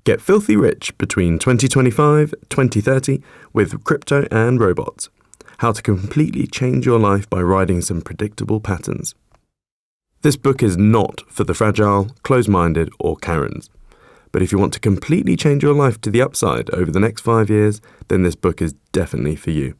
Get filthy rich between 2025-2030 with crypto and robots. How to completely change your life by riding some predictable patterns. This book is not for the fragile, closed-minded, or Karens. But if you want to completely change your life to the upside over the next 5 years, then this book is definitely for you.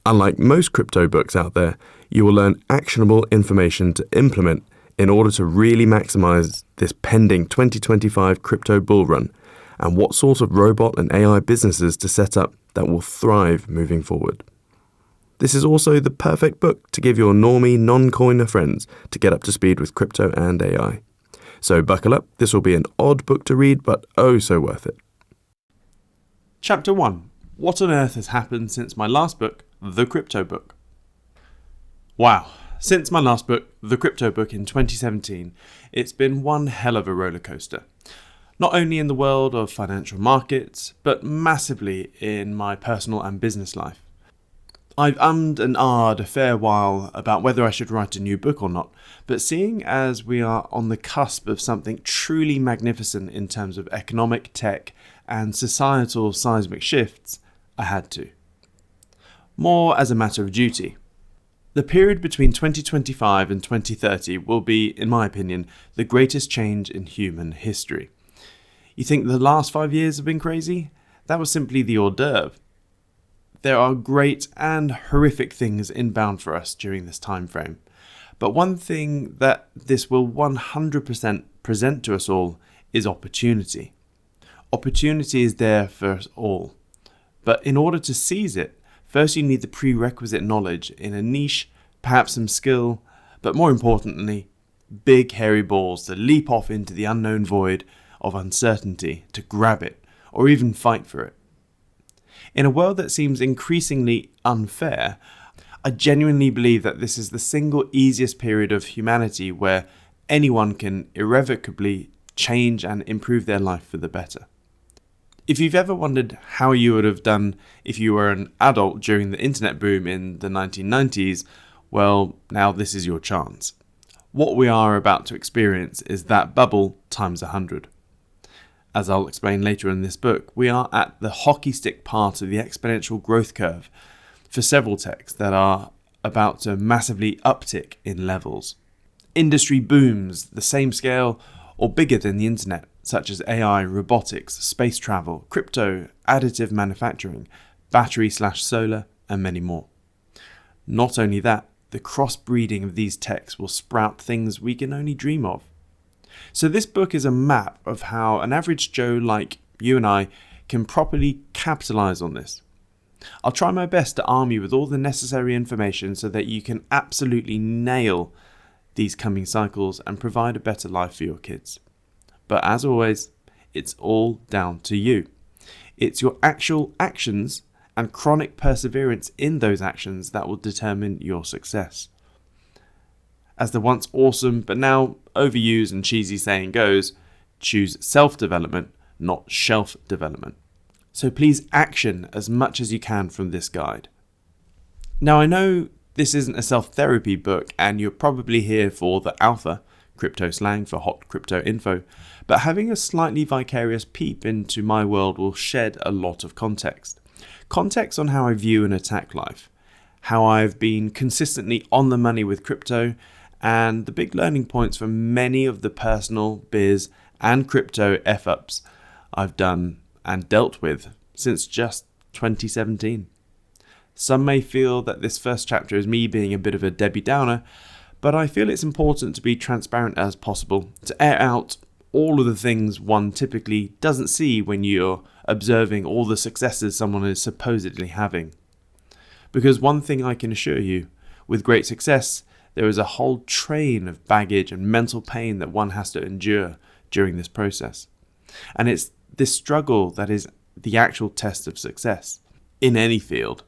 Unlike most crypto books out there, you will learn actionable information to implement in order to really maximize this pending 2025 crypto bull run, and what sort of robot and AI businesses to set up that will thrive moving forward. This is also the perfect book to give your normie non-coiner friends to get up to speed with crypto and AI. So buckle up, this will be an odd book to read, but oh so worth it. Chapter 1. What on earth has happened since my last book, The Crypto Book? Wow, since my last book, The Crypto Book in 2017, it's been one hell of a roller coaster. Not only in the world of financial markets, but massively in my personal and business life. I've ummed and ahed a fair while about whether I should write a new book or not, but seeing as we are on the cusp of something truly magnificent in terms of economic, tech, and societal seismic shifts, I had to. More as a matter of duty. The period between 2025 and 2030 will be, in my opinion, the greatest change in human history. You think the last 5 years have been crazy? That was simply the hors d'oeuvre. There are great and horrific things inbound for us during this time frame. But one thing that this will 100% present to us all is opportunity. Opportunity is there for us all. But in order to seize it, first you need the prerequisite knowledge in a niche, perhaps some skill, but more importantly, big hairy balls to leap off into the unknown void of uncertainty, to grab it, or even fight for it. In a world that seems increasingly unfair, I genuinely believe that this is the single easiest period of humanity where anyone can irrevocably change and improve their life for the better. If you've ever wondered how you would have done if you were an adult during the internet boom in the 1990s, well, now this is your chance. What we are about to experience is that bubble times 100. As I'll explain later in this book, we are at the hockey stick part of the exponential growth curve for several techs that are about to massively uptick in levels. Industry booms the same scale or bigger than the internet, such as AI, robotics, space travel, crypto, additive manufacturing, battery/solar, and many more. Not only that, the crossbreeding of these techs will sprout things we can only dream of. So this book is a map of how an average Joe like you and I can properly capitalize on this. I'll try my best to arm you with all the necessary information so that you can absolutely nail these coming cycles and provide a better life for your kids. But as always, it's all down to you. It's your actual actions and chronic perseverance in those actions that will determine your success. As the once awesome but now overused and cheesy saying goes, choose self-development, not shelf development. So please action as much as you can from this guide. Now I know this isn't a self-therapy book and you're probably here for the alpha, crypto slang for hot crypto info, but having a slightly vicarious peep into my world will shed a lot of context. Context on how I view and attack life, how I've been consistently on the money with crypto, and the big learning points from many of the personal, biz, and crypto F-ups I've done and dealt with since just 2017. Some may feel that this first chapter is me being a bit of a Debbie Downer, but I feel it's important to be transparent as possible, to air out all of the things one typically doesn't see when you're observing all the successes someone is supposedly having. Because one thing I can assure you, with great success, there is a whole train of baggage and mental pain that one has to endure during this process. And it's this struggle that is the actual test of success in any field.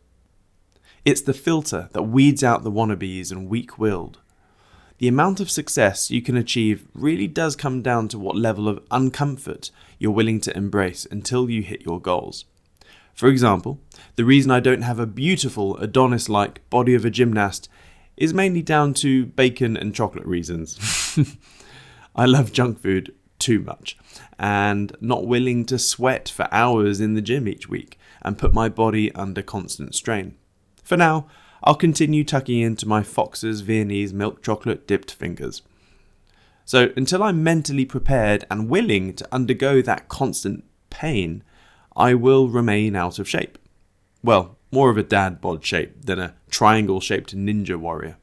It's the filter that weeds out the wannabes and weak-willed. The amount of success you can achieve really does come down to what level of uncomfort you're willing to embrace until you hit your goals. For example, the reason I don't have a beautiful Adonis-like body of a gymnast is mainly down to bacon and chocolate reasons. I love junk food too much, and not willing to sweat for hours in the gym each week and put my body under constant strain. For now, I'll continue tucking into my Fox's Viennese milk chocolate dipped fingers. So until I'm mentally prepared and willing to undergo that constant pain, I will remain out of shape. Well, more of a dad bod shape than a triangle-shaped ninja warrior.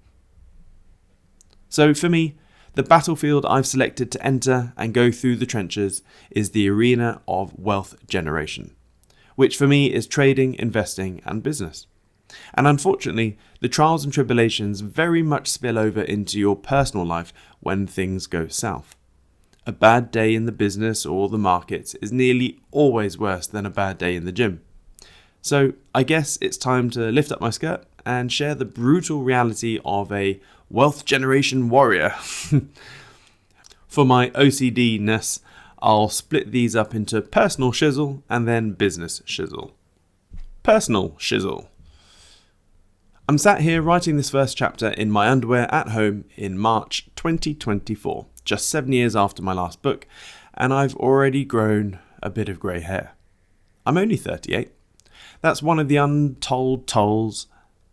So for me, the battlefield I've selected to enter and go through the trenches is the arena of wealth generation, which for me is trading, investing, and business. And unfortunately, the trials and tribulations very much spill over into your personal life when things go south. A bad day in the business or the markets is nearly always worse than a bad day in the gym. So I guess it's time to lift up my skirt and share the brutal reality of a wealth generation warrior. For my OCD-ness, I'll split these up into personal shizzle and then business shizzle. Personal shizzle. I'm sat here writing this first chapter in my underwear at home in March 2024, just 7 years after my last book, and I've already grown a bit of grey hair. I'm only 38. That's one of the untold tolls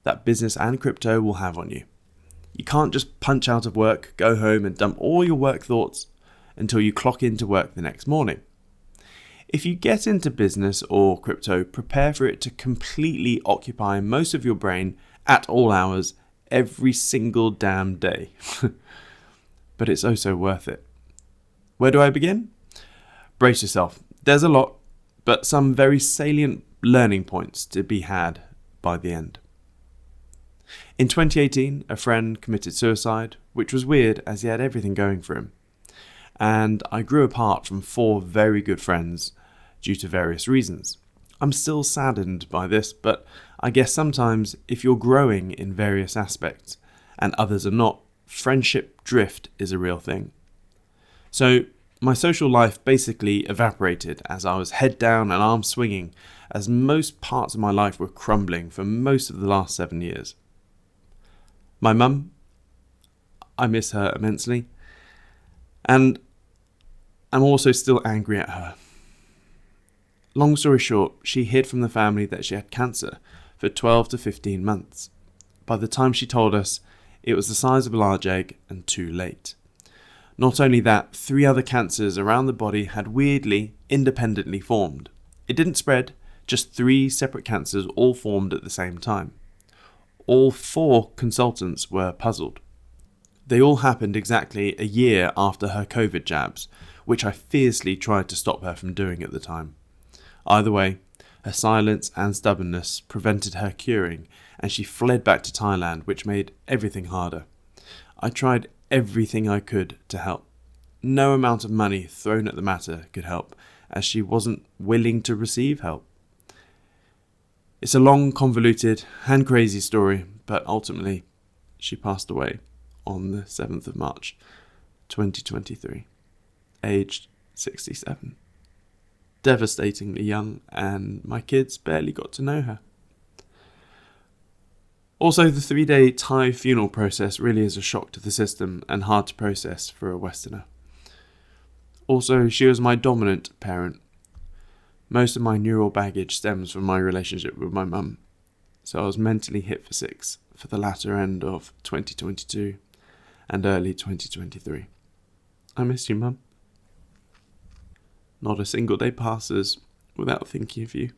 that business and crypto will have on you. You can't just punch out of work, go home and dump all your work thoughts until you clock into work the next morning. If you get into business or crypto, prepare for it to completely occupy most of your brain at all hours, every single damn day. But it's oh so worth it. Where do I begin? Brace yourself. There's a lot, but some very salient learning points to be had by the end. In 2018, a friend committed suicide, which was weird as he had everything going for him. And I grew apart from 4 very good friends due to various reasons. I'm still saddened by this, but I guess sometimes if you're growing in various aspects and others are not, friendship drift is a real thing. So my social life basically evaporated as I was head down and arms swinging, as most parts of my life were crumbling for most of the last 7 years. My mum, I miss her immensely, and I'm also still angry at her. Long story short, she hid from the family that she had cancer for 12 to 15 months. By the time she told us, it was the size of a large egg and too late. Not only that, 3 other cancers around the body had weirdly, independently formed. It didn't spread, just 3 separate cancers all formed at the same time. All 4 consultants were puzzled. They all happened exactly a year after her COVID jabs, which I fiercely tried to stop her from doing at the time. Either way, her silence and stubbornness prevented her curing, and she fled back to Thailand, which made everything harder. I tried everything I could to help. No amount of money thrown at the matter could help, as she wasn't willing to receive help. It's a long, convoluted and crazy story, but ultimately, she passed away on the 7th of March, 2023, aged 67. Devastatingly young, and my kids barely got to know her. Also, the 3-day Thai funeral process really is a shock to the system and hard to process for a Westerner. Also, she was my dominant parent. Most of my neural baggage stems from my relationship with my mum, so I was mentally hit for 6 for the latter end of 2022 and early 2023. I miss you, Mum. Not a single day passes without thinking of you.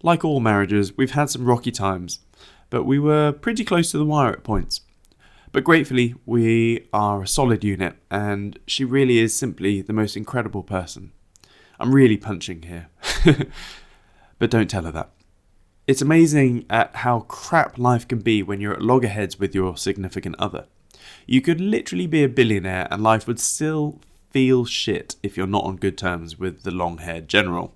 Like all marriages, we've had some rocky times, but we were pretty close to the wire at points. But gratefully, we are a solid unit, and she really is simply the most incredible person. I'm really punching here, but don't tell her that. It's amazing at how crap life can be when you're at loggerheads with your significant other. You could literally be a billionaire and life would still feel shit if you're not on good terms with the long-haired general.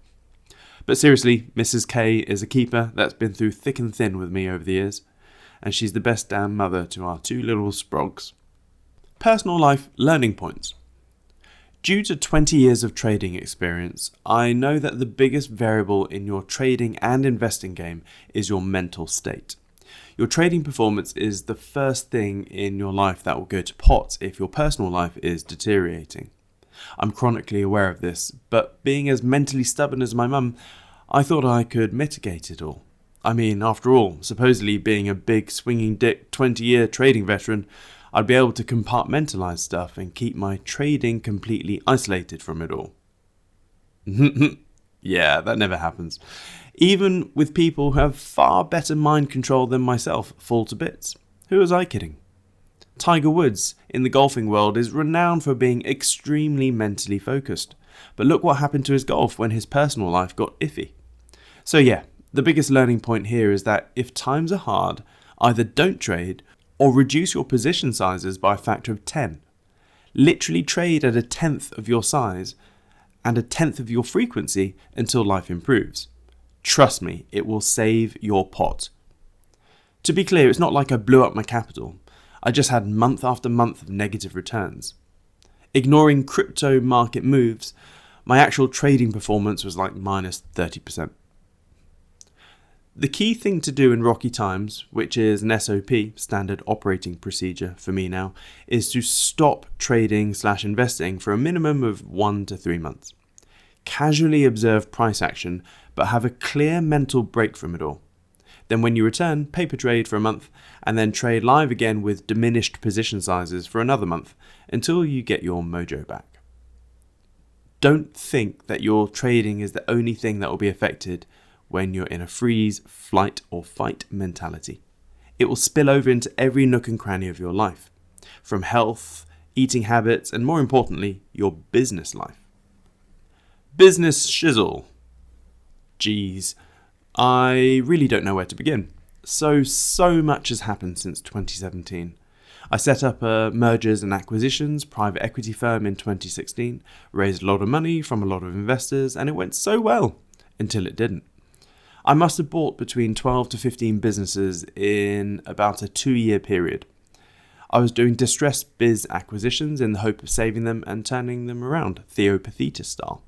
But seriously, Mrs. K is a keeper that's been through thick and thin with me over the years, and she's the best damn mother to our 2 little sprogs. Personal life learning points. Due to 20 years of trading experience, I know that the biggest variable in your trading and investing game is your mental state. Your trading performance is the first thing in your life that will go to pot if your personal life is deteriorating. I'm chronically aware of this, but being as mentally stubborn as my mum, I thought I could mitigate it all. I mean, after all, supposedly being a big swinging dick 20-year trading veteran, I'd be able to compartmentalise stuff and keep my trading completely isolated from it all. Yeah, that never happens. Even with people who have far better mind control than myself fall to bits. Who was I kidding? Tiger Woods in the golfing world is renowned for being extremely mentally focused. But look what happened to his golf when his personal life got iffy. So yeah, the biggest learning point here is that if times are hard, either don't trade or reduce your position sizes by a factor of 10. Literally trade at 1/10 of your size and 1/10 of your frequency until life improves. Trust me, it will save your pot. To be clear, it's not like I blew up my capital. I just had month after month of negative returns. Ignoring crypto market moves, my actual trading performance was like minus 30%. The key thing to do in rocky times, which is an SOP, standard operating procedure for me now, is to stop trading/investing for a minimum of 1 to 3 months. Casually observe price action, but have a clear mental break from it all. Then when you return, paper trade for a month, and then trade live again with diminished position sizes for another month, until you get your mojo back. Don't think that your trading is the only thing that will be affected when you're in a freeze, flight, or fight mentality. It will spill over into every nook and cranny of your life, from health, eating habits, and more importantly, your business life. Business shizzle. Geez, I really don't know where to begin. So much has happened since 2017. I set up a mergers and acquisitions private equity firm in 2016, raised a lot of money from a lot of investors, and it went so well until it didn't. I must have bought between 12 to 15 businesses in about a 2-year period. I was doing distressed biz acquisitions in the hope of saving them and turning them around, Theo Pathetis style.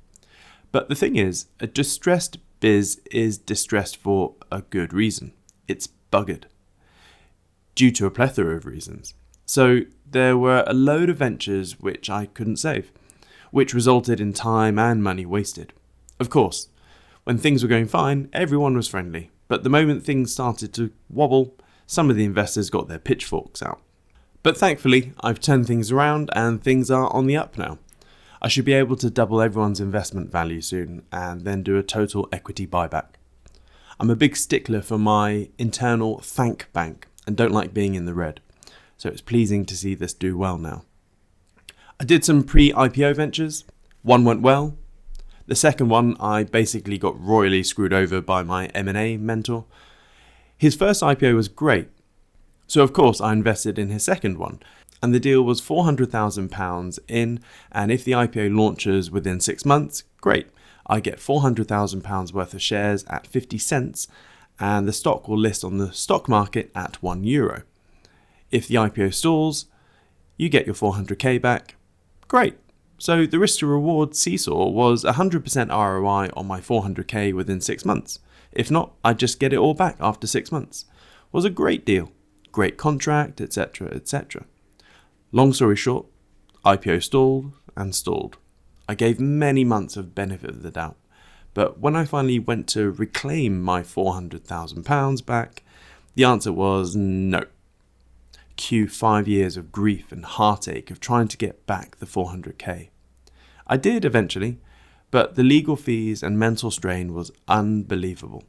But the thing is, a distressed biz is distressed for a good reason. It's buggered. Due to a plethora of reasons. So there were a load of ventures which I couldn't save, which resulted in time and money wasted. Of course, when things were going fine, everyone was friendly. But the moment things started to wobble, some of the investors got their pitchforks out. But thankfully, I've turned things around and things are on the up now. I should be able to double everyone's investment value soon and then do a total equity buyback. I'm a big stickler for my internal thank bank and don't like being in the red. So it's pleasing to see this do well now. I did some pre-IPO ventures. One went well. The second one, I basically got royally screwed over by my M&A mentor. His first IPO was great. So of course I invested in his second one. And the deal was £400,000 in, and if the IPO launches within 6 months, great. I get £400,000 worth of shares at 50 cents, and the stock will list on the stock market at €1. If the IPO stalls, you get your 400k back. Great. So the risk to reward seesaw was 100% ROI on my 400k within 6 months. If not, I'd just get it all back after 6 months. Was a great deal. Great contract, etc., etc. Long story short, IPO stalled and stalled. I gave many months of benefit of the doubt, but when I finally went to reclaim my £400,000 back, the answer was no. Cue 5 years of grief and heartache of trying to get back the 400k. I did eventually, but the legal fees and mental strain was unbelievable.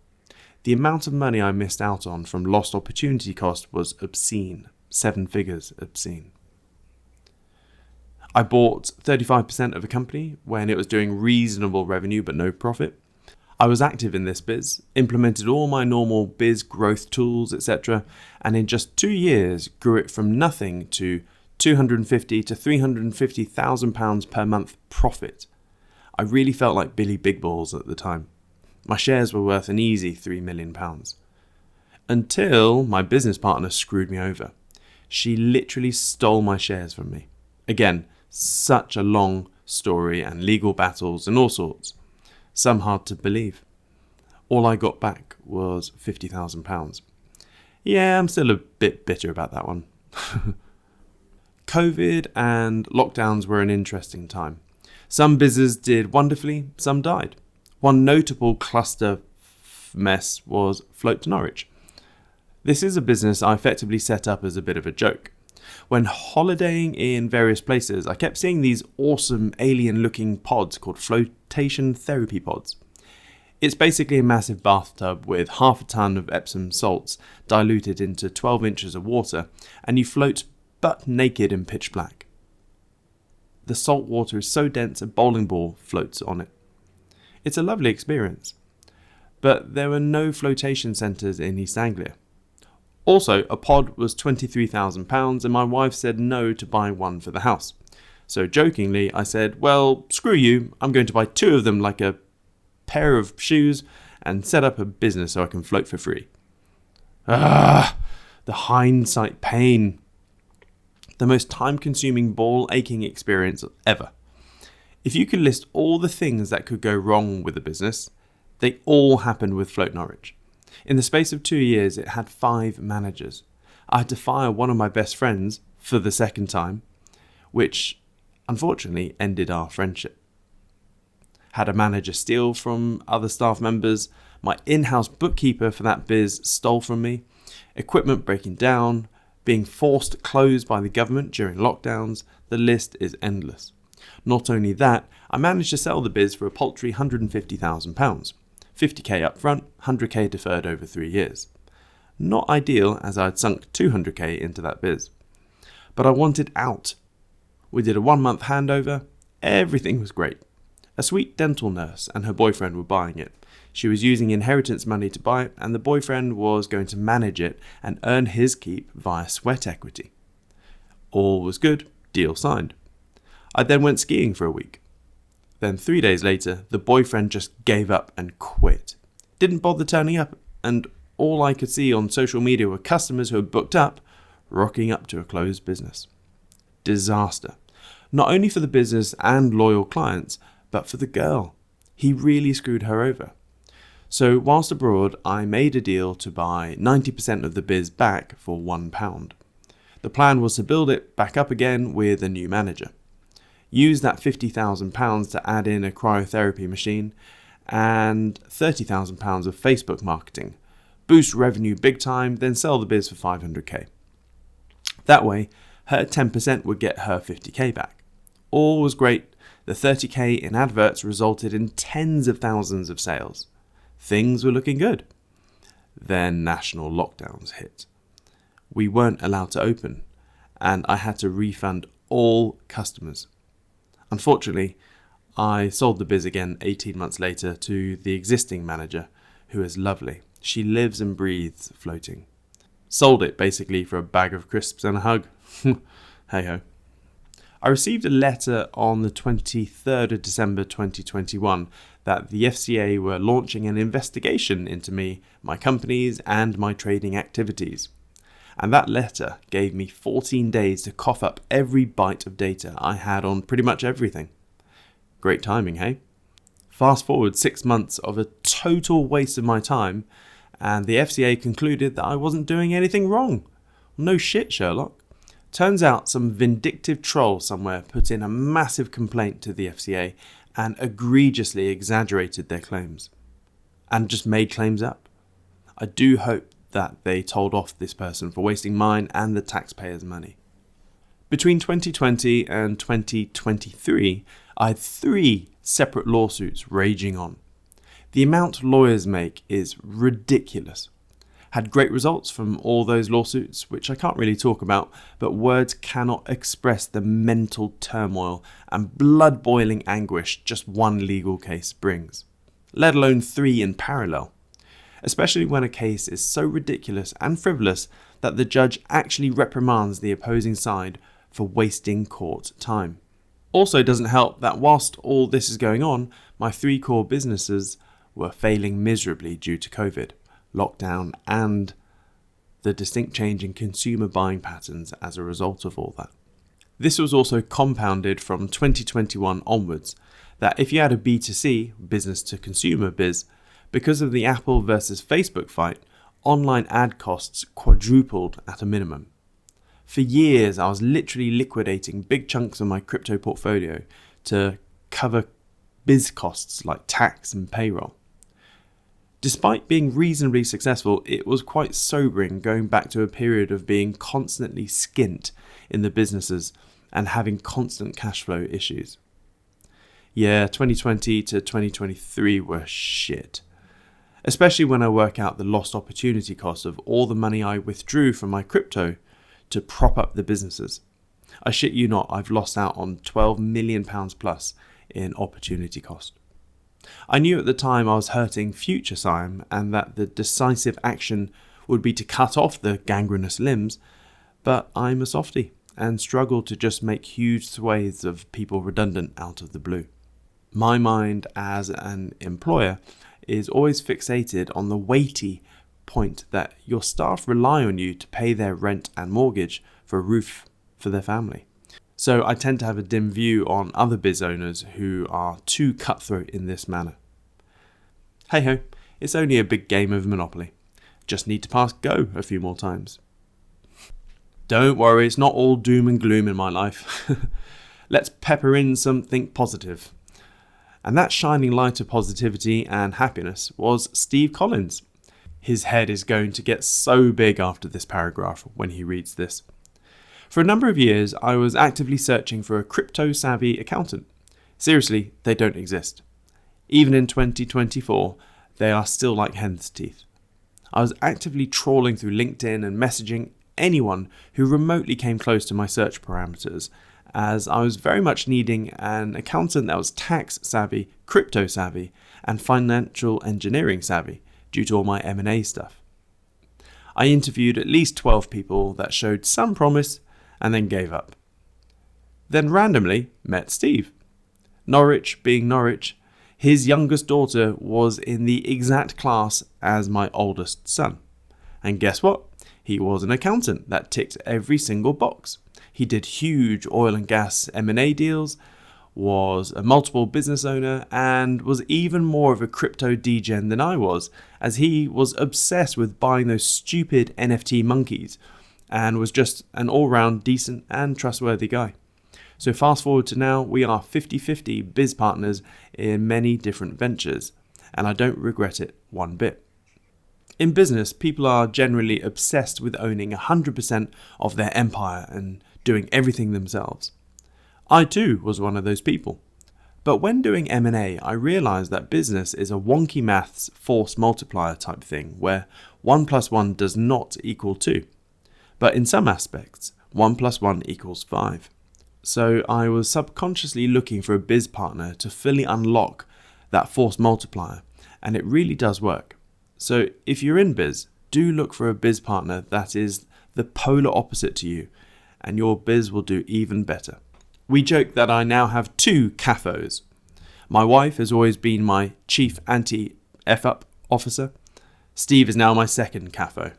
The amount of money I missed out on from lost opportunity cost was obscene, 7 figures obscene. I bought 35% of a company when it was doing reasonable revenue but no profit. I was active in this biz, implemented all my normal biz growth tools, etc., and in just 2 years grew it from nothing to £250,000 to £350,000 per month profit. I really felt like Billy Big Balls at the time. My shares were worth an easy £3 million. Until my business partner screwed me over. She literally stole my shares from me. Again, such a long story and legal battles and all sorts. Some hard to believe. All I got back was £50,000. Yeah, I'm still a bit bitter about that one. COVID and lockdowns were an interesting time. Some businesses did wonderfully, some died. One notable cluster mess was Float to Norwich. This is a business I effectively set up as a bit of a joke. When holidaying in various places, I kept seeing these awesome alien-looking pods called flotation therapy pods. It's basically a massive bathtub with half a ton of Epsom salts diluted into 12 inches of water, and you float butt naked in pitch black. The salt water is so dense a bowling ball floats on it. It's a lovely experience. But there were no flotation centres in East Anglia. Also, a pod was £23,000 and my wife said no to buying one for the house. So jokingly, I said, well, screw you, I'm going to buy 2 of them like a pair of shoes and set up a business so I can float for free. The hindsight pain. The most time-consuming, ball-aching experience ever. If you could list all the things that could go wrong with a business, they all happened with Float Norwich. In the space of 2 years, it had 5 managers. I had to fire one of my best friends for the second time, which unfortunately ended our friendship. Had a manager steal from other staff members. My in-house bookkeeper for that biz stole from me. Equipment breaking down. Being forced closed by the government during lockdowns. The list is endless. Not only that, I managed to sell the biz for a paltry £150,000. 50k up front, 100k deferred over 3 years. Not ideal, as I had sunk 200k into that biz. But I wanted out. We did a 1-month handover. Everything was great. A sweet dental nurse and her boyfriend were buying it. She was using inheritance money to buy it, and the boyfriend was going to manage it and earn his keep via sweat equity. All was good, deal signed. I then went skiing for a week. Then 3 days later, the boyfriend just gave up and quit. Didn't bother turning up, and all I could see on social media were customers who had booked up, rocking up to a closed business. Disaster. Not only for the business and loyal clients, but for the girl. He really screwed her over. So whilst abroad, I made a deal to buy 90% of the biz back for £1. The plan was to build it back up again with a new manager. Use that £50,000 to add in a cryotherapy machine and £30,000 of Facebook marketing. Boost revenue big time, then sell the biz for 500k. That way, her 10% would get her 50k back. All was great. The 30k in adverts resulted in tens of thousands of sales. Things were looking good. Then national lockdowns hit. We weren't allowed to open, and I had to refund all customers. Unfortunately, I sold the biz again 18 months later to the existing manager, who is lovely. She lives and breathes floating. Sold it basically for a bag of crisps and a hug. Hey ho. I received a letter on the 23rd of December 2021 that the FCA were launching an investigation into me, my companies, and my trading activities. And that letter gave me 14 days to cough up every byte of data I had on pretty much everything. Great timing, hey? Fast forward 6 months of a total waste of my time, and the FCA concluded that I wasn't doing anything wrong. No shit, Sherlock. Turns out some vindictive troll somewhere put in a massive complaint to the FCA and egregiously exaggerated their claims. And just made claims up. I do hope that they told off this person for wasting mine and the taxpayers' money. Between 2020 and 2023, I had 3 separate lawsuits raging on. The amount lawyers make is ridiculous. Had great results from all those lawsuits, which I can't really talk about, but words cannot express the mental turmoil and blood-boiling anguish just one legal case brings, let alone 3 in parallel. Especially when a case is so ridiculous and frivolous that the judge actually reprimands the opposing side for wasting court time. Also doesn't help that whilst all this is going on, my 3 core businesses were failing miserably due to COVID, lockdown, and the distinct change in consumer buying patterns as a result of all that. This was also compounded from 2021 onwards, that if you had a B2C, business to consumer biz, because of the Apple versus Facebook fight, online ad costs quadrupled at a minimum. For years, I was literally liquidating big chunks of my crypto portfolio to cover biz costs like tax and payroll. Despite being reasonably successful, it was quite sobering going back to a period of being constantly skint in the businesses and having constant cash flow issues. Yeah, 2020 to 2023 were shit. Especially when I work out the lost opportunity cost of all the money I withdrew from my crypto to prop up the businesses. I shit you not, I've lost out on £12 million plus in opportunity cost. I knew at the time I was hurting future Siam and that the decisive action would be to cut off the gangrenous limbs, but I'm a softie and struggle to just make huge swathes of people redundant out of the blue. My mind as an employer is always fixated on the weighty point that your staff rely on you to pay their rent and mortgage for a roof for their family. So I tend to have a dim view on other biz owners who are too cutthroat in this manner. Hey ho, it's only a big game of Monopoly. Just need to pass go a few more times. Don't worry, it's not all doom and gloom in my life. Let's pepper in something positive. And that shining light of positivity and happiness was Steve Collins. His head is going to get so big after this paragraph when he reads this. For a number of years, I was actively searching for a crypto-savvy accountant. Seriously, they don't exist. Even in 2024, they are still like hen's teeth. I was actively trawling through LinkedIn and messaging anyone who remotely came close to my search parameters, as I was very much needing an accountant that was tax savvy, crypto savvy, and financial engineering savvy due to all my M&A stuff. I interviewed at least 12 people that showed some promise and then gave up. Then randomly met Steve. Norwich being Norwich, his youngest daughter was in the exact class as my oldest son. And guess what? He was an accountant that ticked every single box. He did huge oil and gas M&A deals, was a multiple business owner, and was even more of a crypto degen than I was, as he was obsessed with buying those stupid NFT monkeys and was just an all-round decent and trustworthy guy. So fast forward to now, we are 50-50 biz partners in many different ventures, and I don't regret it one bit. In business, people are generally obsessed with owning 100% of their empire and doing everything themselves. I too was one of those people. But when doing M&A, I realised that business is a wonky maths force multiplier type thing where 1 + 1 does not equal 2. But in some aspects, 1 + 1 = 5. So I was subconsciously looking for a biz partner to fully unlock that force multiplier, and it really does work. So if you're in biz, do look for a biz partner that is the polar opposite to you, and your biz will do even better. We joke that I now have 2 CAFOs. My wife has always been my chief anti-F-up officer. Steve is now my second CAFO.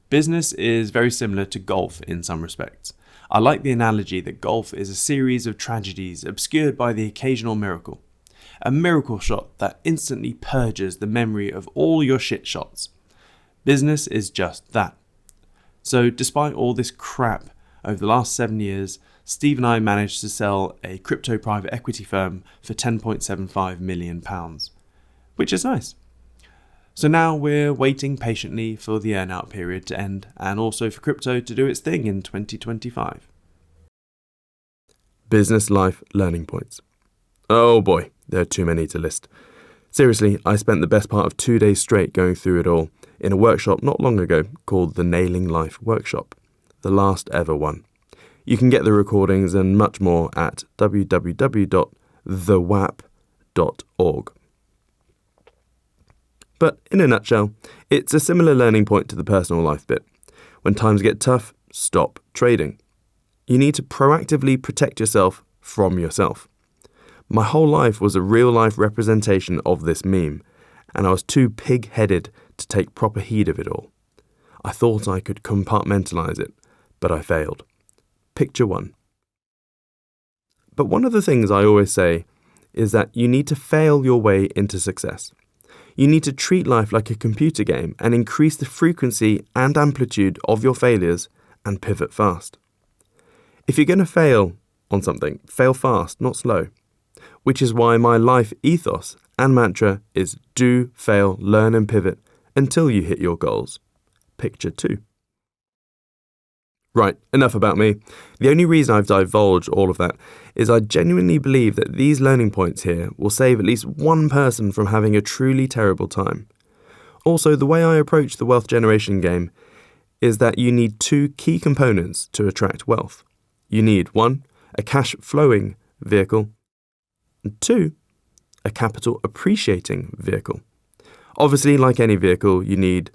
Business is very similar to golf in some respects. I like the analogy that golf is a series of tragedies obscured by the occasional miracle. A miracle shot that instantly purges the memory of all your shit shots. Business is just that. So despite all this crap over the last 7 years, Steve and I managed to sell a crypto private equity firm for £10.75 million, which is nice. So now we're waiting patiently for the earnout period to end and also for crypto to do its thing in 2025. Business life learning points. Oh boy, there are too many to list. Seriously, I spent the best part of 2 days straight going through it all in a workshop not long ago called the Nailing Life Workshop, the last ever one. You can get the recordings and much more at www.thewap.org. But in a nutshell, it's a similar learning point to the personal life bit. When times get tough, stop trading. You need to proactively protect yourself from yourself. My whole life was a real-life representation of this meme, and I was too pig-headed to take proper heed of it all. I thought I could compartmentalise it, but I failed. Picture 1. But one of the things I always say is that you need to fail your way into success. You need to treat life like a computer game and increase the frequency and amplitude of your failures and pivot fast. If you're going to fail on something, fail fast, not slow. which is why my life ethos and mantra is do, fail, learn and pivot until you hit your goals. Picture 2. Right, enough about me. The only reason I've divulged all of that is I genuinely believe that these learning points here will save at least one person from having a truly terrible time. Also, the way I approach the wealth generation game is that you need 2 key components to attract wealth. You need 1, a cash flowing vehicle, and 2, a capital appreciating vehicle. Obviously, like any vehicle, you need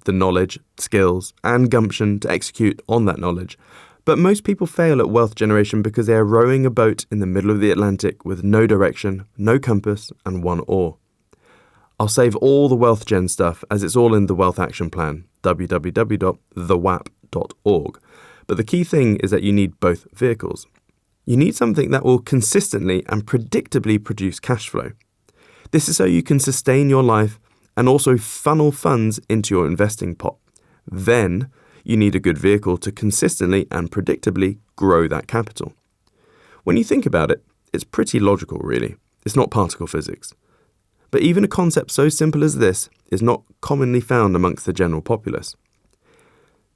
the knowledge, skills, and gumption to execute on that knowledge. But most people fail at wealth generation because they are rowing a boat in the middle of the Atlantic with no direction, no compass, and 1 oar. I'll save all the wealth gen stuff as it's all in the Wealth Action Plan, www.thewap.org. But the key thing is that you need both vehicles. You need something that will consistently and predictably produce cash flow. This is so you can sustain your life and also funnel funds into your investing pot. Then you need a good vehicle to consistently and predictably grow that capital. When you think about it, it's pretty logical, really. It's not particle physics. But even a concept so simple as this is not commonly found amongst the general populace.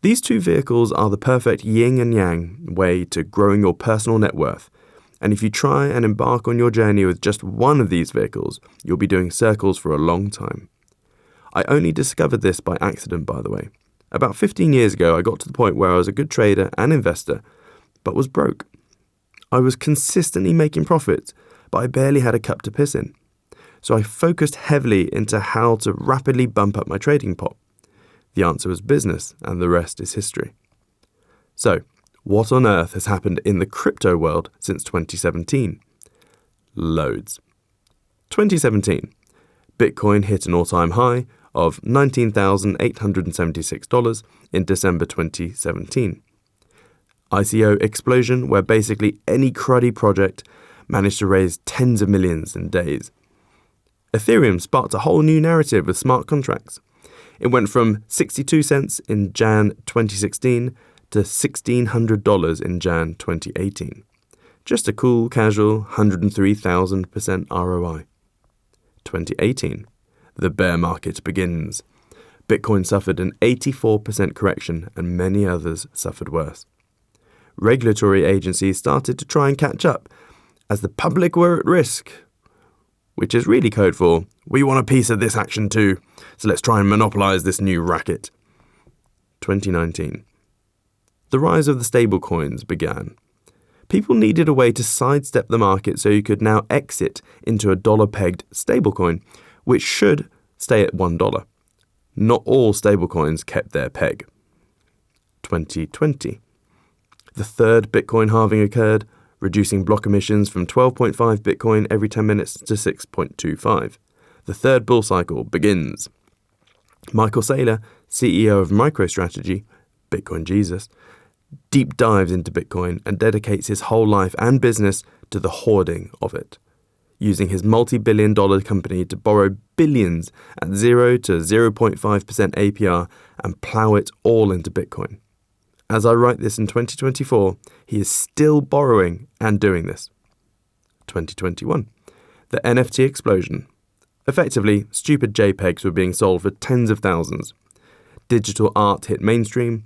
These 2 vehicles are the perfect yin and yang way to growing your personal net worth. And if you try and embark on your journey with just one of these vehicles, you'll be doing circles for a long time. I only discovered this by accident, by the way. About 15 years ago, I got to the point where I was a good trader and investor, but was broke. I was consistently making profits, but I barely had a cup to piss in. So I focused heavily into how to rapidly bump up my trading pot. The answer was business, and the rest is history. So, what on earth has happened in the crypto world since 2017? Loads. 2017. Bitcoin hit an all-time high of $19,876 in December 2017. ICO explosion, where basically any cruddy project managed to raise tens of millions in days. Ethereum sparked a whole new narrative with smart contracts. It went from 62 cents in Jan 2016 to $1,600 in Jan 2018. Just a cool, casual 103,000% ROI. 2018. The bear market begins. Bitcoin suffered an 84% correction and many others suffered worse. Regulatory agencies started to try and catch up as the public were at risk, which is really code for, we want a piece of this action too, so let's try and monopolize this new racket. 2019. The rise of the stablecoins began. People needed a way to sidestep the market so you could now exit into a dollar-pegged stablecoin, which should stay at $1. Not all stablecoins kept their peg. 2020. The third Bitcoin halving occurred, reducing block emissions from 12.5 Bitcoin every 10 minutes to 6.25. The third bull cycle begins. Michael Saylor, CEO of MicroStrategy, Bitcoin Jesus, deep dives into Bitcoin and dedicates his whole life and business to the hoarding of it, using his multi-billion-dollar company to borrow billions at 0 to 0.5% APR and plow it all into Bitcoin. As I write this in 2024, he is still borrowing and doing this. 2021. The NFT explosion. Effectively, stupid JPEGs were being sold for tens of thousands. Digital art hit mainstream.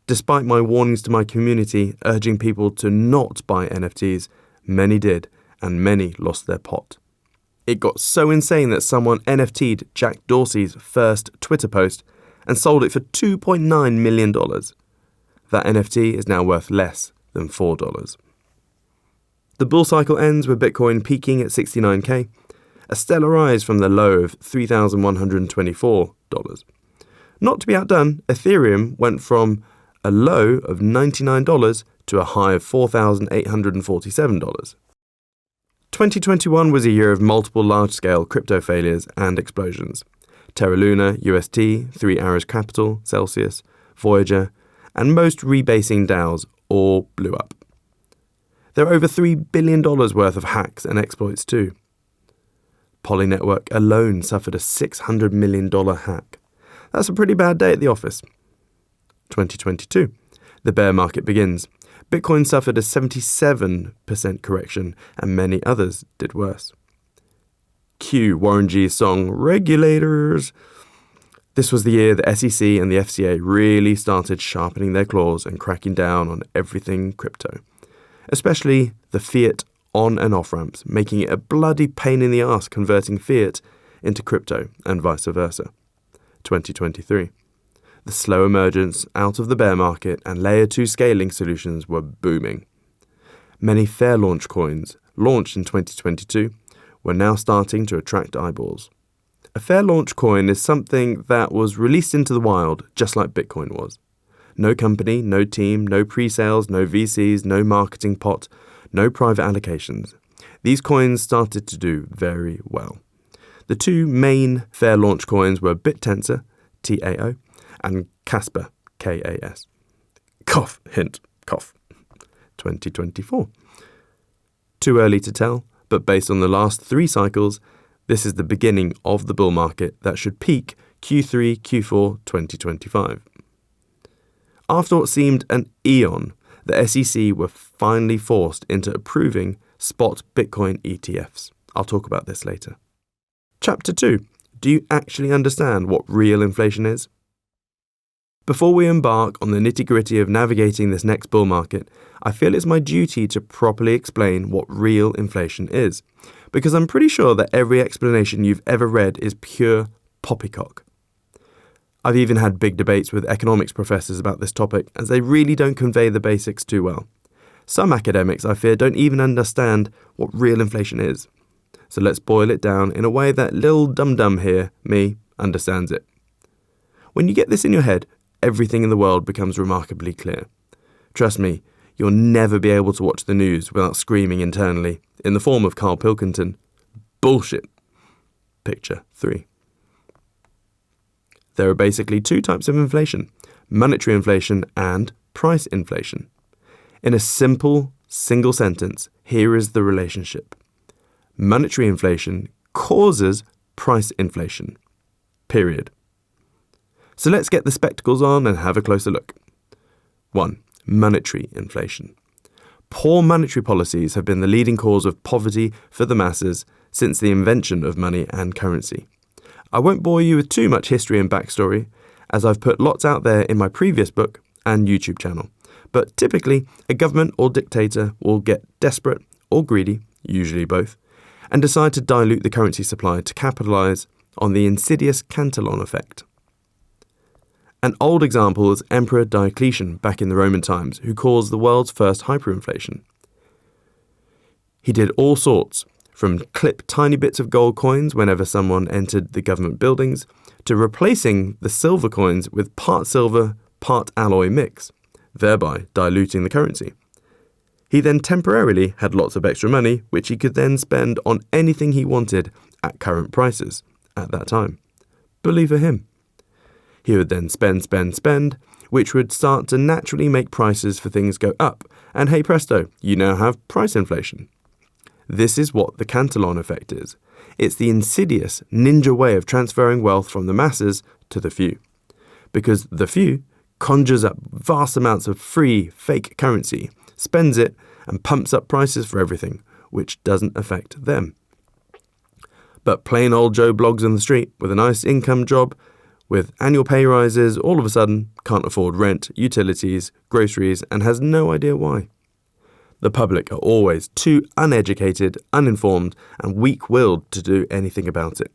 Despite my warnings to my community urging people to not buy NFTs, many did, and many lost their pot. It got so insane that someone NFT'd Jack Dorsey's first Twitter post and sold it for $2.9 million. That NFT is now worth less than $4. The bull cycle ends with Bitcoin peaking at $69K, a stellar rise from the low of $3,124. Not to be outdone, Ethereum went from a low of $99 to a high of $4,847. 2021 was a year of multiple large-scale crypto failures and explosions. Terra Luna, UST, 3 Arrows Capital, Celsius, Voyager, and most rebasing DAOs all blew up. There are over $3 billion worth of hacks and exploits too. Poly Network alone suffered a $600 million hack. That's a pretty bad day at the office. 2022. The bear market begins. Bitcoin suffered a 77% correction, and many others did worse. Cue Warren G's song, Regulators. This was the year the SEC and the FCA really started sharpening their claws and cracking down on everything crypto, especially the fiat on and off ramps, making it a bloody pain in the arse converting fiat into crypto and vice versa. 2023. The slow emergence out of the bear market and layer 2 scaling solutions were booming. Many fair launch coins, launched in 2022, were now starting to attract eyeballs. A fair launch coin is something that was released into the wild, just like Bitcoin was. No company, no team, no pre-sales, no VCs, no marketing pot, no private allocations. These coins started to do very well. The two main fair launch coins were BitTensor, TAO, and Casper, KAS. Cough, hint, cough. 2024. Too early to tell, but based on the last 3 cycles, this is the beginning of the bull market that should peak Q3, Q4 2025. After what seemed an eon, the SEC were finally forced into approving spot Bitcoin ETFs. I'll talk about this later. Chapter 2. Do you actually understand what real inflation is? Before we embark on the nitty-gritty of navigating this next bull market, I feel it's my duty to properly explain what real inflation is, because I'm pretty sure that every explanation you've ever read is pure poppycock. I've even had big debates with economics professors about this topic, as they really don't convey the basics too well. Some academics, I fear, don't even understand what real inflation is. So let's boil it down in a way that little dum-dum here, me, understands it. When you get this in your head, everything in the world becomes remarkably clear. Trust me, you'll never be able to watch the news without screaming internally, in the form of Carl Pilkington, bullshit. Picture 3. There are basically 2 types of inflation, monetary inflation and price inflation. In a simple, single sentence, here is the relationship. Monetary inflation causes price inflation. Period. So let's get the spectacles on and have a closer look. 1. Monetary inflation. Poor monetary policies have been the leading cause of poverty for the masses since the invention of money and currency. I won't bore you with too much history and backstory, as I've put lots out there in my previous book and YouTube channel. But typically, a government or dictator will get desperate or greedy, usually both, and decide to dilute the currency supply to capitalize on the insidious Cantillon effect. An old example is Emperor Diocletian back in the Roman times, who caused the world's first hyperinflation. He did all sorts, from clip tiny bits of gold coins whenever someone entered the government buildings, to replacing the silver coins with part silver, part alloy mix, thereby diluting the currency. He then temporarily had lots of extra money, which he could then spend on anything he wanted at current prices at that time. Believe for him. He would then spend, which would start to naturally make prices for things go up, and hey presto, you now have price inflation. This is what the Cantillon effect is. It's the insidious ninja way of transferring wealth from the masses to the few. Because the few conjures up vast amounts of free, fake currency, spends it, and pumps up prices for everything, which doesn't affect them. But plain old Joe Bloggs on the street with a nice income job, with annual pay rises, all of a sudden can't afford rent, utilities, groceries, and has no idea why. The public are always too uneducated, uninformed, and weak-willed to do anything about it.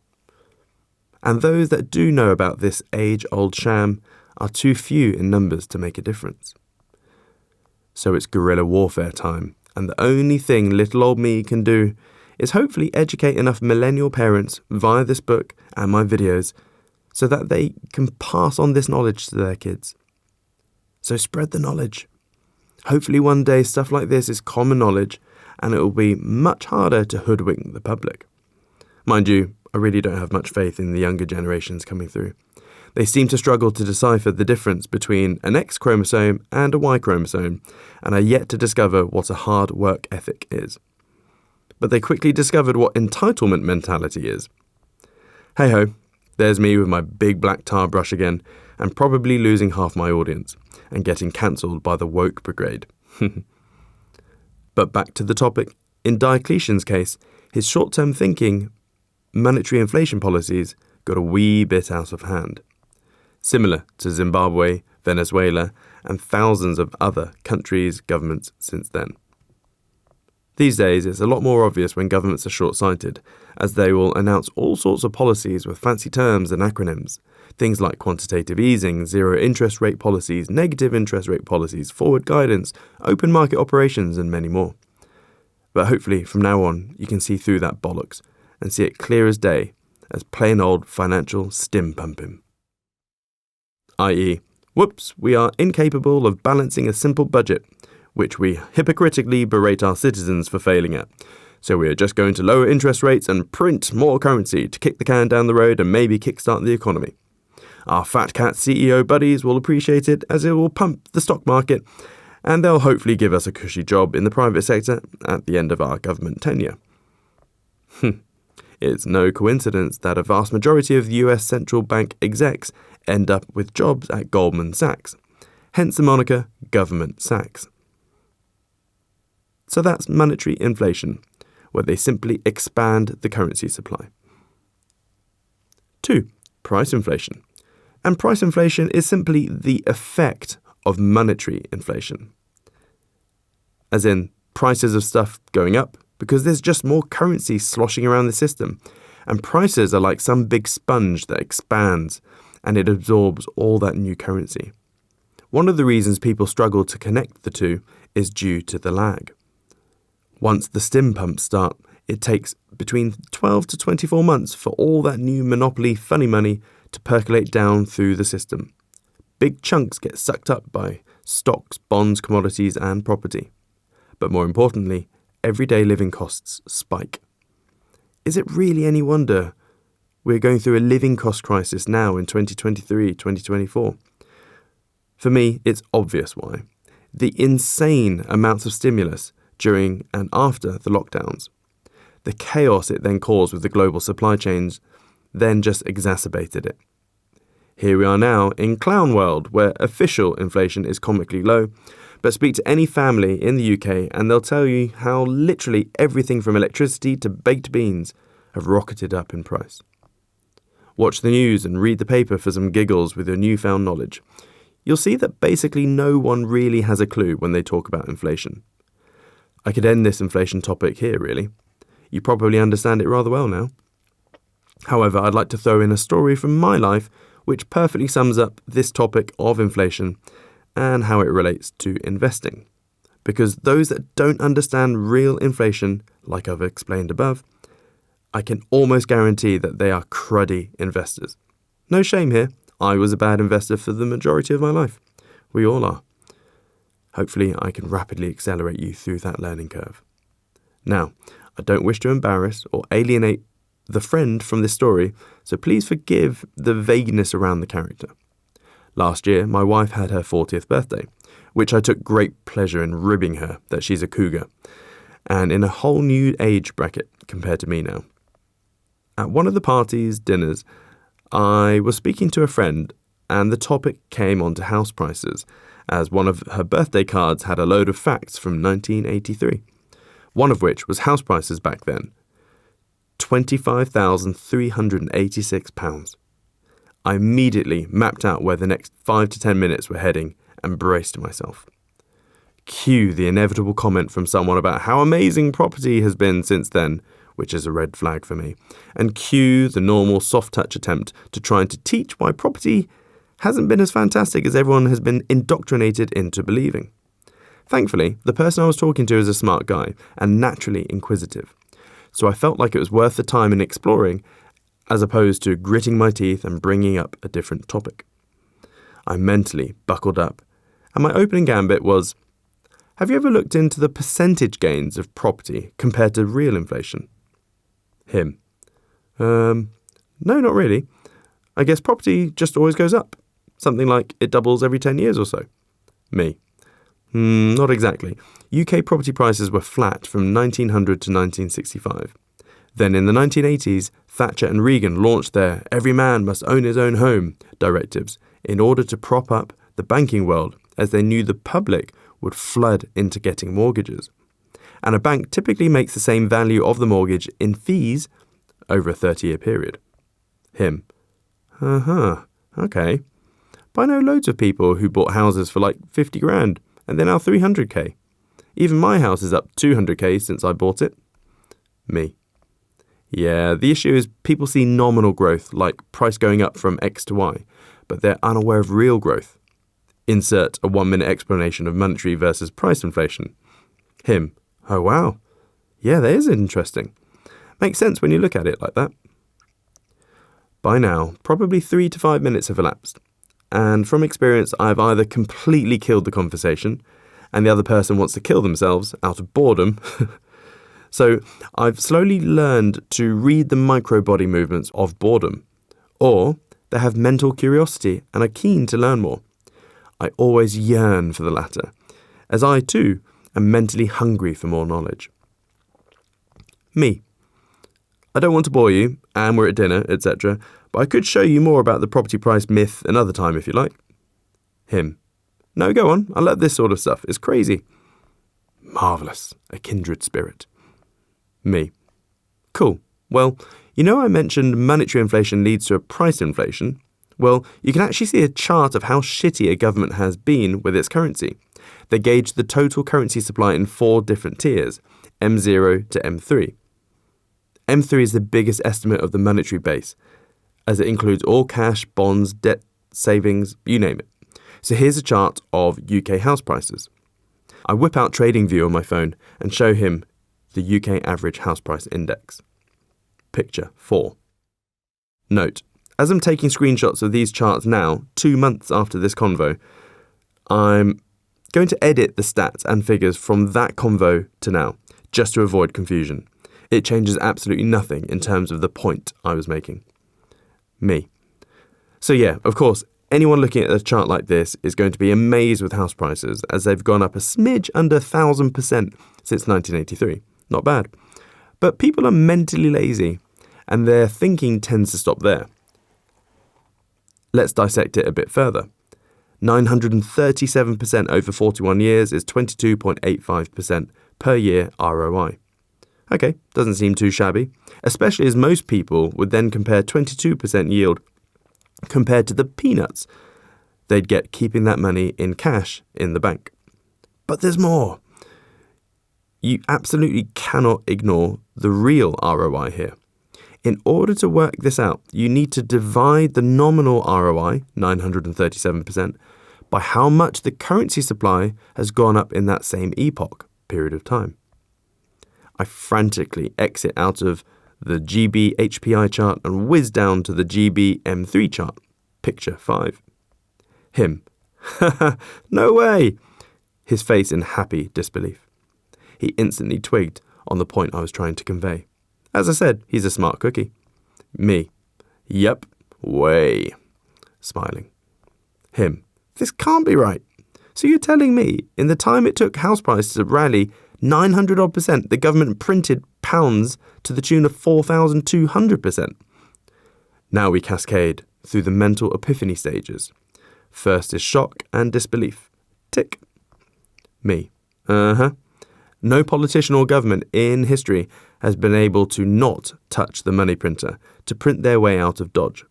And those that do know about this age-old sham are too few in numbers to make a difference. So it's guerrilla warfare time, and the only thing little old me can do is hopefully educate enough millennial parents via this book and my videos so that they can pass on this knowledge to their kids. So spread the knowledge. Hopefully one day stuff like this is common knowledge and it will be much harder to hoodwink the public. Mind you, I really don't have much faith in the younger generations coming through. They seem to struggle to decipher the difference between an X chromosome and a Y chromosome and are yet to discover what a hard work ethic is. But they quickly discovered what entitlement mentality is. Hey ho, there's me with my big black tar brush again and probably losing half my audience and getting cancelled by the woke brigade. But back to the topic, in Diocletian's case, his short-term thinking, monetary inflation policies, got a wee bit out of hand. Similar to Zimbabwe, Venezuela, and thousands of other countries' governments since then. These days, it's a lot more obvious when governments are short-sighted, as they will announce all sorts of policies with fancy terms and acronyms. Things like quantitative easing, zero interest rate policies, negative interest rate policies, forward guidance, open market operations, and many more. But hopefully, from now on, you can see through that bollocks and see it clear as day as plain old financial stim pumping. I.e., whoops, we are incapable of balancing a simple budget, which we hypocritically berate our citizens for failing at. So we are just going to lower interest rates and print more currency to kick the can down the road and maybe kickstart the economy. Our fat cat CEO buddies will appreciate it as it will pump the stock market, and they'll hopefully give us a cushy job in the private sector at the end of our government tenure. It's no coincidence that a vast majority of the US central bank execs end up with jobs at Goldman Sachs, hence the moniker Government Sachs. So that's monetary inflation, where they simply expand the currency supply. 2. Price inflation. And price inflation is simply the effect of monetary inflation. As in, prices of stuff going up because there's just more currency sloshing around the system, and prices are like some big sponge that expands and it absorbs all that new currency. One of the reasons people struggle to connect the two is due to the lag. Once the stim pumps start, it takes between 12 to 24 months for all that new monopoly funny money to percolate down through the system. Big chunks get sucked up by stocks, bonds, commodities, and property. But more importantly, everyday living costs spike. Is it really any wonder we're going through a living cost crisis now in 2023, 2024? For me, it's obvious why. The insane amounts of stimulus during and after the lockdowns. The chaos it then caused with the global supply chains then just exacerbated it. Here we are now in clown world, where official inflation is comically low, but speak to any family in the UK and they'll tell you how literally everything from electricity to baked beans have rocketed up in price. Watch the news and read the paper for some giggles with your newfound knowledge. You'll see that basically no one really has a clue when they talk about inflation. I could end this inflation topic here, really. You probably understand it rather well now. However, I'd like to throw in a story from my life which perfectly sums up this topic of inflation and how it relates to investing. Because those that don't understand real inflation, like I've explained above, I can almost guarantee that they are cruddy investors. No shame here. I was a bad investor for the majority of my life. We all are. Hopefully, I can rapidly accelerate you through that learning curve. Now, I don't wish to embarrass or alienate the friend from this story, so please forgive the vagueness around the character. Last year, my wife had her 40th birthday, which I took great pleasure in ribbing her that she's a cougar, and in a whole new age bracket compared to me now. At one of the party's dinners, I was speaking to a friend, and the topic came onto house prices, as one of her birthday cards had a load of facts from 1983, one of which was house prices back then. £25,386. I immediately mapped out where the next 5 to 10 minutes were heading and braced myself. Cue the inevitable comment from someone about how amazing property has been since then, which is a red flag for me, and cue the normal soft-touch attempt to try and to teach why property hasn't been as fantastic as everyone has been indoctrinated into believing. Thankfully, the person I was talking to is a smart guy and naturally inquisitive, so I felt like it was worth the time in exploring as opposed to gritting my teeth and bringing up a different topic. I mentally buckled up, and my opening gambit was, have you ever looked into the percentage gains of property compared to real inflation? Him. No, not really. I guess property just always goes up. Something like it doubles every 10 years or so. Me. Not exactly. UK property prices were flat from 1900 to 1965. Then in the 1980s, Thatcher and Reagan launched their "every man must own his own home" directives in order to prop up the banking world, as they knew the public would flood into getting mortgages. And a bank typically makes the same value of the mortgage in fees over a 30-year period. Him. Okay. But I know loads of people who bought houses for like 50 grand and they're now 300k. Even my house is up 200k since I bought it. Me. Yeah, the issue is people see nominal growth, like price going up from X to Y, but they're unaware of real growth. Insert a 1-minute explanation of monetary versus price inflation. Him. Oh wow. Yeah, that is interesting. Makes sense when you look at it like that. By now, probably 3 to 5 minutes have elapsed, and from experience I've either completely killed the conversation and the other person wants to kill themselves out of boredom. So I've slowly learned to read the micro-body movements of boredom, or they have mental curiosity and are keen to learn more. I always yearn for the latter, as I too am mentally hungry for more knowledge. Me. I don't want to bore you, and we're at dinner, etc., but I could show you more about the property price myth another time if you like. Him. No, go on, I love this sort of stuff, it's crazy. Marvellous, a kindred spirit. Me. Cool. Well, you know I mentioned monetary inflation leads to a price inflation? Well, you can actually see a chart of how shitty a government has been with its currency. They gauge the total currency supply in 4 different tiers, M0 to M3. M3 is the biggest estimate of the monetary base, as it includes all cash, bonds, debt, savings, you name it. So here's a chart of UK house prices. I whip out TradingView on my phone and show him the UK average house price index. Picture 4. Note, as I'm taking screenshots of these charts now, 2 months after this convo, I'm going to edit the stats and figures from that convo to now, just to avoid confusion. It changes absolutely nothing in terms of the point I was making. Me. So yeah, of course, anyone looking at a chart like this is going to be amazed with house prices, as they've gone up a smidge under 1,000% since 1983. Not bad. But people are mentally lazy, and their thinking tends to stop there. Let's dissect it a bit further. 937% over 41 years is 22.85% per year ROI. Okay, doesn't seem too shabby, especially as most people would then compare 22% yield compared to the peanuts they'd get keeping that money in cash in the bank. But there's more. You absolutely cannot ignore the real ROI here. In order to work this out, you need to divide the nominal ROI, 937%, by how much the currency supply has gone up in that same period of time. I frantically exit out of the GB HPI chart and whiz down to the GB M3 chart, picture 5. Him. No way! His face in happy disbelief. He instantly twigged on the point I was trying to convey. As I said, he's a smart cookie. Me. Yep, way. Smiling. Him. This can't be right. So you're telling me, in the time it took house prices to rally 900-odd%, the government printed pounds to the tune of 4,200%. Now we cascade through the mental epiphany stages. First is shock and disbelief. Tick. Me. No politician or government in history has been able to not touch the money printer to print their way out of Dodge.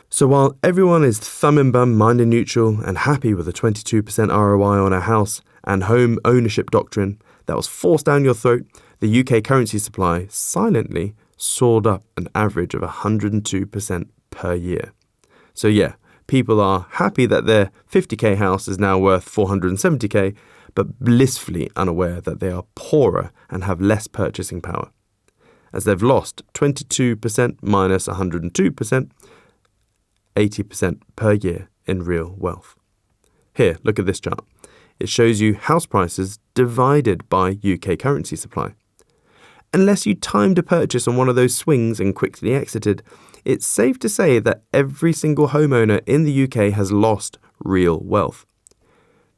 So while everyone is thumb in bum, mind in neutral, and happy with a 22% ROI on a house and home ownership doctrine that was forced down your throat, the UK currency supply silently soared up an average of 102% per year. So yeah, people are happy that their 50k house is now worth 470k, but blissfully unaware that they are poorer and have less purchasing power, as they've lost 22% minus 102%, 80% per year in real wealth. Here, look at this chart. It shows you house prices divided by UK currency supply. Unless you timed a purchase on one of those swings and quickly exited, it's safe to say that every single homeowner in the UK has lost real wealth.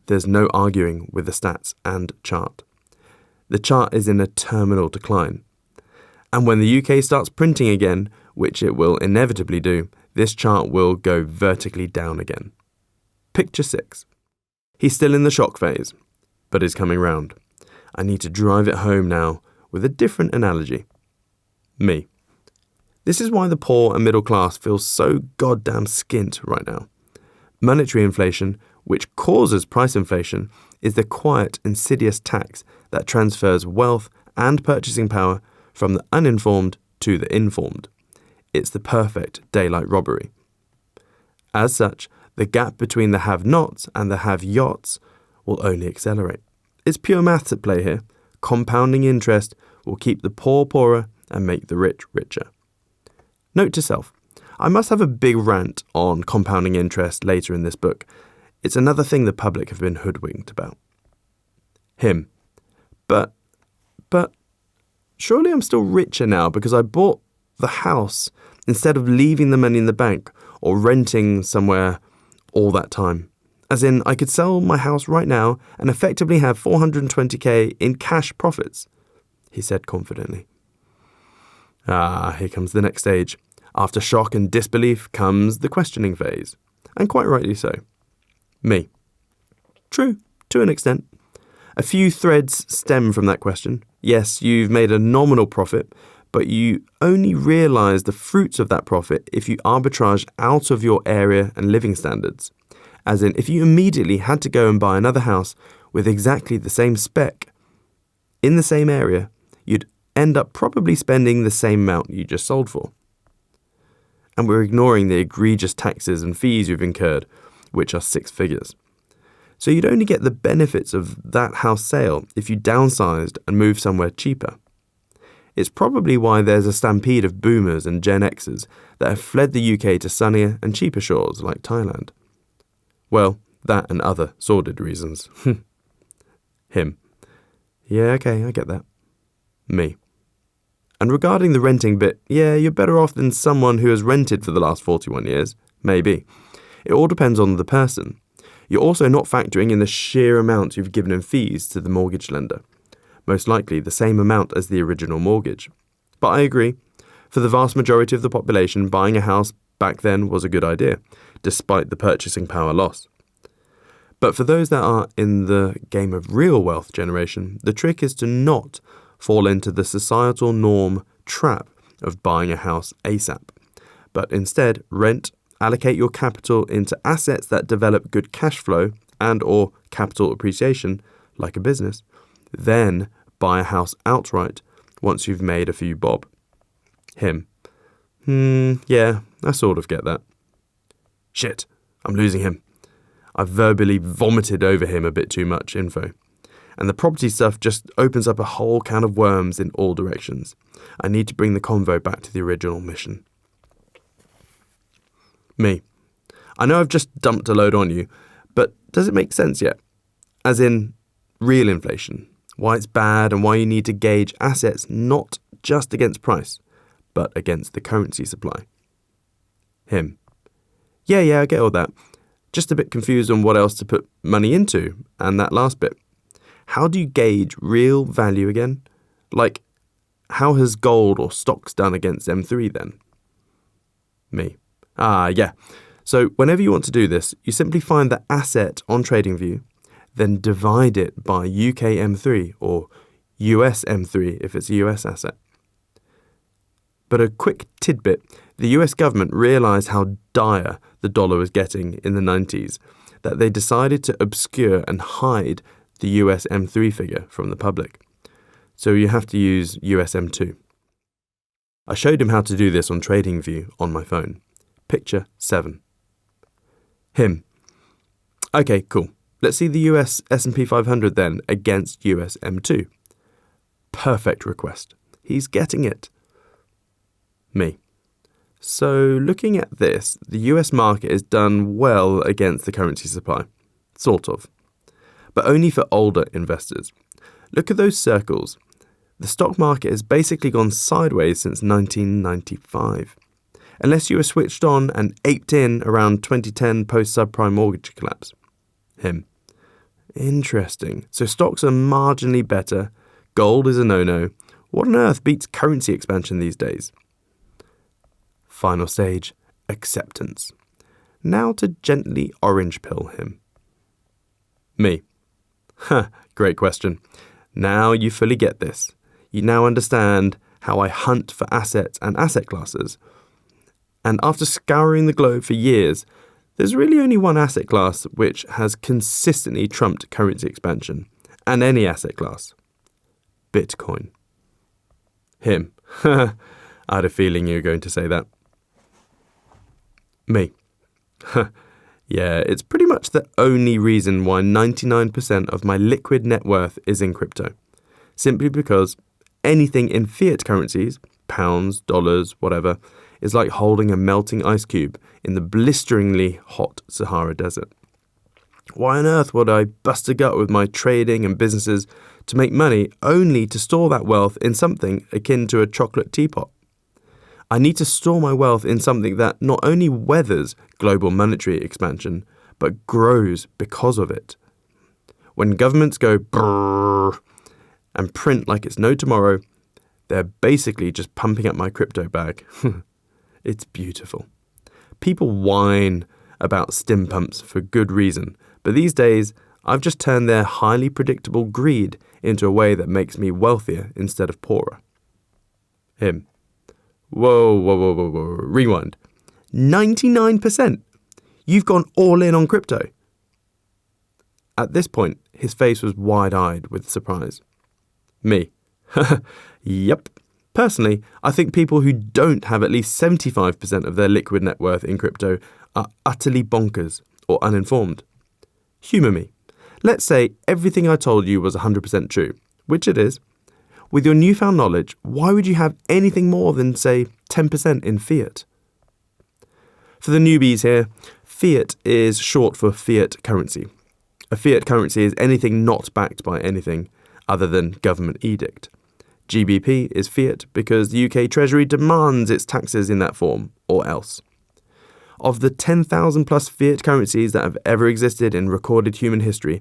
There's no arguing with the stats and chart. The chart is in a terminal decline. And when the UK starts printing again, which it will inevitably do, this chart will go vertically down again. Picture 6. He's still in the shock phase. but is coming round. I need to drive it home now with a different analogy. Me. This is why the poor and middle class feel so goddamn skint right now. Monetary inflation, which causes price inflation, is the quiet, insidious tax that transfers wealth and purchasing power from the uninformed to the informed. It's the perfect daylight robbery. As such, the gap between the have-nots and the have-yots will only accelerate. It's pure maths at play here. Compounding interest will keep the poor poorer and make the rich richer. Note to self, I must have a big rant on compounding interest later in this book. It's another thing the public have been hoodwinked about. Him. But, surely I'm still richer now because I bought the house instead of leaving the money in the bank or renting somewhere all that time. As in, I could sell my house right now and effectively have 420k in cash profits, he said confidently. Here comes the next stage. After shock and disbelief comes the questioning phase, and quite rightly so. Me. True, to an extent. A few threads stem from that question. Yes, you've made a nominal profit, but you only realise the fruits of that profit if you arbitrage out of your area and living standards. As in, if you immediately had to go and buy another house with exactly the same spec, in the same area, you'd end up probably spending the same amount you just sold for. And we're ignoring the egregious taxes and fees you've incurred, which are 6 figures. So you'd only get the benefits of that house sale if you downsized and moved somewhere cheaper. It's probably why there's a stampede of boomers and Gen Xers that have fled the UK to sunnier and cheaper shores like Thailand. Well, that and other sordid reasons. Him. Yeah, okay, I get that. Me. And regarding the renting bit, yeah, you're better off than someone who has rented for the last 41 years. Maybe. It all depends on the person. You're also not factoring in the sheer amount you've given in fees to the mortgage lender. Most likely the same amount as the original mortgage. But I agree. For the vast majority of the population, buying a house back then was a good idea, despite the purchasing power loss. But for those that are in the game of real wealth generation, the trick is to not fall into the societal norm trap of buying a house ASAP, but instead rent, allocate your capital into assets that develop good cash flow and or capital appreciation, like a business, then buy a house outright once you've made a few bob. Him. Yeah, I sort of get that. Shit, I'm losing him. I've verbally vomited over him a bit too much info. And the property stuff just opens up a whole can of worms in all directions. I need to bring the convo back to the original mission. Me. I know I've just dumped a load on you, but does it make sense yet? As in, real inflation, why it's bad and why you need to gauge assets not just against price, but against the currency supply. Him. Yeah, I get all that. Just a bit confused on what else to put money into, and that last bit. How do you gauge real value again? Like, how has gold or stocks done against M3 then? Me. Yeah. So whenever you want to do this, you simply find the asset on TradingView, then divide it by UK M3 or US M3 if it's a US asset. But a quick tidbit, the US government realised how dire the dollar was getting in the 90s that they decided to obscure and hide the US M3 figure from the public. So you have to use US M2. I showed him how to do this on TradingView on my phone. Picture 7. Him. Okay, cool. Let's see the US S&P 500 then against US M2. Perfect request. He's getting it. Me. So looking at this, the US market is done well against the currency supply. Sort of. But only for older investors. Look at those circles. The stock market has basically gone sideways since 1995. Unless you were switched on and aped in around 2010 post-subprime mortgage collapse. Him. Interesting. So stocks are marginally better. Gold is a no-no. What on earth beats currency expansion these days? Final stage, acceptance. Now to gently orange pill him. Me. Great question. Now you fully get this. You now understand how I hunt for assets and asset classes. And after scouring the globe for years, there's really only one asset class which has consistently trumped currency expansion, and any asset class. Bitcoin. Him. I had a feeling you were going to say that. Me. Yeah, it's pretty much the only reason why 99% of my liquid net worth is in crypto. Simply because anything in fiat currencies, pounds, dollars, whatever, is like holding a melting ice cube in the blisteringly hot Sahara Desert. Why on earth would I bust a gut with my trading and businesses to make money only to store that wealth in something akin to a chocolate teapot? I need to store my wealth in something that not only weathers global monetary expansion, but grows because of it. When governments go brrrr and print like it's no tomorrow, they're basically just pumping up my crypto bag. It's beautiful. People whine about stim pumps for good reason, but these days I've just turned their highly predictable greed into a way that makes me wealthier instead of poorer. Him. Whoa, rewind. 99%? You've gone all in on crypto. At this point, his face was wide-eyed with surprise. Me. Yep. Personally, I think people who don't have at least 75% of their liquid net worth in crypto are utterly bonkers or uninformed. Humour me. Let's say everything I told you was 100% true, which it is. With your newfound knowledge, why would you have anything more than, say, 10% in fiat? For the newbies here, fiat is short for fiat currency. A fiat currency is anything not backed by anything other than government edict. GBP is fiat because the UK Treasury demands its taxes in that form, or else. Of the 10,000 plus fiat currencies that have ever existed in recorded human history,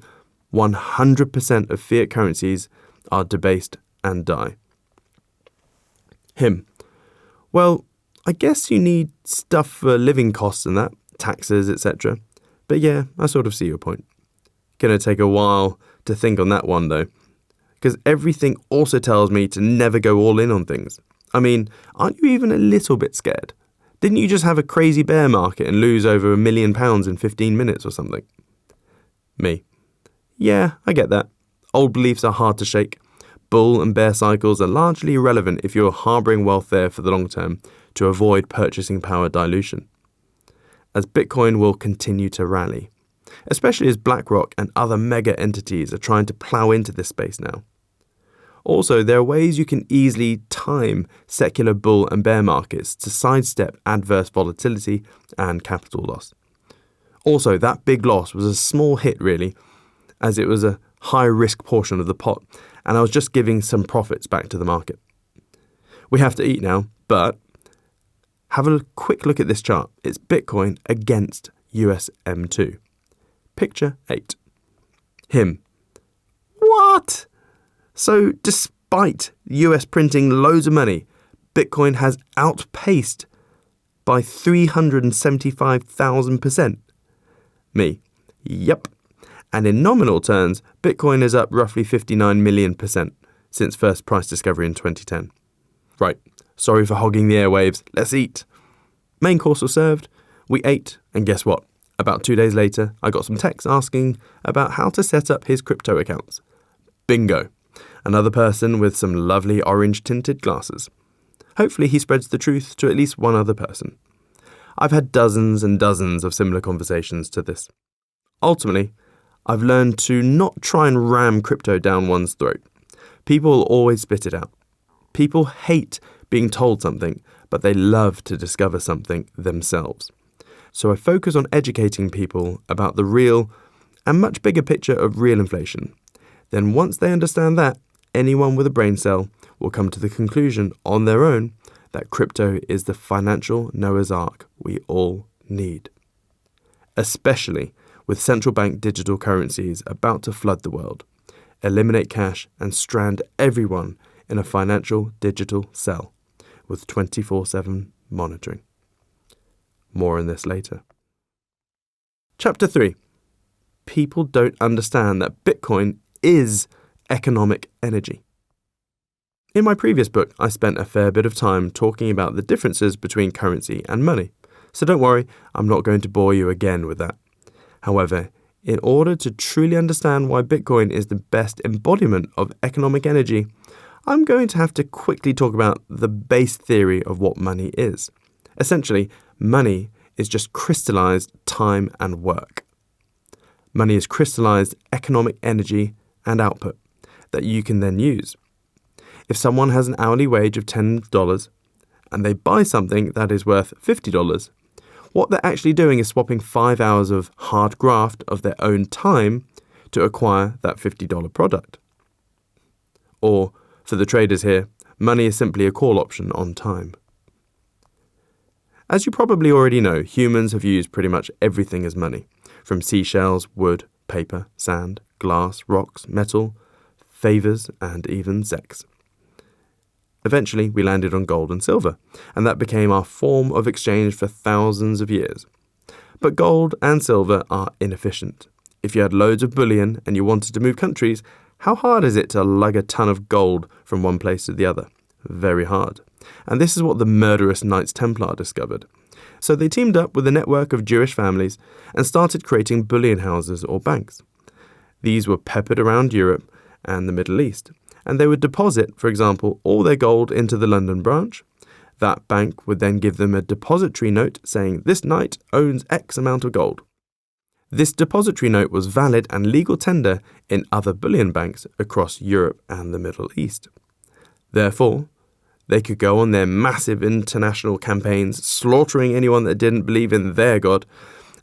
100% of fiat currencies are debased and die. Him. Well, I guess you need stuff for living costs and that, taxes, etc. But yeah, I sort of see your point. Gonna take a while to think on that one though, because everything also tells me to never go all in on things. I mean, aren't you even a little bit scared? Didn't you just have a crazy bear market and lose over £1 million in 15 minutes or something? Me. Yeah, I get that. Old beliefs are hard to shake. Bull and bear cycles are largely irrelevant if you're harbouring wealth there for the long term to avoid purchasing power dilution. As Bitcoin will continue to rally, especially as BlackRock and other mega entities are trying to plough into this space now. Also, there are ways you can easily time secular bull and bear markets to sidestep adverse volatility and capital loss. Also, that big loss was a small hit really, as it was a high-risk portion of the pot, and I was just giving some profits back to the market. We have to eat now, but have a quick look at this chart. It's Bitcoin against USM2. Picture 8. Him. What? So despite US printing loads of money, Bitcoin has outpaced by 375,000%. Me. Yep. And in nominal terms, Bitcoin is up roughly 59 million% since first price discovery in 2010. Right, sorry for hogging the airwaves, let's eat. Main course was served, we ate, and guess what? About 2 days later, I got some texts asking about how to set up his crypto accounts. Bingo. Another person with some lovely orange-tinted glasses. Hopefully he spreads the truth to at least one other person. I've had dozens and dozens of similar conversations to this. Ultimately, I've learned to not try and ram crypto down one's throat. People will always spit it out. People hate being told something, but they love to discover something themselves. So I focus on educating people about the real and much bigger picture of real inflation. Then once they understand that, anyone with a brain cell will come to the conclusion on their own that crypto is the financial Noah's Ark we all need. Especially with central bank digital currencies about to flood the world, eliminate cash and strand everyone in a financial digital cell with 24/7 monitoring. More on this later. Chapter 3. People don't understand that Bitcoin is economic energy. In my previous book, I spent a fair bit of time talking about the differences between currency and money, so don't worry, I'm not going to bore you again with that. However, in order to truly understand why Bitcoin is the best embodiment of economic energy, I'm going to have to quickly talk about the base theory of what money is. Essentially, money is just crystallized time and work. Money is crystallized economic energy and output that you can then use. If someone has an hourly wage of $10 and they buy something that is worth $50, what they're actually doing is swapping 5 hours of hard graft of their own time to acquire that $50 product. Or, for the traders here, money is simply a call option on time. As you probably already know, humans have used pretty much everything as money, from seashells, wood, paper, sand, glass, rocks, metal, favours, and even sex. Eventually, we landed on gold and silver, and that became our form of exchange for thousands of years. But gold and silver are inefficient. If you had loads of bullion and you wanted to move countries, how hard is it to lug a ton of gold from one place to the other? Very hard. And this is what the murderous Knights Templar discovered. So they teamed up with a network of Jewish families and started creating bullion houses or banks. These were peppered around Europe and the Middle East, and they would deposit, for example, all their gold into the London branch. That bank would then give them a depository note saying this knight owns X amount of gold. This depository note was valid and legal tender in other bullion banks across Europe and the Middle East. Therefore, they could go on their massive international campaigns, slaughtering anyone that didn't believe in their god,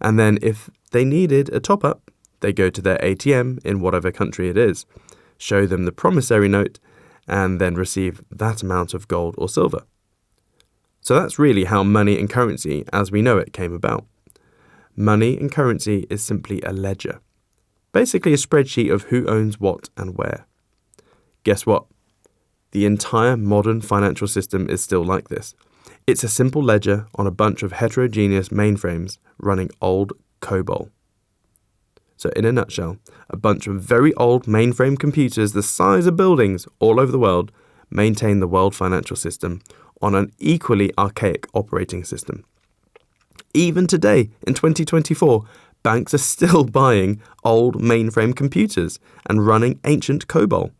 and then if they needed a top-up, they go to their ATM in whatever country it is, show them the promissory note, and then receive that amount of gold or silver. So that's really how money and currency as we know it came about. Money and currency is simply a ledger, basically a spreadsheet of who owns what and where. Guess what? The entire modern financial system is still like this. It's a simple ledger on a bunch of heterogeneous mainframes running old COBOL. So in a nutshell, a bunch of very old mainframe computers the size of buildings all over the world maintain the world financial system on an equally archaic operating system. Even today, in 2024, banks are still buying old mainframe computers and running ancient COBOL.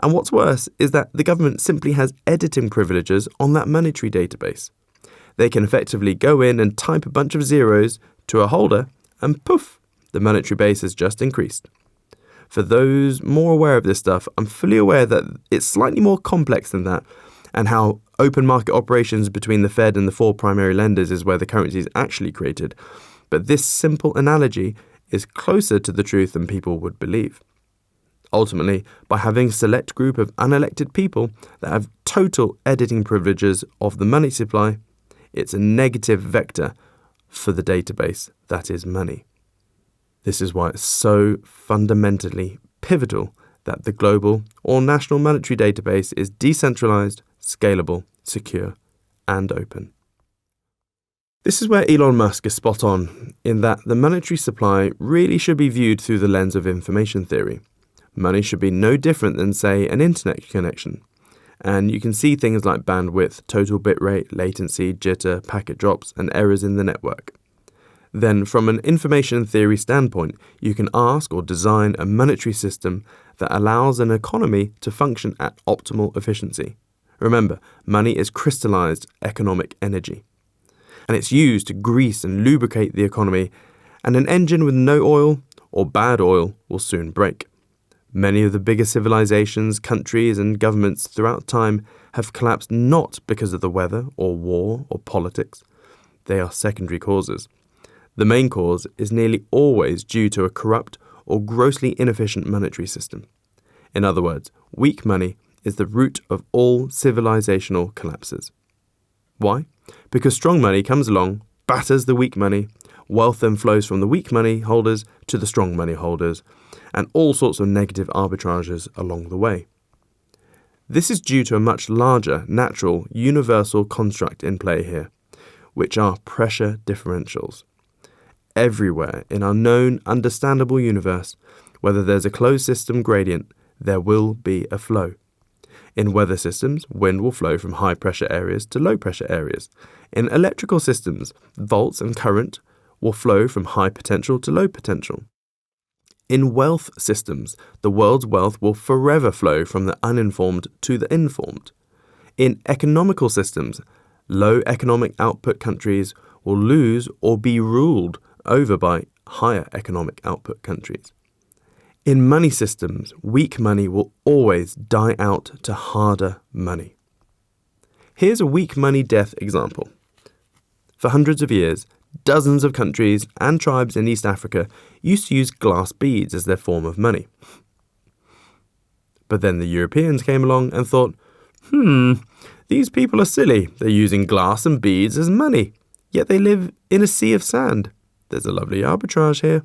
And what's worse is that the government simply has editing privileges on that monetary database. They can effectively go in and type a bunch of zeros to a holder and poof, the monetary base has just increased. For those more aware of this stuff, I'm fully aware that it's slightly more complex than that, and how open market operations between the Fed and the 4 primary lenders is where the currency is actually created. But this simple analogy is closer to the truth than people would believe. Ultimately, by having a select group of unelected people that have total editing privileges of the money supply, it's a negative vector for the database that is money. This is why it's so fundamentally pivotal that the global or national monetary database is decentralized, scalable, secure, and open. This is where Elon Musk is spot on, in that the monetary supply really should be viewed through the lens of information theory. Money should be no different than, say, an internet connection. And you can see things like bandwidth, total bitrate, latency, jitter, packet drops, and errors in the network. Then, from an information theory standpoint, you can ask or design a monetary system that allows an economy to function at optimal efficiency. Remember, money is crystallized economic energy, and it's used to grease and lubricate the economy, and an engine with no oil or bad oil will soon break. Many of the biggest civilizations, countries, and governments throughout time have collapsed not because of the weather or war or politics. They are secondary causes. The main cause is nearly always due to a corrupt or grossly inefficient monetary system. In other words, weak money is the root of all civilizational collapses. Why? Because strong money comes along, batters the weak money, wealth then flows from the weak money holders to the strong money holders, and all sorts of negative arbitrages along the way. This is due to a much larger, natural, universal construct in play here, which are pressure differentials. Everywhere in our known, understandable universe, Whether there's a closed system gradient, there will be a flow. In weather systems, wind will flow from high pressure areas to low pressure areas. In electrical systems, volts and current will flow from high potential to low potential. In wealth systems, the world's wealth will forever flow from the uninformed to the informed. In economical systems, low economic output countries will lose or be ruled over by higher economic output countries. In money systems, weak money will always die out to harder money. Here's a weak money death example. For hundreds of years, dozens of countries and tribes in East Africa used to use glass beads as their form of money. But then the Europeans came along and thought, these people are silly. They're using glass and beads as money, yet they live in a sea of sand. There's a lovely arbitrage here.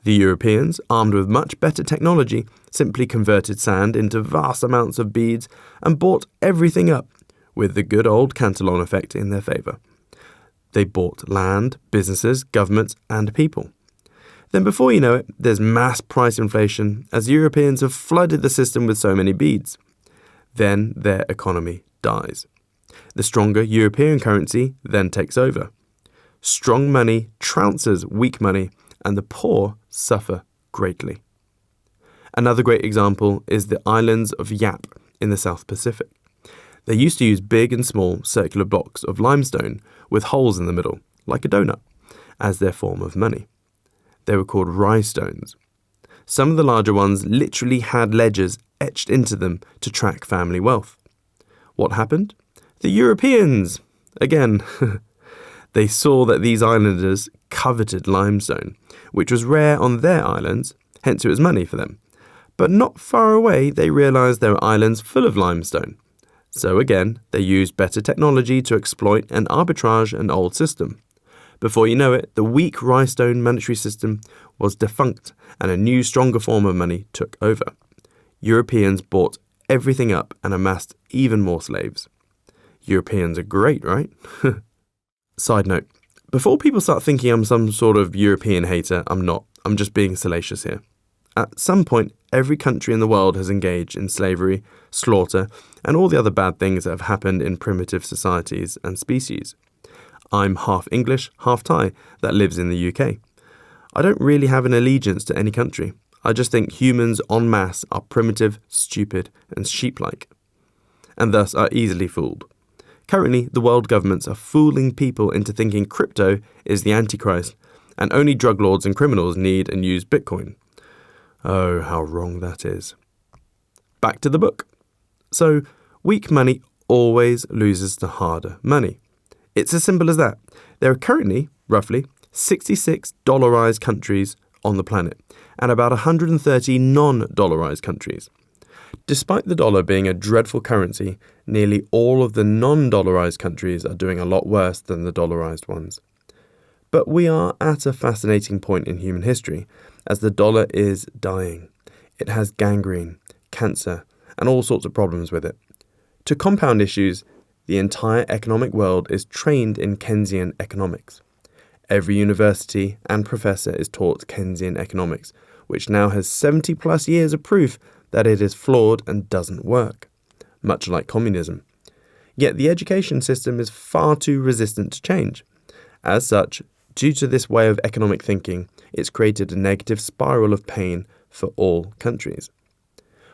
The Europeans, armed with much better technology, simply converted sand into vast amounts of beads and bought everything up, with the good old Cantillon effect in their favour. They bought land, businesses, governments, and people. Then before you know it, there's mass price inflation as Europeans have flooded the system with so many beads. Then their economy dies. The stronger European currency then takes over. Strong money trounces weak money, and the poor suffer greatly. Another great example is the islands of Yap in the South Pacific. They used to use big and small circular blocks of limestone with holes in the middle, like a donut, as their form of money. They were called rhinestones. Some of the larger ones literally had ledgers etched into them to track family wealth. What happened? The Europeans! Again, they saw that these islanders coveted limestone, which was rare on their islands, hence it was money for them. But not far away, they realized there were islands full of limestone. So again, they used better technology to exploit and arbitrage an old system. Before you know it, the weak rhinestone monetary system was defunct and a new, stronger form of money took over. Europeans bought everything up and amassed even more slaves. Europeans are great, right? Side note, before people start thinking I'm some sort of European hater, I'm not. I'm just being salacious here. At some point, every country in the world has engaged in slavery, slaughter, and all the other bad things that have happened in primitive societies and species. I'm half English, half Thai, that lives in the UK. I don't really have an allegiance to any country. I just think humans en masse are primitive, stupid, and sheep-like, and thus are easily fooled. Currently, the world governments are fooling people into thinking crypto is the Antichrist, and only drug lords and criminals need and use Bitcoin. Oh, how wrong that is. Back to the book. So, weak money always loses to harder money. It's as simple as that. There are currently, roughly, 66 dollarized countries on the planet, and about 130 non-dollarized countries. Despite the dollar being a dreadful currency, nearly all of the non-dollarized countries are doing a lot worse than the dollarized ones. But we are at a fascinating point in human history, as the dollar is dying. It has gangrene, cancer, and all sorts of problems with it. To compound issues, the entire economic world is trained in Keynesian economics. Every university and professor is taught Keynesian economics, which now has 70 plus years of proof that it is flawed and doesn't work, much like communism. Yet the education system is far too resistant to change. As such, due to this way of economic thinking, it's created a negative spiral of pain for all countries.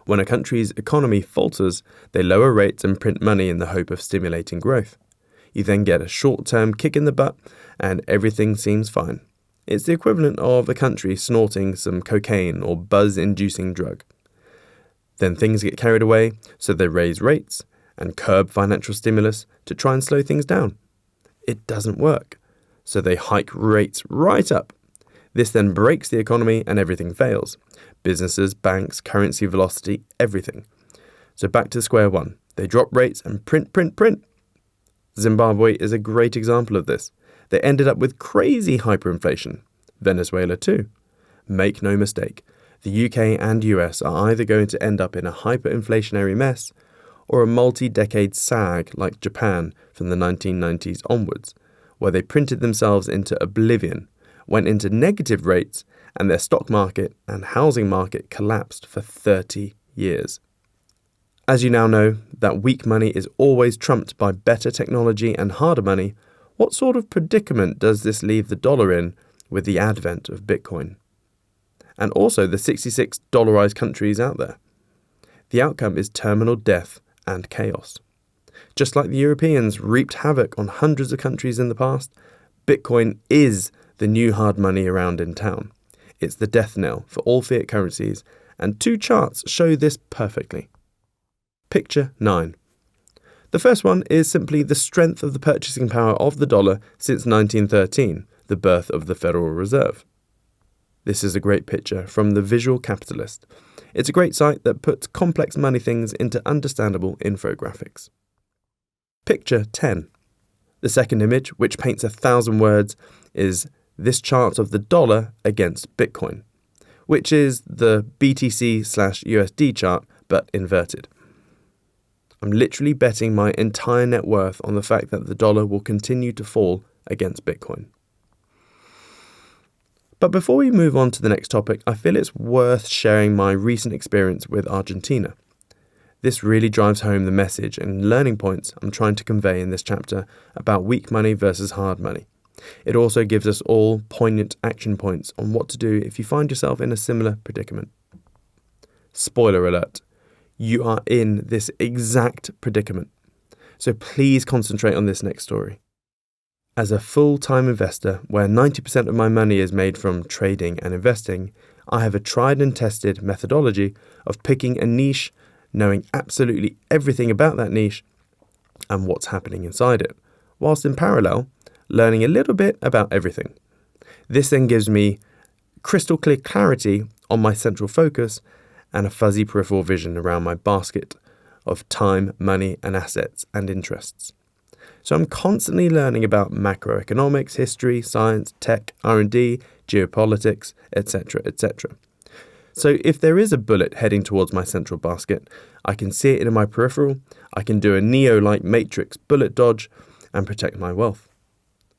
When a country's economy falters, they lower rates and print money in the hope of stimulating growth. You then get a short-term kick in the butt and everything seems fine. It's the equivalent of a country snorting some cocaine or buzz-inducing drug. Then things get carried away, so they raise rates and curb financial stimulus to try and slow things down. It doesn't work, so they hike rates right up. This then breaks the economy and everything fails. Businesses, banks, currency velocity, everything. So back to square one. They drop rates and print. Zimbabwe is a great example of this. They ended up with crazy hyperinflation. Venezuela too. Make no mistake, the UK and US are either going to end up in a hyperinflationary mess or a multi-decade sag like Japan from the 1990s onwards, where they printed themselves into oblivion went into negative rates and their stock market and housing market collapsed for 30 years. As you now know that weak money is always trumped by better technology and harder money, what sort of predicament does this leave the dollar in with the advent of Bitcoin? And also the 66 dollarized countries out there. The outcome is terminal death and chaos. Just like the Europeans reaped havoc on hundreds of countries in the past, Bitcoin is the new hard money around in town. It's the death knell for all fiat currencies, and 2 charts show this perfectly. Picture 9. The first one is simply the strength of the purchasing power of the dollar since 1913, the birth of the Federal Reserve. This is a great picture from The Visual Capitalist. It's a great site that puts complex money things into understandable infographics. Picture 10. The second image, which paints 1,000 words, is this chart of the dollar against Bitcoin, which is the BTC/USD chart, but inverted. I'm literally betting my entire net worth on the fact that the dollar will continue to fall against Bitcoin. But before we move on to the next topic, I feel it's worth sharing my recent experience with Argentina. This really drives home the message and learning points I'm trying to convey in this chapter about weak money versus hard money. It also gives us all poignant action points on what to do if you find yourself in a similar predicament. Spoiler alert. You are in this exact predicament. So please concentrate on this next story. As a full-time investor, where 90% of my money is made from trading and investing, I have a tried and tested methodology of picking a niche, knowing absolutely everything about that niche and what's happening inside it, whilst in parallel, learning a little bit about everything. This then gives me crystal clear clarity on my central focus and a fuzzy peripheral vision around my basket of time, money, and assets and interests. So I'm constantly learning about macroeconomics, history, science, tech, R&D, geopolitics, etc., etc. So if there is a bullet heading towards my central basket, I can see it in my peripheral, I can do a Neo-like Matrix bullet dodge and protect my wealth.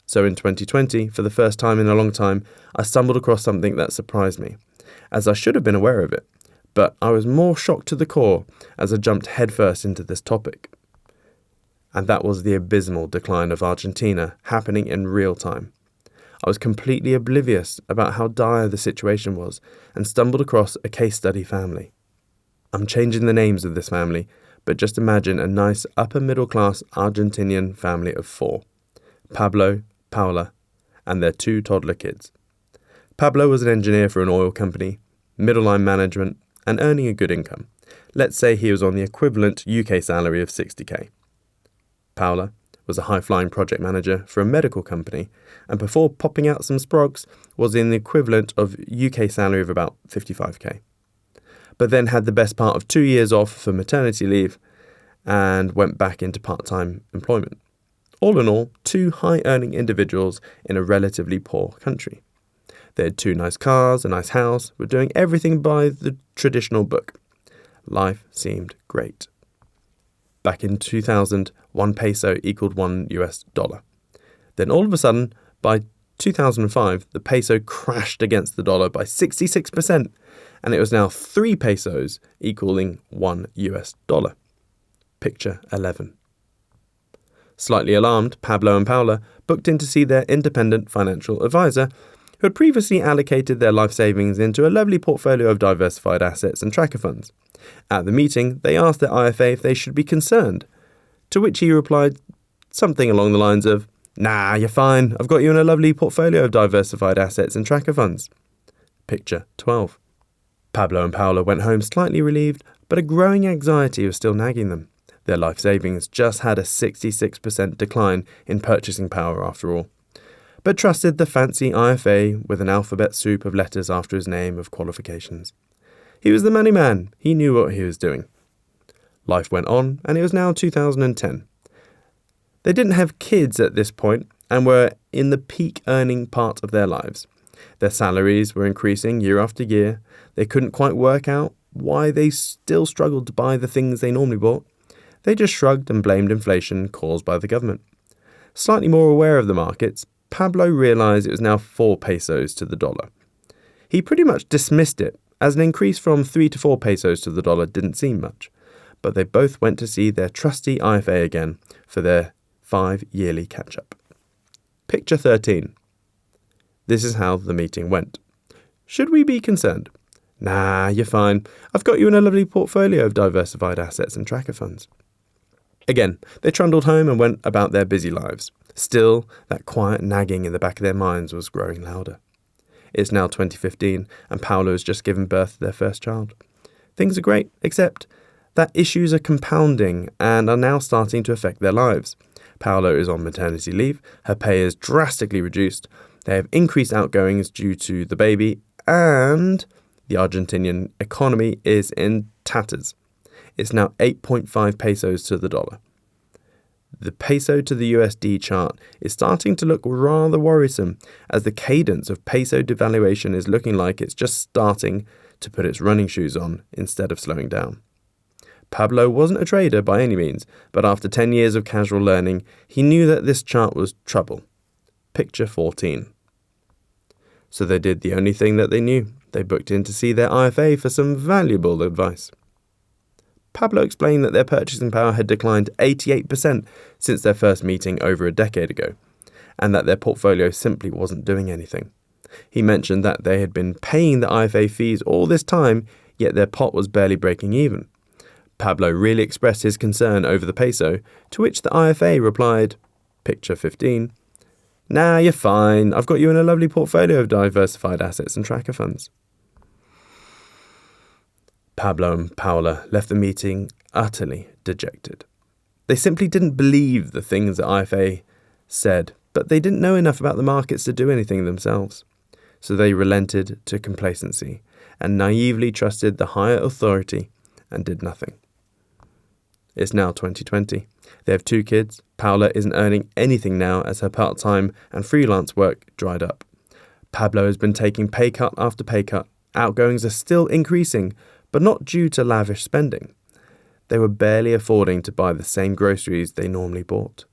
So in 2020, for the first time in a long time, I stumbled across something that surprised me, as I should have been aware of it. But I was more shocked to the core as I jumped headfirst into this topic. And that was the abysmal decline of Argentina happening in real time. I was completely oblivious about how dire the situation was and stumbled across a case study family. I'm changing the names of this family, but just imagine a nice upper middle class Argentinian family of 4. Pablo, Paula, and their 2 toddler kids. Pablo was an engineer for an oil company, middle line management, and earning a good income. Let's say he was on the equivalent UK salary of 60k. Paula was a high-flying project manager for a medical company, and before popping out some sprogs, was in the equivalent of UK salary of about 55k. But then had the best part of 2 years off for maternity leave, and went back into part-time employment. All in all, 2 high-earning individuals in a relatively poor country. They had 2 nice cars, a nice house, were doing everything by the traditional book. Life seemed great. Back in 2000, 1 peso equaled $1. Then all of a sudden, by 2005, the peso crashed against the dollar by 66%, and it was now 3 pesos equaling $1. Picture 11. Slightly alarmed, Pablo and Paula booked in to see their independent financial advisor, who had previously allocated their life savings into a lovely portfolio of diversified assets and tracker funds. At the meeting, they asked their IFA if they should be concerned, to which he replied something along the lines of, "Nah, you're fine. I've got you in a lovely portfolio of diversified assets and tracker funds." Picture 12. Pablo and Paula went home slightly relieved, but a growing anxiety was still nagging them. Their life savings just had a 66% decline in purchasing power after all, but trusted the fancy IFA with an alphabet soup of letters after his name of qualifications. He was the money man. He knew what he was doing. Life went on, and it was now 2010. They didn't have kids at this point and were in the peak earning part of their lives. Their salaries were increasing year after year. They couldn't quite work out why they still struggled to buy the things they normally bought. They just shrugged and blamed inflation caused by the government. Slightly more aware of the markets, Pablo realized it was now 4 pesos to the dollar. He pretty much dismissed it, as an increase from 3 to 4 pesos to the dollar didn't seem much, but they both went to see their trusty IFA again for their 5-yearly catch-up. Picture 13. This is how the meeting went. Should we be concerned? Nah, you're fine. I've got you in a lovely portfolio of diversified assets and tracker funds. Again, they trundled home and went about their busy lives. Still, that quiet nagging in the back of their minds was growing louder. It's now 2015, and Paolo has just given birth to their first child. Things are great, except that issues are compounding and are now starting to affect their lives. Paolo is on maternity leave, her pay is drastically reduced, they have increased outgoings due to the baby, and the Argentinian economy is in tatters. It's now 8.5 pesos to the dollar. The peso to the USD chart is starting to look rather worrisome, as the cadence of peso devaluation is looking like it's just starting to put its running shoes on instead of slowing down. Pablo wasn't a trader by any means, but after 10 years of casual learning, he knew that this chart was trouble. Picture 14. So they did the only thing that they knew. They booked in to see their IFA for some valuable advice. Pablo explained that their purchasing power had declined 88% since their first meeting over a decade ago, and that their portfolio simply wasn't doing anything. He mentioned that they had been paying the IFA fees all this time, yet their pot was barely breaking even. Pablo really expressed his concern over the peso, to which the IFA replied, Picture 15, Nah, you're fine. I've got you in a lovely portfolio of diversified assets and tracker funds. Pablo and Paola left the meeting utterly dejected. They simply didn't believe the things that IFA said, but they didn't know enough about the markets to do anything themselves. So they relented to complacency and naively trusted the higher authority and did nothing. It's now 2020. They have 2 kids. Paola isn't earning anything now as her part-time and freelance work dried up. Pablo has been taking pay cut after pay cut. Outgoings are still increasing, but not due to lavish spending. They were barely affording to buy the same groceries they normally bought.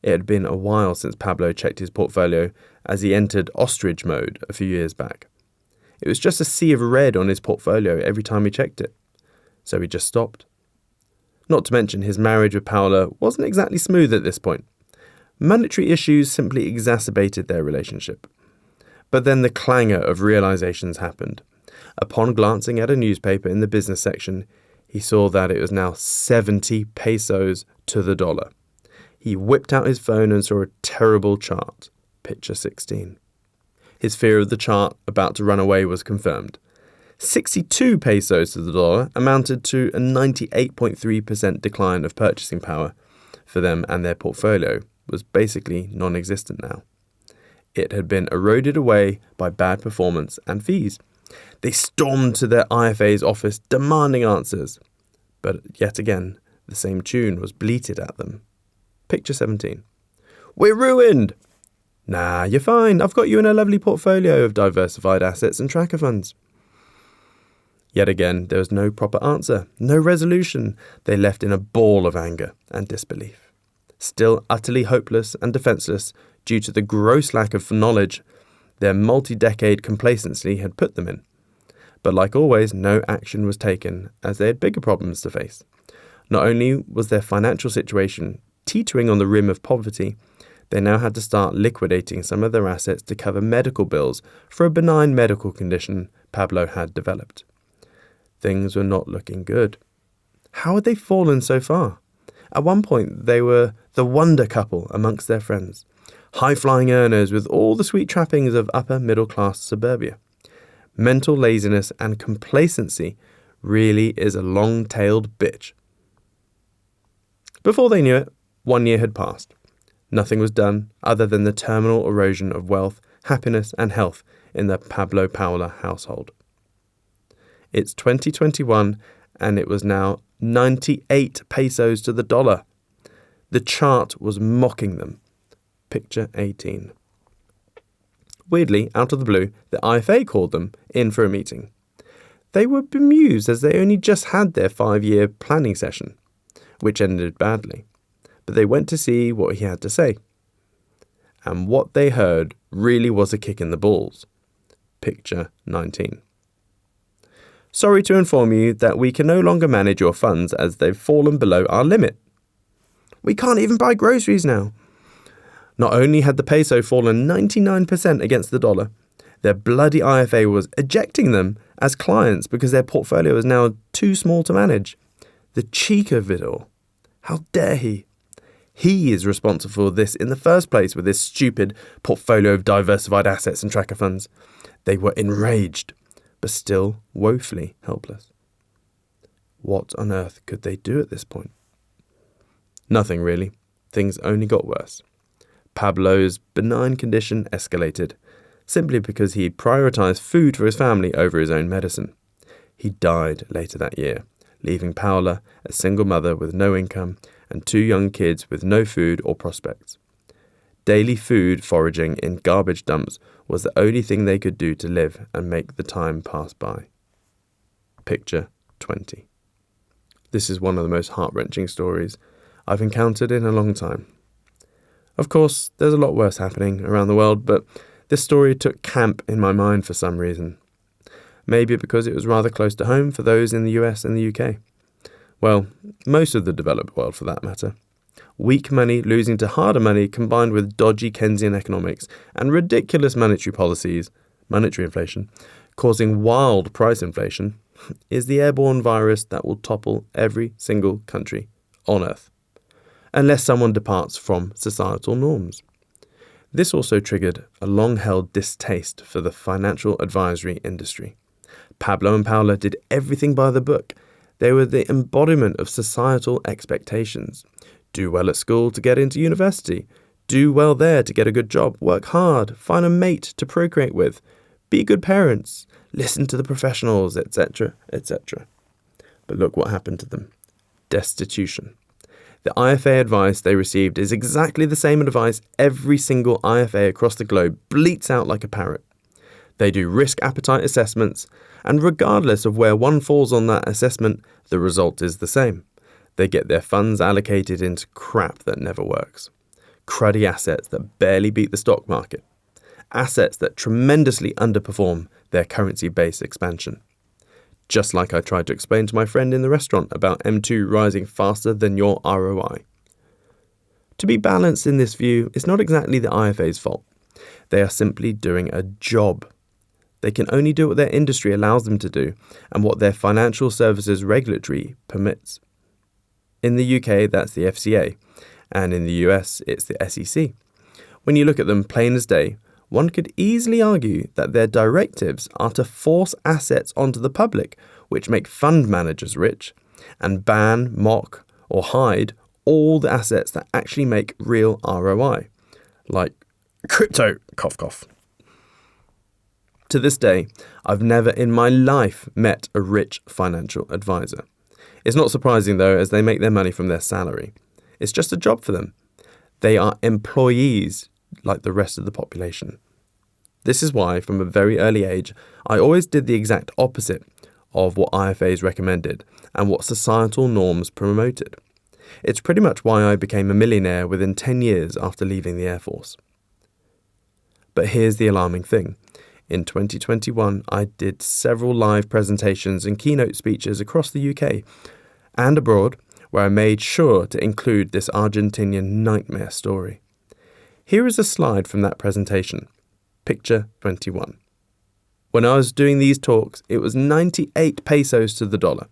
It had been a while since Pablo checked his portfolio, as he entered ostrich mode a few years back. It was just a sea of red on his portfolio every time he checked it, so he just stopped. Not to mention his marriage with Paola wasn't exactly smooth at this point. Monetary issues simply exacerbated their relationship. But then the clangor of realizations happened. Upon glancing at a newspaper in the business section, he saw that it was now 70 pesos to the dollar. He whipped out his phone and saw a terrible chart. Picture 16. His fear of the chart about to run away was confirmed. 62 pesos to the dollar amounted to a 98.3% decline of purchasing power for them, and their portfolio was basically non-existent now. It had been eroded away by bad performance and fees. They stormed to their IFA's office demanding answers, but yet again, the same tune was bleated at them. Picture 17. We're ruined! Nah, you're fine. I've got you in a lovely portfolio of diversified assets and tracker funds. Yet again, there was no proper answer, no resolution. They left in a ball of anger and disbelief. Still utterly hopeless and defenceless due to the gross lack of knowledge their multi-decade complacency had put them in. But like always, no action was taken, as they had bigger problems to face. Not only was their financial situation teetering on the rim of poverty, they now had to start liquidating some of their assets to cover medical bills for a benign medical condition Pablo had developed. Things were not looking good. How had they fallen so far? At one point, they were the wonder couple amongst their friends, high-flying earners with all the sweet trappings of upper-middle-class suburbia. Mental laziness and complacency really is a long-tailed bitch. Before they knew it, 1 year had passed. Nothing was done other than the terminal erosion of wealth, happiness, and health in the Pablo Paola household. It's 2021, and it was now 98 pesos to the dollar. The chart was mocking them. Picture 18. Weirdly, out of the blue, the IFA called them in for a meeting. They were bemused as they only just had their 5-year planning session, which ended badly. But they went to see what he had to say. and what they heard really was a kick in the balls. Picture 19. Sorry to inform you that we can no longer manage your funds as they've fallen below our limit. We can't even buy groceries now. Not only had the peso fallen 99% against the dollar, their bloody IFA was ejecting them as clients because their portfolio is now too small to manage. The cheek of it all. How dare he? He is responsible for this in the first place with this stupid portfolio of diversified assets and tracker funds. They were enraged, but still woefully helpless. What on earth could they do at this point? Nothing really. Things only got worse. Pablo's benign condition escalated, simply because he prioritized food for his family over his own medicine. He died later that year, leaving Paola a single mother with no income and 2 young kids with no food or prospects. Daily food foraging in garbage dumps was the only thing they could do to live and make the time pass by. Picture 20. This is one of the most heart-wrenching stories I've encountered in a long time. Of course, there's a lot worse happening around the world, but this story took camp in my mind for some reason. Maybe because it was rather close to home for those in the US and the UK. Well, most of the developed world for that matter. Weak money losing to harder money combined with dodgy Keynesian economics and ridiculous monetary policies, monetary inflation, causing wild price inflation, is the airborne virus that will topple every single country on Earth, unless someone departs from societal norms. This also triggered a long-held distaste for the financial advisory industry. Pablo and Paola did everything by the book. They were the embodiment of societal expectations. Do well at school to get into university. Do well there to get a good job. Work hard. Find a mate to procreate with. Be good parents. Listen to the professionals, etc., etc. But look what happened to them. Destitution. The IFA advice they received is exactly the same advice every single IFA across the globe bleats out like a parrot. They do risk appetite assessments, and regardless of where one falls on that assessment, the result is the same. They get their funds allocated into crap that never works. Cruddy assets that barely beat the stock market. Assets that tremendously underperform their currency-based expansion. Just like I tried to explain to my friend in the restaurant about M2 rising faster than your ROI. To be balanced in this view is not exactly the IFA's fault. They are simply doing a job. They can only do what their industry allows them to do and what their financial services regulatory permits. In the UK, that's the FCA, and in the US, it's the SEC. When you look at them plain as day, one could easily argue that their directives are to force assets onto the public, which make fund managers rich, and ban, mock, or hide all the assets that actually make real ROI, like crypto, cough cough. To this day, I've never in my life met a rich financial advisor. It's not surprising though, as they make their money from their salary. It's just a job for them. They are employees like the rest of the population. This is why, from a very early age, I always did the exact opposite of what IFAs recommended and what societal norms promoted. It's pretty much why I became a millionaire within 10 years after leaving the Air Force. But here's the alarming thing. In 2021, I did several live presentations and keynote speeches across the UK and abroad, where I made sure to include this Argentinian nightmare story. Here is a slide from that presentation. Picture 21. When I was doing these talks, it was 98 pesos to the dollar.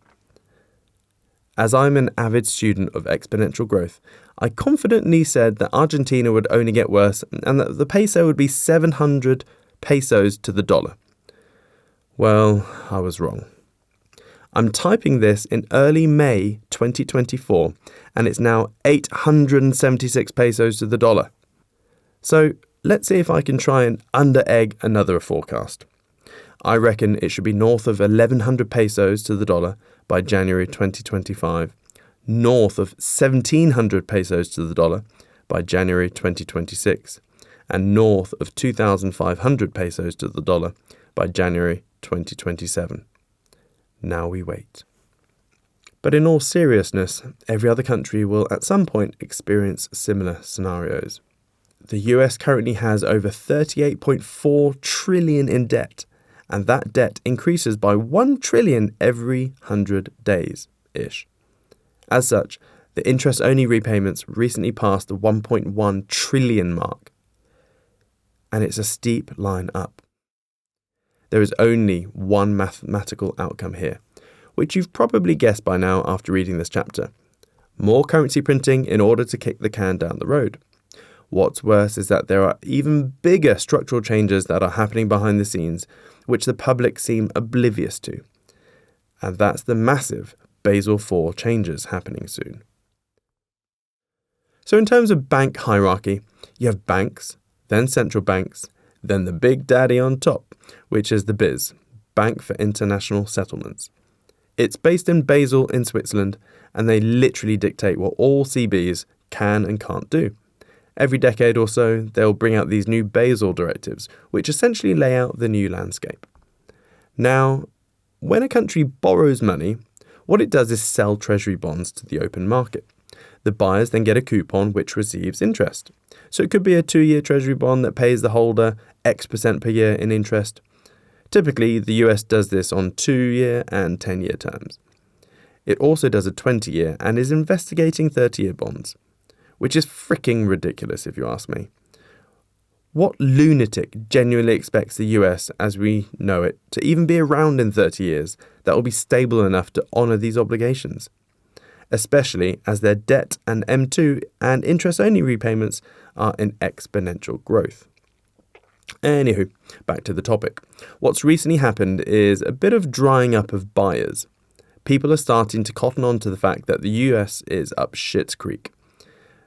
As I'm an avid student of exponential growth, I confidently said that Argentina would only get worse and that the peso would be 700 pesos to the dollar. Well, I was wrong. I'm typing this in early May 2024, and it's now 876 pesos to the dollar. So let's see if I can try and under-egg another forecast. I reckon it should be north of 1100 pesos to the dollar by January 2025, north of 1700 pesos to the dollar by January 2026, and north of 2,500 pesos to the dollar by January 2027. Now we wait. But in all seriousness, every other country will at some point experience similar scenarios. The US currently has over 38.4 trillion in debt, and that debt increases by 1 trillion every 100 days-ish. As such, the interest-only repayments recently passed the 1.1 trillion mark, and it's a steep line up. There is only one mathematical outcome here, which you've probably guessed by now after reading this chapter. More currency printing in order to kick the can down the road. What's worse is that there are even bigger structural changes that are happening behind the scenes, which the public seem oblivious to. And that's the massive Basel IV changes happening soon. So in terms of bank hierarchy, you have banks, then central banks, then the big daddy on top, which is the BIS, Bank for International Settlements. It's based in Basel in Switzerland, and they literally dictate what all CBs can and can't do. Every decade or so, they'll bring out these new Basel directives, which essentially lay out the new landscape. Now, when a country borrows money, what it does is sell treasury bonds to the open market. The buyers then get a coupon which receives interest. So it could be a 2-year treasury bond that pays the holder X% per year in interest. Typically, the US does this on 2-year and 10-year terms. It also does a 20-year and is investigating 30-year bonds, which is freaking ridiculous if you ask me. What lunatic genuinely expects the US, as we know it, to even be around in 30 years that will be stable enough to honour these obligations? Especially as their debt and M2 and interest-only repayments are in exponential growth. Anywho, back to the topic. What's recently happened is a bit of drying up of buyers. People are starting to cotton on to the fact that the US is up shit's creek.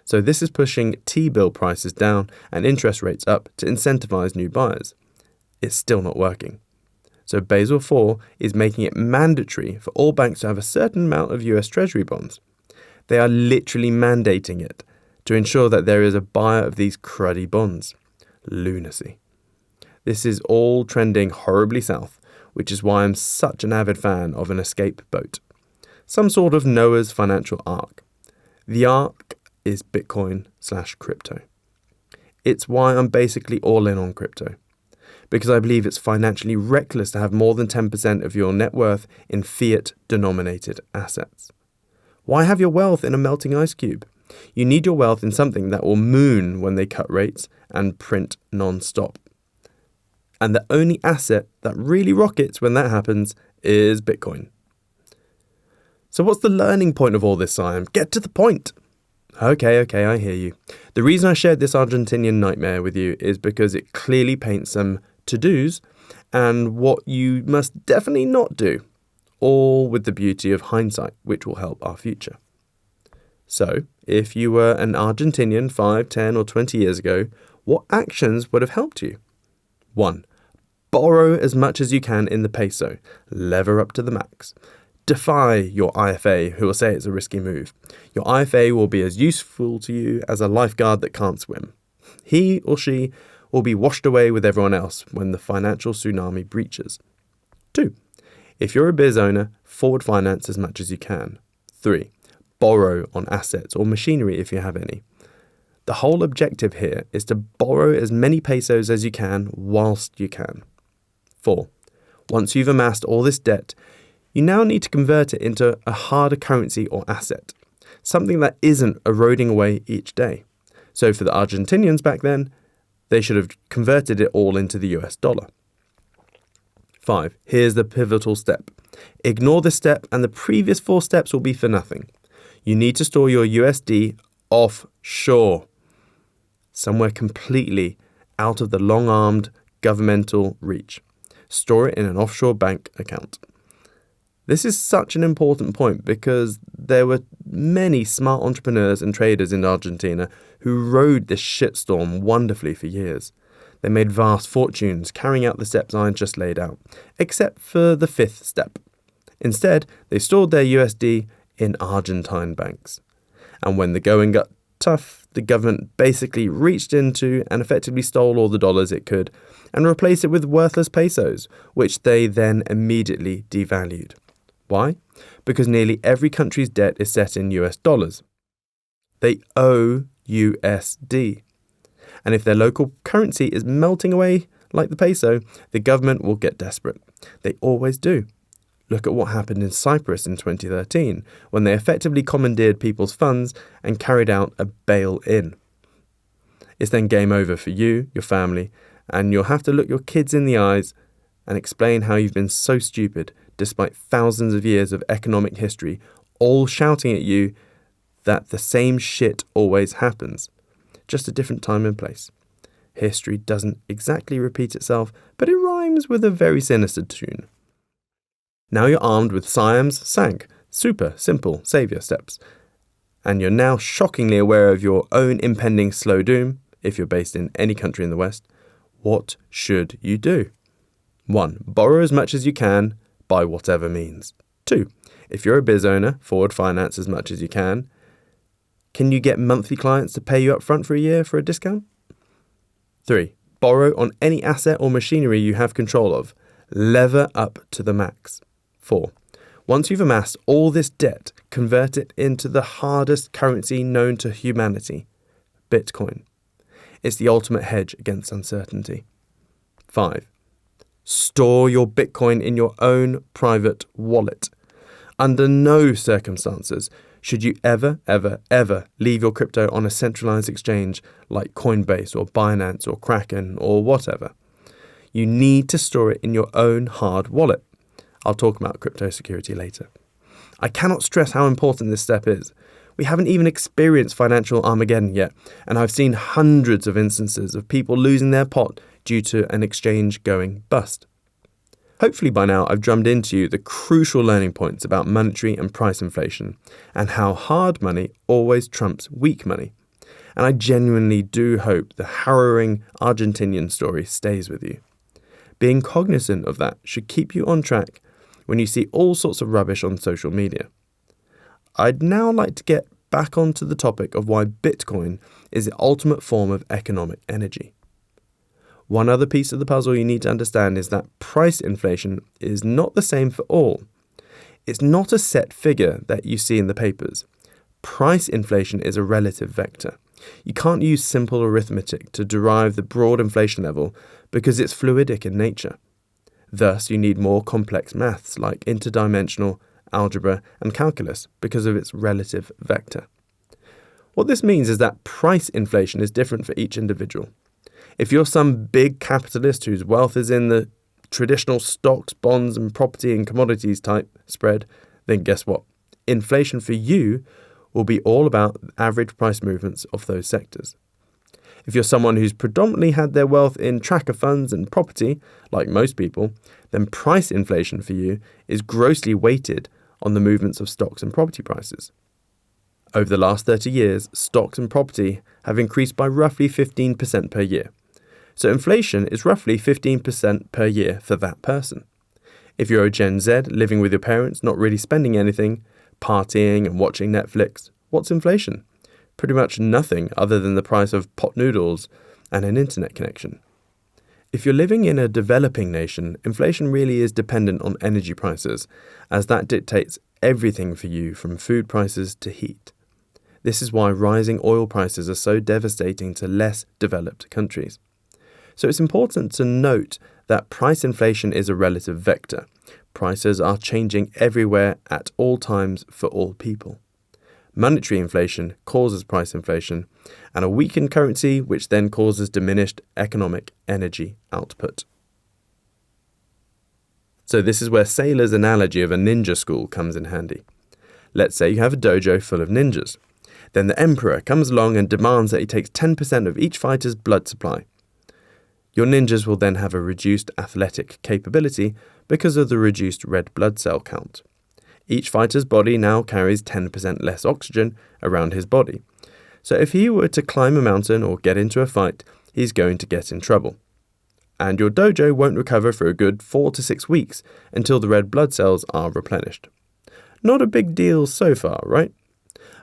So this is pushing T-bill prices down and interest rates up to incentivize new buyers. It's still not working. So Basel IV is making it mandatory for all banks to have a certain amount of US Treasury bonds. They are literally mandating it to ensure that there is a buyer of these cruddy bonds. Lunacy. This is all trending horribly south, which is why I'm such an avid fan of an escape boat. Some sort of Noah's financial ark. The ark is Bitcoin/crypto. It's why I'm basically all in on crypto. Because I believe it's financially reckless to have more than 10% of your net worth in fiat-denominated assets. Why have your wealth in a melting ice cube? You need your wealth in something that will moon when they cut rates and print non-stop. And the only asset that really rockets when that happens is Bitcoin. So what's the learning point of all this, Siam? Get to the point! Okay, I hear you. The reason I shared this Argentinian nightmare with you is because it clearly paints some to-dos and what you must definitely not do, all with the beauty of hindsight, which will help our future. So, if you were an Argentinian 5, 10 or 20 years ago, what actions would have helped you? 1. Borrow as much as you can in the peso. Lever up to the max. Defy your IFA, who will say it's a risky move. Your IFA will be as useful to you as a lifeguard that can't swim. He or she will be washed away with everyone else when the financial tsunami breaches. 2. If you're a biz owner, forward finance as much as you can. 3. Borrow on assets or machinery if you have any. The whole objective here is to borrow as many pesos as you can whilst you can. 4. Once you've amassed all this debt, you now need to convert it into a harder currency or asset, something that isn't eroding away each day. So for the Argentinians back then, they should have converted it all into the US dollar. 5. Here's the pivotal step. Ignore this step and the previous 4 steps will be for nothing. You need to store your USD offshore, somewhere completely out of the long-armed governmental reach. Store it in an offshore bank account. This is such an important point because there were many smart entrepreneurs and traders in Argentina who rode this shitstorm wonderfully for years. They made vast fortunes carrying out the steps I just laid out, except for the 5th step. Instead, they stored their USD in Argentine banks. And when the going got tough, the government basically reached into and effectively stole all the dollars it could and replaced it with worthless pesos, which they then immediately devalued. Why? Because nearly every country's debt is set in US dollars. They owe USD. And if their local currency is melting away like the peso, the government will get desperate. They always do. Look at what happened in Cyprus in 2013, when they effectively commandeered people's funds and carried out a bail-in. It's then game over for you, your family, and you'll have to look your kids in the eyes and explain how you've been so stupid despite thousands of years of economic history all shouting at you that the same shit always happens, just a different time and place. History doesn't exactly repeat itself, but it rhymes with a very sinister tune. Now you're armed with Siam's sank, super simple saviour steps, and you're now shockingly aware of your own impending slow doom, if you're based in any country in the West. What should you do? 1. Borrow as much as you can, by whatever means. 2. If you're a biz owner, forward finance as much as you can. Can you get monthly clients to pay you up front for a year for a discount? 3. Borrow on any asset or machinery you have control of. Lever up to the max. 4. Once you've amassed all this debt, convert it into the hardest currency known to humanity, Bitcoin. It's the ultimate hedge against uncertainty. 5. Store your Bitcoin in your own private wallet. Under no circumstances should you ever leave your crypto on a centralized exchange like Coinbase or Binance or Kraken or whatever. You need to store it in your own hard wallet. I'll talk about crypto security later. I cannot stress how important this step is. We haven't even experienced financial Armageddon yet, and I've seen hundreds of instances of people losing their pot due to an exchange going bust. Hopefully by now I've drummed into you the crucial learning points about monetary and price inflation, and how hard money always trumps weak money. And I genuinely do hope the harrowing Argentinian story stays with you. Being cognizant of that should keep you on track when you see all sorts of rubbish on social media. I'd now like to get back onto the topic of why Bitcoin is the ultimate form of economic energy. One other piece of the puzzle you need to understand is that price inflation is not the same for all. It's not a set figure that you see in the papers. Price inflation is a relative vector. You can't use simple arithmetic to derive the broad inflation level because it's fluidic in nature. Thus, you need more complex maths like interdimensional, algebra, and calculus because of its relative vector. What this means is that price inflation is different for each individual. If you're some big capitalist whose wealth is in the traditional stocks, bonds, and property and commodities type spread, then guess what? Inflation for you will be all about average price movements of those sectors. If you're someone who's predominantly had their wealth in tracker funds and property, like most people, then price inflation for you is grossly weighted on the movements of stocks and property prices. Over the last 30 years, stocks and property have increased by roughly 15% per year. So inflation is roughly 15% per year for that person. If you're a Gen Z living with your parents, not really spending anything, partying and watching Netflix, what's inflation? Pretty much nothing other than the price of pot noodles and an internet connection. If you're living in a developing nation, inflation really is dependent on energy prices, as that dictates everything for you from food prices to heat. This is why rising oil prices are so devastating to less developed countries. So it's important to note that price inflation is a relative vector. Prices are changing everywhere at all times for all people. Monetary inflation causes price inflation, and a weakened currency which then causes diminished economic energy output. So this is where Sailor's analogy of a ninja school comes in handy. Let's say you have a dojo full of ninjas. Then the emperor comes along and demands that he takes 10% of each fighter's blood supply. Your ninjas will then have a reduced athletic capability because of the reduced red blood cell count. Each fighter's body now carries 10% less oxygen around his body. So if he were to climb a mountain or get into a fight, he's going to get in trouble. And your dojo won't recover for a good 4 to 6 weeks until the red blood cells are replenished. Not a big deal so far, right?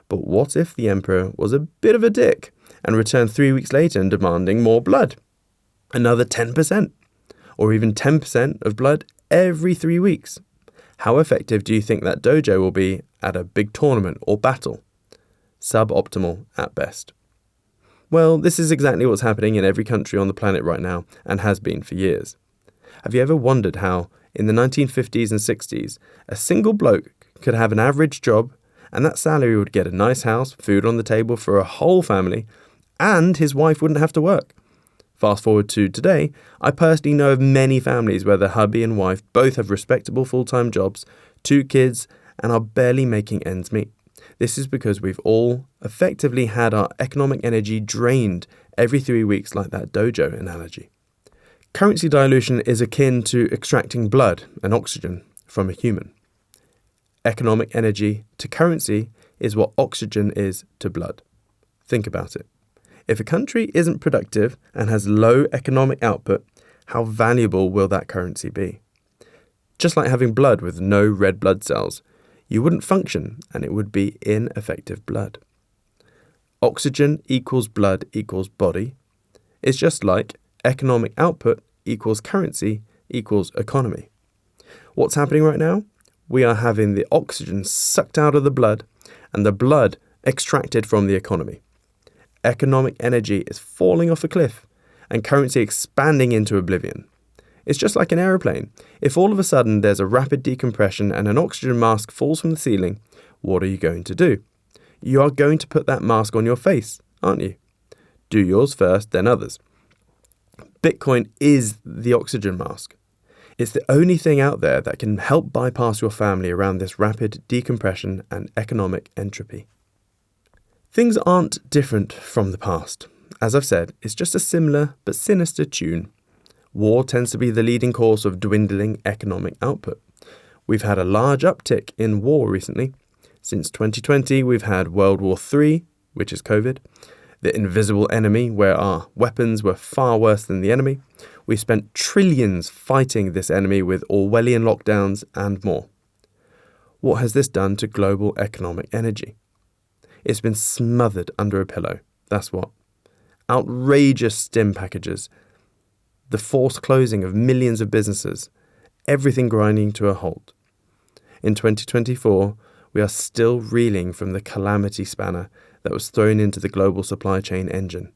But what if the emperor was a bit of a dick and returned 3 weeks later and demanding more blood? Another 10%, or even 10% of blood every 3 weeks. How effective do you think that dojo will be at a big tournament or battle? Suboptimal at best. Well, this is exactly what's happening in every country on the planet right now and has been for years. Have you ever wondered how, in the 1950s and 60s, a single bloke could have an average job and that salary would get a nice house, food on the table for a whole family, and his wife wouldn't have to work? Fast forward to today, I personally know of many families where the hubby and wife both have respectable full-time jobs, 2 kids, and are barely making ends meet. This is because we've all effectively had our economic energy drained every 3 weeks, like that dojo analogy. Currency dilution is akin to extracting blood and oxygen from a human. Economic energy to currency is what oxygen is to blood. Think about it. If a country isn't productive and has low economic output, how valuable will that currency be? Just like having blood with no red blood cells, you wouldn't function and it would be ineffective blood. Oxygen equals blood equals body. It's just like economic output equals currency equals economy. What's happening right now? We are having the oxygen sucked out of the blood and the blood extracted from the economy. Economic energy is falling off a cliff and currency expanding into oblivion. It's just like an aeroplane. If all of a sudden there's a rapid decompression and an oxygen mask falls from the ceiling, what are you going to do? You are going to put that mask on your face, aren't you? Do yours first, then others. Bitcoin is the oxygen mask. It's the only thing out there that can help bypass your family around this rapid decompression and economic entropy. Things aren't different from the past. As I've said, it's just a similar but sinister tune. War tends to be the leading cause of dwindling economic output. We've had a large uptick in war recently. Since 2020, we've had World War III, which is COVID, the invisible enemy, where our weapons were far worse than the enemy. We spent trillions fighting this enemy with Orwellian lockdowns and more. What has this done to global economic energy? It's been smothered under a pillow, that's what. Outrageous stim packages, the forced closing of millions of businesses, everything grinding to a halt. In 2024, we are still reeling from the calamity spanner that was thrown into the global supply chain engine,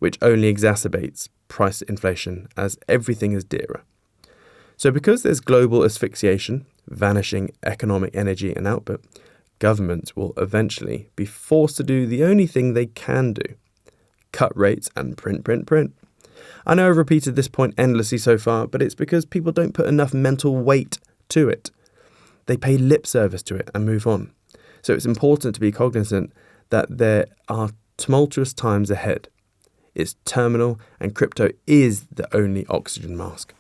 which only exacerbates price inflation as everything is dearer. So because there's global asphyxiation, vanishing economic energy and output, governments will eventually be forced to do the only thing they can do: cut rates and print. I know I've repeated this point endlessly so far, but it's because people don't put enough mental weight to it. They pay lip service to it and move on. So it's important to be cognizant that there are tumultuous times ahead. It's terminal, and crypto is the only oxygen mask.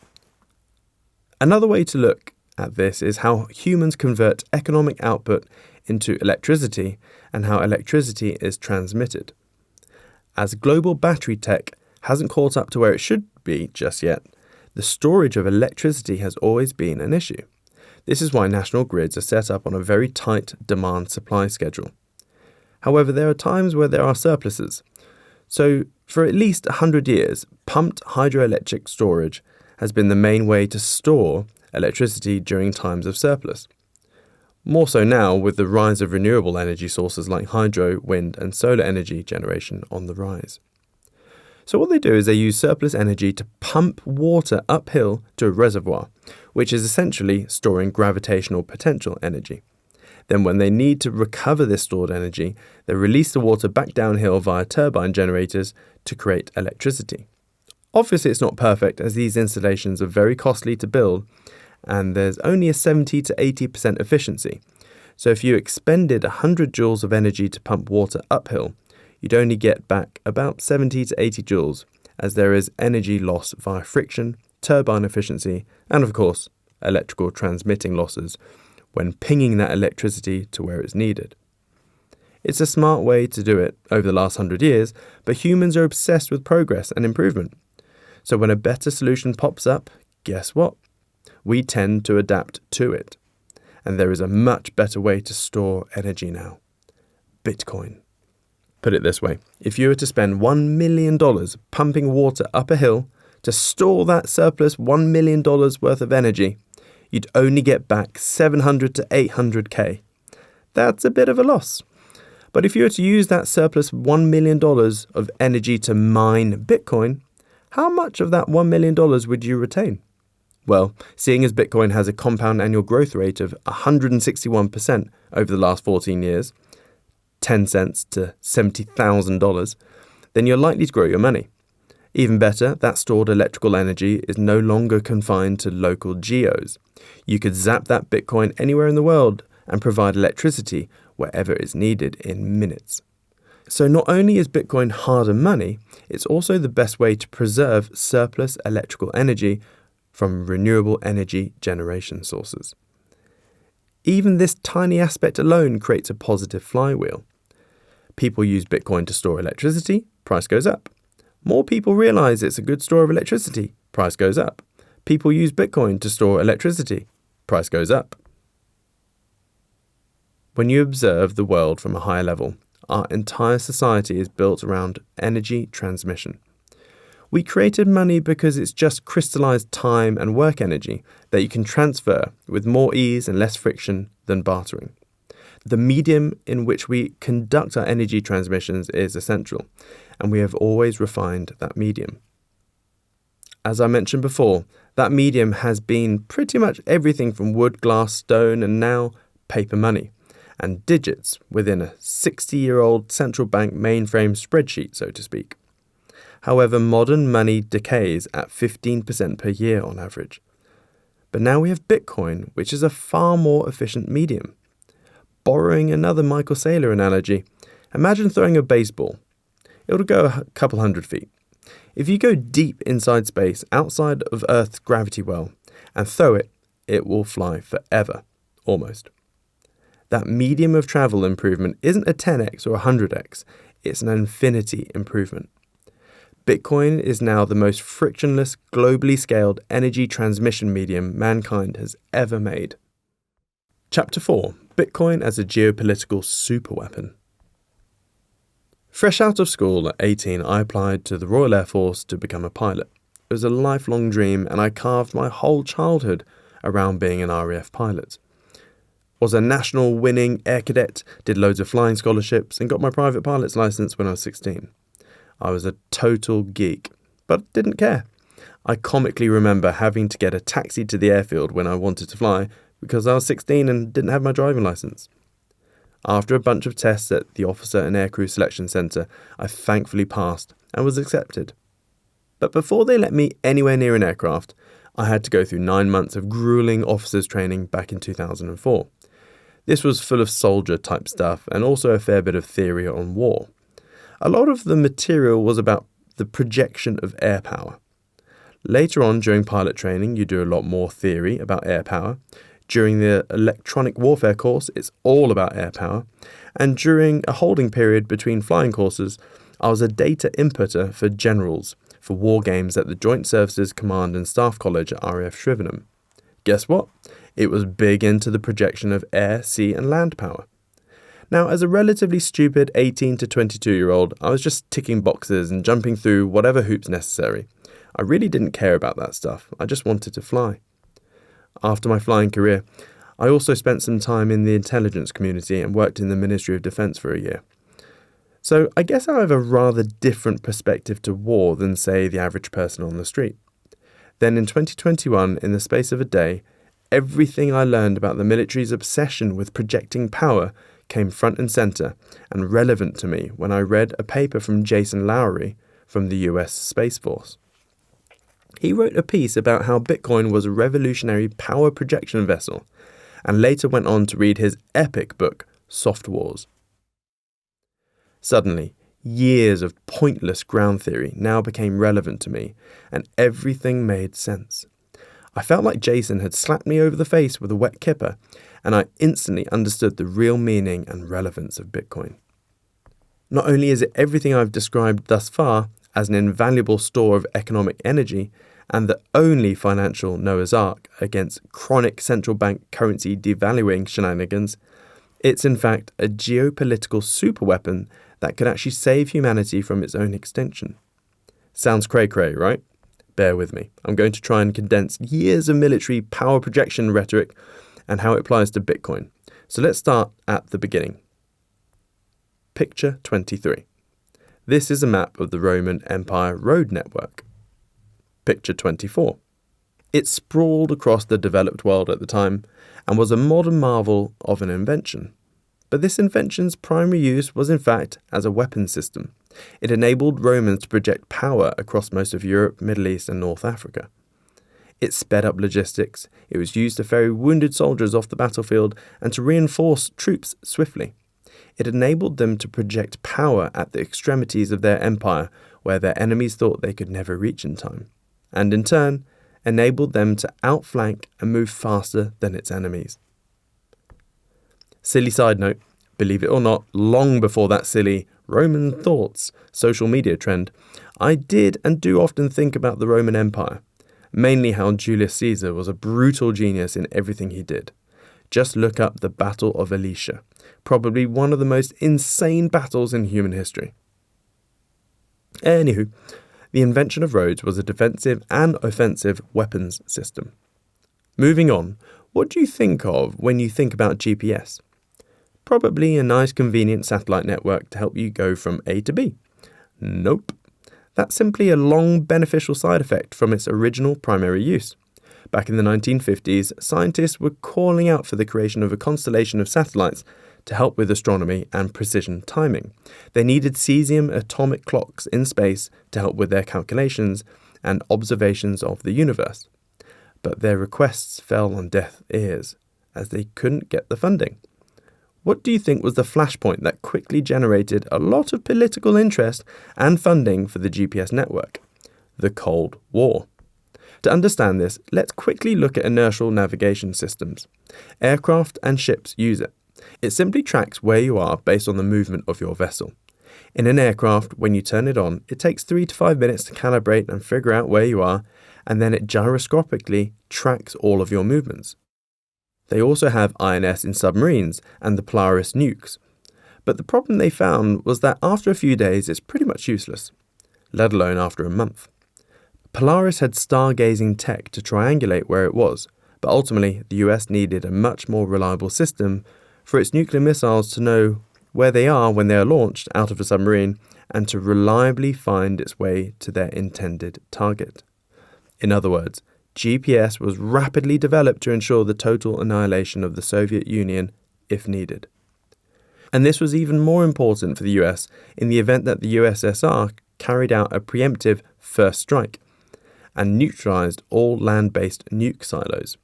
Another way to look at this is how humans convert economic output into electricity and how electricity is transmitted. As global battery tech hasn't caught up to where it should be just yet, the storage of electricity has always been an issue. This is why national grids are set up on a very tight demand-supply schedule. However, there are times where there are surpluses. So, for at least 100 years, pumped hydroelectric storage has been the main way to store electricity during times of surplus. More so now with the rise of renewable energy sources like hydro, wind and solar energy generation on the rise. So what they do is they use surplus energy to pump water uphill to a reservoir, which is essentially storing gravitational potential energy. Then when they need to recover this stored energy, they release the water back downhill via turbine generators to create electricity. Obviously it's not perfect, as these installations are very costly to build and there's only a 70 to 80% efficiency. So if you expended 100 joules of energy to pump water uphill, you'd only get back about 70 to 80 joules, as there is energy loss via friction, turbine efficiency, and of course, electrical transmitting losses when pinging that electricity to where it's needed. It's a smart way to do it over the last 100 years, but humans are obsessed with progress and improvement. So when a better solution pops up, guess what? We tend to adapt to it. And there is a much better way to store energy now: Bitcoin. Put it this way, if you were to spend $1 million pumping water up a hill to store that surplus $1 million worth of energy, you'd only get back 700 to 800k. That's a bit of a loss. But if you were to use that surplus $1 million of energy to mine Bitcoin, how much of that $1 million would you retain? Well, seeing as Bitcoin has a compound annual growth rate of 161% over the last 14 years, 10 cents to $70,000, then you're likely to grow your money. Even better, that stored electrical energy is no longer confined to local geos. You could zap that Bitcoin anywhere in the world and provide electricity wherever it's needed in minutes. So not only is Bitcoin harder money, it's also the best way to preserve surplus electrical energy from renewable energy generation sources. Even this tiny aspect alone creates a positive flywheel. People use Bitcoin to store electricity, price goes up. More people realize it's a good store of electricity, price goes up. People use Bitcoin to store electricity, price goes up. When you observe the world from a higher level, our entire society is built around energy transmission. We created money because it's just crystallized time and work energy that you can transfer with more ease and less friction than bartering. The medium in which we conduct our energy transmissions is essential, and we have always refined that medium. As I mentioned before, that medium has been pretty much everything from wood, glass, stone, and now paper money, and digits within a 60-year-old central bank mainframe spreadsheet, so to speak. However, modern money decays at 15% per year on average. But now we have Bitcoin, which is a far more efficient medium. Borrowing another Michael Saylor analogy, imagine throwing a baseball. It'll go a couple hundred feet. If you go deep inside space, outside of Earth's gravity well, and throw it, it will fly forever, almost. That medium of travel improvement isn't a 10x or a 100x, it's an infinity improvement. Bitcoin is now the most frictionless, globally scaled energy transmission medium mankind has ever made. Chapter 4. Bitcoin as a geopolitical superweapon. Fresh out of school at 18, I applied to the Royal Air Force to become a pilot. It was a lifelong dream, and I carved my whole childhood around being an RAF pilot. Was a national winning air cadet, did loads of flying scholarships, and got my private pilot's license when I was 16. I was a total geek, but didn't care. I comically remember having to get a taxi to the airfield when I wanted to fly because I was 16 and didn't have my driving license. After a bunch of tests at the Officer and Aircrew Selection Centre, I thankfully passed and was accepted. But before they let me anywhere near an aircraft, I had to go through 9 months of grueling officers training back in 2004. This was full of soldier-type stuff and also a fair bit of theory on war. A lot of the material was about the projection of air power. Later on during pilot training, you do a lot more theory about air power. During the electronic warfare course, it's all about air power. And during a holding period between flying courses, I was a data inputter for generals for war games at the Joint Services Command and Staff College at RAF Shrivenham. Guess what? It was big into the projection of air, sea and land power. Now, as a relatively stupid 18 to 22-year-old, I was just ticking boxes and jumping through whatever hoops necessary. I really didn't care about that stuff. I just wanted to fly. After my flying career, I also spent some time in the intelligence community and worked in the Ministry of Defence for a year. So I guess I have a rather different perspective to war than, say, the average person on the street. Then in 2021, in the space of a day, everything I learned about the military's obsession with projecting power came front and centre and relevant to me when I read a paper from Jason Lowery from the US Space Force. He wrote a piece about how Bitcoin was a revolutionary power projection vessel, and later went on to read his epic book, Soft Wars. Suddenly, years of pointless ground theory now became relevant to me, and everything made sense. I felt like Jason had slapped me over the face with a wet kipper, and I instantly understood the real meaning and relevance of Bitcoin. Not only is it everything I've described thus far as an invaluable store of economic energy and the only financial Noah's Ark against chronic central bank currency devaluing shenanigans, it's in fact a geopolitical superweapon that could actually save humanity from its own extinction. Sounds cray-cray, right? Bear with me. I'm going to try and condense years of military power projection rhetoric, and how it applies to Bitcoin. So let's start at the beginning. Picture 23. This is a map of the Roman Empire road network. Picture 24. It sprawled across the developed world at the time and was a modern marvel of an invention. But this invention's primary use was in fact as a weapons system. It enabled Romans to project power across most of Europe, Middle East and North Africa. It sped up logistics, it was used to ferry wounded soldiers off the battlefield and to reinforce troops swiftly. It enabled them to project power at the extremities of their empire where their enemies thought they could never reach in time, and in turn, enabled them to outflank and move faster than its enemies. Silly side note, believe it or not, long before that silly Roman thoughts social media trend, I did and do often think about the Roman Empire, mainly how Julius Caesar was a brutal genius in everything he did. Just look up the Battle of Alesia, probably one of the most insane battles in human history. Anywho, the invention of roads was a defensive and offensive weapons system. Moving on, what do you think of when you think about GPS? Probably a nice convenient satellite network to help you go from A to B. Nope. That's simply a long beneficial side effect from its original primary use. Back in the 1950s, scientists were calling out for the creation of a constellation of satellites to help with astronomy and precision timing. They needed cesium atomic clocks in space to help with their calculations and observations of the universe. But their requests fell on deaf ears, as they couldn't get the funding. What do you think was the flashpoint that quickly generated a lot of political interest and funding for the GPS network? The Cold War. To understand this, let's quickly look at inertial navigation systems. Aircraft and ships use it. It simply tracks where you are based on the movement of your vessel. In an aircraft, when you turn it on, it takes 3 to 5 minutes to calibrate and figure out where you are, and then it gyroscopically tracks all of your movements. They also have INS in submarines and the Polaris nukes. But the problem they found was that after a few days it's pretty much useless, let alone after a month. Polaris had stargazing tech to triangulate where it was, but ultimately the US needed a much more reliable system for its nuclear missiles to know where they are when they are launched out of a submarine and to reliably find its way to their intended target. In other words, GPS was rapidly developed to ensure the total annihilation of the Soviet Union if needed. And this was even more important for the US in the event that the USSR carried out a preemptive first strike and neutralized all land-based nuke silos.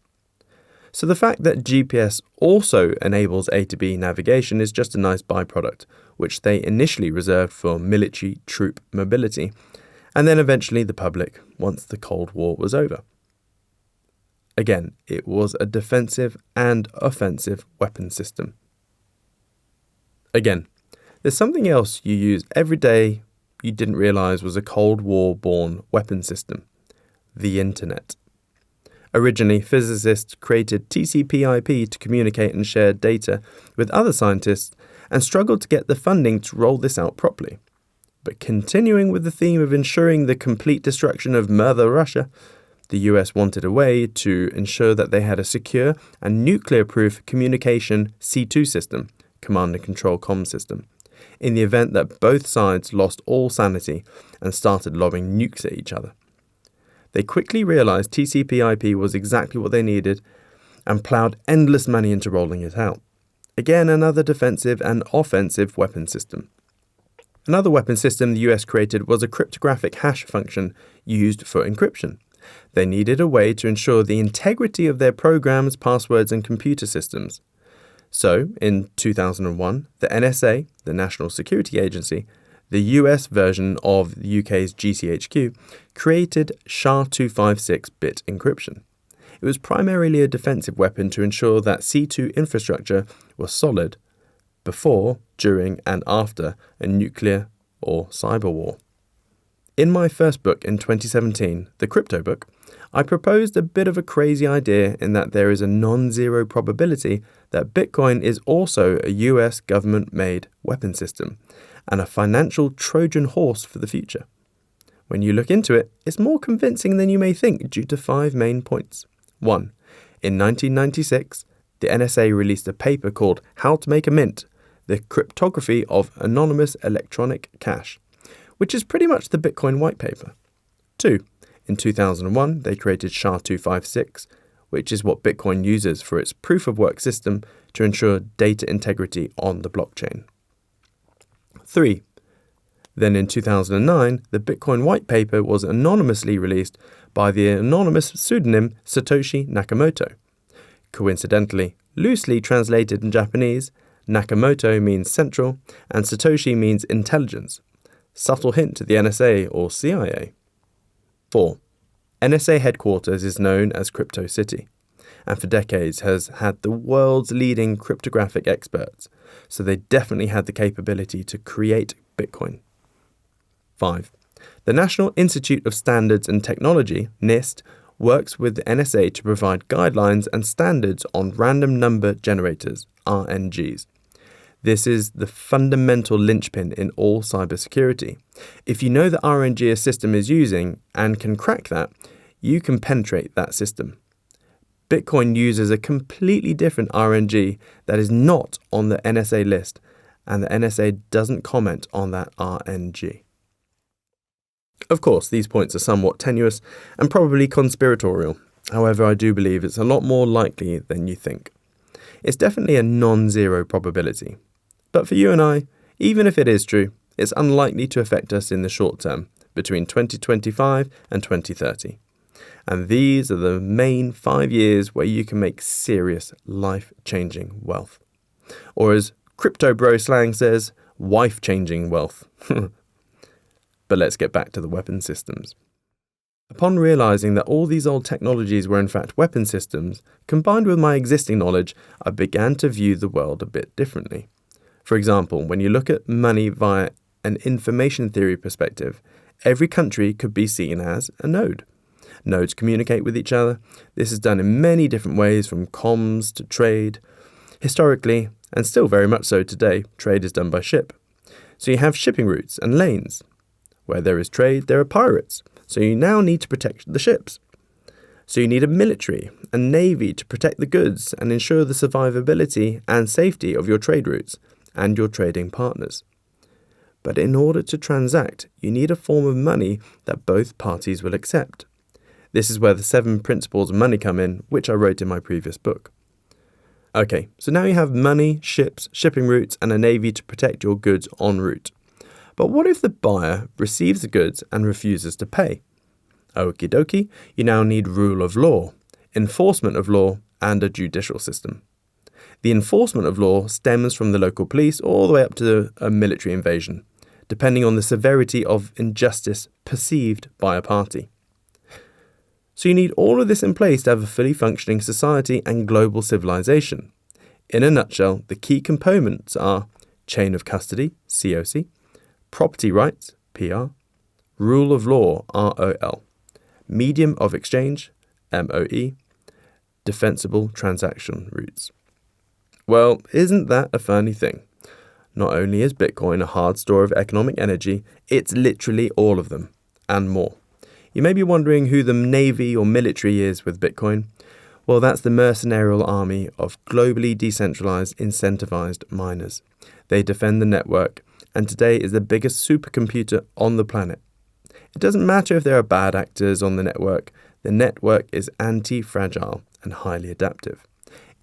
So the fact that GPS also enables A to B navigation is just a nice byproduct, which they initially reserved for military troop mobility, and then eventually the public once the Cold War was over. Again, it was a defensive and offensive weapon system. Again, there's something else you use every day you didn't realize was a Cold War-born weapon system: the Internet. Originally, physicists created TCP/IP to communicate and share data with other scientists and struggled to get the funding to roll this out properly. But continuing with the theme of ensuring the complete destruction of Mother Russia, the US wanted a way to ensure that they had a secure and nuclear-proof communication C2 system, command and control comm system, in the event that both sides lost all sanity and started lobbing nukes at each other. They quickly realized TCP/IP was exactly what they needed and plowed endless money into rolling it out. Again, another defensive and offensive weapon system. Another weapon system the US created was a cryptographic hash function used for encryption. They needed a way to ensure the integrity of their programs, passwords, and computer systems. So, in 2001, the NSA, the National Security Agency, the US version of the UK's GCHQ, created SHA-256-bit encryption. It was primarily a defensive weapon to ensure that C2 infrastructure was solid before, during, and after a nuclear or cyber war. In my first book in 2017, The Crypto Book, I proposed a bit of a crazy idea in that there is a non-zero probability that Bitcoin is also a US government-made weapon system and a financial Trojan horse for the future. When you look into it, it's more convincing than you may think due to 5 main points. 1. In 1996, the NSA released a paper called How to Make a Mint the cryptography of anonymous electronic cash, which is pretty much the Bitcoin white paper. 2. In 2001, they created SHA-256, which is what Bitcoin uses for its proof-of-work system to ensure data integrity on the blockchain. 3. Then in 2009, the Bitcoin white paper was anonymously released by the anonymous pseudonym Satoshi Nakamoto. Coincidentally, loosely translated in Japanese, Nakamoto means central and Satoshi means intelligence. Subtle hint to the NSA or CIA. 4. NSA headquarters is known as Crypto City, and for decades has had the world's leading cryptographic experts, so they definitely had the capability to create Bitcoin. 5. The National Institute of Standards and Technology, NIST, works with the NSA to provide guidelines and standards on random number generators, RNGs. This is the fundamental linchpin in all cybersecurity. If you know the RNG a system is using and can crack that, you can penetrate that system. Bitcoin uses a completely different RNG that is not on the NSA list, and the NSA doesn't comment on that RNG. Of course, these points are somewhat tenuous and probably conspiratorial. However, I do believe it's a lot more likely than you think. It's definitely a non-zero probability. But for you and I, even if it is true, it's unlikely to affect us in the short term, between 2025 and 2030. And these are the main 5 years where you can make serious, life-changing wealth. Or as crypto bro slang says, wife-changing wealth. But let's get back to the weapon systems. Upon realizing that all these old technologies were in fact weapon systems, combined with my existing knowledge, I began to view the world a bit differently. For example, when you look at money via an information theory perspective, every country could be seen as a node. Nodes communicate with each other. This is done in many different ways, from comms to trade. Historically, and still very much so today, trade is done by ship. So you have shipping routes and lanes. Where there is trade, there are pirates. So you now need to protect the ships. So you need a military and navy to protect the goods and ensure the survivability and safety of your trade routes and your trading partners. But in order to transact, you need a form of money that both parties will accept. This is where the 7 principles of money come in, which I wrote in my previous book. Okay, so now you have money, ships, shipping routes, and a navy to protect your goods en route. But what if the buyer receives the goods and refuses to pay? Okie dokie, you now need rule of law, enforcement of law, and a judicial system. The enforcement of law stems from the local police all the way up to a military invasion, depending on the severity of injustice perceived by a party. So you need all of this in place to have a fully functioning society and global civilization. In a nutshell, the key components are chain of custody, COC, property rights, PR, rule of law, ROL, medium of exchange, MOE, defensible transaction routes. Well, isn't that a funny thing? Not only is Bitcoin a hard store of economic energy, it's literally all of them, and more. You may be wondering who the navy or military is with Bitcoin. Well, that's the mercenarial army of globally decentralized, incentivized miners. They defend the network, and today is the biggest supercomputer on the planet. It doesn't matter if there are bad actors on the network is anti-fragile and highly adaptive.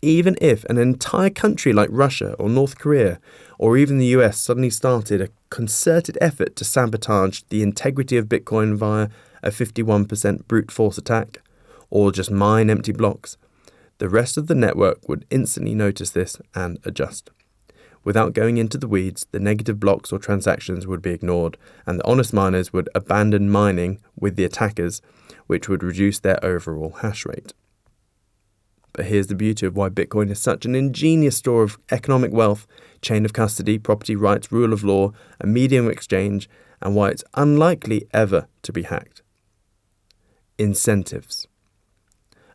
Even if an entire country like Russia or North Korea or even the US suddenly started a concerted effort to sabotage the integrity of Bitcoin via a 51% brute force attack, or just mine empty blocks, the rest of the network would instantly notice this and adjust. Without going into the weeds, the negative blocks or transactions would be ignored, and the honest miners would abandon mining with the attackers, which would reduce their overall hash rate. But here's the beauty of why Bitcoin is such an ingenious store of economic wealth, chain of custody, property rights, rule of law, a medium of exchange, and why it's unlikely ever to be hacked. Incentives.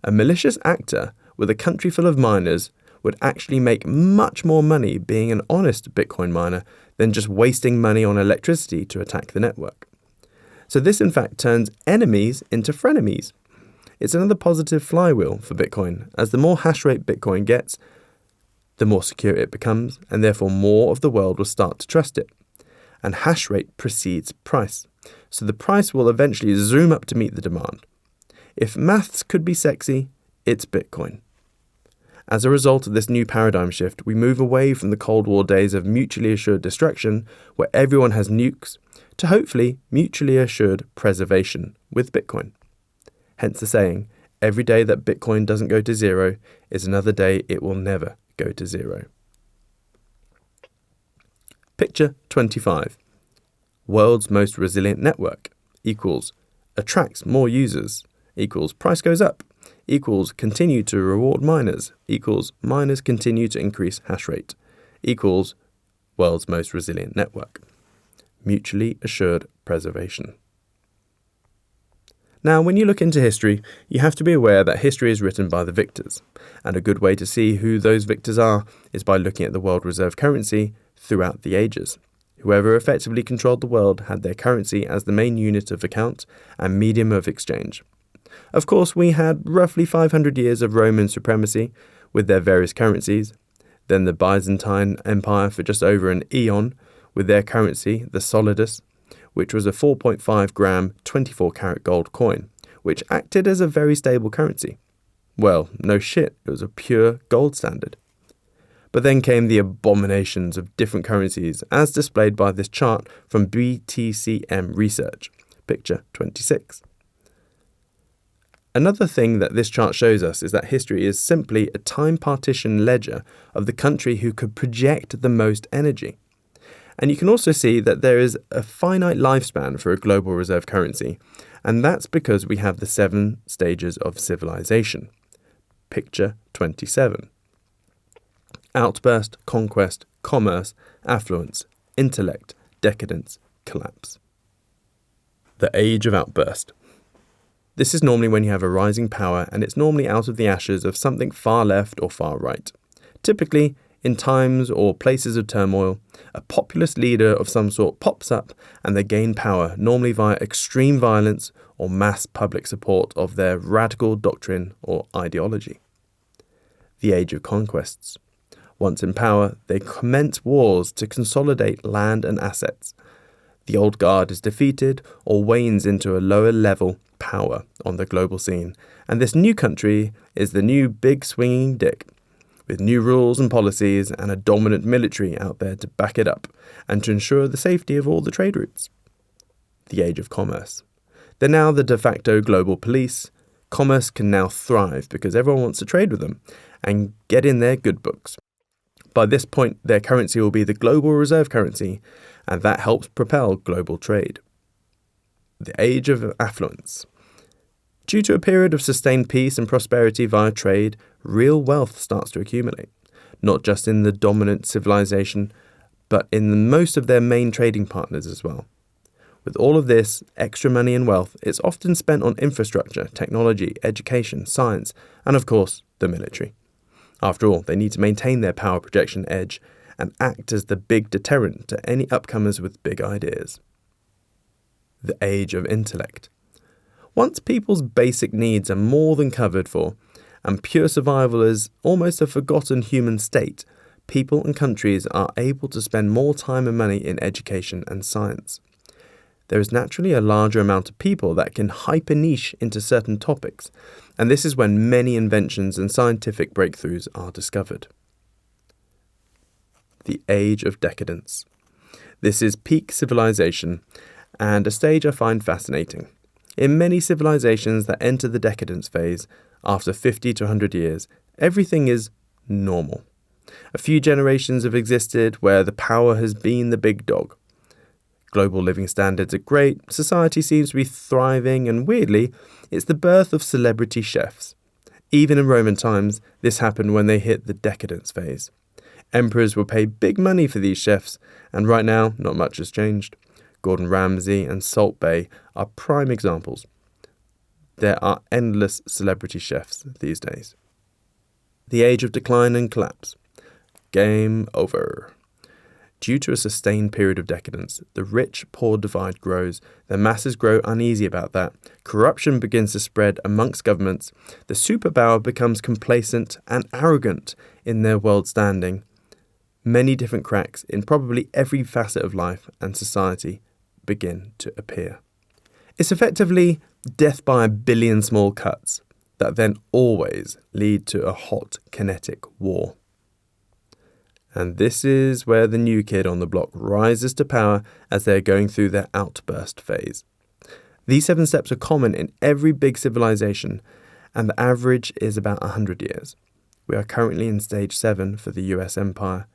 A malicious actor with a country full of miners would actually make much more money being an honest Bitcoin miner than just wasting money on electricity to attack the network. So this in fact turns enemies into frenemies. It's another positive flywheel for Bitcoin, as the more hash rate Bitcoin gets, The more secure it becomes, and therefore more of the world will start to trust it. And hash rate precedes price, so the price will eventually zoom up to meet the demand. If maths could be sexy, it's Bitcoin. As a result of this new paradigm shift, we move away from the Cold War days of mutually assured destruction, where everyone has nukes, to hopefully mutually assured preservation with Bitcoin. Hence the saying, every day that Bitcoin doesn't go to zero is another day it will never go to zero. Picture 25. World's most resilient network equals attracts more users equals price goes up equals continue to reward miners equals miners continue to increase hash rate equals world's most resilient network. Mutually assured preservation. Now, when you look into history, you have to be aware that history is written by the victors, and a good way to see who those victors are is by looking at the world reserve currency throughout the ages. Whoever effectively controlled the world had their currency as the main unit of account and medium of exchange. Of course, we had roughly 500 years of Roman supremacy with their various currencies, then the Byzantine Empire for just over an eon with their currency, the solidus, which was a 4.5 gram 24 karat gold coin, which acted as a very stable currency. Well, no shit, it was a pure gold standard. But then came the abominations of different currencies as displayed by this chart from BTCM Research, picture 26. Another thing that this chart shows us is that history is simply a time partition ledger of the country who could project the most energy. And you can also see that there is a finite lifespan for a global reserve currency, and that's because we have the 7 stages of civilization. Picture 27. Outburst, conquest, commerce, affluence, intellect, decadence, collapse. The age of outburst. This is normally when you have a rising power, and it's normally out of the ashes of something far left or far right. Typically, in times or places of turmoil, a populist leader of some sort pops up and they gain power, normally via extreme violence or mass public support of their radical doctrine or ideology. The age of conquests. Once in power, they commence wars to consolidate land and assets. The old guard is defeated or wanes into a lower level power on the global scene, and this new country is the new big swinging dick, with new rules and policies and a dominant military out there to back it up and to ensure the safety of all the trade routes. The age of commerce. They're now the de facto global police. Commerce can now thrive because everyone wants to trade with them and get in their good books. By this point, their currency will be the global reserve currency, and that helps propel global trade. The age of affluence. Due to a period of sustained peace and prosperity via trade, real wealth starts to accumulate, not just in the dominant civilization, but in most of their main trading partners as well. With all of this extra money and wealth, it's often spent on infrastructure, technology, education, science, and of course, the military. After all, they need to maintain their power projection edge and act as the big deterrent to any upcomers with big ideas. The age of intellect. Once people's basic needs are more than covered for, and pure survival is almost a forgotten human state, people and countries are able to spend more time and money in education and science. There is naturally a larger amount of people that can hyper-niche into certain topics, and this is when many inventions and scientific breakthroughs are discovered. The age of decadence. This is peak civilization, and a stage I find fascinating. In many civilizations that enter the decadence phase, after 50 to 100 years, everything is normal. A few generations have existed where the power has been the big dog. Global living standards are great, society seems to be thriving, and weirdly, it's the birth of celebrity chefs. Even in Roman times, this happened when they hit the decadence phase. Emperors will pay big money for these chefs, and right now, not much has changed. Gordon Ramsay and Salt Bae are prime examples. There are endless celebrity chefs these days. The age of decline and collapse. Game over. Due to a sustained period of decadence, the rich-poor divide grows, their masses grow uneasy about that, corruption begins to spread amongst governments, the superpower becomes complacent and arrogant in their world standing. Many different cracks in probably every facet of life and society begin to appear. It's effectively death by a billion small cuts that then always lead to a hot kinetic war. And this is where the new kid on the block rises to power as they're going through their outburst phase. These 7 steps are common in every big civilization, and the average is about 100 years. We are currently in stage 7 for the US empire,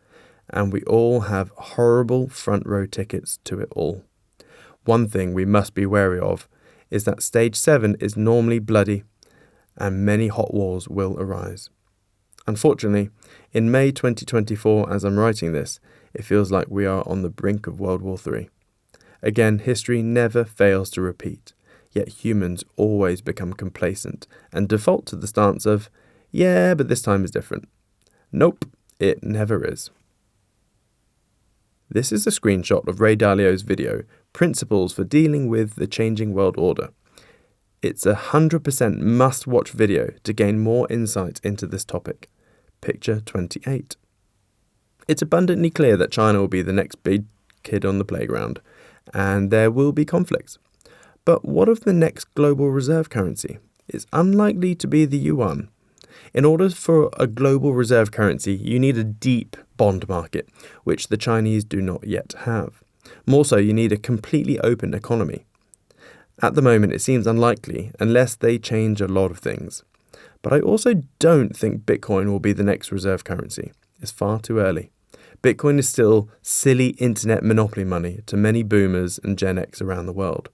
and we all have horrible front row tickets to it all. One thing we must be wary of is that stage 7 is normally bloody, and many hot wars will arise. Unfortunately, in May 2024, as I'm writing this, it feels like we are on the brink of World War III. Again, history never fails to repeat, yet humans always become complacent and default to the stance of, yeah, but this time is different. Nope, it never is. This is a screenshot of Ray Dalio's video, Principles for Dealing with the Changing World Order. It's a 100% must-watch video to gain more insight into this topic. Picture 28. It's abundantly clear that China will be the next big kid on the playground, and there will be conflicts. But what of the next global reserve currency? It's unlikely to be the yuan. In order for a global reserve currency, you need a deep bond market, which the Chinese do not yet have. More so, you need a completely open economy. At the moment, it seems unlikely unless they change a lot of things. But I also don't think Bitcoin will be the next reserve currency. It's far too early. Bitcoin is still silly internet monopoly money to many boomers and Gen X around the world.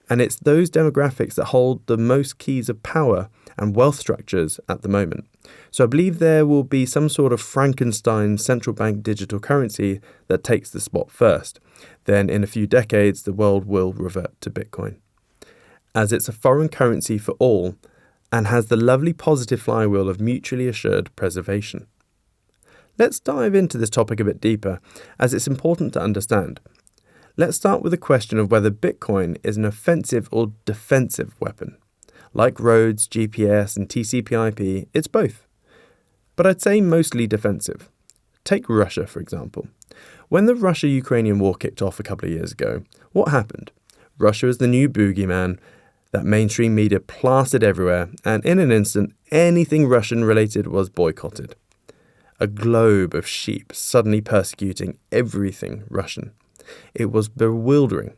And it's those demographics that hold the most keys of power and wealth structures at the moment. So I believe there will be some sort of Frankenstein central bank digital currency that takes the spot first. Then in a few decades, the world will revert to Bitcoin. As it's a foreign currency for all, and has the lovely positive flywheel of mutually assured preservation. Let's dive into this topic a bit deeper, as it's important to understand. Let's start with the question of whether Bitcoin is an offensive or defensive weapon. Like roads, GPS, and TCP/IP, it's both. But I'd say mostly defensive. Take Russia, for example. When the Russia-Ukrainian war kicked off a couple of years ago, what happened? Russia is the new boogeyman that mainstream media plastered everywhere, and in an instant, anything Russian-related was boycotted. A globe of sheep suddenly persecuting everything Russian. It was bewildering.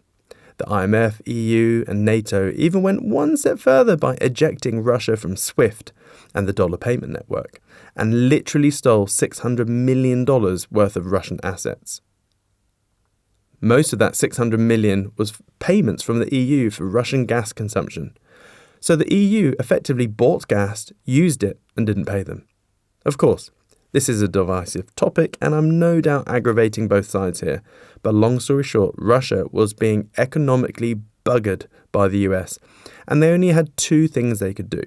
The IMF, EU, and NATO even went one step further by ejecting Russia from SWIFT and the dollar payment network, and literally stole $600 million worth of Russian assets. Most of that $600 million was payments from the EU for Russian gas consumption. So the EU effectively bought gas, used it, and didn't pay them. Of course, this is a divisive topic, and I'm no doubt aggravating both sides here. But long story short, Russia was being economically buggered by the US, and they only had 2 things they could do.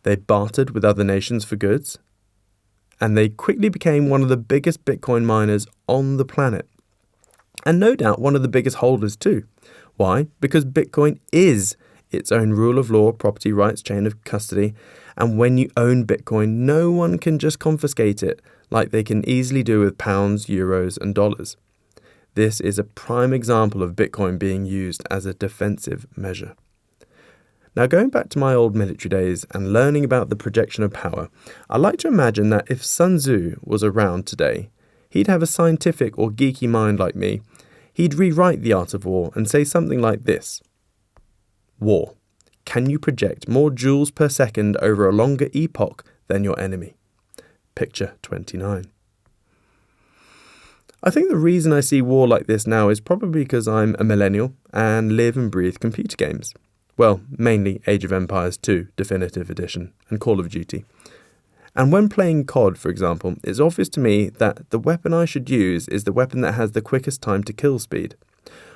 They bartered with other nations for goods, and they quickly became one of the biggest Bitcoin miners on the planet. And no doubt one of the biggest holders too. Why? Because Bitcoin is its own rule of law, property rights, chain of custody. And when you own Bitcoin, no one can just confiscate it like they can easily do with pounds, euros, and dollars. This is a prime example of Bitcoin being used as a defensive measure. Now, going back to my old military days and learning about the projection of power, I like to imagine that if Sun Tzu was around today, he'd have a scientific or geeky mind like me. He'd rewrite The Art of War and say something like this. War. Can you project more joules per second over a longer epoch than your enemy? Picture 29. I think the reason I see war like this now is probably because I'm a millennial and live and breathe computer games. Well, mainly Age of Empires 2 Definitive Edition and Call of Duty. And when playing COD, for example, it's obvious to me that the weapon I should use is the weapon that has the quickest time to kill speed.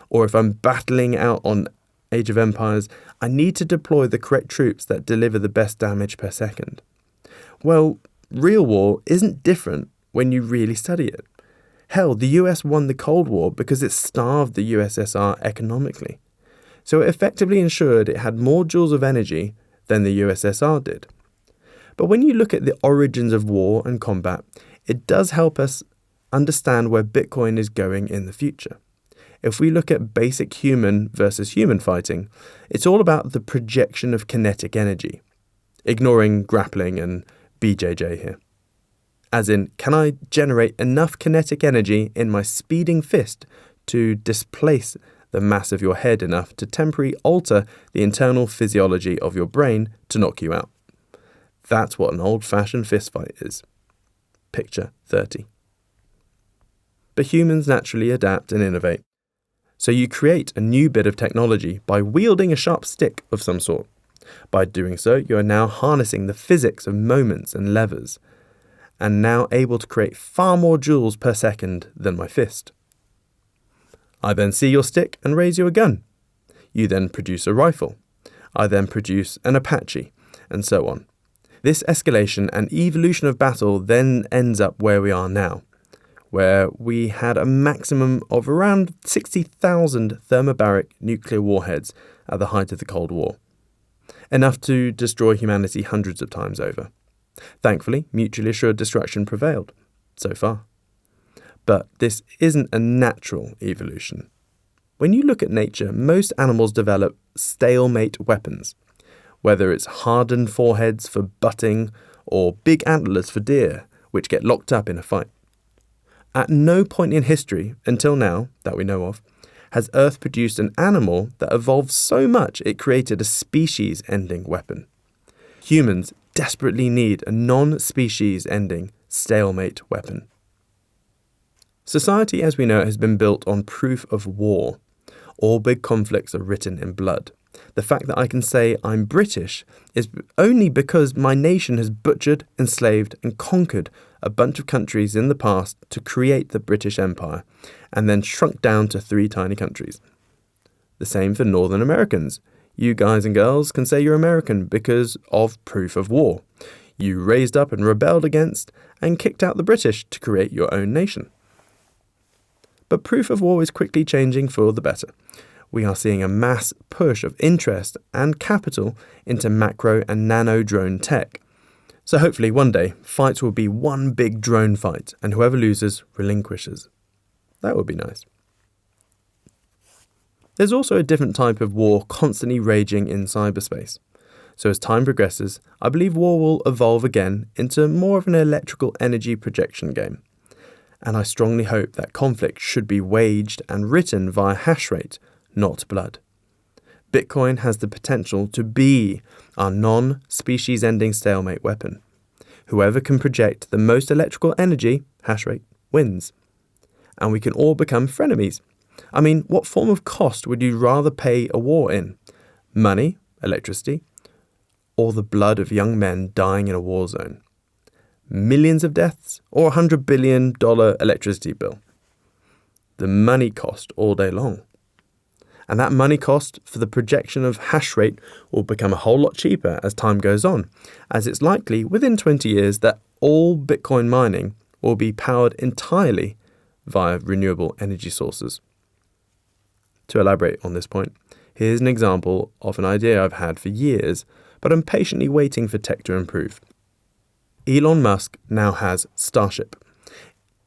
Or if I'm battling out on Age of Empires, I need to deploy the correct troops that deliver the best damage per second. Well, real war isn't different when you really study it. Hell, the US won the Cold War because it starved the USSR economically. So it effectively ensured it had more joules of energy than the USSR did. But when you look at the origins of war and combat, it does help us understand where Bitcoin is going in the future. If we look at basic human versus human fighting, it's all about the projection of kinetic energy, ignoring grappling and BJJ here. As in, can I generate enough kinetic energy in my speeding fist to displace the mass of your head enough to temporarily alter the internal physiology of your brain to knock you out? That's what an old-fashioned fistfight is. Picture 30. But humans naturally adapt and innovate. So you create a new bit of technology by wielding a sharp stick of some sort. By doing so, you are now harnessing the physics of moments and levers, and now able to create far more joules per second than my fist. I then see your stick and raise you a gun. You then produce a rifle. I then produce an Apache, and so on. This escalation and evolution of battle then ends up where we are now, where we had a maximum of around 60,000 thermobaric nuclear warheads at the height of the Cold War. Enough to destroy humanity hundreds of times over. Thankfully, mutually assured destruction prevailed, so far. But this isn't a natural evolution. When you look at nature, most animals develop stalemate weapons, whether it's hardened foreheads for butting or big antlers for deer, which get locked up in a fight. At no point in history, until now, that we know of, has Earth produced an animal that evolved so much it created a species-ending weapon. Humans desperately need a non-species ending stalemate weapon. Society as we know it has been built on proof of war. All big conflicts are written in blood. The fact that I can say I'm British is only because my nation has butchered, enslaved and conquered a bunch of countries in the past to create the British Empire and then shrunk down to 3 tiny countries. The same for Northern Americans. You guys and girls can say you're American because of proof of war. You raised up and rebelled against and kicked out the British to create your own nation. But proof of war is quickly changing for the better. We are seeing a mass push of interest and capital into macro and nano drone tech. So hopefully one day, fights will be one big drone fight and whoever loses relinquishes. That would be nice. There's also a different type of war constantly raging in cyberspace. So as time progresses, I believe war will evolve again into more of an electrical energy projection game. And I strongly hope that conflict should be waged and written via hash rate, not blood. Bitcoin has the potential to be our non-species ending stalemate weapon. Whoever can project the most electrical energy, hash rate, wins. And we can all become frenemies. I mean, what form of cost would you rather pay a war in? Money, electricity, or the blood of young men dying in a war zone? Millions of deaths or $100 billion electricity bill? The money cost all day long. And that money cost for the projection of hash rate will become a whole lot cheaper as time goes on, as it's likely within 20 years that all Bitcoin mining will be powered entirely via renewable energy sources. To elaborate on this point, here's an example of an idea I've had for years, but I'm patiently waiting for tech to improve. Elon Musk now has Starship.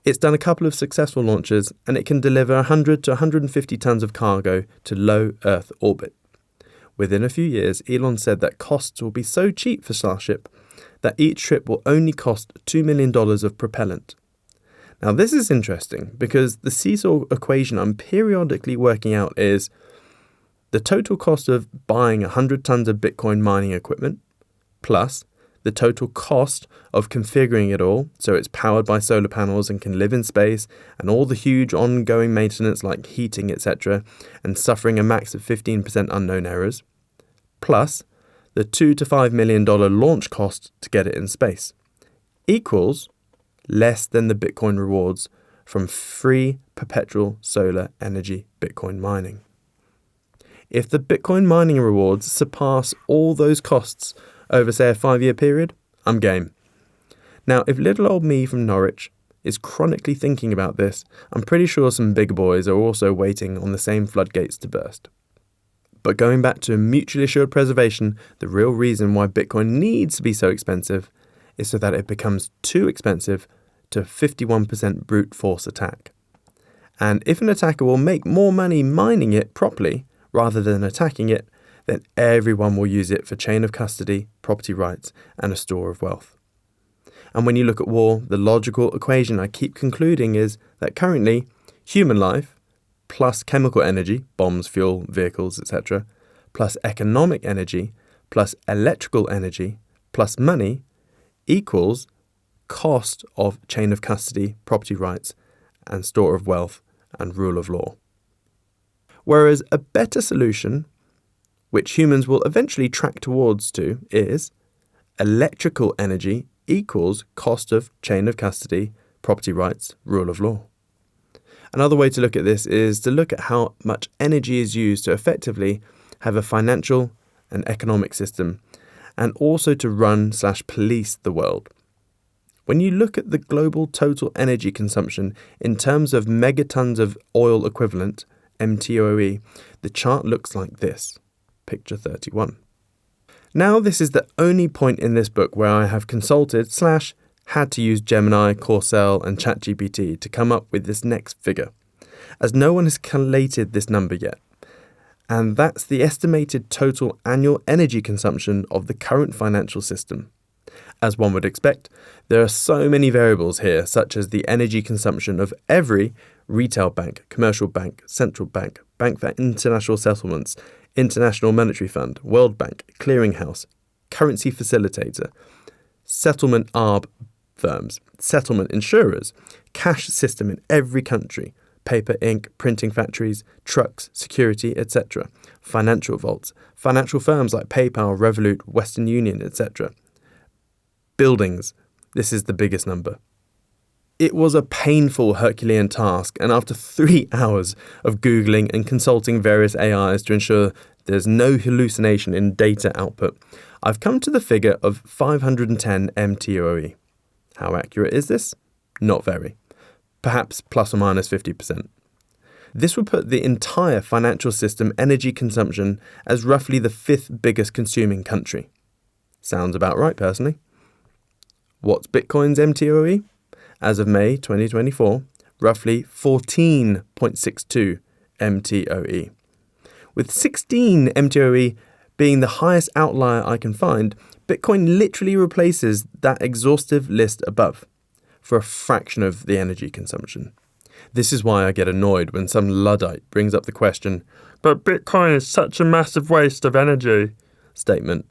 It's done a couple of successful launches and it can deliver 100 to 150 tons of cargo to low Earth orbit. Within a few years, Elon said that costs will be so cheap for Starship that each trip will only cost $2 million of propellant. Now this is interesting because the seesaw equation I'm periodically working out is the total cost of buying 100 tons of Bitcoin mining equipment plus the total cost of configuring it all so it's powered by solar panels and can live in space and all the huge ongoing maintenance like heating, etc., and suffering a max of 15% unknown errors, plus the $2 to $5 million launch cost to get it in space, equals less than the Bitcoin rewards from free perpetual solar energy Bitcoin mining. If the Bitcoin mining rewards surpass all those costs over, say, a 5-year period, I'm game. Now, if little old me from Norwich is chronically thinking about this, I'm pretty sure some bigger boys are also waiting on the same floodgates to burst. But going back to mutually assured preservation, the real reason why Bitcoin needs to be so expensive is so that it becomes too expensive to 51% brute force attack. And if an attacker will make more money mining it properly rather than attacking it, then everyone will use it for chain of custody, property rights, and a store of wealth. And when you look at war, the logical equation I keep concluding is that currently, human life, plus chemical energy, bombs, fuel, vehicles, etc., plus economic energy, plus electrical energy, plus money, equals cost of chain of custody, property rights, and store of wealth, and rule of law. Whereas a better solution, which humans will eventually track towards to, is electrical energy equals cost of chain of custody, property rights, rule of law. Another way to look at this is to look at how much energy is used to effectively have a financial and economic system, and also to run/police the world. When you look at the global total energy consumption in terms of megatons of oil equivalent, MTOE, the chart looks like this. Picture 31. Now this is the only point in this book where I have consulted/had to use Gemini, Corcel and ChatGPT to come up with this next figure, as no one has collated this number yet. And that's the estimated total annual energy consumption of the current financial system. As one would expect, there are so many variables here, such as the energy consumption of every retail bank, commercial bank, central bank, bank for international settlements, International Monetary Fund, World Bank, clearinghouse, currency facilitator, settlement arb firms, settlement insurers, cash system in every country, paper, ink, printing factories, trucks, security, etc., financial vaults, financial firms like PayPal, Revolut, Western Union, etc., buildings. This is the biggest number. It was a painful Herculean task, and after 3 hours of Googling and consulting various AIs to ensure there's no hallucination in data output, I've come to the figure of 510 MTOE. How accurate is this? Not very. Perhaps plus or minus 50%. This would put the entire financial system energy consumption as roughly the 5th biggest consuming country. Sounds about right, personally. What's Bitcoin's MTOE? As of May 2024, roughly 14.62 MTOE. With 16 MTOE being the highest outlier I can find, Bitcoin literally replaces that exhaustive list above for a fraction of the energy consumption. This is why I get annoyed when some Luddite brings up the question, "But Bitcoin is such a massive waste of energy," statement.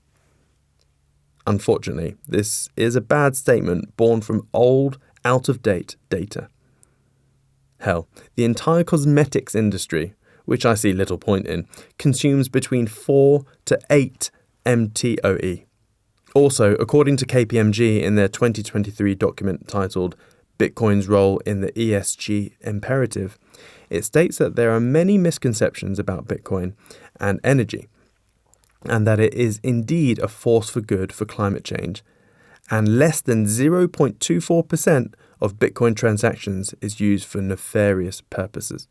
Unfortunately, this is a bad statement born from old, out-of-date data. Hell, the entire cosmetics industry, which I see little point in, consumes between 4 to 8 MTOE. Also, according to KPMG in their 2023 document titled Bitcoin's Role in the ESG Imperative, it states that there are many misconceptions about Bitcoin and energy, and that it is indeed a force for good for climate change, and less than 0.24% of Bitcoin transactions is used for nefarious purposes.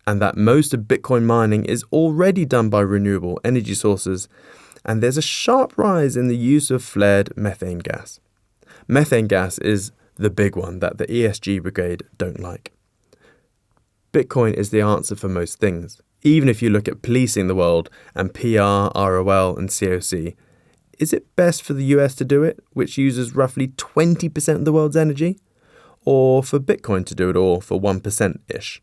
And that most of Bitcoin mining is already done by renewable energy sources, and there's a sharp rise in the use of flared methane gas. Methane gas is the big one that the ESG brigade don't like. Bitcoin is the answer for most things. Even if you look at policing the world and PR, ROL and COC, is it best for the US to do it, which uses roughly 20% of the world's energy? Or for Bitcoin to do it all for 1%-ish?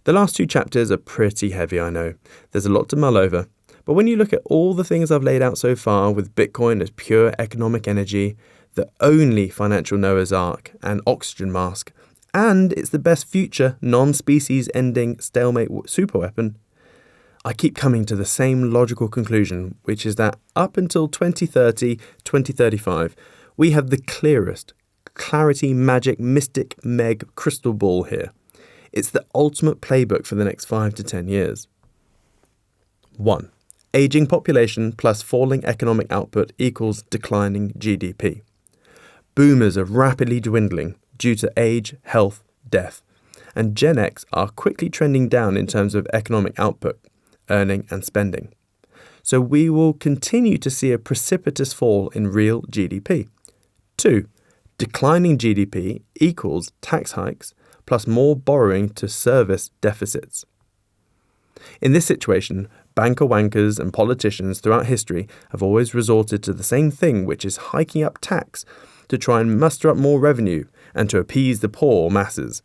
The last 2 chapters are pretty heavy, I know. There's a lot to mull over. But when you look at all the things I've laid out so far with Bitcoin as pure economic energy, the only financial Noah's Ark and oxygen mask, and it's the best future non-species ending stalemate superweapon, I keep coming to the same logical conclusion, which is that up until 2030, 2035, we have the clearest, clarity, magic, mystic, meg crystal ball here. It's the ultimate playbook for the next 5 to 10 years. 1. Aging population plus falling economic output equals declining GDP. Boomers are rapidly dwindling due to age, health, death, and Gen X are quickly trending down in terms of economic output, earning and spending. So we will continue to see a precipitous fall in real GDP. 2. Declining GDP equals tax hikes plus more borrowing to service deficits. In this situation, banker wankers and politicians throughout history have always resorted to the same thing, which is hiking up tax to try and muster up more revenue and to appease the poor masses,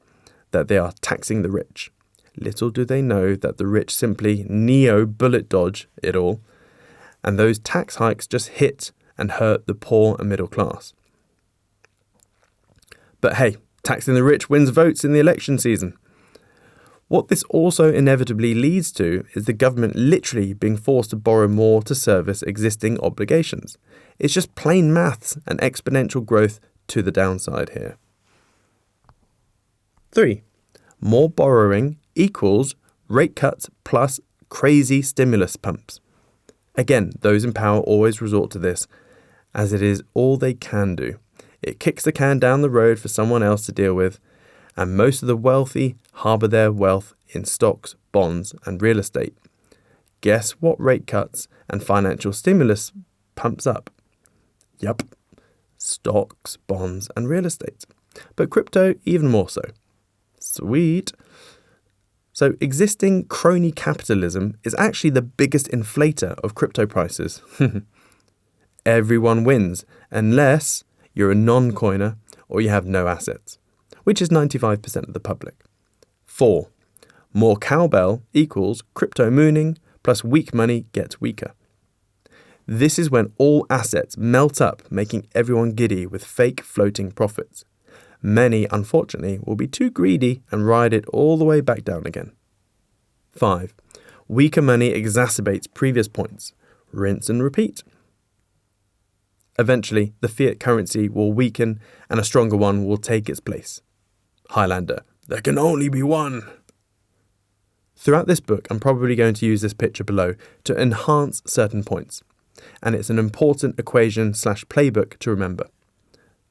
that they are taxing the rich. Little do they know that the rich simply neo-bullet dodge it all, and those tax hikes just hit and hurt the poor and middle class. But hey, taxing the rich wins votes in the election season. What this also inevitably leads to is the government literally being forced to borrow more to service existing obligations. It's just plain maths and exponential growth to the downside here. 3. More borrowing equals rate cuts plus crazy stimulus pumps. Again, those in power always resort to this, as it is all they can do. It kicks the can down the road for someone else to deal with, and most of the wealthy harbour their wealth in stocks, bonds, and real estate. Guess what rate cuts and financial stimulus pumps up? Yup, stocks, bonds, and real estate. But crypto even more so. Sweet. So existing crony capitalism is actually the biggest inflator of crypto prices. Everyone wins, unless you're a non-coiner or you have no assets, which is 95% of the public. 4. More cowbell equals crypto mooning plus weak money gets weaker. This is when all assets melt up, making everyone giddy with fake floating profits. Many, unfortunately, will be too greedy and ride it all the way back down again. 5. Weaker money exacerbates previous points. Rinse and repeat. Eventually, the fiat currency will weaken and a stronger one will take its place. Highlander, there can only be one. Throughout this book, I'm probably going to use this picture below to enhance certain points, and it's an important equation/playbook to remember.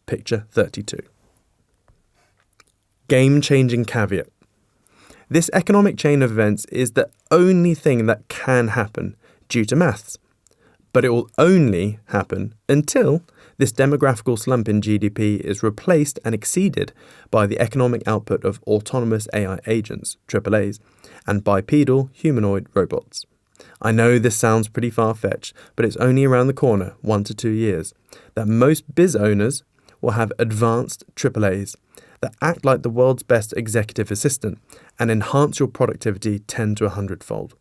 Picture 32. Game-changing caveat. This economic chain of events is the only thing that can happen due to maths, but it will only happen until this demographical slump in GDP is replaced and exceeded by the economic output of autonomous AI agents, AAAs, and bipedal humanoid robots. I know this sounds pretty far-fetched, but it's only around the corner, 1 to 2 years, that most biz owners will have advanced AAAs that act like the world's best executive assistant and enhance your productivity 10 to 100-fold.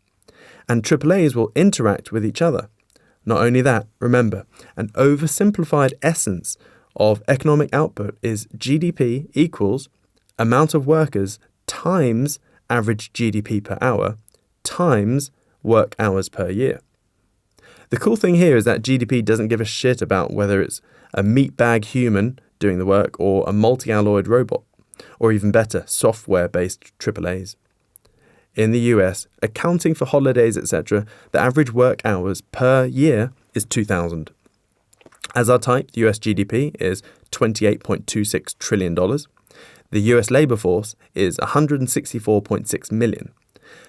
And AAAs will interact with each other. Not only that, remember, an oversimplified essence of economic output is GDP equals amount of workers times average GDP per hour times work hours per year. The cool thing here is that GDP doesn't give a shit about whether it's a meatbag human doing the work or a multi-alloyed robot, or even better, software-based AAAs. In the US, accounting for holidays, etc., the average work hours per year is 2,000. As our type, the US GDP is $28.26 trillion. The US labour force is 164.6 million.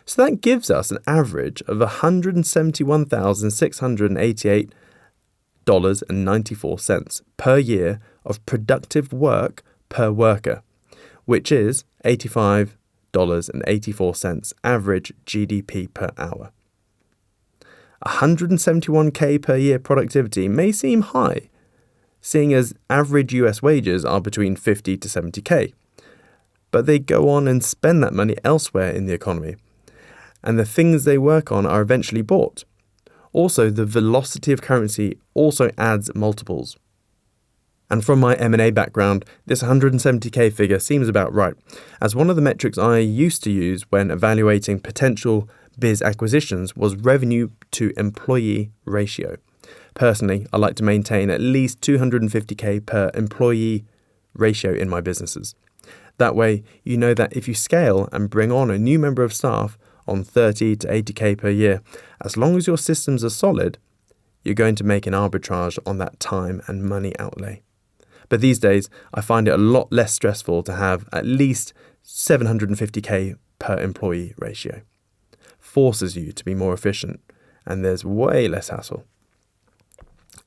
So that gives us an average of $171,688.94 per year of productive work per worker, which is $85.84 average GDP per hour. 171k per year productivity may seem high, seeing as average US wages are between 50 to 70k, but they go on and spend that money elsewhere in the economy, and the things they work on are eventually bought. Also, the velocity of currency also adds multiples. And from my M&A background, this 170k figure seems about right, as one of the metrics I used to use when evaluating potential biz acquisitions was revenue to employee ratio. Personally, I like to maintain at least 250k per employee ratio in my businesses. That way, you know that if you scale and bring on a new member of staff on 30 to 80k per year, as long as your systems are solid, you're going to make an arbitrage on that time and money outlay. But these days, I find it a lot less stressful to have at least 750k per employee ratio. Forces you to be more efficient, and there's way less hassle.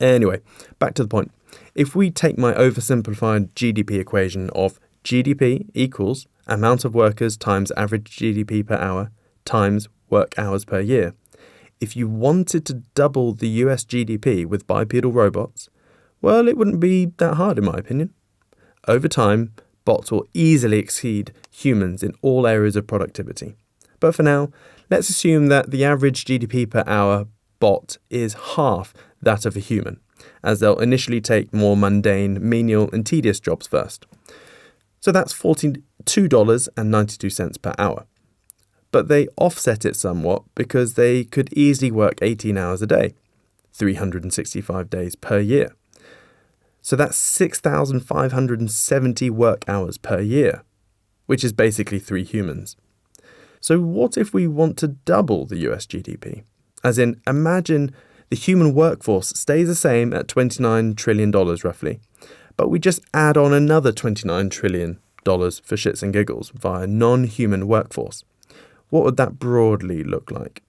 Anyway, back to the point. If we take my oversimplified GDP equation of GDP equals amount of workers times average GDP per hour times work hours per year, if you wanted to double the US GDP with bipedal robots, well, it wouldn't be that hard in my opinion. Over time, bots will easily exceed humans in all areas of productivity. But for now, let's assume that the average GDP per hour bot is half that of a human, as they'll initially take more mundane, menial and tedious jobs first. So that's $42.92 per hour. But they offset it somewhat because they could easily work 18 hours a day, 365 days per year. So that's 6,570 work hours per year, which is basically 3 humans. So what if we want to double the US GDP? As in, imagine the human workforce stays the same at $29 trillion roughly, but we just add on another $29 trillion for shits and giggles via non-human workforce. What would that broadly look like?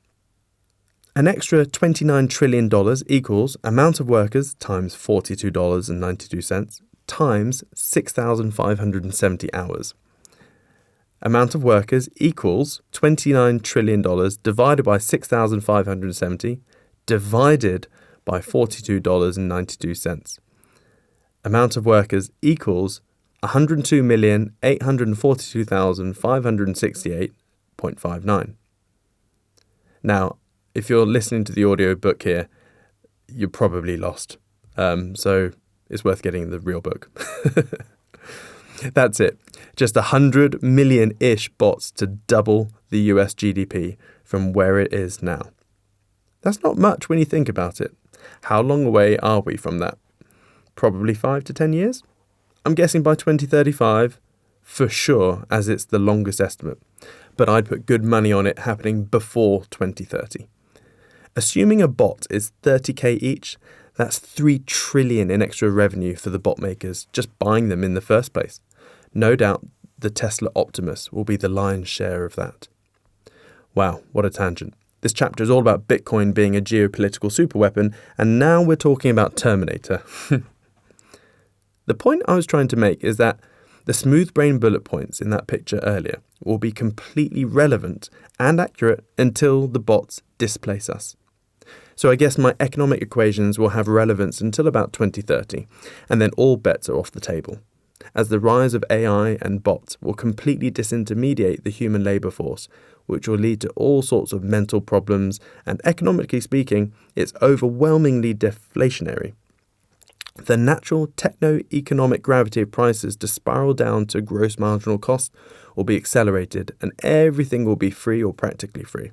An extra $29 trillion equals amount of workers times $42.92 times 6,570 hours. Amount of workers equals $29 trillion divided by 6,570 divided by $42.92. Amount of workers equals 102,842,568.59. Now, if you're listening to the audiobook here, you're probably lost. So it's worth getting the real book. That's it. Just 100 million-ish bots to double the US GDP from where it is now. That's not much when you think about it. How long away are we from that? Probably 5 to 10 years? I'm guessing by 2035, for sure, as it's the longest estimate. But I'd put good money on it happening before 2030. Assuming a bot is 30k each, that's 3 trillion in extra revenue for the bot makers just buying them in the first place. No doubt the Tesla Optimus will be the lion's share of that. Wow, what a tangent. This chapter is all about Bitcoin being a geopolitical superweapon, and now we're talking about Terminator. The point I was trying to make is that the smooth brain bullet points in that picture earlier will be completely relevant and accurate until the bots displace us. So I guess my economic equations will have relevance until about 2030, and then all bets are off the table, as the rise of AI and bots will completely disintermediate the human labour force, which will lead to all sorts of mental problems, and economically speaking, it's overwhelmingly deflationary. The natural techno-economic gravity of prices to spiral down to gross marginal cost will be accelerated, and everything will be free or practically free.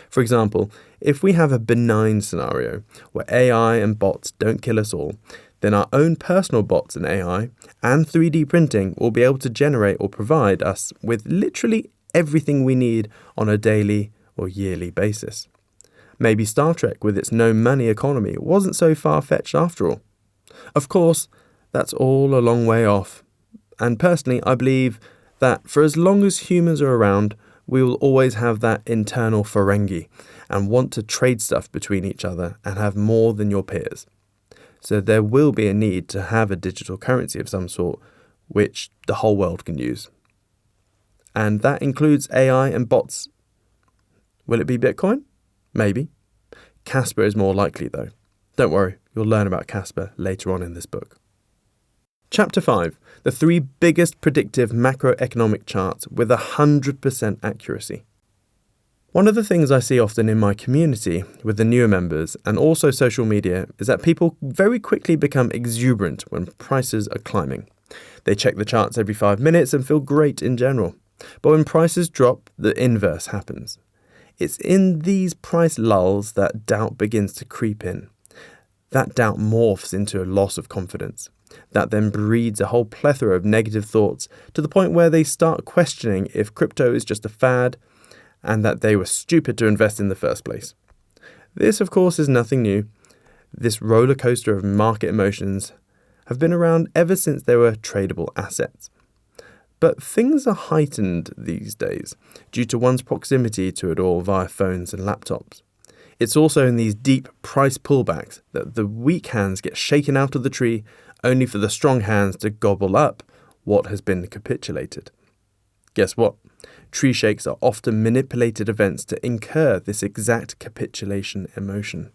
For example, if we have a benign scenario where AI and bots don't kill us all, then our own personal bots and AI and 3D printing will be able to generate or provide us with literally everything we need on a daily or yearly basis. Maybe Star Trek with its no-money economy wasn't so far-fetched after all. Of course, that's all a long way off, and personally I believe that for as long as humans are around, we will always have that internal Ferengi and want to trade stuff between each other and have more than your peers. So there will be a need to have a digital currency of some sort which the whole world can use. And that includes AI and bots. Will it be Bitcoin? Maybe. Casper is more likely though. Don't worry, you'll learn about Casper later on in this book. Chapter 5. The 3 biggest predictive macroeconomic charts with 100% accuracy. One of the things I see often in my community with the newer members and also social media is that people very quickly become exuberant when prices are climbing. They check the charts every 5 minutes and feel great in general. But when prices drop, the inverse happens. It's in these price lulls that doubt begins to creep in. That doubt morphs into a loss of confidence. That then breeds a whole plethora of negative thoughts to the point where they start questioning if crypto is just a fad and that they were stupid to invest in the first place. This, of course, is nothing new. This roller coaster of market emotions have been around ever since they were tradable assets. But things are heightened these days due to one's proximity to it all via phones and laptops. It's also in these deep price pullbacks that the weak hands get shaken out of the tree only for the strong hands to gobble up what has been capitulated. Guess what? Tree shakes are often manipulated events to incur this exact capitulation emotion.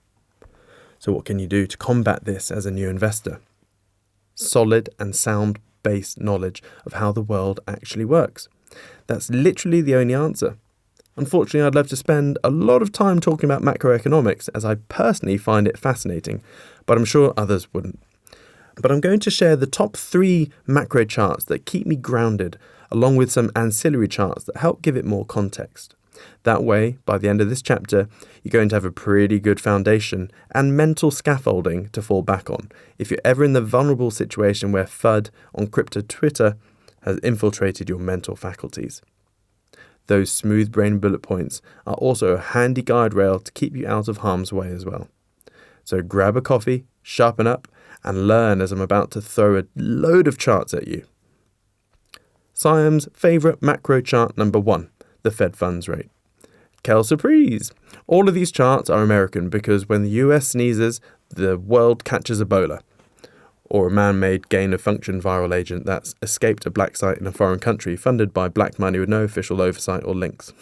So what can you do to combat this as a new investor? Solid and sound-based knowledge of how the world actually works. That's literally the only answer. Unfortunately, I'd love to spend a lot of time talking about macroeconomics, as I personally find it fascinating, but I'm sure others wouldn't. But I'm going to share the top 3 macro charts that keep me grounded, along with some ancillary charts that help give it more context. That way, by the end of this chapter, you're going to have a pretty good foundation and mental scaffolding to fall back on if you're ever in the vulnerable situation where FUD on crypto Twitter has infiltrated your mental faculties. Those smooth brain bullet points are also a handy guide rail to keep you out of harm's way as well. So grab a coffee, sharpen up, and learn as I'm about to throw a load of charts at you. Siam's favourite macro chart number 1, the Fed funds rate. Quelle surprise! All of these charts are American because when the US sneezes, the world catches Ebola, or a man-made gain-of-function viral agent that's escaped a black site in a foreign country funded by black money with no official oversight or links.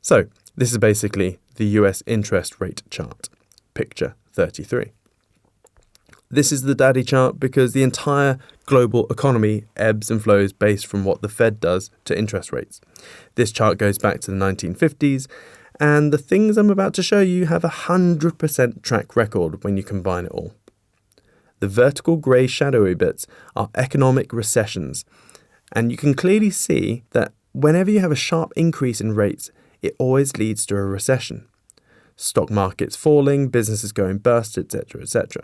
So, this is basically the US interest rate chart. Picture 33. This is the daddy chart because the entire global economy ebbs and flows based from what the Fed does to interest rates. This chart goes back to the 1950s, and the things I'm about to show you have a 100% track record when you combine it all. The vertical grey shadowy bits are economic recessions, and you can clearly see that whenever you have a sharp increase in rates, it always leads to a recession. Stock markets falling, businesses going bust, etc., etc.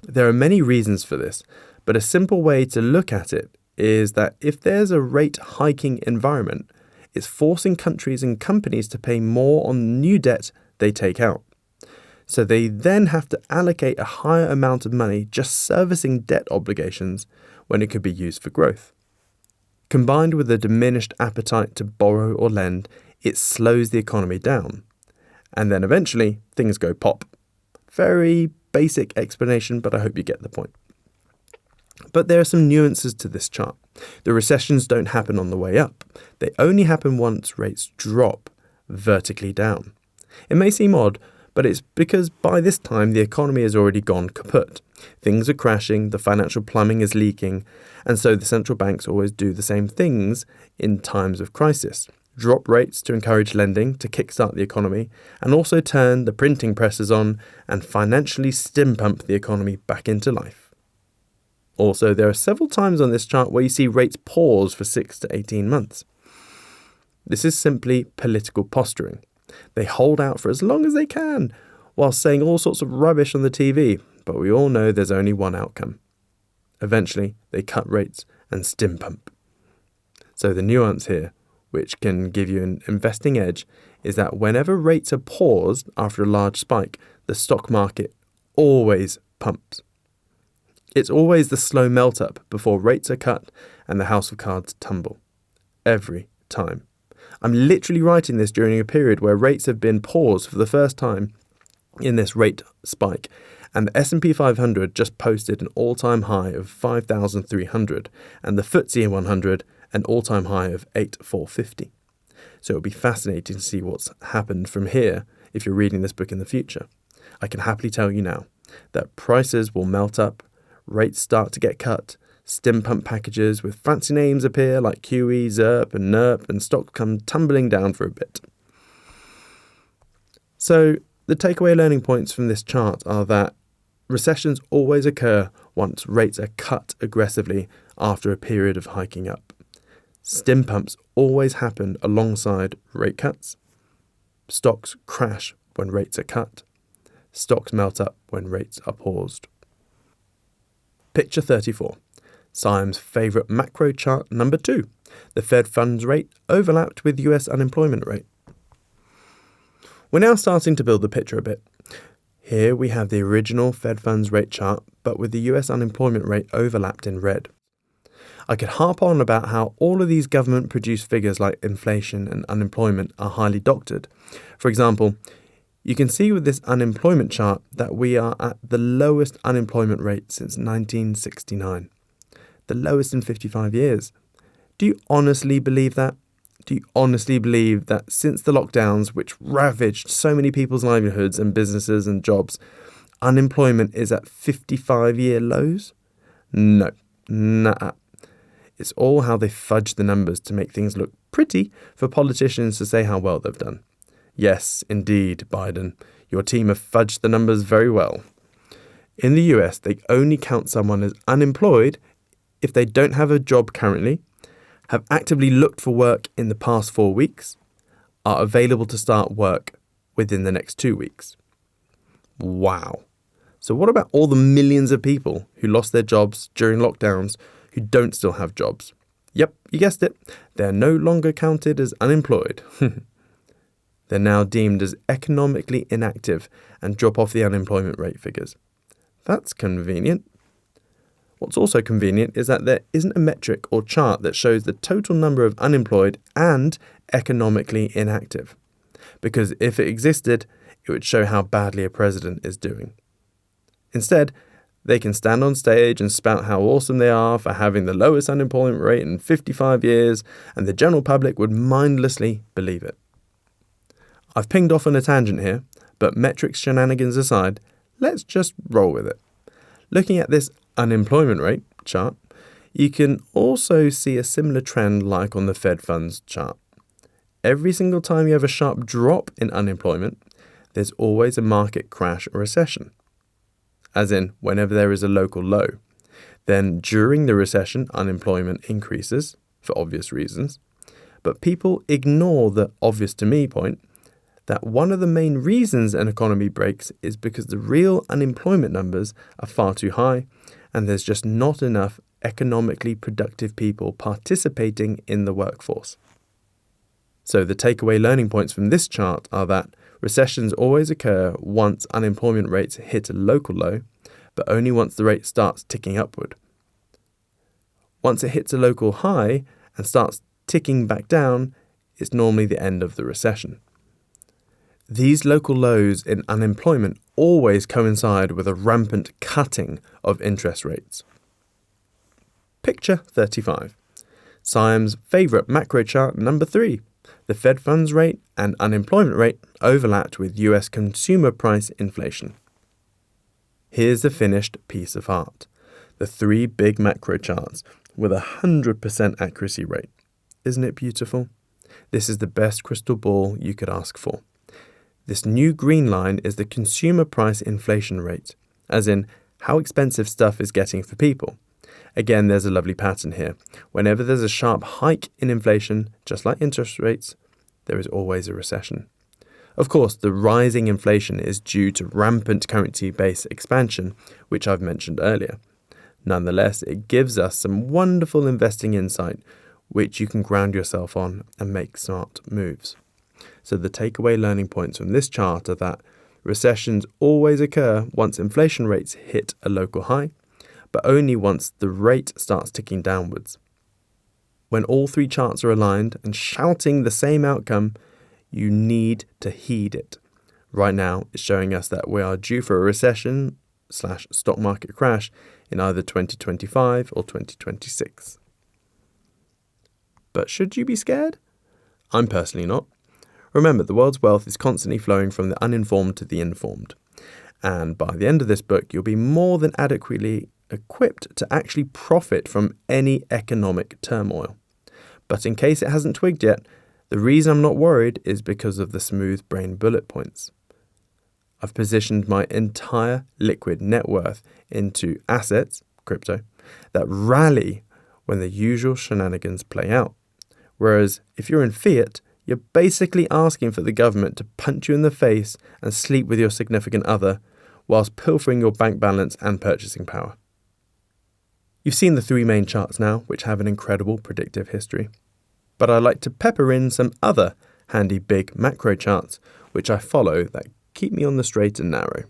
There are many reasons for this, but a simple way to look at it is that if there's a rate hiking environment, it's forcing countries and companies to pay more on new debt they take out. So they then have to allocate a higher amount of money just servicing debt obligations when it could be used for growth. Combined with a diminished appetite to borrow or lend, it slows the economy down. And then eventually, things go pop. Very basic explanation, but I hope you get the point. But there are some nuances to this chart. The recessions don't happen on the way up. They only happen once rates drop vertically down. It may seem odd, but it's because by this time the economy has already gone kaput. Things are crashing, the financial plumbing is leaking, and so the central banks always do the same things in times of crisis. Drop rates to encourage lending to kickstart the economy, and also turn the printing presses on and financially stim pump the economy back into life. Also, there are several times on this chart where you see rates pause for 6 to 18 months. This is simply political posturing. They hold out for as long as they can, while saying all sorts of rubbish on the TV, but we all know there's only one outcome. Eventually, they cut rates and stim pump. So the nuance here, which can give you an investing edge, is that whenever rates are paused after a large spike, the stock market always pumps. It's always the slow melt-up before rates are cut and the house of cards tumble. Every time. I'm literally writing this during a period where rates have been paused for the first time in this rate spike, and the S&P 500 just posted an all-time high of 5,300, and the FTSE 100 an all-time high of 8,450. So it'll be fascinating to see what's happened from here if you're reading this book in the future. I can happily tell you now that prices will melt up, rates start to get cut, stim pump packages with fancy names appear like QE, ZERP and NERP, and stocks come tumbling down for a bit. So the takeaway learning points from this chart are that recessions always occur once rates are cut aggressively after a period of hiking up. Stim pumps always happen alongside rate cuts. Stocks crash when rates are cut. Stocks melt up when rates are paused. Picture 34. Siam's favourite macro chart number 2. The Fed funds rate overlapped with US unemployment rate. We're now starting to build the picture a bit. Here we have the original Fed funds rate chart, but with the US unemployment rate overlapped in red. I could harp on about how all of these government-produced figures like inflation and unemployment are highly doctored. For example, you can see with this unemployment chart that we are at the lowest unemployment rate since 1969. The lowest in 55 years. Do you honestly believe that? Do you honestly believe that since the lockdowns, which ravaged so many people's livelihoods and businesses and jobs, unemployment is at 55-year lows? No. Nah. It's all how they fudge the numbers to make things look pretty for politicians to say how well they've done. Yes, indeed, Biden, your team have fudged the numbers very well. In the US, they only count someone as unemployed if they don't have a job currently, have actively looked for work in the past 4 weeks, are available to start work within the next 2 weeks. Wow. So what about all the millions of people who lost their jobs during lockdowns who don't still have jobs? Yep, you guessed it. They're no longer counted as unemployed. They're now deemed as economically inactive and drop off the unemployment rate figures. That's convenient. What's also convenient is that there isn't a metric or chart that shows the total number of unemployed and economically inactive. Because if it existed, it would show how badly a president is doing. Instead, they can stand on stage and spout how awesome they are for having the lowest unemployment rate in 55 years, and the general public would mindlessly believe it. I've pinged off on a tangent here, but metrics shenanigans aside, let's just roll with it. Looking at this unemployment rate chart, you can also see a similar trend like on the Fed funds chart. Every single time you have a sharp drop in unemployment, there's always a market crash or recession. As in, whenever there is a local low. Then during the recession, unemployment increases, for obvious reasons. But people ignore the obvious to me point that one of the main reasons an economy breaks is because the real unemployment numbers are far too high and there's just not enough economically productive people participating in the workforce. So the takeaway learning points from this chart are that recessions always occur once unemployment rates hit a local low, but only once the rate starts ticking upward. Once it hits a local high and starts ticking back down, it's normally the end of the recession. These local lows in unemployment always coincide with a rampant cutting of interest rates. Picture 35. Siam's favourite macro chart number 3. The Fed funds rate and unemployment rate overlapped with US consumer price inflation. Here's the finished piece of art. The 3 big macro charts with 100% accuracy rate. Isn't it beautiful? This is the best crystal ball you could ask for. This new green line is the consumer price inflation rate, as in how expensive stuff is getting for people. Again, there's a lovely pattern here. Whenever there's a sharp hike in inflation, just like interest rates, there is always a recession. Of course, the rising inflation is due to rampant currency-based expansion, which I've mentioned earlier. Nonetheless, it gives us some wonderful investing insight, which you can ground yourself on and make smart moves. So the takeaway learning points from this chart are that recessions always occur once inflation rates hit a local high, but only once the rate starts ticking downwards. When all 3 charts are aligned and shouting the same outcome, you need to heed it. Right now, it's showing us that we are due for a recession/stock market crash in either 2025 or 2026. But should you be scared? I'm personally not. Remember, the world's wealth is constantly flowing from the uninformed to the informed. And by the end of this book, you'll be more than adequately equipped to actually profit from any economic turmoil. But in case it hasn't twigged yet, the reason I'm not worried is because of the smooth brain bullet points. I've positioned my entire liquid net worth into assets, crypto, that rally when the usual shenanigans play out. Whereas if you're in fiat, you're basically asking for the government to punch you in the face and sleep with your significant other whilst pilfering your bank balance and purchasing power. You've seen the 3 main charts now, which have an incredible predictive history. But I like to pepper in some other handy big macro charts, which I follow that keep me on the straight and narrow.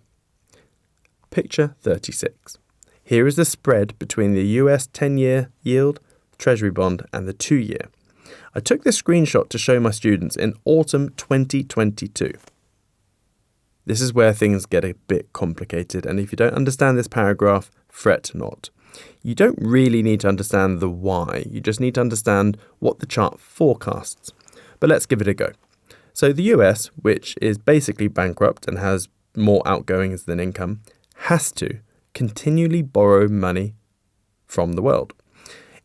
Picture 36. Here is the spread between the US 10-year yield, Treasury bond, and the 2-year. I took this screenshot to show my students in autumn 2022. This is where things get a bit complicated, and if you don't understand this paragraph, fret not. You don't really need to understand the why, you just need to understand what the chart forecasts. But let's give it a go. So the US, which is basically bankrupt and has more outgoings than income, has to continually borrow money from the world.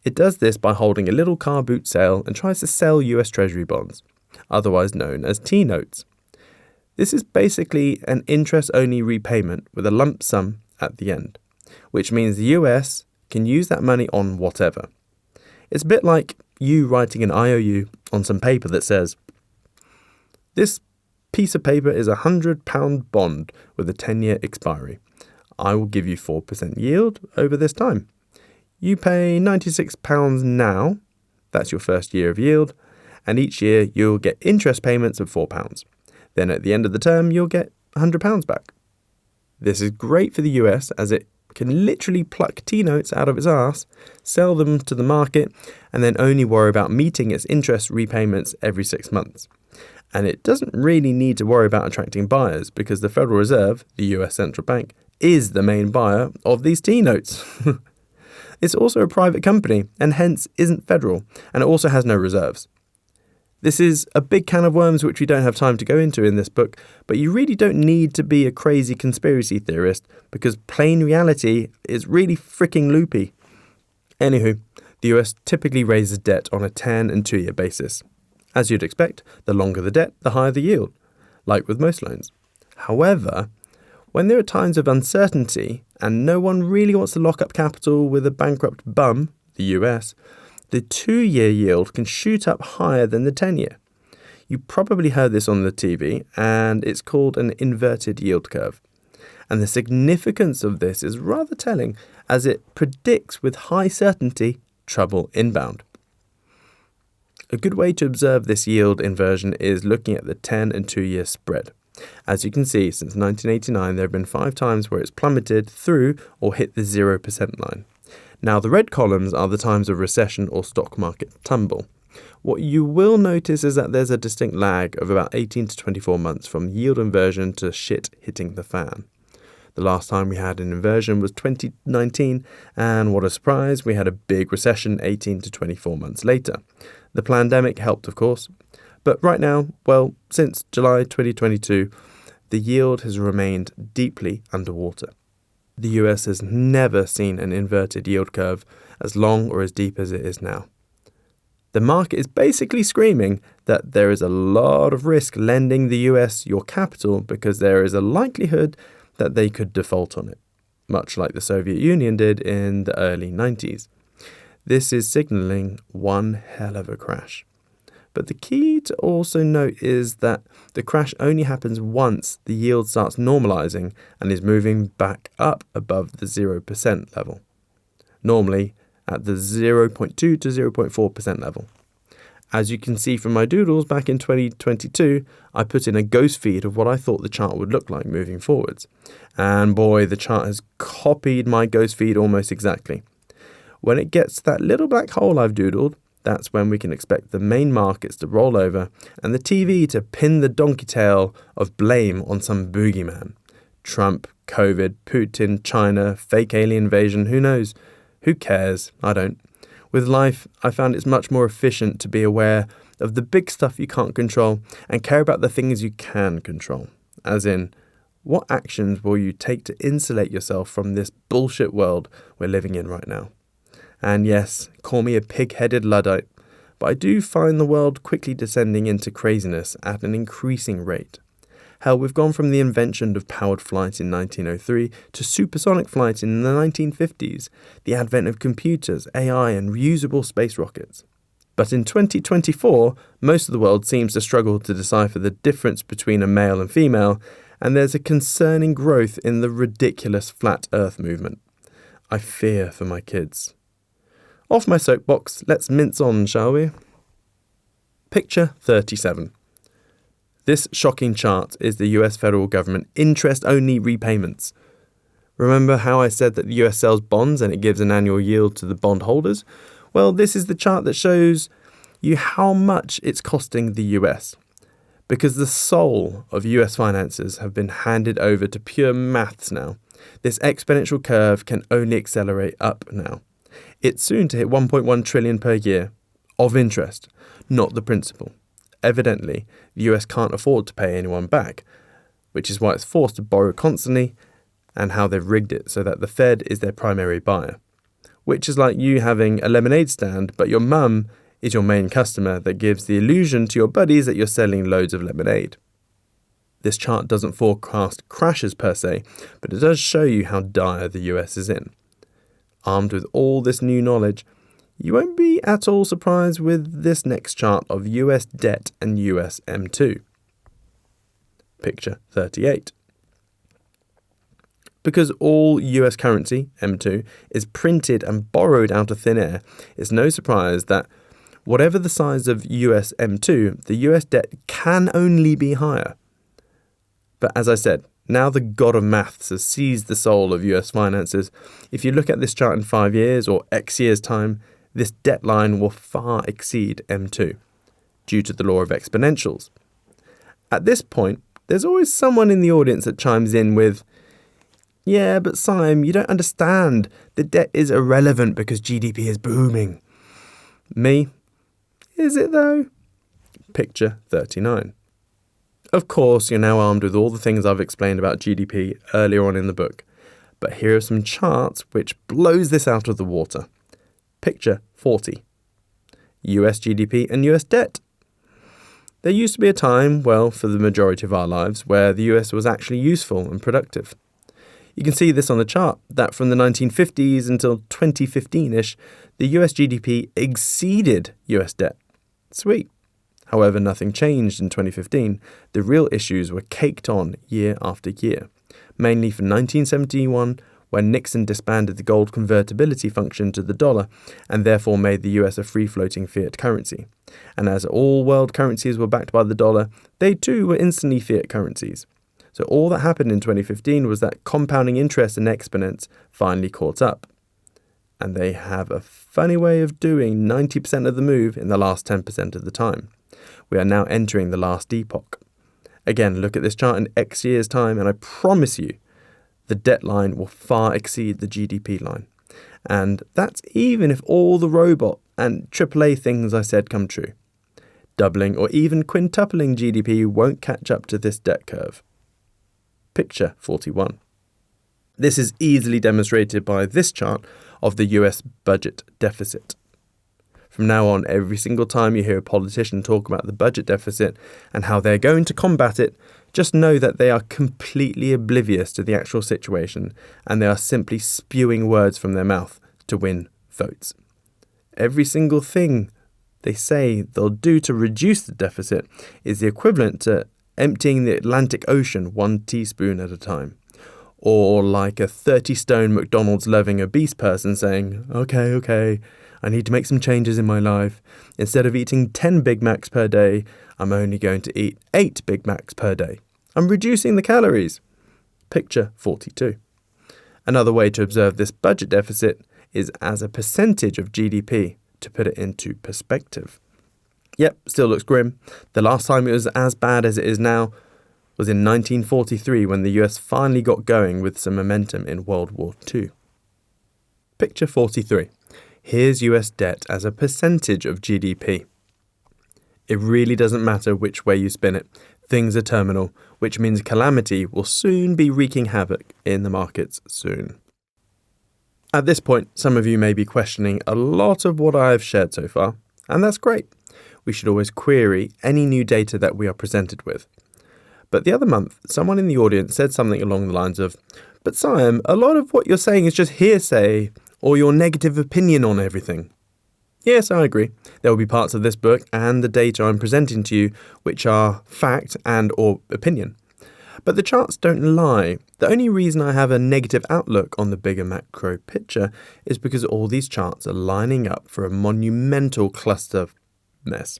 It does this by holding a little car boot sale and tries to sell US Treasury bonds, otherwise known as T-notes. This is basically an interest-only repayment with a lump sum at the end, which means the US can use that money on whatever. It's a bit like you writing an IOU on some paper that says, "This piece of paper is a £100 bond with a 10-year expiry. I will give you 4% yield over this time. You pay £96 now, that's your first year of yield, and each year you'll get interest payments of £4. Then at the end of the term, you'll get £100 back." This is great for the US as it can literally pluck T-notes out of its arse, sell them to the market, and then only worry about meeting its interest repayments every 6 months. And it doesn't really need to worry about attracting buyers because the Federal Reserve, the US Central Bank, is the main buyer of these T-notes. It's also a private company and hence isn't federal, and it also has no reserves. This is a big can of worms which we don't have time to go into in this book, but you really don't need to be a crazy conspiracy theorist because plain reality is really freaking loopy. Anywho, the US typically raises debt on a 10 and 2-year basis. As you'd expect, the longer the debt, the higher the yield, like with most loans. However, when there are times of uncertainty and no one really wants to lock up capital with a bankrupt bum, the US, the 2-year yield can shoot up higher than the 10-year. You probably heard this on the TV, and it's called an inverted yield curve. And the significance of this is rather telling, as it predicts with high certainty trouble inbound. A good way to observe this yield inversion is looking at the 10 and 2-year spread. As you can see, since 1989, there have been 5 times where it's plummeted through or hit the 0% line. Now, the red columns are the times of recession or stock market tumble. What you will notice is that there's a distinct lag of about 18 to 24 months from yield inversion to shit hitting the fan. The last time we had an inversion was 2019, and what a surprise, we had a big recession 18 to 24 months later. The pandemic helped, of course, but right now, well, since July 2022, the yield has remained deeply underwater. The US has never seen an inverted yield curve as long or as deep as it is now. The market is basically screaming that there is a lot of risk lending the US your capital because there is a likelihood that they could default on it, much like the Soviet Union did in the early 90s. This is signaling one hell of a crash. But the key to also note is that the crash only happens once the yield starts normalizing and is moving back up above the 0% level, normally at the 0.2 to 0.4% level. As you can see from my doodles back in 2022, I put in a ghost feed of what I thought the chart would look like moving forwards. And boy, the chart has copied my ghost feed almost exactly. When it gets to that little black hole I've doodled, that's when we can expect the main markets to roll over and the TV to pin the donkey tail of blame on some boogeyman. Trump, COVID, Putin, China, fake alien invasion, who knows? Who cares? I don't. With life, I found it's much more efficient to be aware of the big stuff you can't control and care about the things you can control. As in, what actions will you take to insulate yourself from this bullshit world we're living in right now? And yes, call me a pig-headed Luddite, but I do find the world quickly descending into craziness at an increasing rate. Hell, we've gone from the invention of powered flight in 1903 to supersonic flight in the 1950s, the advent of computers, AI, and reusable space rockets. But in 2024, most of the world seems to struggle to decipher the difference between a male and female, and there's a concerning growth in the ridiculous flat earth movement. I fear for my kids. Off my soapbox, let's mince on, shall we? Picture 37. This shocking chart is the US federal government interest-only repayments. Remember how I said that the US sells bonds and it gives an annual yield to the bondholders? Well, this is the chart that shows you how much it's costing the US. Because the soul of US finances have been handed over to pure maths now. This exponential curve can only accelerate up now. It's soon to hit 1.1 trillion per year of interest, not the principal. Evidently, the US can't afford to pay anyone back, which is why it's forced to borrow constantly, and how they've rigged it so that the Fed is their primary buyer. Which is like you having a lemonade stand, but your mum is your main customer that gives the illusion to your buddies that you're selling loads of lemonade. This chart doesn't forecast crashes per se, but it does show you how dire the US is in. Armed with all this new knowledge, you won't be at all surprised with this next chart of US debt and US M2. Picture 38. Because all US currency, M2, is printed and borrowed out of thin air, it's no surprise that whatever the size of US M2, the US debt can only be higher. But as I said, now the god of maths has seized the soul of US finances. If you look at this chart in 5 years or X years' time, this debt line will far exceed M2, due to the law of exponentials. At this point, there's always someone in the audience that chimes in with, "Yeah, but Siam, you don't understand. The debt is irrelevant because GDP is booming." Me? Is it though? Picture 39. Of course, you're now armed with all the things I've explained about GDP earlier on in the book, but here are some charts which blows this out of the water. Picture 40. US GDP and US debt. There used to be a time, well, for the majority of our lives, where the US was actually useful and productive. You can see this on the chart, that from the 1950s until 2015-ish, the US GDP exceeded US debt. Sweet. However, nothing changed in 2015. The real issues were caked on year after year, mainly from 1971, when Nixon disbanded the gold convertibility function to the dollar and therefore made the US a free-floating fiat currency. And as all world currencies were backed by the dollar, they too were instantly fiat currencies. So all that happened in 2015 was that compounding interest and exponents finally caught up. And they have a funny way of doing 90% of the move in the last 10% of the time. We are now entering the last epoch. Again, look at this chart in X years' time, and I promise you, the debt line will far exceed the GDP line. And that's even if all the robot and AAA things I said come true. Doubling or even quintupling GDP won't catch up to this debt curve. Picture 41. This is easily demonstrated by this chart of the US budget deficit. From now on, every single time you hear a politician talk about the budget deficit and how they're going to combat it, just know that they are completely oblivious to the actual situation and they are simply spewing words from their mouth to win votes. Every single thing they say they'll do to reduce the deficit is the equivalent to emptying the Atlantic Ocean 1 teaspoon at a time. Or like a 30-stone McDonald's loving obese person saying, okay, I need to make some changes in my life. Instead of eating 10 Big Macs per day, I'm only going to eat 8 Big Macs per day. I'm reducing the calories. Picture 42. Another way to observe this budget deficit is as a percentage of GDP, to put it into perspective. Yep, still looks grim. The last time it was as bad as it is now was in 1943 when the US finally got going with some momentum in World War II. Picture 43. Here's US debt as a percentage of GDP. It really doesn't matter which way you spin it. Things are terminal, which means calamity will soon be wreaking havoc in the markets soon. At this point, some of you may be questioning a lot of what I have shared so far, and that's great. We should always query any new data that we are presented with. But the other month, someone in the audience said something along the lines of, "But Siam, a lot of what you're saying is just hearsay or your negative opinion on everything." Yes, I agree. There will be parts of this book and the data I'm presenting to you which are fact and or opinion. But the charts don't lie. The only reason I have a negative outlook on the bigger macro picture is because all these charts are lining up for a monumental cluster mess.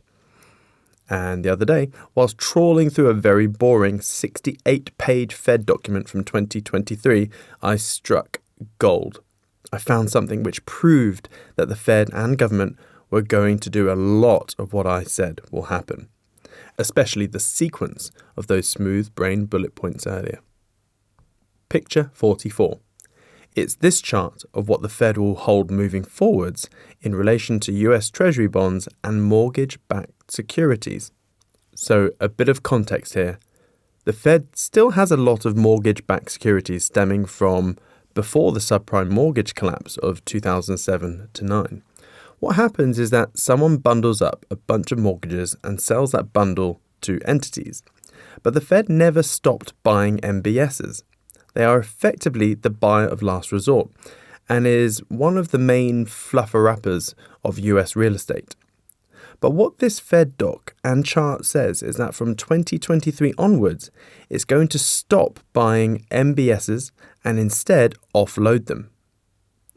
And the other day, whilst trawling through a very boring 68-page Fed document from 2023, I struck gold. I found something which proved that the Fed and government were going to do a lot of what I said will happen, especially the sequence of those smooth-brained bullet points earlier. Picture 44. It's this chart of what the Fed will hold moving forwards in relation to US Treasury bonds and mortgage-backed securities. So, a bit of context here. The Fed still has a lot of mortgage-backed securities stemming from before the subprime mortgage collapse of 2007 to 9. What happens is that someone bundles up a bunch of mortgages and sells that bundle to entities. But the Fed never stopped buying MBSs. They are effectively the buyer of last resort and is one of the main fluffer-uppers of US real estate. But what this Fed doc and chart says is that from 2023 onwards, it's going to stop buying MBSs and instead offload them.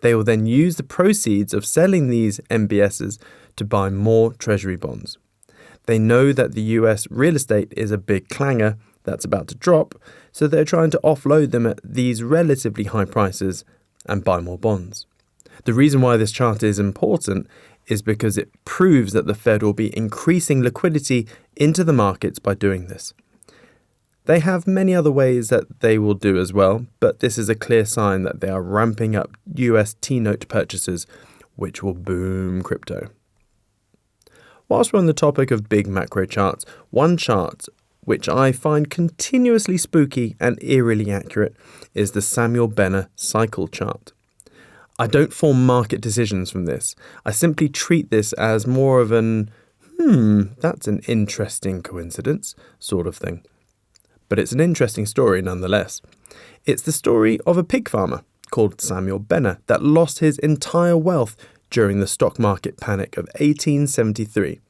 They will then use the proceeds of selling these MBSs to buy more Treasury bonds. They know that the US real estate is a big clanger that's about to drop, so they're trying to offload them at these relatively high prices and buy more bonds. The reason why this chart is important is because it proves that the Fed will be increasing liquidity into the markets by doing this. They have many other ways that they will do as well, but this is a clear sign that they are ramping up US T-note purchases, which will boom crypto. Whilst we're on the topic of big macro charts, one chart which I find continuously spooky and eerily accurate is the Samuel Benner cycle chart. I don't form market decisions from this. I simply treat this as more of an, that's an interesting coincidence sort of thing. But it's an interesting story nonetheless. It's the story of a pig farmer called Samuel Benner that lost his entire wealth during the stock market panic of 1873.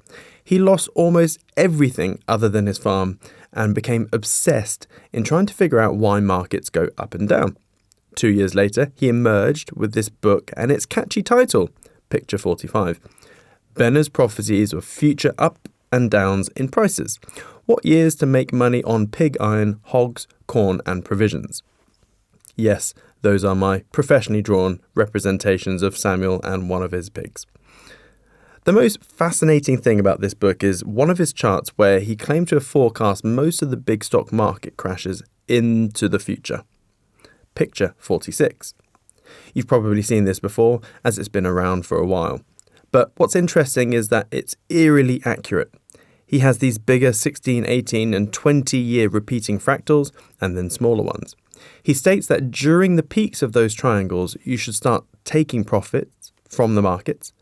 He lost almost everything other than his farm and became obsessed in trying to figure out why markets go up and down. 2 years later, he emerged with this book and its catchy title, Picture 45. Benner's prophecies of future up and downs in prices. What years to make money on pig iron, hogs, corn and provisions. Yes, those are my professionally drawn representations of Samuel and one of his pigs. The most fascinating thing about this book is one of his charts where he claimed to have forecast most of the big stock market crashes into the future. Picture 46. You've probably seen this before, as it's been around for a while. But what's interesting is that it's eerily accurate. He has these bigger 16, 18 and 20-year repeating fractals and then smaller ones. He states that during the peaks of those triangles, you should start taking profits from the markets,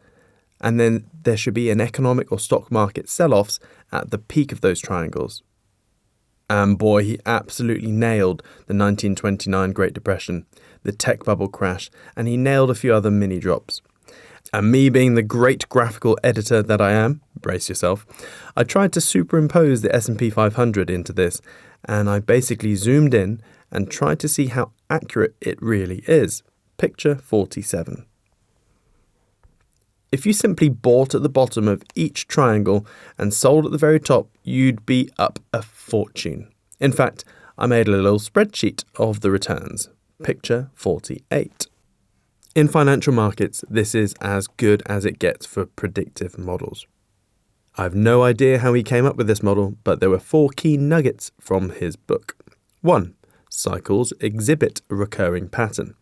and then there should be an economic or stock market sell-offs at the peak of those triangles. And boy, he absolutely nailed the 1929 Great Depression, the tech bubble crash, and he nailed a few other mini drops. And me being the great graphical editor that I am, brace yourself, I tried to superimpose the S&P 500 into this, and I basically zoomed in and tried to see how accurate it really is. Picture 47. If you simply bought at the bottom of each triangle and sold at the very top, you'd be up a fortune. In fact, I made a little spreadsheet of the returns. Picture 48. In financial markets, this is as good as it gets for predictive models. I have no idea how he came up with this model, but there were 4 key nuggets from his book. 1. Cycles exhibit a recurring pattern.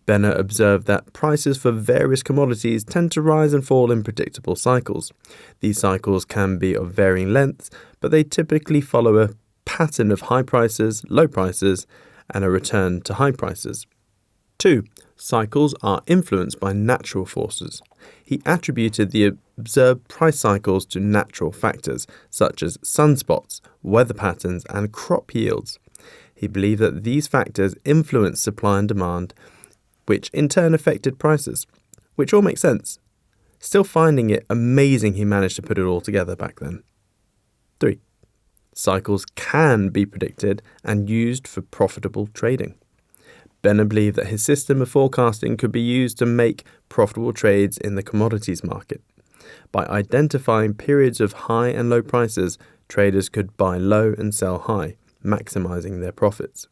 Benner observed that prices for various commodities tend to rise and fall in predictable cycles. These cycles can be of varying lengths, but they typically follow a pattern of high prices, low prices, and a return to high prices. 2. Cycles are influenced by natural forces. He attributed the observed price cycles to natural factors, such as sunspots, weather patterns, and crop yields. He believed that these factors influence supply and demand, which in turn affected prices, which all makes sense. Still finding it amazing he managed to put it all together back then. 3. Cycles can be predicted and used for profitable trading. Benner believed that his system of forecasting could be used to make profitable trades in the commodities market. By identifying periods of high and low prices, traders could buy low and sell high, maximizing their profits.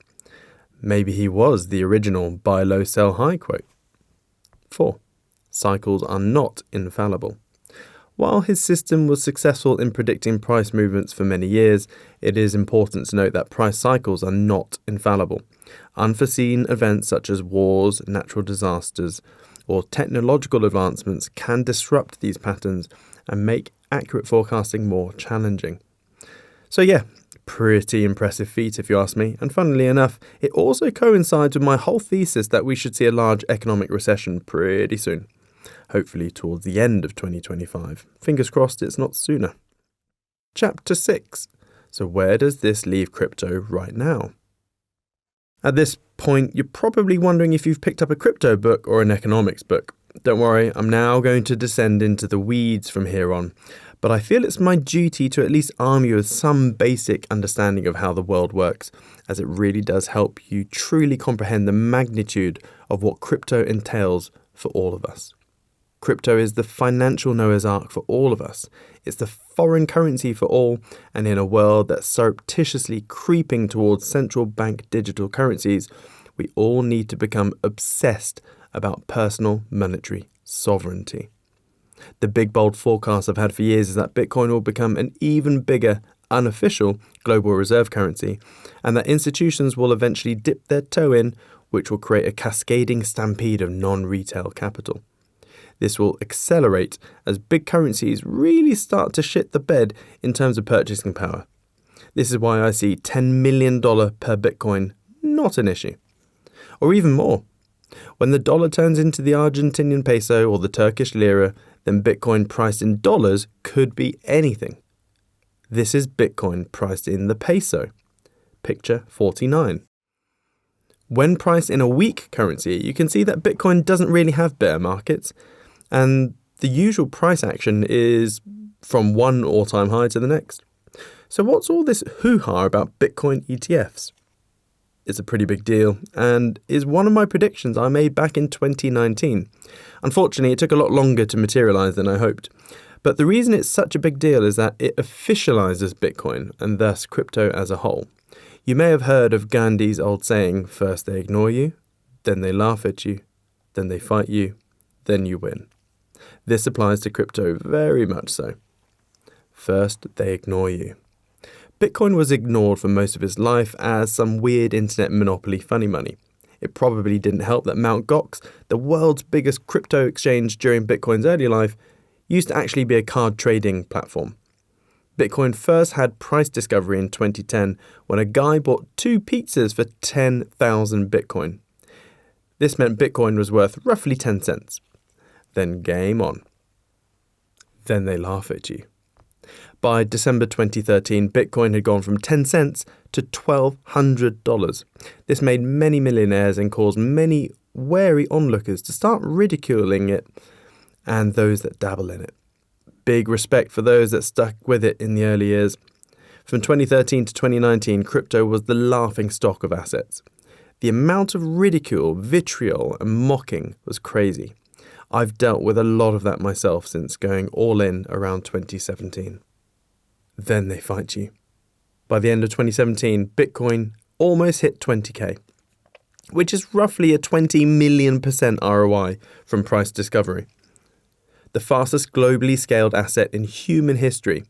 Maybe he was the original buy low, sell high quote. 4. Cycles are not infallible. While his system was successful in predicting price movements for many years, it is important to note that price cycles are not infallible. Unforeseen events such as wars, natural disasters, or technological advancements can disrupt these patterns and make accurate forecasting more challenging. So yeah, pretty impressive feat if you ask me, and funnily enough, it also coincides with my whole thesis that we should see a large economic recession pretty soon. Hopefully towards the end of 2025. Fingers crossed it's not sooner. Chapter 6. So where does this leave crypto right now? At this point, you're probably wondering if you've picked up a crypto book or an economics book. Don't worry, I'm now going to descend into the weeds from here on, but I feel it's my duty to at least arm you with some basic understanding of how the world works, as it really does help you truly comprehend the magnitude of what crypto entails for all of us. Crypto is the financial Noah's Ark for all of us. It's the foreign currency for all, and in a world that's surreptitiously creeping towards central bank digital currencies, we all need to become obsessed about personal monetary sovereignty. The big bold forecast I've had for years is that Bitcoin will become an even bigger, unofficial global reserve currency, and that institutions will eventually dip their toe in, which will create a cascading stampede of non-retail capital. This will accelerate as big currencies really start to shit the bed in terms of purchasing power. This is why I see $10 million per Bitcoin not an issue. Or even more. When the dollar turns into the Argentinian peso or the Turkish lira, then Bitcoin priced in dollars could be anything. This is Bitcoin priced in the peso. Picture 49. When priced in a weak currency, you can see that Bitcoin doesn't really have bear markets, and the usual price action is from one all-time high to the next. So what's all this hoo-ha about Bitcoin ETFs? It's a pretty big deal, and is one of my predictions I made back in 2019. Unfortunately, it took a lot longer to materialize than I hoped. But the reason it's such a big deal is that it officializes Bitcoin, and thus crypto as a whole. You may have heard of Gandhi's old saying, first they ignore you, then they laugh at you, then they fight you, then you win. This applies to crypto very much so. First, they ignore you. Bitcoin was ignored for most of its life as some weird internet monopoly funny money. It probably didn't help that Mt. Gox, the world's biggest crypto exchange during Bitcoin's early life, used to actually be a card trading platform. Bitcoin first had price discovery in 2010 when a guy bought 2 pizzas for 10,000 Bitcoin. This meant Bitcoin was worth roughly 10 cents. Then game on. Then they laugh at you. By December 2013, Bitcoin had gone from 10 cents to $1,200. This made many millionaires and caused many wary onlookers to start ridiculing it and those that dabble in it. Big respect for those that stuck with it in the early years. From 2013 to 2019, crypto was the laughing stock of assets. The amount of ridicule, vitriol, and mocking was crazy. I've dealt with a lot of that myself since going all in around 2017. Then they fight you. By the end of 2017, Bitcoin almost hit 20k, which is roughly a 20 million % ROI from price discovery. The fastest globally scaled asset in human history.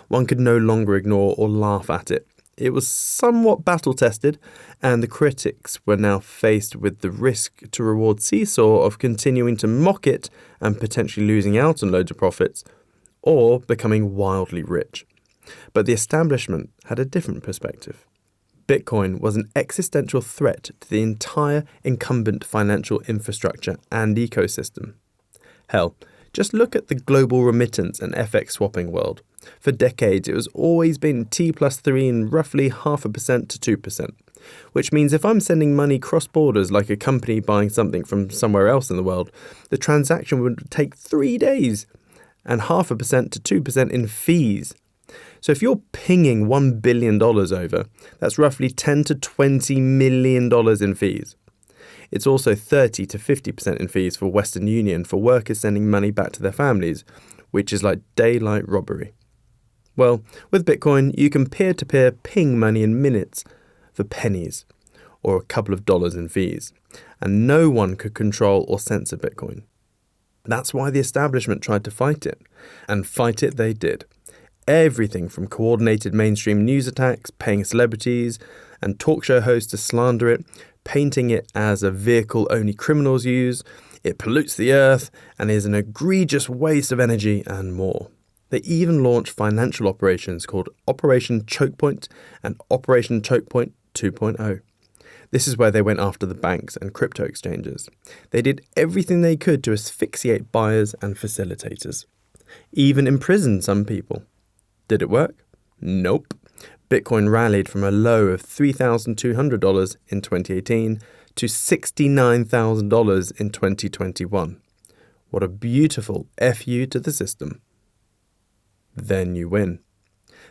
One could no longer ignore or laugh at it. It was somewhat battle-tested, and the critics were now faced with the risk to reward seesaw of continuing to mock it and potentially losing out on loads of profits, or becoming wildly rich. But the establishment had a different perspective. Bitcoin was an existential threat to the entire incumbent financial infrastructure and ecosystem. Hell, just look at the global remittance and FX swapping world. For decades, it has always been T+3 in roughly 0.5% to 2%, which means if I'm sending money cross borders like a company buying something from somewhere else in the world, the transaction would take 3 days and 0.5% to 2% in fees. So if you're pinging $1 billion over, that's roughly $10 to $20 million in fees. It's also 30 to 50% in fees for Western Union for workers sending money back to their families, which is like daylight robbery. Well, with Bitcoin, you can peer-to-peer ping money in minutes for pennies or a couple of dollars in fees, and no one could control or censor Bitcoin. That's why the establishment tried to fight it, and fight it they did. Everything from coordinated mainstream news attacks, paying celebrities and talk show hosts to slander it, painting it as a vehicle only criminals use, it pollutes the earth and is an egregious waste of energy and more. They even launched financial operations called Operation Chokepoint and Operation Chokepoint 2.0. This is where they went after the banks and crypto exchanges. They did everything they could to asphyxiate buyers and facilitators. Even imprisoned some people. Did it work? Nope. Bitcoin rallied from a low of $3,200 in 2018 to $69,000 in 2021. What a beautiful FU to the system. Then you win.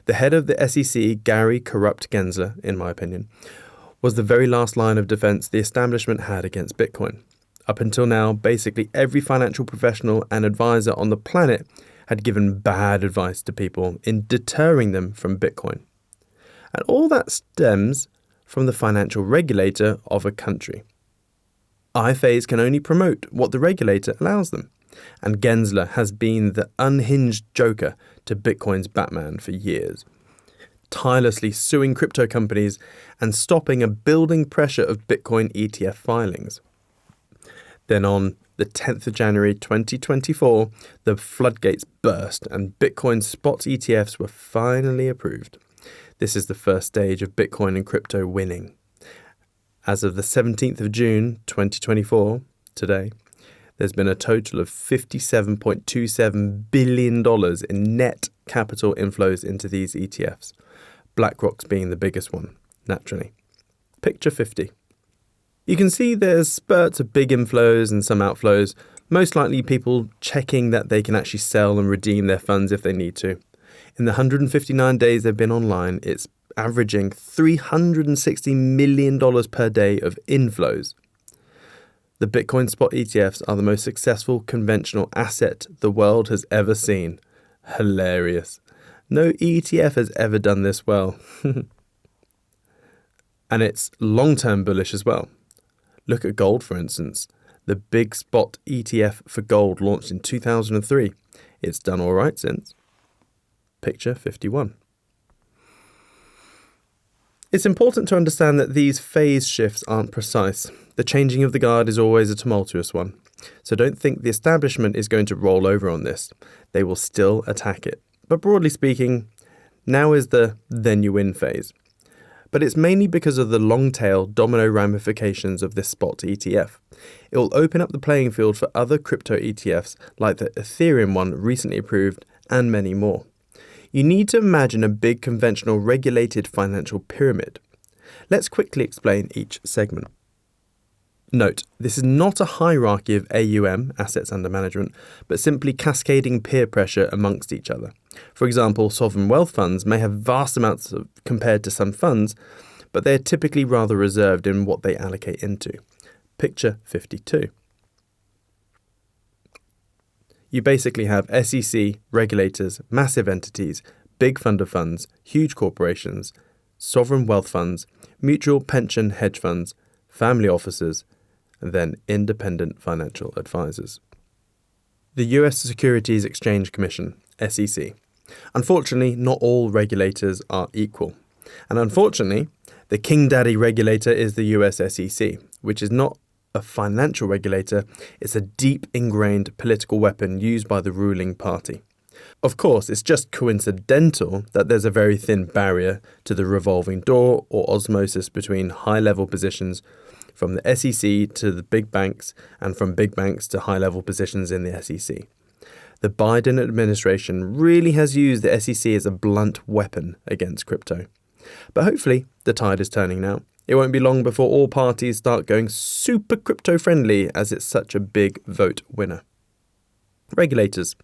The head of the SEC, Gary Corrupt Gensler, in my opinion, was the very last line of defense the establishment had against Bitcoin. Up until now, basically every financial professional and advisor on the planet had given bad advice to people in deterring them from Bitcoin. And all that stems from the financial regulator of a country. IFAs can only promote what the regulator allows them, and Gensler has been the unhinged joker to Bitcoin's Batman for years, tirelessly suing crypto companies and stopping a building pressure of Bitcoin ETF filings. Then on the 10th of January 2024, the floodgates burst and Bitcoin spot ETFs were finally approved. This is the first stage of Bitcoin and crypto winning. As of the 17th of June 2024, today, there's been a total of $57.27 billion in net capital inflows into these ETFs, BlackRock's being the biggest one, naturally. Picture 50. You can see there's spurts of big inflows and some outflows, most likely people checking that they can actually sell and redeem their funds if they need to. In the 159 days they've been online, it's averaging $360 million per day of inflows. The Bitcoin spot ETFs are the most successful conventional asset the world has ever seen. Hilarious. No ETF has ever done this well. And it's long-term bullish as well. Look at gold, for instance. The big spot ETF for gold launched in 2003. It's done all right since. Picture 51. It's important to understand that these phase shifts aren't precise. The changing of the guard is always a tumultuous one. So don't think the establishment is going to roll over on this. They will still attack it. But broadly speaking, now is the then you win phase. But it's mainly because of the long-tail domino ramifications of this spot ETF. It will open up the playing field for other crypto ETFs like the Ethereum one recently approved and many more. You need to imagine a big conventional regulated financial pyramid. Let's quickly explain each segment. Note, this is not a hierarchy of AUM, assets under management, but simply cascading peer pressure amongst each other. For example, sovereign wealth funds may have vast amounts compared to some funds, but they are typically rather reserved in what they allocate into. Picture 52. You basically have SEC, regulators, massive entities, big fund of funds, huge corporations, sovereign wealth funds, mutual pension hedge funds, family offices, and then independent financial advisors. The US Securities Exchange Commission, SEC. Unfortunately, not all regulators are equal. And unfortunately, the King Daddy regulator is the US SEC, which is not a financial regulator, it's a deep ingrained political weapon used by the ruling party. Of course, it's just coincidental that there's a very thin barrier to the revolving door or osmosis between high-level positions from the SEC to the big banks and from big banks to high-level positions in the SEC. The Biden administration really has used the SEC as a blunt weapon against crypto. But hopefully, the tide is turning now. It won't be long before all parties start going super crypto-friendly as it's such a big vote winner. Regulators.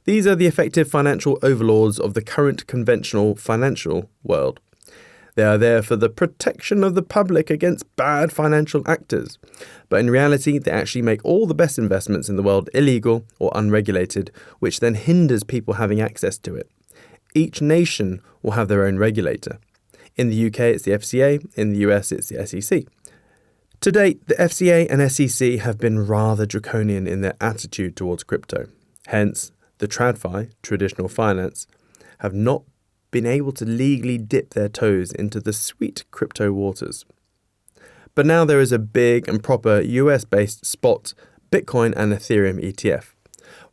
These are the effective financial overlords of the current conventional financial world. They are there for the protection of the public against bad financial actors. But in reality, they actually make all the best investments in the world illegal or unregulated, which then hinders people having access to it. Each nation will have their own regulator. In the UK, it's the FCA. In the US, it's the SEC. To date, the FCA and SEC have been rather draconian in their attitude towards crypto. Hence, the TradFi, traditional finance, have not been able to legally dip their toes into the sweet crypto waters. But now there is a big and proper US-based spot Bitcoin and Ethereum ETF.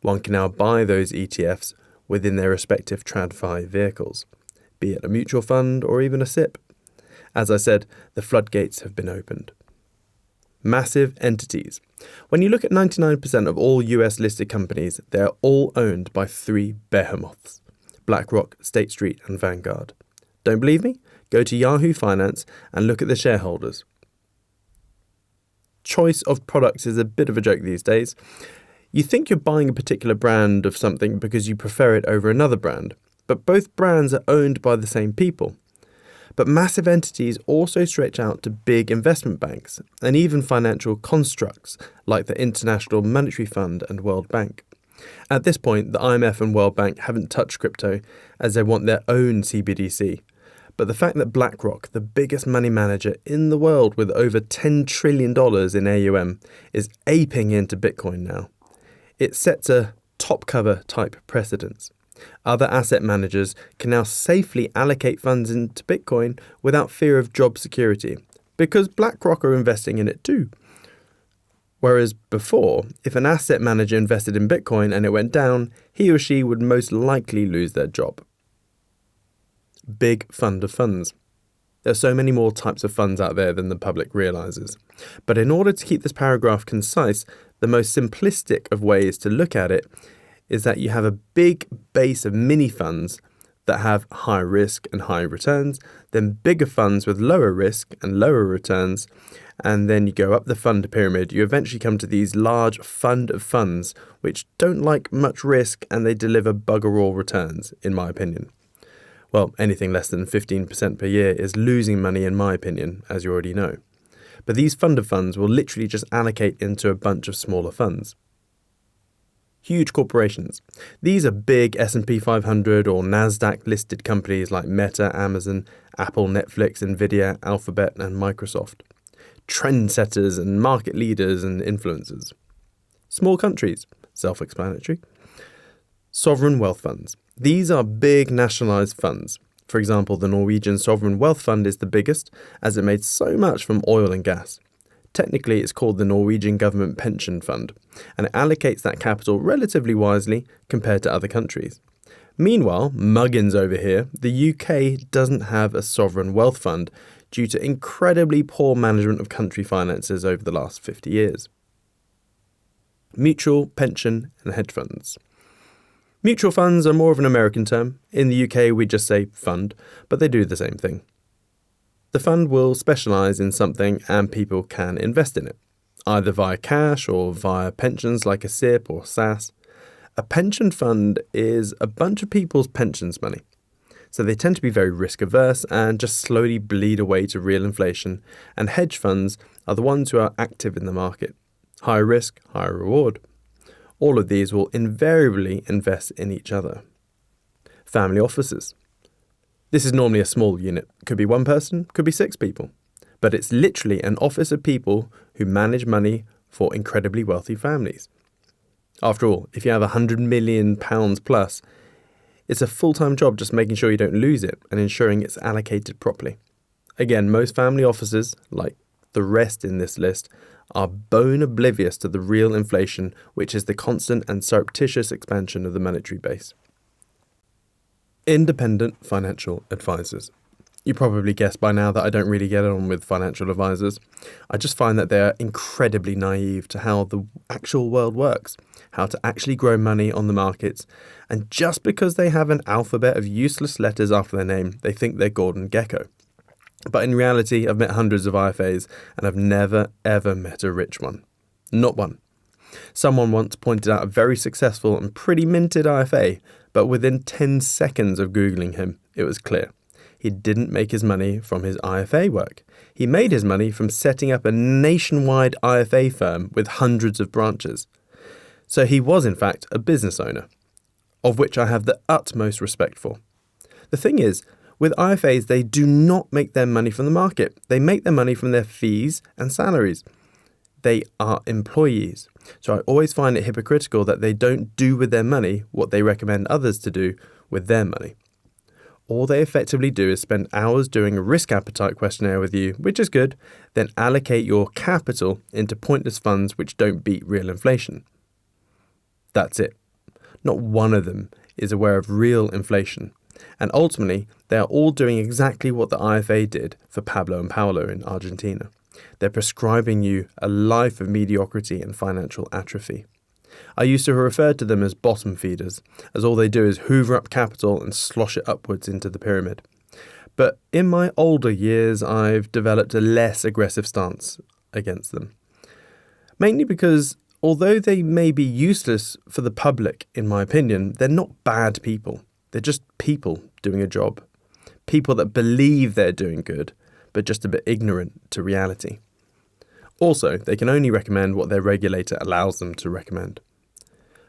One can now buy those ETFs within their respective TradFi vehicles, be it a mutual fund or even a SIP. As I said, the floodgates have been opened. Massive entities. When you look at 99% of all US-listed companies, they are all owned by three behemoths: BlackRock, State Street and Vanguard. Don't believe me? Go to Yahoo Finance and look at the shareholders. Choice of products is a bit of a joke these days. You think you're buying a particular brand of something because you prefer it over another brand, but both brands are owned by the same people. But massive entities also stretch out to big investment banks and even financial constructs like the International Monetary Fund and World Bank. At this point, the IMF and World Bank haven't touched crypto as they want their own CBDC. But the fact that BlackRock, the biggest money manager in the world with over $10 trillion in AUM, is aping into Bitcoin now, it sets a top cover type precedence. Other asset managers can now safely allocate funds into Bitcoin without fear of job security, because BlackRock are investing in it too. Whereas before, if an asset manager invested in Bitcoin and it went down, he or she would most likely lose their job. Big fund of funds. There are so many more types of funds out there than the public realizes. But in order to keep this paragraph concise, the most simplistic of ways to look at it is that you have a big base of mini funds that have high risk and high returns, then bigger funds with lower risk and lower returns, and then you go up the fund pyramid. You eventually come to these large fund of funds which don't like much risk and they deliver bugger all returns, in my opinion. Well, anything less than 15% per year is losing money in my opinion, as you already know. But these fund of funds will literally just allocate into a bunch of smaller funds. Huge corporations. These are big S&P 500 or NASDAQ listed companies like Meta, Amazon, Apple, Netflix, Nvidia, Alphabet and Microsoft. Trendsetters and market leaders and influencers. Small countries, self-explanatory. Sovereign wealth funds. These are big nationalised funds. For example, the Norwegian Sovereign Wealth Fund is the biggest, as it made so much from oil and gas. Technically, it's called the Norwegian Government Pension Fund, and it allocates that capital relatively wisely compared to other countries. Meanwhile, Muggins over here, the UK doesn't have a sovereign wealth fund due to incredibly poor management of country finances over the last 50 years. Mutual, pension, and hedge funds. Mutual funds are more of an American term. In the UK, we just say fund, but they do the same thing. The fund will specialise in something and people can invest in it, either via cash or via pensions like a SIP or SAS. A pension fund is a bunch of people's pensions money. So they tend to be very risk averse and just slowly bleed away to real inflation, and hedge funds are the ones who are active in the market. Higher risk, higher reward. All of these will invariably invest in each other. Family offices. This is normally a small unit. Could be one person, could be 6 people. But it's literally an office of people who manage money for incredibly wealthy families. After all, if you have £100 million plus, it's a full-time job just making sure you don't lose it and ensuring it's allocated properly. Again, most family offices, like the rest in this list, are bone oblivious to the real inflation, which is the constant and surreptitious expansion of the monetary base. Independent financial advisors. You probably guessed by now that I don't really get on with financial advisors. I just find that they're incredibly naive to how the actual world works, how to actually grow money on the markets, and just because they have an alphabet of useless letters after their name, they think they're Gordon Gekko. But in reality, I've met hundreds of IFAs and I've never ever met a rich one. Not one. Someone once pointed out a very successful and pretty minted IFA, but within 10 seconds of Googling him, it was clear. he didn't make his money from his IFA work. He made his money from setting up a nationwide IFA firm with hundreds of branches. So he was in fact a business owner, of which I have the utmost respect for. The thing is, with IFAs, they do not make their money from the market. They make their money from their fees and salaries. They are employees. So I always find it hypocritical that they don't do with their money what they recommend others to do with their money. All they effectively do is spend hours doing a risk appetite questionnaire with you, which is good, then allocate your capital into pointless funds which don't beat real inflation. That's it. Not one of them is aware of real inflation. And ultimately, they are all doing exactly what the IFA did for Pablo and Paolo in Argentina. They're prescribing you a life of mediocrity and financial atrophy. I used to refer to them as bottom feeders, as all they do is hoover up capital and slosh it upwards into the pyramid. But in my older years, I've developed a less aggressive stance against them. Mainly because, although they may be useless for the public, in my opinion, they're not bad people. They're just people doing a job. People that believe they're doing good, but just a bit ignorant to reality. Also, they can only recommend what their regulator allows them to recommend.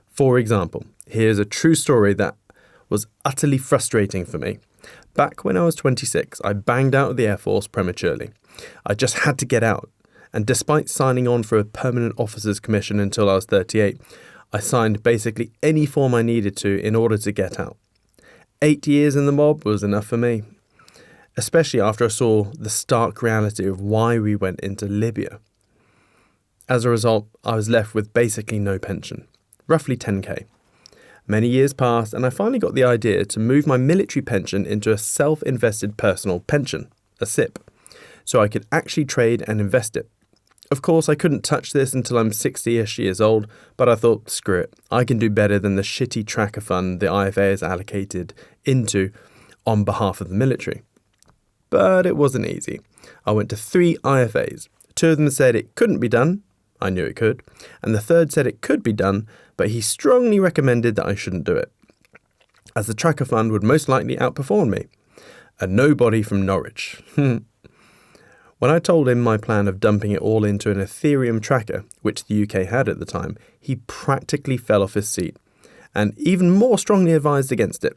For example, here's a true story that was utterly frustrating for me. Back when I was 26, I banged out of the Air Force prematurely. I just had to get out, and despite signing on for a permanent officer's commission until I was 38, I signed basically any form I needed to in order to get out. 8 years in the mob was enough for me, especially after I saw the stark reality of why we went into Libya. As a result, I was left with basically no pension, roughly 10k. Many years passed and I finally got the idea to move my military pension into a self-invested personal pension, a SIP, so I could actually trade and invest it. Of course, I couldn't touch this until I'm 60-ish years old, but I thought, screw it, I can do better than the shitty tracker fund the IFA is allocated into on behalf of the military. But it wasn't easy. I went to 3 IFAs. 2 of them said it couldn't be done. I knew it could. And the third said it could be done, but he strongly recommended that I shouldn't do it, as the tracker fund would most likely outperform me. A nobody from Norwich. When I told him my plan of dumping it all into an Ethereum tracker, which the UK had at the time, he practically fell off his seat, and even more strongly advised against it.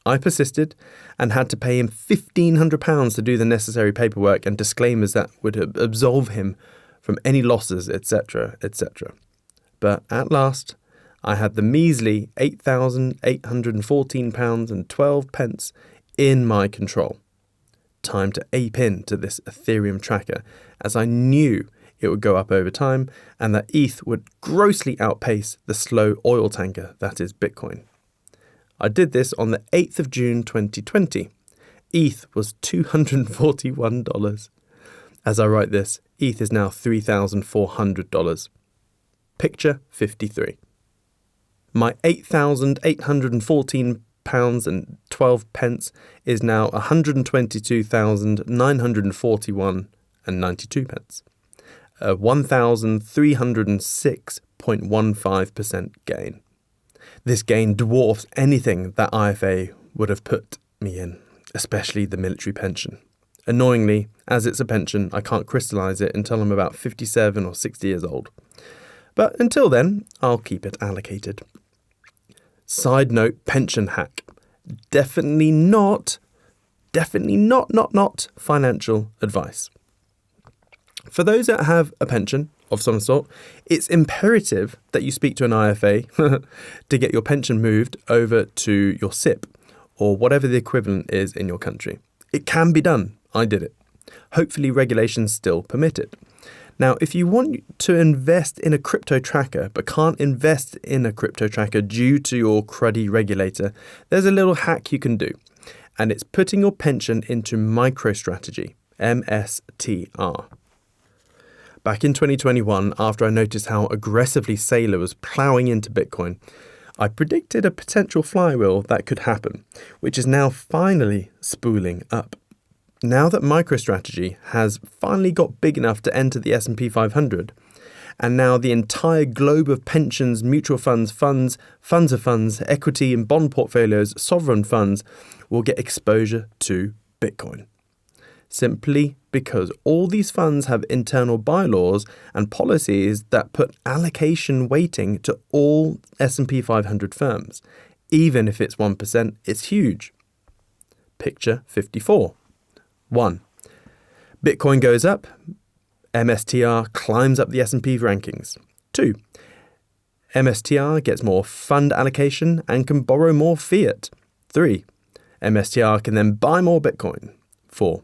I persisted and had to pay him £1,500 to do the necessary paperwork and disclaimers that would absolve him from any losses, etc., etc. But at last, I had the measly £8,814.12 in my control. Time to ape into this Ethereum tracker, as I knew it would go up over time and that ETH would grossly outpace the slow oil tanker that is Bitcoin. I did this on the 8th of June 2020. ETH was $241. As I write this, ETH is now $3,400. Picture 53. My £8,814.12 is now £122,941.92. A 1,306.15% gain. This gain dwarfs anything that IFA would have put me in, especially the military pension. Annoyingly, as it's a pension, I can't crystallise it until I'm about 57 or 60 years old. But until then, I'll keep it allocated. Side note, pension hack. Definitely not financial advice. For those that have a pension of some sort, it's imperative that you speak to an IFA to get your pension moved over to your SIP, or whatever the equivalent is in your country. It can be done. I did it. Hopefully regulations still permit it. Now, if you want to invest in a crypto tracker but can't invest in a crypto tracker due to your cruddy regulator, there's a little hack you can do. And it's putting your pension into MicroStrategy, MSTR. Back in 2021, after I noticed how aggressively Saylor was ploughing into Bitcoin, I predicted a potential flywheel that could happen, which is now finally spooling up. Now that MicroStrategy has finally got big enough to enter the S&P 500, and now the entire globe of pensions, mutual funds, funds of funds, equity and bond portfolios, sovereign funds will get exposure to Bitcoin. Simply because all these funds have internal bylaws and policies that put allocation weighting to all S&P 500 firms. Even if it's 1%, it's huge. Picture 54. 1. Bitcoin goes up, MSTR climbs up the S&P rankings. 2. MSTR gets more fund allocation and can borrow more fiat. 3. MSTR can then buy more Bitcoin. 4.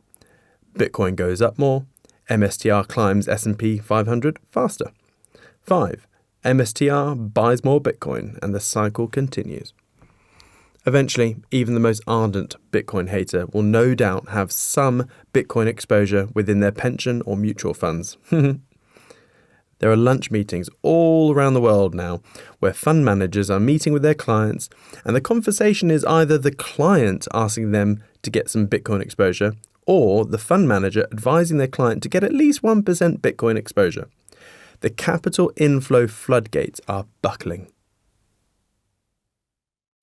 Bitcoin goes up more, MSTR climbs S&P 500 faster. 5. MSTR buys more Bitcoin and the cycle continues. Eventually, even the most ardent Bitcoin hater will no doubt have some Bitcoin exposure within their pension or mutual funds. There are lunch meetings all around the world now where fund managers are meeting with their clients, and the conversation is either the client asking them to get some Bitcoin exposure or the fund manager advising their client to get at least 1% Bitcoin exposure. The capital inflow floodgates are buckling.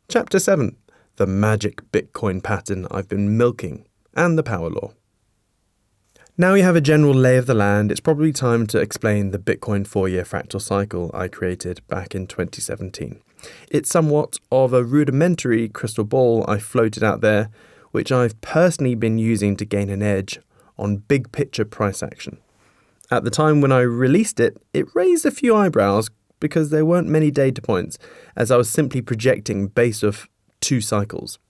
Chapter 7. The magic Bitcoin pattern I've been milking, and the power law. Now you have a general lay of the land, it's probably time to explain the Bitcoin 4-year fractal cycle I created back in 2017. It's somewhat of a rudimentary crystal ball I floated out there, which I've personally been using to gain an edge on big picture price action. At the time when I released it, it raised a few eyebrows because there weren't many data points, as I was simply projecting based off 2 cycles.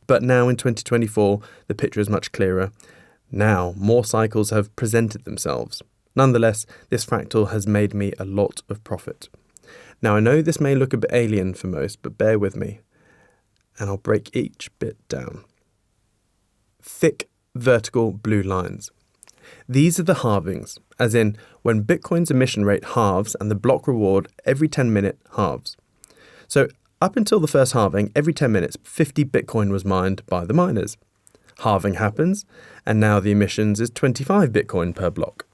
But now in 2024, the picture is much clearer. Now, more cycles have presented themselves. Nonetheless, this fractal has made me a lot of profit. Now, I know this may look a bit alien for most, but bear with me, and I'll break each bit down. Thick, vertical blue lines. These are the halvings, as in when Bitcoin's emission rate halves and the block reward every 10-minute halves. So up until the first halving, every 10 minutes, 50 Bitcoin was mined by the miners. Halving happens, and now the emissions is 25 Bitcoin per block.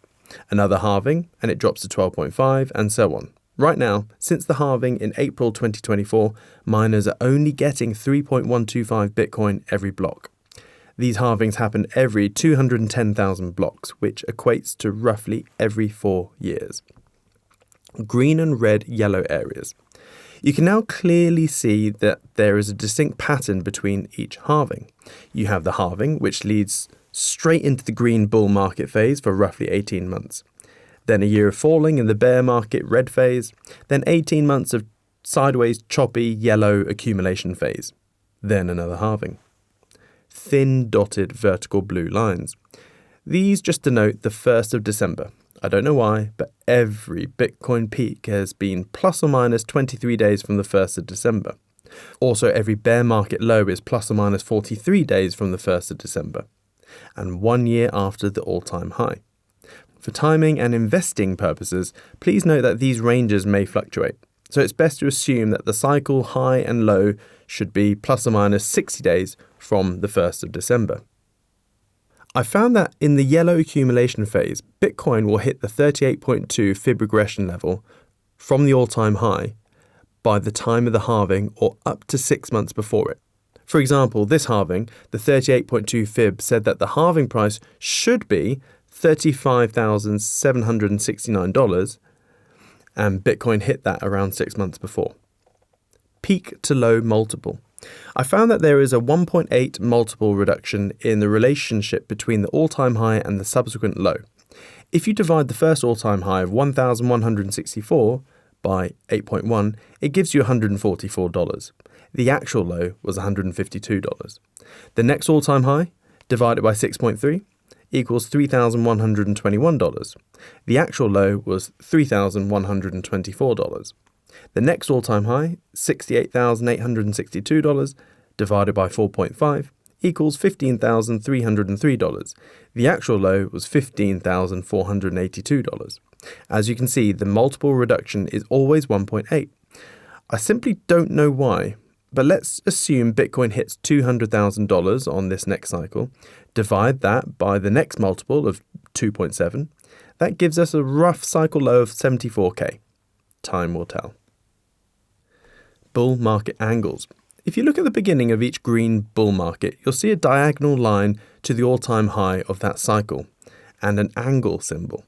Another halving, and it drops to 12.5, and so on. Right now, since the halving in April 2024, miners are only getting 3.125 Bitcoin every block. These halvings happen every 210,000 blocks, which equates to roughly every 4 years. Green and red yellow areas. You can now clearly see that there is a distinct pattern between each halving. You have the halving, which leads straight into the green bull market phase for roughly 18 months. Then a year of falling in the bear market red phase. Then 18 months of sideways choppy yellow accumulation phase. Then another halving. Thin dotted vertical blue lines. These just denote the 1st of December. I don't know why, but every Bitcoin peak has been plus or minus 23 days from the 1st of December. Also, every bear market low is plus or minus 43 days from the 1st of December, and 1 year after the all-time high. For timing and investing purposes, please note that these ranges may fluctuate, so it's best to assume that the cycle high and low should be plus or minus 60 days from the 1st of December. I found that in the yellow accumulation phase, Bitcoin will hit the 38.2 fib regression level from the all-time high by the time of the halving or up to 6 months before it. For example, this halving, the 38.2 fib said that the halving price should be $35,769, and Bitcoin hit that around 6 months before. Peak to low multiple. I found that there is a 1.8 multiple reduction in the relationship between the all-time high and the subsequent low. If you divide the first all-time high of 1,164 by 8.1, it gives you $144. The actual low was $152. The next all-time high, divided by 6.3, equals $3,121. The actual low was $3,124. The next all-time high, $68,862, divided by 4.5, equals $15,303. The actual low was $15,482. As you can see, the multiple reduction is always 1.8. I simply don't know why, but let's assume Bitcoin hits $200,000 on this next cycle, divide that by the next multiple of 2.7, that gives us a rough cycle low of 74k. Time will tell. Bull market angles. If you look at the beginning of each green bull market, you'll see a diagonal line to the all-time high of that cycle, and an angle symbol.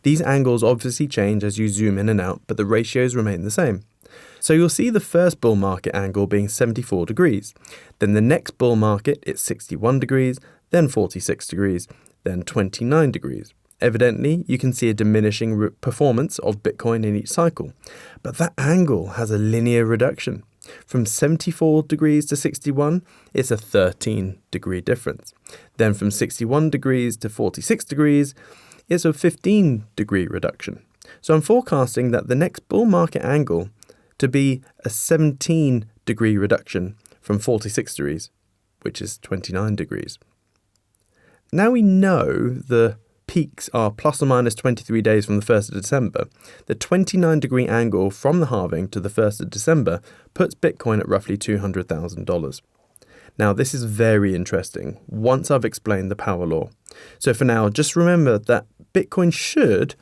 These angles obviously change as you zoom in and out, but the ratios remain the same. So you'll see the first bull market angle being 74 degrees. Then the next bull market, it's 61 degrees, then 46 degrees, then 29 degrees. Evidently, you can see a diminishing performance of Bitcoin in each cycle. But that angle has a linear reduction. From 74 degrees to 61, it's a 13-degree difference. Then from 61 degrees to 46 degrees, it's a 15-degree reduction. So I'm forecasting that the next bull market angle to be a 17-degree reduction from 46 degrees, which is 29 degrees. Now we know the peaks are plus or minus 23 days from the 1st of December. The 29-degree angle from the halving to the 1st of December puts Bitcoin at roughly $200,000. Now, this is very interesting once I've explained the power law. So for now, just remember that Bitcoin should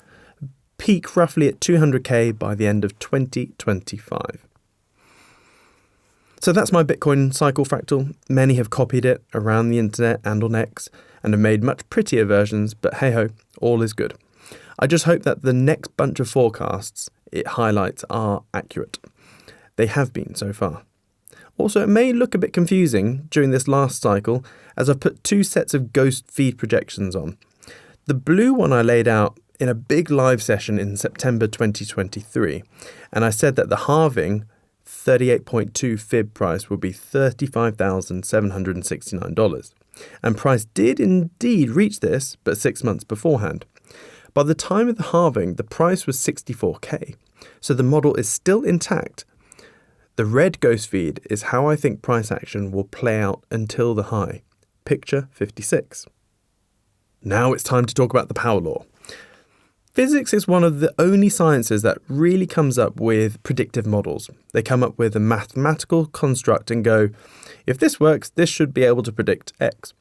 peak roughly at 200k by the end of 2025. So that's my Bitcoin cycle fractal. Many have copied it around the internet and on X and have made much prettier versions, but hey ho, all is good. I just hope that the next bunch of forecasts it highlights are accurate. They have been so far. Also, it may look a bit confusing during this last cycle as I've put two sets of ghost feed projections on. The blue one I laid out in a big live session in September 2023, and I said that the halving 38.2 fib price will be $35,769. And price did indeed reach this, but 6 months beforehand. By the time of the halving, the price was 64k, so the model is still intact. The red ghost feed is how I think price action will play out until the high. Picture 56. Now it's time to talk about the power law. Physics is one of the only sciences that really comes up with predictive models. They come up with a mathematical construct and go, if this works, this should be able to predict X.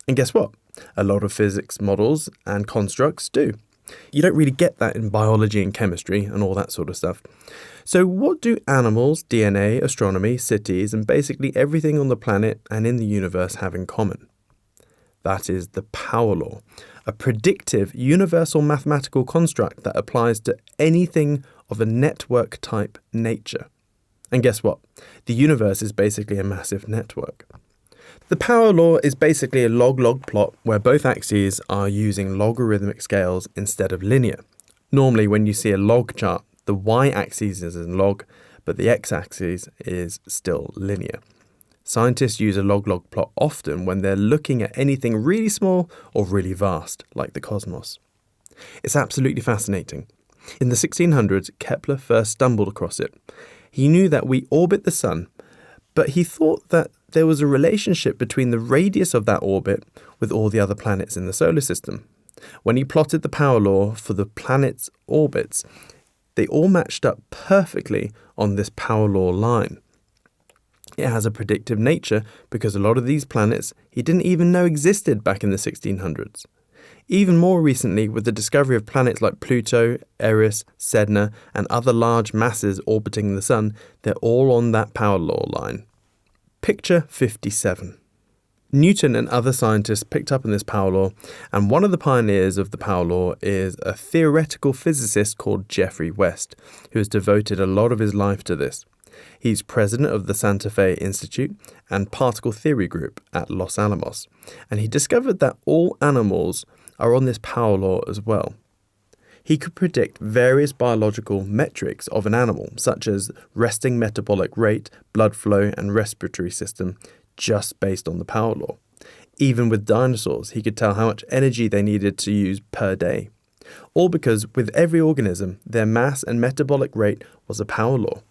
And guess what? A lot of physics models and constructs do. You don't really get that in biology and chemistry and all that sort of stuff. So what do animals, DNA, astronomy, cities, and basically everything on the planet and in the universe have in common? That is the power law, a predictive universal mathematical construct that applies to anything of a network-type nature. And guess what? The universe is basically a massive network. The power law is basically a log-log plot where both axes are using logarithmic scales instead of linear. Normally, when you see a log chart, the y-axis is in log, but the x-axis is still linear. Scientists use a log-log plot often when they're looking at anything really small or really vast, like the cosmos. It's absolutely fascinating. In the 1600s, Kepler first stumbled across it. He knew that we orbit the sun, but he thought that there was a relationship between the radius of that orbit with all the other planets in the solar system. When he plotted the power law for the planets' orbits, they all matched up perfectly on this power law line. It has a predictive nature because a lot of these planets he didn't even know existed back in the 1600s. Even more recently, with the discovery of planets like Pluto, Eris, Sedna, and other large masses orbiting the Sun, they're all on that power law line. Picture 57. Newton and other scientists picked up on this power law, and one of the pioneers of the power law is a theoretical physicist called Geoffrey West, who has devoted a lot of his life to this. He's president of the Santa Fe Institute and Particle Theory Group at Los Alamos, and he discovered that all animals are on this power law as well. He could predict various biological metrics of an animal, such as resting metabolic rate, blood flow, and respiratory system, just based on the power law. Even with dinosaurs, he could tell how much energy they needed to use per day. All because with every organism, their mass and metabolic rate was a power law.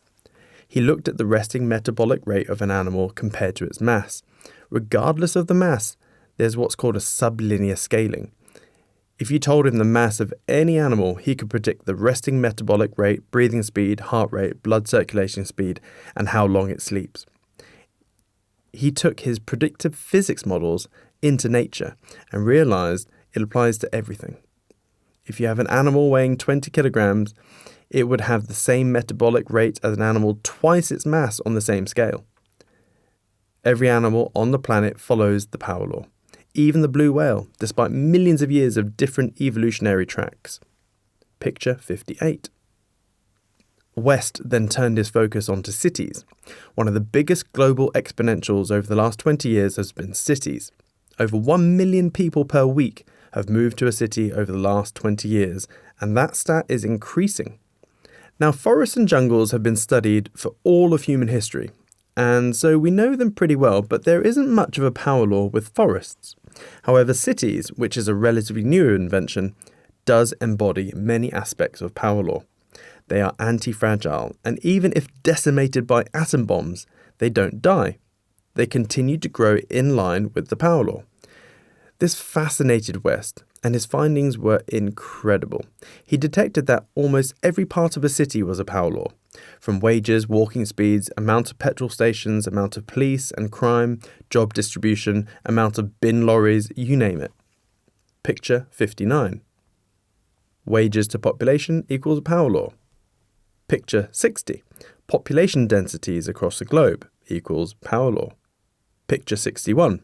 He looked at the resting metabolic rate of an animal compared to its mass. Regardless of the mass, there's what's called a sublinear scaling. If you told him the mass of any animal, he could predict the resting metabolic rate, breathing speed, heart rate, blood circulation speed, and how long it sleeps. He took his predictive physics models into nature and realized it applies to everything. If you have an animal weighing 20 kilograms, it would have the same metabolic rate as an animal twice its mass on the same scale. Every animal on the planet follows the power law. Even the blue whale, despite millions of years of different evolutionary tracks. Picture 58. West then turned his focus onto cities. One of the biggest global exponentials over the last 20 years has been cities. Over 1 million people per week have moved to a city over the last 20 years, and that stat is increasing. Now, forests and jungles have been studied for all of human history, and so we know them pretty well, but there isn't much of a power law with forests. However, cities, which is a relatively new invention, does embody many aspects of power law. They are anti-fragile, and even if decimated by atom bombs, they don't die. They continue to grow in line with the power law. This fascinated West, and his findings were incredible. He detected that almost every part of a city was a power law, from wages, walking speeds, amount of petrol stations, amount of police and crime, job distribution, amount of bin lorries, you name it. Picture 59. Wages to population equals a power law. Picture 60. Population densities across the globe equals power law. Picture 61.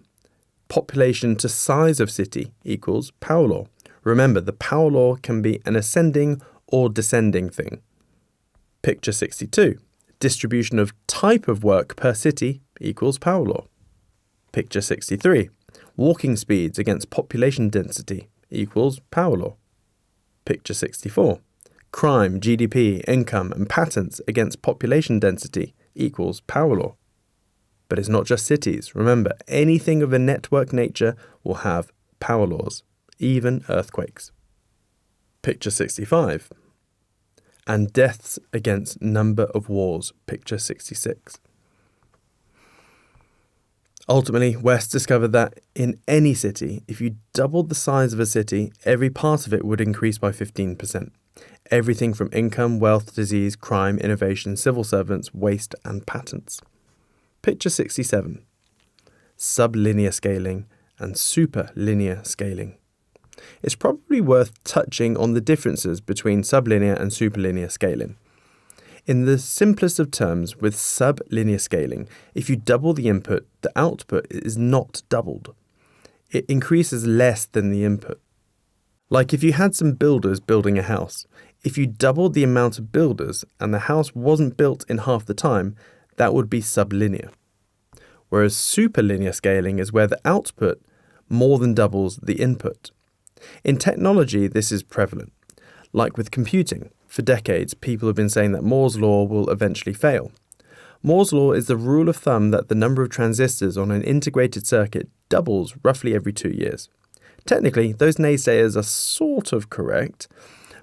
Population to size of city equals power law. Remember, the power law can be an ascending or descending thing. Picture 62. Distribution of type of work per city equals power law. Picture 63. Walking speeds against population density equals power law. Picture 64. Crime, GDP, income, and patents against population density equals power law. But it's not just cities. Remember, anything of a network nature will have power laws, even earthquakes. Picture 65. And deaths against number of wars. Picture 66. Ultimately, West discovered that in any city, if you doubled the size of a city, every part of it would increase by 15%. Everything from income, wealth, disease, crime, innovation, civil servants, waste, and patents. Picture 67. Sublinear scaling and superlinear scaling. It's probably worth touching on the differences between sublinear and superlinear scaling. In the simplest of terms, with sublinear scaling, if you double the input, the output is not doubled. It increases less than the input. Like if you had some builders building a house, if you doubled the amount of builders and the house wasn't built in half the time, that would be sublinear. Whereas superlinear scaling is where the output more than doubles the input. In technology, this is prevalent. Like with computing, for decades, people have been saying that Moore's law will eventually fail. Moore's law is the rule of thumb that the number of transistors on an integrated circuit doubles roughly every 2 years. Technically, those naysayers are sort of correct,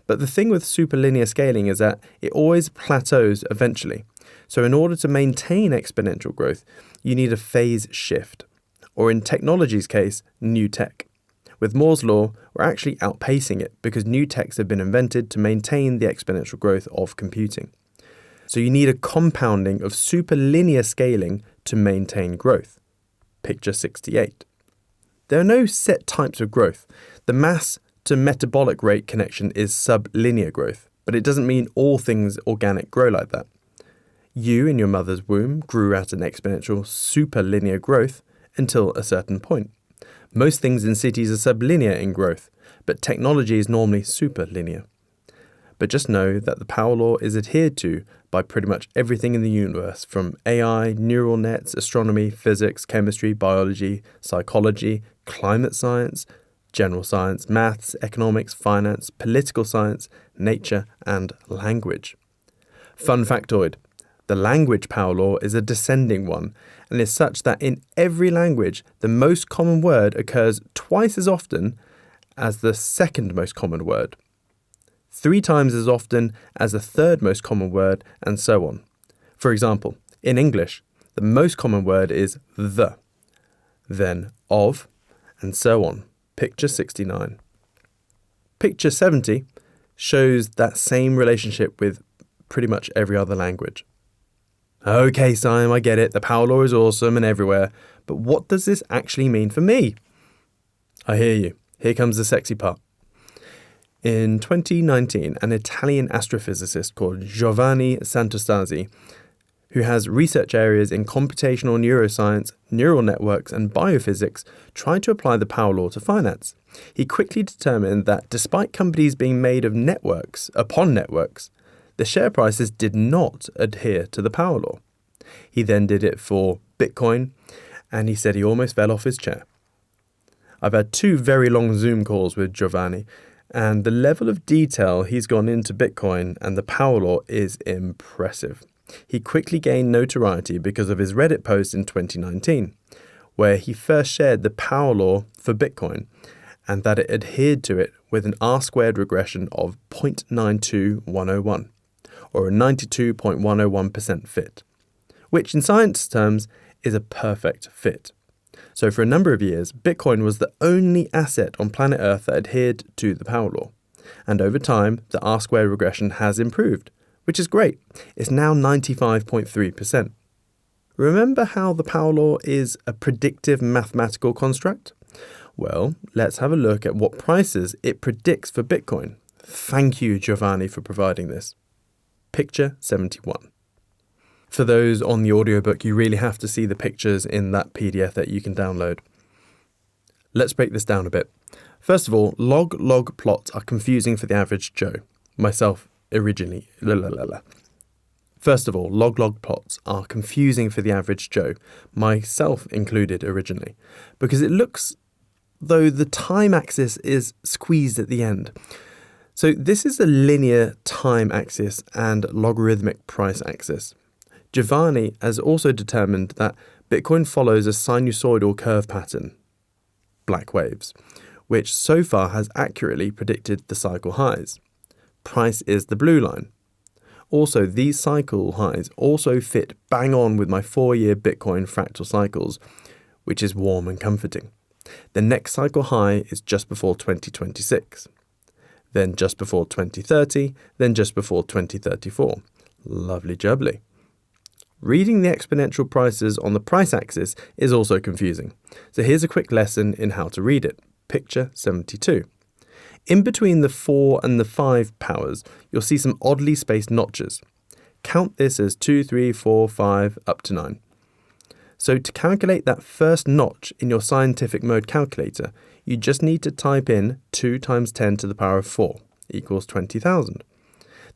but the thing with superlinear scaling is that it always plateaus eventually. So in order to maintain exponential growth, you need a phase shift, or in technology's case, new tech. With Moore's law, we're actually outpacing it because new techs have been invented to maintain the exponential growth of computing. So you need a compounding of superlinear scaling to maintain growth. Picture 68. There are no set types of growth. The mass to metabolic rate connection is sublinear growth, but it doesn't mean all things organic grow like that. You in your mother's womb grew at an exponential superlinear growth until a certain point. Most things in cities are sublinear in growth, but technology is normally superlinear. But just know that the power law is adhered to by pretty much everything in the universe, from AI, neural nets, astronomy, physics, chemistry, biology, psychology, climate science, general science, maths, economics, finance, political science, nature, and language. Fun factoid. The language power law is a descending one and is such that in every language, the most common word occurs twice as often as the second most common word, 3 times as often as the third most common word, and so on. For example, in English, the most common word is the, then of, and so on. Picture 69. Picture 70 shows that same relationship with pretty much every other language. Okay, Siam, I get it. The power law is awesome and everywhere. But what does this actually mean for me? I hear you. Here comes the sexy part. In 2019, an Italian astrophysicist called Giovanni Santostasi who has research areas in computational neuroscience, neural networks, and biophysics, tried to apply the power law to finance. He quickly determined that despite companies being made of networks upon networks, the share prices did not adhere to the power law. He then did it for Bitcoin, and he said he almost fell off his chair. I've had 2 very long Zoom calls with Giovanni, and the level of detail he's gone into Bitcoin and the power law is impressive. He quickly gained notoriety because of his Reddit post in 2019, where he first shared the power law for Bitcoin and that it adhered to it with an R-squared regression of 0.92101, or a 92.101% fit, which in science terms is a perfect fit. So for a number of years, Bitcoin was the only asset on planet Earth that adhered to the power law. And over time, the R-squared regression has improved, which is great. It's now 95.3%. Remember how the power law is a predictive mathematical construct? Well, let's have a look at what prices it predicts for Bitcoin. Thank you, Giovanni, for providing this. Picture 71. For those on the audiobook, you really have to see the pictures in that PDF that you can download. Let's break this down a bit. First of all, log plots are confusing for the average Joe. Myself originally. First of all, log plots are confusing for the average Joe, myself included originally, because it looks though the time axis is squeezed at the end. So this is a linear time axis and logarithmic price axis. Giovanni has also determined that Bitcoin follows a sinusoidal curve pattern, black waves, which so far has accurately predicted the cycle highs. Price is the blue line. Also, these cycle highs also fit bang on with my 4-year Bitcoin fractal cycles, which is warm and comforting. The next cycle high is just before 2026, then just before 2030, then just before 2034. Lovely jubbly. Reading the exponential prices on the price axis is also confusing. So here's a quick lesson in how to read it. Picture 72. In between the 4 and the 5 powers, you'll see some oddly spaced notches. Count this as 2, 3, 4, 5, up to 9. So to calculate that first notch in your scientific mode calculator, you just need to type in 2 times 10 to the power of 4 equals 20,000.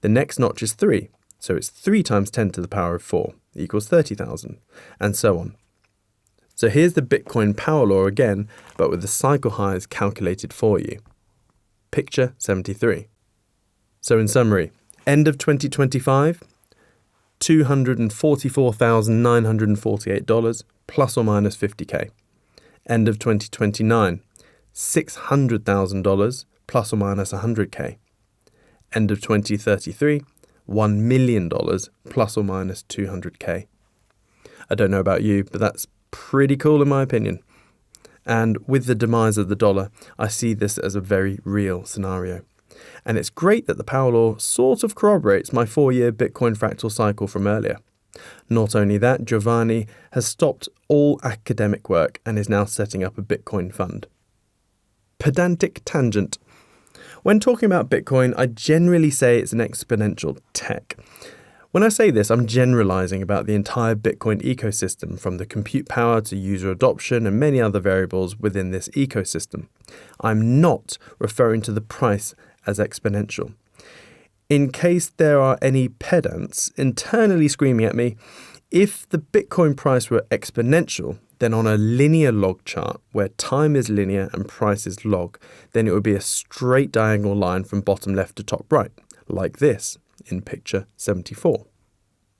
The next notch is 3, so it's 3 times 10 to the power of 4 equals 30,000, and so on. So here's the Bitcoin power law again, but with the cycle highs calculated for you. Picture 73. So in summary, end of 2025, $244,948 plus or minus 50k. End of 2029, $600,000 plus or minus 100k. End of 2033, $1 million plus or minus 200k. I don't know about you, but that's pretty cool in my opinion. And with the demise of the dollar, I see this as a very real scenario. And it's great that the power law sort of corroborates my 4-year Bitcoin fractal cycle from earlier. Not only that, Giovanni has stopped all academic work and is now setting up a Bitcoin fund. Pedantic tangent. When talking about Bitcoin, I generally say it's an exponential tech. When I say this, I'm generalizing about the entire Bitcoin ecosystem, from the compute power to user adoption and many other variables within this ecosystem. I'm not referring to the price as exponential. In case there are any pedants internally screaming at me, if the Bitcoin price were exponential, then on a linear log chart where time is linear and price is log, then it would be a straight diagonal line from bottom left to top right, like this in picture 74.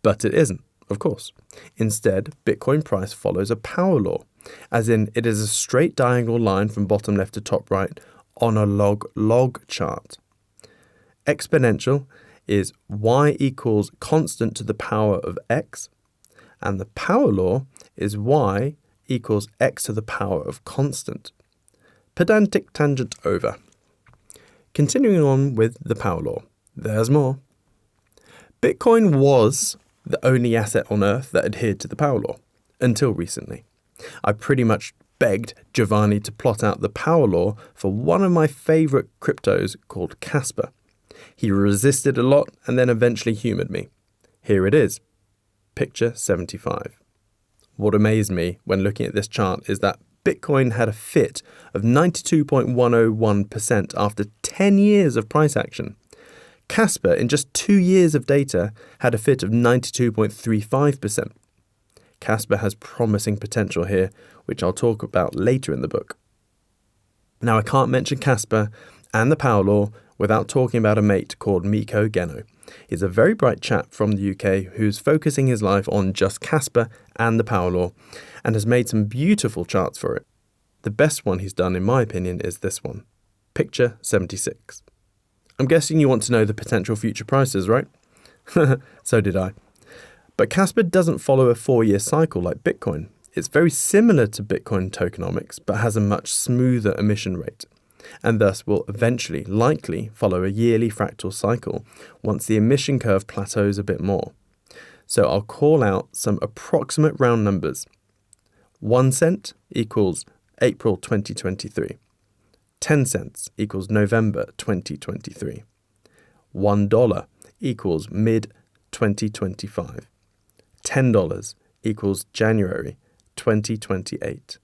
But it isn't, of course. Instead, Bitcoin price follows a power law, as in it is a straight diagonal line from bottom left to top right on a log chart. Exponential is y equals constant to the power of x, and the power law is y equals x to the power of constant. Pedantic tangent over. Continuing on with the power law. There's more. Bitcoin was the only asset on Earth that adhered to the power law, until recently. I pretty much begged Giovanni to plot out the power law for one of my favourite cryptos called Casper. He resisted a lot and then eventually humoured me. Here it is. picture 75. What amazed me when looking at this chart is that Bitcoin had a fit of 92.101% after 10 years of price action. Casper, in just 2 years of data, had a fit of 92.35%. Casper has promising potential here, which I'll talk about later in the book. Now, I can't mention Casper and the power law without talking about a mate called Miko Geno. He's a very bright chap from the UK who's focusing his life on just Casper and the power law, and has made some beautiful charts for it. The best one he's done, in my opinion, is this one, picture 76. I'm guessing you want to know the potential future prices, right? So did I. But Casper doesn't follow a 4-year cycle like Bitcoin. It's very similar to Bitcoin tokenomics, but has a much smoother emission rate, and thus will eventually likely follow a yearly fractal cycle once the emission curve plateaus a bit more. So I'll call out some approximate round numbers. 1 cent equals April 2023. 10 cents equals November 2023. $1 equals mid-2025. $10 equals January 2028.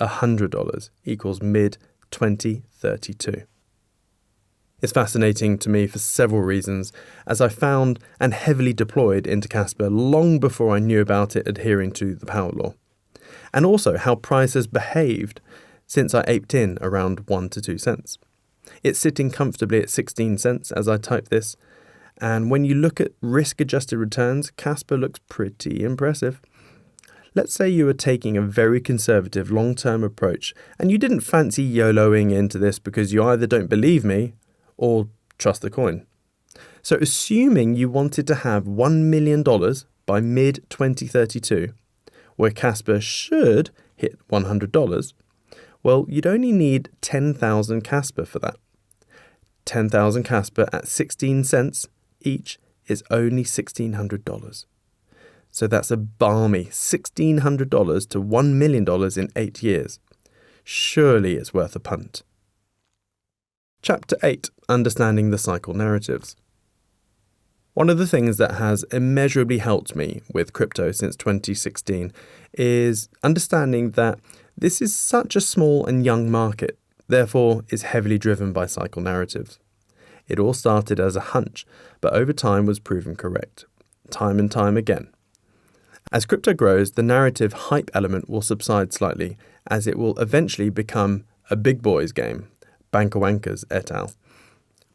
$100 equals mid-2032. It's fascinating to me for several reasons, as I found and heavily deployed into Casper long before I knew about it adhering to the power law, and also how price has behaved since I aped in around 1 to 2 cents. It's sitting comfortably at 16 cents as I type this, and when you look at risk-adjusted returns, Casper looks pretty impressive. Let's say you were taking a very conservative long-term approach and you didn't fancy YOLOing into this because you either don't believe me or trust the coin. So assuming you wanted to have $1 million by mid-2032, where Casper should hit $100, well, you'd only need 10,000 Casper for that. 10,000 Casper at 16 cents each is only $1,600. So that's a balmy $1,600 to $1 million in 8 years. Surely it's worth a punt. Chapter 8, Understanding the Cycle Narratives. One of the things that has immeasurably helped me with crypto since 2016 is understanding that this is such a small and young market, therefore is heavily driven by cycle narratives. It all started as a hunch, but over time was proven correct, time and time again. As crypto grows, the narrative hype element will subside slightly, as it will eventually become a big boys game, Bankawankers et al.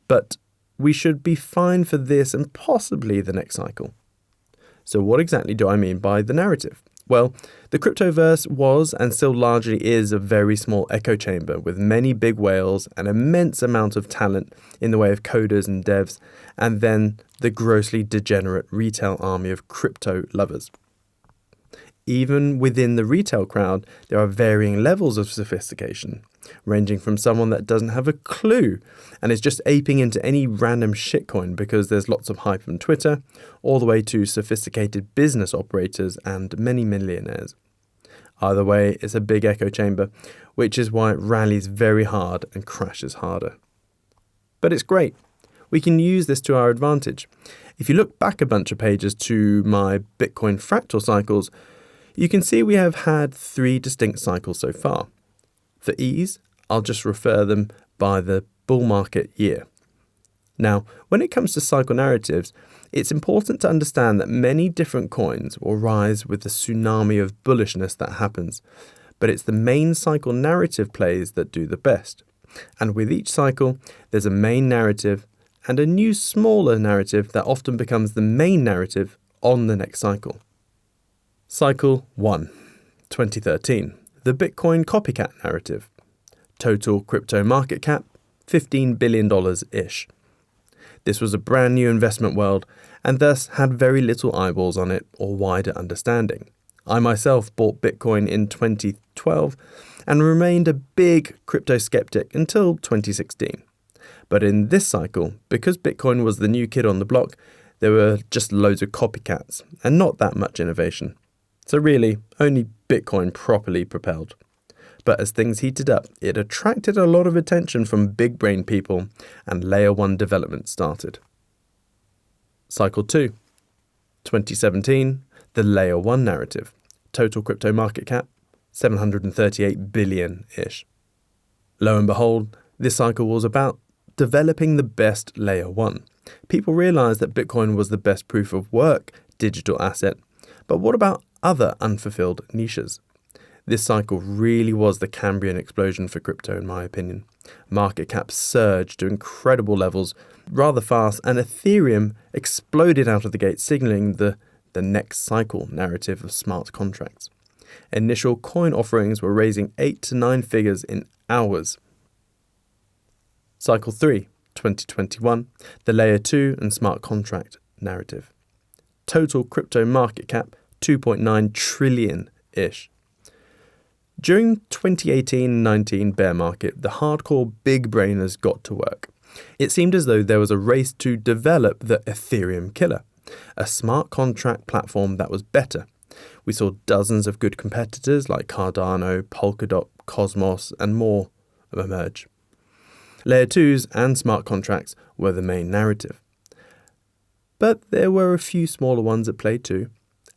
But we should be fine for this and possibly the next cycle. So what exactly do I mean by the narrative? Well, the cryptoverse was and still largely is a very small echo chamber with many big whales, an immense amount of talent in the way of coders and devs, and then the grossly degenerate retail army of crypto lovers. Even within the retail crowd, there are varying levels of sophistication, ranging from someone that doesn't have a clue and is just aping into any random shitcoin because there's lots of hype on Twitter, all the way to sophisticated business operators and many millionaires. Either way, it's a big echo chamber, which is why it rallies very hard and crashes harder. But it's great. We can use this to our advantage. If you look back a bunch of pages to my Bitcoin fractal cycles, you can see we have had 3 distinct cycles so far. For ease, I'll just refer them by the bull market year. Now, when it comes to cycle narratives, it's important to understand that many different coins will rise with the tsunami of bullishness that happens, but it's the main cycle narrative plays that do the best. And with each cycle, there's a main narrative and a new smaller narrative that often becomes the main narrative on the next cycle. Cycle 1, 2013, the Bitcoin copycat narrative. Total crypto market cap, $15 billion-ish. This was a brand new investment world and thus had very little eyeballs on it or wider understanding. I myself bought Bitcoin in 2012 and remained a big crypto skeptic until 2016. But in this cycle, because Bitcoin was the new kid on the block, there were just loads of copycats and not that much innovation. So really, only Bitcoin properly propelled. But as things heated up, it attracted a lot of attention from big brain people and layer 1 development started. Cycle 2, 2017, The Layer 1 narrative. Total crypto market cap, 738 billion-ish. Lo and behold, this cycle was about developing the best Layer 1. People realized that Bitcoin was the best proof of work digital asset, but what about other unfulfilled niches? This cycle really was the Cambrian explosion for crypto, in my opinion. Market cap surged to incredible levels rather fast, and Ethereum exploded out of the gate, signaling the next cycle narrative of smart contracts. Initial coin offerings were raising 8 to 9 figures in hours. Cycle 3, 2021, the Layer 2 and smart contract narrative. Total crypto market cap, 2.9 trillion-ish. During 2018-19 bear market, the hardcore big brainers got to work. It seemed as though there was a race to develop the Ethereum killer, a smart contract platform that was better. We saw dozens of good competitors like Cardano, Polkadot, Cosmos, and more emerge. Layer 2s and smart contracts were the main narrative. But there were a few smaller ones at play too.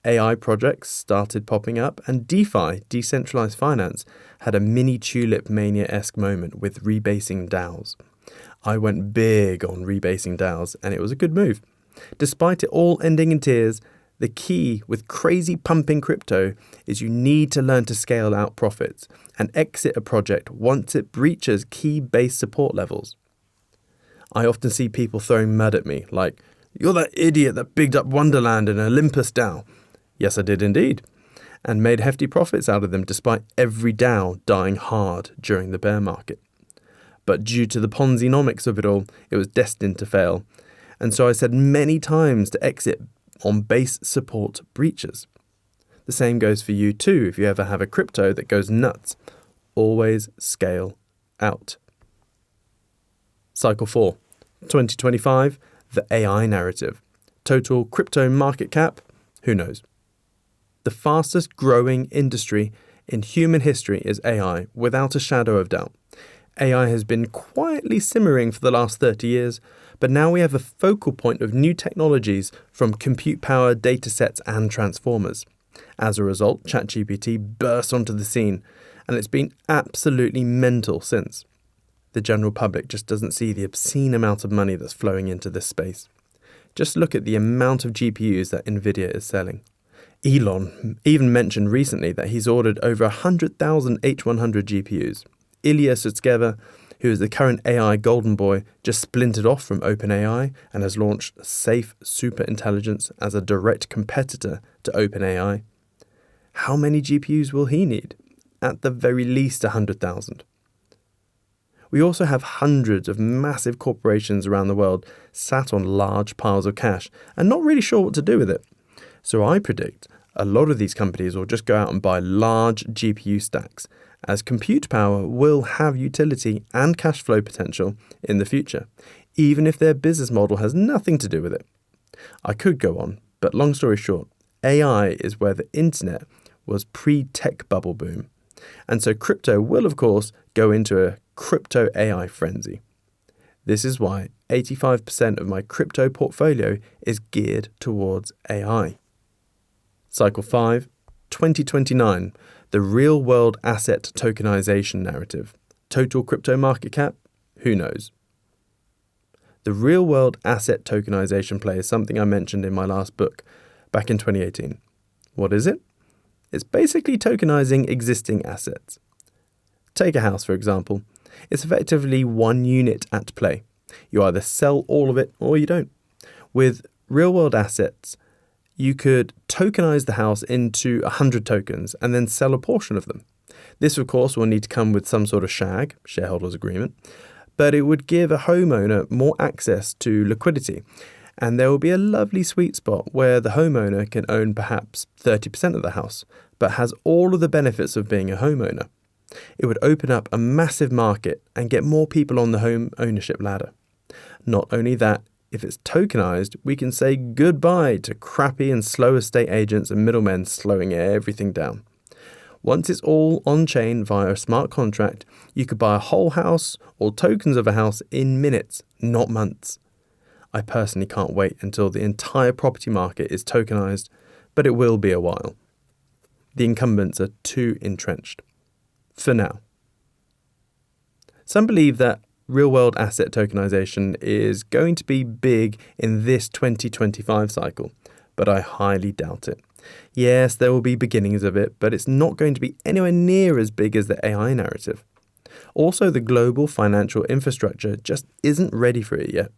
AI projects started popping up, and DeFi, decentralized finance, had a mini tulip mania-esque moment with rebasing DAOs. I went big on rebasing DAOs, and it was a good move. Despite it all ending in tears, the key with crazy pumping crypto is you need to learn to scale out profits and exit a project once it breaches key base support levels. I often see people throwing mud at me, like, "You're that idiot that bigged up Wonderland and Olympus DAO." Yes, I did indeed, and made hefty profits out of them despite every DAO dying hard during the bear market. But due to the Ponzi-nomics of it all, it was destined to fail, and so I said many times to exit on base support breaches. The same goes for you too if you ever have a crypto that goes nuts. Always scale out. Cycle 4, 2025, the AI narrative. Total crypto market cap, who knows? The fastest growing industry in human history is AI, without a shadow of doubt. AI has been quietly simmering for the last 30 years, but now we have a focal point of new technologies from compute power, datasets, and transformers. As a result, ChatGPT burst onto the scene, and it's been absolutely mental since. The general public just doesn't see the obscene amount of money that's flowing into this space. Just look at the amount of GPUs that Nvidia is selling. Elon even mentioned recently that he's ordered over 100,000 H100 GPUs. Ilya Sutskever, who is the current AI golden boy, just splintered off from OpenAI and has launched Safe Superintelligence as a direct competitor to OpenAI. How many GPUs will he need? At the very least 100,000. We also have hundreds of massive corporations around the world sat on large piles of cash and not really sure what to do with it. So I predict a lot of these companies will just go out and buy large GPU stacks, as compute power will have utility and cash flow potential in the future, even if their business model has nothing to do with it. I could go on, but long story short, AI is where the internet was pre-tech bubble boom. And so crypto will, of course, go into a crypto AI frenzy. This is why 85% of my crypto portfolio is geared towards AI. Cycle 5, 2029, the real-world asset tokenization narrative. Total crypto market cap? Who knows? The real-world asset tokenization play is something I mentioned in my last book back in 2018. What is it? It's basically tokenizing existing assets. Take a house, for example. It's effectively one unit at play. You either sell all of it or you don't. With real-world assets, you could tokenize the house into 100 tokens and then sell a portion of them. This, of course, will need to come with some sort of SHAG, shareholders agreement, but it would give a homeowner more access to liquidity, and there will be a lovely sweet spot where the homeowner can own perhaps 30% of the house, but has all of the benefits of being a homeowner. It would open up a massive market and get more people on the home ownership ladder. Not only that, if it's tokenized, we can say goodbye to crappy and slow estate agents and middlemen slowing everything down. Once it's all on-chain via a smart contract, you could buy a whole house or tokens of a house in minutes, not months. I personally can't wait until the entire property market is tokenized, but it will be a while. The incumbents are too entrenched. For now. Some believe that real-world asset tokenization is going to be big in this 2025 cycle, but I highly doubt it. Yes, there will be beginnings of it, but it's not going to be anywhere near as big as the AI narrative. Also, the global financial infrastructure just isn't ready for it yet.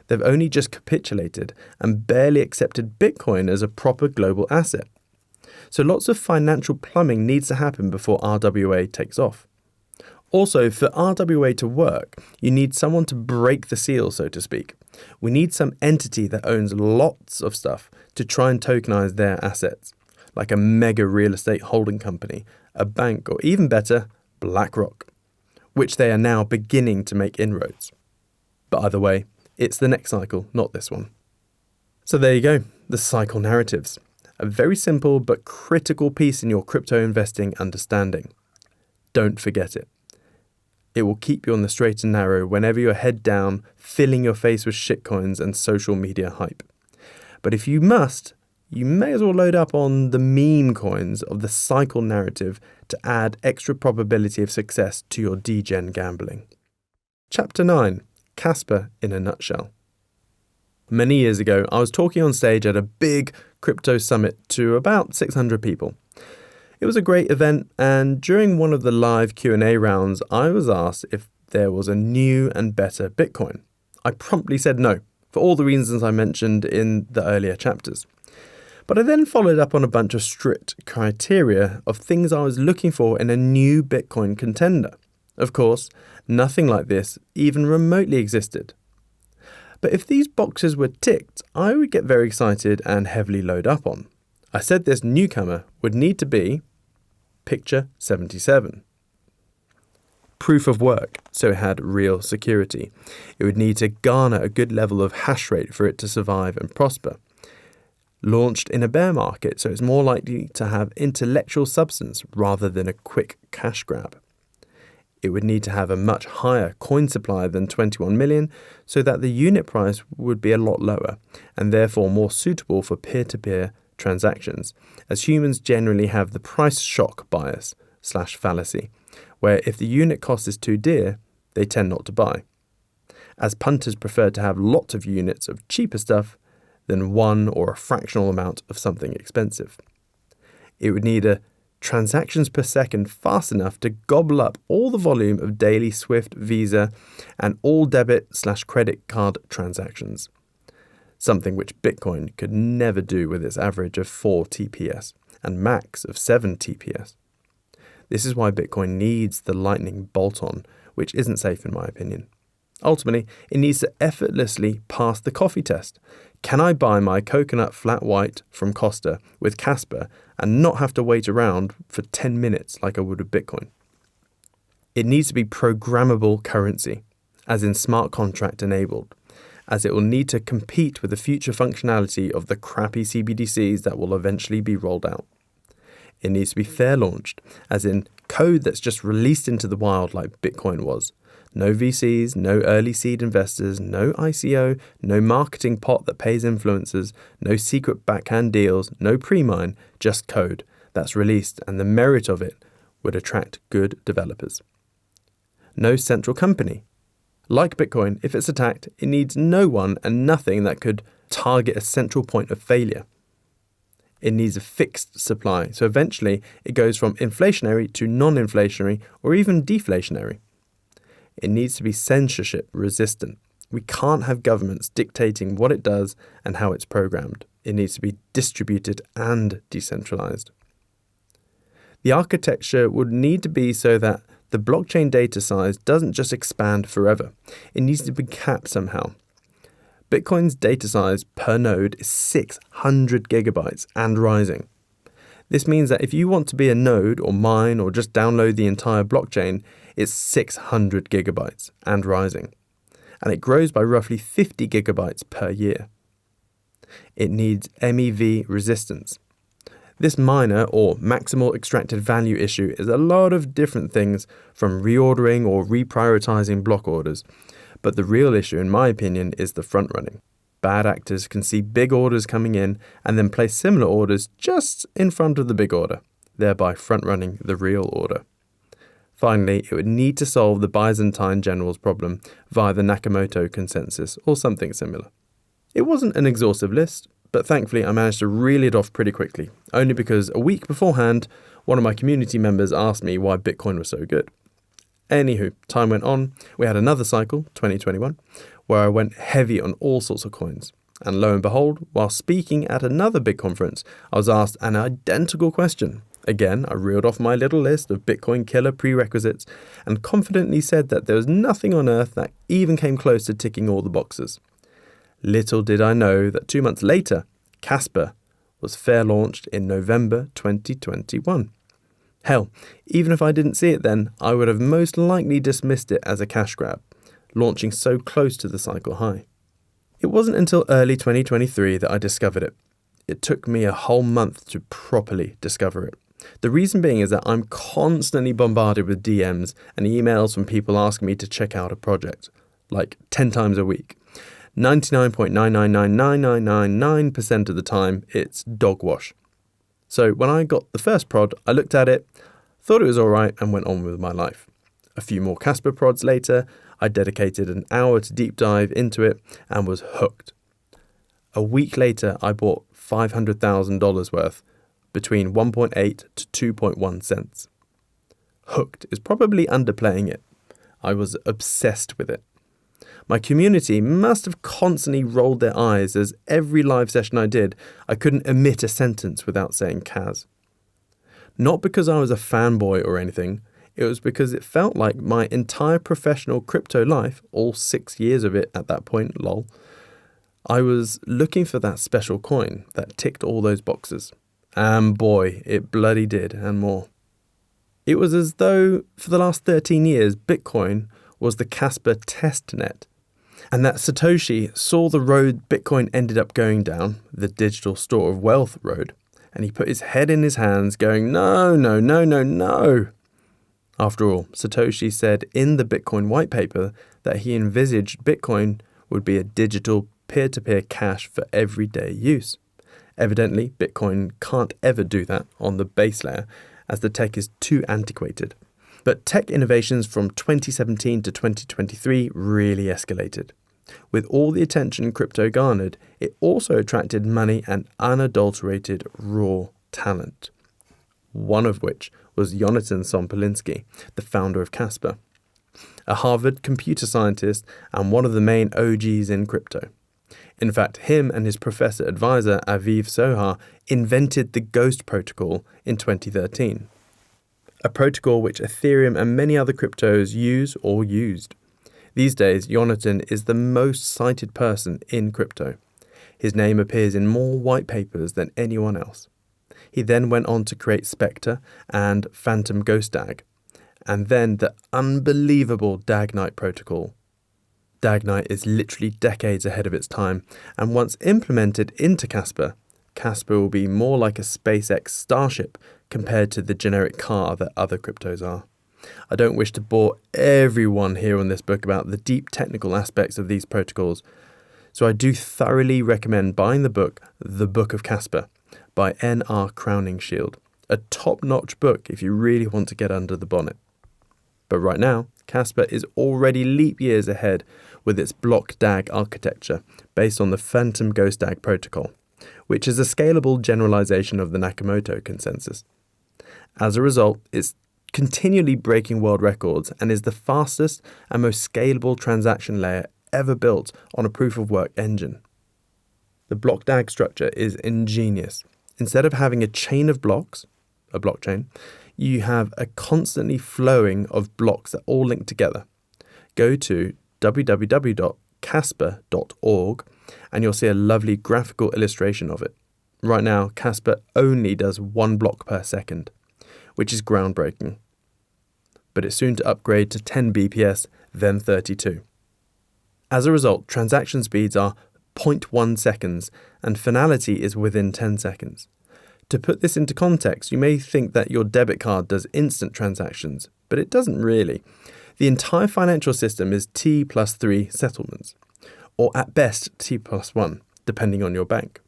They've only just capitulated and barely accepted Bitcoin as a proper global asset. So lots of financial plumbing needs to happen before RWA takes off. Also, for RWA to work, you need someone to break the seal, so to speak. We need some entity that owns lots of stuff to try and tokenize their assets, like a mega real estate holding company, a bank, or even better, BlackRock, which they are now beginning to make inroads. But either way, it's the next cycle, not this one. So there you go, the cycle narratives. A very simple but critical piece in your crypto investing understanding. Don't forget it. It will keep you on the straight and narrow whenever you're head down, filling your face with shitcoins and social media hype. But if you must, you may as well load up on the meme coins of the cycle narrative to add extra probability of success to your degen gambling. Chapter 9. Casper in a nutshell. Many years ago, I was talking on stage at a big crypto summit to about 600 people. It was a great event, and during one of the live Q&A rounds, I was asked if there was a new and better Bitcoin. I promptly said no, for all the reasons I mentioned in the earlier chapters. But I then followed up on a bunch of strict criteria of things I was looking for in a new Bitcoin contender. Of course, nothing like this even remotely existed. But if these boxes were ticked, I would get very excited and heavily load up on. I said this newcomer would need to be picture 77. Proof of work, so it had real security. It would need to garner a good level of hash rate for it to survive and prosper. Launched in a bear market, so it's more likely to have intellectual substance rather than a quick cash grab. It would need to have a much higher coin supply than 21 million, so that the unit price would be a lot lower, and therefore more suitable for peer-to-peer transactions, as humans generally have the price shock bias / fallacy, where if the unit cost is too dear, they tend not to buy, as punters prefer to have lots of units of cheaper stuff than one or a fractional amount of something expensive. It would need a transactions per second fast enough to gobble up all the volume of daily Swift, Visa, and all debit / credit card transactions. Something which Bitcoin could never do with its average of 4 TPS and max of 7 TPS. This is why Bitcoin needs the lightning bolt-on, which isn't safe in my opinion. Ultimately, it needs to effortlessly pass the coffee test. Can I buy my coconut flat white from Costa with Casper and not have to wait around for 10 minutes like I would with Bitcoin? It needs to be programmable currency, as in smart contract enabled, as it will need to compete with the future functionality of the crappy CBDCs that will eventually be rolled out. It needs to be fair launched, as in code that's just released into the wild like Bitcoin was. No VCs, no early seed investors, no ICO, no marketing pot that pays influencers, no secret backhand deals, no pre-mine, just code that's released, and the merit of it would attract good developers. No central company. Like Bitcoin, if it's attacked, it needs no one and nothing that could target a central point of failure. It needs a fixed supply, so eventually it goes from inflationary to non-inflationary or even deflationary. It needs to be censorship resistant. We can't have governments dictating what it does and how it's programmed. It needs to be distributed and decentralized. The architecture would need to be so that the blockchain data size doesn't just expand forever. It needs to be capped somehow. Bitcoin's data size per node is 600 gigabytes and rising. This means that if you want to be a node or mine or just download the entire blockchain, it's 600 gigabytes and rising. And it grows by roughly 50 gigabytes per year. It needs MEV resistance. This minor or maximal extracted value issue is a lot of different things, from reordering or reprioritizing block orders. But the real issue, in my opinion, is the front running. bad actors can see big orders coming in and then place similar orders just in front of the big order, thereby front-running the real order. Finally, it would need to solve the Byzantine generals problem via the Nakamoto consensus or something similar. It wasn't an exhaustive list, but thankfully I managed to reel it off pretty quickly, only because a week beforehand, one of my community members asked me why Bitcoin was so good. Anywho, time went on, we had another cycle, 2021, where I went heavy on all sorts of coins. And lo and behold, while speaking at another big conference, I was asked an identical question. Again, I reeled off my little list of Bitcoin killer prerequisites and confidently said that there was nothing on earth that even came close to ticking all the boxes. Little did I know that 2 months later, Casper was fair launched in November 2021. Hell, even if I didn't see it then, I would have most likely dismissed it as a cash grab, launching so close to the cycle high. It wasn't until early 2023 that I discovered it. It took me a whole month to properly discover it. The reason being is that I'm constantly bombarded with DMs and emails from people asking me to check out a project, like 10 times a week. 99.9999999% of the time, it's dog wash. So when I got the first prod, I looked at it, thought it was alright and went on with my life. A few more Casper prods later, I dedicated an hour to deep dive into it and was hooked. A week later, I bought $500,000 worth, between 1.8 to 2.1 cents. Hooked is probably underplaying it. I was obsessed with it. My community must have constantly rolled their eyes as every live session I did, I couldn't emit a sentence without saying Kaz. Not because I was a fanboy or anything, it was because it felt like my entire professional crypto life, all 6 years of it at that point, lol, I was looking for that special coin that ticked all those boxes. And boy, it bloody did, and more. It was as though, for the last 13 years, Bitcoin was the Casper testnet, and that Satoshi saw the road Bitcoin ended up going down, the digital store of wealth road, and he put his head in his hands going, no, no, no, no, no. After all, Satoshi said in the Bitcoin white paper that he envisaged Bitcoin would be a digital peer-to-peer cash for everyday use. Evidently, Bitcoin can't ever do that on the base layer, as the tech is too antiquated. But tech innovations from 2017 to 2023 really escalated. With all the attention crypto garnered, it also attracted money and unadulterated raw talent. One of which was Jonathan Sompolinsky, the founder of Casper, a Harvard computer scientist and one of the main OGs in crypto. In fact, him and his professor advisor Aviv Sohar invented the Ghost protocol in 2013, a protocol which Ethereum and many other cryptos use or used. These days, Jonathan is the most cited person in crypto. His name appears in more white papers than anyone else. He then went on to create Spectre and Phantom Ghost DAG, and then the unbelievable DAG-Knight protocol. DAG-Knight is literally decades ahead of its time, and once implemented into Casper, Casper will be more like a SpaceX Starship compared to the generic car that other cryptos are. I don't wish to bore everyone here on this book about the deep technical aspects of these protocols, so I do thoroughly recommend buying the book, The Book of Casper, by N.R. Crowningshield, a top-notch book if you really want to get under the bonnet. But right now, Casper is already leap years ahead with its block DAG architecture based on the Phantom Ghost DAG protocol, which is a scalable generalization of the Nakamoto consensus. As a result, it's continually breaking world records and is the fastest and most scalable transaction layer ever built on a proof-of-work engine. The block DAG structure is ingenious. Instead of having a chain of blocks, a blockchain, you have a constantly flowing of blocks that all link together. Go to www.casper.org and you'll see a lovely graphical illustration of it. Right now, Casper only does 1 block per second, which is groundbreaking. But it's soon to upgrade to 10 BPS, then 32. As a result, transaction speeds are 0.1 seconds and finality is within 10 seconds. To put this into context, you may think that your debit card does instant transactions, but it doesn't really. The entire financial system is T+3 settlements. or at best T+1, depending on your bank.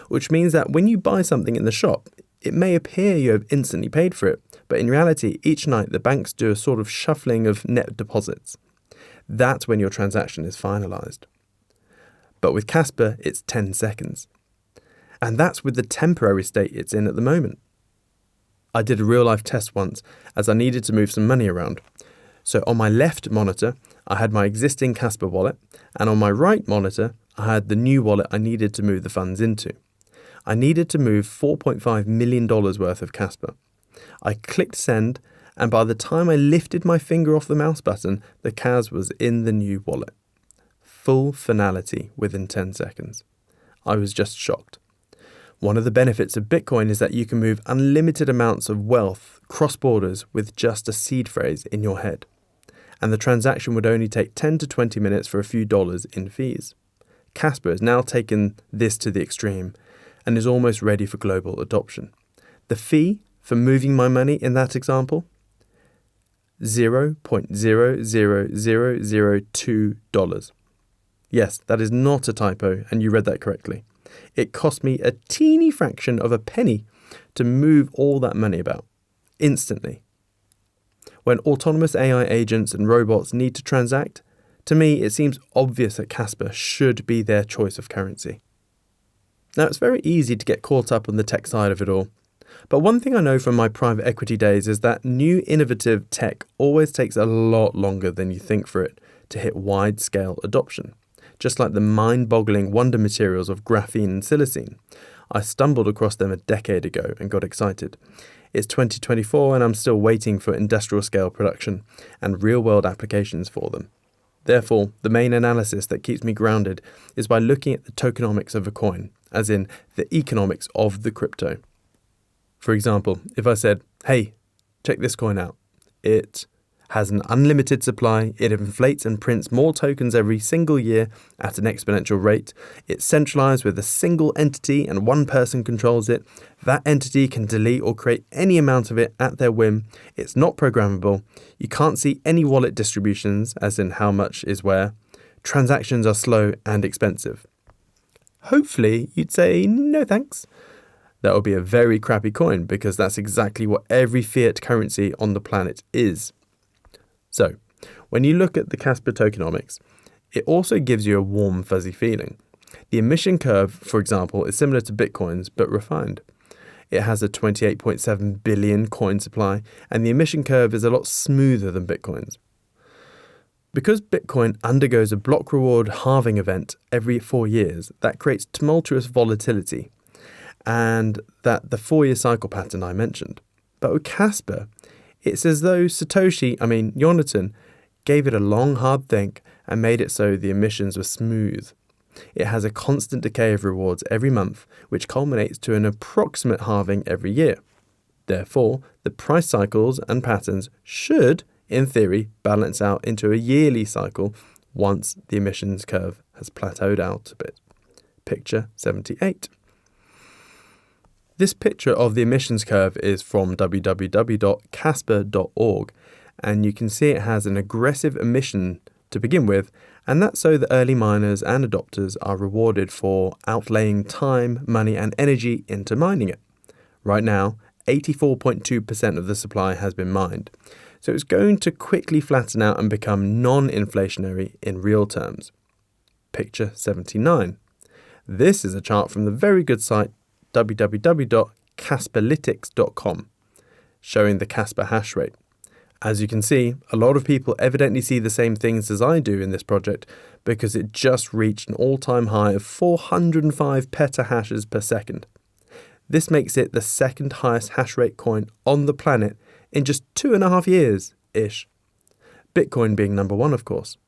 Which means that when you buy something in the shop, it may appear you have instantly paid for it, but in reality, each night the banks do a sort of shuffling of net deposits. That's when your transaction is finalised. But with Casper, it's 10 seconds. And that's with the temporary state it's in at the moment. I did a real-life test once as I needed to move some money around. So on my left monitor, I had my existing Casper wallet, and on my right monitor, I had the new wallet I needed to move the funds into. I needed to move $4.5 million worth of Casper. I clicked send, and by the time I lifted my finger off the mouse button, the CAS was in the new wallet. Full finality within 10 seconds. I was just shocked. One of the benefits of Bitcoin is that you can move unlimited amounts of wealth cross borders with just a seed phrase in your head. And the transaction would only take 10 to 20 minutes for a few dollars in fees. Casper has now taken this to the extreme and is almost ready for global adoption. The fee for moving my money in that example? $0.00002. Yes, that is not a typo, and you read that correctly. It cost me a teeny fraction of a penny to move all that money about, instantly. When autonomous AI agents and robots need to transact, to me it seems obvious that Casper should be their choice of currency. Now, it's very easy to get caught up on the tech side of it all. But one thing I know from my private equity days is that new innovative tech always takes a lot longer than you think for it to hit wide-scale adoption. Just like the mind-boggling wonder materials of graphene and silicene. I stumbled across them a decade ago and got excited. It's 2024 and I'm still waiting for industrial-scale production and real-world applications for them. Therefore, the main analysis that keeps me grounded is by looking at the tokenomics of a coin, as in the economics of the crypto. For example, if I said, hey, check this coin out. It has an unlimited supply, it inflates and prints more tokens every single year at an exponential rate, it's centralized with a single entity and one person controls it, that entity can delete or create any amount of it at their whim, it's not programmable, you can't see any wallet distributions, as in how much is where, transactions are slow and expensive. Hopefully you'd say, no thanks. That would be a very crappy coin because that's exactly what every fiat currency on the planet is. So, when you look at the Casper tokenomics, it also gives you a warm, fuzzy feeling. The emission curve, for example, is similar to Bitcoin's, but refined. It has a 28.7 billion coin supply, and the emission curve is a lot smoother than Bitcoin's. Because Bitcoin undergoes a block reward halving event every 4 years, that creates tumultuous volatility, and that the 4-year cycle pattern I mentioned. But with Casper, it's as though Jonathan, gave it a long, hard think and made it so the emissions were smooth. It has a constant decay of rewards every month, which culminates to an approximate halving every year. Therefore, the price cycles and patterns should, in theory, balance out into a yearly cycle once the emissions curve has plateaued out a bit. Picture 78. This picture of the emissions curve is from www.casper.org, and you can see it has an aggressive emission to begin with, and that's so the early miners and adopters are rewarded for outlaying time, money, and energy into mining it. Right now, 84.2% of the supply has been mined, so it's going to quickly flatten out and become non-inflationary in real terms. Picture 79. This is a chart from the very good site www.casperlytics.com, showing the Casper hash rate. As you can see, a lot of people evidently see the same things as I do in this project because it just reached an all-time high of 405 petahashes per second. This makes it the second highest hash rate coin on the planet in just 2.5 years-ish. Bitcoin being number one, of course.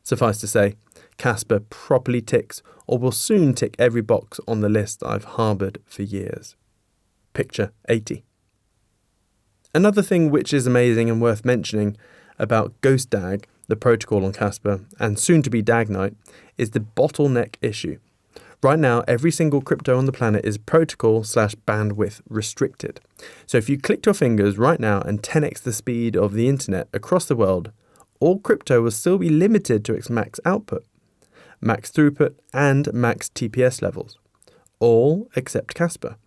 Suffice to say, Casper properly ticks or will soon tick every box on the list I've harboured for years. Picture 80. Another thing which is amazing and worth mentioning about GhostDAG, the protocol on Casper, and soon to be Dagnite, is the bottleneck issue. Right now, every single crypto on the planet is protocol/bandwidth restricted. So if you clicked your fingers right now and 10x the speed of the internet across the world, all crypto will still be limited to its max output. max throughput, and max TPS levels. All except Casper.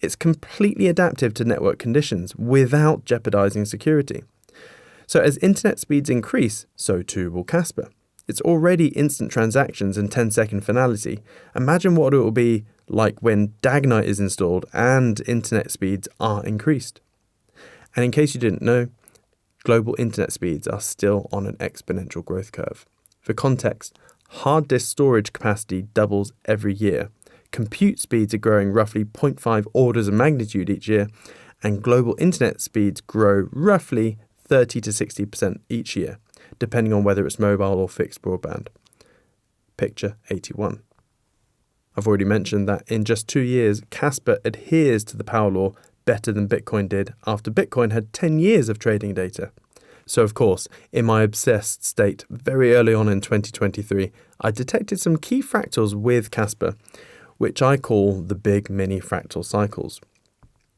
It's completely adaptive to network conditions without jeopardizing security. So as internet speeds increase, so too will Casper. It's already instant transactions and 10-second finality. Imagine what it will be like when Dagnite is installed and internet speeds are increased. And in case you didn't know, global internet speeds are still on an exponential growth curve. For context, hard disk storage capacity doubles every year. Compute speeds are growing roughly 0.5 orders of magnitude each year, and global internet speeds grow roughly 30 to 60% each year, depending on whether it's mobile or fixed broadband. Picture 81. I've already mentioned that in just 2 years, Casper adheres to the power law better than Bitcoin did after Bitcoin had 10 years of trading data. So of course, in my obsessed state very early on in 2023, I detected some key fractals with Casper, which I call the big mini fractal cycles.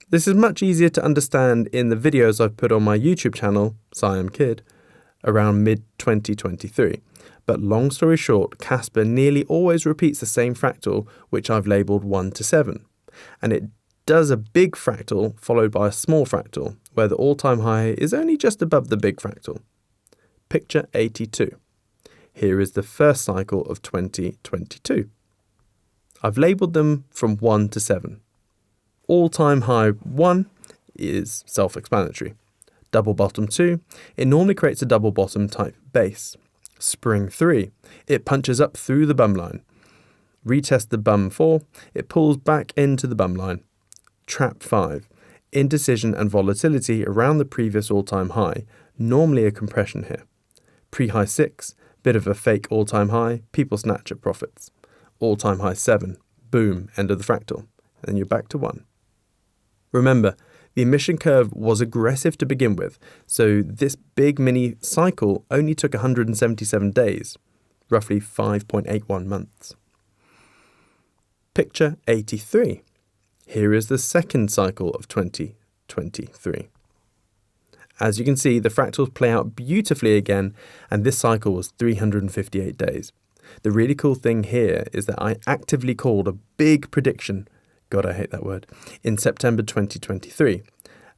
This is much easier to understand in the videos I've put on my YouTube channel, Siam Kid, around mid-2023. But long story short, Casper nearly always repeats the same fractal, which I've labelled 1 to 7. And it does a big fractal followed by a small fractal, where the all-time high is only just above the big fractal. Picture 82. Here is the first cycle of 2022. I've labelled them from 1 to 7. All-time high 1 is self-explanatory. Double bottom 2, it normally creates a double bottom type base. Spring 3, it punches up through the bum line. Retest the bum 4, it pulls back into the bum line. Trap 5, indecision and volatility around the previous all-time high, normally a compression here. Pre-high 6, bit of a fake all-time high, people snatch at profits. All-time high 7, boom, end of the fractal, and you're back to 1. Remember, the emission curve was aggressive to begin with, so this big mini cycle only took 177 days, roughly 5.81 months. Picture 83. Here is the second cycle of 2023. As you can see, the fractals play out beautifully again, and this cycle was 358 days. The really cool thing here is that I actively called a big prediction, God I hate that word, in September 2023.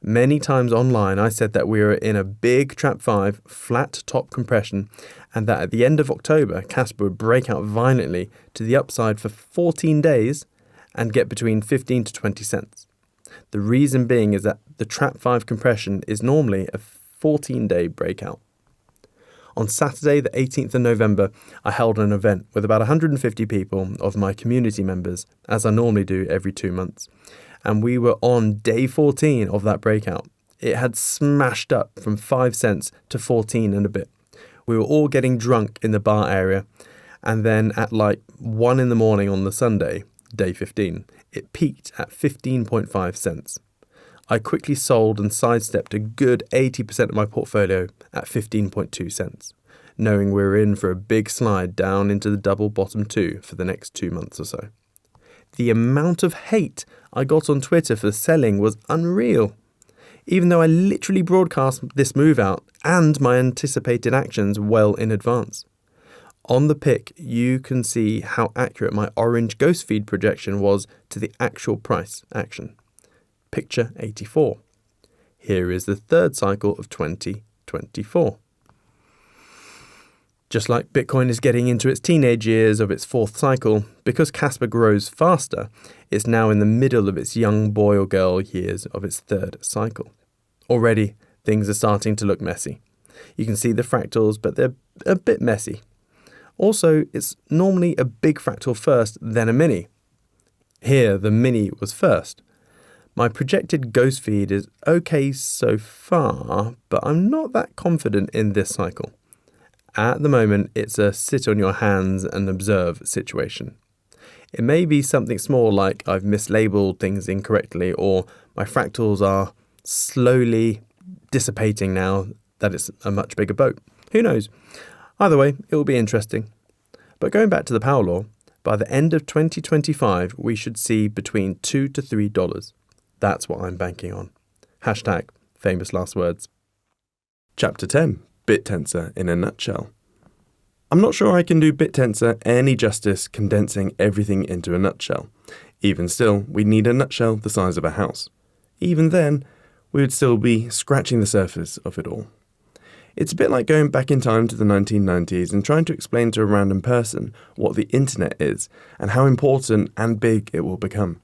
Many times online I said that we were in a big trap 5 flat top compression and that at the end of October Casper would break out violently to the upside for 14 days and get between 15 to 20 cents. The reason being is that the trap 5 compression is normally a 14-day breakout. On Saturday, the 18th of November, I held an event with about 150 people of my community members, as I normally do every 2 months. And we were on day 14 of that breakout. It had smashed up from 5 cents to 14 and a bit. We were all getting drunk in the bar area. And then at like 1 in the morning on the Sunday, day 15, it peaked at 15.5 cents. I quickly sold and sidestepped a good 80% of my portfolio at 15.2 cents, knowing we were in for a big slide down into the double bottom 2 for the next 2 months or so. The amount of hate I got on Twitter for selling was unreal, even though I literally broadcast this move out and my anticipated actions well in advance. On the pic, you can see how accurate my orange ghost feed projection was to the actual price action. Picture 84. Here is the third cycle of 2024. Just like Bitcoin is getting into its teenage years of its fourth cycle, because Casper grows faster, it's now in the middle of its young boy or girl years of its third cycle. Already, things are starting to look messy. You can see the fractals, but they're a bit messy. Also, it's normally a big fractal first, then a mini. Here, the mini was first. My projected ghost feed is okay so far, but I'm not that confident in this cycle. At the moment, it's a sit on your hands and observe situation. It may be something small like I've mislabeled things incorrectly or my fractals are slowly dissipating now that it's a much bigger boat. Who knows? Either way, it will be interesting. But going back to the power law, by the end of 2025, we should see between $2 to $3. That's what I'm banking on. Hashtag famous last words. Chapter 10. BitTensor in a nutshell. I'm not sure I can do BitTensor any justice condensing everything into a nutshell. Even still, we'd need a nutshell the size of a house. Even then, we would still be scratching the surface of it all. It's a bit like going back in time to the 1990s and trying to explain to a random person what the internet is and how important and big it will become.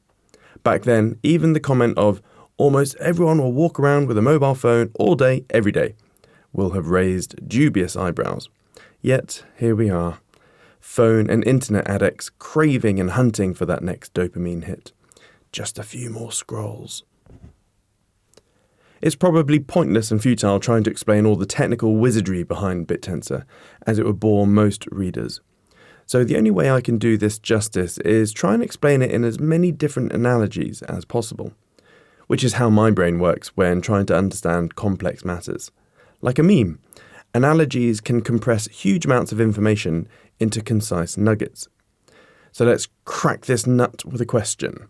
Back then, even the comment of, almost everyone will walk around with a mobile phone all day, every day, will have raised dubious eyebrows. Yet, here we are, phone and internet addicts craving and hunting for that next dopamine hit. Just a few more scrolls. It's probably pointless and futile trying to explain all the technical wizardry behind BitTensor, as it would bore most readers. So the only way I can do this justice is try and explain it in as many different analogies as possible, which is how my brain works when trying to understand complex matters. Like a meme, analogies can compress huge amounts of information into concise nuggets. So let's crack this nut with a question.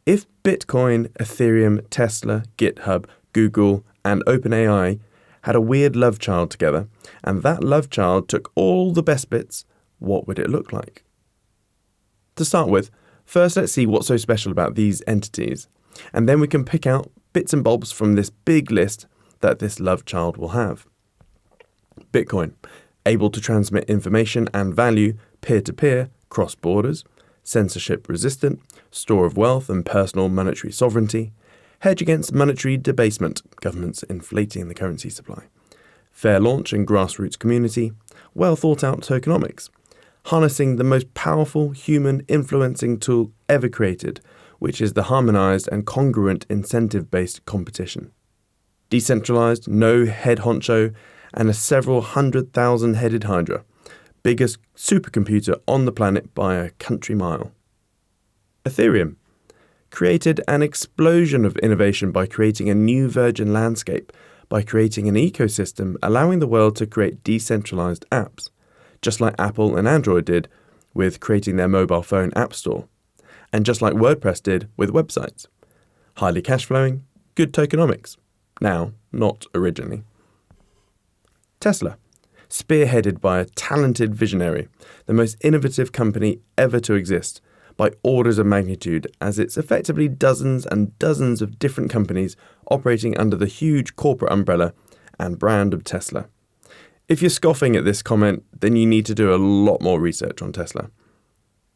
If Bitcoin, Ethereum, Tesla, GitHub, Google, and OpenAI had a weird love child together, and that love child took all the best bits, what would it look like? To start with, first let's see what's so special about these entities, and then we can pick out bits and bobs from this big list that this love child will have. Bitcoin, able to transmit information and value peer-to-peer, cross borders, censorship resistant, store of wealth and personal monetary sovereignty, hedge against monetary debasement, governments inflating the currency supply, fair launch and grassroots community, well thought out tokenomics, harnessing the most powerful human influencing tool ever created, which is the harmonized and congruent incentive-based competition. Decentralized, no head honcho, and a several 100,000 headed hydra, biggest supercomputer on the planet by a country mile. Ethereum created an explosion of innovation by creating a new virgin landscape, by creating an ecosystem allowing the world to create decentralized apps, just like Apple and Android did with creating their mobile phone app store, and just like WordPress did with websites. Highly cash flowing, good tokenomics. Now, not originally. Tesla, spearheaded by a talented visionary, the most innovative company ever to exist, by orders of magnitude, as it's effectively dozens and dozens of different companies operating under the huge corporate umbrella and brand of Tesla. If you're scoffing at this comment, then you need to do a lot more research on Tesla.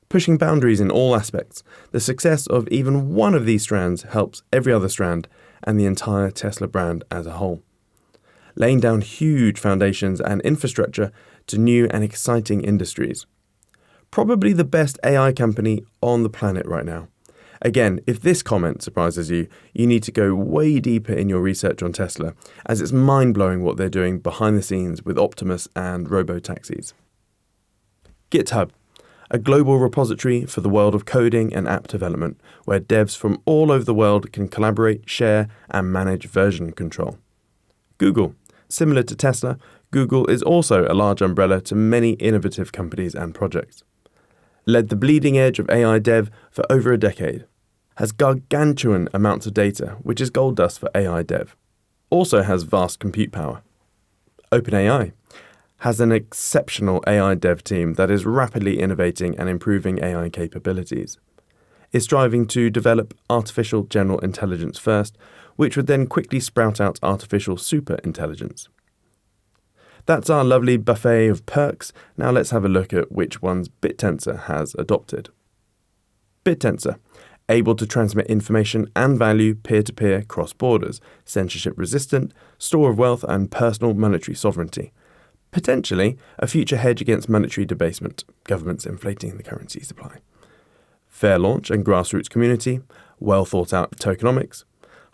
Pushing boundaries in all aspects, the success of even one of these strands helps every other strand and the entire Tesla brand as a whole. Laying down huge foundations and infrastructure to new and exciting industries. Probably the best AI company on the planet right now. Again, if this comment surprises you, you need to go way deeper in your research on Tesla, as it's mind-blowing what they're doing behind the scenes with Optimus and robo-taxis. GitHub, a global repository for the world of coding and app development, where devs from all over the world can collaborate, share, and manage version control. Google, similar to Tesla, Google is also a large umbrella to many innovative companies and projects. Led the bleeding edge of AI dev for over a decade, has gargantuan amounts of data, which is gold dust for AI dev. Also has vast compute power. OpenAI has an exceptional AI dev team that is rapidly innovating and improving AI capabilities. Is striving to develop artificial general intelligence first, which would then quickly sprout out artificial super intelligence. That's our lovely buffet of perks. Now let's have a look at which ones BitTensor has adopted. BitTensor, able to transmit information and value peer-to-peer cross borders, censorship resistant, store of wealth and personal monetary sovereignty. Potentially a future hedge against monetary debasement, governments inflating the currency supply. Fair launch and grassroots community, well thought out tokenomics,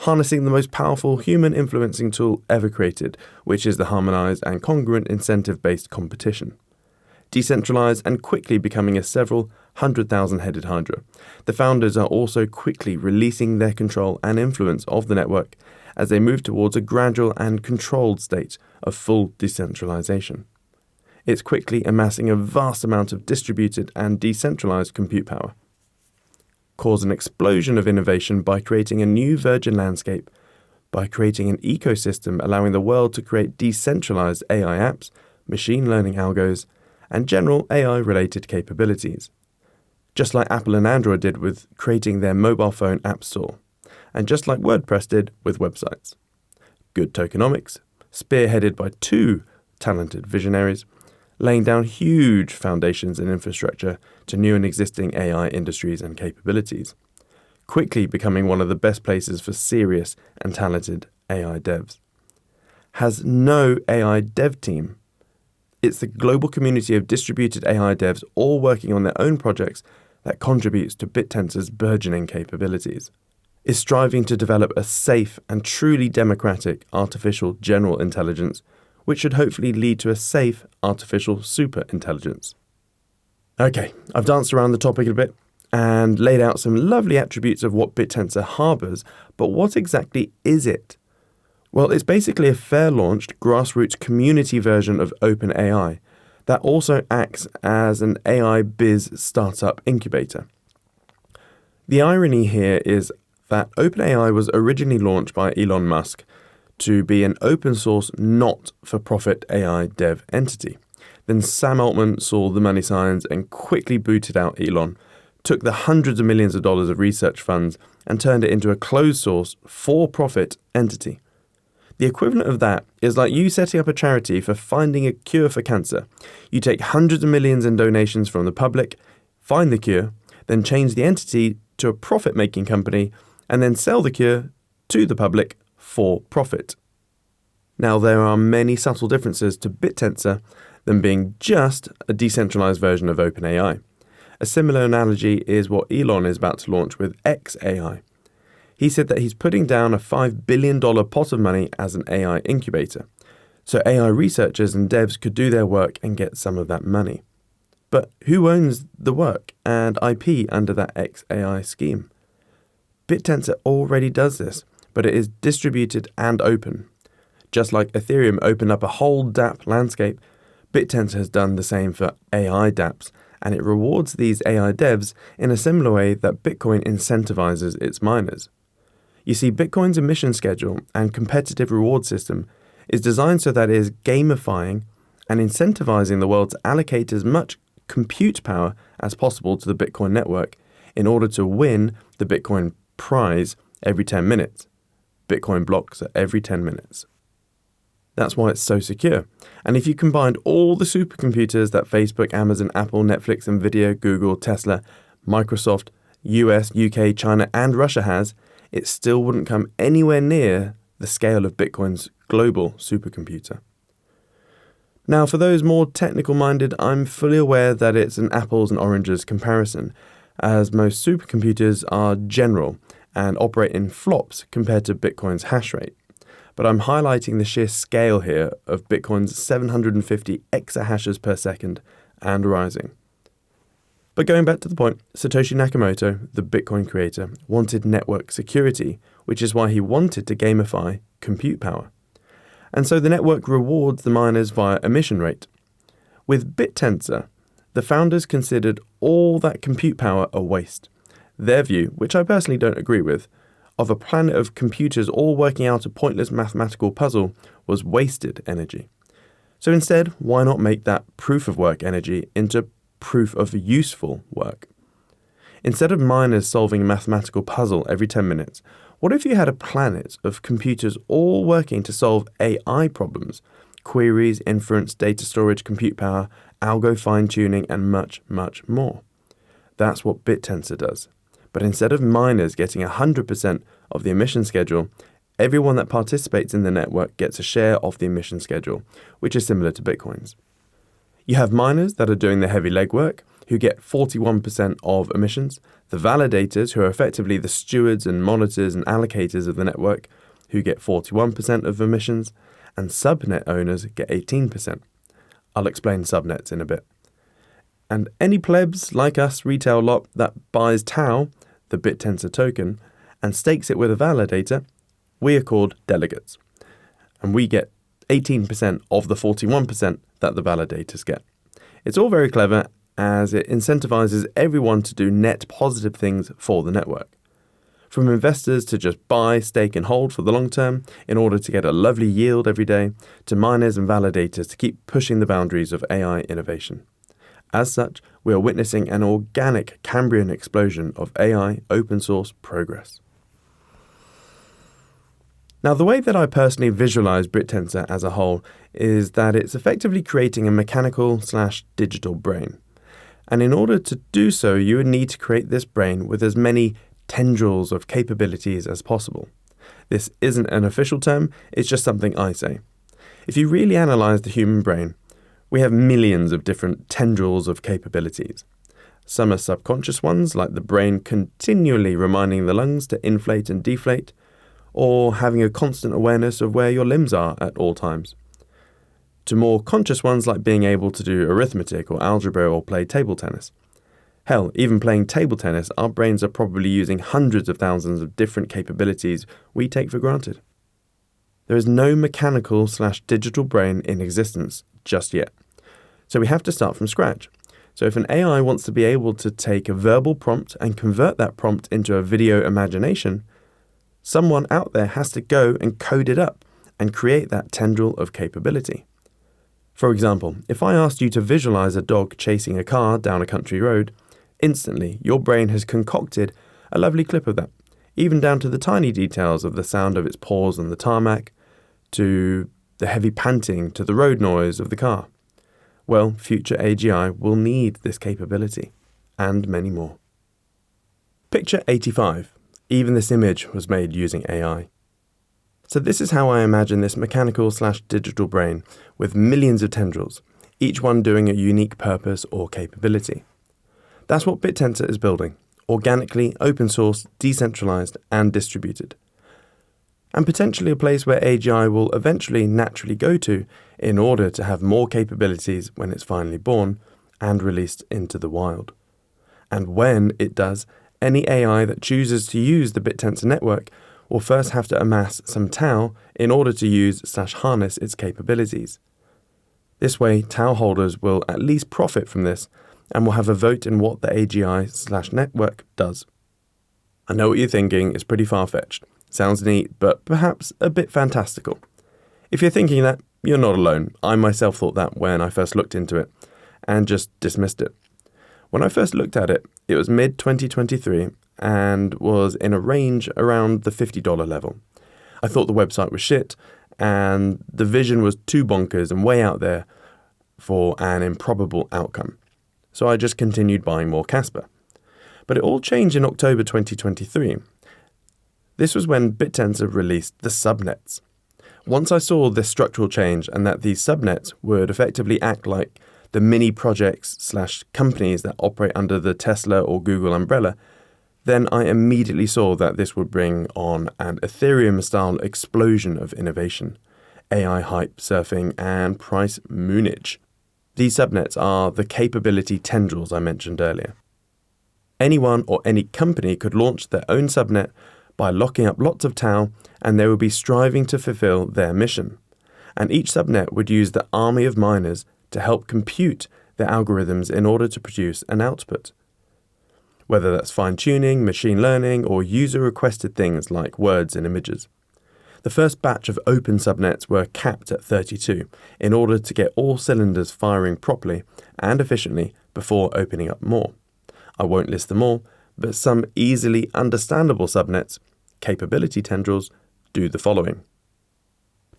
harnessing the most powerful human influencing tool ever created, which is the harmonized and congruent incentive-based competition. Decentralized and quickly becoming a several 100,000 headed hydra. The founders are also quickly releasing their control and influence of the network as they move towards a gradual and controlled state of full decentralization. It's quickly amassing a vast amount of distributed and decentralized compute power. Cause an explosion of innovation by creating a new virgin landscape, by creating an ecosystem allowing the world to create decentralized AI apps, machine learning algos, and general AI-related capabilities. Just like Apple and Android did with creating their mobile phone app store, and just like WordPress did with websites. Good tokenomics, spearheaded by two talented visionaries, laying down huge foundations and infrastructure to new and existing AI industries and capabilities, quickly becoming one of the best places for serious and talented AI devs. Has no AI dev team. It's the global community of distributed AI devs all working on their own projects that contributes to BitTensor's burgeoning capabilities. Is striving to develop a safe and truly democratic artificial general intelligence, which should hopefully lead to a safe artificial super intelligence. Okay, I've danced around the topic a bit and laid out some lovely attributes of what BitTensor harbours, but what exactly is it? Well, it's basically a fair-launched, grassroots community version of OpenAI that also acts as an AI biz startup incubator. The irony here is that OpenAI was originally launched by Elon Musk to be an open-source, not-for-profit AI dev entity. Then Sam Altman saw the money signs and quickly booted out Elon, took the hundreds of millions of dollars of research funds and turned it into a closed-source, for-profit entity. The equivalent of that is like you setting up a charity for finding a cure for cancer. You take hundreds of millions in donations from the public, find the cure, then change the entity to a profit-making company, and then sell the cure to the public for profit. Now, there are many subtle differences to BitTensor than being just a decentralized version of OpenAI. A similar analogy is what Elon is about to launch with xAI. He said that he's putting down a $5 billion pot of money as an AI incubator, so AI researchers and devs could do their work and get some of that money. But who owns the work and IP under that xAI scheme? BitTensor already does this, but it is distributed and open. Just like Ethereum opened up a whole dApp landscape, BitTensor has done the same for AI dApps, and it rewards these AI devs in a similar way that Bitcoin incentivizes its miners. You see, Bitcoin's emission schedule and competitive reward system is designed so that it is gamifying and incentivizing the world to allocate as much compute power as possible to the Bitcoin network in order to win the Bitcoin prize every 10 minutes. Bitcoin blocks are every 10 minutes. That's why it's so secure. And if you combined all the supercomputers that Facebook, Amazon, Apple, Netflix, Nvidia, Google, Tesla, Microsoft, US, UK, China, and Russia has, it still wouldn't come anywhere near the scale of Bitcoin's global supercomputer. Now, for those more technical-minded, I'm fully aware that it's an apples and oranges comparison, as most supercomputers are general and operate in flops compared to Bitcoin's hash rate. But I'm highlighting the sheer scale here of Bitcoin's 750 exahashes per second and rising. But going back to the point, Satoshi Nakamoto, the Bitcoin creator, wanted network security, which is why he wanted to gamify compute power. And so the network rewards the miners via emission rate. With BitTensor, the founders considered all that compute power a waste. Their view, which I personally don't agree with, of a planet of computers all working out a pointless mathematical puzzle was wasted energy. So instead, why not make that proof of work energy into proof of useful work? Instead of miners solving a mathematical puzzle every 10 minutes, what if you had a planet of computers all working to solve AI problems, queries, inference, data storage, compute power, algo fine-tuning, and much, much more? That's what BitTensor does. But instead of miners getting 100% of the emission schedule, everyone that participates in the network gets a share of the emission schedule, which is similar to Bitcoin's. You have miners that are doing the heavy legwork, who get 41% of emissions, the validators, who are effectively the stewards and monitors and allocators of the network, who get 41% of emissions, and subnet owners get 18%. I'll explain subnets in a bit. And any plebs like us retail lot that buys Tau, the BitTensor token, and stakes it with a validator, we are called delegates. And we get 18% of the 41% that the validators get. It's all very clever as it incentivizes everyone to do net positive things for the network. From investors to just buy, stake and hold for the long term in order to get a lovely yield every day, to miners and validators to keep pushing the boundaries of AI innovation. As such, we are witnessing an organic Cambrian explosion of AI open source progress. Now, the way that I personally visualize BitTensor as a whole is that it's effectively creating a mechanical/digital brain. And in order to do so, you would need to create this brain with as many tendrils of capabilities as possible. This isn't an official term, it's just something I say. If you really analyze the human brain, we have millions of different tendrils of capabilities. Some are subconscious ones, like the brain continually reminding the lungs to inflate and deflate, or having a constant awareness of where your limbs are at all times, to more conscious ones like being able to do arithmetic or algebra or play table tennis. Hell, even playing table tennis, our brains are probably using hundreds of thousands of different capabilities we take for granted. There is no mechanical/digital brain in existence just yet, so we have to start from scratch. So if an AI wants to be able to take a verbal prompt and convert that prompt into a video imagination, someone out there has to go and code it up and create that tendril of capability. For example, if I asked you to visualize a dog chasing a car down a country road, instantly your brain has concocted a lovely clip of that, even down to the tiny details of the sound of its paws on the tarmac, to the heavy panting, to the road noise of the car. Well, future AGI will need this capability, and many more. Picture 85. Even this image was made using AI. So this is how I imagine this mechanical/digital brain with millions of tendrils, each one doing a unique purpose or capability. That's what BitTensor is building, organically, open source, decentralized, and distributed. And potentially a place where AGI will eventually naturally go to in order to have more capabilities when it's finally born and released into the wild. And when it does, any AI that chooses to use the BitTensor network will first have to amass some tau in order to use/harness its capabilities. This way, tau holders will at least profit from this and will have a vote in what the AGI/network does. I know what you're thinking, it's pretty far-fetched. Sounds neat, but perhaps a bit fantastical. If you're thinking that, you're not alone. I myself thought that when I first looked into it, and just dismissed it. When I first looked at it, it was mid-2023 and was in a range around the $50 level. I thought the website was shit, and the vision was too bonkers and way out there for an improbable outcome. So I just continued buying more Casper. But it all changed in October 2023. This was when BitTensor released the subnets. Once I saw this structural change and that these subnets would effectively act like the mini projects/companies that operate under the Tesla or Google umbrella, then I immediately saw that this would bring on an Ethereum-style explosion of innovation, AI hype surfing, and price moonage. These subnets are the capability tendrils I mentioned earlier. Anyone or any company could launch their own subnet by locking up lots of tau, and they would be striving to fulfill their mission. And each subnet would use the army of miners to help compute their algorithms in order to produce an output. Whether that's fine-tuning, machine learning, or user-requested things like words and images. The first batch of open subnets were capped at 32 in order to get all cylinders firing properly and efficiently before opening up more. I won't list them all, but some easily understandable subnets, capability tendrils, do the following.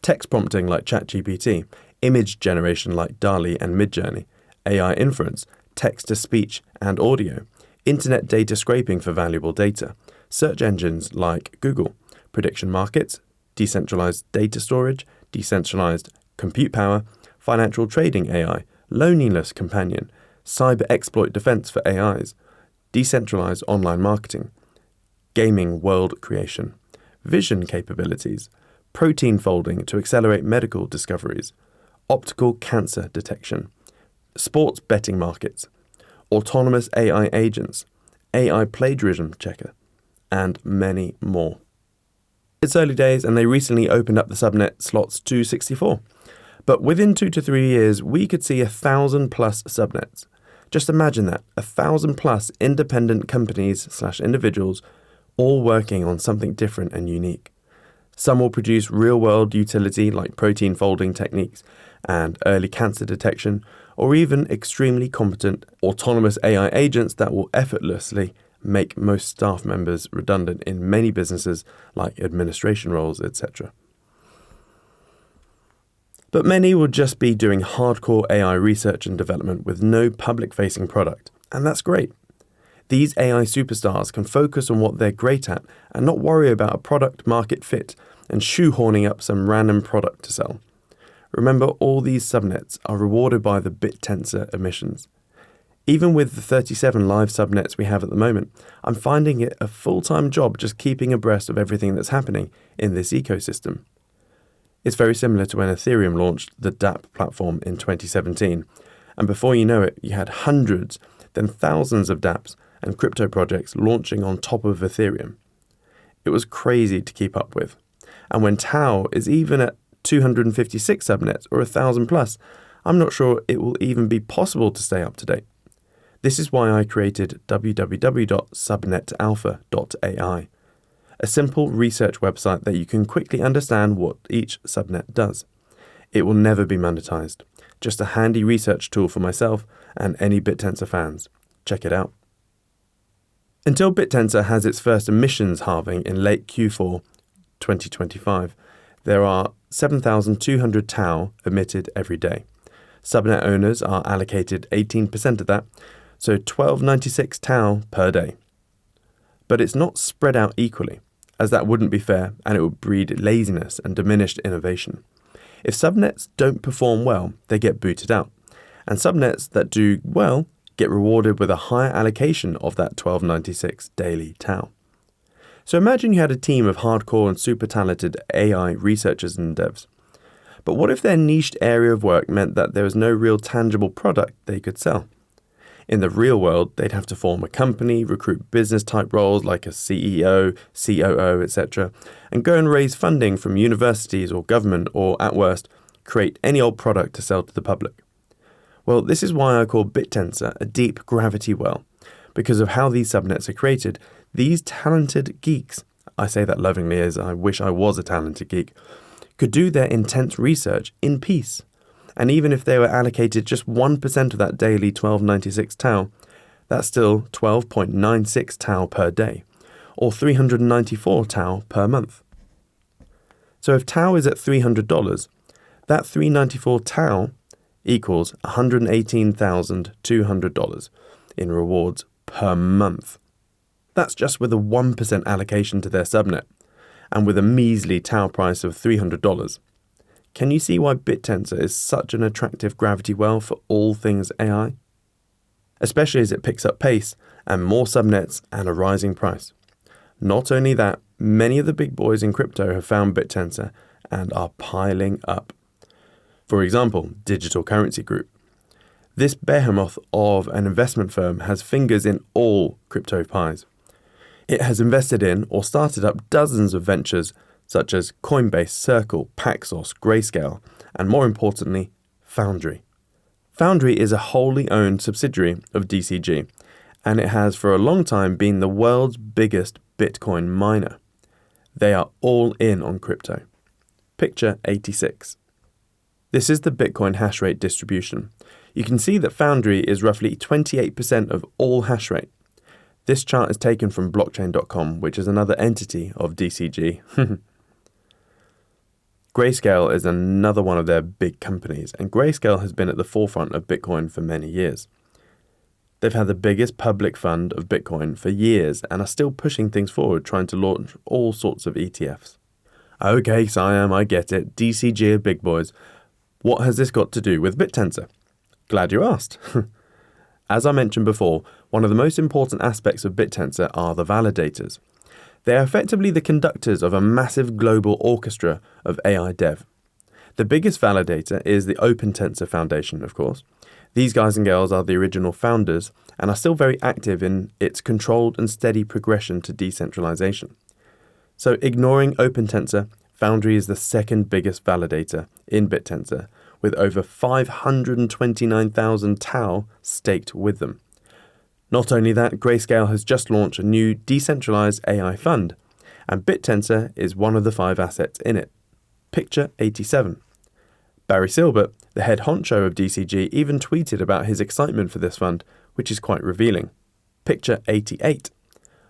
Text prompting like ChatGPT, image generation like DALL-E and Midjourney, AI inference, text-to-speech and audio, internet data scraping for valuable data, search engines like Google, prediction markets, decentralized data storage, decentralized compute power, financial trading AI, loneliness companion, cyber exploit defense for AIs, decentralized online marketing, gaming world creation, vision capabilities, protein folding to accelerate medical discoveries, optical cancer detection, sports betting markets, autonomous AI agents, AI plagiarism checker, and many more. It's early days and they recently opened up the subnet slots to 64. But within 2 to 3 years, we could see 1,000 plus subnets. Just imagine that, 1,000 plus independent companies/individuals all working on something different and unique. Some will produce real-world utility like protein folding techniques and early cancer detection, or even extremely competent autonomous AI agents that will effortlessly make most staff members redundant in many businesses like administration roles, etc. But many will just be doing hardcore AI research and development with no public-facing product, and that's great. These AI superstars can focus on what they're great at and not worry about a product market fit and shoehorning up some random product to sell. Remember, all these subnets are rewarded by the BitTensor emissions. Even with the 37 live subnets we have at the moment, I'm finding it a full-time job just keeping abreast of everything that's happening in this ecosystem. It's very similar to when Ethereum launched the dApp platform in 2017, and before you know it, you had hundreds, then thousands of dApps and crypto projects launching on top of Ethereum. It was crazy to keep up with. And when Tau is even at 256 subnets or 1,000 plus, I'm not sure it will even be possible to stay up to date. This is why I created www.subnetalpha.ai, a simple research website that you can quickly understand what each subnet does. It will never be monetized, just a handy research tool for myself and any BitTensor fans. Check it out. Until BitTensor has its first emissions halving in late Q4 2025, there are 7,200 Tau emitted every day. Subnet owners are allocated 18% of that, so 1296 Tau per day. But it's not spread out equally, as that wouldn't be fair and it would breed laziness and diminished innovation. If subnets don't perform well, they get booted out, and subnets that do well get rewarded with a higher allocation of that 1296 daily Tau. So imagine you had a team of hardcore and super talented AI researchers and devs. But what if their niched area of work meant that there was no real tangible product they could sell? In the real world, they'd have to form a company, recruit business-type roles like a CEO, COO, etc., and go and raise funding from universities or government, or at worst, create any old product to sell to the public. Well, this is why I call BitTensor a deep gravity well. Because of how these subnets are created, these talented geeks, I say that lovingly as I wish I was a talented geek, could do their intense research in peace. And even if they were allocated just 1% of that daily 1296 Tau, that's still 12.96 Tau per day, or 394 Tau per month. So if Tau is at $300, that 394 Tau equals $118,200 in rewards per month. That's just with a 1% allocation to their subnet, and with a measly Tau price of $300. Can you see why BitTensor is such an attractive gravity well for all things AI? Especially as it picks up pace and more subnets and a rising price. Not only that, many of the big boys in crypto have found BitTensor and are piling up. For example, Digital Currency Group. This behemoth of an investment firm has fingers in all crypto pies. It has invested in or started up dozens of ventures such as Coinbase, Circle, Paxos, Grayscale, and more importantly, Foundry. Foundry is a wholly owned subsidiary of DCG, and it has for a long time been the world's biggest Bitcoin miner. They are all in on crypto. Picture 86. This is the Bitcoin hash rate distribution. You can see that Foundry is roughly 28% of all hash rate. This chart is taken from blockchain.com, which is another entity of DCG. Grayscale is another one of their big companies, and Grayscale has been at the forefront of Bitcoin for many years. They've had the biggest public fund of Bitcoin for years and are still pushing things forward, trying to launch all sorts of ETFs. Okay, Siam, I get it. DCG are big boys. What has this got to do with BitTensor? Glad you asked. As I mentioned before, one of the most important aspects of BitTensor are the validators. They are effectively the conductors of a massive global orchestra of AI dev. The biggest validator is the OpenTensor Foundation, of course. These guys and girls are the original founders and are still very active in its controlled and steady progression to decentralization. So ignoring OpenTensor, Foundry is the second biggest validator in BitTensor, with over 529,000 Tau staked with them. Not only that, Grayscale has just launched a new decentralized AI fund, and BitTensor is one of the 5 assets in it. Picture 87. Barry Silbert, The head honcho of DCG even tweeted about his excitement for this fund, which is quite revealing. Picture 88.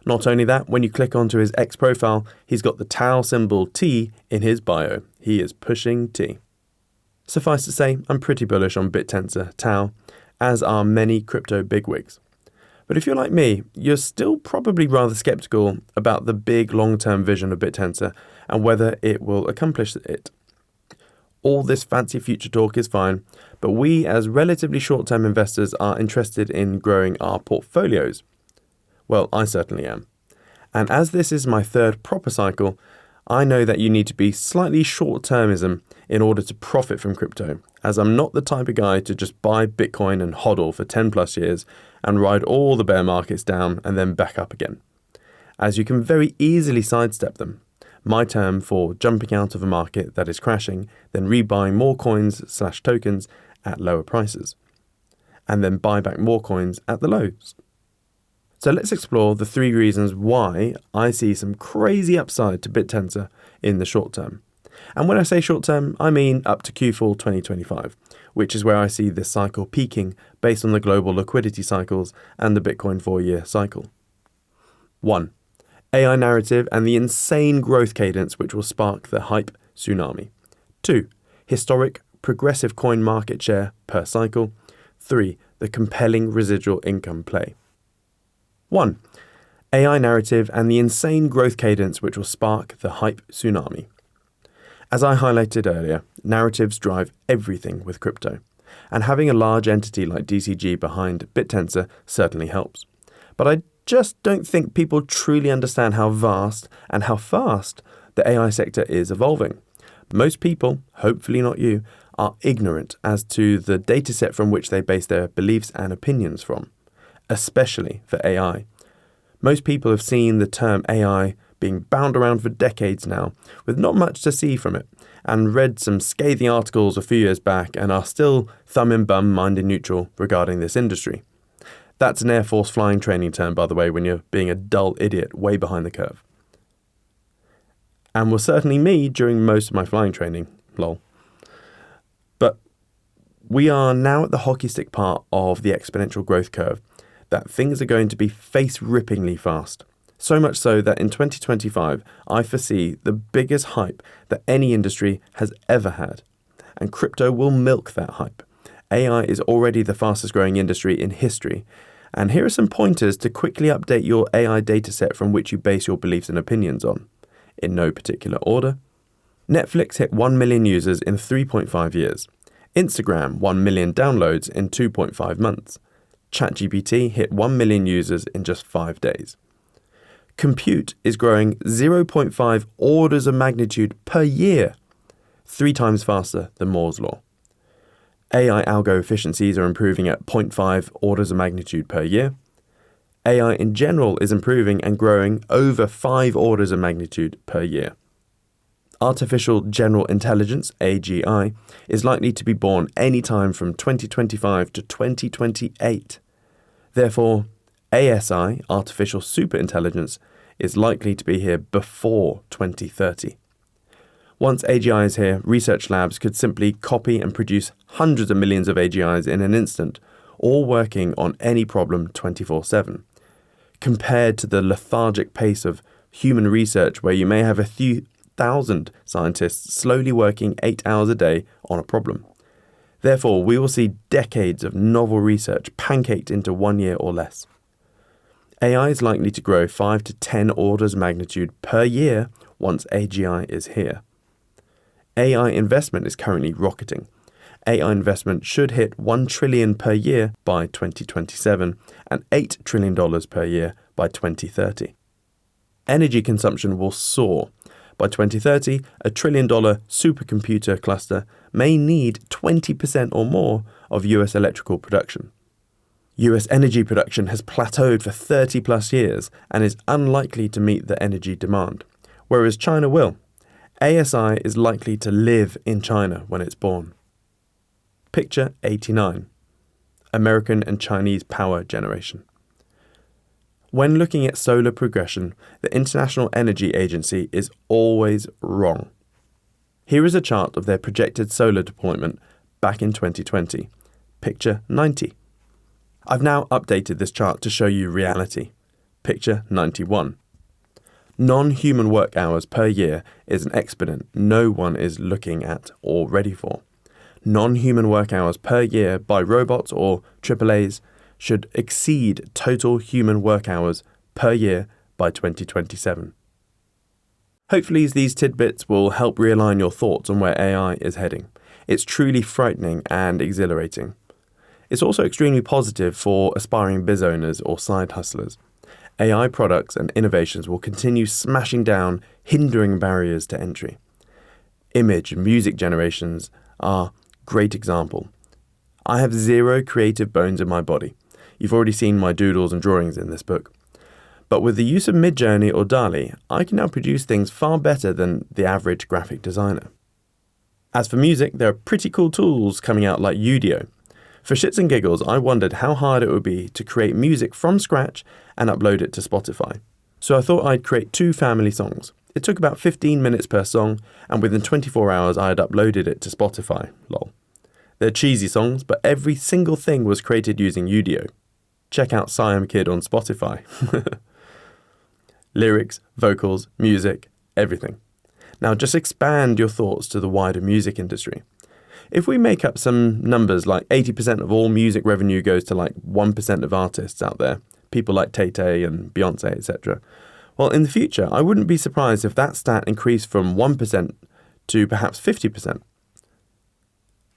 Not only that, when you click onto his X profile, he's got the Tau symbol T in his bio. He is pushing T. Suffice to say, I'm pretty bullish on BitTensor, Tau, as are many crypto bigwigs. But if you're like me, you're still probably rather skeptical about the big long-term vision of BitTensor and whether it will accomplish it. All this fancy future talk is fine, but we as relatively short-term investors are interested in growing our portfolios. Well, I certainly am. And as this is my third proper cycle, I know that you need to be slightly short-termism in order to profit from crypto, as I'm not the type of guy to just buy Bitcoin and hodl for 10 plus years and ride all the bear markets down and then back up again, as you can very easily sidestep them. My term for jumping out of a market that is crashing, then rebuying more coins/tokens at lower prices, and then buy back more coins at the lows. So let's explore the 3 reasons why I see some crazy upside to BitTensor in the short term. And when I say short term, I mean up to Q4 2025, which is where I see this cycle peaking based on the global liquidity cycles and the Bitcoin 4-year cycle. 1. AI narrative and the insane growth cadence which will spark the hype tsunami. 2. Historic progressive coin market share per cycle. 3. The compelling residual income play. 1. AI narrative and the insane growth cadence which will spark the hype tsunami. As I highlighted earlier, narratives drive everything with crypto, and having a large entity like DCG behind BitTensor certainly helps. But I just don't think people truly understand how vast and how fast the AI sector is evolving. Most people, hopefully not you, are ignorant as to the dataset from which they base their beliefs and opinions from, especially for AI. Most people have seen the term AI being bound around for decades now, with not much to see from it, and read some scathing articles a few years back and are still thumb in bum, mind in neutral regarding this industry. That's an Air Force flying training term, by the way, when you're being a dull idiot way behind the curve. And was certainly me during most of my flying training, lol. But we are now at the hockey stick part of the exponential growth curve, that things are going to be face-rippingly fast. So much so that in 2025, I foresee the biggest hype that any industry has ever had. And crypto will milk that hype. AI is already the fastest growing industry in history. And here are some pointers to quickly update your AI dataset from which you base your beliefs and opinions on. In no particular order. Netflix hit 1 million users in 3.5 years. Instagram 1 million downloads in 2.5 months. ChatGPT hit 1 million users in just 5 days. Compute is growing 0.5 orders of magnitude per year, 3 times faster than Moore's law. AI algo efficiencies are improving at 0.5 orders of magnitude per year. AI in general is improving and growing over 5 orders of magnitude per year. Artificial General Intelligence, AGI, is likely to be born anytime from 2025 to 2028. Therefore, ASI, Artificial Superintelligence, is likely to be here before 2030. Once AGI is here, research labs could simply copy and produce hundreds of millions of AGIs in an instant, all working on any problem 24/7. Compared to the lethargic pace of human research where you may have a few thousand scientists slowly working 8 hours a day on a problem. Therefore, we will see decades of novel research pancaked into 1 year or less. AI is likely to grow 5 to 10 orders of magnitude per year once AGI is here. AI investment is currently rocketing. AI investment should hit $1 trillion per year by 2027 and $8 trillion per year by 2030. Energy consumption will soar. By 2030, a $1 trillion supercomputer cluster may need 20% or more of US electrical production. US energy production has plateaued for 30 plus years and is unlikely to meet the energy demand, whereas China will. ASI is likely to live in China when it's born. Picture 89. American and Chinese power generation. When looking at solar progression, the International Energy Agency is always wrong. Here is a chart of their projected solar deployment back in 2020. Picture 90. I've now updated this chart to show you reality. Picture 91. Non-human work hours per year is an exponent no one is looking at or ready for. Non-human work hours per year by robots or AAAs should exceed total human work hours per year by 2027. Hopefully these tidbits will help realign your thoughts on where AI is heading. It's truly frightening and exhilarating. It's also extremely positive for aspiring biz owners or side hustlers. AI products and innovations will continue smashing down, hindering barriers to entry. Image and music generations are great example. I have zero creative bones in my body. You've already seen my doodles and drawings in this book. But with the use of Midjourney or DALL-E, I can now produce things far better than the average graphic designer. As for music, there are pretty cool tools coming out like Udio. For shits and giggles, I wondered how hard it would be to create music from scratch and upload it to Spotify. So I thought I'd create 2 family songs. It took about 15 minutes per song, and within 24 hours I had uploaded it to Spotify, lol. They're cheesy songs, but every single thing was created using Udio. Check out Siam Kid on Spotify. Lyrics, vocals, music, everything. Now just expand your thoughts to the wider music industry. If we make up some numbers like 80% of all music revenue goes to like 1% of artists out there, people like Tay-Tay and Beyonce, etc. Well, in the future, I wouldn't be surprised if that stat increased from 1% to perhaps 50%.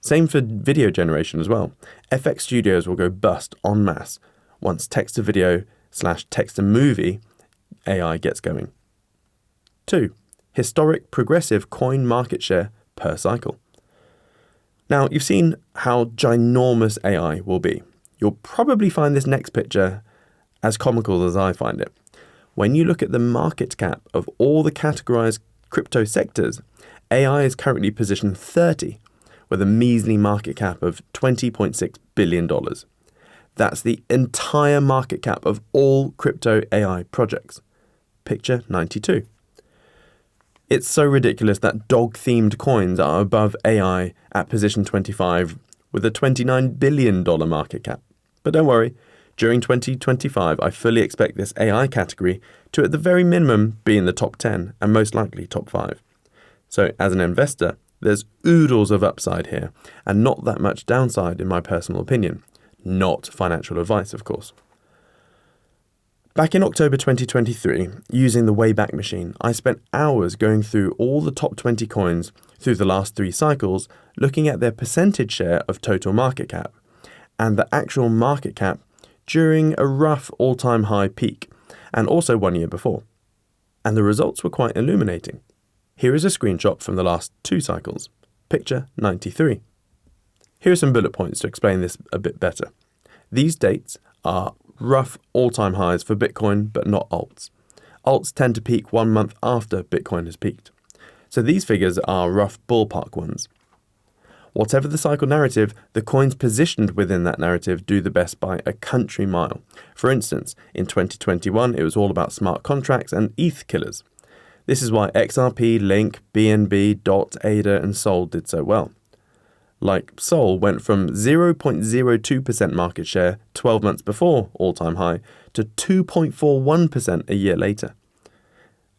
Same for video generation as well. FX studios will go bust en masse once text-to-video/text-to-movie AI gets going. 2. Historic progressive coin market share per cycle. Now, you've seen how ginormous AI will be. You'll probably find this next picture as comical as I find it. When you look at the market cap of all the categorized crypto sectors, AI is currently positioned 30, with a measly market cap of $20.6 billion. That's the entire market cap of all crypto AI projects. Picture 92. It's so ridiculous that dog-themed coins are above AI at position 25 with a $29 billion market cap. But don't worry, during 2025 I fully expect this AI category to at the very minimum be in the top 10 and most likely top 5. So as an investor, there's oodles of upside here and not that much downside in my personal opinion. Not financial advice, of course. Back in October 2023, using the Wayback Machine, I spent hours going through all the top 20 coins through the last 3 cycles, looking at their percentage share of total market cap, and the actual market cap during a rough all-time high peak, and also 1 year before. And the results were quite illuminating. Here is a screenshot from the last 2 cycles. Picture 93. Here are some bullet points to explain this a bit better. These dates are rough all-time highs for Bitcoin, but not alts. Alts tend to peak 1 month after Bitcoin has peaked. So these figures are rough ballpark ones. Whatever the cycle narrative, the coins positioned within that narrative do the best by a country mile. For instance, in 2021, it was all about smart contracts and ETH killers. This is why XRP, Link, BNB, DOT, ADA, and Sol did so well. Like Sol went from 0.02% market share 12 months before all-time high to 2.41% a year later.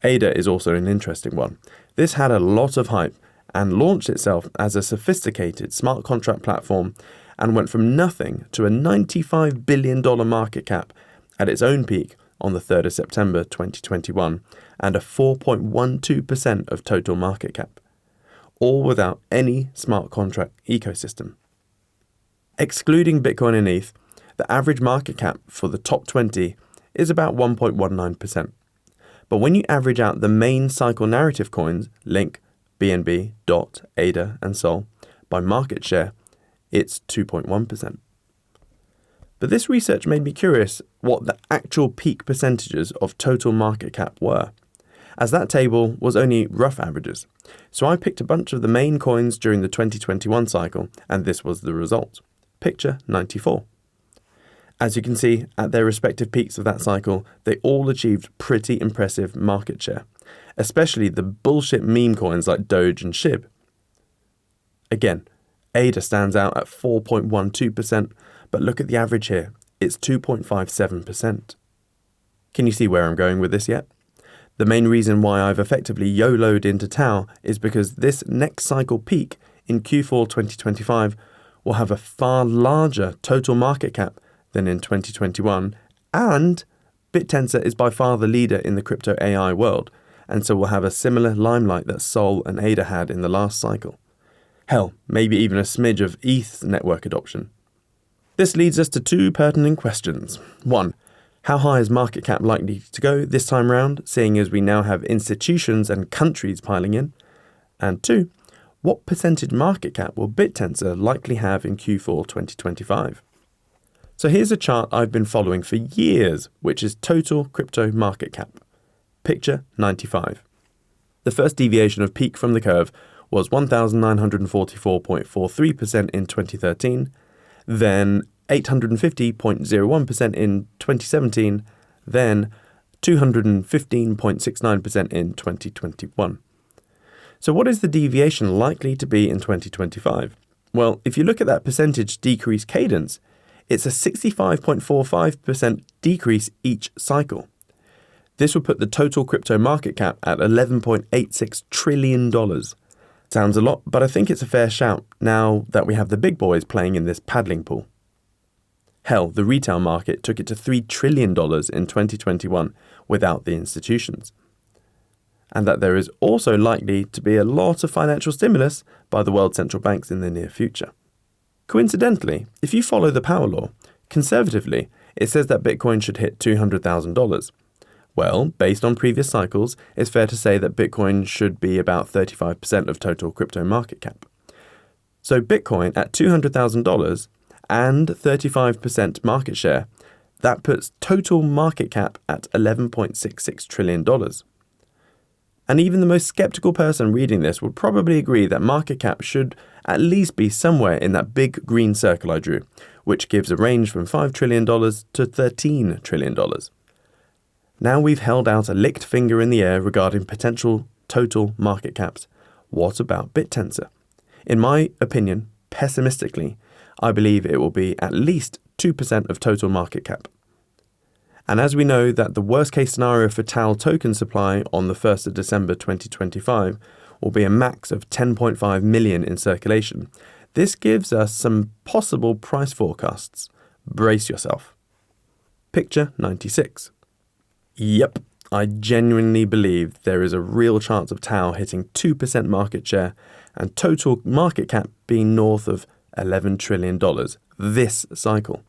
ADA is also an interesting one. This had a lot of hype and launched itself as a sophisticated smart contract platform and went from nothing to a $95 billion market cap at its own peak on the 3rd of September 2021 and a 4.12% of total market cap. All without any smart contract ecosystem. Excluding Bitcoin and ETH, the average market cap for the top 20 is about 1.19%. But when you average out the main cycle narrative coins, Link, BNB, DOT, ADA, and Sol, by market share, it's 2.1%. But this research made me curious what the actual peak percentages of total market cap were, as that table was only rough averages. So I picked a bunch of the main coins during the 2021 cycle, and this was the result. Picture 94. As you can see, at their respective peaks of that cycle, they all achieved pretty impressive market share, especially the bullshit meme coins like Doge and SHIB. Again, ADA stands out at 4.12%, but look at the average here. It's 2.57%. Can you see where I'm going with this yet? The main reason why I've effectively YOLO'd into TAU is because this next cycle peak in Q4 2025 will have a far larger total market cap than in 2021, and BitTensor is by far the leader in the crypto AI world, and so will have a similar limelight that Sol and ADA had in the last cycle. Hell, maybe even a smidge of ETH network adoption. This leads us to two pertinent questions. One, how high is market cap likely to go this time round, seeing as we now have institutions and countries piling in? And two, what percentage market cap will BitTensor likely have in Q4 2025? So here's a chart I've been following for years, which is total crypto market cap. Picture 95. The first deviation of peak from the curve was 1,944.43% in 2013, then 850.01% in 2017, then 215.69% in 2021. So what is the deviation likely to be in 2025? Well, if you look at that percentage decrease cadence, it's a 65.45% decrease each cycle. This would put the total crypto market cap at $11.86 trillion. Sounds a lot, but I think it's a fair shout now that we have the big boys playing in this paddling pool. Hell, the retail market took it to $3 trillion in 2021 without the institutions. And that there is also likely to be a lot of financial stimulus by the world central banks in the near future. Coincidentally, if you follow the power law, conservatively, it says that Bitcoin should hit $200,000. Well, based on previous cycles, it's fair to say that Bitcoin should be about 35% of total crypto market cap. So Bitcoin at $200,000 and 35% market share, that puts total market cap at $11.66 trillion. And even the most skeptical person reading this would probably agree that market cap should at least be somewhere in that big green circle I drew, which gives a range from $5 trillion to $13 trillion. Now we've held out a licked finger in the air regarding potential total market caps. What about BitTensor? In my opinion, pessimistically, I believe it will be at least 2% of total market cap. And as we know that the worst case scenario for TAL token supply on the 1st of December 2025 will be a max of 10.5 million in circulation, this gives us some possible price forecasts. Brace yourself. Picture 96. Yep, I genuinely believe there is a real chance of TAL hitting 2% market share and total market cap being north of $11 trillion this cycle,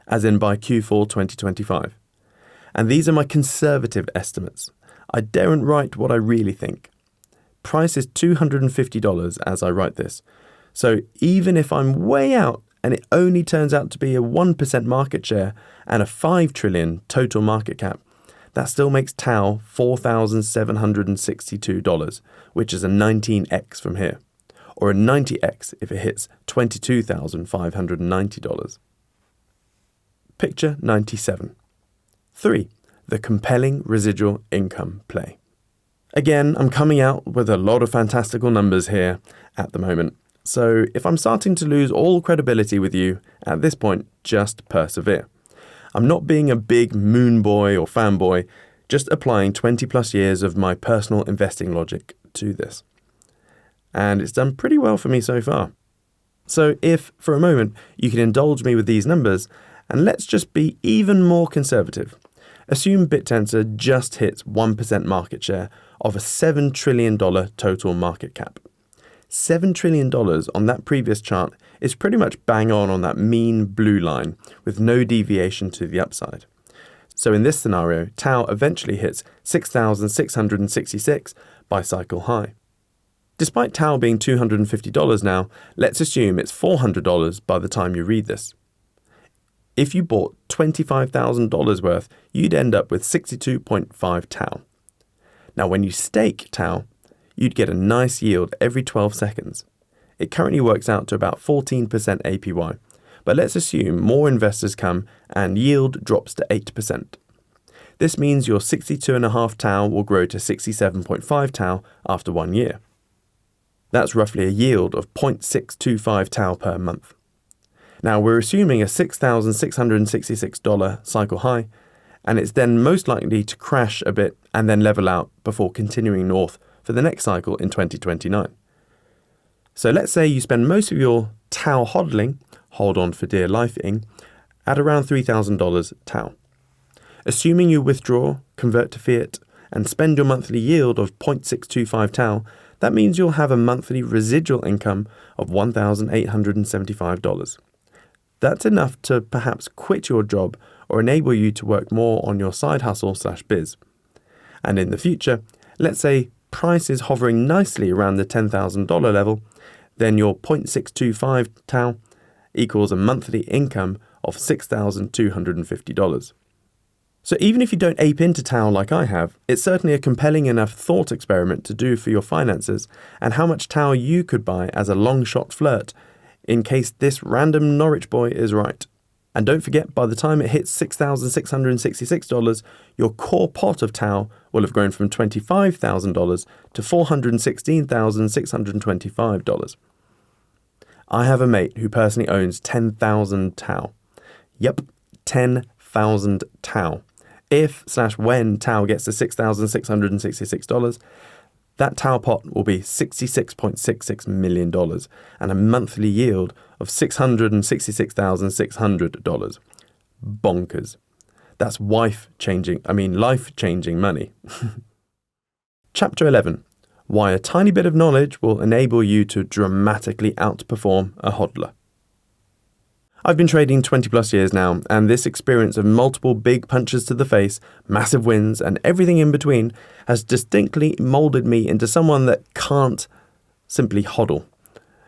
as in by Q4 2025. And these are my conservative estimates. I daren't write what I really think. Price is $250 as I write this. So even if I'm way out and it only turns out to be a 1% market share and a $5 trillion total market cap, that still makes TAL $4,762, which is a 19x from here, or a 90x if it hits $22,590. Picture 97. 3. The compelling residual income play. Again, I'm coming out with a lot of fantastical numbers here at the moment, so if I'm starting to lose all credibility with you at this point, just persevere. I'm not being a big moon boy or fanboy, just applying 20 plus years of my personal investing logic to this. And it's done pretty well for me so far. So if, for a moment, you can indulge me with these numbers, and let's just be even more conservative. Assume BitTensor just hits 1% market share of a $7 trillion total market cap. $7 trillion on that previous chart is pretty much bang on that mean blue line with no deviation to the upside. So in this scenario, TAL eventually hits 6,666 by cycle high. Despite TAL being $250 now, let's assume it's $400 by the time you read this. If you bought $25,000 worth, you'd end up with 62.5 TAL. Now when you stake TAL, you'd get a nice yield every 12 seconds. It currently works out to about 14% APY, but let's assume more investors come and yield drops to 8%. This means your 62.5 TAL will grow to 67.5 TAL after 1 year. That's roughly a yield of 0.625 Tau per month. Now we're assuming a $6,666 cycle high, and it's then most likely to crash a bit and then level out before continuing north for the next cycle in 2029. So let's say you spend most of your Tau hodling, hold on for dear life-ing, at around $3,000 Tau. Assuming you withdraw, convert to fiat, and spend your monthly yield of 0.625 Tau, that means you'll have a monthly residual income of $1,875. That's enough to perhaps quit your job or enable you to work more on your side hustle/biz. And in the future, let's say price is hovering nicely around the $10,000 level, then your 0.625 Tau equals a monthly income of $6,250. So even if you don't ape into Tau like I have, it's certainly a compelling enough thought experiment to do for your finances and how much Tau you could buy as a long-shot flirt in case this random Norwich boy is right. And don't forget, by the time it hits $6,666, your core pot of Tau will have grown from $25,000 to $416,625. I have a mate who personally owns 10,000 Tau. Yep, 10,000 Tau. If/when Tau gets to $6,666, that Tau pot will be $66.66 million and a monthly yield of $666,600. Bonkers. That's life-changing money. Chapter 11. Why a tiny bit of knowledge will enable you to dramatically outperform a hodler. I've been trading 20 plus years now, and this experience of multiple big punches to the face, massive wins, and everything in between has distinctly molded me into someone that can't simply hodl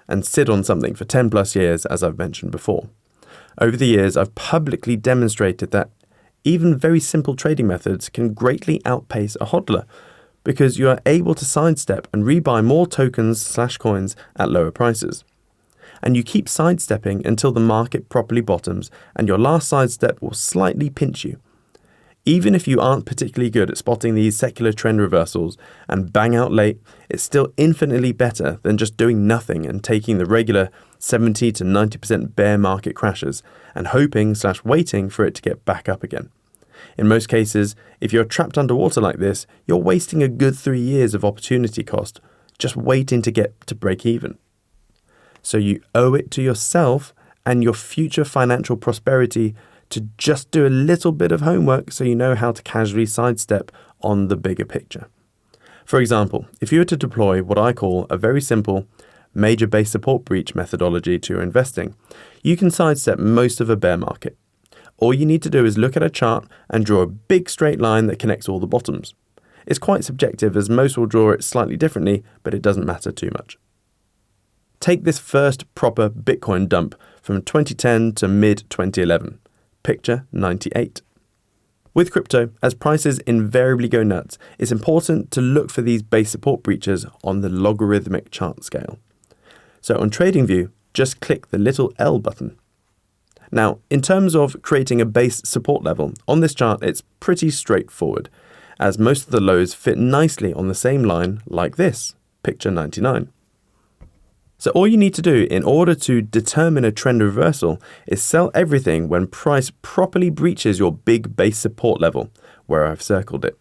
and sit on something for 10 plus years, as I've mentioned before. Over the years, I've publicly demonstrated that even very simple trading methods can greatly outpace a hodler because you are able to sidestep and rebuy more tokens/coins at lower prices. And you keep sidestepping until the market properly bottoms and your last sidestep will slightly pinch you. Even if you aren't particularly good at spotting these secular trend reversals and bang out late, it's still infinitely better than just doing nothing and taking the regular 70 to 90% bear market crashes and hoping/waiting for it to get back up again. In most cases, if you're trapped underwater like this, you're wasting a good 3 years of opportunity cost just waiting to get to break even. So you owe it to yourself and your future financial prosperity to just do a little bit of homework so you know how to casually sidestep on the bigger picture. For example, if you were to deploy what I call a very simple major base support breach methodology to your investing, you can sidestep most of a bear market. All you need to do is look at a chart and draw a big straight line that connects all the bottoms. It's quite subjective as most will draw it slightly differently, but it doesn't matter too much. Take this first proper Bitcoin dump from 2010 to mid-2011. Picture 98. With crypto, as prices invariably go nuts, it's important to look for these base support breaches on the logarithmic chart scale. So on TradingView, just click the little L button. Now, in terms of creating a base support level, on this chart it's pretty straightforward, as most of the lows fit nicely on the same line like this, picture 99. So all you need to do in order to determine a trend reversal is sell everything when price properly breaches your big base support level, where I've circled it,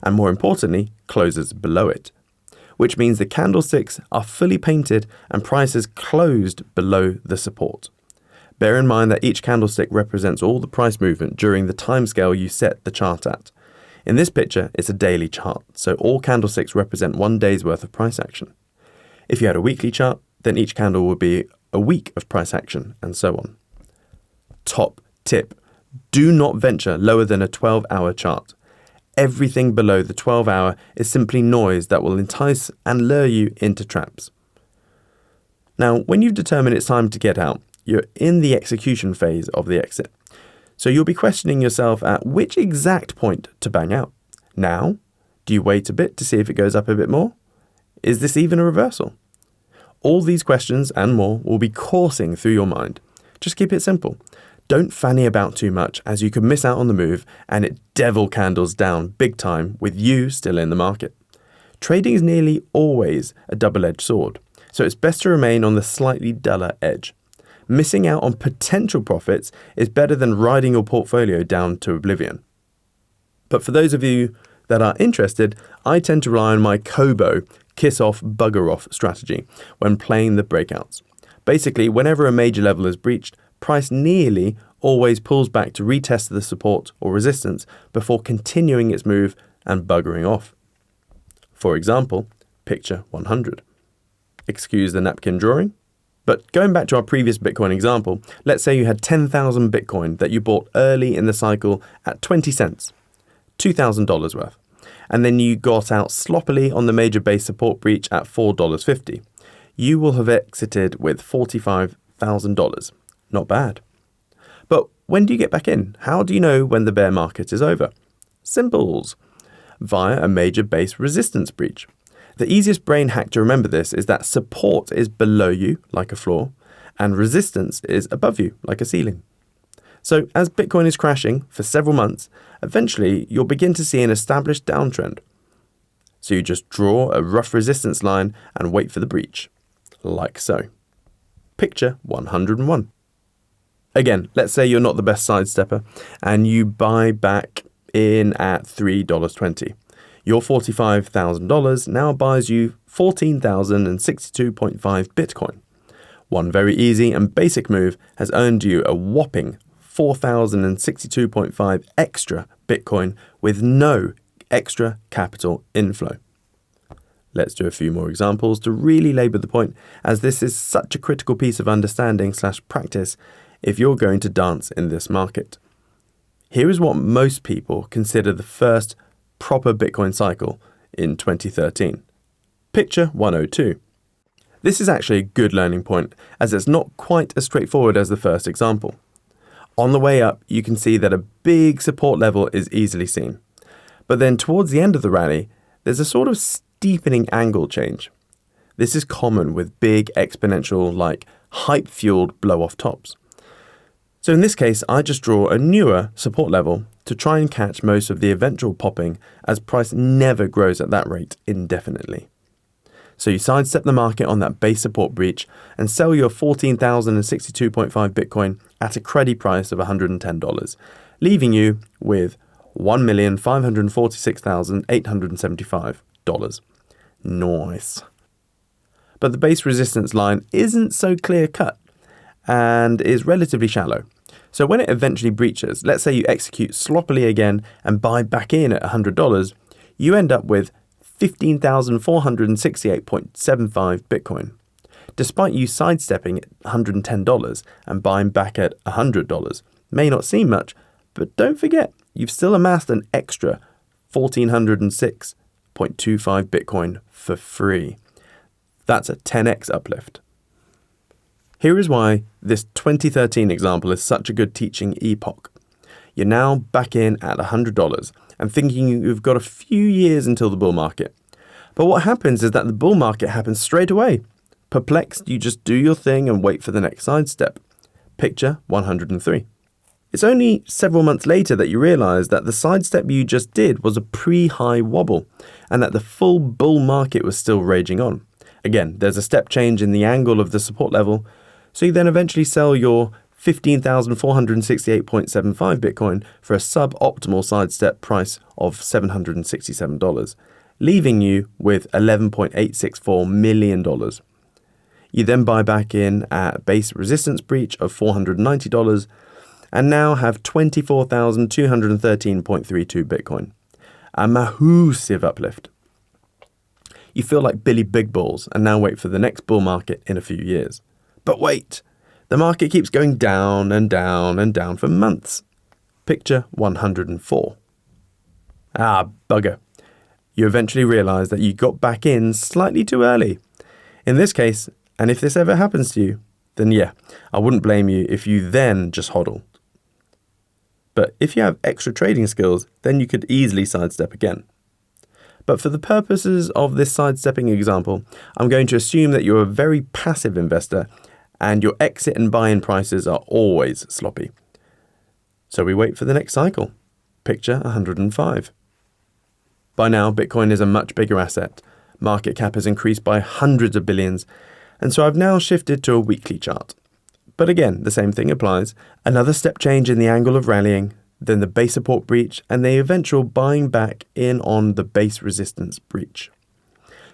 and more importantly, closes below it, which means the candlesticks are fully painted and prices closed below the support. Bear in mind that each candlestick represents all the price movement during the timescale you set the chart at. In this picture, it's a daily chart, so all candlesticks represent 1 day's worth of price action. If you had a weekly chart, then each candle would be a week of price action, and so on. Top tip: do not venture lower than a 12-hour chart. Everything below the 12-hour is simply noise that will entice and lure you into traps. Now, when you've determined it's time to get out, you're in the execution phase of the exit. So you'll be questioning yourself at which exact point to bang out. Now? Do you wait a bit to see if it goes up a bit more? Is this even a reversal? All these questions and more will be coursing through your mind. Just keep it simple. Don't fanny about too much, as you could miss out on the move and it devil candles down big time with you still in the market. Trading is nearly always a double-edged sword. So it's best to remain on the slightly duller edge. Missing out on potential profits is better than riding your portfolio down to oblivion. But for those of you that are interested, I tend to rely on my Kobo kiss off, bugger off strategy when playing the breakouts. Basically, whenever a major level is breached, price nearly always pulls back to retest the support or resistance before continuing its move and buggering off. For example, picture 100. Excuse the napkin drawing. But going back to our previous Bitcoin example, let's say you had 10,000 Bitcoin that you bought early in the cycle at 20 cents, $2,000 worth, and then you got out sloppily on the major base support breach at $4.50. You will have exited with $45,000. Not bad. But when do you get back in? How do you know when the bear market is over? Simples. Via a major base resistance breach. The easiest brain hack to remember this is that support is below you, like a floor, and resistance is above you, like a ceiling. So as Bitcoin is crashing for several months, eventually you'll begin to see an established downtrend. So you just draw a rough resistance line and wait for the breach, like so. Picture 101. Again, let's say you're not the best sidestepper and you buy back in at $3.20. Your $45,000 now buys you 14,062.5 Bitcoin. One very easy and basic move has earned you a whopping 4,062.5 extra Bitcoin with no extra capital inflow. Let's do a few more examples to really labour the point, as this is such a critical piece of understanding/practice if you're going to dance in this market. Here is what most people consider the first proper Bitcoin cycle in 2013. Picture 102. This is actually a good learning point, as it's not quite as straightforward as the first example. On the way up, you can see that a big support level is easily seen. But then towards the end of the rally, there's a sort of steepening angle change. This is common with big exponential, like hype-fueled blow-off tops. So in this case, I just draw a newer support level to try and catch most of the eventual popping, as price never grows at that rate indefinitely. So you sidestep the market on that base support breach and sell your 14,062.5 Bitcoin at a credit price of $110, leaving you with $1,546,875. Nice. But the base resistance line isn't so clear-cut and is relatively shallow. So when it eventually breaches, let's say you execute sloppily again and buy back in at $100, you end up with 15,468.75 Bitcoin. Despite you sidestepping at $110 and buying back at $100, may not seem much, but don't forget, you've still amassed an extra 1,406.25 Bitcoin for free. That's a 10x uplift. Here is why this 2013 example is such a good teaching epoch. You're now back in at $100 and thinking you've got a few years until the bull market. But what happens is that the bull market happens straight away. Perplexed, you just do your thing and wait for the next sidestep. Picture 103. It's only several months later that you realize that the sidestep you just did was a pre-high wobble and that the full bull market was still raging on. Again, there's a step change in the angle of the support level, so you then eventually sell your 15,468.75 Bitcoin for a suboptimal sidestep price of $767, leaving you with $11.864 million. You then buy back in at base resistance breach of $490 and now have 24,213.32 Bitcoin. A massive uplift. You feel like Billy Big Balls and now wait for the next bull market in a few years. But wait, the market keeps going down and down and down for months. Picture 104. Ah, bugger. You eventually realize that you got back in slightly too early. In this case, and if this ever happens to you, then yeah, I wouldn't blame you if you then just hodl. But if you have extra trading skills, then you could easily sidestep again. But for the purposes of this sidestepping example, I'm going to assume that you're a very passive investor and your exit and buy-in prices are always sloppy. So we wait for the next cycle. Picture 105. By now, Bitcoin is a much bigger asset. Market cap has increased by hundreds of billions, And so I've now shifted to a weekly chart. But again, the same thing applies. Another step change in the angle of rallying, then the base support breach, and the eventual buying back in on the base resistance breach.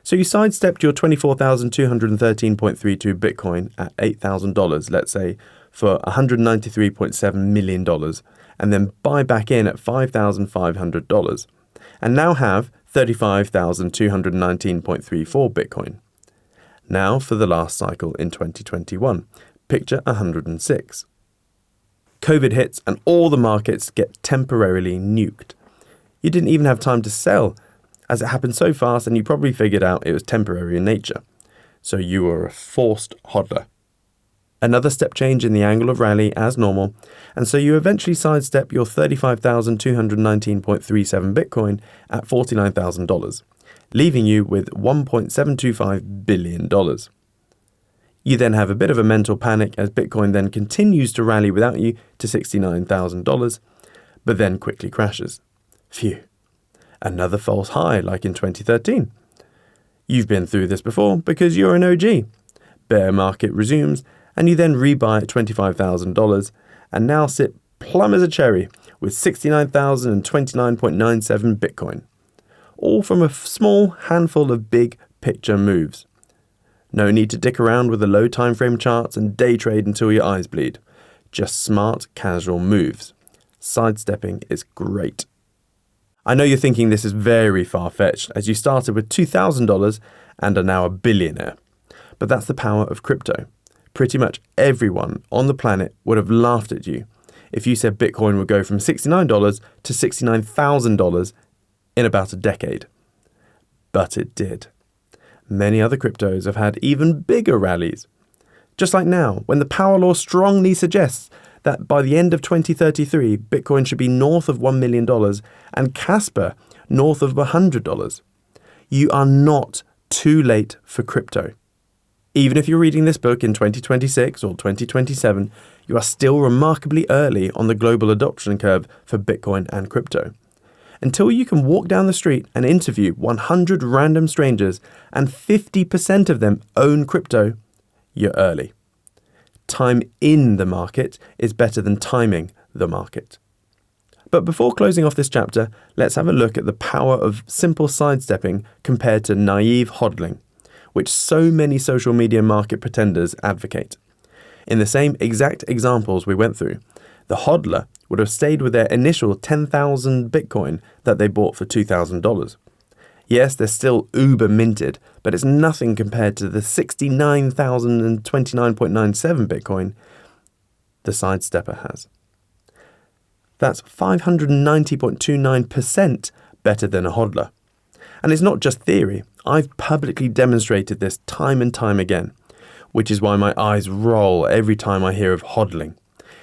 So you sidestepped your $24,213.32 Bitcoin at $8,000, let's say, for $193.7 million, and then buy back in at $5,500, and now have $35,219.34 Bitcoin. Now for the last cycle in 2021. Picture 106. COVID hits and all the markets get temporarily nuked. You didn't even have time to sell, as it happened so fast and you probably figured out it was temporary in nature. So you were a forced hodler. Another step change in the angle of rally as normal, and so you eventually sidestep your $35,219.37 Bitcoin at $49,000, leaving you with $1.725 billion. You then have a bit of a mental panic as Bitcoin then continues to rally without you to $69,000, but then quickly crashes. Phew. Another false high like in 2013. You've been through this before because you're an OG. Bear market resumes, and you then rebuy at $25,000 and now sit plumb as a cherry with $69,029.97 Bitcoin. All from a small handful of big picture moves. No need to dick around with the low time frame charts and day trade until your eyes bleed. Just smart, casual moves. Sidestepping is great. I know you're thinking this is very far-fetched as you started with $2,000 and are now a billionaire. But that's the power of crypto. Pretty much everyone on the planet would have laughed at you if you said Bitcoin would go from $69 to $69,000 in about a decade. But it did. Many other cryptos have had even bigger rallies. Just like now, when the power law strongly suggests that by the end of 2033, Bitcoin should be north of $1 million and Casper north of $100. You are not too late for crypto. Even if you're reading this book in 2026 or 2027, you are still remarkably early on the global adoption curve for Bitcoin and crypto. Until you can walk down the street and interview 100 random strangers and 50% of them own crypto, you're early. Time in the market is better than timing the market. But before closing off this chapter, let's have a look at the power of simple sidestepping compared to naive hodling, which so many social media market pretenders advocate. In the same exact examples we went through, the hodler would have stayed with their initial 10,000 Bitcoin that they bought for $2,000. Yes, they're still uber minted, but it's nothing compared to the 69,029.97 Bitcoin the sidestepper has. That's 590.29% better than a hodler. And it's not just theory. I've publicly demonstrated this time and time again, which is why my eyes roll every time I hear of hodling.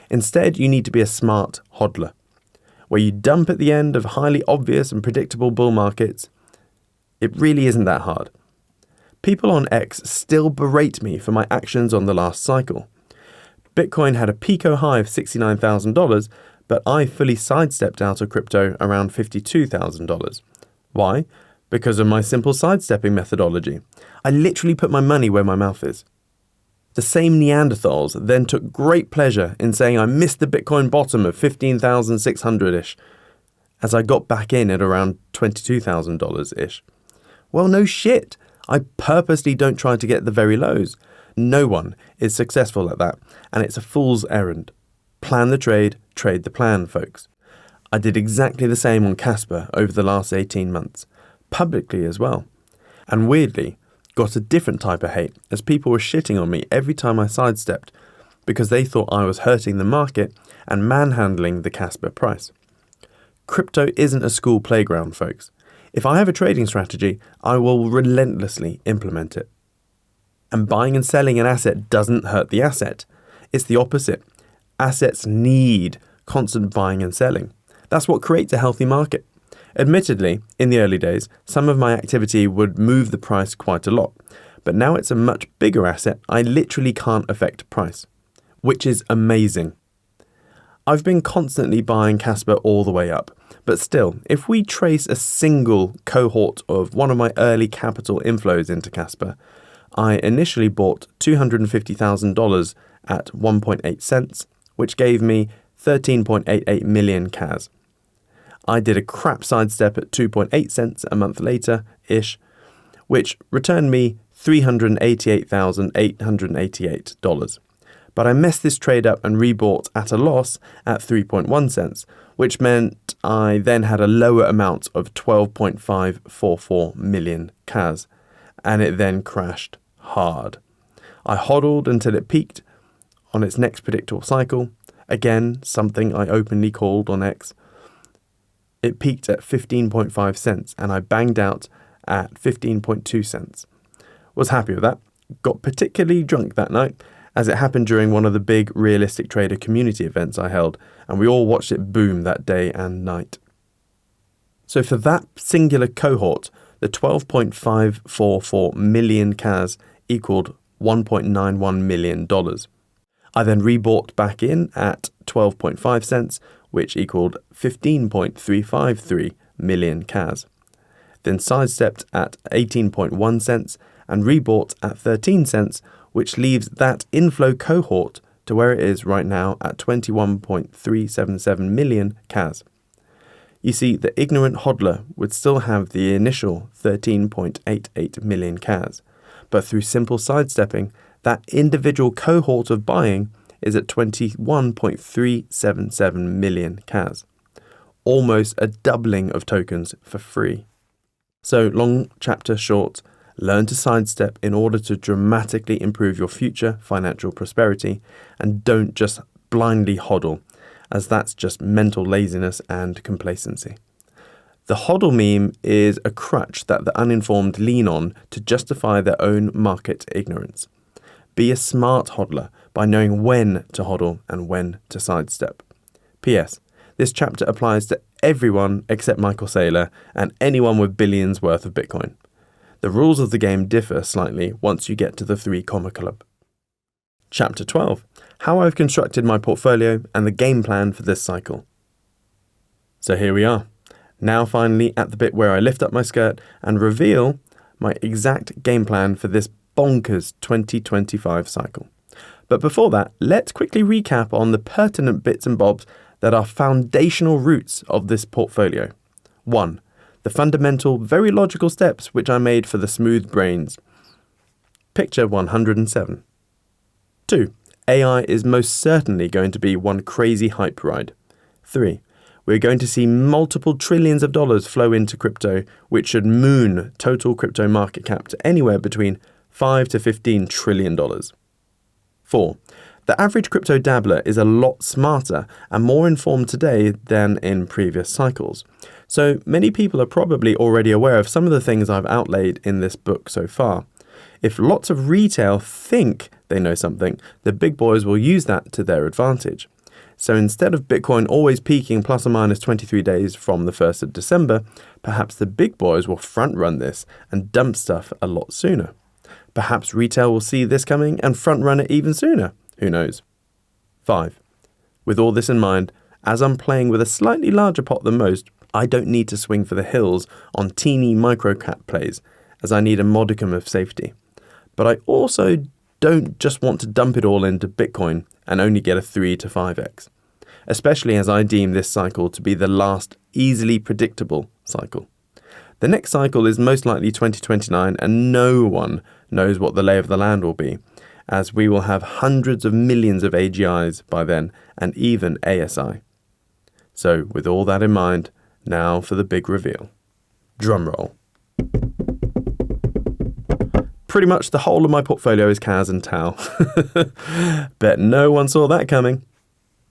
Instead, you need to be a smart hodler, where you dump at the end of highly obvious and predictable bull markets. It really isn't that hard. People on X still berate me for my actions on the last cycle. Bitcoin had a pico high of $69,000, but I fully sidestepped out of crypto around $52,000. Why? Because of my simple sidestepping methodology. I literally put my money where my mouth is. The same Neanderthals then took great pleasure in saying I missed the Bitcoin bottom of 15,600-ish, as I got back in at around $22,000-ish. Well, no shit. I purposely don't try to get the very lows. No one is successful at that, and it's a fool's errand. Plan the trade, trade the plan, folks. I did exactly the same on Casper over the last 18 months, publicly as well. And weirdly, got a different type of hate as people were shitting on me every time I sidestepped because they thought I was hurting the market and manhandling the Casper price. Crypto isn't a school playground, folks. If I have a trading strategy, I will relentlessly implement it. And buying and selling an asset doesn't hurt the asset. It's the opposite. Assets need constant buying and selling. That's what creates a healthy market. Admittedly, in the early days, some of my activity would move the price quite a lot, but now it's a much bigger asset. I literally can't affect price, which is amazing. I've been constantly buying Casper all the way up, but still, if we trace a single cohort of one of my early capital inflows into Casper, I initially bought $250,000 at 1.8 cents, which gave me 13.88 million CAS. I did a crap sidestep at 2.8 cents a month later-ish, which returned me $388,888. But I messed this trade up and rebought at a loss at 3.1 cents, which meant I then had a lower amount of 12.544 million CAS, and it then crashed hard. I hodled until it peaked on its next predictable cycle, again something I openly called on X. It peaked at 15.5 cents and I banged out at 15.2 cents. Was happy with that. Got particularly drunk that night, as it happened during one of the big realistic trader community events I held, and we all watched it boom that day and night. So for that singular cohort, the 12.544 million CAS equaled $1.91 million. I then rebought back in at 12.5 cents, which equaled 15.353 million CAS. Then sidestepped at 18.1 cents and rebought at 13 cents, which leaves that inflow cohort to where it is right now at 21.377 million CAS. You see, the ignorant hodler would still have the initial 13.88 million CAS, but through simple sidestepping, that individual cohort of buying is at 21.377 million CAS. Almost a doubling of tokens for free. So, long chapter short, learn to sidestep in order to dramatically improve your future financial prosperity, and don't just blindly hodl, as that's just mental laziness and complacency. The hodl meme is a crutch that the uninformed lean on to justify their own market ignorance. Be a smart hodler by knowing when to hodl and when to sidestep. P.S. This chapter applies to everyone except Michael Saylor and anyone with billions worth of Bitcoin. The rules of the game differ slightly once you get to the 3 comma club. Chapter 12. How I've constructed my portfolio and the game plan for this cycle. So here we are. Now finally at the bit where I lift up my skirt and reveal my exact game plan for this bonkers 2025 cycle. But before that, let's quickly recap on the pertinent bits and bobs that are foundational roots of this portfolio. 1. The fundamental, very logical steps which I made for the smooth brains. Picture 107. 2. AI is most certainly going to be one crazy hype ride. 3. We're going to see multiple trillions of dollars flow into crypto, which should moon total crypto market cap to anywhere between $5 to $15 trillion. 4. The average crypto dabbler is a lot smarter and more informed today than in previous cycles. So many people are probably already aware of some of the things I've outlaid in this book so far. If lots of retail think they know something, the big boys will use that to their advantage. So instead of Bitcoin always peaking plus or minus 23 days from the 1st of December, perhaps the big boys will front run this and dump stuff a lot sooner. Perhaps retail will see this coming and front run it even sooner. Who knows? 5. With all this in mind, as I'm playing with a slightly larger pot than most, I don't need to swing for the hills on teeny micro-cap plays, as I need a modicum of safety. But I also don't just want to dump it all into Bitcoin and only get a 3 to 5x, especially as I deem this cycle to be the last easily predictable cycle. The next cycle is most likely 2029, and no one knows what the lay of the land will be, as we will have hundreds of millions of AGIs by then, and even ASI. So, with all that in mind, now for the big reveal. Drum roll. Pretty much the whole of my portfolio is CAS and TAL. Bet no one saw that coming.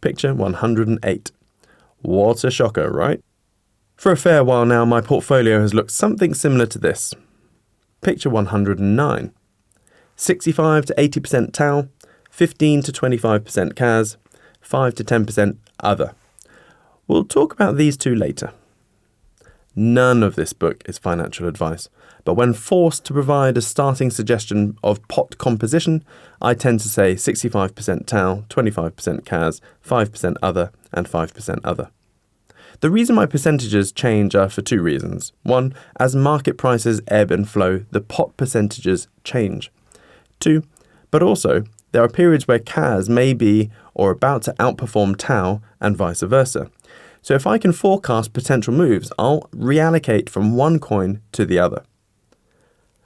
Picture 108. What a shocker, right? For a fair while now, my portfolio has looked something similar to this. Picture 109. 65 to 80% TAL, 15 to 25% CAS, 5 to 10% other. We'll talk about these two later. None of this book is financial advice, but when forced to provide a starting suggestion of pot composition, I tend to say 65% TAL, 25% CAS, 5% other, and 5% other. The reason my percentages change are for two reasons. One, as market prices ebb and flow, the pot percentages change. too, but also there are periods where CAS may be or about to outperform TAU and vice versa. So if I can forecast potential moves, I'll reallocate from one coin to the other.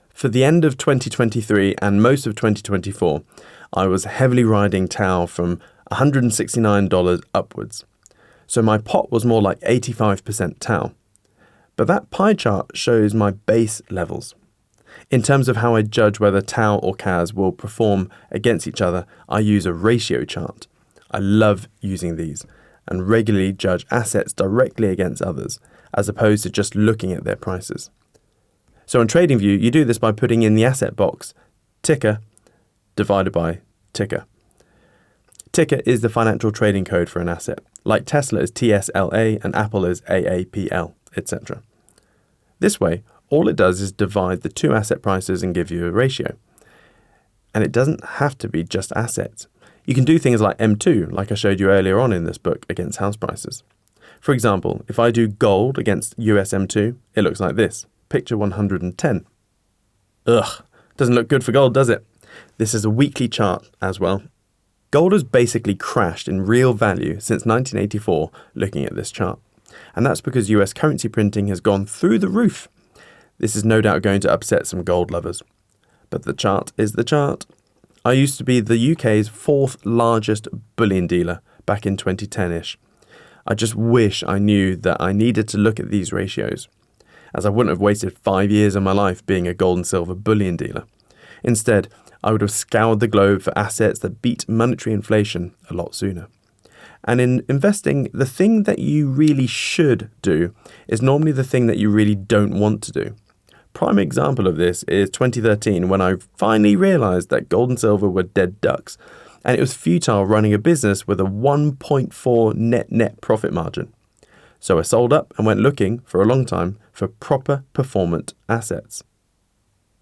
For the end of 2023 and most of 2024, I was heavily riding TAU from $169 upwards. So my pot was more like 85% TAU. But that pie chart shows my base levels. In terms of how I judge whether TAU or CAS will perform against each other, I use a ratio chart. I love using these and regularly judge assets directly against others, as opposed to just looking at their prices. So on TradingView, you do this by putting in the asset box, ticker divided by ticker. Ticker is the financial trading code for an asset, like Tesla is TSLA and Apple is AAPL, etc. This way, all it does is divide the two asset prices and give you a ratio. And it doesn't have to be just assets. You can do things like M2, like I showed you earlier on in this book, against house prices. For example, if I do gold against US M2, it looks like this, picture 110. Ugh, doesn't look good for gold, does it? This is a weekly chart as well. Gold has basically crashed in real value since 1984 looking at this chart. And that's because US currency printing has gone through the roof. This is no doubt going to upset some gold lovers. But the chart is the chart. I used to be the UK's fourth largest bullion dealer back in 2010-ish. I just wish I knew that I needed to look at these ratios, as I wouldn't have wasted 5 years of my life being a gold and silver bullion dealer. Instead, I would have scoured the globe for assets that beat monetary inflation a lot sooner. And in investing, the thing that you really should do is normally the thing that you really don't want to do. Prime example of this is 2013, when I finally realized that gold and silver were dead ducks, and it was futile running a business with a 1.4 net profit margin. So I sold up and went looking for a long time for proper performant assets.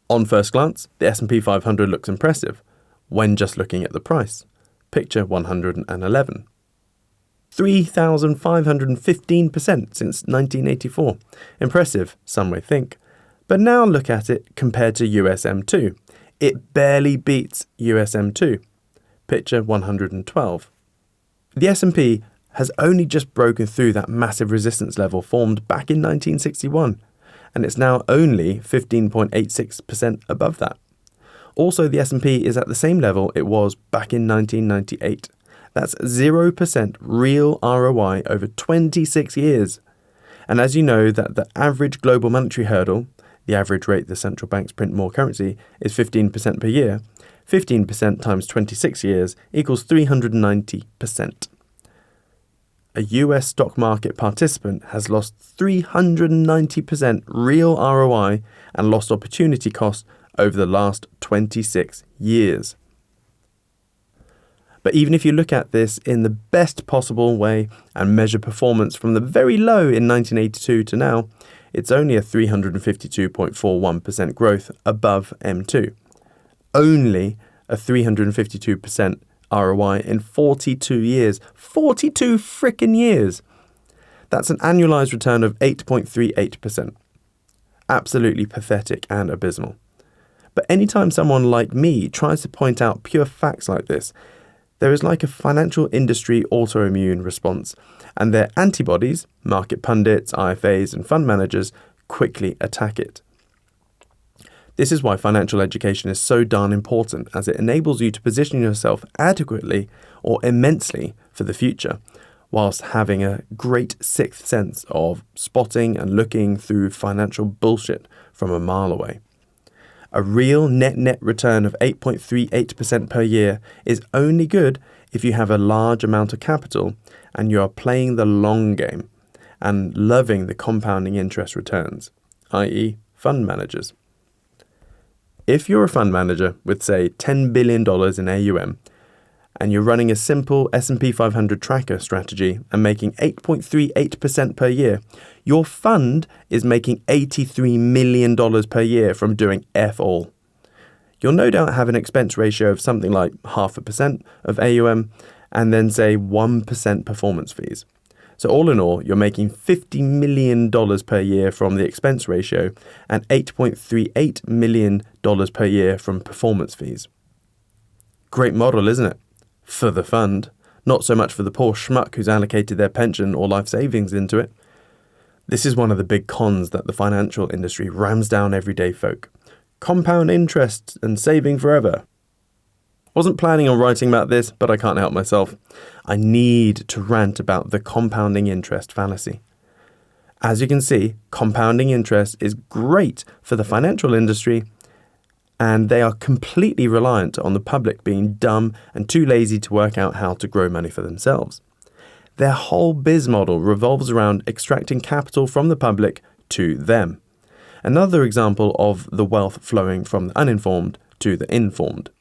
On first glance, the S&P 500 looks impressive when just looking at the price. Picture 111. 3,515% since 1984. Impressive, some may think. But now look at it compared to USM2. It barely beats USM2. Picture 112. The S&P has only just broken through that massive resistance level formed back in 1961, and it's now only 15.86% above that. Also, the S&P is at the same level it was back in 1998. That's 0% real ROI over 26 years. And as you know that the average global monetary hurdle, the average rate the central banks print more currency, is 15% per year, 15% times 26 years equals 390%. A US stock market participant has lost 390% real ROI and lost opportunity cost over the last 26 years. But even if you look at this in the best possible way and measure performance from the very low in 1982 to now, it's only a 352.41% growth above M2. Only a 352% ROI in 42 years. 42 frickin' years! That's an annualized return of 8.38%. Absolutely pathetic and abysmal. But anytime someone like me tries to point out pure facts like this, there is like a financial industry autoimmune response, and their antibodies, market pundits, IFAs, and fund managers, quickly attack it. This is why financial education is so darn important, as it enables you to position yourself adequately or immensely for the future, whilst having a great sixth sense of spotting and looking through financial bullshit from a mile away. A real net return of 8.38% per year is only good if you have a large amount of capital and you are playing the long game and loving the compounding interest returns, i.e. fund managers. If you're a fund manager with, say, $10 billion in AUM, and you're running a simple S&P 500 tracker strategy and making 8.38% per year, your fund is making $83 million per year from doing F all. You'll no doubt have an expense ratio of something like 0.5% of AUM and then say 1% performance fees. So all in all, you're making $50 million per year from the expense ratio and $8.38 million per year from performance fees. Great model, isn't it? For the fund, not so much for the poor schmuck who's allocated their pension or life savings into it. This is one of the big cons that the financial industry rams down everyday folk. Compound interest and saving forever. Wasn't planning on writing about this, but I can't help myself. I need to rant about the compounding interest fallacy. As you can see, compounding interest is great for the financial industry, and they are completely reliant on the public being dumb and too lazy to work out how to grow money for themselves. Their whole biz model revolves around extracting capital from the public to them. Another example of the wealth flowing from the uninformed to the informed.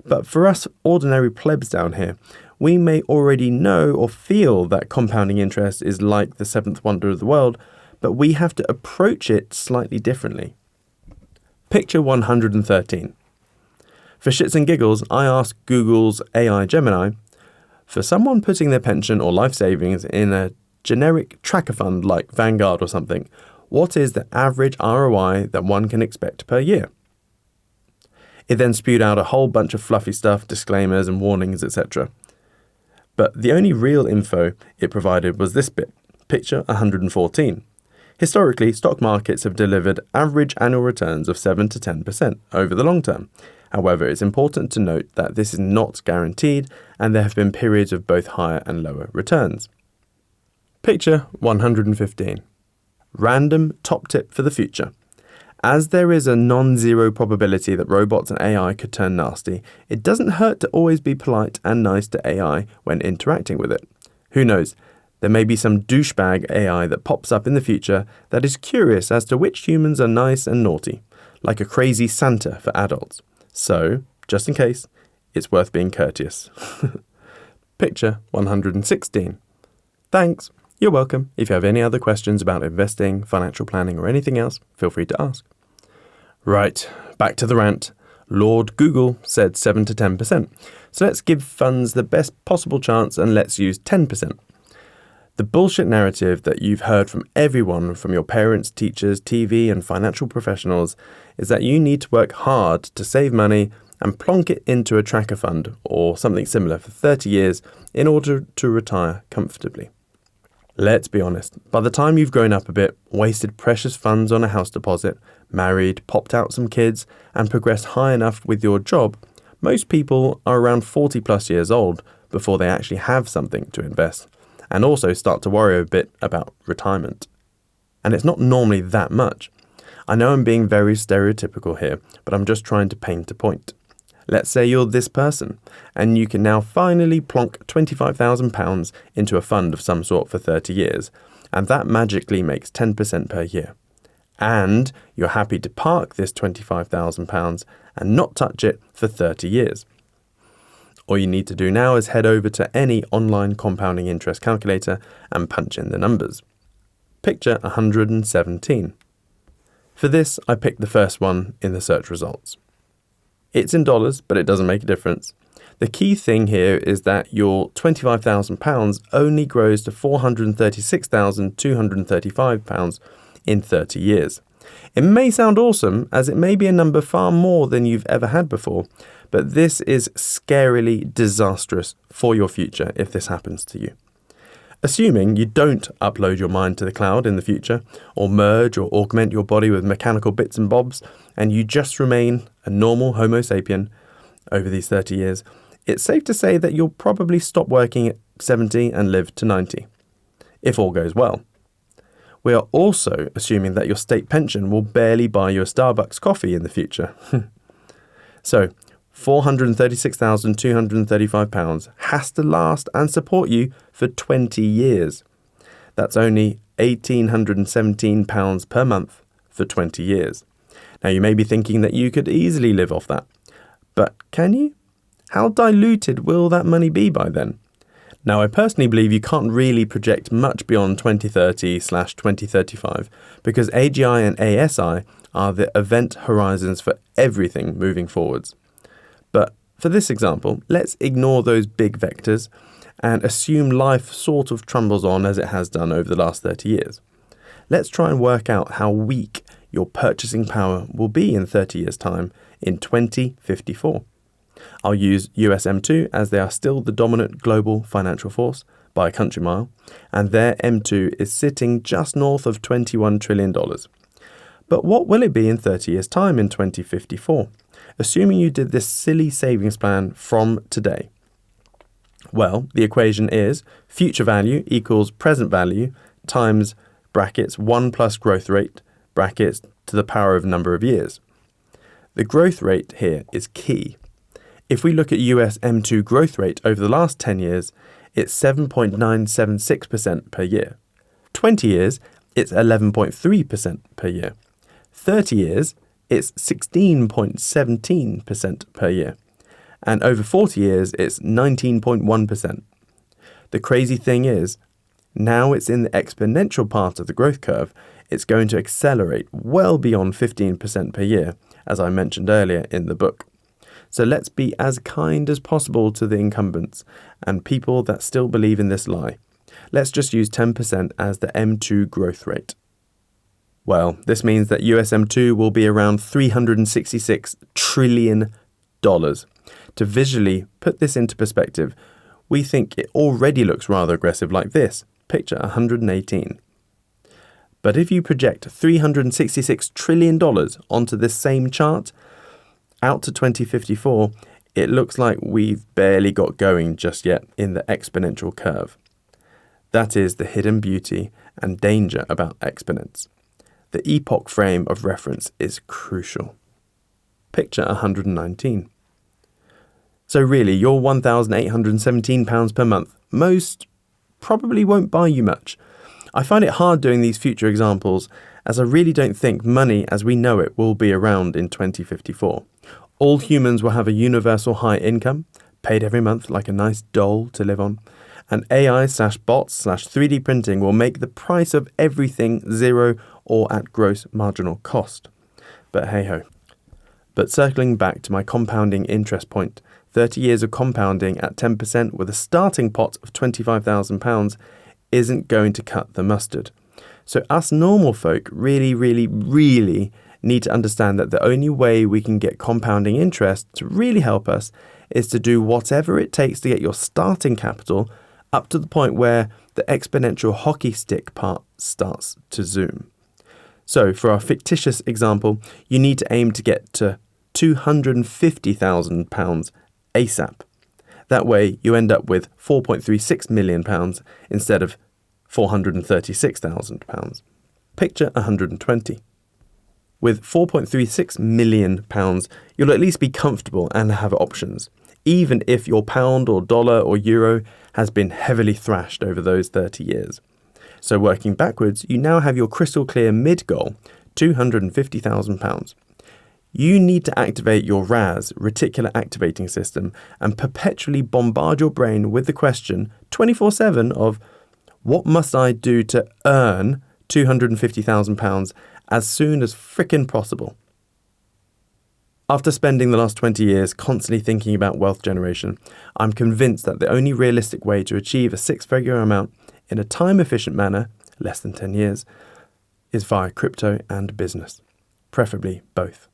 But for us ordinary plebs down here, we may already know or feel that compounding interest is like the seventh wonder of the world, but we have to approach it slightly differently. Picture 113. For shits and giggles, I asked Google's AI Gemini, for someone putting their pension or life savings in a generic tracker fund like Vanguard or something, what is the average ROI that one can expect per year? It then spewed out a whole bunch of fluffy stuff, disclaimers and warnings, etc. But the only real info it provided was this bit, picture 114. Historically, stock markets have delivered average annual returns of 7 to 10% over the long term. However, it's important to note that this is not guaranteed and there have been periods of both higher and lower returns. Picture 115. Random top tip for the future. As there is a non-zero probability that robots and AI could turn nasty, it doesn't hurt to always be polite and nice to AI when interacting with it. Who knows? There may be some douchebag AI that pops up in the future that is curious as to which humans are nice and naughty, like a crazy Santa for adults. So, just in case, it's worth being courteous. Picture 116. Thanks. You're welcome. If you have any other questions about investing, financial planning, or anything else, feel free to ask. Right, back to the rant. Lord Google said 7 to 10%. So let's give funds the best possible chance and let's use 10%. The bullshit narrative that you've heard from everyone, from your parents, teachers, TV, and financial professionals, is that you need to work hard to save money and plonk it into a tracker fund or something similar for 30 years in order to retire comfortably. Let's be honest, by the time you've grown up a bit, wasted precious funds on a house deposit, married, popped out some kids, and progressed high enough with your job, most people are around 40 plus years old before they actually have something to invest, and also start to worry a bit about retirement. And it's not normally that much. I know I'm being very stereotypical here, but I'm just trying to paint a point. Let's say you're this person, and you can now finally plonk £25,000 into a fund of some sort for 30 years, and that magically makes 10% per year. And you're happy to park this £25,000 and not touch it for 30 years. All you need to do now is head over to any online compounding interest calculator and punch in the numbers. Picture 117. For this, I picked the first one in the search results. It's in dollars, but it doesn't make a difference. The key thing here is that your £25,000 only grows to £436,235 in 30 years. It may sound awesome, as it may be a number far more than you've ever had before, but this is scarily disastrous for your future if this happens to you. Assuming you don't upload your mind to the cloud in the future, or merge or augment your body with mechanical bits and bobs, and you just remain a normal Homo sapien over these 30 years, it's safe to say that you'll probably stop working at 70 and live to 90, if all goes well. We are also assuming that your state pension will barely buy you a Starbucks coffee in the future. So, £436,235 has to last and support you for 20 years. That's only £1,817 per month for 20 years. Now you may be thinking that you could easily live off that. But can you? How diluted will that money be by then? Now I personally believe you can't really project much beyond 2030/2035 because AGI and ASI are the event horizons for everything moving forwards. But for this example, let's ignore those big vectors and assume life sort of trundles on as it has done over the last 30 years. Let's try and work out how weak your purchasing power will be in 30 years' time in 2054. I'll use US M2 as they are still the dominant global financial force by a country mile, and their M2 is sitting just north of $21 trillion. But what will it be in 30 years' time in 2054, assuming you did this silly savings plan from today? Well, the equation is future value equals present value times brackets 1 plus growth rate brackets to the power of number of years. The growth rate here is key. If we look at US M2 growth rate over the last 10 years, it's 7.976% per year. 20 years, it's 11.3% per year. 30 years, it's 16.17% per year. And over 40 years, it's 19.1%. The crazy thing is, now it's in the exponential part of the growth curve, it's going to accelerate well beyond 15% per year, as I mentioned earlier in the book. So let's be as kind as possible to the incumbents and people that still believe in this lie. Let's just use 10% as the M2 growth rate. Well, this means that US M2 will be around $366 trillion. To visually put this into perspective, we think it already looks rather aggressive like this. Picture 118. But if you project $366 trillion onto this same chart, out to 2054, it looks like we've barely got going just yet in the exponential curve. That is the hidden beauty and danger about exponents. The epoch frame of reference is crucial. Picture 119. So really, your £1,817 per month, most probably won't buy you much. I find it hard doing these future examples, as I really don't think money as we know it will be around in 2054. All humans will have a universal high income, paid every month like a nice doll to live on, and AI/bots/3D printing will make the price of everything zero or at gross marginal cost. But hey ho. But circling back to my compounding interest point, 30 years of compounding at 10% with a starting pot of £25,000 isn't going to cut the mustard. So us normal folk really need to understand that the only way we can get compounding interest to really help us is to do whatever it takes to get your starting capital up to the point where the exponential hockey stick part starts to zoom. So for our fictitious example, you need to aim to get to £250,000 ASAP. That way you end up with £4.36 million instead of £436,000. Picture 120. With £4.36 million, you'll at least be comfortable and have options, even if your pound or dollar or euro has been heavily thrashed over those 30 years. So working backwards, you now have your crystal clear mid-goal, £250,000. You need to activate your RAS, reticular activating system, and perpetually bombard your brain with the question 24/7 of, what must I do to earn £250,000 as soon as frickin' possible? After spending the last 20 years constantly thinking about wealth generation, I'm convinced that the only realistic way to achieve a six-figure amount in a time-efficient manner, less than 10 years, is via crypto and business, preferably both.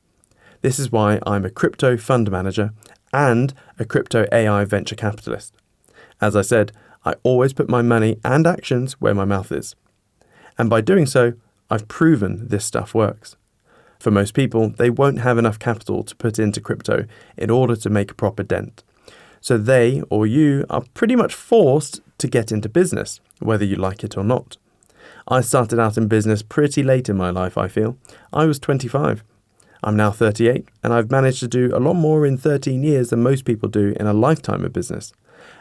This is why I'm a crypto fund manager and a crypto AI venture capitalist. As I said, I always put my money and actions where my mouth is. And by doing so, I've proven this stuff works. For most people, they won't have enough capital to put into crypto in order to make a proper dent. So they, or you, are pretty much forced to get into business, whether you like it or not. I started out in business pretty late in my life, I feel. I was 25. I'm now 38, and I've managed to do a lot more in 13 years than most people do in a lifetime of business.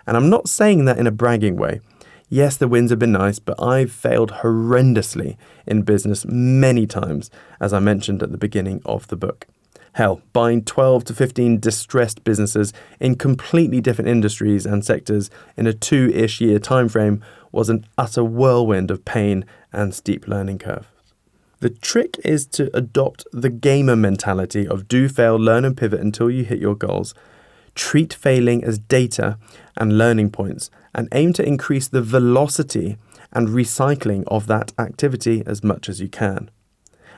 And I'm not saying that in a bragging way. Yes, the wins have been nice, but I've failed horrendously in business many times, as I mentioned at the beginning of the book. Hell, buying 12 to 15 distressed businesses in completely different industries and sectors in a 2-ish year time frame was an utter whirlwind of pain and steep learning curve. The trick is to adopt the gamer mentality of do, fail, learn and pivot until you hit your goals. Treat failing as data and learning points and aim to increase the velocity and recycling of that activity as much as you can.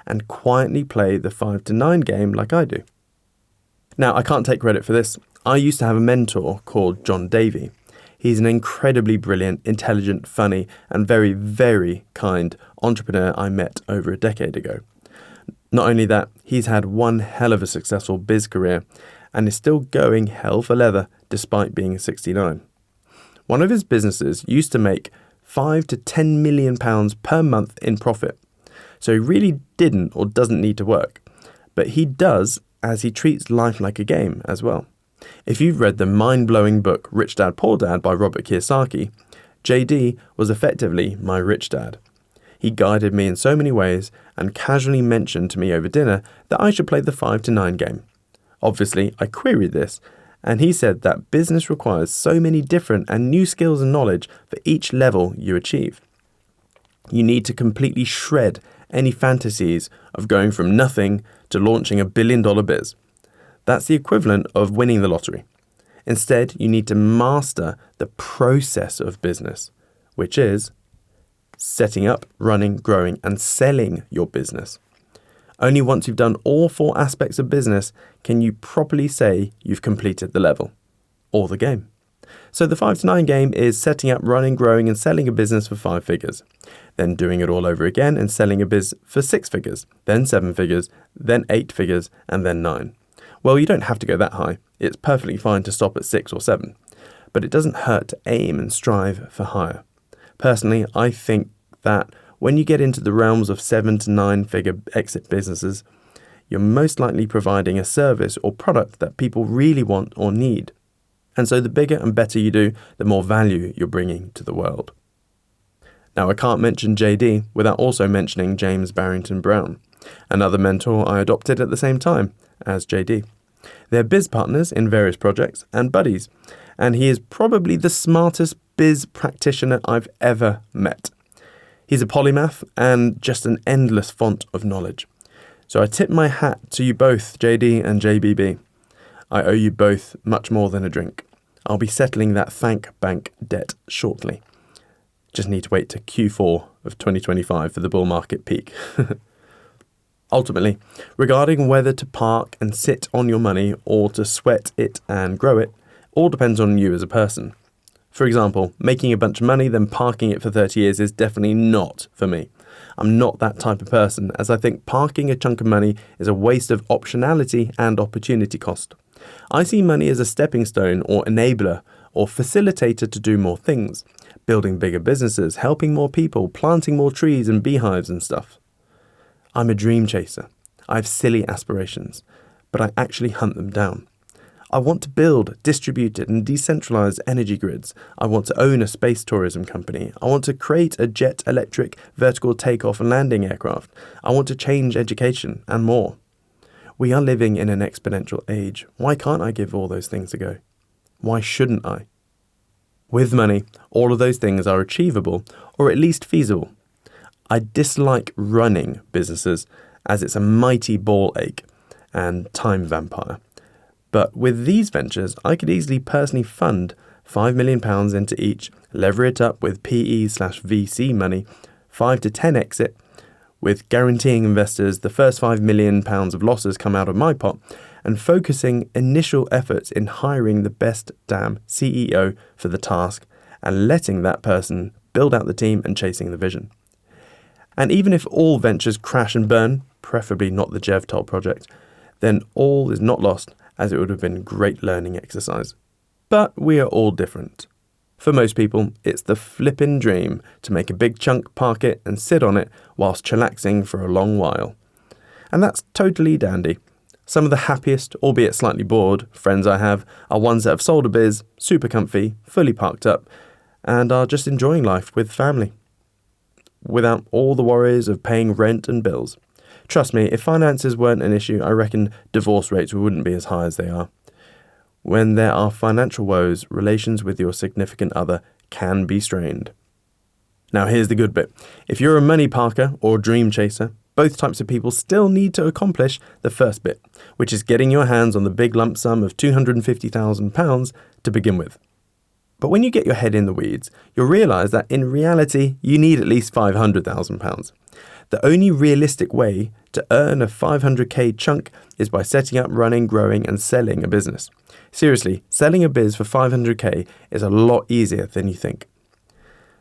And quietly play the 5 to 9 game like I do. Now, I can't take credit for this. I used to have a mentor called John Davey. He's an incredibly brilliant, intelligent, funny, and very, very kind entrepreneur I met over a decade ago. Not only that, he's had one hell of a successful biz career and is still going hell for leather despite being 69. One of his businesses used to make £5 to £10 million per month in profit. So he really didn't or doesn't need to work. But he does, as he treats life like a game as well. If you've read the mind-blowing book Rich Dad Poor Dad by Robert Kiyosaki, JD was effectively my rich dad. He guided me in so many ways and casually mentioned to me over dinner that I should play the 5 to 9 game. Obviously, I queried this, and he said that business requires so many different and new skills and knowledge for each level you achieve. You need to completely shred any fantasies of going from nothing to launching $1 billion biz. That's the equivalent of winning the lottery. Instead, you need to master the process of business, which is setting up, running, growing, and selling your business. Only once you've done all 4 aspects of business can you properly say you've completed the level, or the game. So the 5 to 9 game is setting up, running, growing, and selling a business for 5 figures. Then doing it all over again and selling a biz for 6 figures, then 7 figures, then 8 figures, and then 9. Well, you don't have to go that high. It's perfectly fine to stop at 6 or 7. But it doesn't hurt to aim and strive for higher. Personally, I think that when you get into the realms of 7 to 9 figure exit businesses, you're most likely providing a service or product that people really want or need. And so the bigger and better you do, the more value you're bringing to the world. Now, I can't mention JD without also mentioning James Barrington Brown, another mentor I adopted at the same time as JD. They're biz partners in various projects and buddies, and he is probably the smartest biz practitioner I've ever met. He's a polymath and just an endless font of knowledge. So I tip my hat to you both, JD and JBB. I owe you both much more than a drink. I'll be settling that thank bank debt shortly. Just need to wait to Q4 of 2025 for the bull market peak. Ultimately, regarding whether to park and sit on your money or to sweat it and grow it, all depends on you as a person. For example, making a bunch of money then parking it for 30 years is definitely not for me. I'm not that type of person, as I think parking a chunk of money is a waste of optionality and opportunity cost. I see money as a stepping stone or enabler or facilitator to do more things, building bigger businesses, helping more people, planting more trees and beehives and stuff. I'm a dream chaser. I have silly aspirations, but I actually hunt them down. I want to build distributed and decentralized energy grids. I want to own a space tourism company. I want to create a jet electric vertical takeoff and landing aircraft. I want to change education and more. We are living in an exponential age. Why can't I give all those things a go? Why shouldn't I? With money, all of those things are achievable or at least feasible. I dislike running businesses as it's a mighty ball ache and time vampire. But with these ventures, I could easily personally fund £5 million into each, lever it up with PE/VC money, 5 to 10 exit, with guaranteeing investors the first £5 million of losses come out of my pot, and focusing initial efforts in hiring the best damn CEO for the task and letting that person build out the team and chasing the vision. And even if all ventures crash and burn, preferably not the JevTol project, then all is not lost, as it would have been a great learning exercise. But we are all different. For most people, it's the flippin' dream to make a big chunk, park it, and sit on it whilst chillaxing for a long while. And that's totally dandy. Some of the happiest, albeit slightly bored, friends I have are ones that have sold a biz, super comfy, fully parked up, and are just enjoying life with family, without all the worries of paying rent and bills. Trust me, if finances weren't an issue, I reckon divorce rates wouldn't be as high as they are. When there are financial woes, relations with your significant other can be strained. Now here's the good bit. If you're a money parker or dream chaser, both types of people still need to accomplish the first bit, which is getting your hands on the big lump sum of £250,000 to begin with. But when you get your head in the weeds, you'll realise that in reality, you need at least £500,000. The only realistic way to earn a 500k chunk is by setting up, running, growing and selling a business. Seriously, selling a biz for 500k is a lot easier than you think.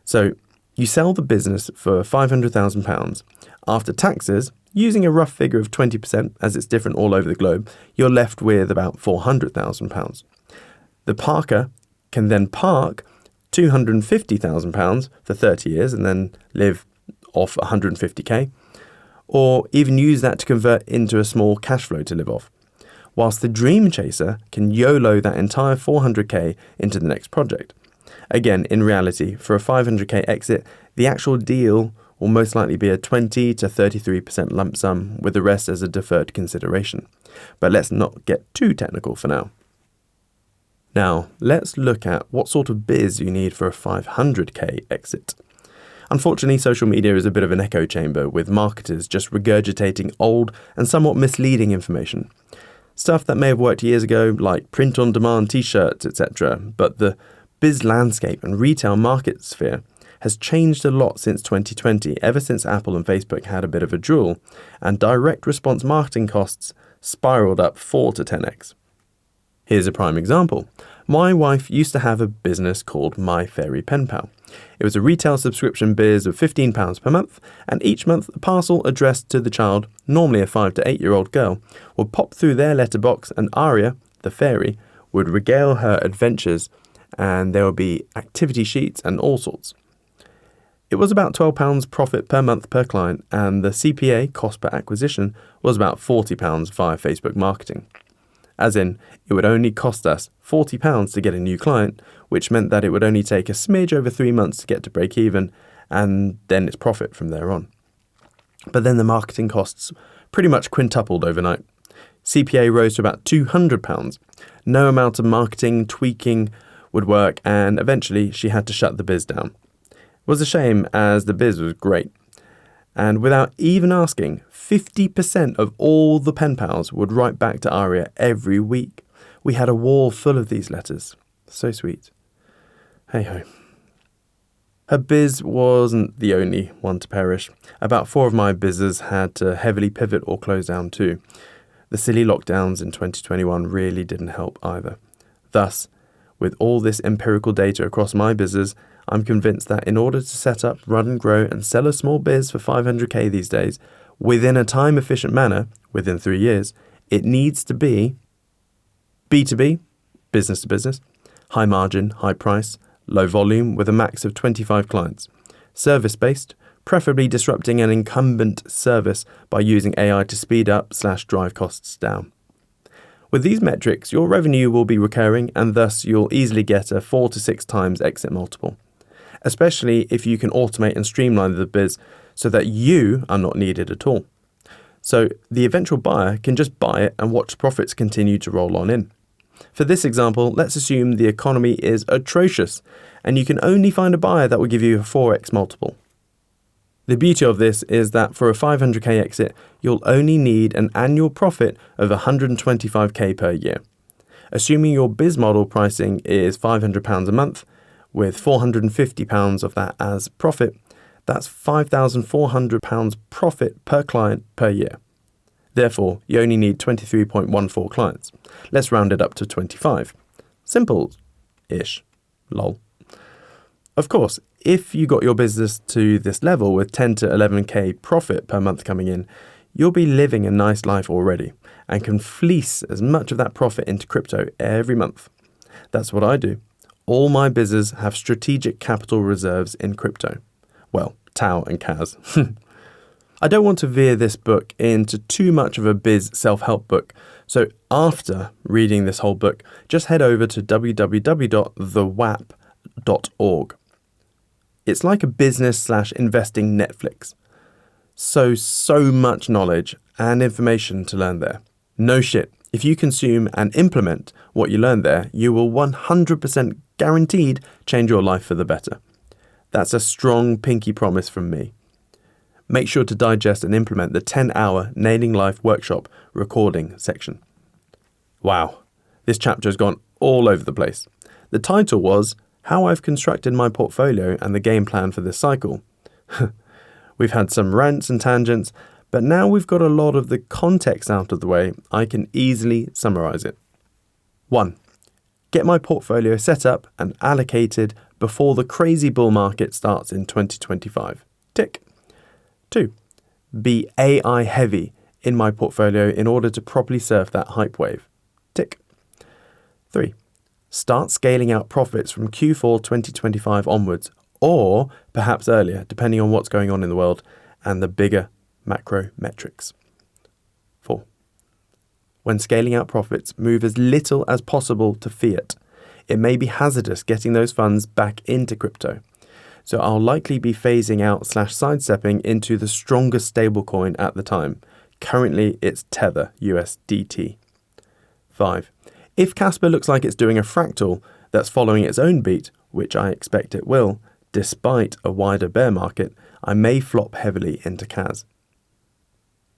So, you sell the business for £500,000. After taxes, using a rough figure of 20% as it's different all over the globe, you're left with about £400,000. The parker can then park £250,000 for 30 years and then live off 150k, or even use that to convert into a small cash flow to live off. Whilst the dream chaser can YOLO that entire 400k into the next project. Again, in reality, for a 500k exit, the actual deal will most likely be a 20 to 33% lump sum with the rest as a deferred consideration. But let's not get too technical for now. Now, let's look at what sort of biz you need for a 500k exit. Unfortunately, social media is a bit of an echo chamber, with marketers just regurgitating old and somewhat misleading information. Stuff that may have worked years ago, like print-on-demand t-shirts, etc., but the biz landscape and retail market sphere has changed a lot since 2020, ever since Apple and Facebook had a bit of a duel, and direct response marketing costs spiraled up 4 to 10x. Here's a prime example. My wife used to have a business called My Fairy Pen Pal. It was a retail subscription biz of £15 per month, and each month a parcel addressed to the child, normally a 5 to 8 year old girl, would pop through their letterbox and Aria, the fairy, would regale her adventures, and there would be activity sheets and all sorts. It was about £12 profit per month per client, and the CPA, cost per acquisition, was about £40 via Facebook marketing. As in, it would only cost us £40 to get a new client, which meant that it would only take a smidge over 3 months to get to break even, and then it's profit from there on. But then the marketing costs pretty much quintupled overnight. CPA rose to about £200. No amount of marketing, tweaking would work, and eventually she had to shut the biz down. It was a shame, as the biz was great. And without even asking, 50% of all the pen pals would write back to Aria every week. We had a wall full of these letters. So sweet. Hey ho. Her biz wasn't the only one to perish. About 4 of my businesses had to heavily pivot or close down too. The silly lockdowns in 2021 really didn't help either. Thus, with all this empirical data across my business, I'm convinced that in order to set up, run and grow and sell a small biz for 500k these days, within a time-efficient manner, within 3 years, it needs to be B2B, business to business, high margin, high price, low volume with a max of 25 clients, service-based, preferably disrupting an incumbent service by using AI to speed up/drive costs down. With these metrics, your revenue will be recurring, and thus you'll easily get a 4 to 6 times exit multiple, especially if you can automate and streamline the biz so that you are not needed at all. So the eventual buyer can just buy it and watch profits continue to roll on in. For this example, let's assume the economy is atrocious and you can only find a buyer that will give you a 4x multiple. The beauty of this is that for a 500k exit, you'll only need an annual profit of 125k per year. Assuming your biz model pricing is £500 a month, with £450 of that as profit, that's £5,400 profit per client per year. Therefore, you only need 23.14 clients. Let's round it up to 25. Simple-ish. Lol. Of course, if you got your business to this level with 10 to 11k profit per month coming in, you'll be living a nice life already and can fleece as much of that profit into crypto every month. That's what I do. All my businesses have strategic capital reserves in crypto. Well, Tau and Kaz. I don't want to veer this book into too much of a biz self-help book, so after reading this whole book, just head over to www.thewap.org. It's like a business/investing Netflix. So much knowledge and information to learn there. No shit, if you consume and implement what you learn there, you will 100% guaranteed change your life for the better. That's a strong pinky promise from me. Make sure to digest and implement the 10-hour Nailing Life workshop recording section. Wow, this chapter has gone all over the place. The title was how I've constructed my portfolio and the game plan for this cycle. We've had some rants and tangents, but now we've got a lot of the context out of the way, I can easily summarize it. 1. Get my portfolio set up and allocated before the crazy bull market starts in 2025. Tick. 2. Be AI heavy in my portfolio in order to properly surf that hype wave. Tick. 3. Start scaling out profits from Q4 2025 onwards, or perhaps earlier, depending on what's going on in the world and the bigger macro metrics. 4. When scaling out profits, move as little as possible to fiat. It may be hazardous getting those funds back into crypto. So I'll likely be phasing out / sidestepping into the strongest stablecoin at the time. Currently, it's Tether USDT. 5. If Casper looks like it's doing a fractal that's following its own beat, which I expect it will, despite a wider bear market, I may flop heavily into CAS.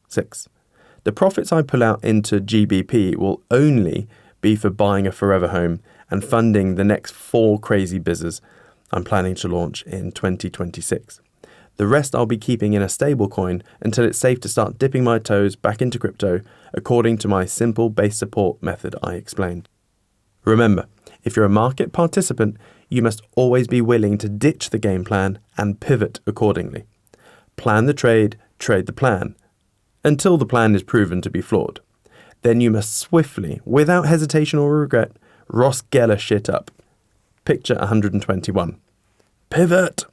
6. The profits I pull out into GBP will only be for buying a forever home and funding the next 4 crazy bizzes I'm planning to launch in 2026. The rest I'll be keeping in a stablecoin until it's safe to start dipping my toes back into crypto according to my simple base support method I explained. Remember, if you're a market participant, you must always be willing to ditch the game plan and pivot accordingly. Plan the trade the plan, until the plan is proven to be flawed. Then you must swiftly, without hesitation or regret, Ross Geller shit up. Picture 121. Pivot!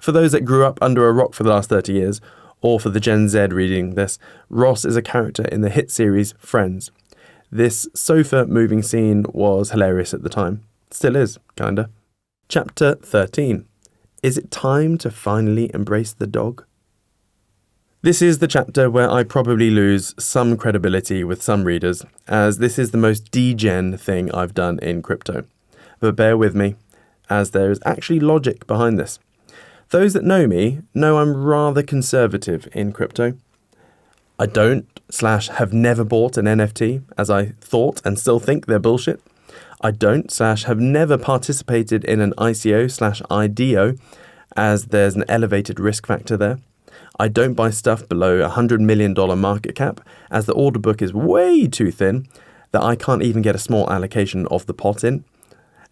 For those that grew up under a rock for the last 30 years, or for the Gen Z reading this, Ross is a character in the hit series Friends. This sofa moving scene was hilarious at the time. Still is, kinda. Chapter 13. Is it time to finally embrace the dog? This is the chapter where I probably lose some credibility with some readers, as this is the most degen thing I've done in crypto. But bear with me, as there is actually logic behind this. Those that know me know I'm rather conservative in crypto. I don't / have never bought an NFT, as I thought and still think they're bullshit. I don't / have never participated in an ICO / IDO, as there's an elevated risk factor there. I don't buy stuff below $100 million market cap, as the order book is way too thin that I can't even get a small allocation of the pot in.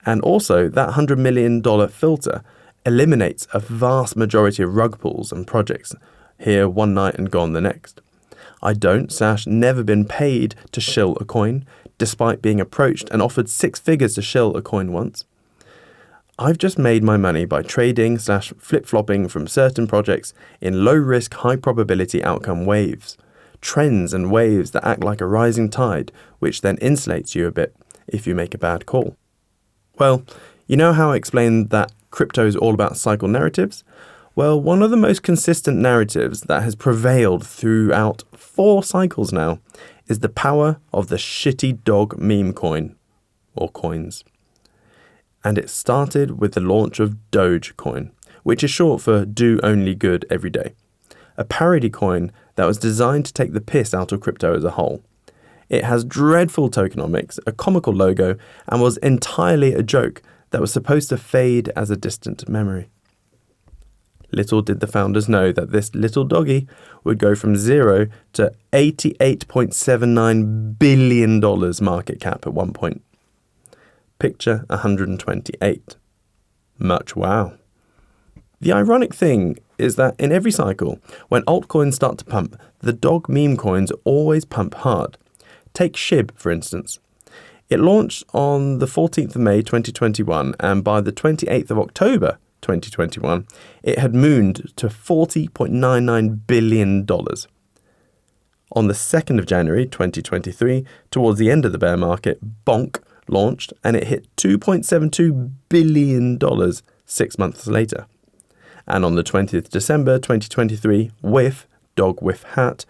And also, that $100 million filter eliminates a vast majority of rug pulls and projects, here one night and gone the next. I don't / never been paid to shill a coin, despite being approached and offered 6 figures to shill a coin once. I've just made my money by trading / flip-flopping from certain projects in low-risk, high-probability outcome waves. Trends and waves that act like a rising tide, which then insulates you a bit if you make a bad call. Well, you know how I explained that crypto is all about cycle narratives? Well, one of the most consistent narratives that has prevailed throughout 4 cycles now is the power of the shitty dog meme coin, or coins. And it started with the launch of Dogecoin, which is short for do only good every day. A parody coin that was designed to take the piss out of crypto as a whole. It has dreadful tokenomics, a comical logo, and was entirely a joke that was supposed to fade as a distant memory. Little did the founders know that this little doggy would go from 0 to $88.79 billion market cap at one point. Picture 128. Much wow. The ironic thing is that in every cycle, when altcoins start to pump, the dog meme coins always pump hard. Take SHIB, for instance. It launched on the 14th of May 2021, and by the 28th of October 2021, it had mooned to $40.99 billion. On the 2nd of January 2023, towards the end of the bear market, Bonk launched and it hit $2.72 billion 6 months later. And on the 20th of December 2023, Whiff, Dog Whiff Hat,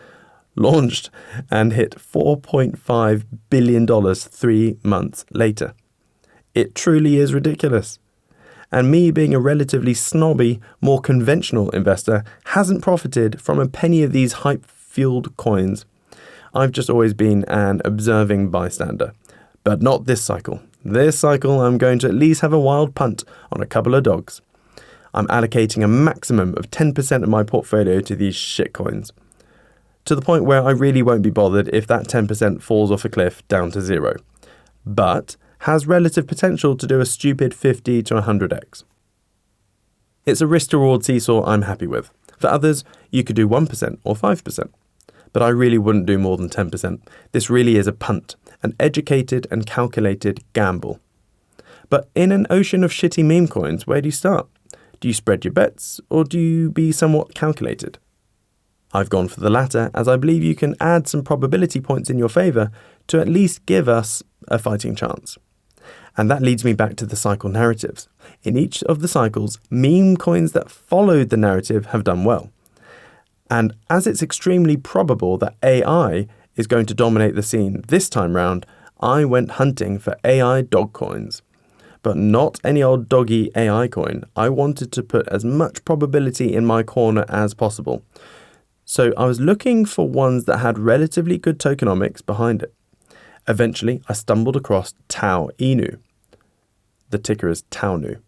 launched and hit $4.5 billion 3 months later. It truly is ridiculous. And me being a relatively snobby, more conventional investor hasn't profited from a penny of these hype-fueled coins. I've just always been an observing bystander. But not this cycle. This cycle I'm going to at least have a wild punt on a couple of dogs. I'm allocating a maximum of 10% of my portfolio to these shitcoins, to the point where I really won't be bothered if that 10% falls off a cliff down to zero, but has relative potential to do a stupid 50 to 100x. It's a risk-to-reward seesaw I'm happy with. For others, you could do 1% or 5%, but I really wouldn't do more than 10%. This really is a punt, an educated and calculated gamble. But in an ocean of shitty meme coins, where do you start? Do you spread your bets, or do you be somewhat calculated? I've gone for the latter, as I believe you can add some probability points in your favour to at least give us a fighting chance. And that leads me back to the cycle narratives. In each of the cycles, meme coins that followed the narrative have done well. And as it's extremely probable that AI is going to dominate the scene this time round, I went hunting for AI dog coins. But not any old doggy AI coin. I wanted to put as much probability in my corner as possible. So I was looking for ones that had relatively good tokenomics behind it. Eventually, I stumbled across Tau Inu. The ticker is Taunu.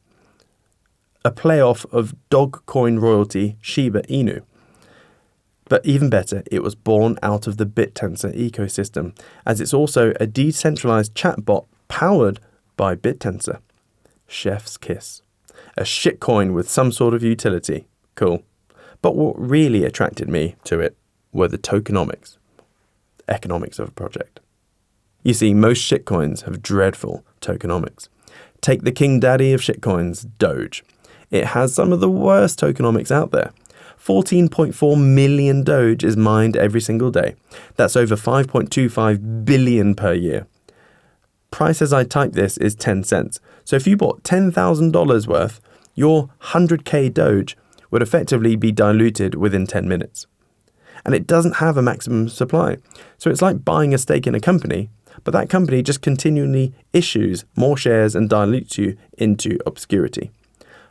A playoff of dog coin royalty Shiba Inu. But even better, it was born out of the BitTensor ecosystem, as it's also a decentralized chatbot powered by BitTensor. Chef's kiss. A shitcoin with some sort of utility. Cool. But what really attracted me to it were the tokenomics, the economics of a project. You see, most shitcoins have dreadful tokenomics. Take the king daddy of shitcoins, Doge. It has some of the worst tokenomics out there. 14.4 million Doge is mined every single day. That's over 5.25 billion per year. Price as I type this is 10 cents. So if you bought $10,000 worth, your 100k Doge would effectively be diluted within 10 minutes. And it doesn't have a maximum supply. So it's like buying a stake in a company, but that company just continually issues more shares and dilutes you into obscurity.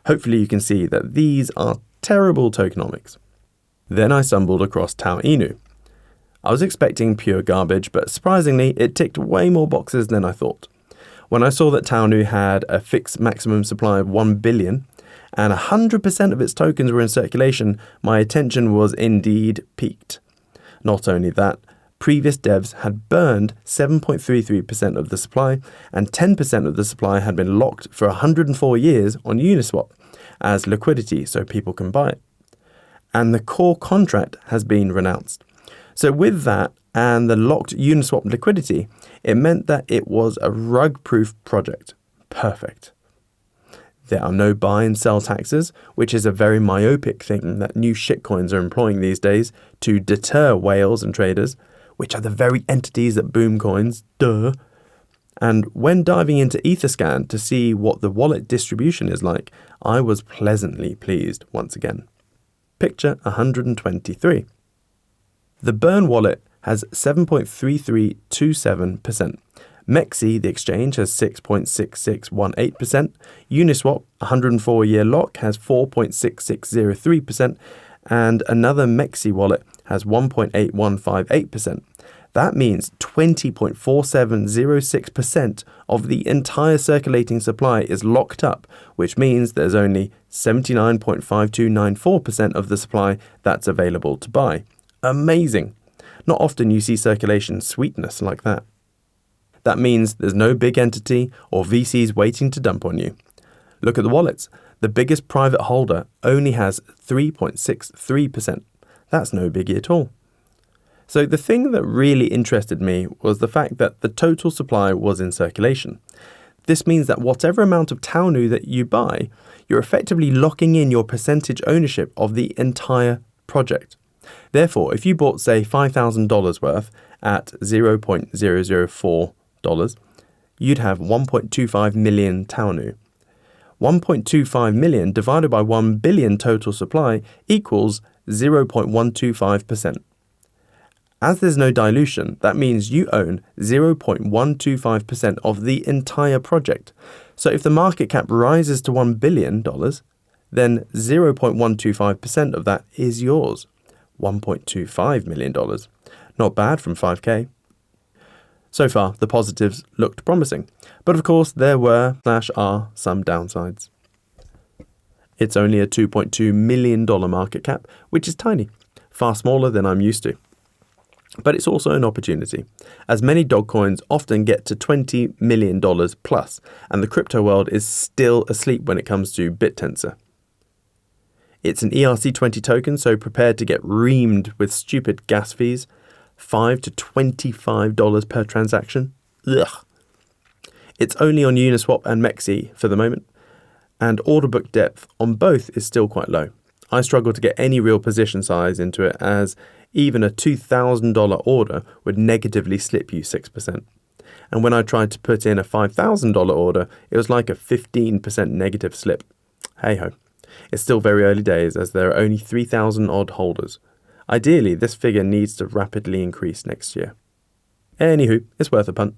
Hopefully you can see that these are terrible tokenomics. Then I stumbled across Tau Inu. I was expecting pure garbage, but surprisingly, it ticked way more boxes than I thought. When I saw that Tau Inu had a fixed maximum supply of 1 billion, and 100% of its tokens were in circulation, my attention was indeed piqued. Not only that, previous devs had burned 7.33% of the supply, and 10% of the supply had been locked for 104 years on Uniswap as liquidity so people can buy it. And the core contract has been renounced. So with that and the locked Uniswap liquidity, it meant that it was a rug-proof project. Perfect. There are no buy and sell taxes, which is a very myopic thing that new shitcoins are employing these days to deter whales and traders, which are the very entities that boom coins, duh. And when diving into Etherscan to see what the wallet distribution is like, I was pleasantly pleased once again. Picture 123. The Burn wallet has 7.3327%. Mexi, the exchange, has 6.6618%. Uniswap, 104-year lock, has 4.6603%. And another Mexi wallet has 1.8158%. That means 20.4706% of the entire circulating supply is locked up, which means there's only 79.5294% of the supply that's available to buy. Amazing. Not often you see circulation sweetness like that. That means there's no big entity or VCs waiting to dump on you. Look at the wallets. The biggest private holder only has 3.63%. That's no biggie at all. So the thing that really interested me was the fact that the total supply was in circulation. This means that whatever amount of Tau Inu that you buy, you're effectively locking in your percentage ownership of the entire project. Therefore, if you bought, say, $5,000 worth at $0.004, you'd have 1.25 million Tau Inu. 1.25 million divided by 1 billion total supply equals 0.125%. As there's no dilution, that means you own 0.125% of the entire project. So if the market cap rises to $1 billion, then 0.125% of that is yours. $1.25 million. Not bad from 5k. So far, the positives looked promising, but of course there were/are some downsides. It's only a $2.2 million market cap, which is tiny, far smaller than I'm used to. But it's also an opportunity, as many dog coins often get to $20 million plus, and the crypto world is still asleep when it comes to BitTensor. It's an ERC20 token, so prepare to get reamed with stupid gas fees, $5 to $25 per transaction. Ugh. It's only on Uniswap and Mexi for the moment, and order book depth on both is still quite low. I struggle to get any real position size into it, as even a $2,000 order would negatively slip you 6%. And when I tried to put in a $5,000 order, it was like a 15% negative slip. Hey ho. It's still very early days, as there are only 3,000 odd holders. Ideally, this figure needs to rapidly increase next year. Anywho, it's worth a punt.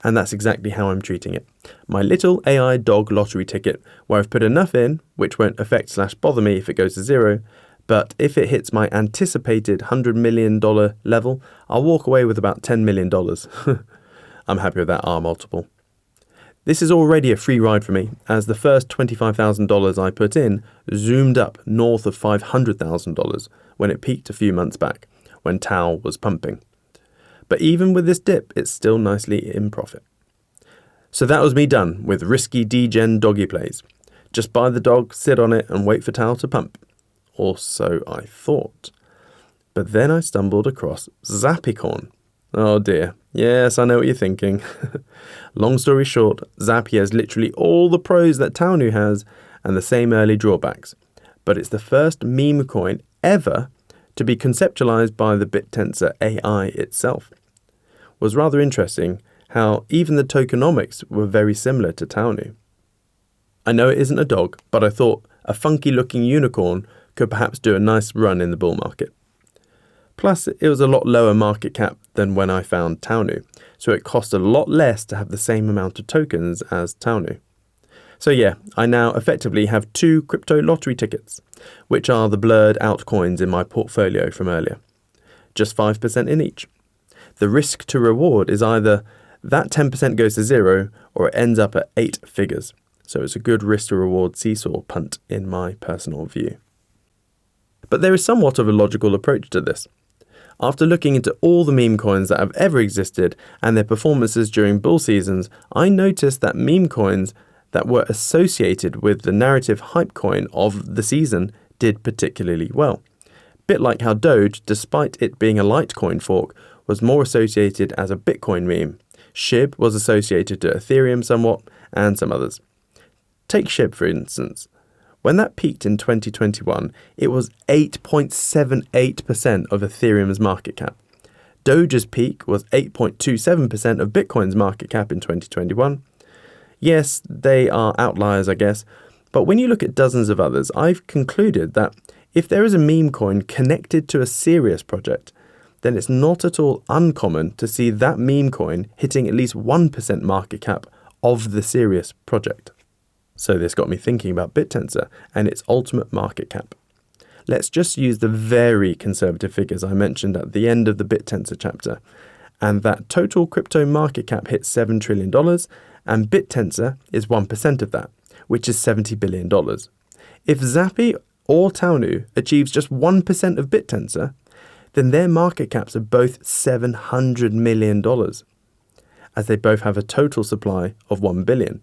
And that's exactly how I'm treating it. My little AI dog lottery ticket, where I've put enough in, which won't affect/bother me if it goes to zero, but if it hits my anticipated $100 million level, I'll walk away with about $10 million. I'm happy with that R multiple. This is already a free ride for me, as the first $25,000 I put in zoomed up north of $500,000 when it peaked a few months back, when Tao was pumping. But even with this dip, it's still nicely in profit. So that was me done with risky degen doggy plays. Just buy the dog, sit on it, and wait for Tao to pump. Or so I thought. But then I stumbled across Zappicorn. Oh dear. Yes, I know what you're thinking. Long story short, Zappy has literally all the pros that Taonu has and the same early drawbacks. But it's the first meme coin ever to be conceptualized by the BitTensor AI itself. Was rather interesting how even the tokenomics were very similar to Taonu. I know it isn't a dog, but I thought a funky looking unicorn could perhaps do a nice run in the bull market. Plus, it was a lot lower market cap than when I found Taonu, so it cost a lot less to have the same amount of tokens as Taonu. So yeah, I now effectively have 2 crypto lottery tickets, which are the blurred out coins in my portfolio from earlier. Just 5% in each. The risk to reward is either that 10% goes to zero or it ends up at 8 figures. So it's a good risk to reward seesaw punt in my personal view. But there is somewhat of a logical approach to this. After looking into all the meme coins that have ever existed and their performances during bull seasons, I noticed that meme coins that were associated with the narrative hype coin of the season did particularly well. Bit like how Doge, despite it being a Litecoin fork, was more associated as a Bitcoin meme. SHIB was associated to Ethereum somewhat, and some others. Take SHIB for instance. When that peaked in 2021, it was 8.78% of Ethereum's market cap. Doge's peak was 8.27% of Bitcoin's market cap in 2021. Yes, they are outliers, I guess, but when you look at dozens of others, I've concluded that if there is a meme coin connected to a serious project, then it's not at all uncommon to see that meme coin hitting at least 1% market cap of the serious project. So this got me thinking about BitTensor and its ultimate market cap. Let's just use the very conservative figures I mentioned at the end of the BitTensor chapter, and that total crypto market cap hits $7 trillion, and BitTensor is 1% of that, which is $70 billion. If Zappy or Taonu achieves just 1% of BitTensor, then their market caps are both $700 million, as they both have a total supply of 1 billion.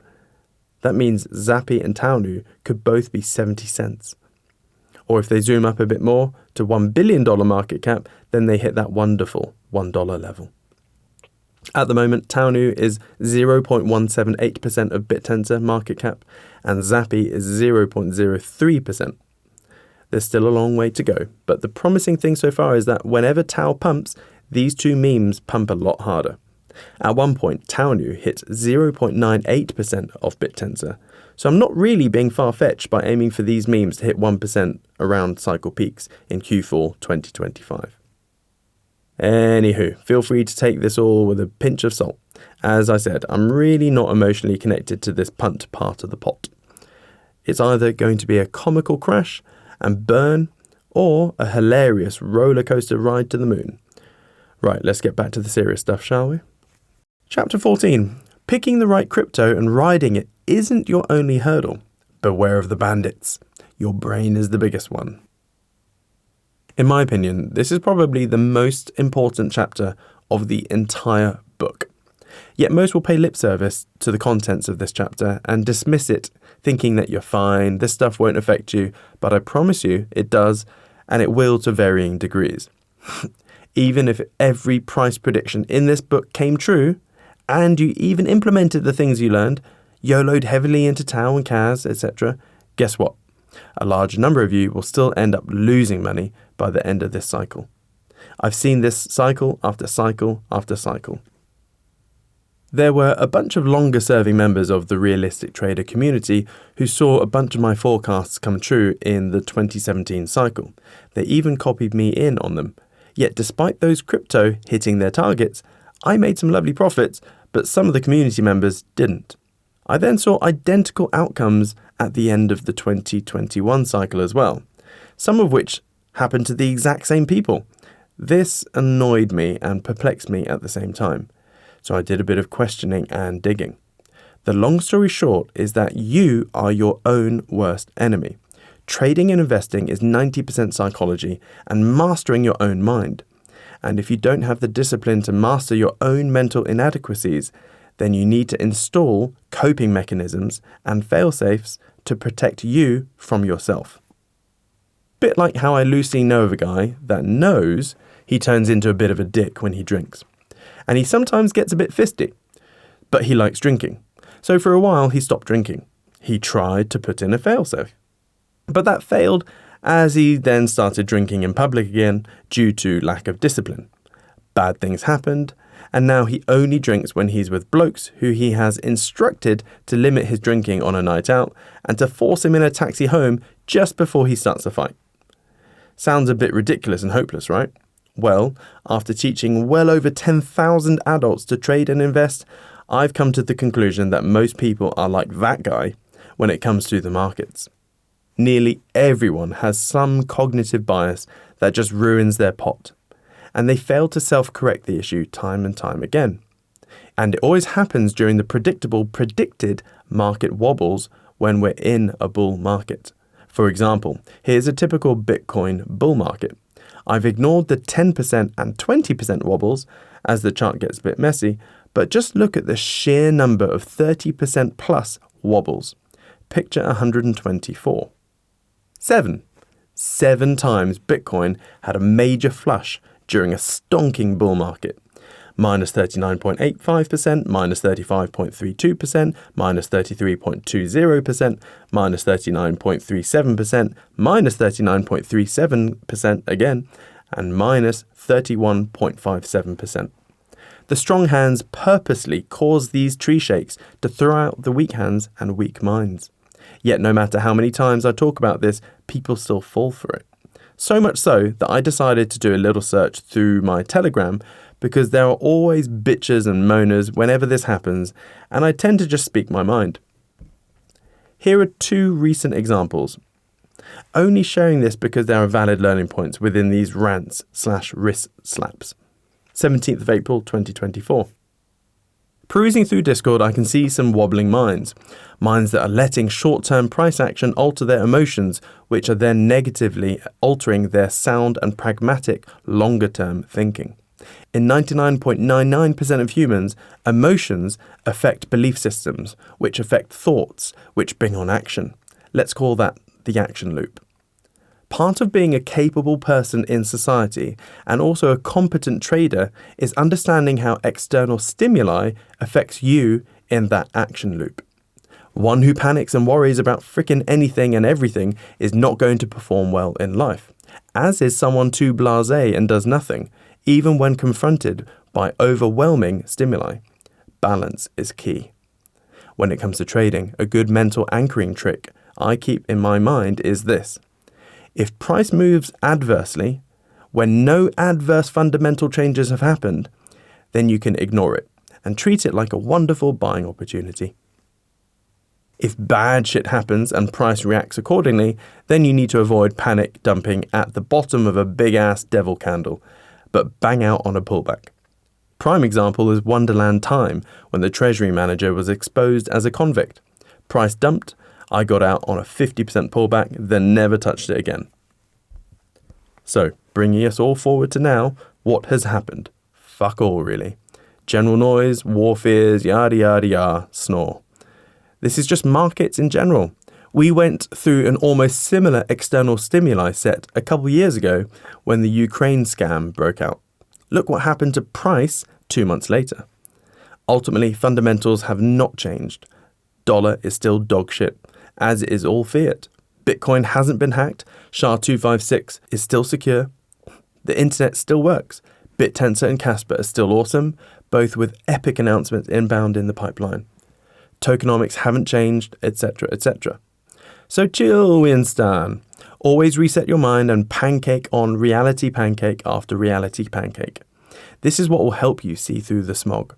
That means Zappy and Taonu could both be 70 cents. Or if they zoom up a bit more to $1 billion market cap, then they hit that wonderful $1 level. At the moment, Taonu is 0.178% of BitTensor market cap, and Zappy is 0.03%. There's still a long way to go, but the promising thing so far is that whenever Tao pumps, these two memes pump a lot harder. At one point, Taonu hit 0.98% of BitTensor, so I'm not really being far-fetched by aiming for these memes to hit 1% around cycle peaks in Q4 2025. Anywho, feel free to take this all with a pinch of salt. As I said, I'm really not emotionally connected to this punt part of the pot. It's either going to be a comical crash and burn, or a hilarious roller coaster ride to the moon. Right, let's get back to the serious stuff, shall we? Chapter 14. Picking the right crypto and riding it isn't your only hurdle. Beware of the bandits. Your brain is the biggest one. In my opinion, this is probably the most important chapter of the entire book. Yet most will pay lip service to the contents of this chapter and dismiss it, thinking that you're fine, this stuff won't affect you, but I promise you it does, and it will to varying degrees. Even if every price prediction in this book came true, and you even implemented the things you learned, YOLO'd heavily into Tau and CAS, etc., guess what? A large number of you will still end up losing money by the end of this cycle. I've seen this cycle after cycle after cycle. There were a bunch of longer-serving members of the realistic trader community who saw a bunch of my forecasts come true in the 2017 cycle. They even copied me in on them. Yet despite those crypto hitting their targets, I made some lovely profits, but some of the community members didn't. I then saw identical outcomes at the end of the 2021 cycle as well, some of which happened to the exact same people. This annoyed me and perplexed me at the same time. So I did a bit of questioning and digging. The long story short is that you are your own worst enemy. Trading and investing is 90% psychology and mastering your own mind. And if you don't have the discipline to master your own mental inadequacies, then you need to install coping mechanisms and fail-safes to protect you from yourself. Bit like how I loosely know of a guy that knows he turns into a bit of a dick when he drinks. And he sometimes gets a bit fisty, but he likes drinking. So for a while he stopped drinking. He tried to put in a failsafe. But that failed as he then started drinking in public again due to lack of discipline. Bad things happened, and now he only drinks when he's with blokes who he has instructed to limit his drinking on a night out and to force him in a taxi home just before he starts a fight. Sounds a bit ridiculous and hopeless, right? Well, after teaching well over 10,000 adults to trade and invest, I've come to the conclusion that most people are like that guy when it comes to the markets. Nearly everyone has some cognitive bias that just ruins their pot, and they fail to self-correct the issue time and time again. And it always happens during the predicted market wobbles when we're in a bull market. For example, here's a typical Bitcoin bull market. I've ignored the 10% and 20% wobbles as the chart gets a bit messy, but just look at the sheer number of 30% plus wobbles. Picture 124. 7 times Bitcoin had a major flush during a stonking bull market. Minus 39.85%, minus 35.32%, minus 33.20%, minus 39.37%, minus 39.37% again, and minus 31.57%. The strong hands purposely cause these tree shakes to throw out the weak hands and weak minds. Yet no matter how many times I talk about this, people still fall for it. So much so that I decided to do a little search through my Telegram because there are always bitches and moaners whenever this happens, and I tend to just speak my mind. Here are 2 recent examples. Only sharing this because there are valid learning points within these rants/wrist slaps. 17th of April 2024. Perusing through Discord, I can see some wobbling minds that are letting short-term price action alter their emotions, which are then negatively altering their sound and pragmatic longer-term thinking. In 99.99% of humans, emotions affect belief systems, which affect thoughts, which bring on action. Let's call that the action loop. Part of being a capable person in society and also a competent trader is understanding how external stimuli affects you in that action loop. One who panics and worries about frickin' anything and everything is not going to perform well in life, as is someone too blasé and does nothing, even when confronted by overwhelming stimuli. Balance is key. When it comes to trading, a good mental anchoring trick I keep in my mind is this. If price moves adversely, when no adverse fundamental changes have happened, then you can ignore it and treat it like a wonderful buying opportunity. If bad shit happens and price reacts accordingly, then you need to avoid panic dumping at the bottom of a big-ass devil candle, but bang out on a pullback. Prime example is Wonderland Time, when the treasury manager was exposed as a convict. Price dumped, I got out on a 50% pullback, then never touched it again. So, bringing us all forward to now, what has happened? Fuck all, really. General noise, war fears, yada yada yada, snore. This is just markets in general. We went through an almost similar external stimuli set a couple years ago when the Ukraine scam broke out. Look what happened to price 2 months later. Ultimately, fundamentals have not changed. Dollar is still dog shit, as is all fiat. Bitcoin hasn't been hacked. SHA-256 is still secure. The internet still works. BitTensor and Casper are still awesome, both with epic announcements inbound in the pipeline. Tokenomics haven't changed, etc., etc. So chill, Winston. Always reset your mind and pancake on reality pancake after reality pancake. This is what will help you see through the smog.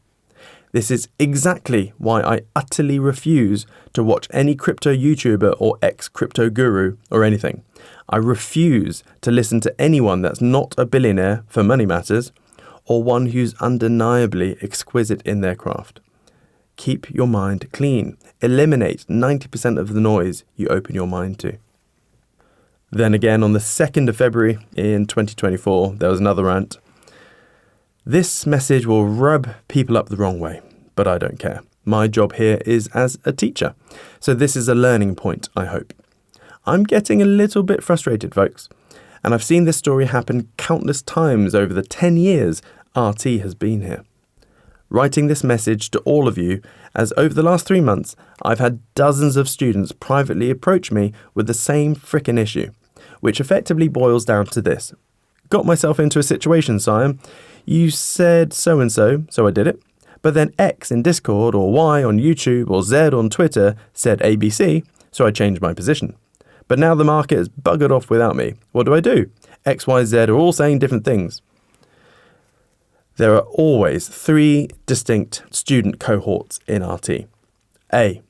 This is exactly why I utterly refuse to watch any crypto YouTuber or ex-crypto guru or anything. I refuse to listen to anyone that's not a billionaire for money matters or one who's undeniably exquisite in their craft. Keep your mind clean. Eliminate 90% of the noise you open your mind to. Then again, on the 2nd of February in 2024, there was another rant. This message will rub people up the wrong way, but I don't care. My job here is as a teacher, so this is a learning point, I hope. I'm getting a little bit frustrated, folks, and I've seen this story happen countless times over the 10 years RT has been here. Writing this message to all of you, as over the last 3 months, I've had dozens of students privately approach me with the same frickin' issue, which effectively boils down to this. Got myself into a situation, Siam. You said so-and-so, so I did it. But then X in Discord, or Y on YouTube, or Z on Twitter said ABC, so I changed my position. But now the market has buggered off without me. What do? X, Y, Z are all saying different things. There are always 3 distinct student cohorts in RT. A.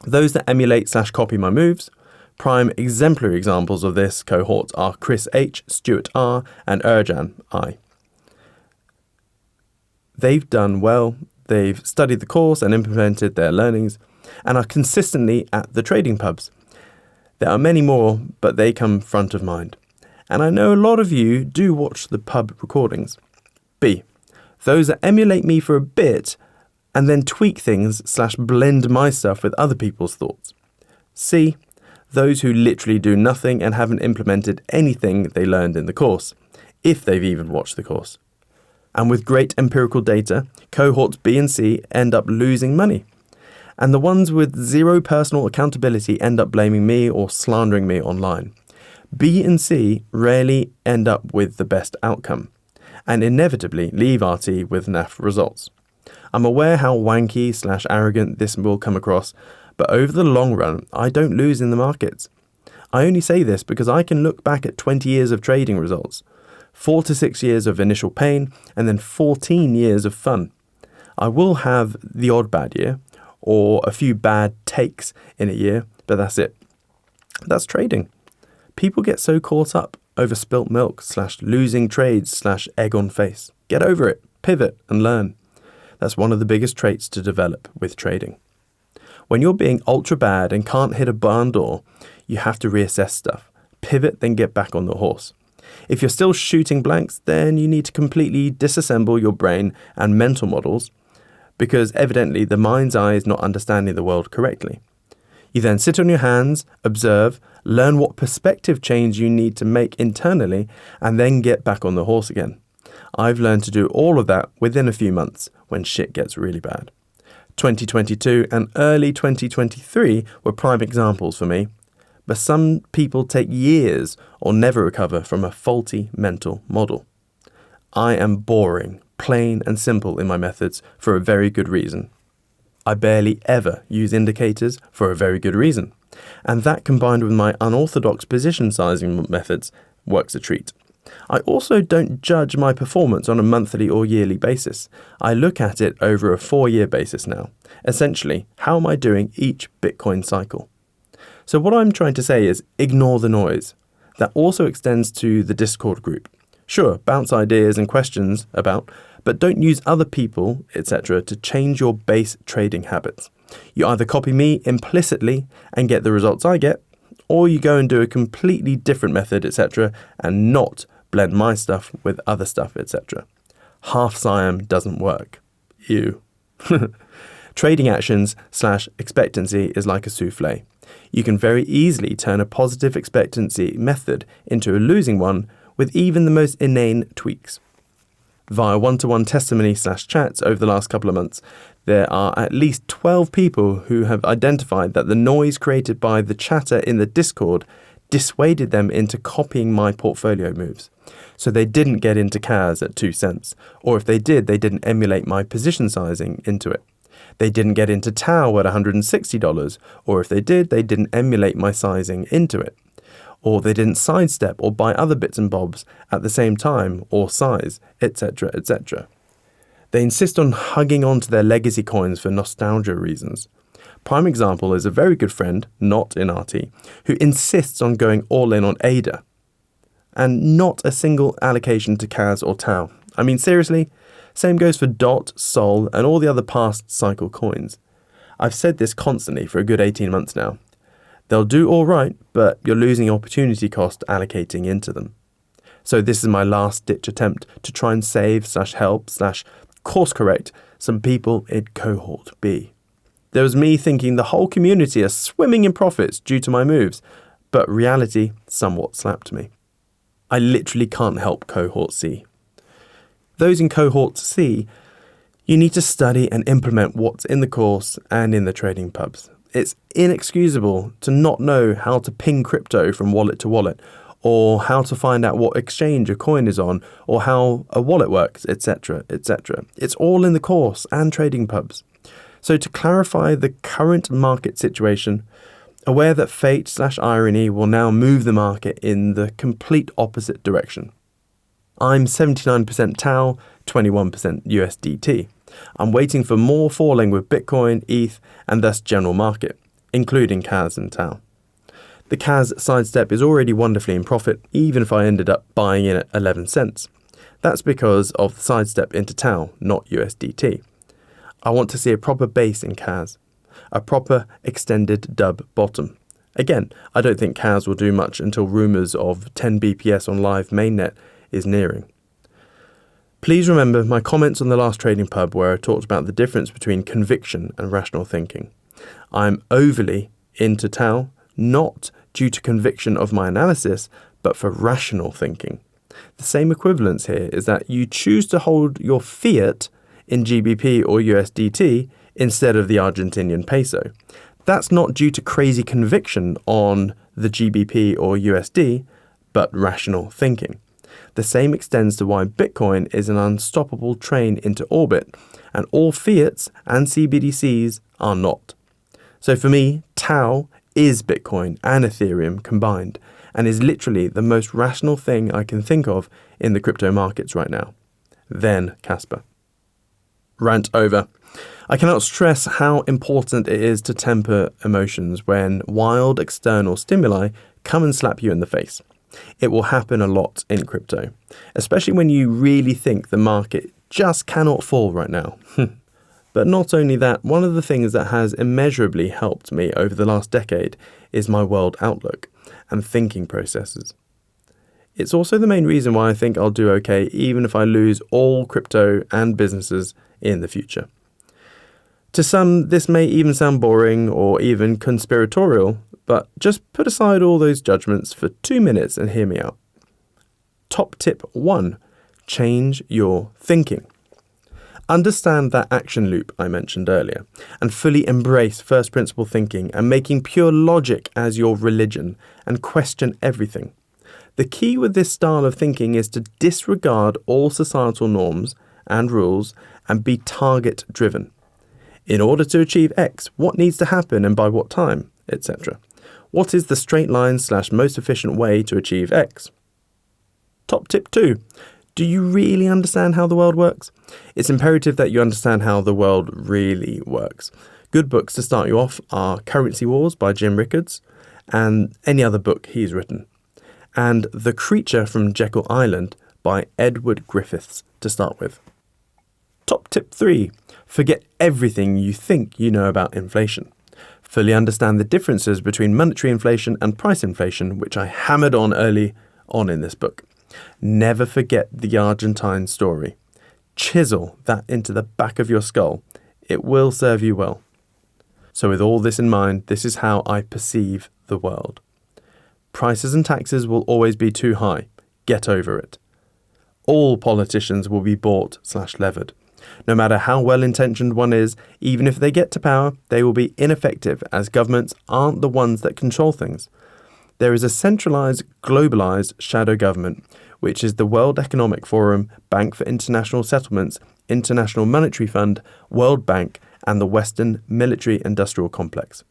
Those that emulate/copy my moves. Prime exemplary examples of this cohort are Chris H, Stuart R, and Erjan I. They've done well, they've studied the course and implemented their learnings, and are consistently at the trading pubs. There are many more, but they come front of mind. And I know a lot of you do watch the pub recordings. B. Those that emulate me for a bit and then tweak things/blend my stuff with other people's thoughts. C. Those who literally do nothing and haven't implemented anything they learned in the course, if they've even watched the course. And with great empirical data, cohorts B and C end up losing money. And the ones with zero personal accountability end up blaming me or slandering me online. B and C rarely end up with the best outcome, and inevitably leave RT with naff results. I'm aware how wanky/arrogant this will come across, but over the long run, I don't lose in the markets. I only say this because I can look back at 20 years of trading results, 4 to 6 years of initial pain, and then 14 years of fun. I will have the odd bad year, or a few bad takes in a year, but that's it. That's trading. People get so caught up over spilt milk/losing trades/egg on face. Get over it, pivot and learn. That's one of the biggest traits to develop with trading. When you're being ultra bad and can't hit a barn door, you have to reassess stuff. Pivot, then get back on the horse. If you're still shooting blanks, then you need to completely disassemble your brain and mental models, because evidently the mind's eye is not understanding the world correctly. You then sit on your hands, observe, learn what perspective change you need to make internally, and then get back on the horse again. I've learned to do all of that within a few months when shit gets really bad. 2022 and early 2023 were prime examples for me, but some people take years or never recover from a faulty mental model. I am boring, plain and simple in my methods for a very good reason. I barely ever use indicators for a very good reason, and that combined with my unorthodox position sizing methods works a treat. I also don't judge my performance on a monthly or yearly basis. I look at it over a 4-year basis now. Essentially, how am I doing each Bitcoin cycle? So what I'm trying to say is ignore the noise. That also extends to the Discord group. Sure, bounce ideas and questions about, but don't use other people, etc. to change your base trading habits. You either copy me implicitly and get the results I get, or you go and do a completely different method, etc. and not blend my stuff with other stuff, etc. Half Siam doesn't work. Ew. Trading actions / expectancy is like a souffle. You can very easily turn a positive expectancy method into a losing one with even the most inane tweaks. Via one-to-one testimony / chats over the last couple of months, there are at least 12 people who have identified that the noise created by the chatter in the Discord dissuaded them into copying my portfolio moves. So they didn't get into CAS at 2 cents, or if they did, they didn't emulate my position sizing into it. They didn't get into TAO at $160, or if they did, they didn't emulate my sizing into it. Or they didn't sidestep or buy other bits and bobs at the same time or size, etc., etc. They insist on hugging onto their legacy coins for nostalgia reasons. Prime example is a very good friend, not in RT, who insists on going all in on ADA, and not a single allocation to CAS or TAO. I mean, seriously? Same goes for DOT, SOL, and all the other past cycle coins. I've said this constantly for a good 18 months now. They'll do all right, but you're losing opportunity cost allocating into them. So this is my last-ditch attempt to try and save / help / course correct some people in cohort B. There was me thinking the whole community are swimming in profits due to my moves, but reality somewhat slapped me. I literally can't help cohort C. Those in cohort C, you need to study and implement what's in the course and in the trading pubs. It's inexcusable to not know how to ping crypto from wallet to wallet, or how to find out what exchange a coin is on, or how a wallet works, etc., etc. It's all in the course and trading pubs. So to clarify the current market situation, aware that fate / irony will now move the market in the complete opposite direction. I'm 79% TAO, 21% USDT. I'm waiting for more falling with Bitcoin, ETH, and thus general market, including CAS and TAO. The CAS sidestep is already wonderfully in profit, even if I ended up buying in at 11 cents. That's because of the sidestep into TAO, not USDT. I want to see a proper base in CAS, a proper extended dub bottom. Again, I don't think CAS will do much until rumours of 10 BPS on live mainnet is nearing. Please remember my comments on the last trading pub where I talked about the difference between conviction and rational thinking. I'm overly into TAO, not due to conviction of my analysis, but for rational thinking. The same equivalence here is that you choose to hold your fiat in GBP or USDT instead of the Argentinian peso. That's not due to crazy conviction on the GBP or USD, but rational thinking. The same extends to why Bitcoin is an unstoppable train into orbit, and all fiats and CBDCs are not. So for me, TAO is Bitcoin and Ethereum combined, and is literally the most rational thing I can think of in the crypto markets right now. Then Casper. Rant over. I cannot stress how important it is to temper emotions when wild external stimuli come and slap you in the face. It will happen a lot in crypto, especially when you really think the market just cannot fall right now. But not only that, one of the things that has immeasurably helped me over the last decade is my world outlook and thinking processes. It's also the main reason why I think I'll do okay even if I lose all crypto and businesses in the future. To some, this may even sound boring or even conspiratorial, but just put aside all those judgments for 2 minutes and hear me out. Top tip 1, change your thinking. Understand that action loop I mentioned earlier, and fully embrace first principle thinking and making pure logic as your religion, and question everything. The key with this style of thinking is to disregard all societal norms and rules and be target driven. In order to achieve X, what needs to happen and by what time, etc. What is the straight line / most efficient way to achieve X? Top tip 2. Do you really understand how the world works? It's imperative that you understand how the world really works. Good books to start you off are Currency Wars by Jim Rickards and any other book he's written, and The Creature from Jekyll Island by Edward Griffiths to start with. Top tip 3. Forget everything you think you know about inflation. Fully understand the differences between monetary inflation and price inflation, which I hammered on early on in this book. Never forget the Argentine story. Chisel that into the back of your skull. It will serve you well. So with all this in mind, this is how I perceive the world. Prices and taxes will always be too high. Get over it. All politicians will be bought/levered. No matter how well-intentioned one is, even if they get to power, they will be ineffective as governments aren't the ones that control things. There is a centralized, globalized shadow government, which is the World Economic Forum, Bank for International Settlements, International Monetary Fund, World Bank, and the Western Military-Industrial Complex.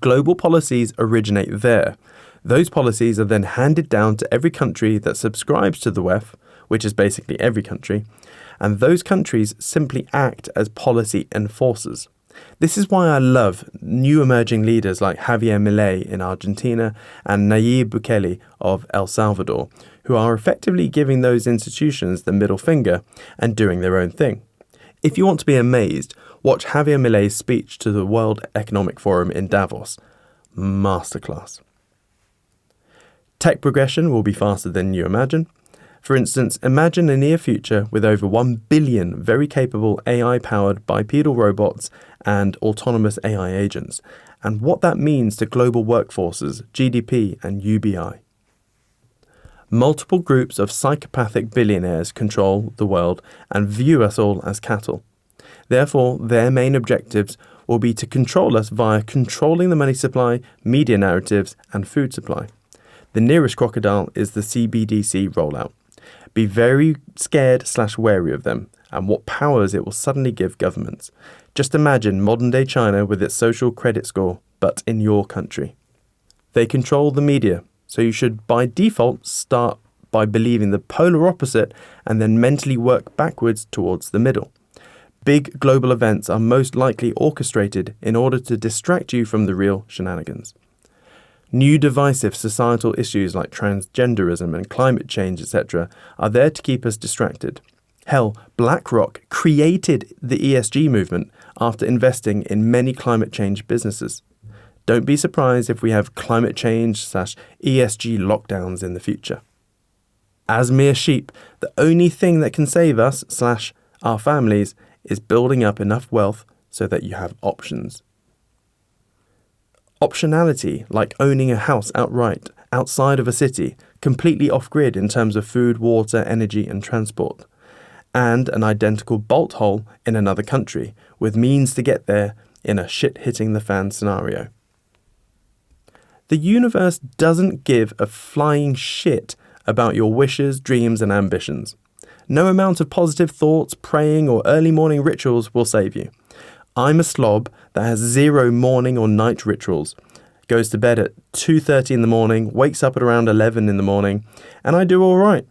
Global policies originate there. Those policies are then handed down to every country that subscribes to the WEF, which is basically every country, and those countries simply act as policy enforcers. This is why I love new emerging leaders like Javier Milei in Argentina and Nayib Bukele of El Salvador, who are effectively giving those institutions the middle finger and doing their own thing. If you want to be amazed, watch Javier Milei's speech to the World Economic Forum in Davos. Masterclass. Tech progression will be faster than you imagine. For instance, imagine a near future with over 1 billion very capable AI-powered bipedal robots and autonomous AI agents, and what that means to global workforces, GDP and UBI. Multiple groups of psychopathic billionaires control the world and view us all as cattle. Therefore, their main objectives will be to control us via controlling the money supply, media narratives, and food supply. The nearest crocodile is the CBDC rollout. Be very scared/wary of them and what powers it will suddenly give governments. Just imagine modern-day China with its social credit score, but in your country. They control the media, so you should by default start by believing the polar opposite and then mentally work backwards towards the middle. Big global events are most likely orchestrated in order to distract you from the real shenanigans. New divisive societal issues like transgenderism and climate change, etc., are there to keep us distracted. Hell, BlackRock created the ESG movement after investing in many climate change businesses. Don't be surprised if we have climate change/ESG lockdowns in the future. As mere sheep, the only thing that can save us/our families is building up enough wealth so that you have options. Optionality, like owning a house outright, outside of a city, completely off-grid in terms of food, water, energy and transport. And an identical bolt hole in another country, with means to get there in a shit-hitting-the-fan scenario. The universe doesn't give a flying shit about your wishes, dreams and ambitions. No amount of positive thoughts, praying or early morning rituals will save you. I'm a slob that has 0 morning or night rituals, goes to bed at 2:30 in the morning, wakes up at around 11 in the morning, and I do all right.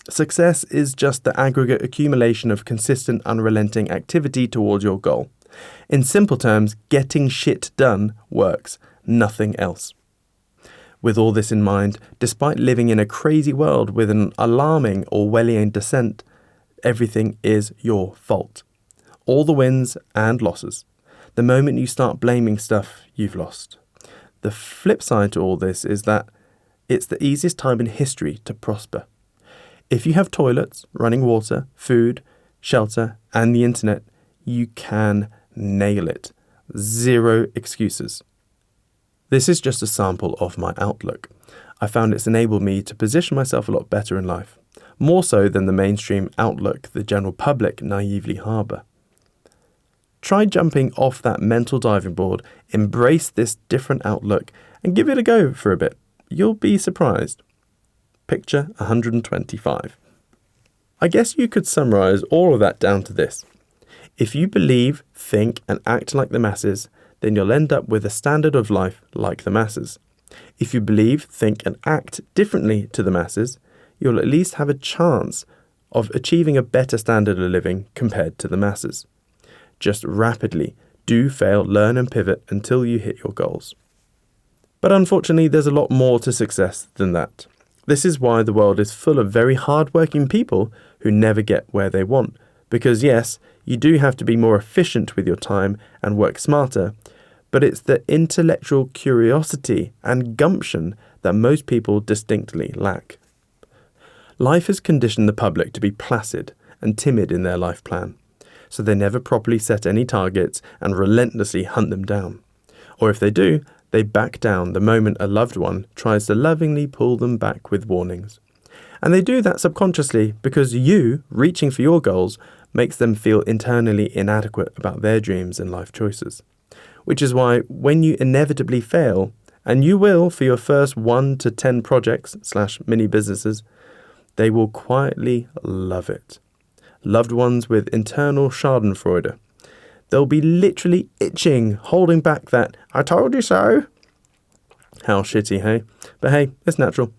Success is just the aggregate accumulation of consistent, unrelenting activity towards your goal. In simple terms, getting shit done works, nothing else. With all this in mind, despite living in a crazy world with an alarming Orwellian descent, everything is your fault. All the wins and losses. The moment you start blaming stuff, you've lost. The flip side to all this is that it's the easiest time in history to prosper. If you have toilets, running water, food, shelter, and the internet, you can nail it. 0 excuses. This is just a sample of my outlook. I found it's enabled me to position myself a lot better in life, more so than the mainstream outlook the general public naively harbour. Try jumping off that mental diving board, embrace this different outlook, and give it a go for a bit. You'll be surprised. Picture 125. I guess you could summarise all of that down to this. If you believe, think, and act like the masses, then you'll end up with a standard of life like the masses. If you believe, think, and act differently to the masses, you'll at least have a chance of achieving a better standard of living compared to the masses. Just rapidly do, fail, learn and pivot until you hit your goals. But unfortunately, there's a lot more to success than that. This is why the world is full of very hard-working people who never get where they want. Because yes, you do have to be more efficient with your time and work smarter, but it's the intellectual curiosity and gumption that most people distinctly lack. Life has conditioned the public to be placid and timid in their life plan, so they never properly set any targets and relentlessly hunt them down. Or if they do, they back down the moment a loved one tries to lovingly pull them back with warnings. And they do that subconsciously because you, reaching for your goals, makes them feel internally inadequate about their dreams and life choices. Which is why when you inevitably fail, and you will for your first 1 to 10 projects/mini businesses, they will quietly love it. Loved ones with internal schadenfreude. They'll be literally itching, holding back that, "I told you so." How shitty, hey? But hey, it's natural.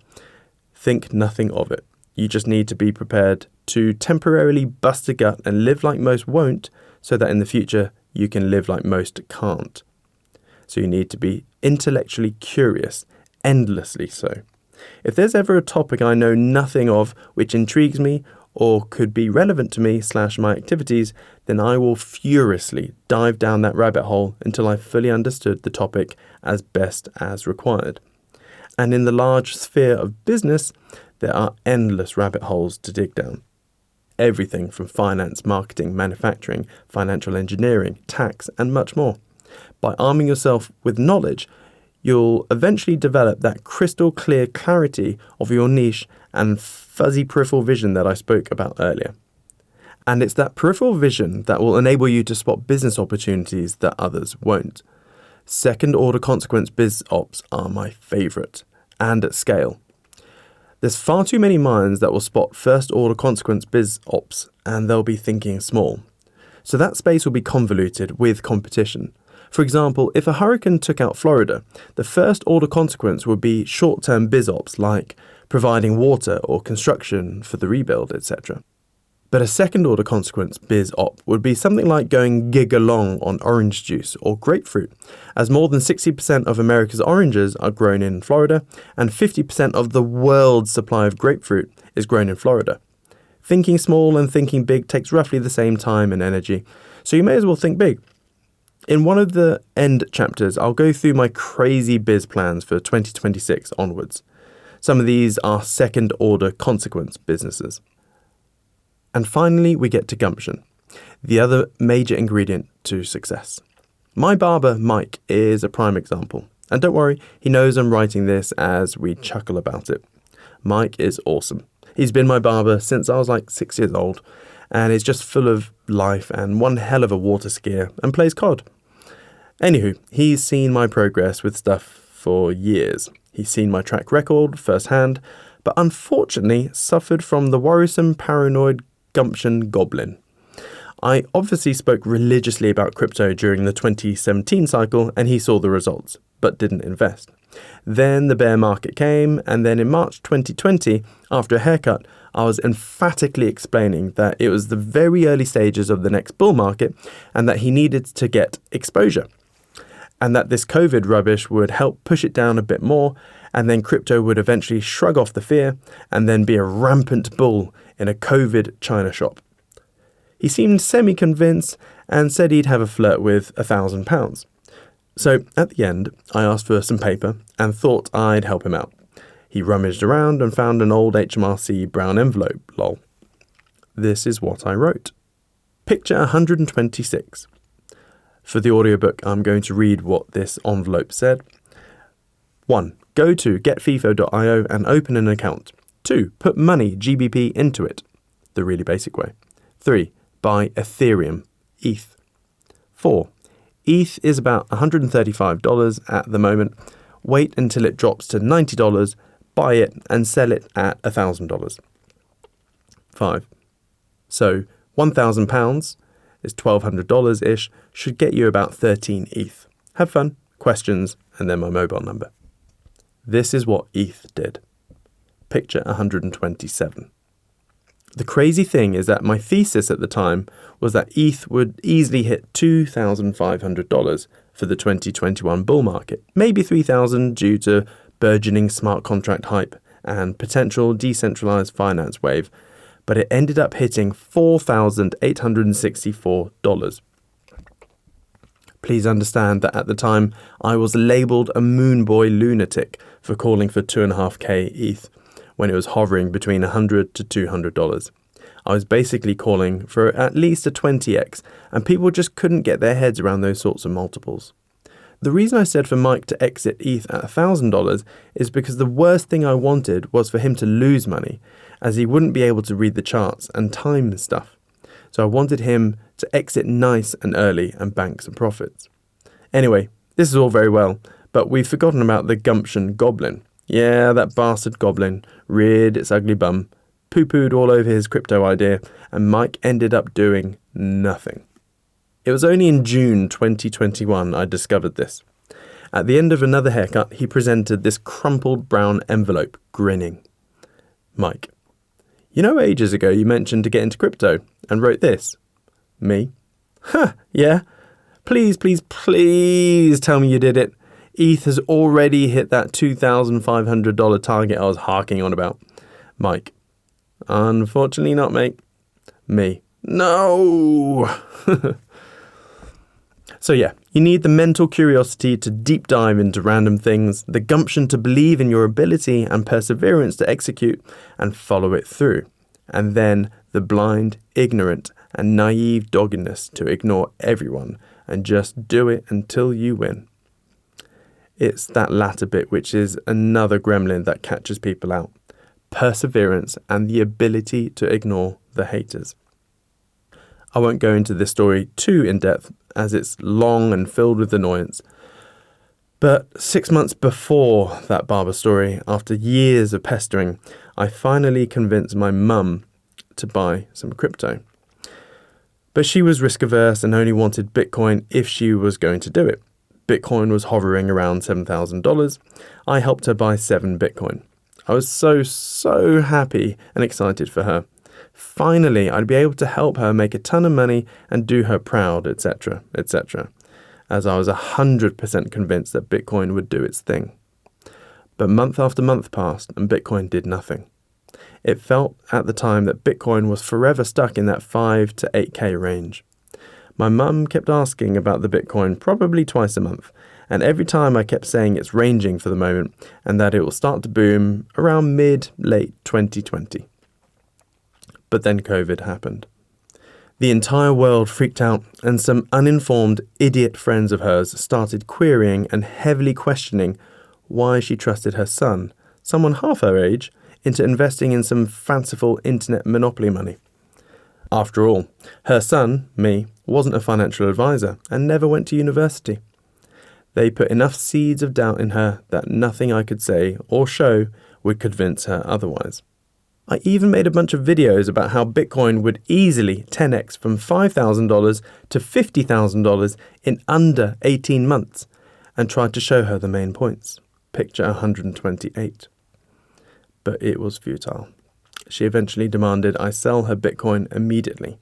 Think nothing of it. You just need to be prepared to temporarily bust a gut and live like most won't, so that in the future you can live like most can't. So you need to be intellectually curious, endlessly so. If there's ever a topic I know nothing of which intrigues me or could be relevant to me/my activities, then I will furiously dive down that rabbit hole until I fully understood the topic as best as required. And in the large sphere of business, there are endless rabbit holes to dig down. Everything from finance, marketing, manufacturing, financial engineering, tax, and much more. By arming yourself with knowledge, you'll eventually develop that crystal clear clarity of your niche and fuzzy peripheral vision that I spoke about earlier. And it's that peripheral vision that will enable you to spot business opportunities that others won't. Second order consequence biz ops are my favourite, and at scale. There's far too many minds that will spot first order consequence biz ops, and they'll be thinking small. So that space will be convoluted with competition. For example, if a hurricane took out Florida, the first order consequence would be short-term biz ops like providing water or construction for the rebuild, etc. But a second order consequence biz op would be something like going gig along on orange juice or grapefruit, as more than 60% of America's oranges are grown in Florida and 50% of the world's supply of grapefruit is grown in Florida. Thinking small and thinking big takes roughly the same time and energy, so you may as well think big. In one of the end chapters, I'll go through my crazy biz plans for 2026 onwards. Some of these are second order consequence businesses. And finally, we get to gumption, the other major ingredient to success. My barber, Mike, is a prime example. And don't worry, he knows I'm writing this as we chuckle about it. Mike is awesome. He's been my barber since I was like 6 years old, and is just full of life and one hell of a water skier and plays COD. Anywho, he's seen my progress with stuff for years. He's seen my track record firsthand, but unfortunately suffered from the worrisome paranoid gumption goblin. I obviously spoke religiously about crypto during the 2017 cycle, and he saw the results, but didn't invest. Then the bear market came, and then in March 2020, after a haircut, I was emphatically explaining that it was the very early stages of the next bull market, and that he needed to get exposure. And that this COVID rubbish would help push it down a bit more, and then crypto would eventually shrug off the fear and then be a rampant bull in a COVID China shop. He seemed semi-convinced and said he'd have a flirt with £1,000. So at the end, I asked for some paper and thought I'd help him out. He rummaged around and found an old HMRC brown envelope, lol. This is what I wrote. Picture 126. For the audiobook, I'm going to read what this envelope said. 1. Go to getfifo.io and open an account. 2. Put money, GBP, into it, the really basic way. 3. Buy Ethereum, ETH. 4. ETH is about $135 at the moment. Wait until it drops to $90, buy it and sell it at $1,000. 5. So £1,000 is $1,200-ish, should get you about 13 ETH. Have fun, questions, and then my mobile number. This is what ETH did. Picture 127. The crazy thing is that my thesis at the time was that ETH would easily hit $2,500 for the 2021 bull market, maybe $3,000 due to burgeoning smart contract hype and potential decentralized finance wave, but it ended up hitting $4,864. Please understand that at the time, I was labelled a moon boy lunatic for calling for 2.5k ETH when it was hovering between $100 to $200. I was basically calling for at least a 20x, and people just couldn't get their heads around those sorts of multiples. The reason I said for Mike to exit ETH at $1,000 is because the worst thing I wanted was for him to lose money, as he wouldn't be able to read the charts and time stuff. So I wanted him to exit nice and early and bank some profits. Anyway, this is all very well, but we've forgotten about the gumption goblin. Yeah, that bastard goblin reared its ugly bum, poo-pooed all over his crypto idea, and Mike ended up doing nothing. It was only in June 2021 I discovered this. At the end of another haircut, he presented this crumpled brown envelope, grinning. Mike: "You know, ages ago you mentioned to get into crypto and wrote this." Me: "Huh, yeah. Please tell me you did it. ETH has already hit that $2,500 target I was harking on about." Mike: "Unfortunately not, mate." Me: "No." So yeah, you need the mental curiosity to deep dive into random things, the gumption to believe in your ability, and perseverance to execute and follow it through, and then the blind, ignorant, and naive doggedness to ignore everyone and just do it until you win. It's that latter bit which is another gremlin that catches people out. Perseverance and the ability to ignore the haters. I won't go into this story too in depth as it's long and filled with annoyance. But 6 months before that barber story, after years of pestering, I finally convinced my mum to buy some crypto. But she was risk averse and only wanted Bitcoin if she was going to do it. Bitcoin was hovering around $7,000. I helped her buy 7 Bitcoin. I was so happy and excited for her. Finally, I'd be able to help her make a ton of money and do her proud, etc., etc., as I was 100% convinced that Bitcoin would do its thing. But month after month passed and Bitcoin did nothing. It felt at the time that Bitcoin was forever stuck in that 5 to 8k range. My mum kept asking about the Bitcoin probably twice a month, and every time I kept saying it's ranging for the moment and that it will start to boom around mid-late 2020. But then COVID happened. The entire world freaked out, and some uninformed idiot friends of hers started querying and heavily questioning why she trusted her son, someone half her age, into investing in some fanciful internet monopoly money. After all, her son, me, wasn't a financial advisor and never went to university. They put enough seeds of doubt in her that nothing I could say or show would convince her otherwise. I even made a bunch of videos about how Bitcoin would easily 10x from $5,000 to $50,000 in under 18 months and tried to show her the main points. Picture 128. But it was futile. She eventually demanded I sell her Bitcoin immediately.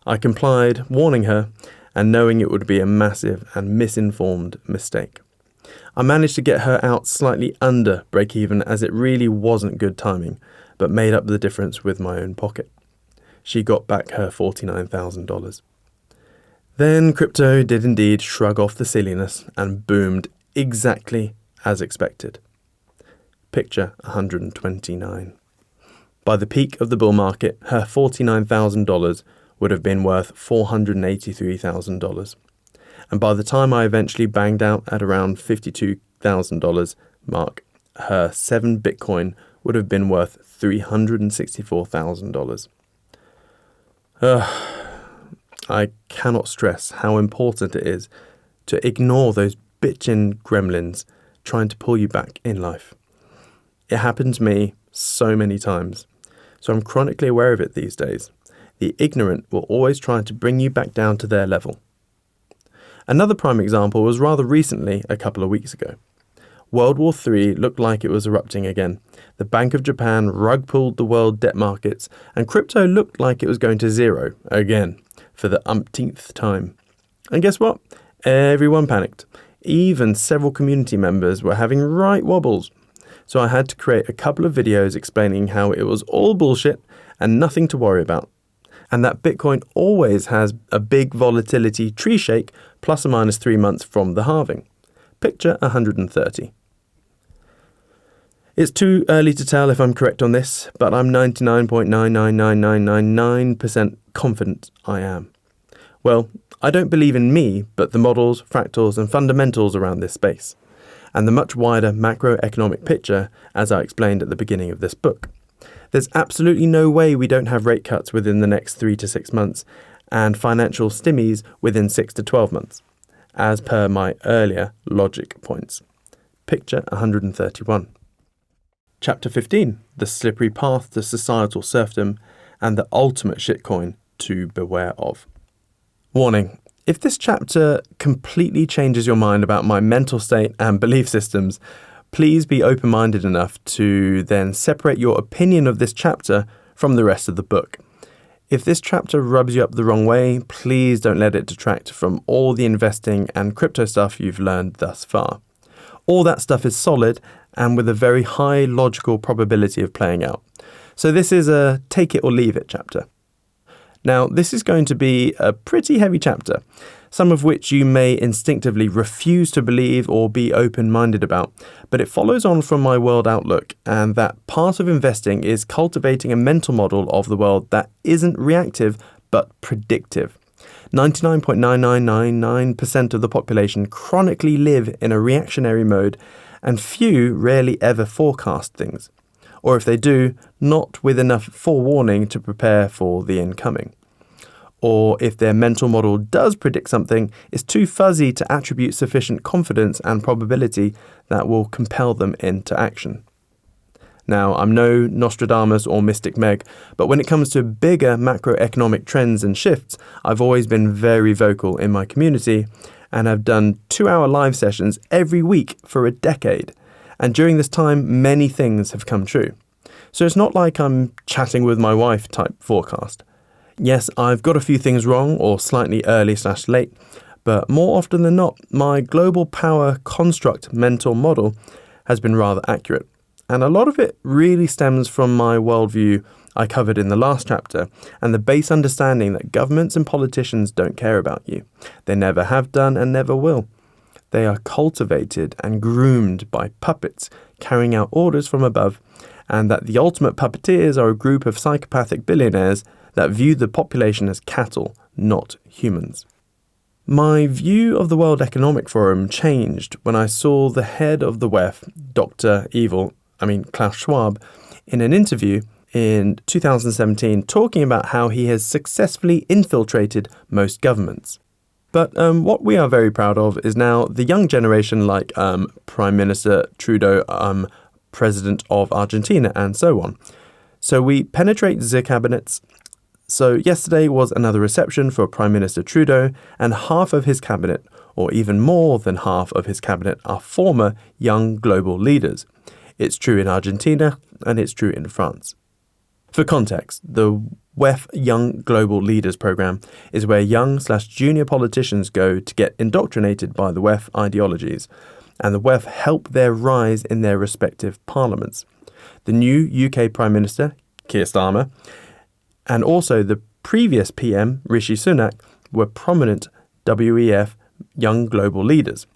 I complied, warning her and knowing it would be a massive and misinformed mistake. I managed to get her out slightly under break-even as it really wasn't good timing, but made up the difference with my own pocket. She got back her $49,000. Then crypto did indeed shrug off the silliness and boomed exactly as expected. Picture 129. By the peak of the bull market, her $49,000 would have been worth $483,000. And by the time I eventually banged out at around $52,000 mark, her 7 Bitcoin would have been worth $364,000. I cannot stress how important it is to ignore those bitchin' gremlins trying to pull you back in life. It happened to me so many times, so I'm chronically aware of it these days. The ignorant will always try to bring you back down to their level. Another prime example was rather recently, a couple of weeks ago. World War III looked like it was erupting again. The Bank of Japan rug-pulled the world debt markets, and crypto looked like it was going to zero again for the umpteenth time. And guess what? Everyone panicked. Even several community members were having right wobbles. so I had to create a couple of videos explaining how it was all bullshit and nothing to worry about, and that Bitcoin always has a big volatility tree shake plus or minus 3 months from the halving. Picture 130. It's too early to tell if I'm correct on this, but I'm 99.999999% confident I am. Well, I don't believe in me, but the models, fractals and fundamentals around this space, and the much wider macroeconomic picture as I explained at the beginning of this book. There's absolutely no way we don't have rate cuts within the next 3 to 6 months and financial stimmies within 6 to 12 months, as per my earlier logic points. Picture 131. Chapter 15, the slippery path to societal serfdom and the ultimate shitcoin to beware of. Warning, if this chapter completely changes your mind about my mental state and belief systems, please be open-minded enough to then separate your opinion of this chapter from the rest of the book. If this chapter rubs you up the wrong way, please don't let it detract from all the investing and crypto stuff you've learned thus far. All that stuff is solid and with a very high logical probability of playing out. So this is a take it or leave it chapter. Now, this is going to be a pretty heavy chapter, some of which you may instinctively refuse to believe or be open-minded about, but it follows on from my world outlook, and that part of investing is cultivating a mental model of the world that isn't reactive but predictive. 99.9999% of the population chronically live in a reactionary mode, and few rarely ever forecast things. Or if they do, not with enough forewarning to prepare for the incoming. Or if their mental model does predict something, it's too fuzzy to attribute sufficient confidence and probability that will compel them into action. Now, I'm no Nostradamus or Mystic Meg, but when it comes to bigger macroeconomic trends and shifts, I've always been very vocal in my community and have done 2-hour live sessions every week for a decade. And during this time, many things have come true. So it's not like I'm chatting with my wife type forecast. Yes, I've got a few things wrong or slightly early/late, but more often than not, my global power construct mental model has been rather accurate. And a lot of it really stems from my worldview I covered in the last chapter and the base understanding that governments and politicians don't care about you. They never have done and never will. They are cultivated and groomed by puppets carrying out orders from above, and that the ultimate puppeteers are a group of psychopathic billionaires that view the population as cattle, not humans. My view of the World Economic Forum changed when I saw the head of the WEF, Klaus Schwab, in an interview in 2017 talking about how he has successfully infiltrated most governments. But what we are very proud of is now the young generation like Prime Minister Trudeau, President of Argentina, and so on. So we penetrate the cabinets. So yesterday was another reception for Prime Minister Trudeau, and half of his cabinet, or even more than half of his cabinet, are former young global leaders. It's true in Argentina, and it's true in France. For context, the WEF Young Global Leaders Program is where young/junior politicians go to get indoctrinated by the WEF ideologies, and the WEF help their rise in their respective parliaments. The new UK Prime Minister, Keir Starmer, and also the previous PM, Rishi Sunak, were prominent WEF Young Global Leaders.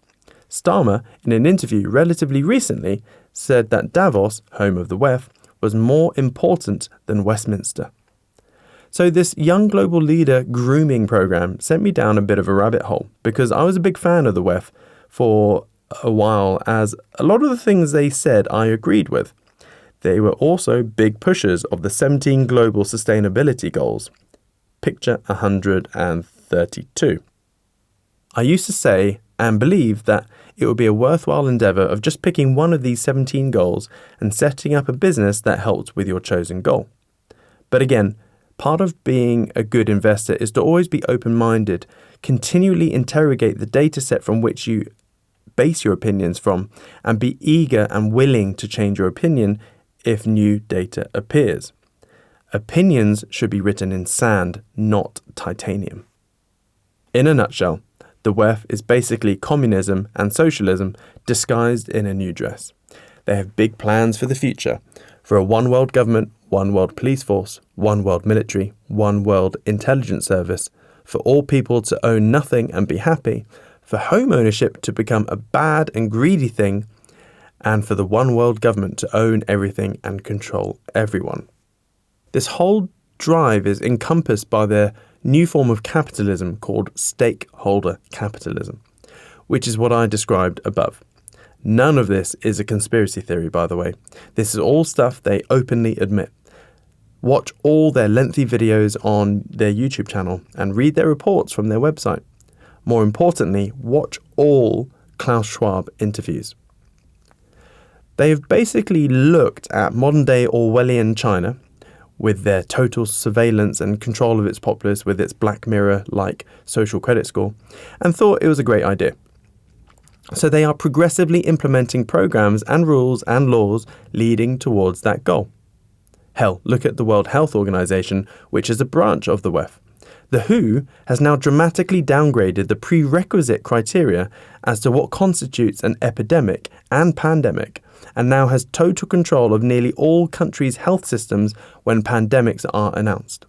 Starmer, in an interview relatively recently, said that Davos, home of the WEF, was more important than Westminster. So this Young Global Leader grooming program sent me down a bit of a rabbit hole because I was a big fan of the WEF for a while, as a lot of the things they said I agreed with. They were also big pushers of the 17 global sustainability goals. Picture 132. I used to say and believe that it would be a worthwhile endeavour of just picking one of these 17 goals and setting up a business that helped with your chosen goal. But again, part of being a good investor is to always be open-minded, continually interrogate the data set from which you base your opinions from, and be eager and willing to change your opinion if new data appears. Opinions should be written in sand, not titanium. In a nutshell, the WEF is basically communism and socialism disguised in a new dress. They have big plans for the future, for a one world government, one world police force, one world military, one world intelligence service, for all people to own nothing and be happy, for home ownership to become a bad and greedy thing, and for the one world government to own everything and control everyone. This whole drive is encompassed by their new form of capitalism called stakeholder capitalism, which is what I described above. None of this is a conspiracy theory, by the way. This is all stuff they openly admit. Watch all their lengthy videos on their YouTube channel and read their reports from their website. More importantly, watch all Klaus Schwab interviews. They have basically looked at modern-day Orwellian China with their total surveillance and control of its populace with its Black Mirror-like social credit score and thought it was a great idea. So they are progressively implementing programs and rules and laws leading towards that goal. Hell, look at the World Health Organization, which is a branch of the WEF. The WHO has now dramatically downgraded the prerequisite criteria as to what constitutes an epidemic and pandemic, and now has total control of nearly all countries' health systems when pandemics are announced.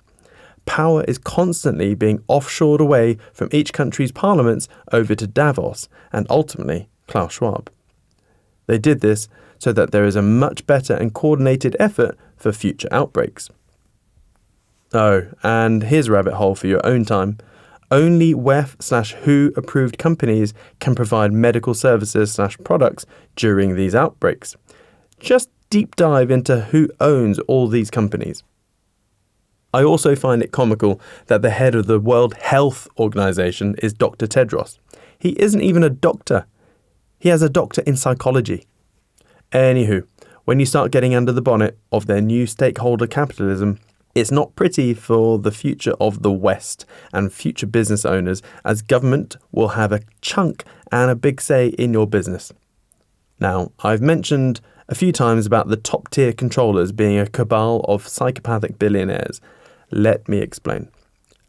Power is constantly being offshored away from each country's parliaments over to Davos and ultimately Klaus Schwab. They did this so that there is a much better and coordinated effort for future outbreaks. Oh, and here's a rabbit hole for your own time. Only WEF/WHO approved companies can provide medical services/products during these outbreaks. Just deep dive into who owns all these companies. I also find it comical that the head of the World Health Organization is Dr. Tedros. He isn't even a doctor. He has a doctor in psychology. Anywho, when you start getting under the bonnet of their new stakeholder capitalism, it's not pretty for the future of the West and future business owners, as government will have a chunk and a big say in your business. Now, I've mentioned a few times about the top-tier controllers being a cabal of psychopathic billionaires. Let me explain.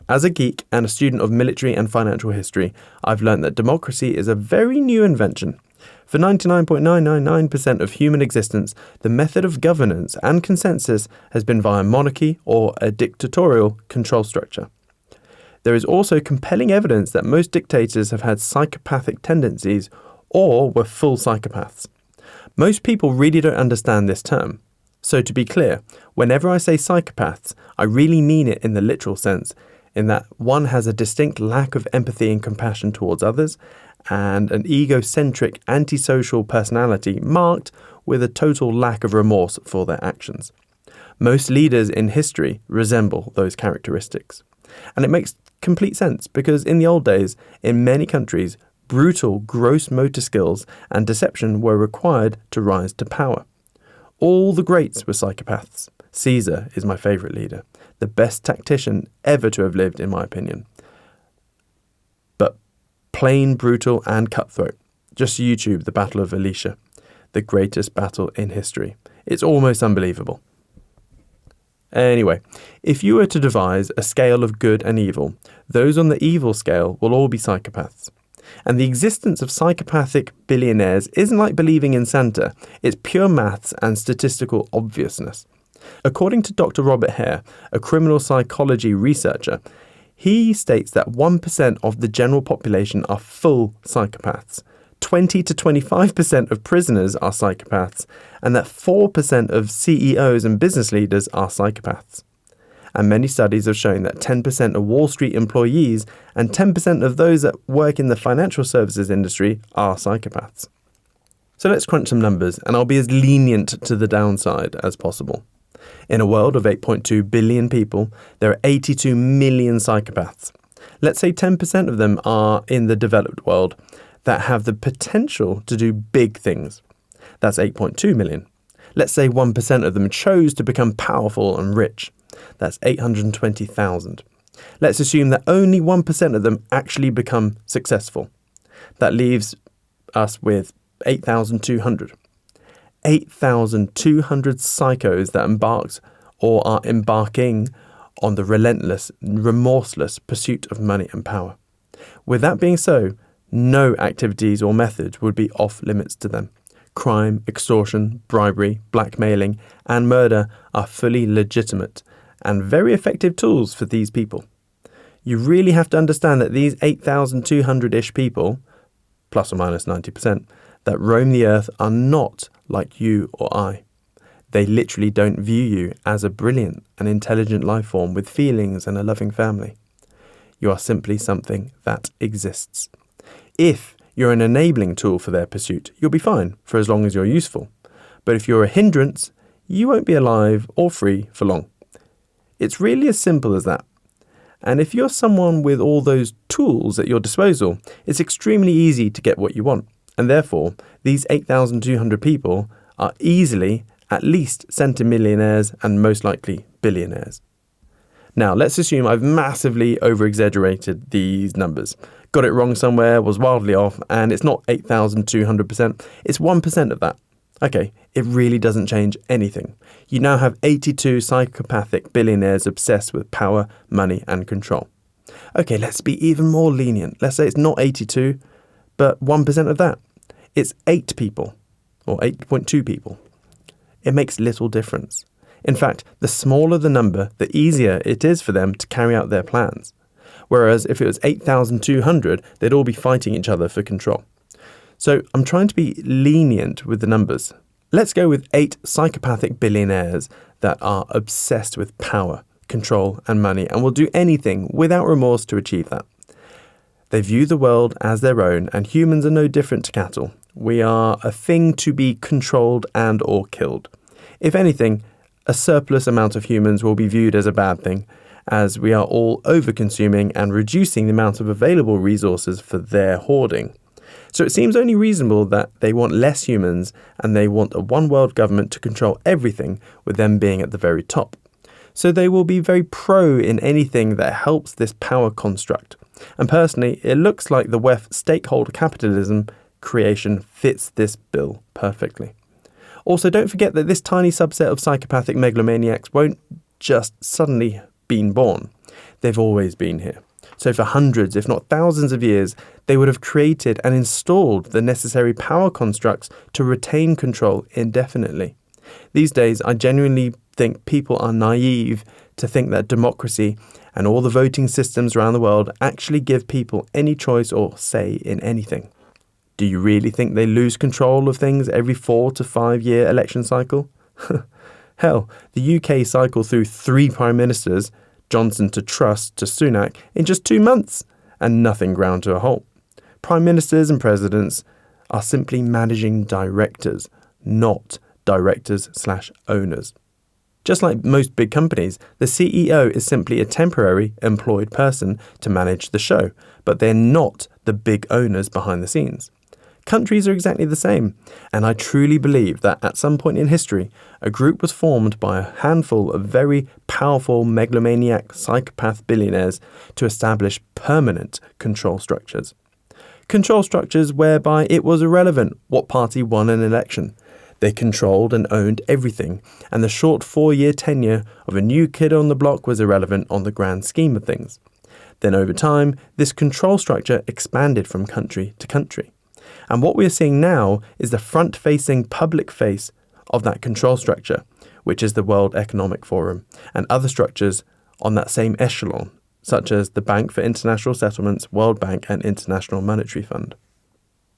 As a geek and a student of military and financial history, I've learned that democracy is a very new invention. For 99.999% of human existence, the method of governance and consensus has been via monarchy or a dictatorial control structure. There is also compelling evidence that most dictators have had psychopathic tendencies or were full psychopaths. Most people really don't understand this term. So to be clear, whenever I say psychopaths, I really mean it in the literal sense, in that one has a distinct lack of empathy and compassion towards others, and an egocentric, antisocial personality marked with a total lack of remorse for their actions. Most leaders in history resemble those characteristics. And it makes complete sense because in the old days, in many countries, brutal, gross motor skills and deception were required to rise to power. All the greats were psychopaths. Caesar is my favourite leader, the best tactician ever to have lived, in my opinion. But plain, brutal and cutthroat. Just YouTube the Battle of Alicia, the greatest battle in history. It's almost unbelievable. Anyway, if you were to devise a scale of good and evil, those on the evil scale will all be psychopaths. And the existence of psychopathic billionaires isn't like believing in Santa, it's pure maths and statistical obviousness. According to Dr. Robert Hare, a criminal psychology researcher, he states that 1% of the general population are full psychopaths, 20 to 25% of prisoners are psychopaths, and that 4% of CEOs and business leaders are psychopaths. And many studies have shown that 10% of Wall Street employees and 10% of those that work in the financial services industry are psychopaths. So let's crunch some numbers, and I'll be as lenient to the downside as possible. In a world of 8.2 billion people, there are 82 million psychopaths. Let's say 10% of them are in the developed world that have the potential to do big things. That's 8.2 million. Let's say 1% of them chose to become powerful and rich. That's 820,000. Let's assume that only 1% of them actually become successful. That leaves us with 8,200. 8,200 psychos that embarked or are embarking on the relentless, remorseless pursuit of money and power. With that being so, no activities or methods would be off limits to them. Crime, extortion, bribery, blackmailing, and murder are fully legitimate and very effective tools for these people. You really have to understand that these 8,200-ish people, plus or minus 90%, that roam the earth are not like you or I. They literally don't view you as a brilliant and intelligent life form with feelings and a loving family. You are simply something that exists. If you're an enabling tool for their pursuit, you'll be fine for as long as you're useful. But if you're a hindrance, you won't be alive or free for long. It's really as simple as that. And if you're someone with all those tools at your disposal, it's extremely easy to get what you want. And therefore, these 8,200 people are easily at least centimillionaires and most likely billionaires. Now, let's assume I've massively over-exaggerated these numbers. Got it wrong somewhere, was wildly off, and it's not 8,200%, it's 1% of that. Okay, it really doesn't change anything. You now have 82 psychopathic billionaires obsessed with power, money, and control. Okay, let's be even more lenient. Let's say it's not 82, but 1% of that. It's 8 people, or 8.2 people. It makes little difference. In fact, the smaller the number, the easier it is for them to carry out their plans. Whereas if it was 8,200, they'd all be fighting each other for control. So I'm trying to be lenient with the numbers. Let's go with 8 psychopathic billionaires that are obsessed with power, control, and money, and will do anything without remorse to achieve that. They view the world as their own, and humans are no different to cattle. We are a thing to be controlled and or killed. If anything, a surplus amount of humans will be viewed as a bad thing, as we are all over-consuming and reducing the amount of available resources for their hoarding. So it seems only reasonable that they want less humans and they want a one-world government to control everything, with them being at the very top. So they will be very pro in anything that helps this power construct. And personally, it looks like the WEF stakeholder capitalism creation fits this bill perfectly. Also, don't forget that this tiny subset of psychopathic megalomaniacs won't just suddenly been born. They've always been here. So for hundreds, if not thousands of years, they would have created and installed the necessary power constructs to retain control indefinitely. These days, I genuinely think people are naive to think that democracy and all the voting systems around the world actually give people any choice or say in anything. Do you really think they lose control of things every 4 to 5 year election cycle? Hell, the UK cycled through 3 prime ministers, Johnson to Truss to Sunak, in just 2 months, and nothing ground to a halt. Prime ministers and presidents are simply managing directors, not directors/owners. Just like most big companies, the CEO is simply a temporary employed person to manage the show, but they're not the big owners behind the scenes. Countries are exactly the same, and I truly believe that at some point in history, a group was formed by a handful of very powerful megalomaniac psychopath billionaires to establish permanent control structures. Control structures whereby it was irrelevant what party won an election. They controlled and owned everything, and the short 4-year tenure of a new kid on the block was irrelevant on the grand scheme of things. Then over time, this control structure expanded from country to country. And what we are seeing now is the front-facing public face of that control structure, which is the World Economic Forum, and other structures on that same echelon, such as the Bank for International Settlements, World Bank, and International Monetary Fund.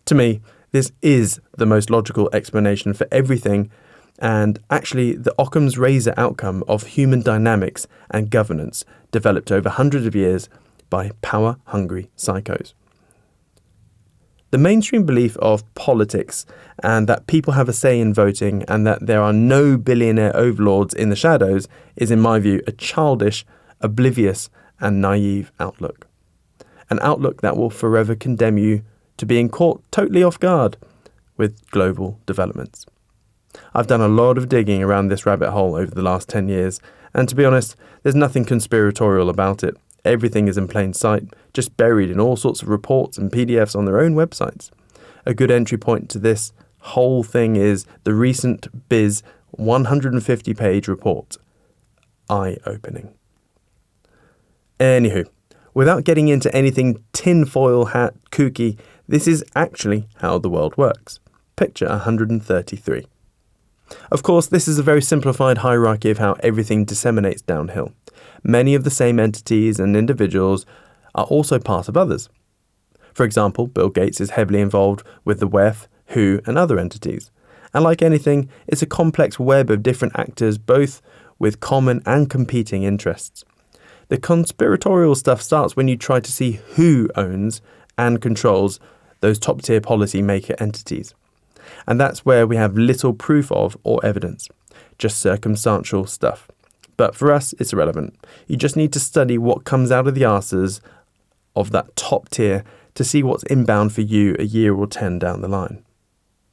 To me, this is the most logical explanation for everything, and actually the Occam's razor outcome of human dynamics and governance developed over hundreds of years by power-hungry psychos. The mainstream belief of politics and that people have a say in voting and that there are no billionaire overlords in the shadows is, in my view, a childish, oblivious and naive outlook. An outlook that will forever condemn you to being caught totally off guard with global developments. I've done a lot of digging around this rabbit hole over the last 10 years, and to be honest, there's nothing conspiratorial about it. Everything is in plain sight, just buried in all sorts of reports and PDFs on their own websites. A good entry point to this whole thing is the recent Biz 150-page report. Eye-opening. Anywho, without getting into anything tinfoil hat kooky, this is actually how the world works. picture 133. Of course, this is a very simplified hierarchy of how everything disseminates downhill. Many of the same entities and individuals are also part of others. For example, Bill Gates is heavily involved with the WEF, WHO, and other entities. And like anything, it's a complex web of different actors, both with common and competing interests. The conspiratorial stuff starts when you try to see who owns and controls those top-tier policy-maker entities. And that's where we have little proof of or evidence, just circumstantial stuff. But for us, it's irrelevant. You just need to study what comes out of the arses of that top tier to see what's inbound for you a year or 10 down the line.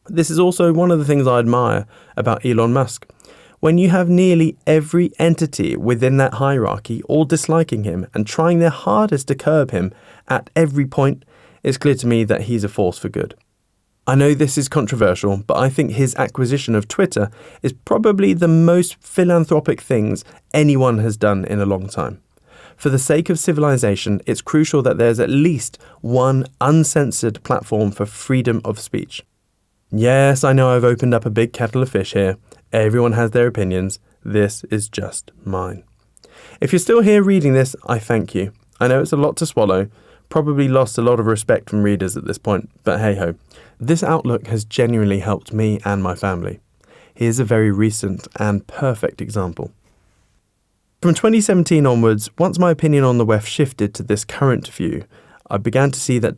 This is also one of the things I admire about Elon Musk. When you have nearly every entity within that hierarchy all disliking him and trying their hardest to curb him at every point, it's clear to me that he's a force for good. I know this is controversial, but I think his acquisition of Twitter is probably the most philanthropic things anyone has done in a long time. For the sake of civilization, it's crucial that there's at least one uncensored platform for freedom of speech. Yes, I know I've opened up a big kettle of fish here. Everyone has their opinions. This is just mine. If you're still here reading this, I thank you. I know it's a lot to swallow. Probably lost a lot of respect from readers at this point, but hey-ho. This outlook has genuinely helped me and my family. Here's a very recent and perfect example. From 2017 onwards, once my opinion on the WEF shifted to this current view, I began to see that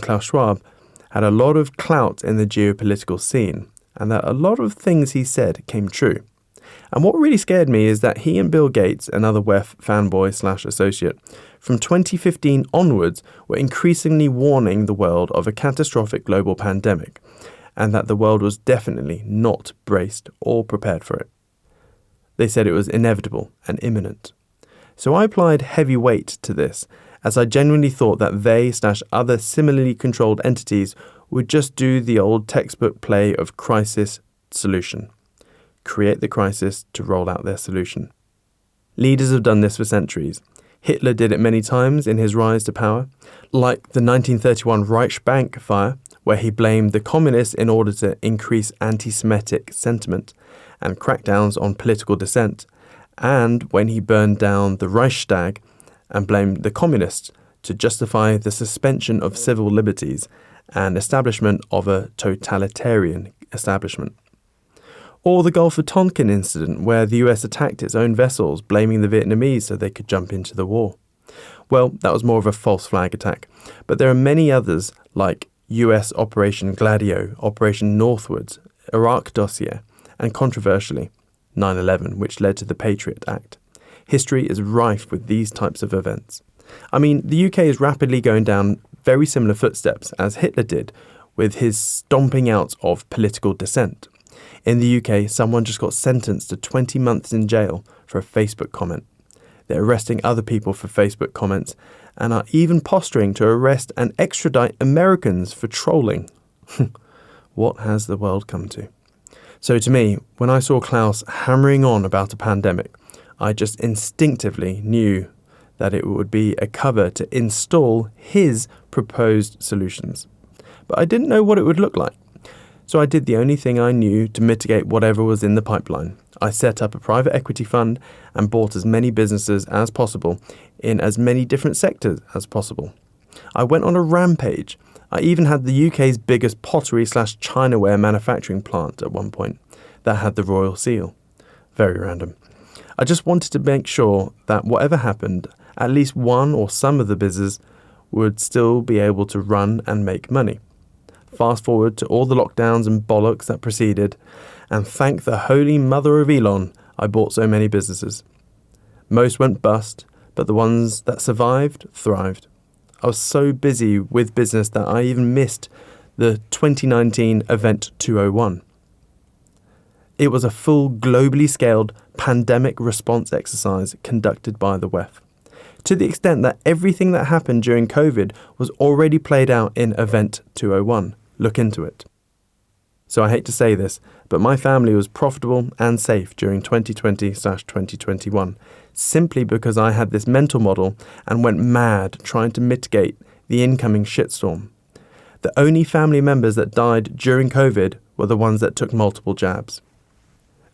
Klaus Schwab, had a lot of clout in the geopolitical scene, and that a lot of things he said came true. And what really scared me is that he and Bill Gates, another WEF fanboy/associate, from 2015 onwards were increasingly warning the world of a catastrophic global pandemic, and that the world was definitely not braced or prepared for it. They said it was inevitable and imminent. So I applied heavy weight to this, as I genuinely thought that they/other similarly controlled entities would just do the old textbook play of crisis solution. Create the crisis to roll out their solution. Leaders have done this for centuries. Hitler did it many times in his rise to power, like the 1931 Reichsbank fire, where he blamed the communists in order to increase anti-Semitic sentiment and crackdowns on political dissent, and when he burned down the Reichstag and blamed the communists to justify the suspension of civil liberties and establishment of a totalitarian establishment. Or the Gulf of Tonkin incident, where the US attacked its own vessels, blaming the Vietnamese so they could jump into the war. Well, that was more of a false flag attack, but there are many others like US Operation Gladio, Operation Northwoods, Iraq dossier, and controversially, 9/11, which led to the Patriot Act. History is rife with these types of events. I mean, the UK is rapidly going down very similar footsteps as Hitler did with his stomping out of political dissent. In the UK, someone just got sentenced to 20 months in jail for a Facebook comment. They're arresting other people for Facebook comments and are even posturing to arrest and extradite Americans for trolling. What has the world come to? So to me, when I saw Klaus hammering on about a pandemic, I just instinctively knew that it would be a cover to install his proposed solutions. But I didn't know what it would look like. So I did the only thing I knew to mitigate whatever was in the pipeline. I set up a private equity fund and bought as many businesses as possible in as many different sectors as possible. I went on a rampage. I even had the UK's biggest pottery/Chinaware manufacturing plant at one point that had the royal seal. Very random. I just wanted to make sure that whatever happened, at least one or some of the business would still be able to run and make money. Fast forward to all the lockdowns and bollocks that preceded, and thank the holy mother of Elon, I bought so many businesses. Most went bust, but the ones that survived, thrived. I was so busy with business that I even missed the 2019 Event 201. It was a full globally scaled pandemic response exercise conducted by the WEF, to the extent that everything that happened during COVID was already played out in Event 201. Look into it. So I hate to say this, but my family was profitable and safe during 2020/2021, simply because I had this mental model and went mad trying to mitigate the incoming shitstorm. The only family members that died during COVID were the ones that took multiple jabs.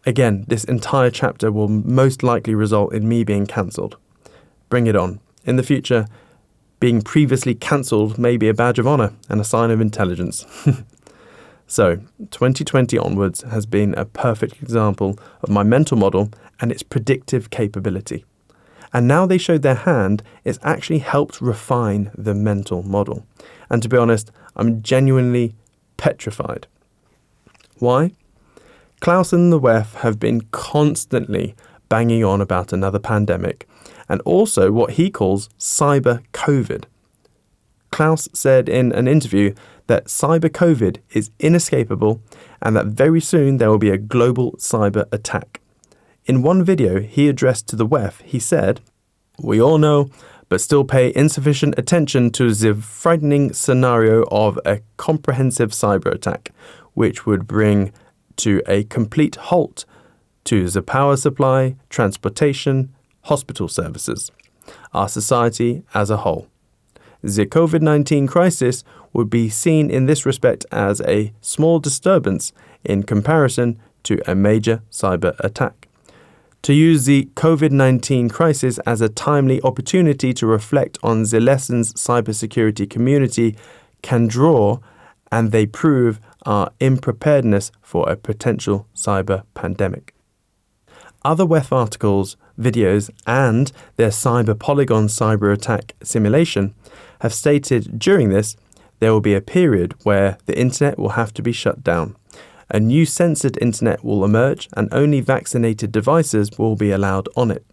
Again, this entire chapter will most likely result in me being cancelled. Bring it on. In the future, being previously cancelled may be a badge of honour and a sign of intelligence. So, 2020 onwards has been a perfect example of my mental model and its predictive capability. And now they showed their hand, it's actually helped refine the mental model. And to be honest, I'm genuinely petrified. Why? Klaus and the WEF have been constantly banging on about another pandemic, and also what he calls cyber COVID. Klaus said in an interview that cyber COVID is inescapable and that very soon there will be a global cyber attack. In one video he addressed to the WEF, he said, "We all know, but still pay insufficient attention to the frightening scenario of a comprehensive cyber attack, which would bring to a complete halt to the power supply, transportation, hospital services, our society as a whole. The COVID-19 crisis would be seen in this respect as a small disturbance in comparison to a major cyber attack. To use the COVID-19 crisis as a timely opportunity to reflect on the lessons cybersecurity community can draw, and they prove our unpreparedness for a potential cyber pandemic." Other WEF articles, videos, and their cyber polygon cyber attack simulation have stated during this there will be a period where the internet will have to be shut down. A new censored internet will emerge and only vaccinated devices will be allowed on it.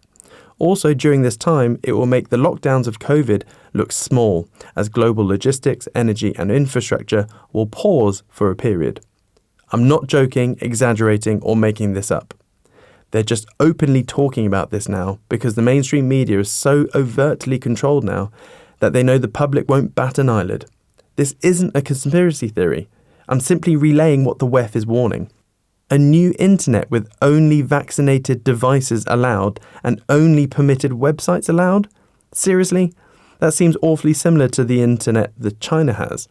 Also during this time, it will make the lockdowns of COVID look small as global logistics, energy and infrastructure will pause for a period. I'm not joking, exaggerating or making this up. They're just openly talking about this now because the mainstream media is so overtly controlled now that they know the public won't bat an eyelid. This isn't a conspiracy theory. I'm simply relaying what the WEF is warning. A new internet with only vaccinated devices allowed and only permitted websites allowed? Seriously? That seems awfully similar to the internet that China has.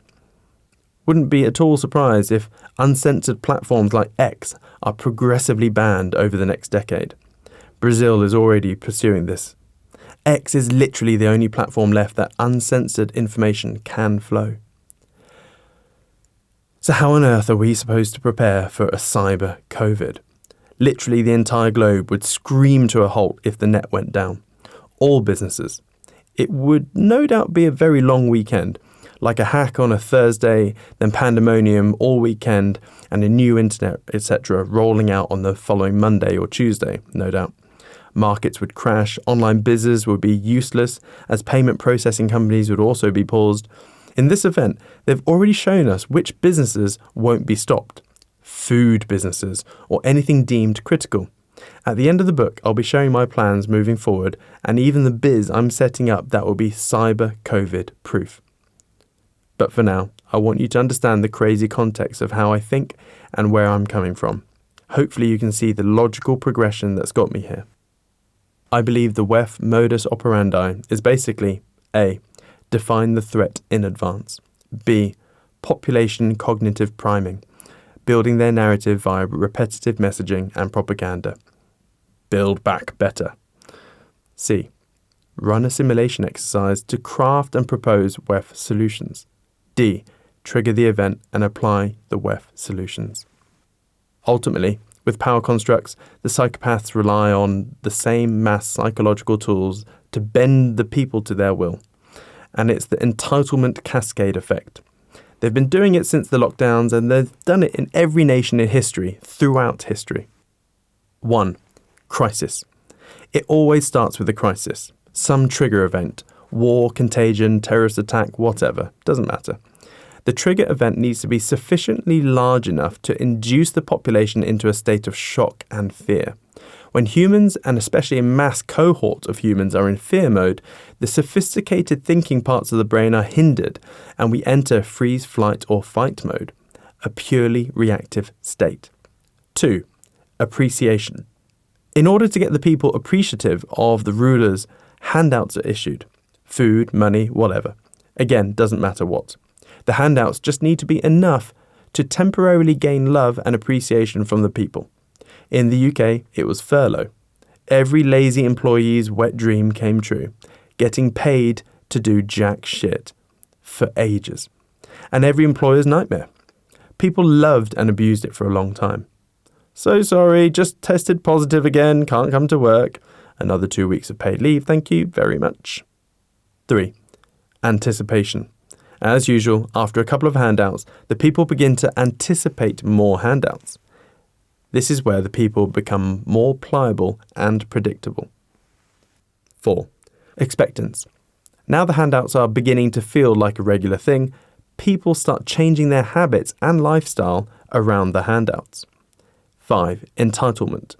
Wouldn't be at all surprised if uncensored platforms like X are progressively banned over the next decade. Brazil is already pursuing this. X is literally the only platform left that uncensored information can flow. So how on earth are we supposed to prepare for a cyber COVID? Literally the entire globe would scream to a halt if the net went down. All businesses. It would no doubt be a very long weekend, like a hack on a Thursday, then pandemonium all weekend, and a new internet, etc. rolling out on the following Monday or Tuesday, no doubt. Markets would crash, online business would be useless, as payment processing companies would also be paused. In this event, they've already shown us which businesses won't be stopped. Food businesses, or anything deemed critical. At the end of the book, I'll be showing my plans moving forward, and even the biz I'm setting up that will be cyber COVID proof. But for now, I want you to understand the crazy context of how I think and where I'm coming from. Hopefully you can see the logical progression that's got me here. I believe the WEF modus operandi is basically A. Define the threat in advance. B. Population cognitive priming. Building their narrative via repetitive messaging and propaganda. Build back better. C. Run a simulation exercise to craft and propose WEF solutions. D. Trigger the event and apply the WEF solutions. Ultimately, with power constructs, the psychopaths rely on the same mass psychological tools to bend the people to their will. And it's the entitlement cascade effect. They've been doing it since the lockdowns, and they've done it in every nation in history, throughout history. 1. Crisis. It always starts with a crisis. Some trigger event. War, contagion, terrorist attack, whatever. Doesn't matter. The trigger event needs to be sufficiently large enough to induce the population into a state of shock and fear. When humans, and especially a mass cohort of humans, are in fear mode, the sophisticated thinking parts of the brain are hindered, and we enter freeze, flight, or fight mode, a purely reactive state. 2. Appreciation. In order to get the people appreciative of the rulers, handouts are issued. Food, money, whatever. Again, doesn't matter what. The handouts just need to be enough to temporarily gain love and appreciation from the people. In the UK, it was furlough. Every lazy employee's wet dream came true, getting paid to do jack shit for ages. And every employer's nightmare. People loved and abused it for a long time. So sorry, just tested positive again, can't come to work. Another 2 weeks of paid leave, thank you very much. 3. Anticipation. As usual, after a couple of handouts, the people begin to anticipate more handouts. This is where the people become more pliable and predictable. 4. Expectance. Now the handouts are beginning to feel like a regular thing, people start changing their habits and lifestyle around the handouts. 5. Entitlement.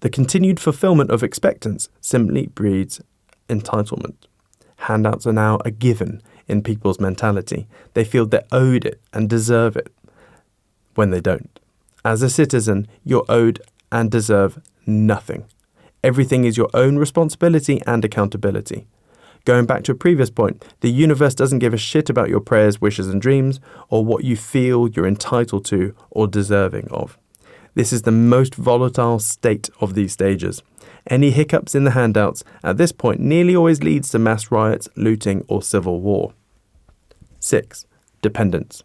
The continued fulfillment of expectance simply breeds entitlement. Handouts are now a given in people's mentality. They feel they're owed it and deserve it when they don't. As a citizen, you're owed and deserve nothing. Everything is your own responsibility and accountability. Going back to a previous point, the universe doesn't give a shit about your prayers, wishes and dreams, or what you feel you're entitled to or deserving of. This is the most volatile state of these stages. Any hiccups in the handouts at this point nearly always leads to mass riots, looting or civil war. 6. Dependence.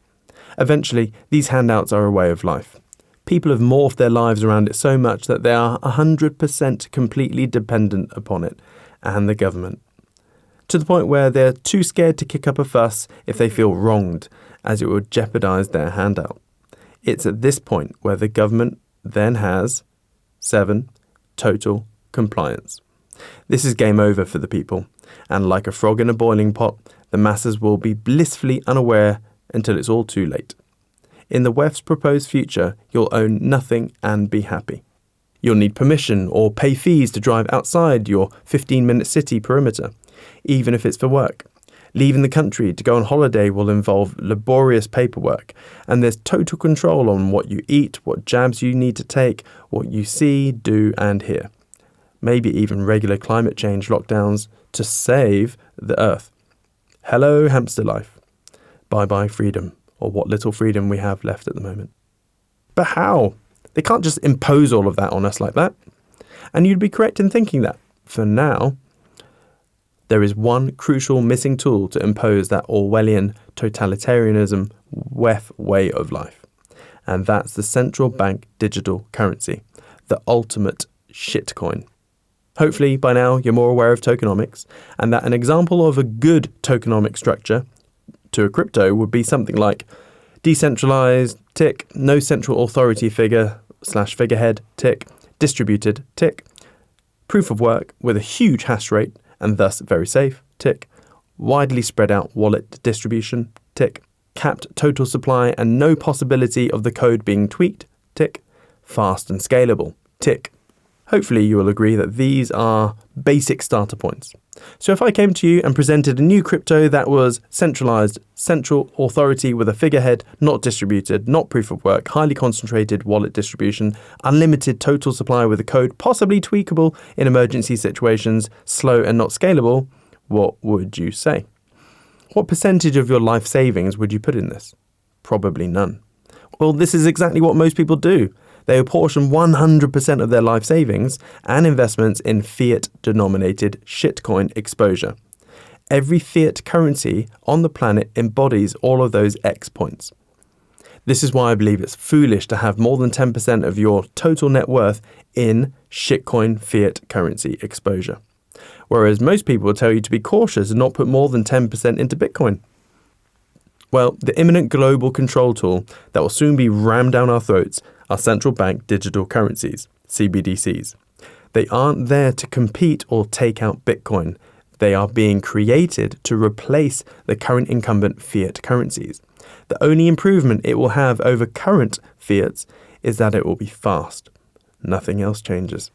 Eventually, these handouts are a way of life. People have morphed their lives around it so much that they are 100% completely dependent upon it and the government. To the point where they're too scared to kick up a fuss if they feel wronged, as it would jeopardize their handout. It's at this point where the government then has 7. Total compliance. This is game over for the people, and like a frog in a boiling pot, the masses will be blissfully unaware until it's all too late. In the WEF's proposed future, you'll own nothing and be happy. You'll need permission or pay fees to drive outside your 15-minute city perimeter, even if it's for work. Leaving the country to go on holiday will involve laborious paperwork, and there's total control on what you eat, what jabs you need to take, what you see, do and hear. Maybe even regular climate change lockdowns to save the earth. Hello, hamster life. Bye-bye freedom, or what little freedom we have left at the moment. But how? They can't just impose all of that on us like that. And you'd be correct in thinking that, for now, there is one crucial missing tool to impose that Orwellian totalitarianism WEF way of life. And that's the central bank digital currency, the ultimate shitcoin. Hopefully by now you're more aware of tokenomics, and that an example of a good tokenomic structure to a crypto would be something like decentralized, tick, no central authority figure/figurehead, tick, distributed, tick, proof of work with a huge hash rate and thus very safe, tick, widely spread out wallet distribution, tick, capped total supply and no possibility of the code being tweaked, tick, fast and scalable, tick. Hopefully you will agree that these are basic starter points. So if I came to you and presented a new crypto that was centralized, central authority with a figurehead, not distributed, not proof of work, highly concentrated wallet distribution, unlimited total supply with a code possibly tweakable in emergency situations, slow and not scalable, what would you say? What percentage of your life savings would you put in this? Probably none. Well, this is exactly what most people do. They apportion 100% of their life savings and investments in fiat-denominated shitcoin exposure. Every fiat currency on the planet embodies all of those X points. This is why I believe it's foolish to have more than 10% of your total net worth in shitcoin fiat currency exposure. Whereas most people will tell you to be cautious and not put more than 10% into Bitcoin. Well, the imminent global control tool that will soon be rammed down our throats are central bank digital currencies, CBDCs. They aren't there to compete or take out Bitcoin. They are being created to replace the current incumbent fiat currencies. The only improvement it will have over current fiats is that it will be fast. Nothing else changes.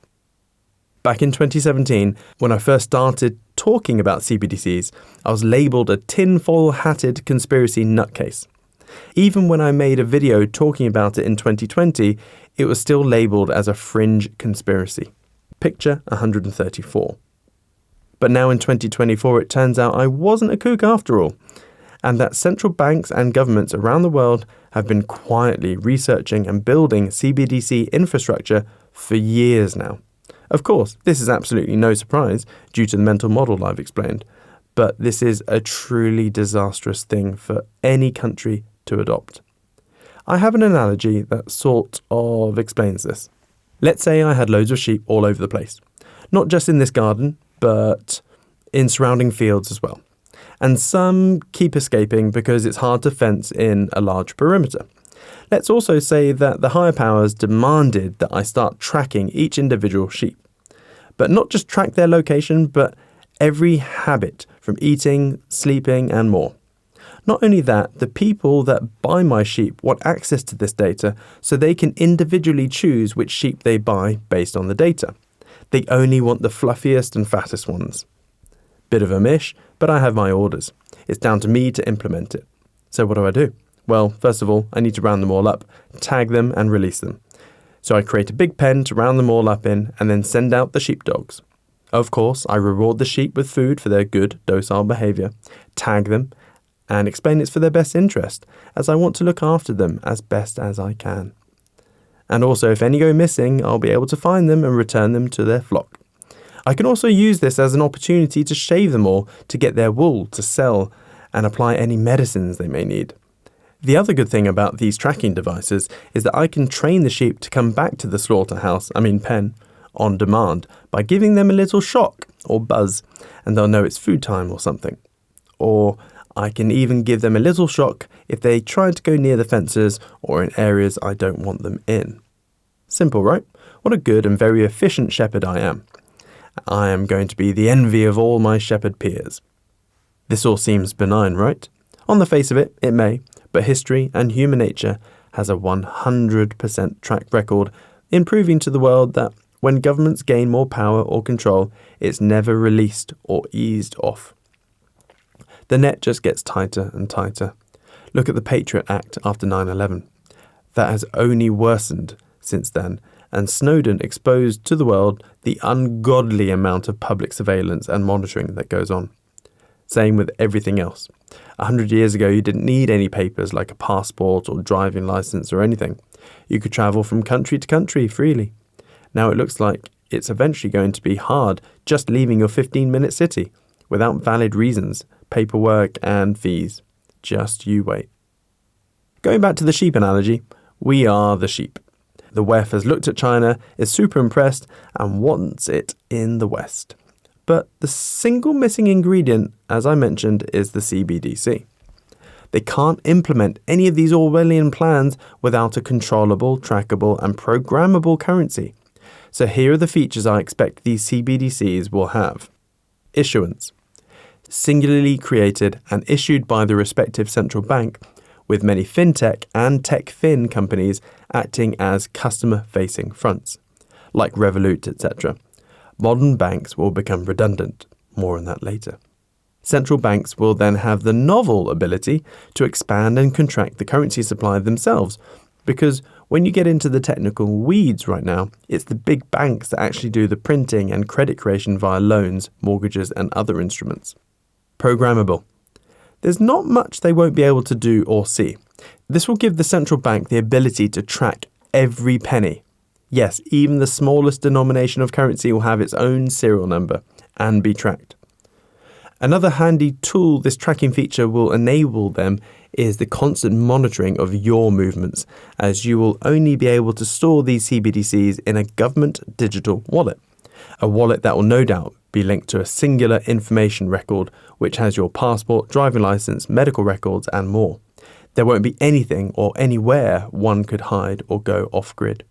Back in 2017, when I first started talking about CBDCs, I was labelled a tinfoil-hatted conspiracy nutcase. Even when I made a video talking about it in 2020, it was still labelled as a fringe conspiracy. Picture 134. But now in 2024, it turns out I wasn't a kook after all. and that central banks and governments around the world have been quietly researching and building CBDC infrastructure for years now. Of course, this is absolutely no surprise due to the mental model I've explained, but this is a truly disastrous thing for any country to adopt. I have an analogy that sort of explains this. Let's say I had loads of sheep all over the place, not just in this garden, but in surrounding fields as well. And some keep escaping because it's hard to fence in a large perimeter. Let's also say that the higher powers demanded that I start tracking each individual sheep. But not just track their location, but every habit from eating, sleeping, and more. Not only that, the people that buy my sheep want access to this data so they can individually choose which sheep they buy based on the data. They only want the fluffiest and fattest ones. Bit of a mish, but I have my orders. It's down to me to implement it. So what do? Well, first of all, I need to round them all up, tag them, and release them. So I create a big pen to round them all up in, and then send out the sheepdogs. Of course, I reward the sheep with food for their good, docile behaviour, tag them, and explain it's for their best interest, as I want to look after them as best as I can. And also, if any go missing, I'll be able to find them and return them to their flock. I can also use this as an opportunity to shave them all to get their wool to sell and apply any medicines they may need. The other good thing about these tracking devices is that I can train the sheep to come back to the pen, on demand by giving them a little shock or buzz, and they'll know it's food time or something. Or I can even give them a little shock if they try to go near the fences or in areas I don't want them in. Simple, right? What a good and very efficient shepherd I am. I am going to be the envy of all my shepherd peers. This all seems benign, right? On the face of it, it may, but history and human nature has a 100% track record in proving to the world that when governments gain more power or control, it's never released or eased off. The net just gets tighter and tighter. Look at the Patriot Act after 9/11. That has only worsened since then, and Snowden exposed to the world the ungodly amount of public surveillance and monitoring that goes on. Same with everything else. 100 years ago, you didn't need any papers like a passport or driving license or anything. You could travel from country to country freely. Now it looks like it's eventually going to be hard just leaving your 15-minute city without valid reasons, paperwork and fees. Just you wait. Going back to the sheep analogy, we are the sheep. The WEF has looked at China, is super impressed, and wants it in the West. But the single missing ingredient, as I mentioned, is the CBDC. They can't implement any of these Orwellian plans without a controllable, trackable, and programmable currency. So here are the features I expect these CBDCs will have. Issuance. Singularly created and issued by the respective central bank, with many fintech and tech-fin companies acting as customer-facing fronts, like Revolut, etc. Modern banks will become redundant. More on that later. Central banks will then have the novel ability to expand and contract the currency supply themselves, because when you get into the technical weeds right now, it's the big banks that actually do the printing and credit creation via loans, mortgages, and other instruments. Programmable. There's not much they won't be able to do or see. This will give the central bank the ability to track every penny. Yes, even the smallest denomination of currency will have its own serial number and be tracked. Another handy tool this tracking feature will enable them is the constant monitoring of your movements, as you will only be able to store these CBDCs in a government digital wallet. A wallet that will no doubt be linked to a singular information record which has your passport, driving license, medical records and more. There won't be anything or anywhere one could hide or go off-grid.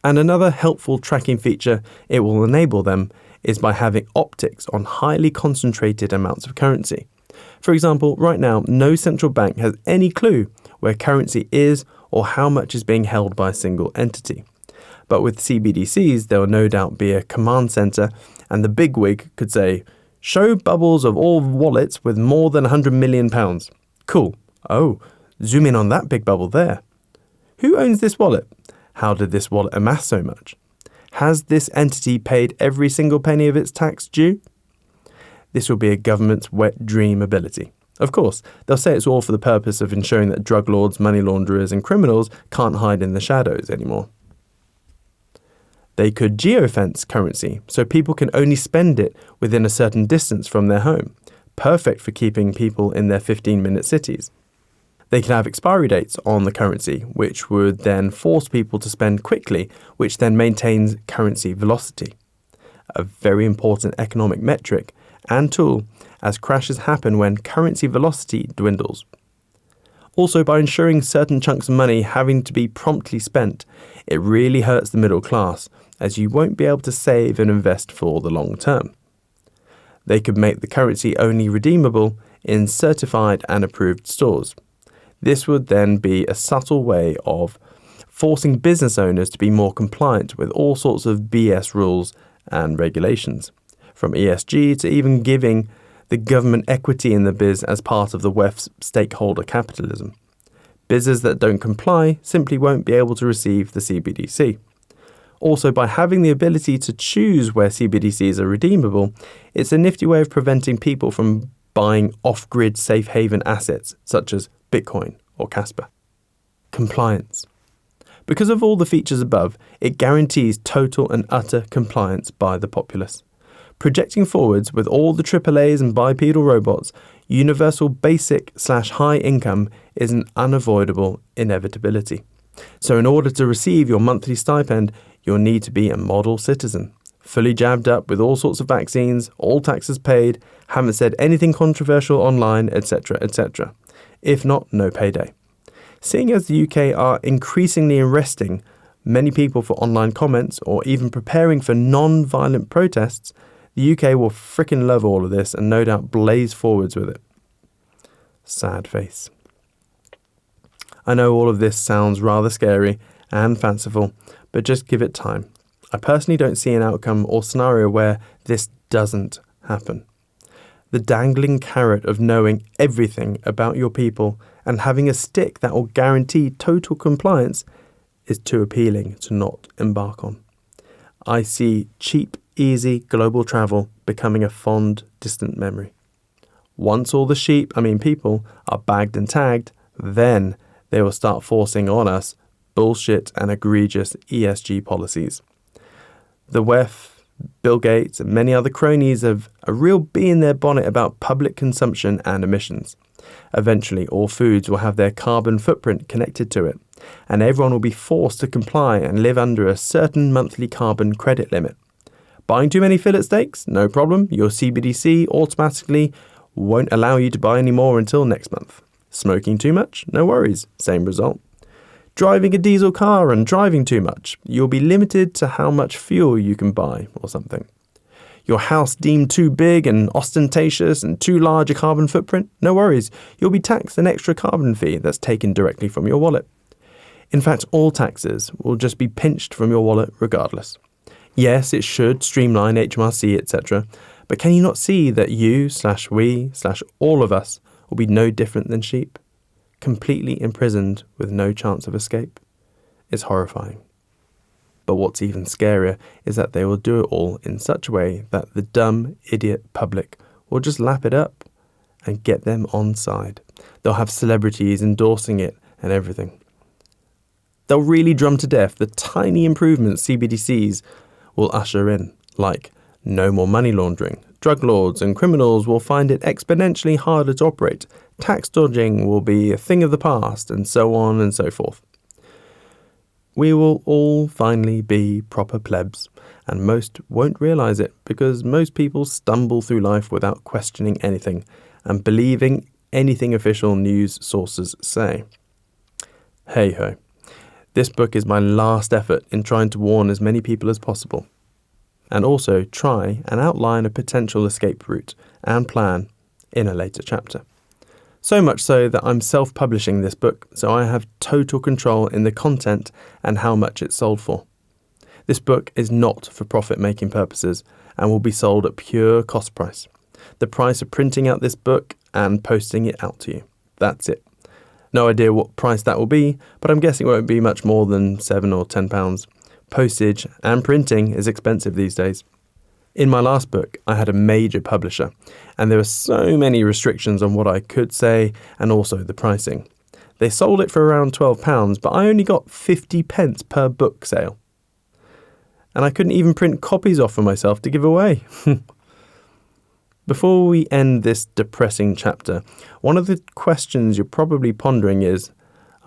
And another helpful tracking feature it will enable them is by having optics on highly concentrated amounts of currency. For example, right now, no central bank has any clue where currency is or how much is being held by a single entity. But with CBDCs, there will no doubt be a command center, and the bigwig could say, "Show bubbles of all wallets with more than £100 million. Cool. Oh, zoom in on that big bubble there. Who owns this wallet? How did this wallet amass so much? Has this entity paid every single penny of its tax due?" This will be a government's wet dream ability. Of course, they'll say it's all for the purpose of ensuring that drug lords, money launderers and criminals can't hide in the shadows anymore. They could geofence currency, so people can only spend it within a certain distance from their home. Perfect for keeping people in their 15-minute cities. They can have expiry dates on the currency, which would then force people to spend quickly, which then maintains currency velocity. A very important economic metric and tool, as crashes happen when currency velocity dwindles. Also, by ensuring certain chunks of money having to be promptly spent, it really hurts the middle class, as you won't be able to save and invest for the long term. They could make the currency only redeemable in certified and approved stores. This would then be a subtle way of forcing business owners to be more compliant with all sorts of BS rules and regulations, from ESG to even giving the government equity in the biz as part of the WEF's stakeholder capitalism. Businesses that don't comply simply won't be able to receive the CBDC. Also, by having the ability to choose where CBDCs are redeemable, it's a nifty way of preventing people from buying off-grid safe haven assets such as Bitcoin or Casper. Compliance. Because of all the features above, it guarantees total and utter compliance by the populace. Projecting forwards with all the AAAs and bipedal robots, universal basic/high income is an unavoidable inevitability. So in order to receive your monthly stipend, you'll need to be a model citizen, fully jabbed up with all sorts of vaccines, all taxes paid, haven't said anything controversial online, etc., etc. If not, no payday. Seeing as the UK are increasingly arresting many people for online comments or even preparing for non-violent protests, the UK will frickin' love all of this and no doubt blaze forwards with it. Sad face. I know all of this sounds rather scary and fanciful, but just give it time. I personally don't see an outcome or scenario where this doesn't happen. The dangling carrot of knowing everything about your people and having a stick that will guarantee total compliance is too appealing to not embark on. I see cheap, easy global travel becoming a fond, distant memory. Once all the people, are bagged and tagged, then they will start forcing on us bullshit and egregious ESG policies. The WEF, Bill Gates and many other cronies have a real bee in their bonnet about public consumption and emissions. Eventually, all foods will have their carbon footprint connected to it, and everyone will be forced to comply and live under a certain monthly carbon credit limit. Buying too many fillet steaks? No problem. Your CBDC automatically won't allow you to buy any more until next month. Smoking too much? No worries. Same result. Driving a diesel car and driving too much? You'll be limited to how much fuel you can buy or something. Your house deemed too big and ostentatious and too large a carbon footprint? No worries. You'll be taxed an extra carbon fee that's taken directly from your wallet. In fact, all taxes will just be pinched from your wallet regardless. Yes, it should streamline HMRC, etc. But can you not see that you/we/all of us will be no different than sheep? Completely imprisoned with no chance of escape? It's horrifying. But what's even scarier is that they will do it all in such a way that the dumb, idiot public will just lap it up and get them on side. They'll have celebrities endorsing it and everything. They'll really drum to death the tiny improvements CBDCs will usher in, like no more money laundering. Drug lords and criminals will find it exponentially harder to operate. Tax dodging will be a thing of the past, and so on and so forth. We will all finally be proper plebs, and most won't realise it because most people stumble through life without questioning anything and believing anything official news sources say. Hey ho. This book is my last effort in trying to warn as many people as possible, and also try and outline a potential escape route and plan in a later chapter. So much so that I'm self-publishing this book, so I have total control in the content and how much it's sold for. This book is not for profit-making purposes and will be sold at pure cost price. The price of printing out this book and posting it out to you. That's it. No idea what price that will be, but I'm guessing it won't be much more than £7 or £10. Postage and printing is expensive these days. In my last book, I had a major publisher, and there were so many restrictions on what I could say and also the pricing. They sold it for around £12, but I only got 50 pence per book sale. And I couldn't even print copies off for myself to give away. Before we end this depressing chapter, one of the questions you're probably pondering is,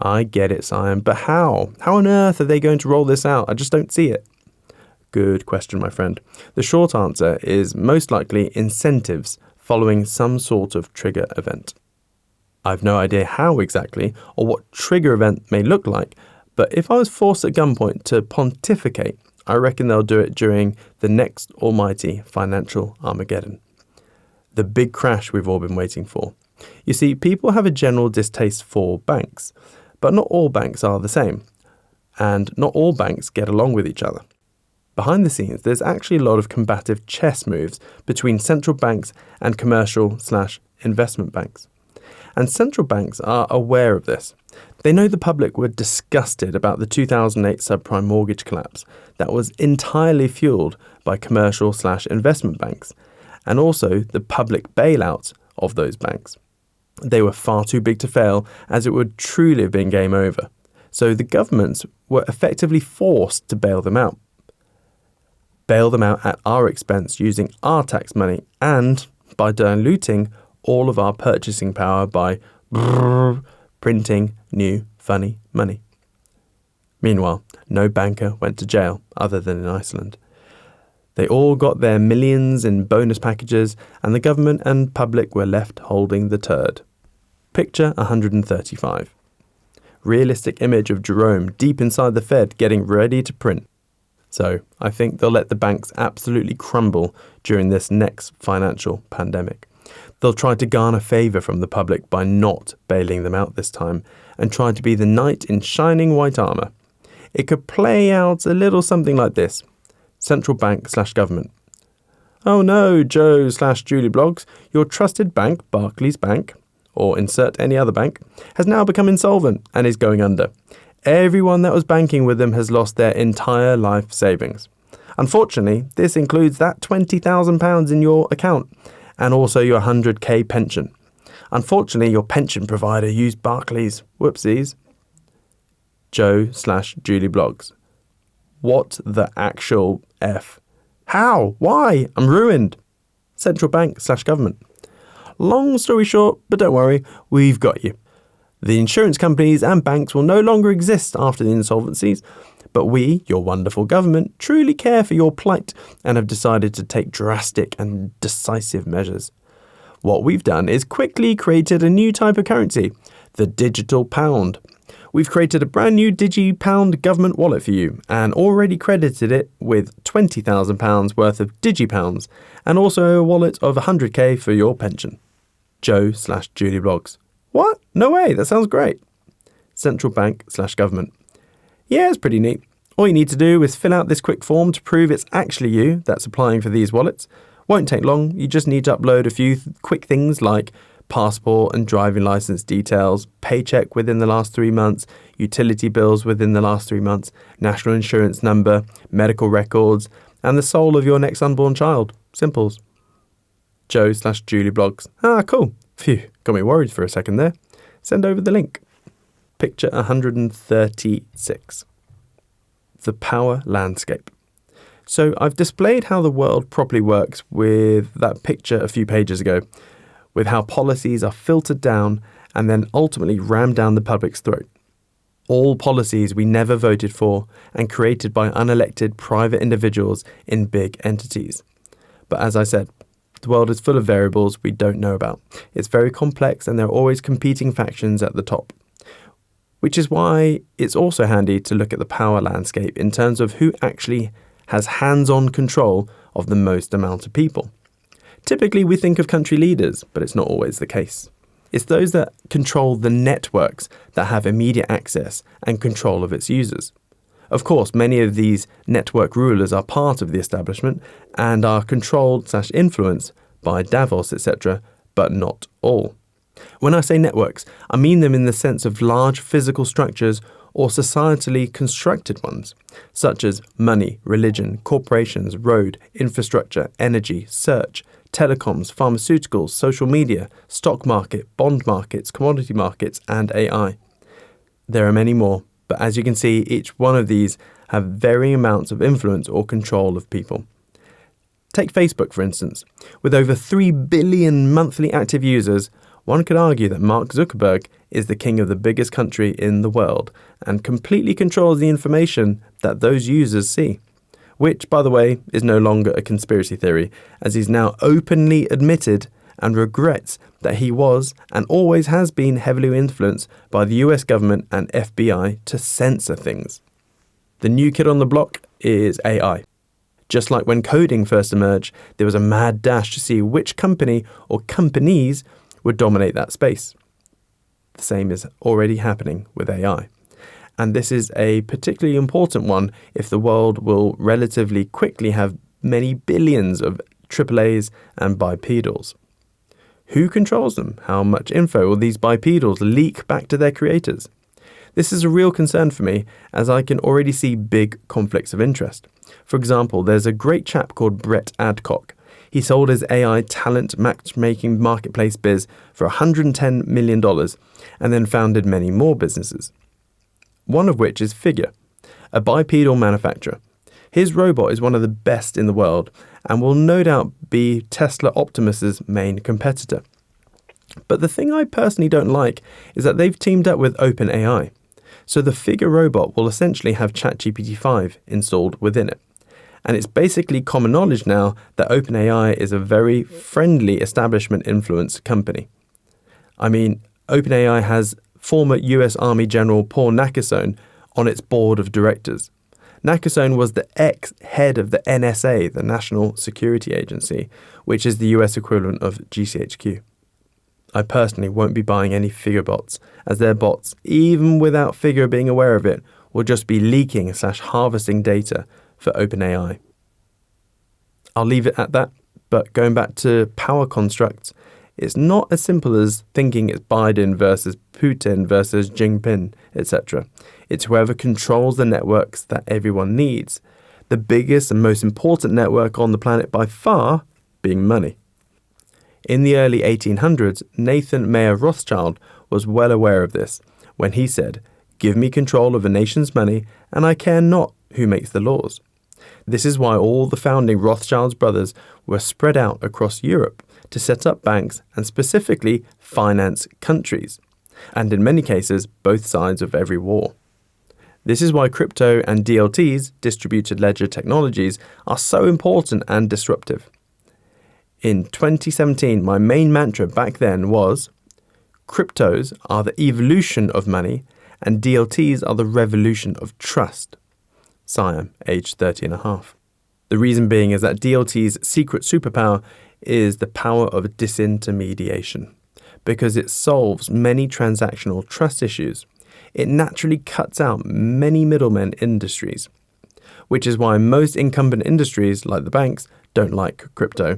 I get it, Siam, but how? How on earth are they going to roll this out? I just don't see it. Good question, my friend. The short answer is most likely incentives following some sort of trigger event. I've no idea how exactly or what trigger event may look like, but if I was forced at gunpoint to pontificate, I reckon they'll do it during the next almighty financial Armageddon. The big crash we've all been waiting for. You see, people have a general distaste for banks, but not all banks are the same, and not all banks get along with each other. Behind the scenes, there's actually a lot of combative chess moves between central banks and commercial/investment banks. And central banks are aware of this. They know the public were disgusted about the 2008 subprime mortgage collapse that was entirely fueled by commercial/investment banks, and also the public bailouts of those banks. They were far too big to fail, as it would truly have been game over. So the governments were effectively forced to bail them out. Bail them out at our expense using our tax money and by diluting all of our purchasing power by printing new funny money. Meanwhile, no banker went to jail other than in Iceland. They all got their millions in bonus packages, and the government and public were left holding the turd. Picture 135. Realistic image of Jerome deep inside the Fed getting ready to print. So I think they'll let the banks absolutely crumble during this next financial pandemic. They'll try to garner favour from the public by not bailing them out this time and try to be the knight in shining white armour. It could play out a little something like this. Central bank/government. Oh no, Joe/Julie Blogs, your trusted bank, Barclays Bank, or insert any other bank, has now become insolvent and is going under. Everyone that was banking with them has lost their entire life savings. Unfortunately, this includes that £20,000 in your account and also your 100k pension. Unfortunately, your pension provider used Barclays. Whoopsies. Joe/Julie Blogs. What the actual F? How? Why? I'm ruined. Central bank/government. Long story short, but don't worry, we've got you. The insurance companies and banks will no longer exist after the insolvencies, but we, your wonderful government, truly care for your plight and have decided to take drastic and decisive measures. What we've done is quickly created a new type of currency, the digital pound. We've created a brand new DigiPound government wallet for you and already credited it with £20,000 worth of DigiPounds and also a wallet of 100k for your pension. Joe/Julie Blogs. What? No way, that sounds great. Central bank/government. Yeah, it's pretty neat. All you need to do is fill out this quick form to prove it's actually you that's applying for these wallets. Won't take long, you just need to upload a few quick things like passport and driving license details, paycheck within the last 3 months, utility bills within the last 3 months, national insurance number, medical records, and the soul of your next unborn child. Simples. Joe/Julie Blogs. Ah, cool. Phew, got me worried for a second there. Send over the link. Picture 136. The power landscape. So I've displayed how the world properly works with that picture a few pages ago, with how policies are filtered down and then ultimately rammed down the public's throat. All policies we never voted for and created by unelected private individuals in big entities. But as I said, the world is full of variables we don't know about. It's very complex and there are always competing factions at the top. Which is why it's also handy to look at the power landscape in terms of who actually has hands-on control of the most amount of people. Typically, we think of country leaders, but it's not always the case. It's those that control the networks that have immediate access and control of its users. Of course, many of these network rulers are part of the establishment and are controlled/influenced by Davos, etc., but not all. When I say networks, I mean them in the sense of large physical structures or societally constructed ones, such as money, religion, corporations, road, infrastructure, energy, search, telecoms, pharmaceuticals, social media, stock market, bond markets, commodity markets, and AI. There are many more, but as you can see, each one of these have varying amounts of influence or control of people. Take Facebook, for instance. With over 3 billion monthly active users, one could argue that Mark Zuckerberg is the king of the biggest country in the world and completely controls the information that those users see. Which, by the way, is no longer a conspiracy theory, as he's now openly admitted and regrets that he was and always has been heavily influenced by the US government and FBI to censor things. The new kid on the block is AI. Just like when coding first emerged, there was a mad dash to see which company or companies would dominate that space. The same is already happening with AI. And this is a particularly important one if the world will relatively quickly have many billions of AAAs and bipedals. Who controls them? How much info will these bipedals leak back to their creators? This is a real concern for me, as I can already see big conflicts of interest. For example, there's a great chap called Brett Adcock. He sold his AI talent matchmaking marketplace biz for $110 million and then founded many more businesses. One of which is Figure, a bipedal manufacturer. His robot is one of the best in the world and will no doubt be Tesla Optimus's main competitor. But the thing I personally don't like is that they've teamed up with OpenAI. So the Figure robot will essentially have ChatGPT-5 installed within it. And it's basically common knowledge now that OpenAI is a very friendly establishment influence company. I mean, OpenAI has former US Army General Paul Nakasone on its board of directors. Nakasone was the ex-head of the NSA, the National Security Agency, which is the US equivalent of GCHQ. I personally won't be buying any Figure bots, as their bots, even without Figure being aware of it, will just be leaking/harvesting data for OpenAI. I'll leave it at that, but going back to power constructs, it's not as simple as thinking it's Biden versus Putin versus Jinping, etc. It's whoever controls the networks that everyone needs. The biggest and most important network on the planet by far being money. In the early 1800s, Nathan Mayer Rothschild was well aware of this when he said, "Give me control of a nation's money and I care not who makes the laws." This is why all the founding Rothschild's brothers were spread out across Europe to set up banks and specifically finance countries, and in many cases, both sides of every war. This is why crypto and DLTs, distributed ledger technologies, are so important and disruptive. In 2017, my main mantra back then was, cryptos are the evolution of money and DLTs are the revolution of trust. Siam, aged 30 and a half. The reason being is that DLT's secret superpower is the power of disintermediation, because it solves many transactional trust issues. It naturally cuts out many middlemen industries, which is why most incumbent industries, like the banks, don't like crypto,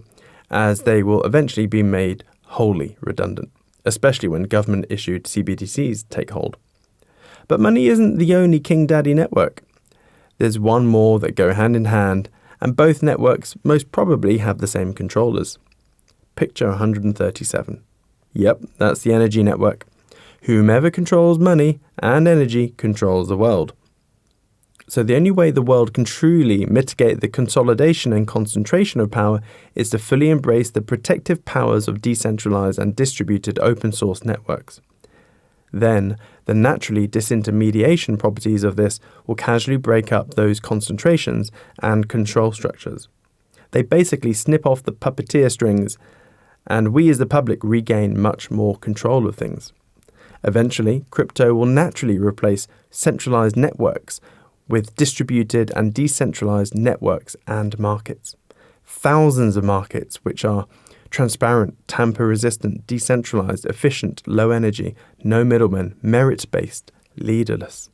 as they will eventually be made wholly redundant, especially when government-issued CBDCs take hold. But money isn't the only King Daddy network. There's one more that go hand in hand, and both networks most probably have the same controllers. Picture 137. Yep, that's the energy network. Whomever controls money and energy controls the world. So the only way the world can truly mitigate the consolidation and concentration of power is to fully embrace the protective powers of decentralized and distributed open source networks. Then, the naturally disintermediation properties of this will casually break up those concentrations and control structures. They basically snip off the puppeteer strings, and we as the public regain much more control of things. Eventually, crypto will naturally replace centralized networks with distributed and decentralized networks and markets. Thousands of markets which are transparent, tamper-resistant, decentralized, efficient, low energy, no middlemen, merit-based, leaderless.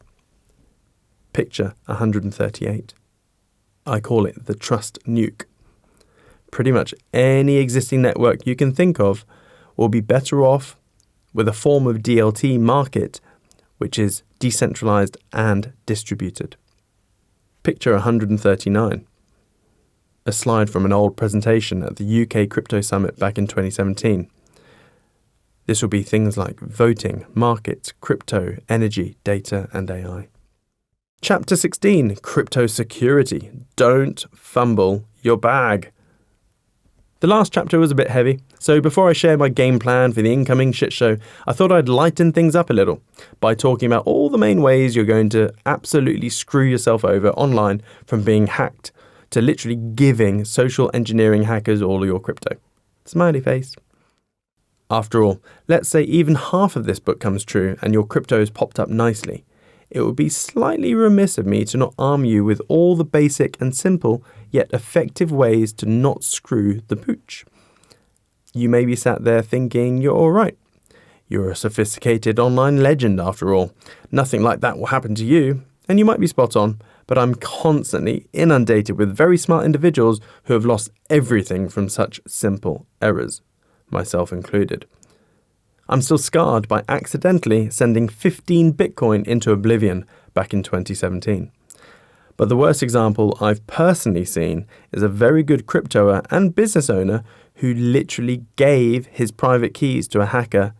Picture 138. I call it the trust nuke. Pretty much any existing network you can think of will be better off with a form of DLT market which is decentralized and distributed. Picture 139. A slide from an old presentation at the UK Crypto Summit back in 2017. This will be things like voting, markets, crypto, energy, data, and AI. Chapter 16, Crypto Security. Don't fumble your bag. The last chapter was a bit heavy, so before I share my game plan for the incoming shit show, I thought I'd lighten things up a little by talking about all the main ways you're going to absolutely screw yourself over online, from being hacked to literally giving social engineering hackers all your crypto. Smiley face. After all, let's say even half of this book comes true and your crypto has popped up nicely. It would be slightly remiss of me to not arm you with all the basic and simple yet effective ways to not screw the pooch. You may be sat there thinking you're alright. You're a sophisticated online legend after all. Nothing like that will happen to you, and you might be spot on, but I'm constantly inundated with very smart individuals who have lost everything from such simple errors, myself included. I'm still scarred by accidentally sending 15 Bitcoin into oblivion back in 2017. But the worst example I've personally seen is a very good cryptoer and business owner who literally gave his private keys to a hacker,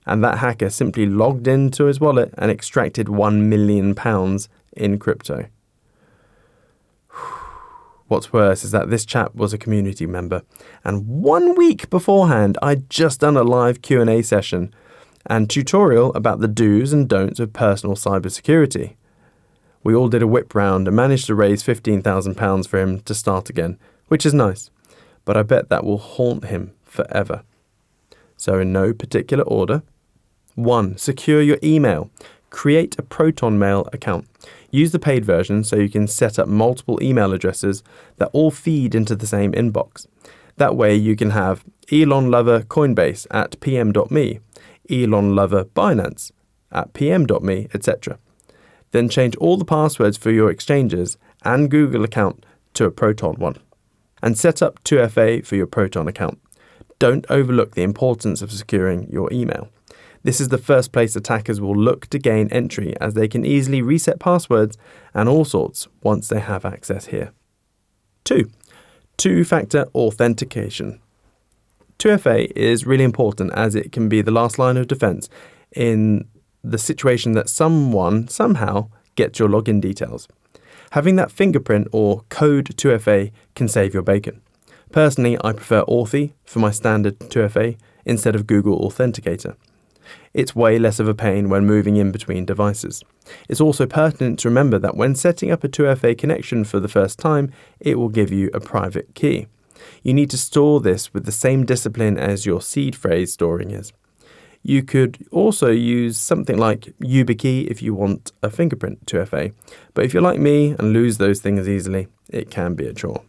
and that hacker simply logged into his wallet and extracted £1 million in crypto. What's worse is that this chap was a community member, and 1 week beforehand I'd just done a live Q&A session and tutorial about the do's and don'ts of personal cybersecurity. We all did a whip round and managed to raise £15,000 for him to start again, which is nice, but I bet that will haunt him forever. So in no particular order. 1. Secure your email. Create a Proton Mail account. Use the paid version so you can set up multiple email addresses that all feed into the same inbox. That way you can have Elon Lover Coinbase at pm.me, Elon Lover Binance at pm.me, etc. Then change all the passwords for your exchanges and Google account to a Proton one. And set up 2FA for your Proton account. Don't overlook the importance of securing your email. This is the first place attackers will look to gain entry, as they can easily reset passwords and all sorts once they have access here. 2. Two-factor authentication. 2FA is really important, as it can be the last line of defense in the situation that someone somehow gets your login details. Having that fingerprint or code 2FA can save your bacon. Personally, I prefer Authy for my standard 2FA instead of Google Authenticator. It's way less of a pain when moving in between devices. It's also pertinent to remember that when setting up a 2FA connection for the first time, it will give you a private key. You need to store this with the same discipline as your seed phrase storing is. You could also use something like YubiKey if you want a fingerprint 2FA, but if you're like me and lose those things easily, it can be a chore.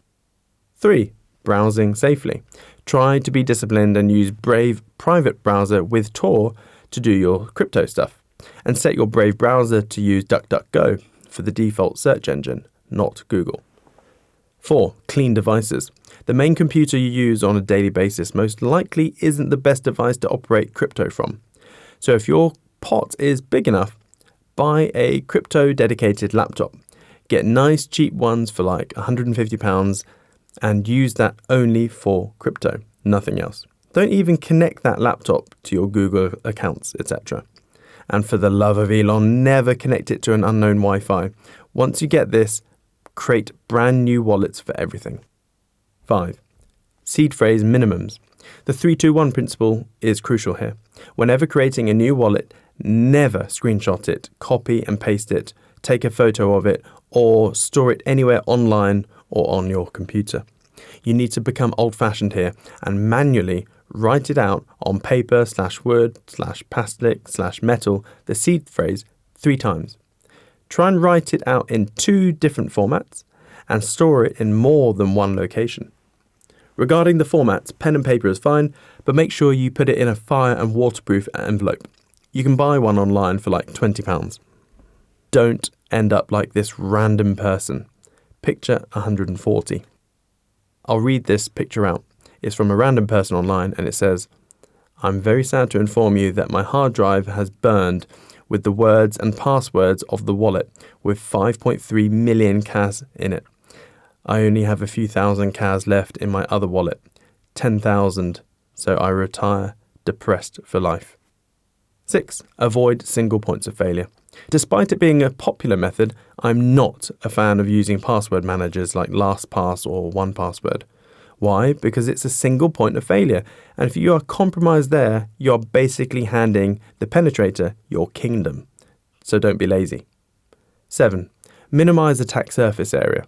3. Browsing safely. Try to be disciplined and use Brave private browser with Tor to do your crypto stuff, and set your Brave browser to use DuckDuckGo for the default search engine, not Google. 4. Clean devices. The main computer you use on a daily basis most likely isn't the best device to operate crypto from. So if your pot is big enough, buy a crypto dedicated laptop. Get nice cheap ones for like £150 and use that only for crypto, nothing else. Don't even connect that laptop to your Google accounts, etc. And for the love of Elon, never connect it to an unknown Wi-Fi. Once you get this, create brand new wallets for everything. 5. Seed phrase minimums. The 3-2-1 principle is crucial here. Whenever creating a new wallet, never screenshot it, copy and paste it, take a photo of it, or store it anywhere online or on your computer. You need to become old-fashioned here and manually write it out on paper/wood/plastic/metal, the seed phrase, 3 times. Try and write it out in 2 different formats and store it in more than one location. Regarding the formats, pen and paper is fine, but make sure you put it in a fire and waterproof envelope. You can buy one online for like £20. Don't end up like this random person. Picture 140. I'll read this picture out. It's from a random person online and it says, "I'm very sad to inform you that my hard drive has burned with the words and passwords of the wallet with 5.3 million CAS in it. I only have a few thousand CAS left in my other wallet, 10,000, so I retire depressed for life. 6. Avoid single points of failure. Despite it being a popular method, I'm not a fan of using password managers like LastPass or 1Password. Why? Because it's a single point of failure, and if you are compromised there, you're basically handing the penetrator your kingdom. So don't be lazy. 7. Minimize attack surface area.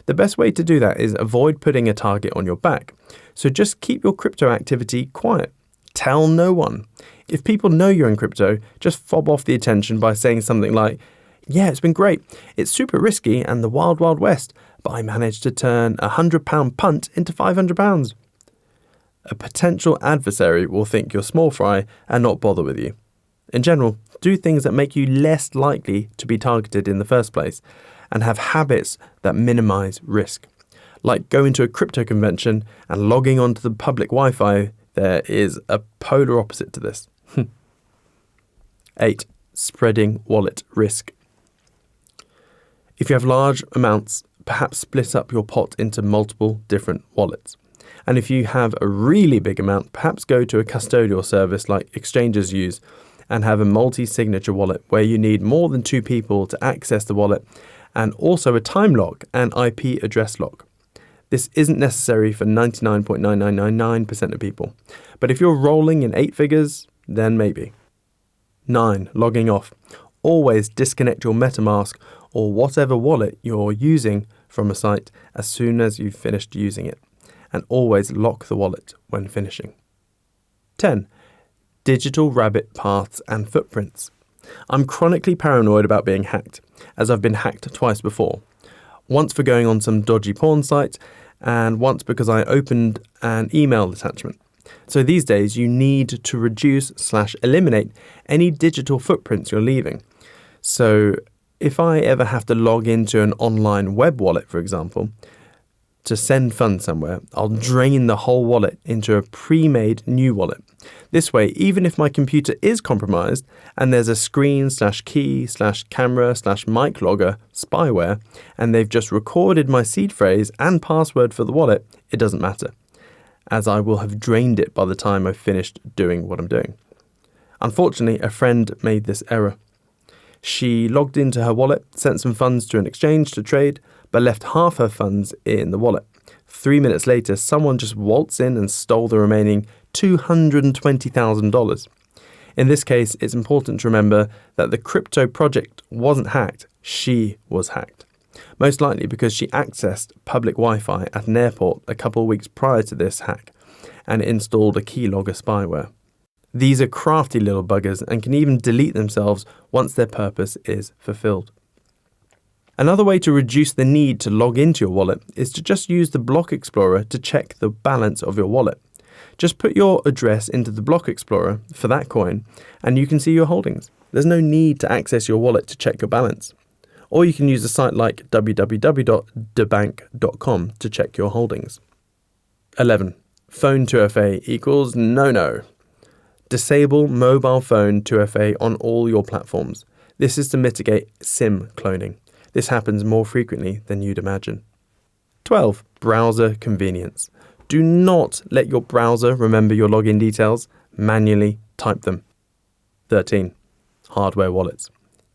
The best way to do that is avoid putting a target on your back. So just keep your crypto activity quiet. Tell no one. If people know you're in crypto, just fob off the attention by saying something like, yeah, it's been great. It's super risky and the wild, wild west, but I managed to turn a £100 punt into £500. A potential adversary will think you're small fry and not bother with you. In general, do things that make you less likely to be targeted in the first place and have habits that minimize risk. Like going to a crypto convention and logging onto the public Wi-Fi, there is a polar opposite to this. 8. Spreading wallet risk. If you have large amounts, perhaps split up your pot into multiple different wallets. And if you have a really big amount, perhaps go to a custodial service like exchanges use and have a multi-signature wallet where you need more than 2 people to access the wallet and also a time lock and IP address lock. This isn't necessary for 99.9999% of people, but if you're rolling in 8 figures, then maybe. 9. Logging off. Always disconnect your MetaMask or whatever wallet you're using from a site as soon as you've finished using it, and always lock the wallet when finishing. 10. Digital rabbit paths and footprints. I'm chronically paranoid about being hacked, as I've been hacked twice before. Once for going on some dodgy porn site, and once because I opened an email attachment. So these days you need to reduce/eliminate any digital footprints you're leaving. So if I ever have to log into an online web wallet, for example, to send funds somewhere, I'll drain the whole wallet into a pre-made new wallet. This way, even if my computer is compromised and there's a screen/key/camera/mic logger spyware and they've just recorded my seed phrase and password for the wallet, it doesn't matter, as I will have drained it by the time I've finished doing what I'm doing. Unfortunately, a friend made this error. She logged into her wallet, sent some funds to an exchange to trade, but left half her funds in the wallet. 3 minutes later, someone just waltzed in and stole the remaining $220,000. In this case, it's important to remember that the crypto project wasn't hacked, she was hacked. Most likely because she accessed public Wi-Fi at an airport a couple of weeks prior to this hack and installed a keylogger spyware. These are crafty little buggers and can even delete themselves once their purpose is fulfilled. Another way to reduce the need to log into your wallet is to just use the Block Explorer to check the balance of your wallet. Just put your address into the Block Explorer for that coin and you can see your holdings. There's no need to access your wallet to check your balance. Or you can use a site like www.debank.com to check your holdings. 11. Phone 2FA equals no. Disable mobile phone 2FA on all your platforms. This is to mitigate SIM cloning. This happens more frequently than you'd imagine. 12. Browser convenience. Do not let your browser remember your login details. Manually type them. 13. Hardware wallets.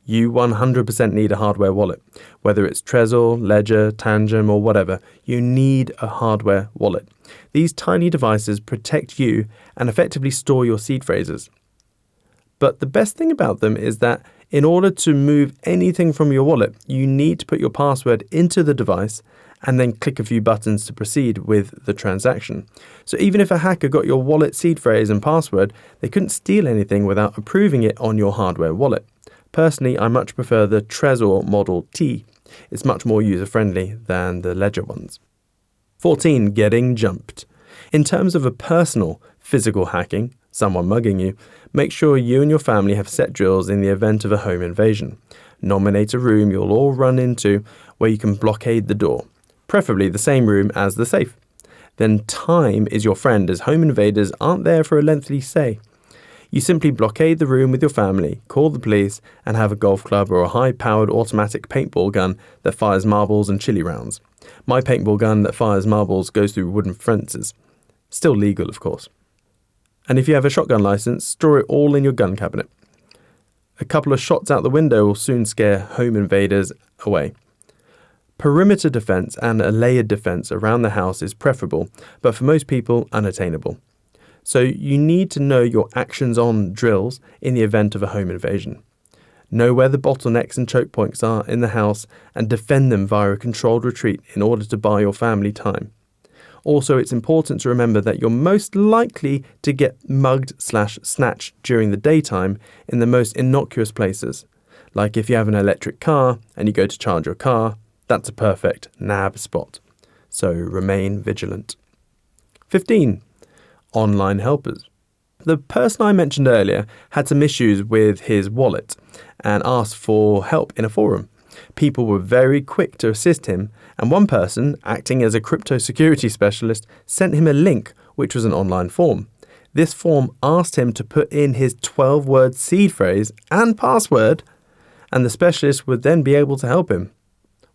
You 100% need a hardware wallet. Whether it's Trezor, Ledger, Tangent, or whatever, you need a hardware wallet. These tiny devices protect you and effectively store your seed phrases. But the best thing about them is that in order to move anything from your wallet, you need to put your password into the device and then click a few buttons to proceed with the transaction. So even if a hacker got your wallet seed phrase and password, they couldn't steal anything without approving it on your hardware wallet. Personally, I much prefer the Trezor Model T. It's much more user-friendly than the Ledger ones. 14. Getting jumped. In terms of a personal, physical hacking, someone mugging you, make sure you and your family have set drills in the event of a home invasion. Nominate a room you'll all run into where you can blockade the door, preferably the same room as the safe. Then time is your friend as home invaders aren't there for a lengthy stay. You simply blockade the room with your family, call the police, and have a golf club or a high-powered automatic paintball gun that fires marbles and chili rounds. My paintball gun that fires marbles goes through wooden fences. Still legal, of course. And if you have a shotgun license, store it all in your gun cabinet. A couple of shots out the window will soon scare home invaders away. Perimeter defense and a layered defense around the house is preferable, but for most people, unattainable. So you need to know your actions-on drills in the event of a home invasion. Know where the bottlenecks and choke points are in the house and defend them via a controlled retreat in order to buy your family time. Also, it's important to remember that you're most likely to get mugged/snatched during the daytime in the most innocuous places. Like if you have an electric car and you go to charge your car, that's a perfect nab spot. So remain vigilant. 15. Online helpers. The person I mentioned earlier had some issues with his wallet and asked for help in a forum. People were very quick to assist him, and one person, acting as a crypto security specialist, sent him a link, which was an online form. This form asked him to put in his 12-word seed phrase and password, and the specialist would then be able to help him.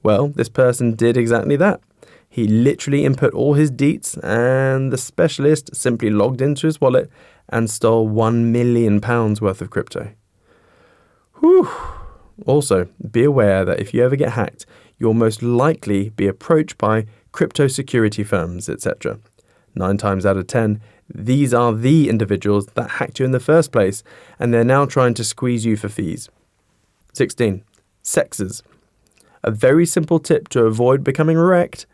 Well, this person did exactly that. He literally input all his deets, and the specialist simply logged into his wallet and stole £1 million worth of crypto. Whew. Also, be aware that if you ever get hacked, you'll most likely be approached by crypto security firms, etc. 9 times out of 10, these are the individuals that hacked you in the first place, and they're now trying to squeeze you for fees. 16. Sexes. A very simple tip to avoid becoming wrecked: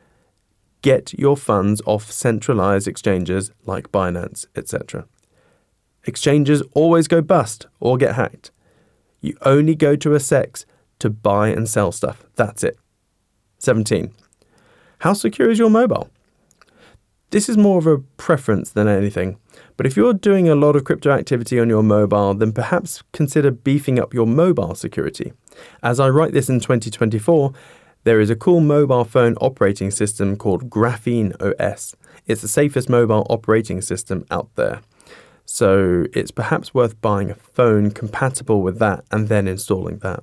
get your funds off centralized exchanges like Binance, etc. Exchanges always go bust or get hacked. You only go to a sex to buy and sell stuff. That's it. 17. How secure is your mobile? This is more of a preference than anything, but if you're doing a lot of crypto activity on your mobile, then perhaps consider beefing up your mobile security. As I write this in 2024, there is a cool mobile phone operating system called Graphene OS. It's the safest mobile operating system out there. So it's perhaps worth buying a phone compatible with that and then installing that.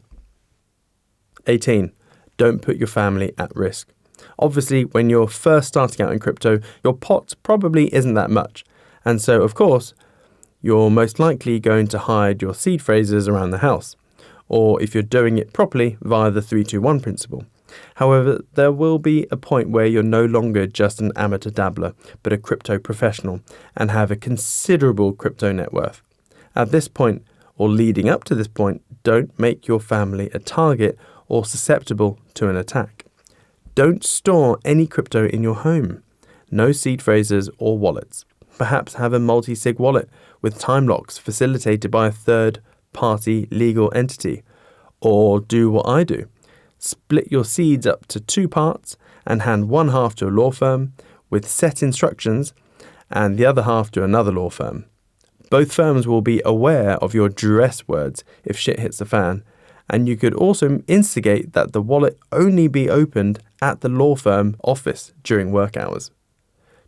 18. Don't put your family at risk. Obviously, when you're first starting out in crypto, your pot probably isn't that much. And so, of course, you're most likely going to hide your seed phrases around the house. Or if you're doing it properly, via the 3-2-1 principle. However, there will be a point where you're no longer just an amateur dabbler, but a crypto professional and have a considerable crypto net worth. At this point, or leading up to this point, don't make your family a target or susceptible to an attack. Don't store any crypto in your home. No seed phrases or wallets. Perhaps have a multi-sig wallet with time locks facilitated by a third-party legal entity. Or do what I do. Split your seeds up to 2 parts and hand one half to a law firm with set instructions and the other half to another law firm. Both firms will be aware of your duress words if shit hits the fan, and you could also instigate that the wallet only be opened at the law firm office during work hours.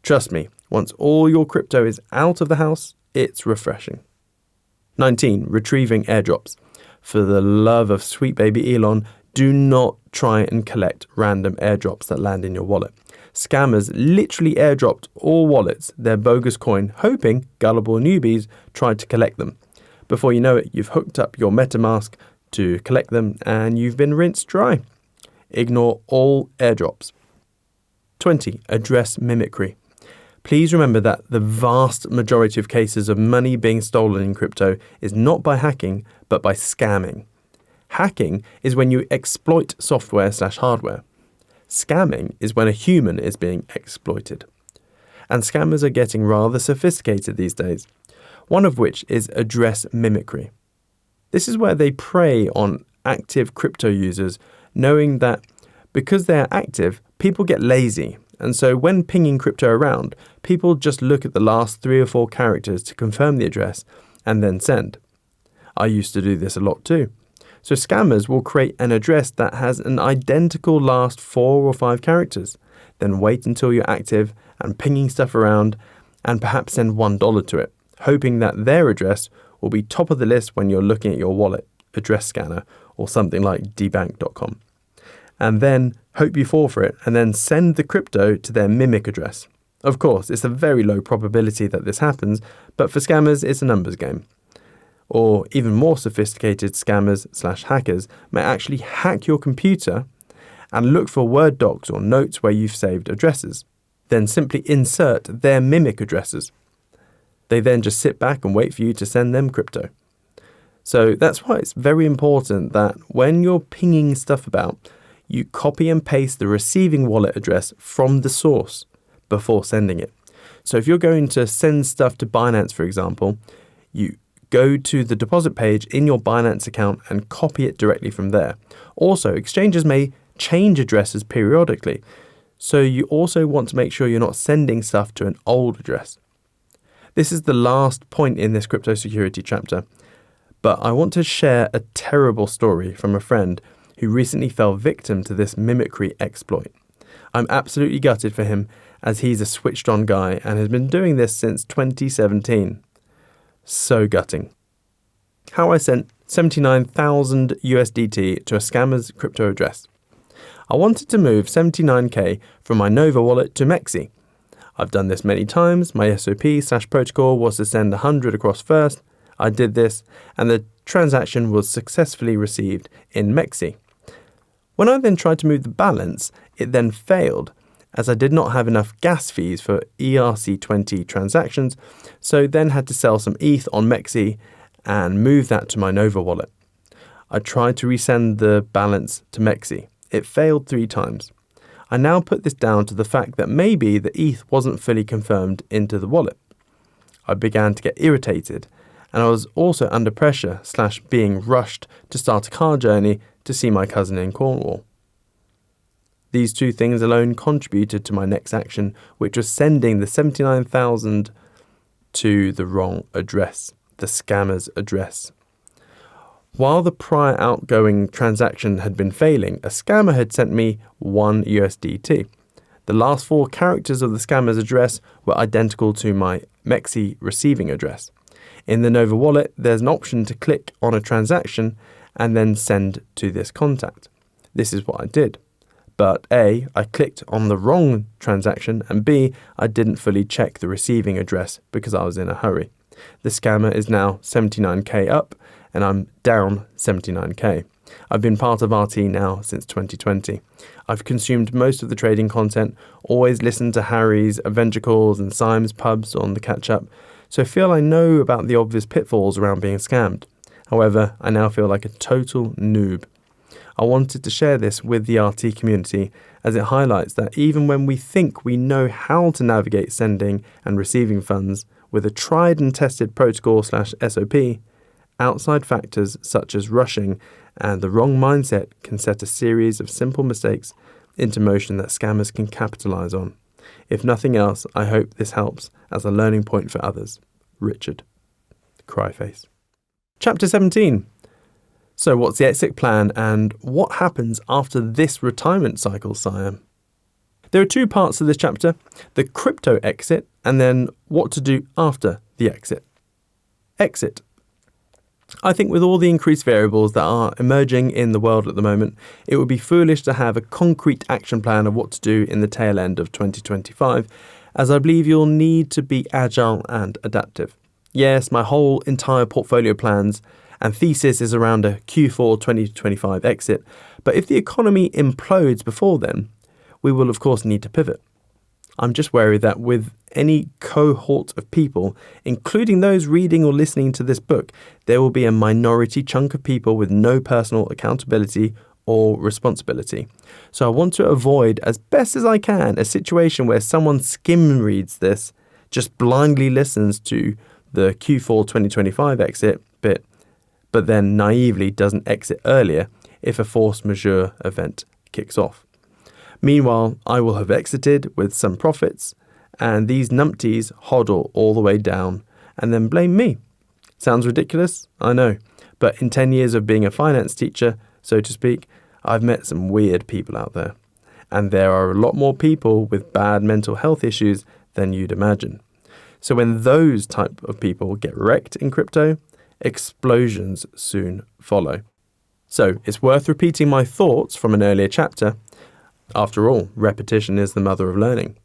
Trust me, once all your crypto is out of the house, it's refreshing. 19. Retrieving airdrops. For the love of sweet baby Elon, do not try and collect random airdrops that land in your wallet. Scammers literally airdropped all wallets their bogus coin, hoping gullible newbies tried to collect them. Before you know it, you've hooked up your MetaMask to collect them and you've been rinsed dry. Ignore all airdrops. 20. Address mimicry. Please remember that the vast majority of cases of money being stolen in crypto is not by hacking, but by scamming. Hacking is when you exploit software/hardware. Scamming is when a human is being exploited. And scammers are getting rather sophisticated these days, one of which is address mimicry. This is where they prey on active crypto users, knowing that because they are active, people get lazy. And so when pinging crypto around, people just look at the last 3 or 4 characters to confirm the address and then send. I used to do this a lot too. So scammers will create an address that has an identical last 4 or 5 characters, then wait until you're active and pinging stuff around and perhaps send $1 to it, hoping that their address will be top of the list when you're looking at your wallet address scanner or something like dbank.com. And then hope you fall for it and then send the crypto to their mimic address. Of course, it's a very low probability that this happens, but for scammers, it's a numbers game. Or even more sophisticated scammers/hackers may actually hack your computer and look for Word docs or notes where you've saved addresses, then simply insert their mimic addresses. They then just sit back and wait for you to send them crypto. So that's why it's very important that when you're pinging stuff about, you copy and paste the receiving wallet address from the source before sending it. So if you're going to send stuff to Binance, for example, you go to the deposit page in your Binance account and copy it directly from there. Also, exchanges may change addresses periodically, so you also want to make sure you're not sending stuff to an old address. This is the last point in this crypto security chapter, but I want to share a terrible story from a friend who recently fell victim to this mimicry exploit. I'm absolutely gutted for him, as he's a switched-on guy and has been doing this since 2017. So gutting. How I sent 79,000 USDT to a scammer's crypto address. I wanted to move 79k from my Nova wallet to Mexi. I've done this many times. My SOP/protocol was to send 100 across first. I did this, and the transaction was successfully received in Mexi. When I then tried to move the balance, it then failed, as I did not have enough gas fees for ERC20 transactions, so then had to sell some ETH on Mexi and move that to my Nova wallet. I tried to resend the balance to Mexi. It failed 3 times. I now put this down to the fact that maybe the ETH wasn't fully confirmed into the wallet. I began to get irritated, and I was also under pressure / being rushed to start a car journey to see my cousin in Cornwall. These 2 things alone contributed to my next action, which was sending the 79,000 to the wrong address, the scammer's address. While the prior outgoing transaction had been failing, a scammer had sent me 1 USDT. The last 4 characters of the scammer's address were identical to my Mexi receiving address. In the Nova wallet, there's an option to click on a transaction and then send to this contact. This is what I did. But A, I clicked on the wrong transaction, and B, I didn't fully check the receiving address because I was in a hurry. The scammer is now 79k up, and I'm down 79k. I've been part of RT now since 2020. I've consumed most of the trading content, always listened to Harry's Avenger calls and Siam's pubs on the catch-up, so I feel I know about the obvious pitfalls around being scammed. However, I now feel like a total noob. I wanted to share this with the RT community, as it highlights that even when we think we know how to navigate sending and receiving funds with a tried and tested protocol /SOP, outside factors such as rushing and the wrong mindset can set a series of simple mistakes into motion that scammers can capitalize on. If nothing else, I hope this helps as a learning point for others. Richard. Cryface. Chapter 17. So what's the exit plan and what happens after this retirement cycle, Siam? There are 2 parts to this chapter, the crypto exit and then what to do after the exit. Exit. I think with all the increased variables that are emerging in the world at the moment, it would be foolish to have a concrete action plan of what to do in the tail end of 2025, as I believe you'll need to be agile and adaptive. Yes, my whole entire portfolio plans and thesis is around a Q4 2025 exit, but if the economy implodes before then, we will of course need to pivot. I'm just worried that with any cohort of people, including those reading or listening to this book, there will be a minority chunk of people with no personal accountability or responsibility. So I want to avoid, as best as I can, a situation where someone skim reads this, just blindly listens to the Q4 2025 exit bit, but then naively doesn't exit earlier if a force majeure event kicks off. Meanwhile, I will have exited with some profits, and these numpties hodl all the way down and then blame me. Sounds ridiculous? I know. But in 10 years of being a finance teacher, so to speak, I've met some weird people out there. And there are a lot more people with bad mental health issues than you'd imagine. So when those type of people get wrecked in crypto, Explosions soon follow. So it's worth repeating my thoughts from an earlier chapter. After all, repetition is the mother of learning.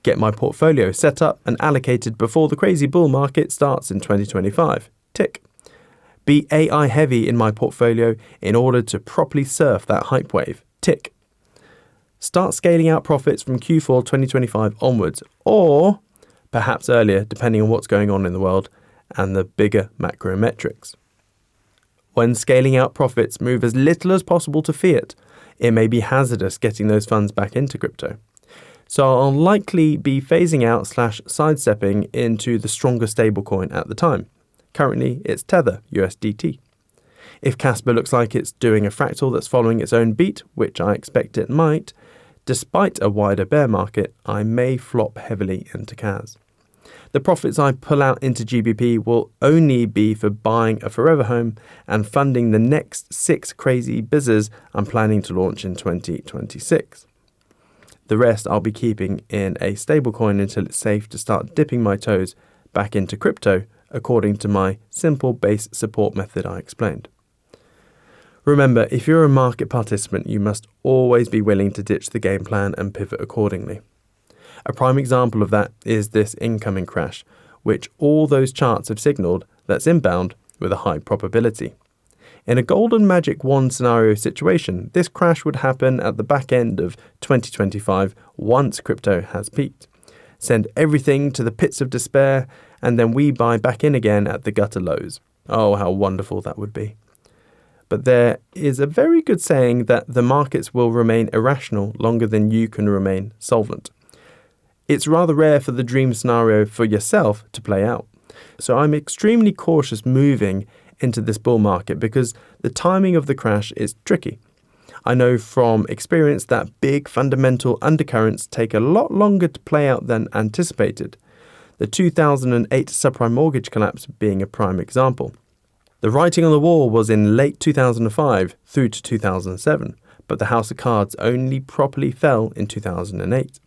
Get my portfolio set up and allocated before the crazy bull market starts in 2025. Tick. Be AI heavy in my portfolio in order to properly surf that hype wave. Tick. Start scaling out profits from Q4 2025 onwards, or perhaps earlier, depending on what's going on in the world and the bigger macro metrics. When scaling out profits, move as little as possible to fiat. It may be hazardous getting those funds back into crypto. So I'll likely be phasing out / sidestepping into the stronger stablecoin at the time. Currently, it's Tether, USDT. If Casper looks like it's doing a fractal that's following its own beat, which I expect it might, despite a wider bear market, I may flop heavily into CAS. The profits I pull out into GBP will only be for buying a forever home and funding the next 6 crazy bizzes I'm planning to launch in 2026. The rest I'll be keeping in a stablecoin until it's safe to start dipping my toes back into crypto according to my simple base support method I explained. Remember, if you're a market participant, you must always be willing to ditch the game plan and pivot accordingly. A prime example of that is this incoming crash, which all those charts have signalled that's inbound with a high probability. In a golden magic wand scenario situation, this crash would happen at the back end of 2025 once crypto has peaked. Send everything to the pits of despair, and then we buy back in again at the gutter lows. Oh, how wonderful that would be. But there is a very good saying that the markets will remain irrational longer than you can remain solvent. It's rather rare for the dream scenario for yourself to play out. So I'm extremely cautious moving into this bull market because the timing of the crash is tricky. I know from experience that big fundamental undercurrents take a lot longer to play out than anticipated. The 2008 subprime mortgage collapse being a prime example. The writing on the wall was in late 2005 through to 2007, but the house of cards only properly fell in 2008.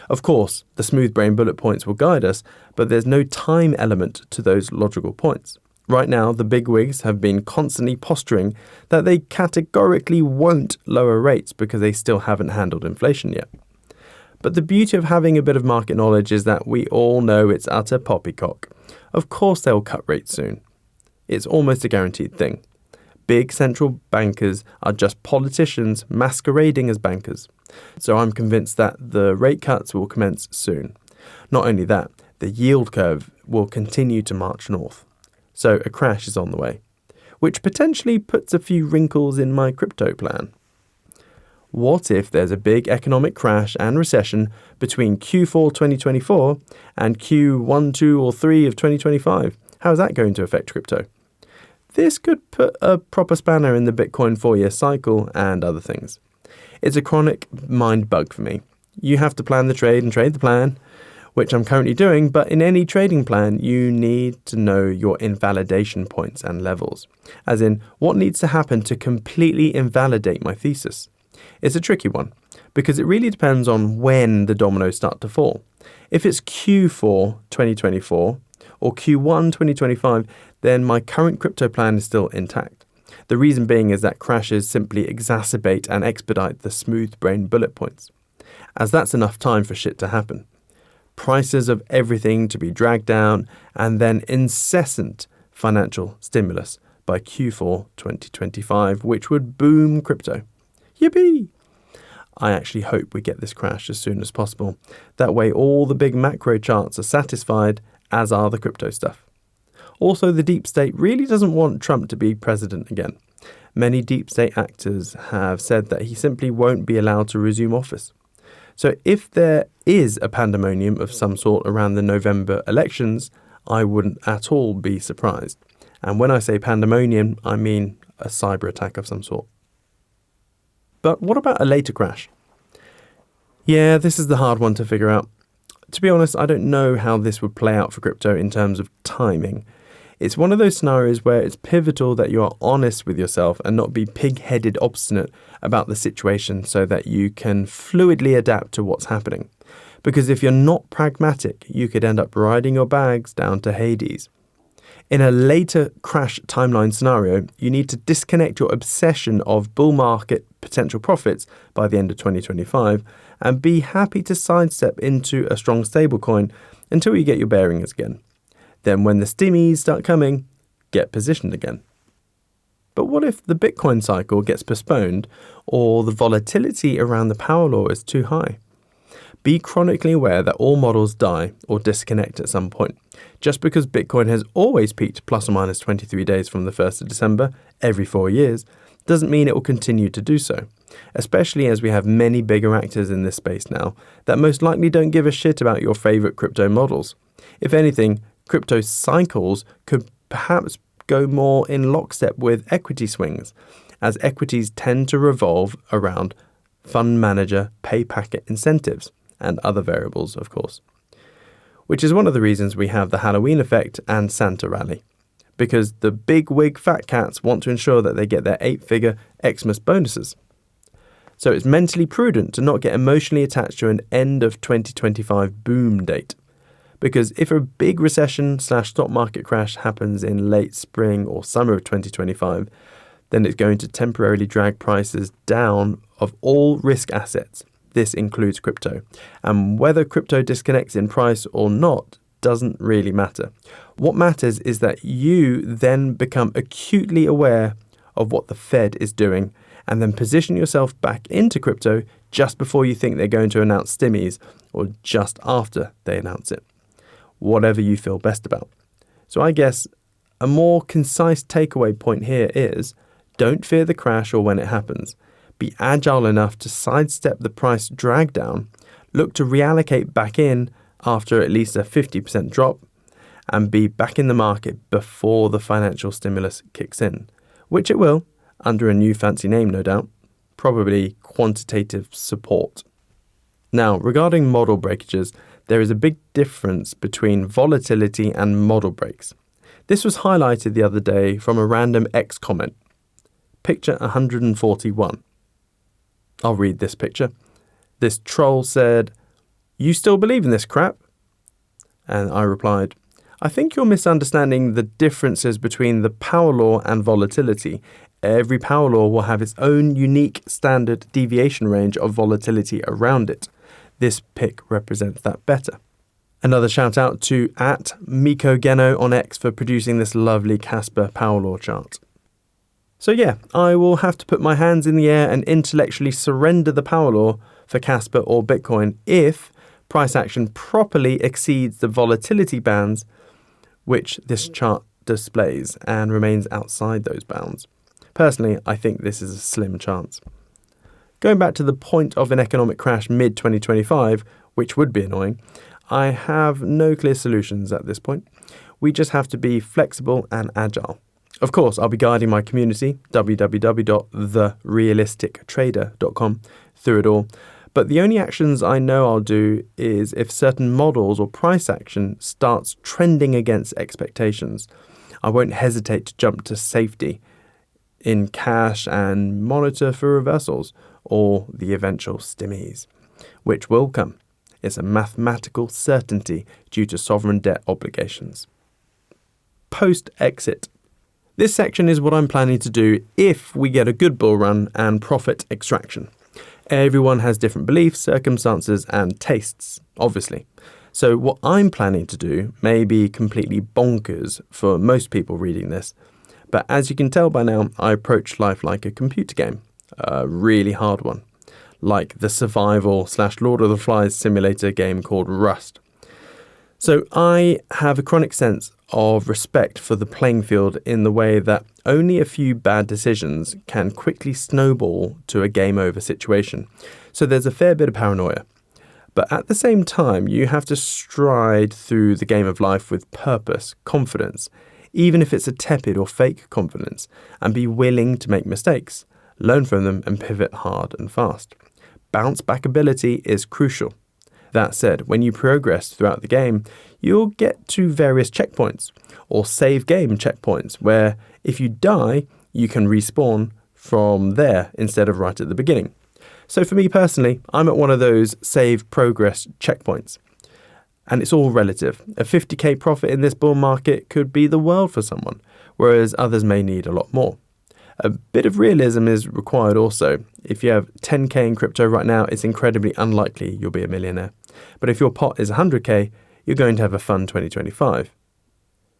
Of course, the smooth brain bullet points will guide us, but there's no time element to those logical points. Right now, the bigwigs have been constantly posturing that they categorically won't lower rates because they still haven't handled inflation yet. But the beauty of having a bit of market knowledge is that we all know it's utter poppycock. Of course they'll cut rates soon. It's almost a guaranteed thing. Big central bankers are just politicians masquerading as bankers. So I'm convinced that the rate cuts will commence soon. Not only that, the yield curve will continue to march north. So a crash is on the way, which potentially puts a few wrinkles in my crypto plan. What if there's a big economic crash and recession between Q4 2024 and Q1, 2 or 3 of 2025? How is that going to affect crypto? This could put a proper spanner in the Bitcoin 4-year cycle and other things. It's a chronic mind bug for me. You have to plan the trade and trade the plan, which I'm currently doing, but in any trading plan, you need to know your invalidation points and levels, as in what needs to happen to completely invalidate my thesis. It's a tricky one, because it really depends on when the dominoes start to fall. If it's Q4 2024 or Q1 2025, then my current crypto plan is still intact. The reason being is that crashes simply exacerbate and expedite the smooth brain bullet points, as that's enough time for shit to happen. Prices of everything to be dragged down, and then incessant financial stimulus by Q4 2025, which would boom crypto. Yippee! I actually hope we get this crash as soon as possible. That way all the big macro charts are satisfied, as are the crypto stuff. Also, the deep state really doesn't want Trump to be president again. Many deep state actors have said that he simply won't be allowed to resume office. So if there is a pandemonium of some sort around the November elections, I wouldn't at all be surprised. And when I say pandemonium, I mean a cyber attack of some sort. But what about a later crash? Yeah, this is the hard one to figure out. To be honest, I don't know how this would play out for crypto in terms of timing. It's one of those scenarios where it's pivotal that you are honest with yourself and not be pig-headed obstinate about the situation so that you can fluidly adapt to what's happening. Because if you're not pragmatic, you could end up riding your bags down to Hades. In a later crash timeline scenario, you need to disconnect your obsession of bull market potential profits by the end of 2025 and be happy to sidestep into a strong stablecoin until you get your bearings again. Then when the stimmies start coming, get positioned again. But what if the Bitcoin cycle gets postponed or the volatility around the power law is too high? Be chronically aware that all models die or disconnect at some point. Just because Bitcoin has always peaked plus or minus 23 days from the 1st of December every 4 years doesn't mean it will continue to do so, especially as we have many bigger actors in this space now that most likely don't give a shit about your favorite crypto models. If anything, crypto cycles could perhaps go more in lockstep with equity swings, as equities tend to revolve around fund manager pay packet incentives and other variables, of course. Which is one of the reasons we have the Halloween effect and Santa rally, because the big wig fat cats want to ensure that they get their 8-figure Xmas bonuses. So it's mentally prudent to not get emotionally attached to an end of 2025 boom date. Because if a big recession/stock market crash happens in late spring or summer of 2025, then it's going to temporarily drag prices down of all risk assets. This includes crypto. And whether crypto disconnects in price or not doesn't really matter. What matters is that you then become acutely aware of what the Fed is doing and then position yourself back into crypto just before you think they're going to announce stimmies or just after they announce it. Whatever you feel best about. So I guess a more concise takeaway point here is don't fear the crash or when it happens. Be agile enough to sidestep the price drag down, look to reallocate back in after at least a 50% drop, and be back in the market before the financial stimulus kicks in, which it will, under a new fancy name no doubt, probably quantitative support. Now, regarding model breakages, there is a big difference between volatility and model breaks. This was highlighted the other day from a random X comment. Picture 141. I'll read this picture. This troll said, "You still believe in this crap?" And I replied, "I think you're misunderstanding the differences between the power law and volatility. Every power law will have its own unique standard deviation range of volatility around it. This pic represents that better." Another shout out to @MikoGeno on X for producing this lovely Casper power law chart. So yeah, I will have to put my hands in the air and intellectually surrender the power law for Casper or Bitcoin if price action properly exceeds the volatility bands which this chart displays and remains outside those bounds. Personally, I think this is a slim chance. Going back to the point of an economic crash mid-2025, which would be annoying, I have no clear solutions at this point. We just have to be flexible and agile. Of course, I'll be guiding my community, www.therealistictrader.com, through it all. But the only actions I know I'll do is if certain models or price action starts trending against expectations. I won't hesitate to jump to safety in cash and monitor for reversals or the eventual stimmies, which will come. It's a mathematical certainty due to sovereign debt obligations. Post-exit. This section is what I'm planning to do if we get a good bull run and profit extraction. Everyone has different beliefs, circumstances, and tastes, obviously. So what I'm planning to do may be completely bonkers for most people reading this. But as you can tell by now, I approach life like a computer game, a really hard one, like the survival/Lord of the Flies simulator game called Rust. So I have a chronic sense of respect for the playing field in the way that only a few bad decisions can quickly snowball to a game over situation. So there's a fair bit of paranoia. But at the same time, you have to stride through the game of life with purpose, confidence, even if it's a tepid or fake confidence, and be willing to make mistakes, learn from them and pivot hard and fast. Bounce back ability is crucial. That said, when you progress throughout the game, you'll get to various checkpoints or save game checkpoints where if you die, you can respawn from there instead of right at the beginning. So for me personally, I'm at one of those save progress checkpoints. And it's all relative. A 50k profit in this bull market could be the world for someone, whereas others may need a lot more. A bit of realism is required also. If you have 10k in crypto right now, it's incredibly unlikely you'll be a millionaire. But if your pot is 100k, you're going to have a fun 2025.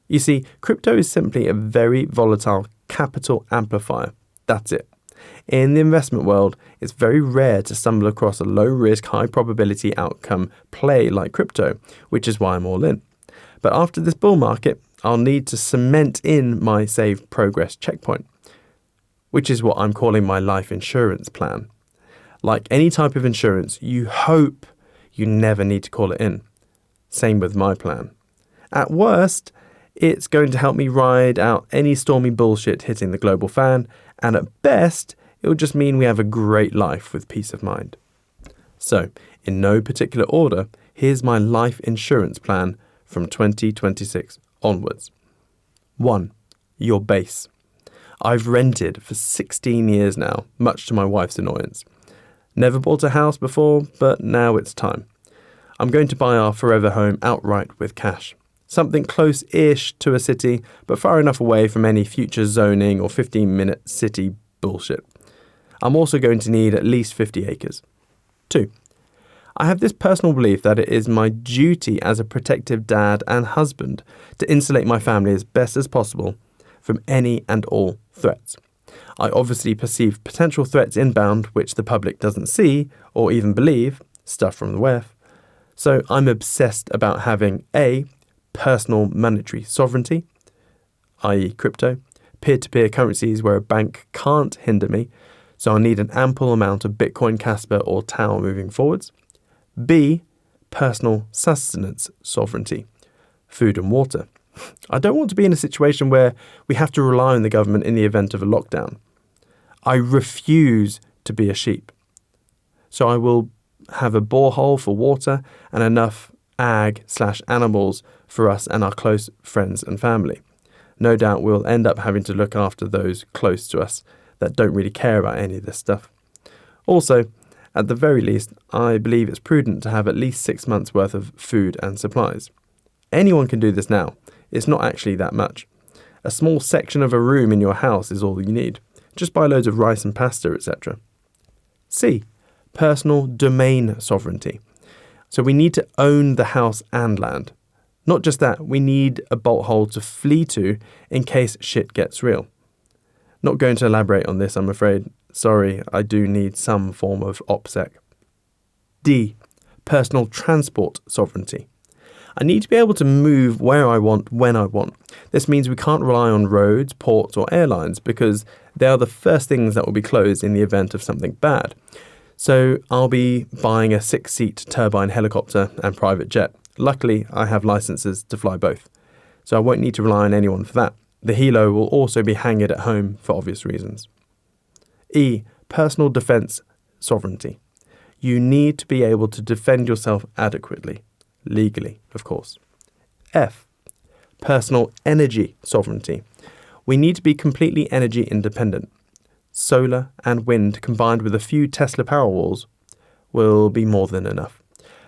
You see, crypto is simply a very volatile capital amplifier. That's it. In the investment world, it's very rare to stumble across a low-risk, high-probability outcome play like crypto, which is why I'm all in. But after this bull market, I'll need to cement in my saved progress checkpoint, which is what I'm calling my life insurance plan. Like any type of insurance, you hope you never need to call it in. Same with my plan. At worst, it's going to help me ride out any stormy bullshit hitting the global fan, and at best, it will just mean we have a great life with peace of mind. So, in no particular order, here's my life insurance plan from 2026 onwards. 1. Your base. I've rented for 16 years now, much to my wife's annoyance. Never bought a house before, but now it's time. I'm going to buy our forever home outright with cash. Something close-ish to a city, but far enough away from any future zoning or 15-minute city bullshit. I'm also going to need at least 50 acres. 2. I have this personal belief that it is my duty as a protective dad and husband to insulate my family as best as possible from any and all threats. I obviously perceive potential threats inbound which the public doesn't see or even believe, stuff from the WEF. So I'm obsessed about having A. personal monetary sovereignty, i.e. crypto, peer-to-peer currencies where a bank can't hinder me, so I'll need an ample amount of Bitcoin, Casper or Tau moving forwards. B. personal sustenance sovereignty, food and water. I don't want to be in a situation where we have to rely on the government in the event of a lockdown. I refuse to be a sheep. So I will have a borehole for water and enough ag/animals for us and our close friends and family. No doubt we'll end up having to look after those close to us that don't really care about any of this stuff. Also, at the very least, I believe it's prudent to have at least 6 months worth of food and supplies. Anyone can do this now. It's not actually that much. A small section of a room in your house is all you need. Just buy loads of rice and pasta, etc. C. Personal domain sovereignty. So we need to own the house and land. Not just that, we need a bolt hole to flee to in case shit gets real. Not going to elaborate on this, I'm afraid. Sorry, I do need some form of OPSEC. D. Personal transport sovereignty. I need to be able to move where I want, when I want. This means we can't rely on roads, ports or airlines because they are the first things that will be closed in the event of something bad. So I'll be buying a 6-seat turbine helicopter and private jet. Luckily, I have licenses to fly both, so I won't need to rely on anyone for that. The helo will also be hanged at home for obvious reasons. E. Personal defense sovereignty. You need to be able to defend yourself adequately. Legally, of course. F. Personal energy sovereignty. We need to be completely energy independent. Solar and wind combined with a few Tesla Powerwalls will be more than enough.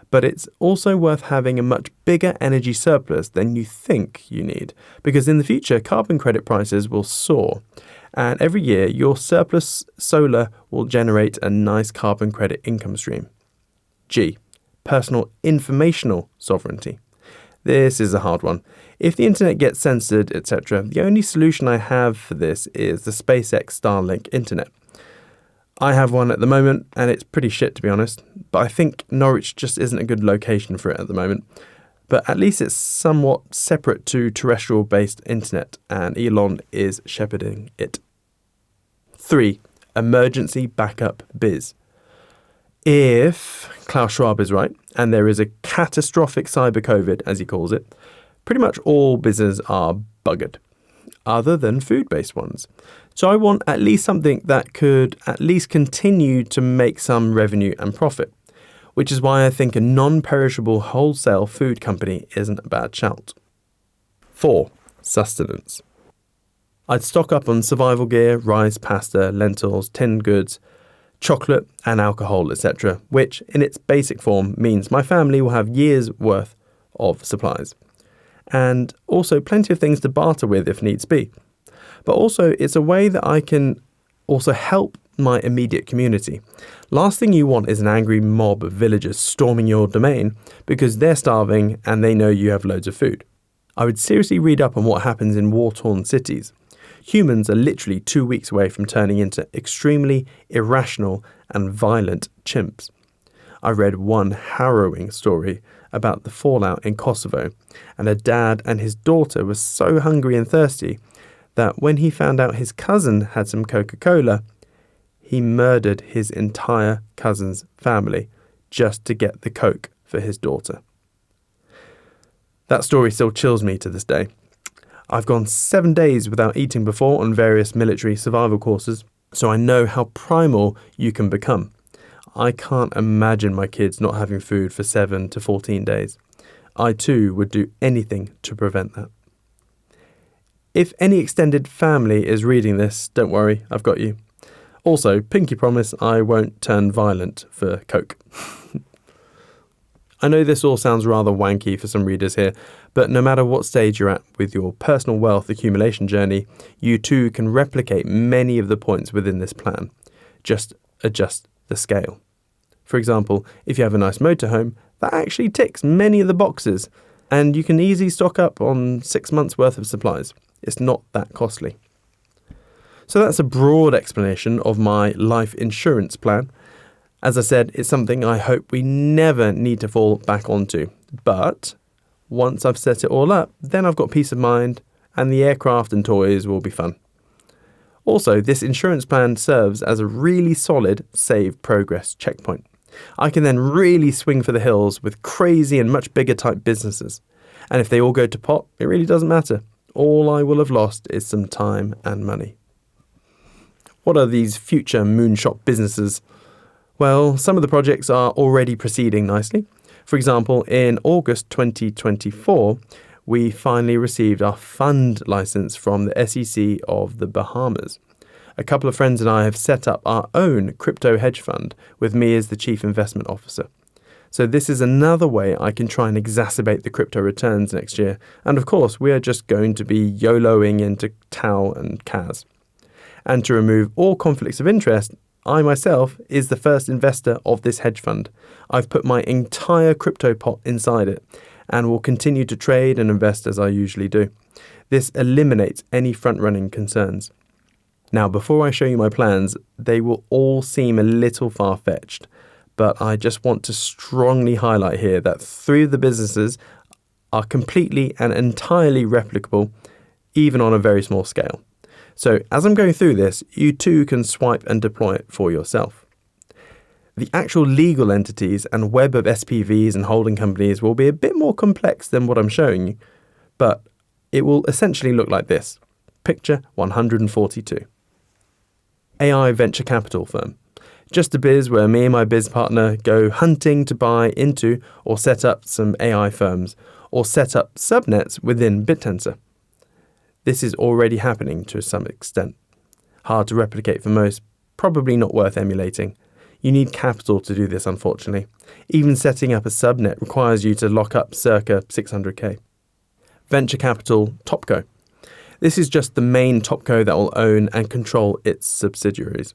But it's also worth having a much bigger energy surplus than you think you need, because in the future carbon credit prices will soar, and every year your surplus solar will generate a nice carbon credit income stream. G. Personal informational sovereignty. This is a hard one. If the internet gets censored, etc., the only solution I have for this is the SpaceX Starlink internet. I have one at the moment, and it's pretty shit to be honest, but I think Norwich just isn't a good location for it at the moment. But at least it's somewhat separate to terrestrial-based internet, and Elon is shepherding it. 3. Emergency backup biz. If Klaus Schwab is right, and there is a catastrophic cyber COVID, as he calls it, pretty much all businesses are buggered, other than food-based ones. So I want at least something that could at least continue to make some revenue and profit, which is why I think a non-perishable wholesale food company isn't a bad shout. 4. Sustenance. I'd stock up on survival gear, rice, pasta, lentils, tinned goods, chocolate and alcohol, etc., which in its basic form means my family will have years' worth of supplies. And also plenty of things to barter with if needs be. But also it's a way that I can also help my immediate community. Last thing you want is an angry mob of villagers storming your domain because they're starving and they know you have loads of food. I would seriously read up on what happens in war-torn cities. Humans are literally 2 weeks away from turning into extremely irrational and violent chimps. I read one harrowing story about the fallout in Kosovo, and a dad and his daughter were so hungry and thirsty that when he found out his cousin had some Coca-Cola, he murdered his entire cousin's family just to get the Coke for his daughter. That story still chills me to this day. I've gone 7 days without eating before on various military survival courses, so I know how primal you can become. I can't imagine my kids not having food for 7 to 14 days. I too would do anything to prevent that. If any extended family is reading this, don't worry, I've got you. Also, pinky promise I won't turn violent for Coke. I know this all sounds rather wanky for some readers here, but no matter what stage you're at with your personal wealth accumulation journey, you too can replicate many of the points within this plan. Just adjust the scale. For example, if you have a nice motorhome, that actually ticks many of the boxes, and you can easily stock up on 6 months' worth of supplies. It's not that costly. So that's a broad explanation of my life insurance plan. As I said, it's something I hope we never need to fall back onto. But once I've set it all up, then I've got peace of mind and the aircraft and toys will be fun. Also, this insurance plan serves as a really solid save progress checkpoint. I can then really swing for the hills with crazy and much bigger type businesses. And if they all go to pot, it really doesn't matter. All I will have lost is some time and money. What are these future moonshot businesses? Well, some of the projects are already proceeding nicely. For example, in August 2024, we finally received our fund license from the SEC of the Bahamas. A couple of friends and I have set up our own crypto hedge fund with me as the chief investment officer. So this is another way I can try and exacerbate the crypto returns next year. And of course, we are just going to be YOLOing into TAO and CAS. And to remove all conflicts of interest, I myself is the first investor of this hedge fund. I've put my entire crypto pot inside it and will continue to trade and invest as I usually do. This eliminates any front-running concerns. Now, before I show you my plans, they will all seem a little far-fetched, but I just want to strongly highlight here that 3 of the businesses are completely and entirely replicable, even on a very small scale. So as I'm going through this, you too can swipe and deploy it for yourself. The actual legal entities and web of SPVs and holding companies will be a bit more complex than what I'm showing you, but it will essentially look like this. Picture 142. AI venture capital firm. Just a biz where me and my biz partner go hunting to buy into or set up some AI firms or set up subnets within BitTensor. This is already happening to some extent. Hard to replicate for most, probably not worth emulating. You need capital to do this, unfortunately. Even setting up a subnet requires you to lock up circa 600k. Venture capital Topco. This is just the main Topco that will own and control its subsidiaries.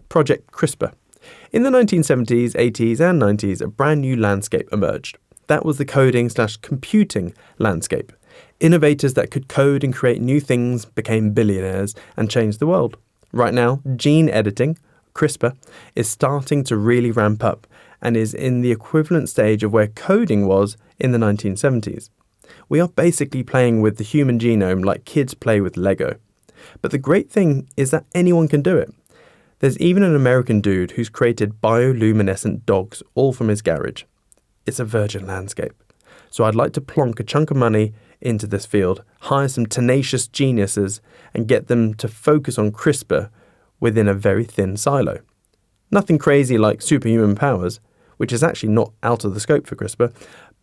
Project CRISPR. In the 1970s, 80s and 90s, a brand new landscape emerged. That was the coding/computing landscape. Innovators that could code and create new things became billionaires and changed the world. Right now, gene editing, CRISPR, is starting to really ramp up and is in the equivalent stage of where coding was in the 1970s. We are basically playing with the human genome like kids play with Lego. But the great thing is that anyone can do it. There's even an American dude who's created bioluminescent dogs all from his garage. It's a virgin landscape. So I'd like to plonk a chunk of money into this field, hire some tenacious geniuses, and get them to focus on CRISPR within a very thin silo. Nothing crazy like superhuman powers, which is actually not out of the scope for CRISPR,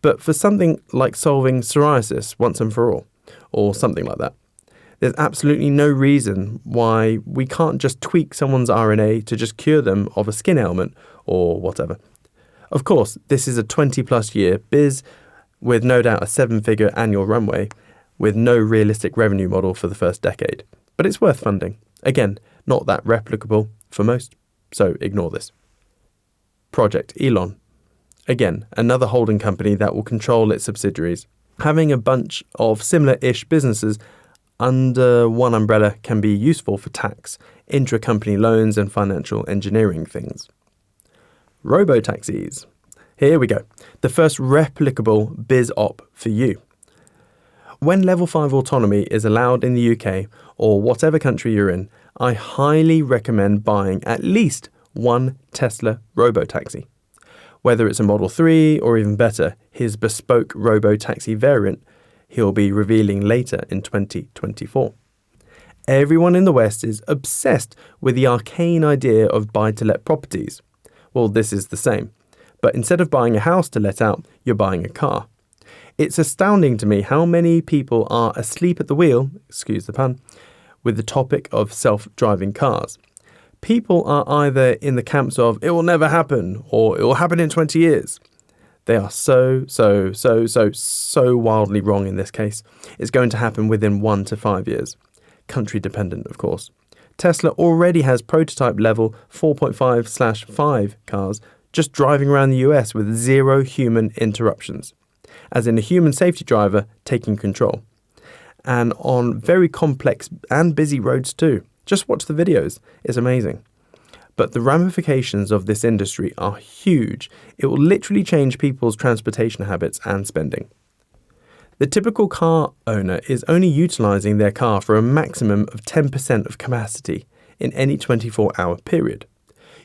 but for something like solving psoriasis once and for all, or something like that. There's absolutely no reason why we can't just tweak someone's RNA to just cure them of a skin ailment or whatever. Of course, this is a 20-plus year biz with no doubt a 7-figure annual runway, with no realistic revenue model for the first decade. But it's worth funding. Again, not that replicable for most, so ignore this. Project Elon. Again, another holding company that will control its subsidiaries. Having a bunch of similar-ish businesses under one umbrella can be useful for tax, intra-company loans and financial engineering things. Robo-taxis. Here we go. The first replicable biz op for you. When Level 5 autonomy is allowed in the UK or whatever country you're in, I highly recommend buying at least one Tesla robo-taxi. Whether it's a Model 3 or even better, his bespoke robo-taxi variant he'll be revealing later in 2024. Everyone in the West is obsessed with the arcane idea of buy-to-let properties. Well, this is the same. But instead of buying a house to let out, you're buying a car. It's astounding to me how many people are asleep at the wheel, excuse the pun, with the topic of self-driving cars. People are either in the camps of, it will never happen, or it will happen in 20 years. They are so wildly wrong in this case. It's going to happen within 1 to 5 years. Country dependent, of course. Tesla already has prototype level 4.5/5 cars just driving around the US with 0 human interruptions, as in a human safety driver taking control. And on very complex and busy roads too. Just watch the videos, it's amazing. But the ramifications of this industry are huge. It will literally change people's transportation habits and spending. The typical car owner is only utilising their car for a maximum of 10% of capacity in any 24-hour period.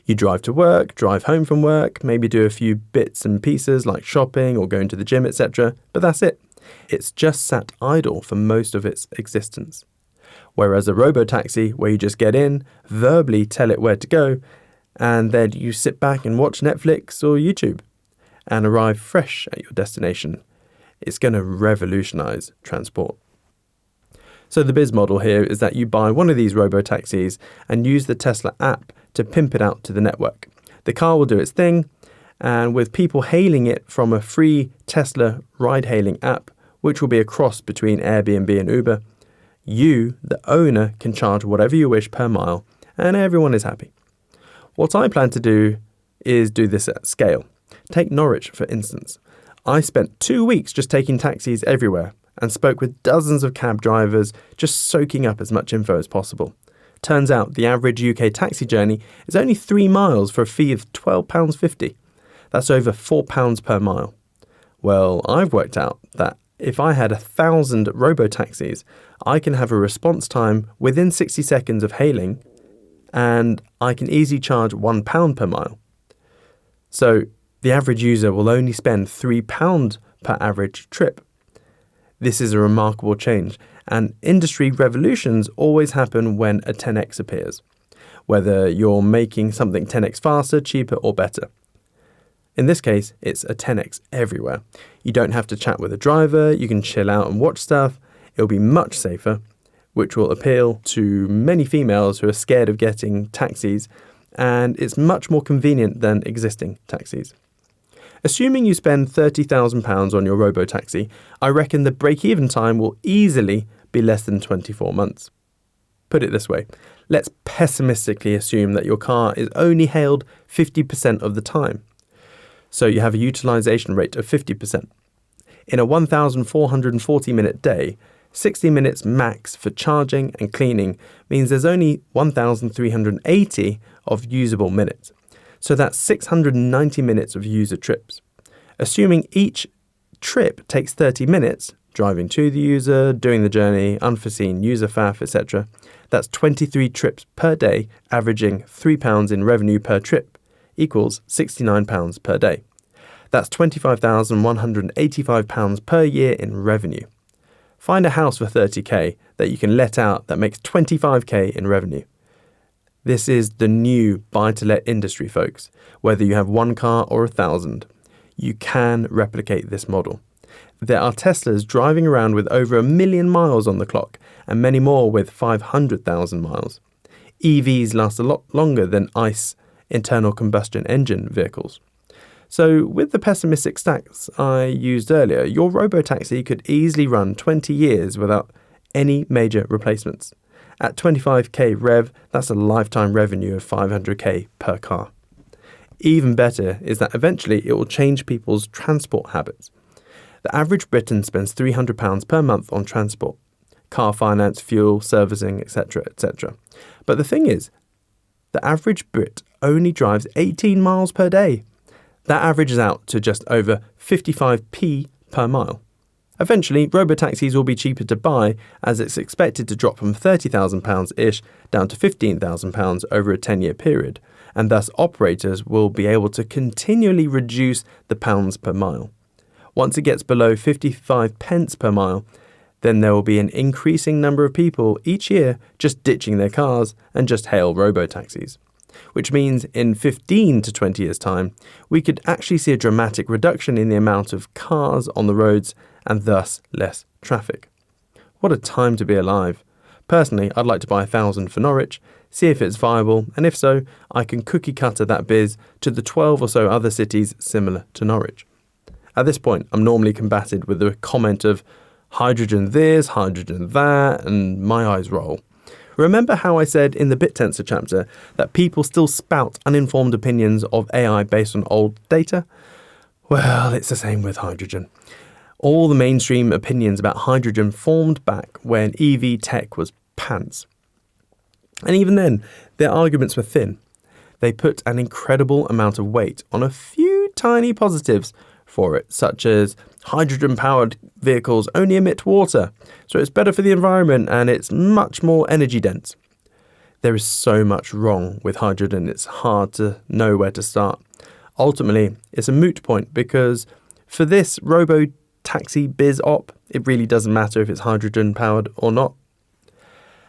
You drive to work, drive home from work, maybe do a few bits and pieces like shopping or going to the gym, etc. But that's it. It's just sat idle for most of its existence. Whereas a robo-taxi, where you just get in, verbally tell it where to go, and then you sit back and watch Netflix or YouTube and arrive fresh at your destination. It's going to revolutionise transport. So the biz model here is that you buy one of these robo-taxis and use the Tesla app to pimp it out to the network. The car will do its thing, and with people hailing it from a free Tesla ride-hailing app, which will be a cross between Airbnb and Uber, you, the owner, can charge whatever you wish per mile, and everyone is happy. What I plan to do is do this at scale. Take Norwich, for instance. I spent 2 weeks just taking taxis everywhere and spoke with dozens of cab drivers, just soaking up as much info as possible. Turns out the average UK taxi journey is only 3 miles for a fee of £12.50. That's over £4 per mile. Well, I've worked out that if I had 1,000 robo-taxis, I can have a response time within 60 seconds of hailing, and I can easily charge £1 per mile. So the average user will only spend £3 per average trip. This is a remarkable change, and industry revolutions always happen when a 10x appears, whether you're making something 10x faster, cheaper, or better. In this case, it's a 10x everywhere. You don't have to chat with a driver, you can chill out and watch stuff. It'll be much safer, which will appeal to many females who are scared of getting taxis, and it's much more convenient than existing taxis. Assuming you spend £30,000 on your robo-taxi, I reckon the break-even time will easily be less than 24 months. Put it this way, let's pessimistically assume that your car is only hailed 50% of the time. So you have a utilisation rate of 50%. In a 1,440-minute day, 60 minutes max for charging and cleaning means there's only 1,380 of usable minutes. So that's 690 minutes of user trips. Assuming each trip takes 30 minutes, driving to the user, doing the journey, unforeseen user faff, etc., that's 23 trips per day, averaging £3 in revenue per trip, equals £69 per day. That's £25,185 per year in revenue. Find a house for 30k that you can let out that makes 25k in revenue. This is the new buy-to-let industry, folks. Whether you have one car or 1,000, you can replicate this model. There are Teslas driving around with over 1 million miles on the clock and many more with 500,000 miles. EVs last a lot longer than ICE internal combustion engine vehicles. So with the pessimistic stats I used earlier, your robotaxi could easily run 20 years without any major replacements. At 25k rev, that's a lifetime revenue of 500k per car. Even better is that eventually it will change people's transport habits. The average Briton spends £300 per month on transport, car finance, fuel, servicing, etc., etc. But the thing is, the average Brit only drives 18 miles per day. That averages out to just over 55p per mile. Eventually, robotaxis will be cheaper to buy, as it's expected to drop from £30,000-ish down to £15,000 over a 10-year period, and thus operators will be able to continually reduce the pounds per mile. Once it gets below 55 pence per mile, then there will be an increasing number of people each year just ditching their cars and just hail robotaxis. Which means in 15 to 20 years' time, we could actually see a dramatic reduction in the amount of cars on the roads and thus less traffic. What a time to be alive. Personally, I'd like to buy 1,000 for Norwich, see if it's viable, and if so, I can cookie cutter that biz to the 12 or so other cities similar to Norwich. At this point, I'm normally combated with the comment of hydrogen this, hydrogen that, and my eyes roll. Remember how I said in the BitTensor chapter that people still spout uninformed opinions of AI based on old data? Well, it's the same with hydrogen. All the mainstream opinions about hydrogen formed back when EV tech was pants. And even then, their arguments were thin. They put an incredible amount of weight on a few tiny positives for it, such as hydrogen-powered vehicles only emit water, so it's better for the environment and it's much more energy dense. There is so much wrong with hydrogen, it's hard to know where to start. Ultimately, it's a moot point because for this robo-taxi biz op, it really doesn't matter if it's hydrogen-powered or not.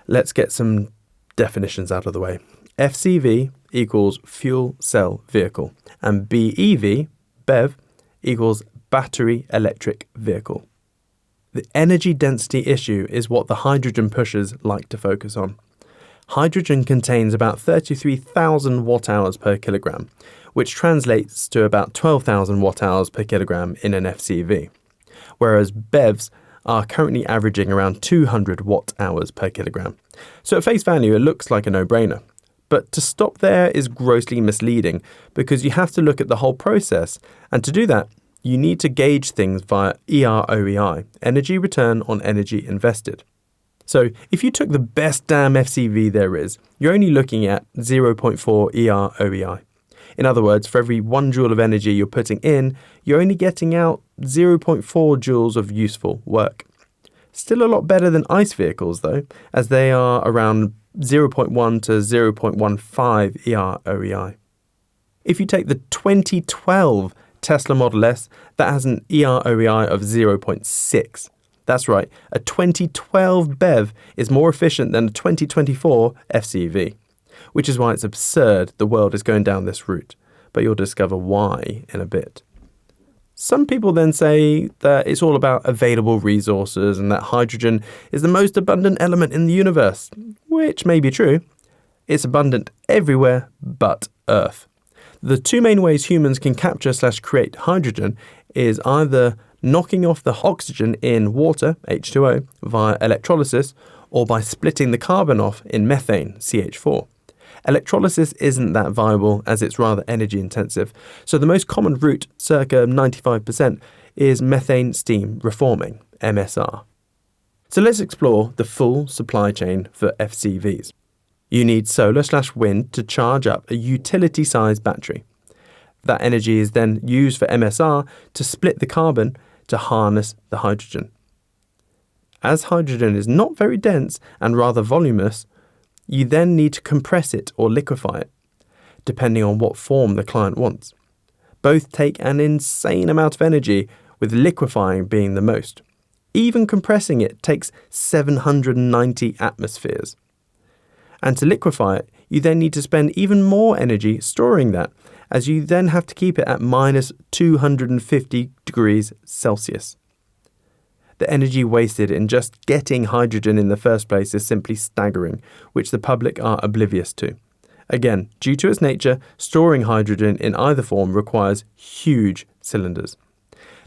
Let's get some definitions out of the way. FCV equals fuel cell vehicle, and BEV, BEV, equals battery electric vehicle. The energy density issue is what the hydrogen pushers like to focus on. Hydrogen contains about 33,000 watt-hours per kilogram, which translates to about 12,000 watt-hours per kilogram in an FCV, whereas BEVs are currently averaging around 200 watt-hours per kilogram. So at face value, it looks like a no-brainer. But to stop there is grossly misleading because you have to look at the whole process, and to do that, you need to gauge things via EROEI, energy return on energy invested. So if you took the best damn FCV there is, you're only looking at 0.4 EROEI. In other words, for every 1 joule of energy you're putting in, you're only getting out 0.4 joules of useful work. Still a lot better than ICE vehicles though, as they are around 0.1 to 0.15 EROEI. If you take the 2012 Tesla Model S, that has an EROEI of 0.6. That's right, a 2012 BEV is more efficient than a 2024 FCV, which is why it's absurd the world is going down this route, but you'll discover why in a bit. Some people then say that it's all about available resources and that hydrogen is the most abundant element in the universe, which may be true. It's abundant everywhere but Earth. The two main ways humans can capture/create hydrogen is either knocking off the oxygen in water, H2O, via electrolysis, or by splitting the carbon off in methane, CH4. Electrolysis isn't that viable as it's rather energy intensive, so the most common route, circa 95%, is methane steam reforming, MSR. So let's explore the full supply chain for FCVs. You need solar/wind to charge up a utility-sized battery. That energy is then used for MSR to split the carbon to harness the hydrogen. As hydrogen is not very dense and rather voluminous, you then need to compress it or liquefy it, depending on what form the client wants. Both take an insane amount of energy, with liquefying being the most. Even compressing it takes 790 atmospheres. And to liquefy it, you then need to spend even more energy storing that, as you then have to keep it at minus 250 degrees Celsius. The energy wasted in just getting hydrogen in the first place is simply staggering, which the public are oblivious to. Again, due to its nature, storing hydrogen in either form requires huge cylinders.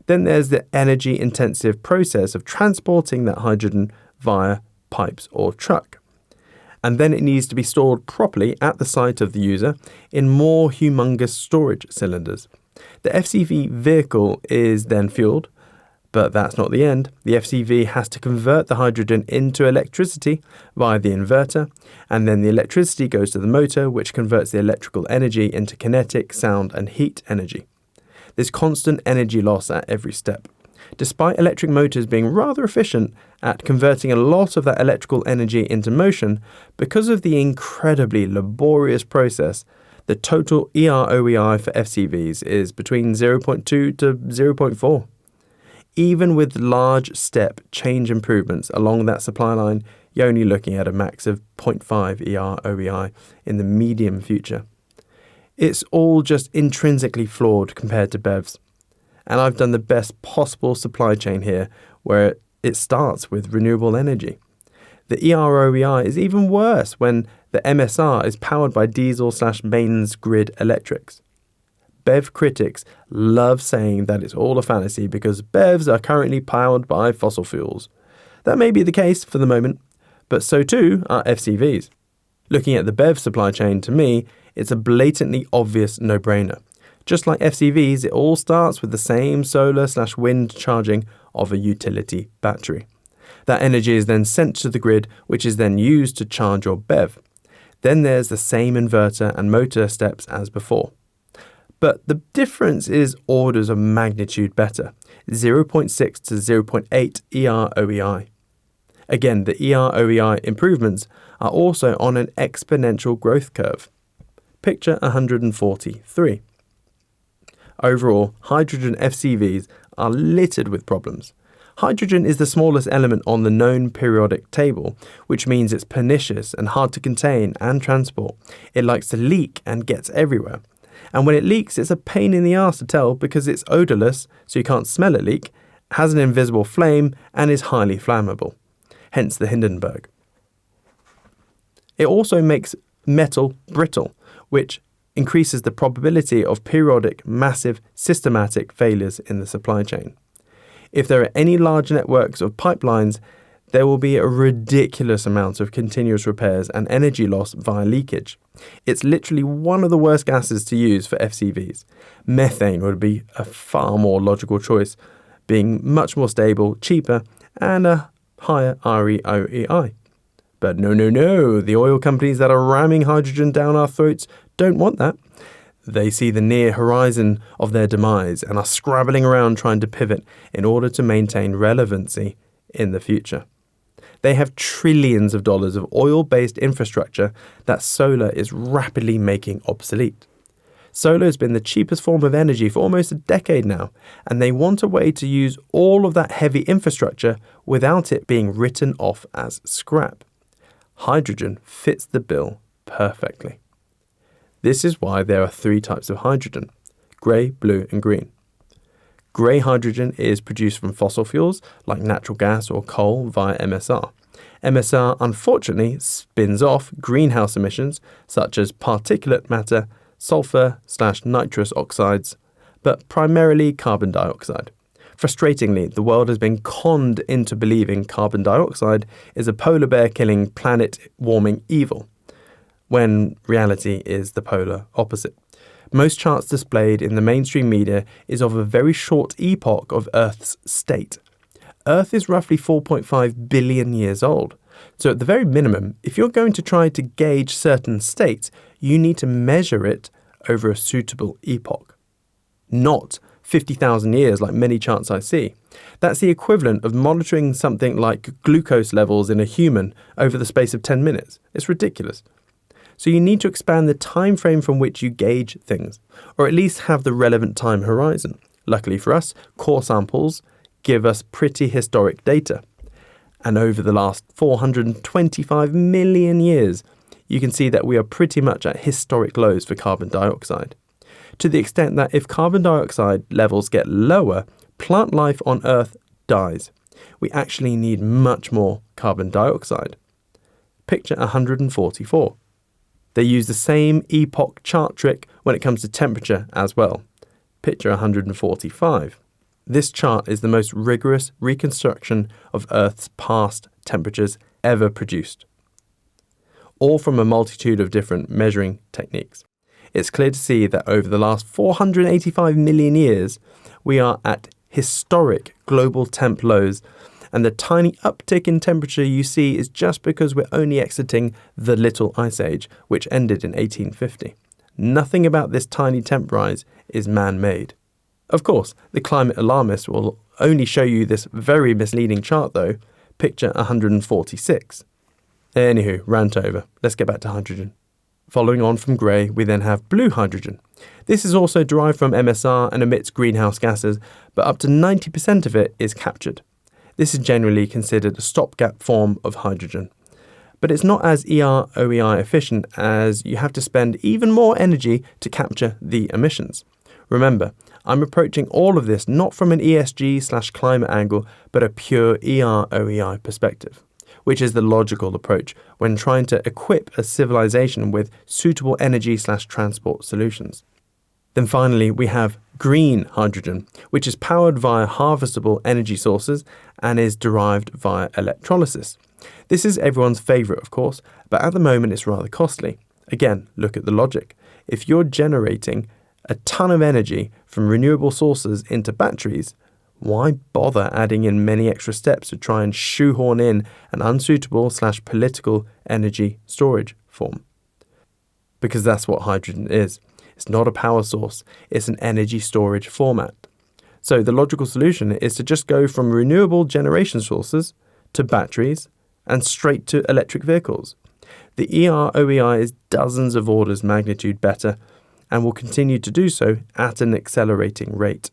Then there's the energy-intensive process of transporting that hydrogen via pipes or truck. And then it needs to be stored properly at the site of the user in more humongous storage cylinders. The FCV vehicle is then fueled, but that's not the end. The FCV has to convert the hydrogen into electricity via the inverter, and then the electricity goes to the motor, which converts the electrical energy into kinetic, sound, and heat energy. There's constant energy loss at every step. Despite electric motors being rather efficient at converting a lot of that electrical energy into motion, because of the incredibly laborious process, the total EROEI for FCVs is between 0.2 to 0.4. Even with large step change improvements along that supply line, you're only looking at a max of 0.5 EROEI in the medium future. It's all just intrinsically flawed compared to BEVs. And I've done the best possible supply chain here, where it starts with renewable energy. The EROEI is even worse when the MSR is powered by diesel/mains grid electrics. BEV critics love saying that it's all a fantasy because BEVs are currently powered by fossil fuels. That may be the case for the moment, but so too are FCVs. Looking at the BEV supply chain, to me, it's a blatantly obvious no-brainer. Just like FCVs, it all starts with the same solar/wind charging of a utility battery. That energy is then sent to the grid, which is then used to charge your BEV. Then there's the same inverter and motor steps as before. But the difference is orders of magnitude better, 0.6 to 0.8 EROEI. Again, the EROEI improvements are also on an exponential growth curve. Picture 143. Overall, hydrogen FCVs are littered with problems. Hydrogen is the smallest element on the known periodic table, which means it's pernicious and hard to contain and transport. It likes to leak and gets everywhere. And when it leaks, it's a pain in the ass to tell because it's odorless, so you can't smell it leak, has an invisible flame, and is highly flammable. Hence the Hindenburg. It also makes metal brittle, which increases the probability of periodic, massive, systematic failures in the supply chain. If there are any large networks of pipelines, there will be a ridiculous amount of continuous repairs and energy loss via leakage. It's literally one of the worst gases to use for FCVs. Methane would be a far more logical choice, being much more stable, cheaper, and a higher REOEI. But no, the oil companies that are ramming hydrogen down our throats don't want that. They see the near horizon of their demise and are scrabbling around trying to pivot in order to maintain relevancy in the future. They have trillions of dollars of oil-based infrastructure that solar is rapidly making obsolete. Solar has been the cheapest form of energy for almost a decade now, and they want a way to use all of that heavy infrastructure without it being written off as scrap. Hydrogen fits the bill perfectly. This is why there are 3 types of hydrogen: grey, blue, and green. Grey hydrogen is produced from fossil fuels like natural gas or coal via MSR. MSR unfortunately spins off greenhouse emissions such as particulate matter, sulfur/nitrous oxides, but primarily carbon dioxide. Frustratingly, the world has been conned into believing carbon dioxide is a polar bear killing planet-warming evil, when reality is the polar opposite. Most charts displayed in the mainstream media is of a very short epoch of Earth's state. Earth is roughly 4.5 billion years old. So at the very minimum, if you're going to try to gauge certain states, you need to measure it over a suitable epoch. Not 50,000 years like many charts I see. That's the equivalent of monitoring something like glucose levels in a human over the space of 10 minutes. It's ridiculous. So you need to expand the time frame from which you gauge things, or at least have the relevant time horizon. Luckily for us, core samples give us pretty historic data. And over the last 425 million years, you can see that we are pretty much at historic lows for carbon dioxide. To the extent that if carbon dioxide levels get lower, plant life on Earth dies. We actually need much more carbon dioxide. Picture 144. They use the same epoch chart trick when it comes to temperature as well. Picture 145. This chart is the most rigorous reconstruction of Earth's past temperatures ever produced, all from a multitude of different measuring techniques. It's clear to see that over the last 485 million years, we are at historic global temp lows, and the tiny uptick in temperature you see is just because we're only exiting the Little Ice Age, which ended in 1850. Nothing about this tiny temp rise is man-made. Of course, the climate alarmists will only show you this very misleading chart though, picture 146. Anywho, rant over. Let's get back to hydrogen. Following on from grey, we then have blue hydrogen. This is also derived from MSR and emits greenhouse gases, but up to 90% of it is captured. This is generally considered a stopgap form of hydrogen. But it's not as ER/OEI efficient, as you have to spend even more energy to capture the emissions. Remember, I'm approaching all of this not from an ESG/climate angle, but a pure ER/OEI perspective, which is the logical approach when trying to equip a civilization with suitable energy/transport solutions. Then finally, we have green hydrogen, which is powered via harvestable energy sources and is derived via electrolysis. This is everyone's favourite, of course, but at the moment it's rather costly. Again, look at the logic. If you're generating a ton of energy from renewable sources into batteries, why bother adding in many extra steps to try and shoehorn in an unsuitable/political energy storage form? Because that's what hydrogen is. It's not a power source, it's an energy storage format. So the logical solution is to just go from renewable generation sources to batteries and straight to electric vehicles. The ER/OEI is dozens of orders magnitude better and will continue to do so at an accelerating rate.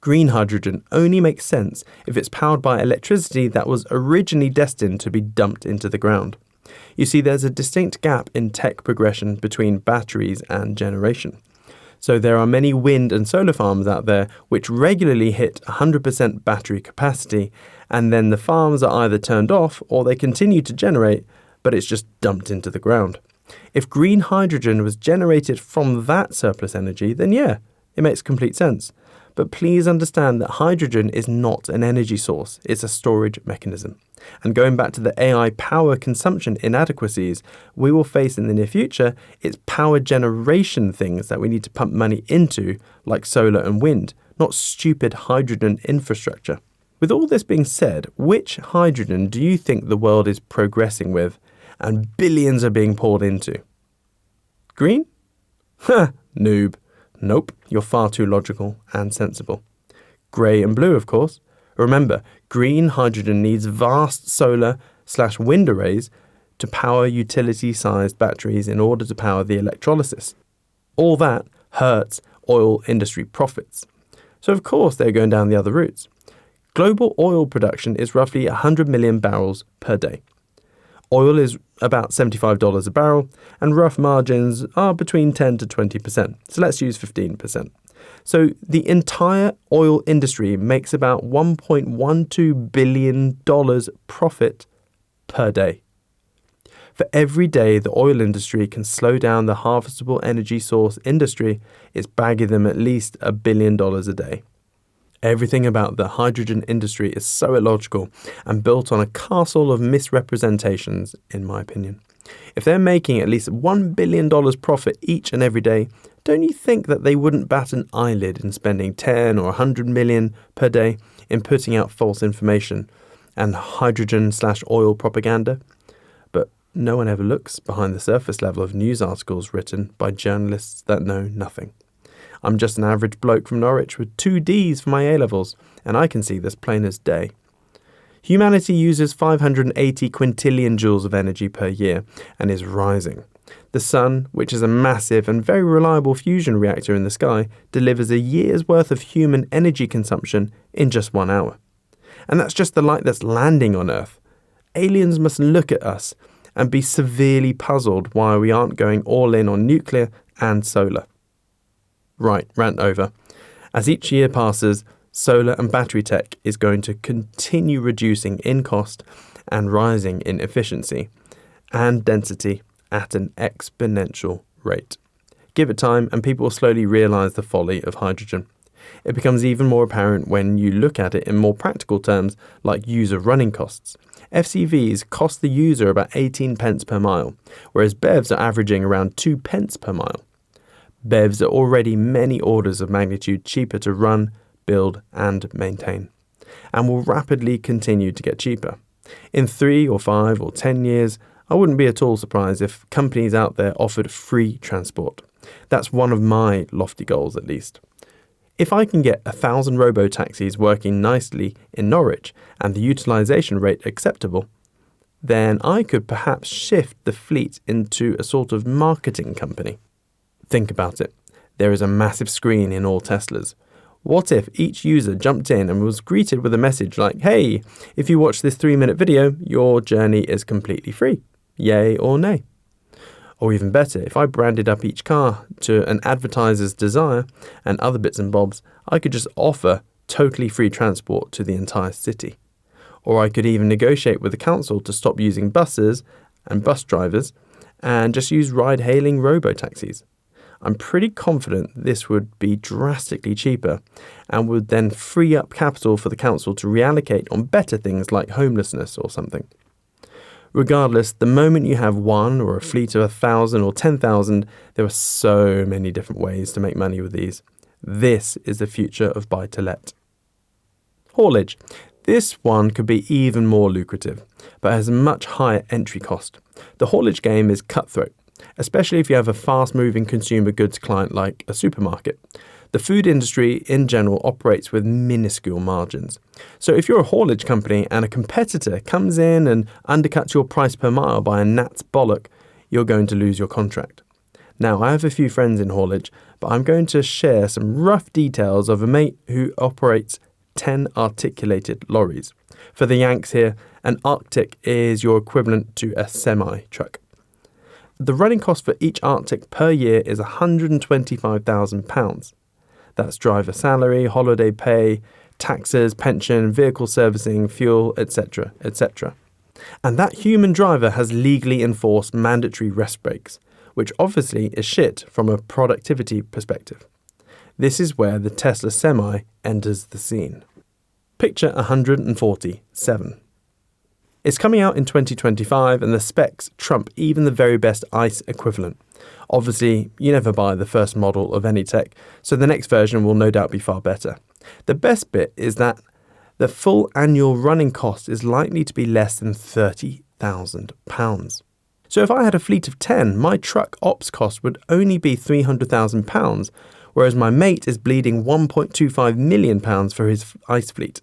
Green hydrogen only makes sense if it's powered by electricity that was originally destined to be dumped into the ground. You see, there's a distinct gap in tech progression between batteries and generation. So there are many wind and solar farms out there which regularly hit 100% battery capacity, and then the farms are either turned off or they continue to generate, but it's just dumped into the ground. If green hydrogen was generated from that surplus energy, then yeah, it makes complete sense. But please understand that hydrogen is not an energy source, it's a storage mechanism. And going back to the AI power consumption inadequacies we will face in the near future, it's power generation things that we need to pump money into, like solar and wind, not stupid hydrogen infrastructure. With all this being said, which hydrogen do you think the world is progressing with and billions are being poured into? Green? Ha, noob. Nope, you're far too logical and sensible. Grey and blue, of course. Remember, green hydrogen needs vast solar/wind arrays to power utility-sized batteries in order to power the electrolysis. All that hurts oil industry profits. So of course they're going down the other routes. Global oil production is roughly 100 million barrels per day. Oil is about $75 a barrel, and rough margins are between 10 to 20%. So let's use 15%. So the entire oil industry makes about $1.12 billion profit per day. For every day the oil industry can slow down the harvestable energy source industry, it's bagging them at least $1 billion a day. Everything about the hydrogen industry is so illogical and built on a castle of misrepresentations, in my opinion. If they're making at least $1 billion profit each and every day, don't you think that they wouldn't bat an eyelid in spending 10 or 100 million per day in putting out false information and hydrogen/oil propaganda? But no one ever looks behind the surface level of news articles written by journalists that know nothing. I'm just an average bloke from Norwich with 2 Ds for my A-levels, and I can see this plain as day. Humanity uses 580 quintillion joules of energy per year and is rising. The sun, which is a massive and very reliable fusion reactor in the sky, delivers a year's worth of human energy consumption in just 1 hour. And that's just the light that's landing on Earth. Aliens must look at us and be severely puzzled why we aren't going all in on nuclear and solar. Right, rant over. As each year passes, solar and battery tech is going to continue reducing in cost and rising in efficiency and density at an exponential rate. Give it time and people will slowly realise the folly of hydrogen. It becomes even more apparent when you look at it in more practical terms like user running costs. FCVs cost the user about 18 pence per mile, whereas BEVs are averaging around 2 pence per mile. BEVs are already many orders of magnitude cheaper to run, build and maintain, and will rapidly continue to get cheaper. In 3 or 5 or 10 years, I wouldn't be at all surprised if companies out there offered free transport. That's one of my lofty goals at least. If I can get 1,000 robo-taxis working nicely in Norwich and the utilisation rate acceptable, then I could perhaps shift the fleet into a sort of marketing company. Think about it. There is a massive screen in all Teslas. What if each user jumped in and was greeted with a message like, "Hey, if you watch this 3-minute video, your journey is completely free. Yay or nay?" Or even better, if I branded up each car to an advertiser's desire and other bits and bobs, I could just offer totally free transport to the entire city. Or I could even negotiate with the council to stop using buses and bus drivers and just use ride-hailing robo-taxis. I'm pretty confident this would be drastically cheaper and would then free up capital for the council to reallocate on better things like homelessness or something. Regardless, the moment you have one or a fleet of 1,000 or 10,000, there are so many different ways to make money with these. This is the future of buy-to-let. Haulage. This one could be even more lucrative, but has a much higher entry cost. The haulage game is cutthroat, especially if you have a fast-moving consumer goods client like a supermarket. The food industry in general operates with minuscule margins. So if you're a haulage company and a competitor comes in and undercuts your price per mile by a gnat's bollock, you're going to lose your contract. Now, I have a few friends in haulage, but I'm going to share some rough details of a mate who operates 10 articulated lorries. For the Yanks here, an Arctic is your equivalent to a semi-truck. The running cost for each Arctic per year is £125,000. That's driver salary, holiday pay, taxes, pension, vehicle servicing, fuel, etc., etc. And that human driver has legally enforced mandatory rest breaks, which obviously is shit from a productivity perspective. This is where the Tesla Semi enters the scene. Picture 147. It's coming out in 2025 and the specs trump even the very best ICE equivalent. Obviously, you never buy the first model of any tech, so the next version will no doubt be far better. The best bit is that the full annual running cost is likely to be less than £30,000. So if I had a fleet of 10, my truck ops cost would only be £300,000, whereas my mate is bleeding £1.25 million for his ICE fleet.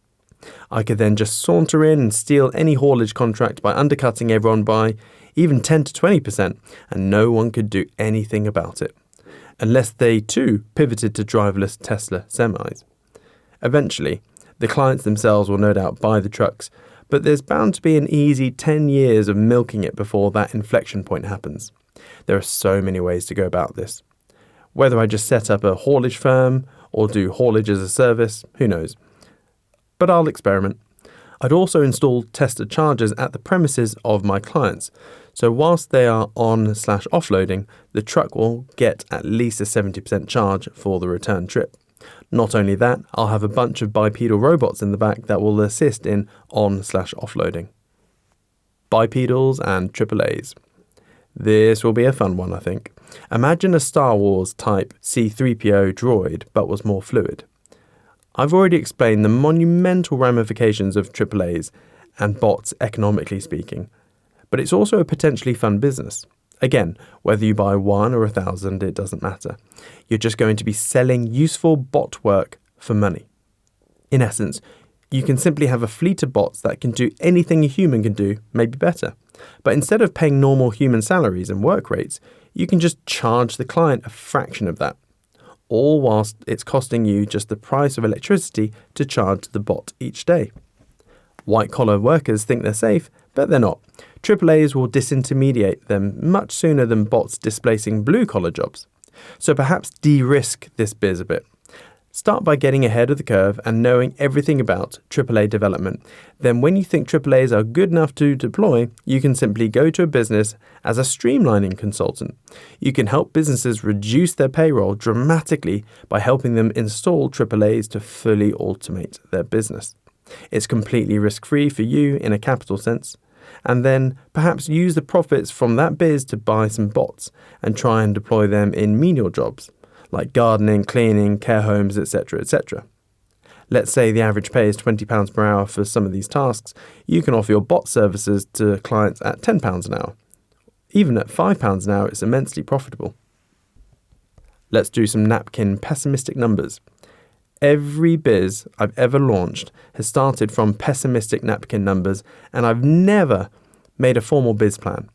I could then just saunter in and steal any haulage contract by undercutting everyone by even 10 to 20%, and no one could do anything about it, unless they too pivoted to driverless Tesla semis. Eventually, the clients themselves will no doubt buy the trucks, but there's bound to be an easy 10 years of milking it before that inflection point happens. There are so many ways to go about this. Whether I just set up a haulage firm or do haulage as a service, who knows? But I'll experiment. I'd also install Tesla chargers at the premises of my clients, so whilst they are on/offloading, the truck will get at least a 70% charge for the return trip. Not only that, I'll have a bunch of bipedal robots in the back that will assist in on/offloading. Bipedals and AAAs. This will be a fun one, I think. Imagine a Star Wars type C-3PO droid, but was more fluid. I've already explained the monumental ramifications of AAAs and bots economically speaking, but it's also a potentially fun business. Again, whether you buy 1 or 1,000, it doesn't matter. You're just going to be selling useful bot work for money. In essence, you can simply have a fleet of bots that can do anything a human can do, maybe better. But instead of paying normal human salaries and work rates, you can just charge the client a fraction of that, all whilst it's costing you just the price of electricity to charge the bot each day. White-collar workers think they're safe, but they're not. AAAs will disintermediate them much sooner than bots displacing blue-collar jobs. So perhaps de-risk this biz a bit. Start by getting ahead of the curve and knowing everything about AAA development. Then when you think AAAs are good enough to deploy, you can simply go to a business as a streamlining consultant. You can help businesses reduce their payroll dramatically by helping them install AAAs to fully automate their business. It's completely risk-free for you in a capital sense. And then perhaps use the profits from that biz to buy some bots and try and deploy them in menial jobs, like gardening, cleaning, care homes, etc., etc. Let's say the average pay is £20 per hour for some of these tasks. You can offer your bot services to clients at £10 an hour. Even at £5 an hour, it's immensely profitable. Let's do some napkin pessimistic numbers. Every biz I've ever launched has started from pessimistic napkin numbers, and I've never made a formal biz plan.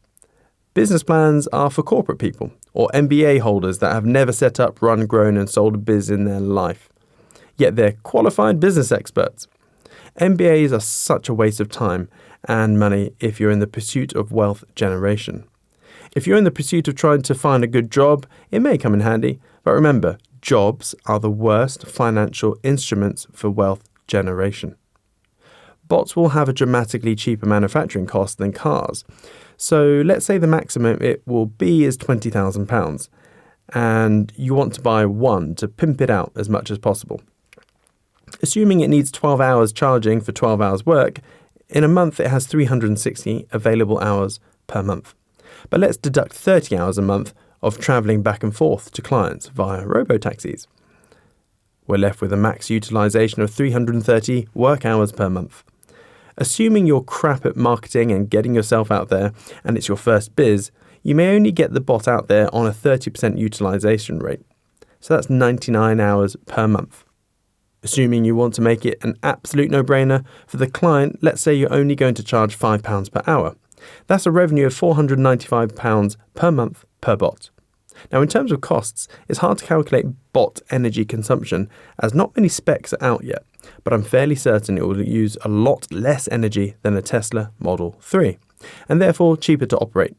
Business plans are for corporate people or MBA holders that have never set up, run, grown and sold a biz in their life. Yet they're qualified business experts. MBAs are such a waste of time and money if you're in the pursuit of wealth generation. If you're in the pursuit of trying to find a good job, it may come in handy, but remember, jobs are the worst financial instruments for wealth generation. Bots will have a dramatically cheaper manufacturing cost than cars. So let's say the maximum it will be is £20,000 and you want to buy one to pimp it out as much as possible. Assuming it needs 12 hours charging for 12 hours work, in a month it has 360 available hours per month. But let's deduct 30 hours a month of travelling back and forth to clients via robo-taxis. We're left with a max utilisation of 330 work hours per month. Assuming you're crap at marketing and getting yourself out there and it's your first biz, you may only get the bot out there on a 30% utilisation rate. So that's 99 hours per month. Assuming you want to make it an absolute no-brainer for the client, let's say you're only going to charge £5 per hour. That's a revenue of £495 per month per bot. Now, in terms of costs, it's hard to calculate bot energy consumption as not many specs are out yet, but I'm fairly certain it will use a lot less energy than a Tesla Model 3, and therefore cheaper to operate.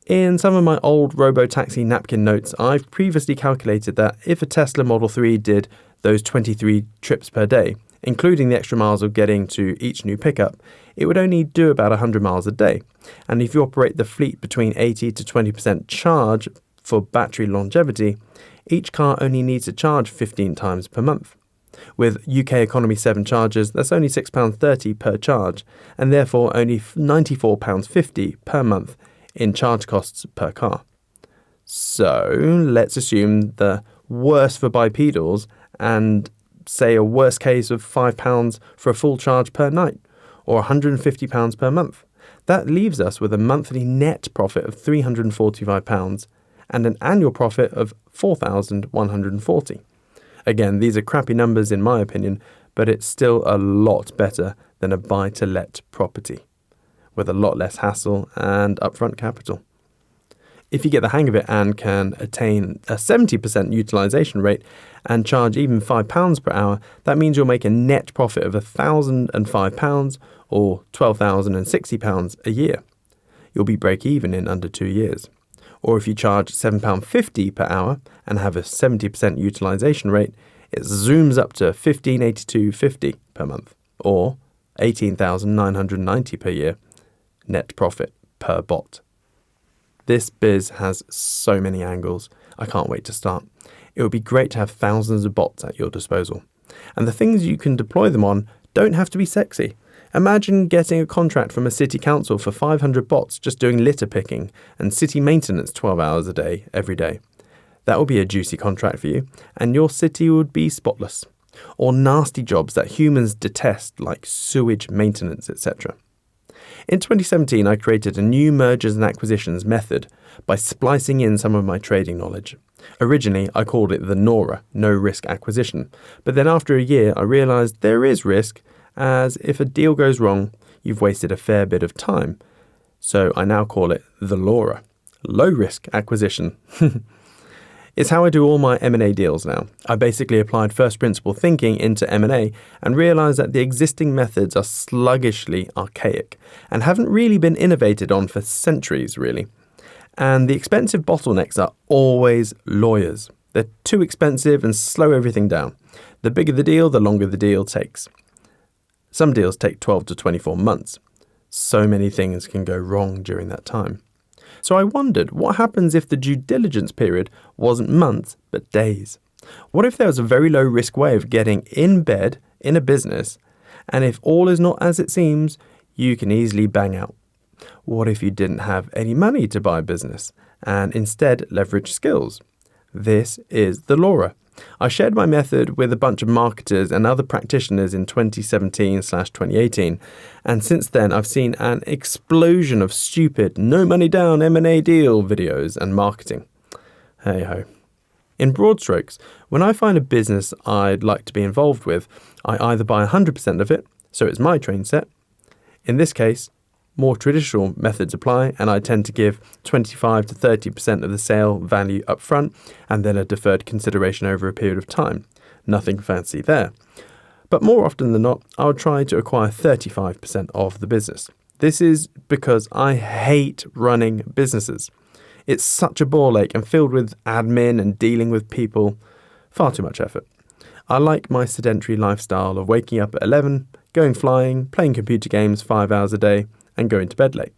In some of my old robo-taxi napkin notes, I've previously calculated that if a Tesla Model 3 did those 23 trips per day, including the extra miles of getting to each new pickup, it would only do about 100 miles a day. And if you operate the fleet between 80 to 20% charge for battery longevity, each car only needs to charge 15 times per month. With UK Economy 7 chargers, that's only £6.30 per charge, and therefore only £94.50 per month in charge costs per car. So let's assume the worst for bipedals and say a worst case of £5 for a full charge per night, or £150 per month. That leaves us with a monthly net profit of £345 and an annual profit of £4,140. Again, these are crappy numbers in my opinion, but it's still a lot better than a buy-to-let property, with a lot less hassle and upfront capital. If you get the hang of it and can attain a 70% utilisation rate and charge even £5 per hour, that means you'll make a net profit of £1,005 or £12,060 a year. You'll be break-even in under 2 years. Or if you charge £7.50 per hour and have a 70% utilisation rate, it zooms up to £1,582.50 per month, or £18,990 per year net profit per bot. This biz has so many angles. I can't wait to start. It would be great to have thousands of bots at your disposal. And the things you can deploy them on don't have to be sexy. Imagine getting a contract from a city council for 500 bots just doing litter picking and city maintenance 12 hours a day, every day. That would be a juicy contract for you, and your city would be spotless. Or nasty jobs that humans detest, like sewage maintenance, etc. In 2017, I created a new mergers and acquisitions method by splicing in some of my trading knowledge. Originally, I called it the NORA, no risk acquisition, but then after a year, I realised there is risk, as if a deal goes wrong, you've wasted a fair bit of time. So I now call it the LORA, low risk acquisition. It's how I do all my M&A deals now. I basically applied first principle thinking into M&A and realised that the existing methods are sluggishly archaic and haven't really been innovated on for centuries, really. And the expensive bottlenecks are always lawyers. They're too expensive and slow everything down. The bigger the deal, the longer the deal takes. Some deals take 12 to 24 months. So many things can go wrong during that time. So I wondered, what happens if the due diligence period wasn't months, but days? What if there was a very low risk way of getting in bed in a business, and if all is not as it seems, you can easily bang out? What if you didn't have any money to buy a business, and instead leverage skills? This is the Laura. I shared my method with a bunch of marketers and other practitioners in 2017/2018, and since then I've seen an explosion of stupid, no money down M&A deal videos and marketing. Hey ho. In broad strokes, when I find a business I'd like to be involved with, I either buy 100% of it, so it's my train set. In this case, more traditional methods apply, and I tend to give 25 to 30% of the sale value up front and then a deferred consideration over a period of time. Nothing fancy there. But more often than not, I'll try to acquire 35% of the business. This is because I hate running businesses. It's such a ball ache and filled with admin and dealing with people. Far too much effort. I like my sedentary lifestyle of waking up at 11, going flying, playing computer games 5 hours a day, and going to bed late.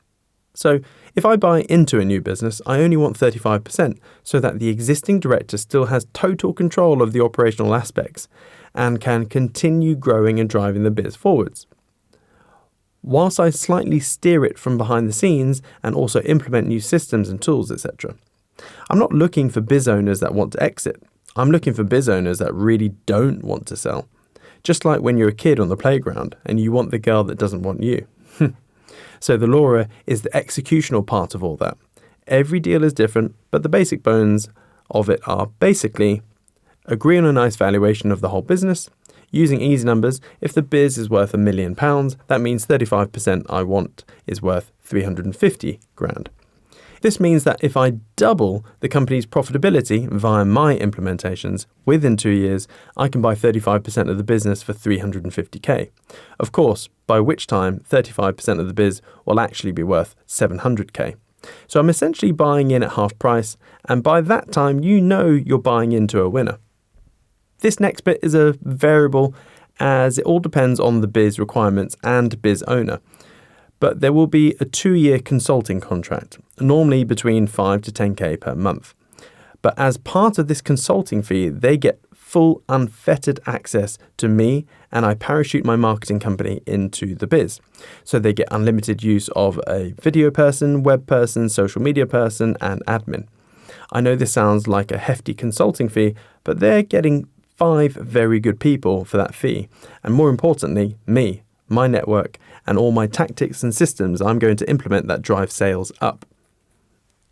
So if I buy into a new business, I only want 35% so that the existing director still has total control of the operational aspects and can continue growing and driving the biz forwards. Whilst I slightly steer it from behind the scenes and also implement new systems and tools, etc. I'm not looking for biz owners that want to exit. I'm looking for biz owners that really don't want to sell. Just like when you're a kid on the playground and you want the girl that doesn't want you. So the Laura is the executional part of all that. Every deal is different, but the basic bones of it are basically agree on a nice valuation of the whole business. Using easy numbers, if the biz is worth £1 million, that means 35% I want is worth 350 grand. This means that if I double the company's profitability via my implementations within 2 years, I can buy 35% of the business for 350k. Of course, by which time 35% of the biz will actually be worth 700k. So I'm essentially buying in at half price, and by that time you know you're buying into a winner. This next bit is a variable as it all depends on the biz requirements and biz owner. But there will be a 2-year consulting contract, normally between 5 to 10k per month. But as part of this consulting fee, they get full unfettered access to me, and I parachute my marketing company into the biz. So they get unlimited use of a video person, web person, social media person, and admin. I know this sounds like a hefty consulting fee, but they're getting 5 very good people for that fee. And more importantly, me, my network, and all my tactics and systems I'm going to implement that drive sales up.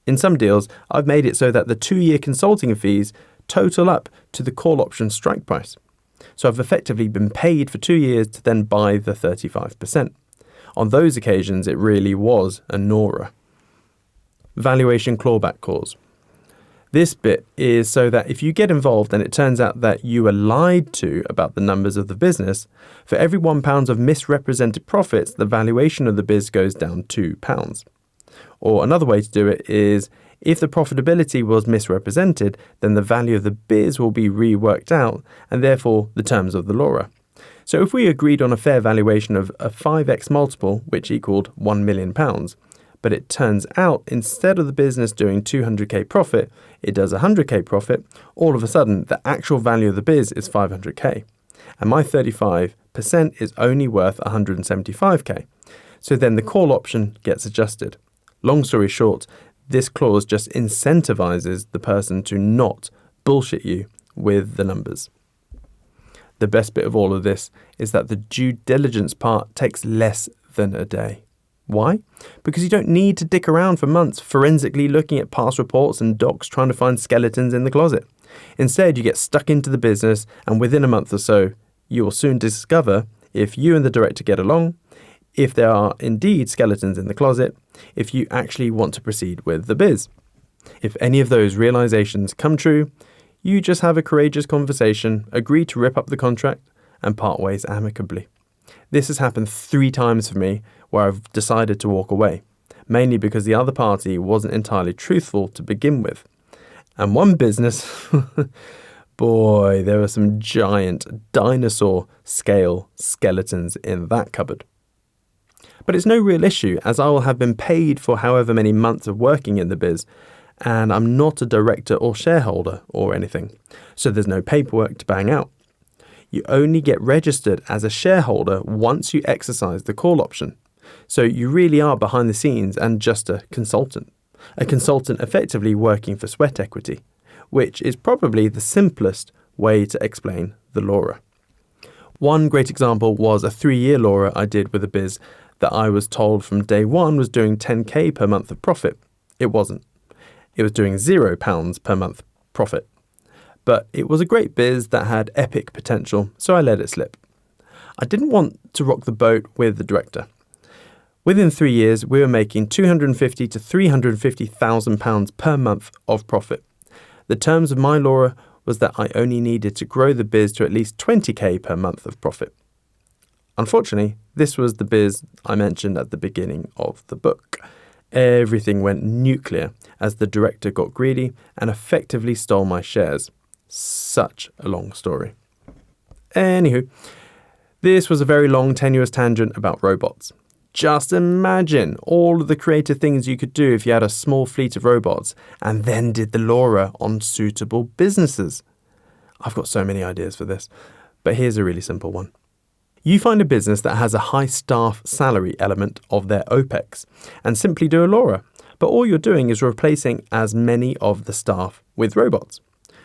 In some deals, I've made it so that the 2-year consulting fees total up to the call option strike price. So I've effectively been paid for 2 years to then buy the 35%. On those occasions, it really was a Nora. Valuation clawback clause. This bit is so that if you get involved and it turns out that you were lied to about the numbers of the business, for every £1 of misrepresented profits, the valuation of the biz goes down £2. Or another way to do it is, if the profitability was misrepresented, then the value of the biz will be reworked out, and therefore the terms of the Laura. So if we agreed on a fair valuation of a 5x multiple, which equaled £1 million, but it turns out instead of the business doing 200k profit, it does 100k profit, all of a sudden the actual value of the biz is 500k. And my 35% is only worth 175k. So then the call option gets adjusted. Long story short, this clause just incentivizes the person to not bullshit you with the numbers. The best bit of all of this is that the due diligence part takes less than a day. Why? Because you don't need to dick around for months forensically looking at past reports and docs trying to find skeletons in the closet. Instead, you get stuck into the business, and within a month or so, you will soon discover if you and the director get along, if there are indeed skeletons in the closet, if you actually want to proceed with the biz. If any of those realizations come true, you just have a courageous conversation, agree to rip up the contract, and part ways amicably. This has happened 3 times for me where I've decided to walk away, mainly because the other party wasn't entirely truthful to begin with. And one business, boy, there were some giant dinosaur-scale skeletons in that cupboard. But it's no real issue, as I will have been paid for however many months of working in the biz, and I'm not a director or shareholder or anything, so there's no paperwork to bang out. You only get registered as a shareholder once you exercise the call option, so you really are behind the scenes and just a consultant effectively working for sweat equity, which is probably the simplest way to explain the LoRa. One great example was a 3-year LoRa I did with a biz that I was told from day one was doing 10k per month of profit. It wasn't. It was doing £0 per month profit. But it was a great biz that had epic potential, so I let it slip. I didn't want to rock the boat with the director. Within 3 years, we were making £250,000 to £350,000 per month of profit. The terms of my LoRa was that I only needed to grow the biz to at least 20k per month of profit. Unfortunately, this was the biz I mentioned at the beginning of the book. Everything went nuclear as the director got greedy and effectively stole my shares. Such a long story. Anywho, this was a very long, tenuous tangent about robots. Just imagine all of the creative things you could do if you had a small fleet of robots and then did the LoRa on suitable businesses. I've got so many ideas for this, but here's a really simple one. You find a business that has a high staff salary element of their OPEX and simply do a LoRa, but all you're doing is replacing as many of the staff with robots.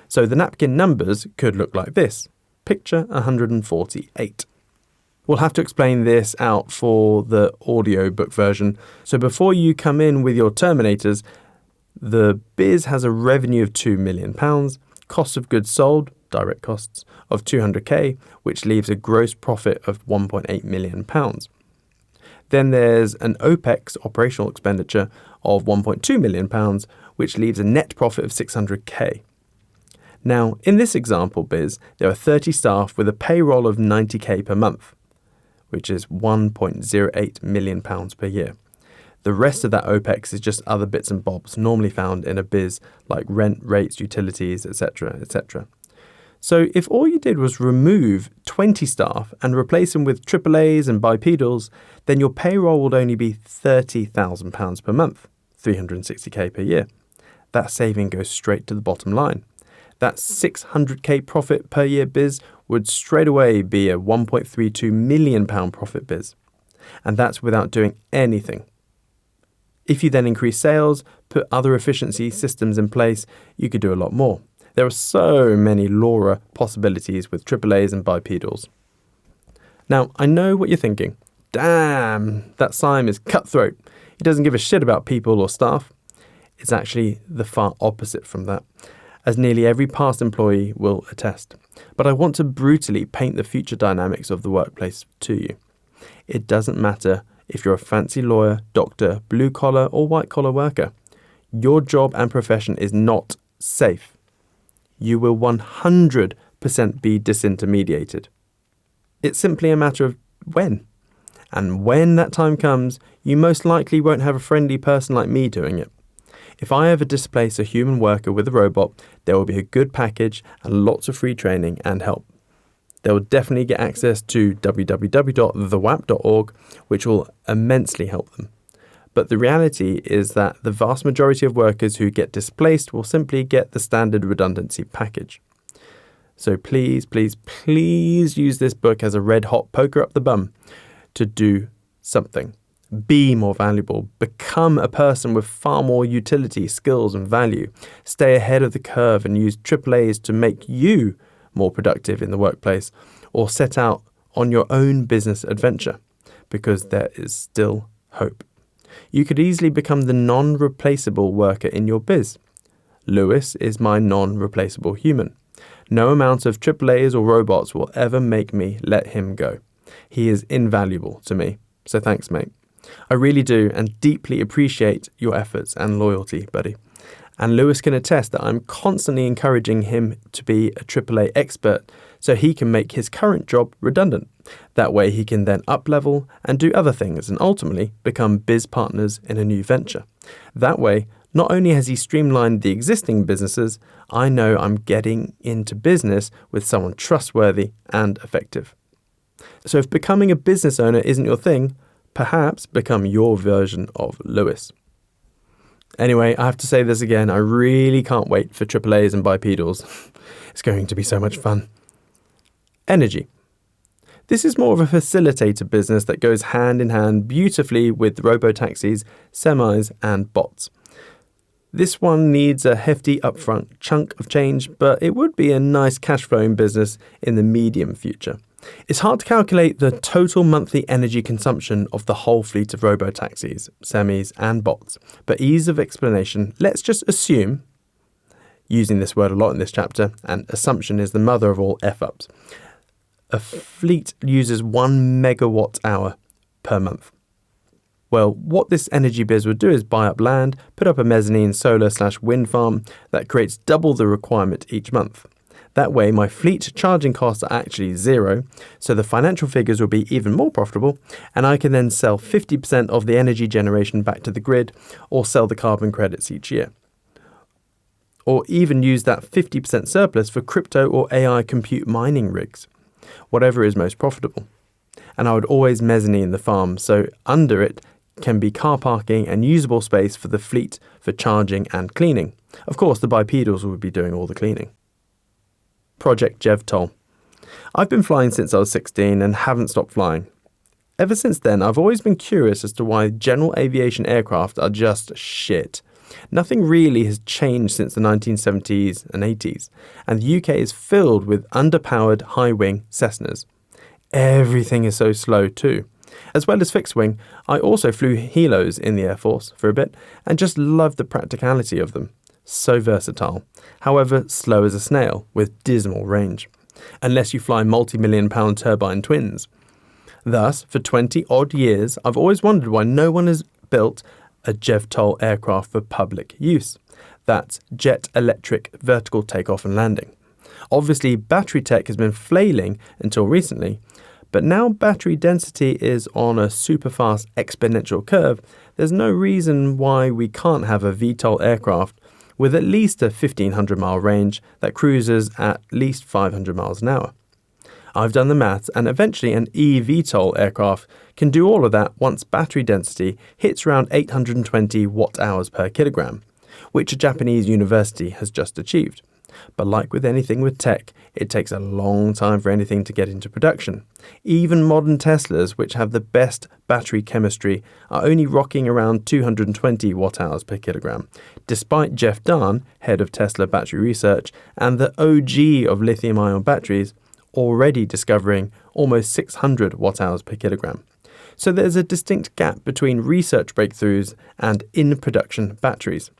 So the napkin numbers could look like this. Picture 148. We'll have to explain this out for the audiobook version. So before you come in with your Terminators, the biz has a revenue of £2 million, cost of goods sold, direct costs, of 200k, which leaves a gross profit of £1.8 million. Then there's an OPEX, operational expenditure, of £1.2 million, which leaves a net profit of 600k. Now, in this example biz, there are 30 staff with a payroll of 90k per month, which is £1.08 million per year. The rest of that OPEX is just other bits and bobs normally found in a biz like rent, rates, utilities, etc., etc. So if all you did was remove 20 staff and replace them with AAAs and bipedals, then your payroll would only be £30,000 per month, 360k per year. That saving goes straight to the bottom line. That 600k profit per year biz would straight away be a £1.32 million profit biz. And that's without doing anything. If you then increase sales, put other efficiency systems in place, you could do a lot more. There are so many LoRa possibilities with AAAs and bipedals. Now, I know what you're thinking. Damn, that Siam is cutthroat. He doesn't give a shit about people or staff. It's actually the far opposite from that, as nearly every past employee will attest. But I want to brutally paint the future dynamics of the workplace to you. It doesn't matter if you're a fancy lawyer, doctor, blue-collar or white-collar worker. Your job and profession is not safe. You will 100% be disintermediated. It's simply a matter of when. And when that time comes, you most likely won't have a friendly person like me doing it. If I ever displace a human worker with a robot, there will be a good package and lots of free training and help. They will definitely get access to www.thewap.org, which will immensely help them. But the reality is that the vast majority of workers who get displaced will simply get the standard redundancy package. So please, please, please use this book as a red-hot poker up the bum to do something. Be more valuable. Become a person with far more utility, skills and value. Stay ahead of the curve and use AAAs to make you more productive in the workplace, or set out on your own business adventure, because there is still hope. You could easily become the non-replaceable worker in your biz. Lewis is my non-replaceable human. No amount of AAAs or robots will ever make me let him go. He is invaluable to me. So thanks, mate. I really do, and deeply appreciate your efforts and loyalty, buddy. And Lewis can attest that I'm constantly encouraging him to be a AAA expert so he can make his current job redundant. That way he can then up-level and do other things and ultimately become biz partners in a new venture. That way, Not only has he streamlined the existing businesses, I know I'm getting into business with someone trustworthy and effective. So if becoming a business owner isn't your thing, perhaps become your version of Lewis. Anyway, I have to say this again, I really can't wait for AAAs and bipedals. It's going to be so much fun. Energy. This is more of a facilitator business that goes hand in hand beautifully with robotaxis, semis and bots. This one needs a hefty upfront chunk of change, but it would be a nice cash flowing business in the medium future. It's hard to calculate the total monthly energy consumption of the whole fleet of robotaxis, semis and bots, but ease of explanation, let's just assume, using this word a lot in this chapter, and assumption is the mother of all F-ups, a fleet uses 1 megawatt hour per month. Well, what this energy biz would do is buy up land, put up a mezzanine solar/wind farm that creates double the requirement each month. That way, my fleet charging costs are actually zero, so the financial figures will be even more profitable, and I can then sell 50% of the energy generation back to the grid, or sell the carbon credits each year. Or even use that 50% surplus for crypto or AI compute mining rigs, whatever is most profitable. And I would always mezzanine the farm, so under it can be car parking and usable space for the fleet for charging and cleaning. Of course, the bipedals would be doing all the cleaning. Project JevTOL. I've been flying since I was 16 and haven't stopped flying. Ever since then, I've always been curious as to why general aviation aircraft are just shit. Nothing really has changed since the 1970s and 80s, and the UK is filled with underpowered high-wing Cessnas. Everything is so slow too. As well as fixed-wing, I also flew helos in the Air Force for a bit and just loved the practicality of them. So versatile, however slow as a snail with dismal range, unless you fly multi-million-pound turbine twins. Thus, for 20 odd years, I've always wondered why no one has built a JevTOL aircraft for public use. That's jet electric vertical takeoff and landing. Obviously, battery tech has been flailing until recently, but now battery density is on a super fast exponential curve. There's no reason why we can't have a VTOL aircraft with at least a 1,500-mile range that cruises at least 500 miles an hour. I've done the maths, and eventually an eVTOL aircraft can do all of that once battery density hits around 820 watt-hours per kilogram, which a Japanese university has just achieved. But like with anything with tech, it takes a long time for anything to get into production. Even modern Teslas, which have the best battery chemistry, are only rocking around 220 watt-hours per kilogram, despite Jeff Dahn, head of Tesla battery research and the OG of lithium-ion batteries, already discovering almost 600 watt-hours per kilogram. So there's a distinct gap between research breakthroughs and in-production batteries.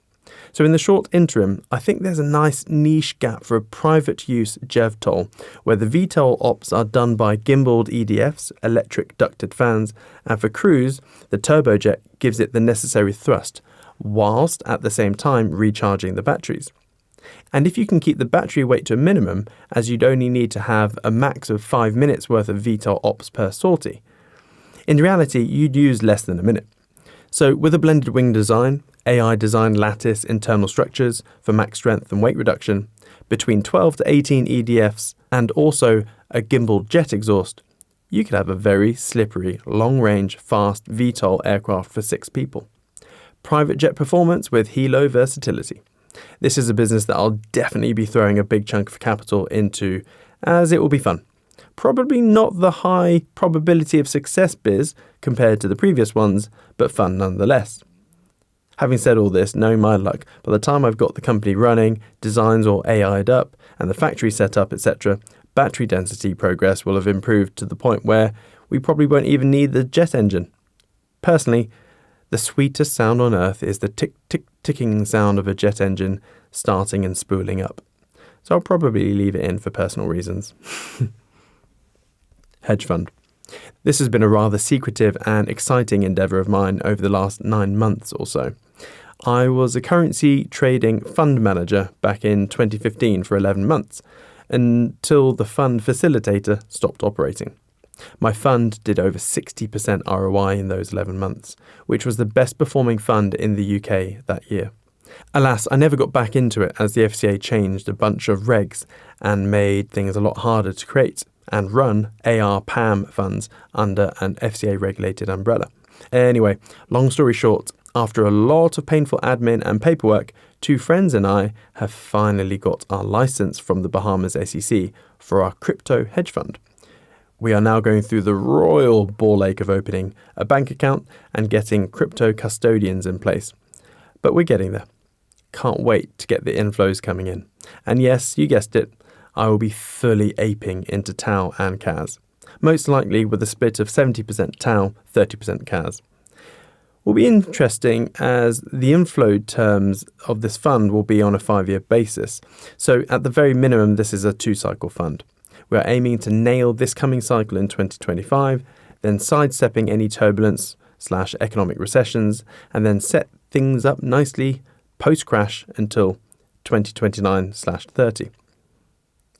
So in the short interim, I think there's a nice niche gap for a private use JevTOL, where the VTOL ops are done by gimbaled EDFs, electric ducted fans, and for cruise, the turbojet gives it the necessary thrust, whilst at the same time recharging the batteries. And if you can keep the battery weight to a minimum, as you'd only need to have a max of 5 minutes worth of VTOL ops per sortie, in reality you'd use less than a minute. So with a blended wing design, AI designed lattice internal structures for max strength and weight reduction, between 12 to 18 EDFs, and also a gimbaled jet exhaust, you could have a very slippery, long-range, fast VTOL aircraft for 6 people. Private jet performance with helo versatility. This is a business that I'll definitely be throwing a big chunk of capital into, as it will be fun. Probably not the high probability of success biz compared to the previous ones, but fun nonetheless. Having said all this, knowing my luck, by the time I've got the company running, designs all AI'd up, and the factory set up, etc., battery density progress will have improved to the point where we probably won't even need the jet engine. Personally, the sweetest sound on earth is the tick-tick-ticking sound of a jet engine starting and spooling up. So I'll probably leave it in for personal reasons. Hedge fund. This has been a rather secretive and exciting endeavour of mine over the last 9 months or so. I was a currency trading fund manager back in 2015 for 11 months, until the fund facilitator stopped operating. My fund did over 60% ROI in those 11 months, which was the best performing fund in the UK that year. Alas, I never got back into it as the FCA changed a bunch of regs and made things a lot harder to create and run AR-PAM funds under an FCA-regulated umbrella. Anyway, long story short, after a lot of painful admin and paperwork, 2 friends and I have finally got our license from the Bahamas SEC for our crypto hedge fund. We are now going through the royal ball ache of opening a bank account and getting crypto custodians in place. But we're getting there. Can't wait to get the inflows coming in. And yes, you guessed it, I will be fully aping into TAO and CAS, most likely with a split of 70% TAO, 30% CAS. Will be interesting as the inflow terms of this fund will be on a 5-year basis. So at the very minimum, this is a 2-cycle fund. We are aiming to nail this coming cycle in 2025, then sidestepping any turbulence/economic recessions, and then set things up nicely post-crash until 2029/30.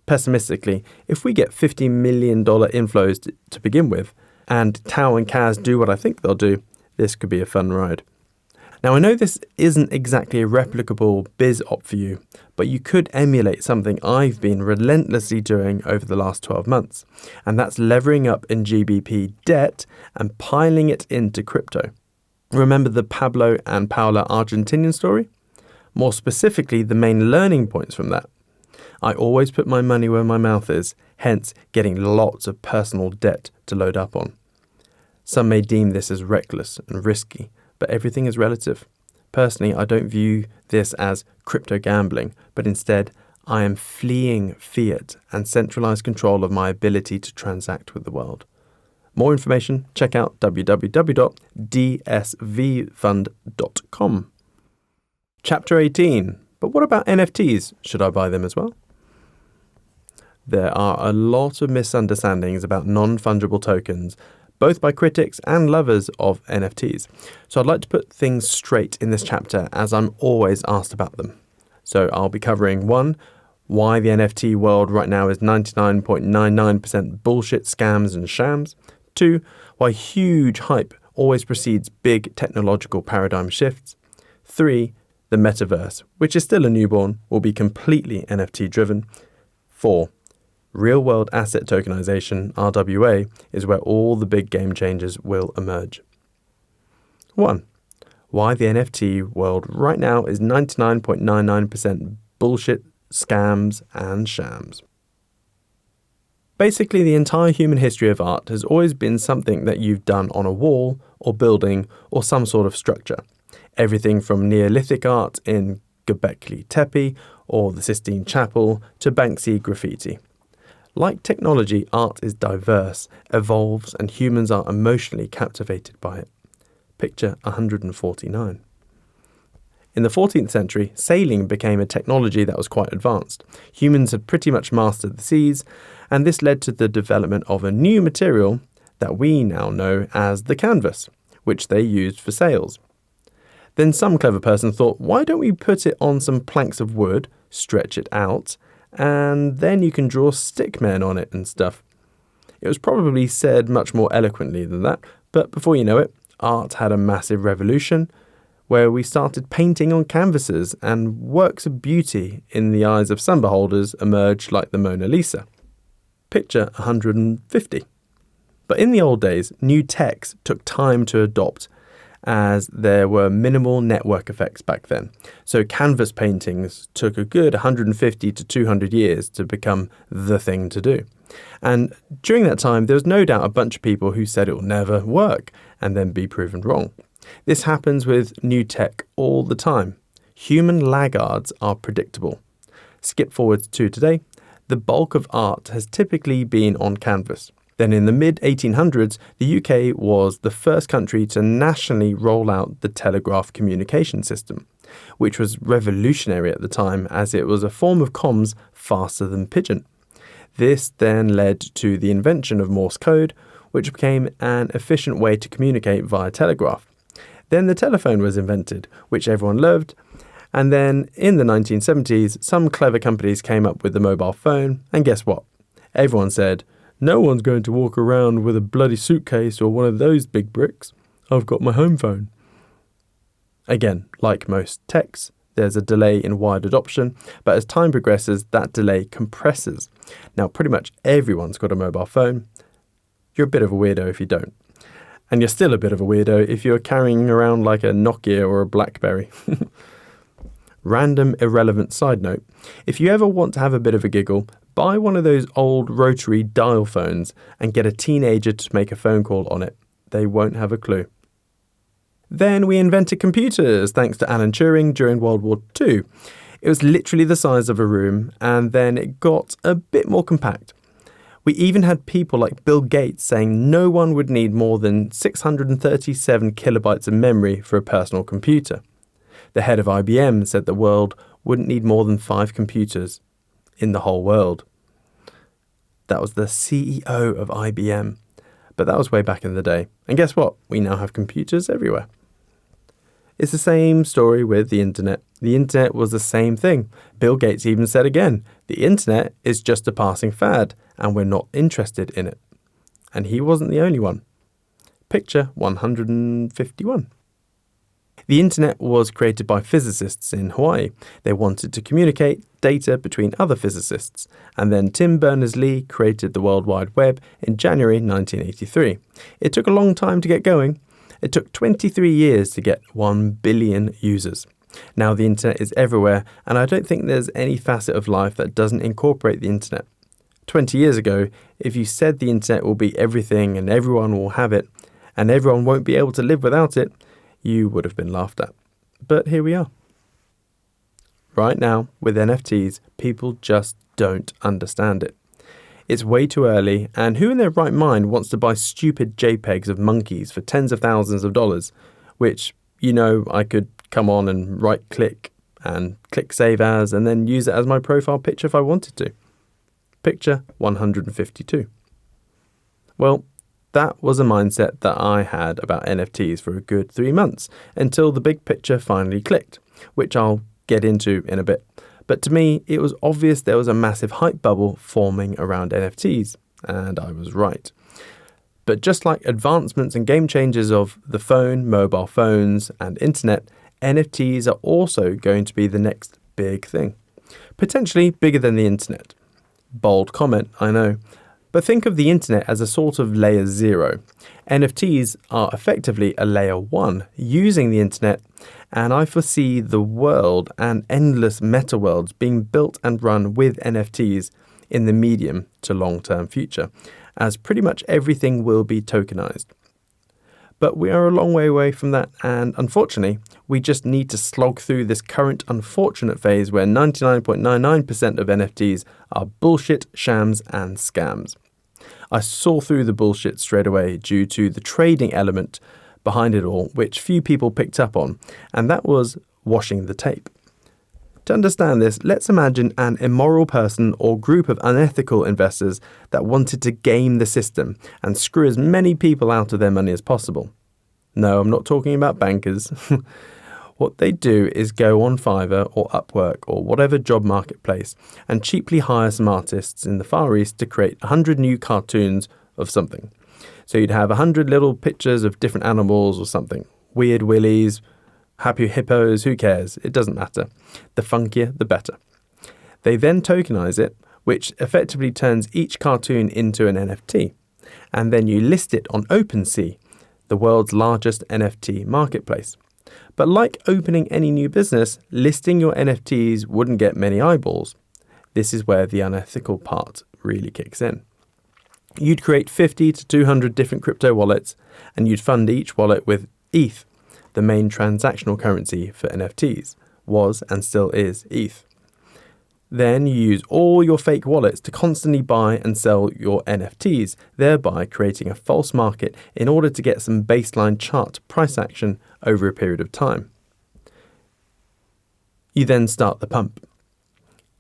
Pessimistically, if we get $50 million inflows to begin with, and TAO and CAS do what I think they'll do, this could be a fun ride. Now, I know this isn't exactly a replicable biz op for you, but you could emulate something I've been relentlessly doing over the last 12 months, and that's levering up in GBP debt and piling it into crypto. Remember the Pablo and Paula Argentinian story? More specifically, the main learning points from that. I always put my money where my mouth is, hence getting lots of personal debt to load up on. Some may deem this as reckless and risky, but everything is relative. Personally, I don't view this as crypto gambling, but instead, I am fleeing fiat and centralized control of my ability to transact with the world. More information, check out www.dsvfund.com. Chapter 18. But what about NFTs? Should I buy them as well? There are a lot of misunderstandings about non-fungible tokens, both by critics and lovers of NFTs. So I'd like to put things straight in this chapter as I'm always asked about them. So I'll be covering 1, why the NFT world right now is 99.99% bullshit, scams and shams. 2, why huge hype always precedes big technological paradigm shifts. 3, the metaverse, which is still a newborn, will be completely NFT driven. 4, real-world asset tokenization, RWA, is where all the big game changers will emerge. 1. Why the NFT world right now is 99.99% bullshit, scams, and shams. Basically, the entire human history of art has always been something that you've done on a wall, or building, or some sort of structure. Everything from Neolithic art in Göbekli Tepe, or the Sistine Chapel, to Banksy graffiti. Like technology, art is diverse, evolves, and humans are emotionally captivated by it. Picture 149. In the 14th century, sailing became a technology that was quite advanced. Humans had pretty much mastered the seas, and this led to the development of a new material that we now know as the canvas, which they used for sails. Then some clever person thought, why don't we put it on some planks of wood, stretch it out, and then you can draw stickmen on it and stuff. It was probably said much more eloquently than that, but before you know it, art had a massive revolution where we started painting on canvases and works of beauty in the eyes of some beholders emerged like the Mona Lisa. Picture 150. But in the old days, new techs took time to adopt as there were minimal network effects back then. So canvas paintings took a good 150 to 200 years to become the thing to do. And during that time, there was no doubt a bunch of people who said it will never work and then be proven wrong. This happens with new tech all the time. Human laggards are predictable. Skip forward to today, the bulk of art has typically been on canvas. Then in the mid-1800s, the UK was the first country to nationally roll out the telegraph communication system, which was revolutionary at the time as it was a form of comms faster than pigeon. This then led to the invention of Morse code, which became an efficient way to communicate via telegraph. Then the telephone was invented, which everyone loved, and then in the 1970s, some clever companies came up with the mobile phone, and guess what? Everyone said, no one's going to walk around with a bloody suitcase or one of those big bricks. I've got my home phone. Again, like most techs, There's a delay in wide adoption, but as time progresses, that delay compresses. Now, pretty much everyone's got a mobile phone. You're a bit of a weirdo if you don't. And you're still a bit of a weirdo if you're carrying around like a Nokia or a BlackBerry. Random irrelevant side note, if you ever want to have a bit of a giggle, buy one of those old rotary dial phones and get a teenager to make a phone call on it. They won't have a clue. Then we invented computers thanks to Alan Turing during World War II. It was literally the size of a room, and then it got a bit more compact. We even had people like Bill Gates saying no one would need more than 637 kilobytes of memory for a personal computer. The head of IBM said the world wouldn't need more than 5 computers in the whole world. That was the CEO of IBM. But that was way back in the day. And guess what? We now have computers everywhere. It's the same story with the internet. The internet was the same thing. Bill Gates even said again, the internet is just a passing fad and we're not interested in it. And he wasn't the only one. Picture 151. The internet was created by physicists in Hawaii. They wanted to communicate data between other physicists, and then Tim Berners-Lee created the World Wide Web in January 1983. It took a long time to get going. It took 23 years to get 1 billion users. Now the internet is everywhere, and I don't think there's any facet of life that doesn't incorporate the internet. 20 years ago, if you said the internet will be everything and everyone will have it, and everyone won't be able to live without it, you would have been laughed at. But here we are. Right now, with NFTs, people just don't understand it. It's way too early, and who in their right mind wants to buy stupid JPEGs of monkeys for tens of thousands of dollars, which, I could come on and right-click and click Save As and then use it as my profile picture if I wanted to. Picture 152. Well, that was a mindset that I had about NFTs for a good 3 months until the big picture finally clicked, which I'll get into in a bit. But to me, it was obvious there was a massive hype bubble forming around NFTs, and I was right. But just like advancements and game changers of the phone, mobile phones, and internet, NFTs are also going to be the next big thing. Potentially bigger than the internet. Bold comment, I know. But think of the internet as a sort of layer 0. NFTs are effectively a layer 1 using the internet, and I foresee the world and endless meta worlds being built and run with NFTs in the medium to long-term future, as pretty much everything will be tokenized. But we are a long way away from that, and unfortunately, we just need to slog through this current unfortunate phase where 99.99% of NFTs are bullshit, shams, and scams. I saw through the bullshit straight away due to the trading element behind it all, which few people picked up on, and that was washing the tape. To understand this, let's imagine an immoral person or group of unethical investors that wanted to game the system and screw as many people out of their money as possible. No, I'm not talking about bankers. What they do is go on Fiverr or Upwork or whatever job marketplace and cheaply hire some artists in the Far East to create 100 new cartoons of something. So you'd have 100 little pictures of different animals or something. Weird willies, happy hippos, who cares? It doesn't matter. The funkier, the better. They then tokenize it, which effectively turns each cartoon into an NFT. And then you list it on OpenSea, the world's largest NFT marketplace. But like opening any new business, listing your NFTs wouldn't get many eyeballs. This is where the unethical part really kicks in. You'd create 50 to 200 different crypto wallets, and you'd fund each wallet with ETH. The main transactional currency for NFTs was and still is ETH. Then you use all your fake wallets to constantly buy and sell your NFTs, thereby creating a false market in order to get some baseline chart price action over a period of time. You then start the pump.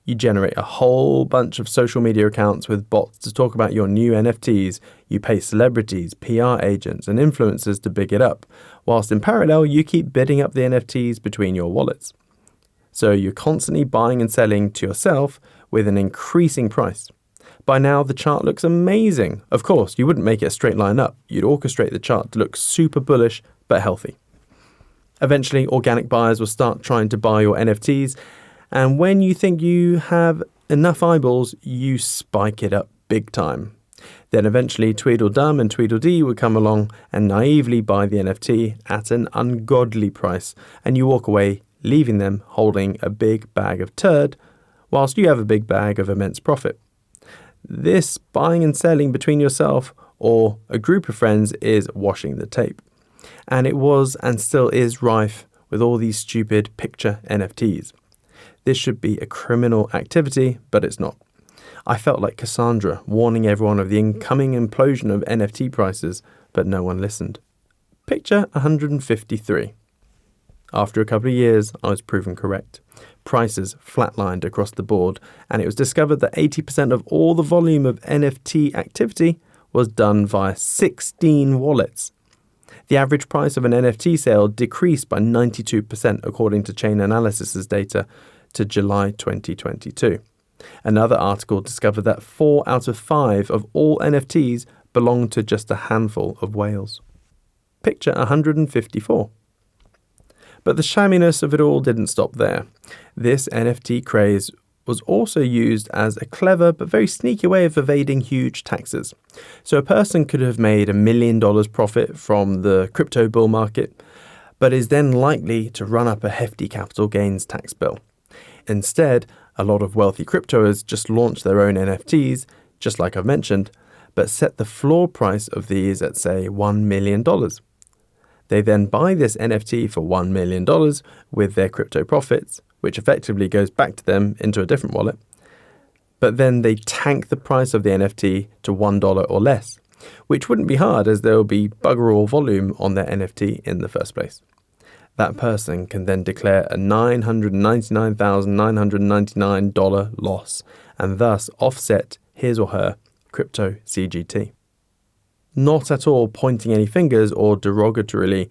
You generate a whole bunch of social media accounts with bots to talk about your new NFTs. You pay celebrities, PR agents, and influencers to big it up, whilst in parallel you keep bidding up the NFTs between your wallets. So you're constantly buying and selling to yourself with an increasing price. By now, the chart looks amazing. Of course, you wouldn't make it a straight line up. You'd orchestrate the chart to look super bullish but healthy. Eventually, organic buyers will start trying to buy your NFTs, and when you think you have enough eyeballs, you spike it up big time. Then eventually Tweedledum and Tweedledee would come along and naively buy the NFT at an ungodly price, and you walk away leaving them holding a big bag of turd, whilst you have a big bag of immense profit. This buying and selling between yourself or a group of friends is washing the tape. And it was and still is rife with all these stupid picture NFTs. This should be a criminal activity, but it's not. I felt like Cassandra warning everyone of the incoming implosion of NFT prices, but no one listened. Picture 153. After a couple of years, I was proven correct. Prices flatlined across the board, and it was discovered that 80% of all the volume of NFT activity was done via 16 wallets. The average price of an NFT sale decreased by 92% according to Chain Analysis's data to July 2022. Another article discovered that 4 out of 5 of all NFTs belong to just a handful of whales. Picture 154. But the shamminess of it all didn't stop there. This NFT craze was also used as a clever but very sneaky way of evading huge taxes. So a person could have made $1 million profit from the crypto bull market, but is then likely to run up a hefty capital gains tax bill. Instead, a lot of wealthy cryptoers just launch their own NFTs, just like I've mentioned, but set the floor price of these at, say, $1 million. They then buy this NFT for $1 million with their crypto profits, which effectively goes back to them into a different wallet. But then they tank the price of the NFT to $1 or less, which wouldn't be hard as there will be bugger all volume on their NFT in the first place. That person can then declare a $999,999 loss and thus offset his or her crypto CGT. Not at all pointing any fingers or derogatorily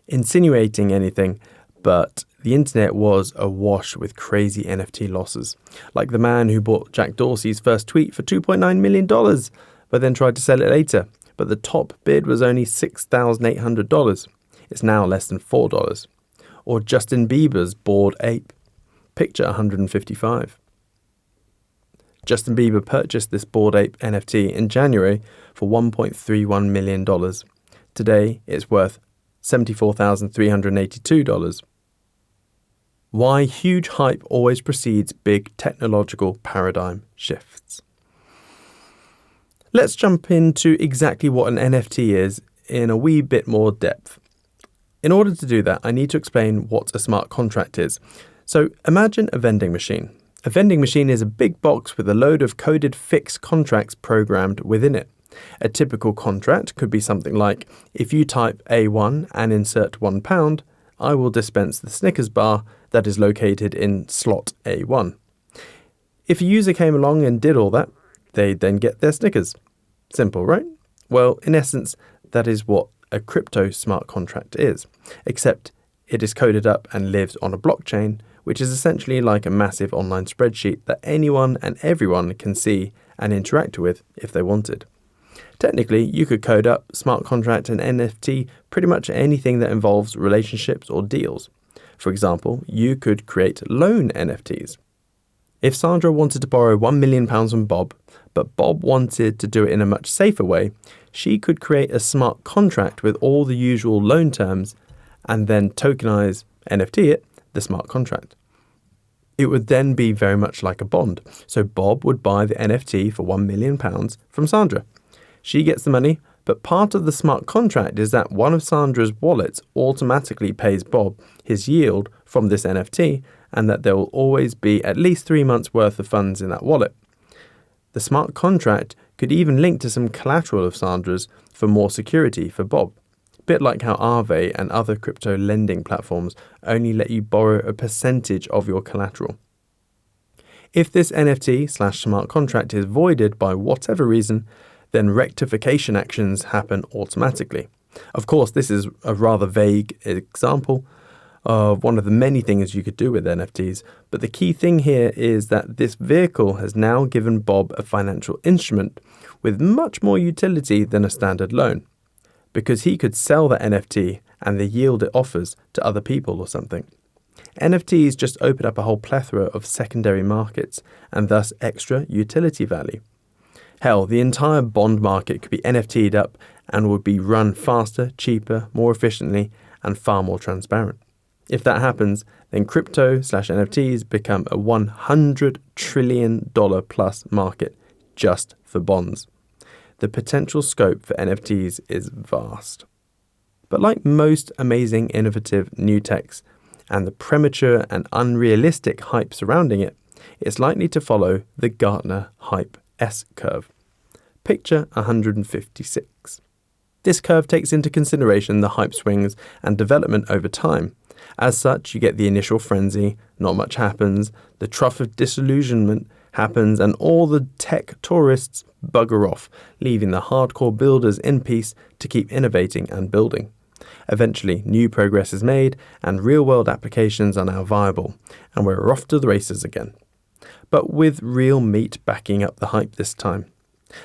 insinuating anything, but the internet was awash with crazy NFT losses, like the man who bought Jack Dorsey's first tweet for $2.9 million, but then tried to sell it later, but the top bid was only $6,800. It's now less than $4. Or Justin Bieber's Bored Ape. Picture 155. Justin Bieber purchased this Bored Ape NFT in January for $1.31 million. Today, it's worth $74,382. Why huge hype always precedes big technological paradigm shifts. Let's jump into exactly what an NFT is in a wee bit more depth. In order to do that, I need to explain what a smart contract is. So imagine a vending machine. A vending machine is a big box with a load of coded fixed contracts programmed within it. A typical contract could be something like, if you type A1 and insert £1, I will dispense the Snickers bar that is located in slot A1. If a user came along and did all that, they'd then get their Snickers. Simple, right? Well, in essence, that is what a crypto smart contract is, except it is coded up and lives on a blockchain, which is essentially like a massive online spreadsheet that anyone and everyone can see and interact with if they wanted. Technically, you could code up, smart contract, and NFT pretty much anything that involves relationships or deals. For example, you could create loan NFTs. If Sandra wanted to borrow £1 million from Bob, but Bob wanted to do it in a much safer way, she could create a smart contract with all the usual loan terms and then tokenize, NFT it, the smart contract. It would then be very much like a bond. So Bob would buy the NFT for £1 million from Sandra. She gets the money, but part of the smart contract is that one of Sandra's wallets automatically pays Bob his yield from this NFT, and that there will always be at least 3 months' worth of funds in that wallet. The smart contract could even link to some collateral of Sandra's for more security for Bob. A bit like how Aave and other crypto lending platforms only let you borrow a percentage of your collateral. If this NFT/smart contract is voided by whatever reason, then rectification actions happen automatically. Of course, this is a rather vague example of one of the many things you could do with NFTs, but the key thing here is that this vehicle has now given Bob a financial instrument with much more utility than a standard loan. because he could sell that NFT and the yield it offers to other people or something. NFTs just open up a whole plethora of secondary markets and thus extra utility value. Hell, the entire bond market could be NFT'd up and would be run faster, cheaper, more efficiently, and far more transparent. If that happens, then crypto/NFTs become a $100 trillion plus market just for bonds. The potential scope for NFTs is vast. But like most amazing, innovative new techs, and the premature and unrealistic hype surrounding it, it's likely to follow the Gartner hype S-curve. Picture 156. This curve takes into consideration the hype swings and development over time. As such, you get the initial frenzy, not much happens, the trough of disillusionment happens, and all the tech tourists bugger off, leaving the hardcore builders in peace to keep innovating and building. Eventually, new progress is made, and real-world applications are now viable, and we're off to the races again. But with real meat backing up the hype this time.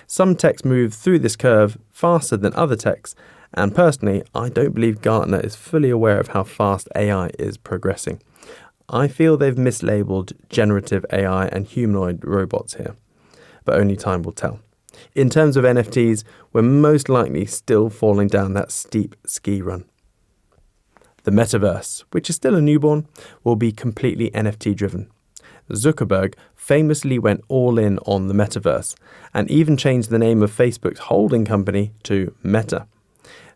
Some techs move through this curve faster than other techs, and personally, I don't believe Gartner is fully aware of how fast AI is progressing. I feel they've mislabeled generative AI and humanoid robots here, but only time will tell. In terms of NFTs, we're most likely still falling down that steep ski run. The metaverse, which is still a newborn, will be completely NFT driven. Zuckerberg famously went all in on the metaverse and even changed the name of Facebook's holding company to Meta.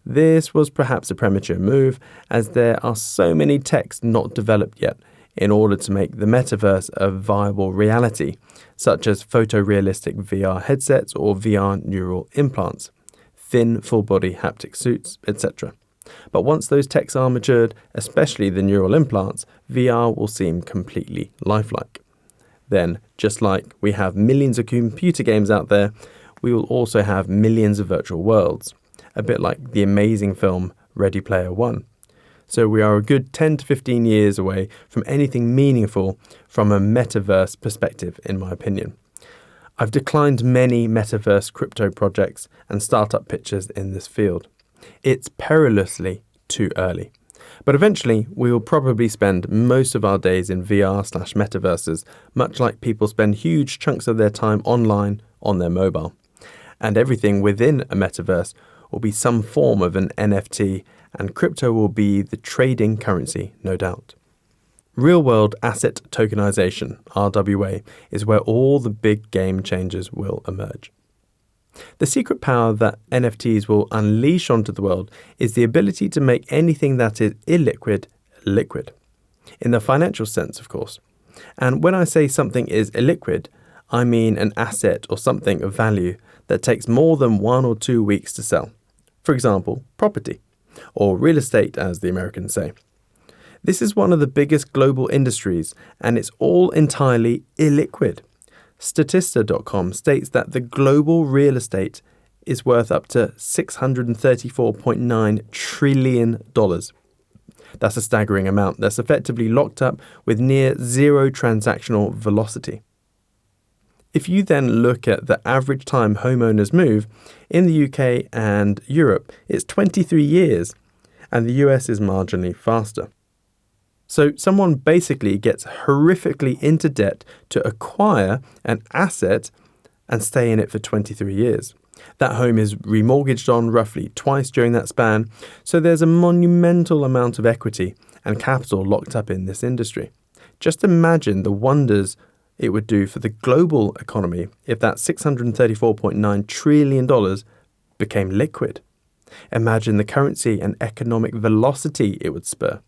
This was perhaps a premature move, as there are so many techs not developed yet in order to make the metaverse a viable reality, such as photorealistic VR headsets or VR neural implants, thin full-body haptic suits, etc. But once those techs are matured, especially the neural implants, VR will seem completely lifelike. Then, just like we have millions of computer games out there, we will also have millions of virtual worlds, a bit like the amazing film Ready Player One. So we are a good 10 to 15 years away from anything meaningful from a metaverse perspective, in my opinion. I've declined many metaverse crypto projects and startup pitches in this field. It's perilously too early. But eventually, we will probably spend most of our days in VR/metaverses, much like people spend huge chunks of their time online on their mobile. And everything within a metaverse will be some form of an NFT, and crypto will be the trading currency, no doubt. Real-world asset tokenization, RWA, is where all the big game changers will emerge. The secret power that NFTs will unleash onto the world is the ability to make anything that is illiquid, liquid. In the financial sense, of course. And when I say something is illiquid, I mean an asset or something of value that takes more than 1 or 2 weeks to sell. For example, property, or real estate as the Americans say. This is one of the biggest global industries, and it's all entirely illiquid. Statista.com states that the global real estate is worth up to $634.9 trillion. That's a staggering amount that's effectively locked up with near zero transactional velocity. If you then look at the average time homeowners move, in the UK and Europe, it's 23 years, and the US is marginally faster. So someone basically gets horrifically into debt to acquire an asset and stay in it for 23 years. That home is remortgaged on roughly twice during that span, so there's a monumental amount of equity and capital locked up in this industry. Just imagine the wonders it would do for the global economy if that $634.9 trillion became liquid. Imagine the currency and economic velocity it would spur.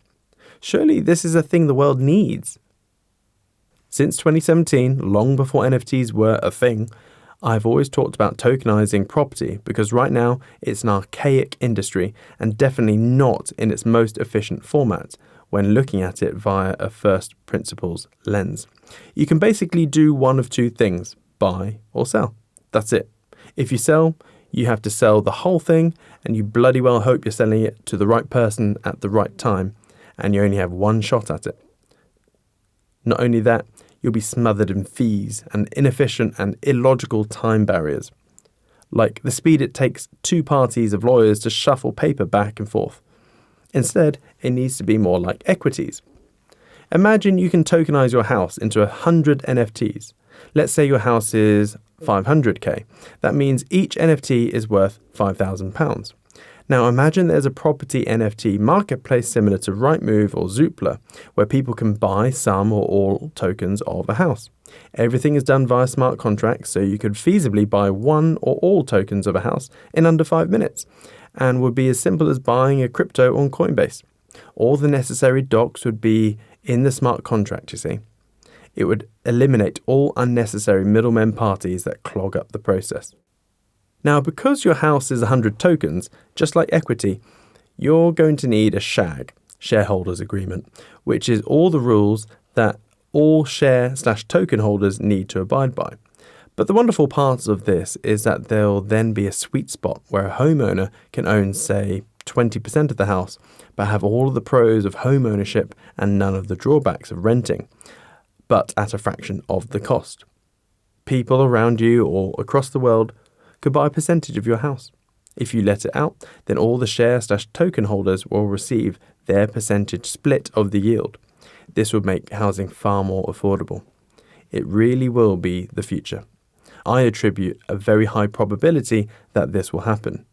Surely this is a thing the world needs. Since 2017, long before NFTs were a thing, I've always talked about tokenizing property because right now it's an archaic industry and definitely not in its most efficient format when looking at it via a first principles lens. You can basically do one of two things, buy or sell. That's it. If you sell, you have to sell the whole thing, and you bloody well hope you're selling it to the right person at the right time, and you only have one shot at it. Not only that, you'll be smothered in fees and inefficient and illogical time barriers. like the speed it takes two parties of lawyers to shuffle paper back and forth. Instead, it needs to be more like equities. Imagine you can tokenize your house into 100 NFTs. Let's say your house is 500k. That means each NFT is worth £5,000. Now imagine there's a property NFT marketplace similar to Rightmove or Zoopla, where people can buy some or all tokens of a house. Everything is done via smart contracts, so you could feasibly buy one or all tokens of a house in under 5 minutes, and would be as simple as buying a crypto on Coinbase. All the necessary docs would be in the smart contract, you see. It would eliminate all unnecessary middlemen parties that clog up the process. Now, because your house is 100 tokens, just like equity, you're going to need a SHAG, shareholders agreement, which is all the rules that all share/token holders need to abide by. But the wonderful part of this is that there'll then be a sweet spot where a homeowner can own, say, 20% of the house, but have all of the pros of home ownership and none of the drawbacks of renting, but at a fraction of the cost. People around you or across the world could buy a percentage of your house. If you let it out, then all the share/token holders will receive their percentage split of the yield. This would make housing far more affordable. It really will be the future. I attribute a very high probability that this will happen.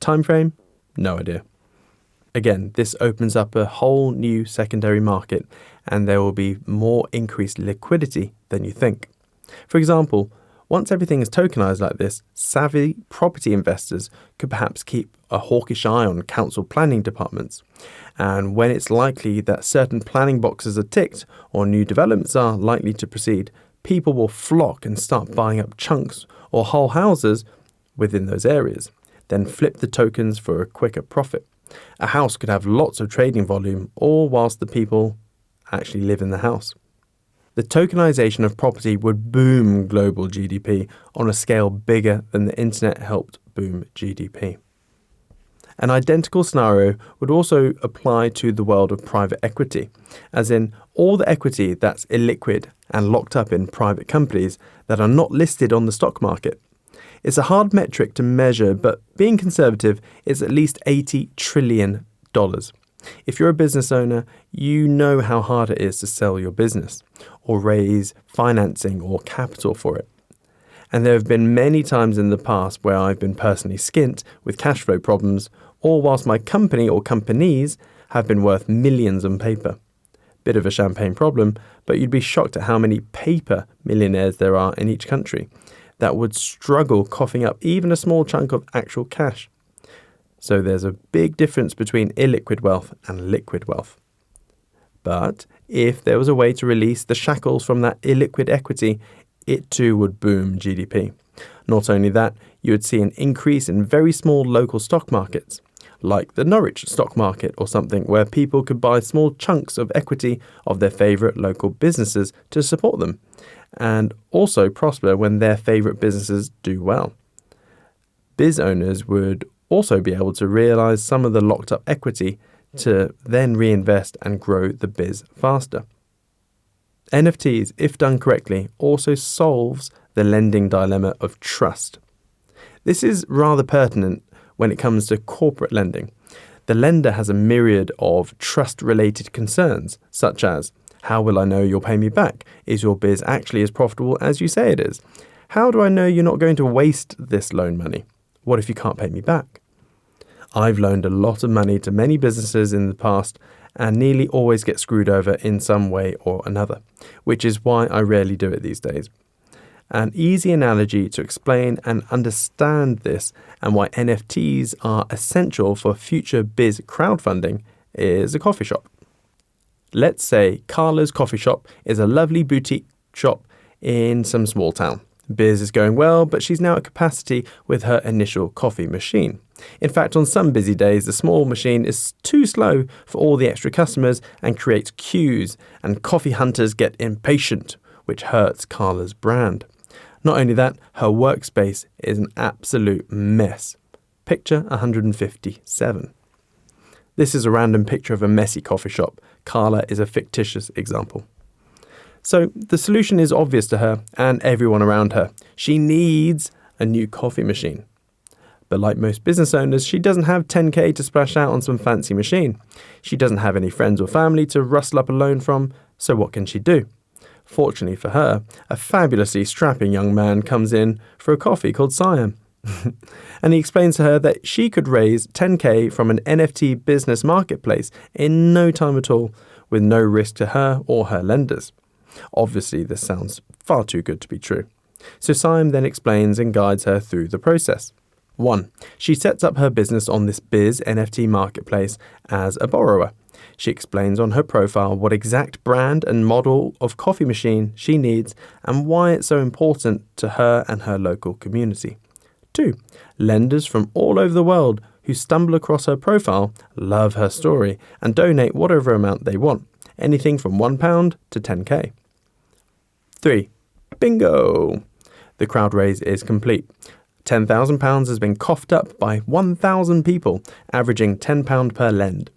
Time frame? No idea. Again, this opens up a whole new secondary market, and there will be more increased liquidity than you think. For example, once everything is tokenized like this, savvy property investors could perhaps keep a hawkish eye on council planning departments. And when it's likely that certain planning boxes are ticked or new developments are likely to proceed, people will flock and start buying up chunks or whole houses within those areas, then flip the tokens for a quicker profit. A house could have lots of trading volume, all whilst the people actually live in the house. The tokenization of property would boom global GDP on a scale bigger than the internet helped boom GDP. An identical scenario would also apply to the world of private equity, as in all the equity that's illiquid and locked up in private companies that are not listed on the stock market. It's a hard metric to measure, but being conservative, it's at least $80 trillion. If you're a business owner, you know how hard it is to sell your business or raise financing or capital for it. And there have been many times in the past where I've been personally skint with cash flow problems, or whilst my company or companies have been worth millions on paper. Bit of a champagne problem, but you'd be shocked at how many paper millionaires there are in each country that would struggle coughing up even a small chunk of actual cash. So there's a big difference between illiquid wealth and liquid wealth. But if there was a way to release the shackles from that illiquid equity, it too would boom GDP. Not only that, you would see an increase in very small local stock markets, like the Norwich stock market or something, where people could buy small chunks of equity of their favourite local businesses to support them, and also prosper when their favourite businesses do well. Biz owners would also be able to realise some of the locked up equity to then reinvest and grow the biz faster. NFTs, if done correctly, also solves the lending dilemma of trust. This is rather pertinent when it comes to corporate lending. The lender has a myriad of trust-related concerns, such as, how will I know you'll pay me back? Is your biz actually as profitable as you say it is? How do I know you're not going to waste this loan money? What if you can't pay me back? I've loaned a lot of money to many businesses in the past and nearly always get screwed over in some way or another, which is why I rarely do it these days. An easy analogy to explain and understand this and why NFTs are essential for future biz crowdfunding is a coffee shop. Let's say Carla's coffee shop is a lovely boutique shop in some small town. Biz is going well, but she's now at capacity with her initial coffee machine. In fact, on some busy days, the small machine is too slow for all the extra customers and creates queues, and coffee hunters get impatient, which hurts Carla's brand. Not only that, her workspace is an absolute mess. Picture 157. This is a random picture of a messy coffee shop. Carla is a fictitious example. So the solution is obvious to her and everyone around her. She needs a new coffee machine. But like most business owners, she doesn't have 10k to splash out on some fancy machine. She doesn't have any friends or family to rustle up a loan from, so what can she do? Fortunately for her, a fabulously strapping young man comes in for a coffee called Siam. And he explains to her that she could raise 10k from an NFT business marketplace in no time at all, with no risk to her or her lenders. Obviously, this sounds far too good to be true. So Siam then explains and guides her through the process. 1. She sets up her business on this Biz NFT marketplace as a borrower. She explains on her profile what exact brand and model of coffee machine she needs and why it's so important to her and her local community. 2. Lenders from all over the world who stumble across her profile love her story and donate whatever amount they want, anything from £1 to 10k. 3. Bingo! The crowd raise is complete. £10,000 has been coughed up by 1,000 people, averaging £10 per lend.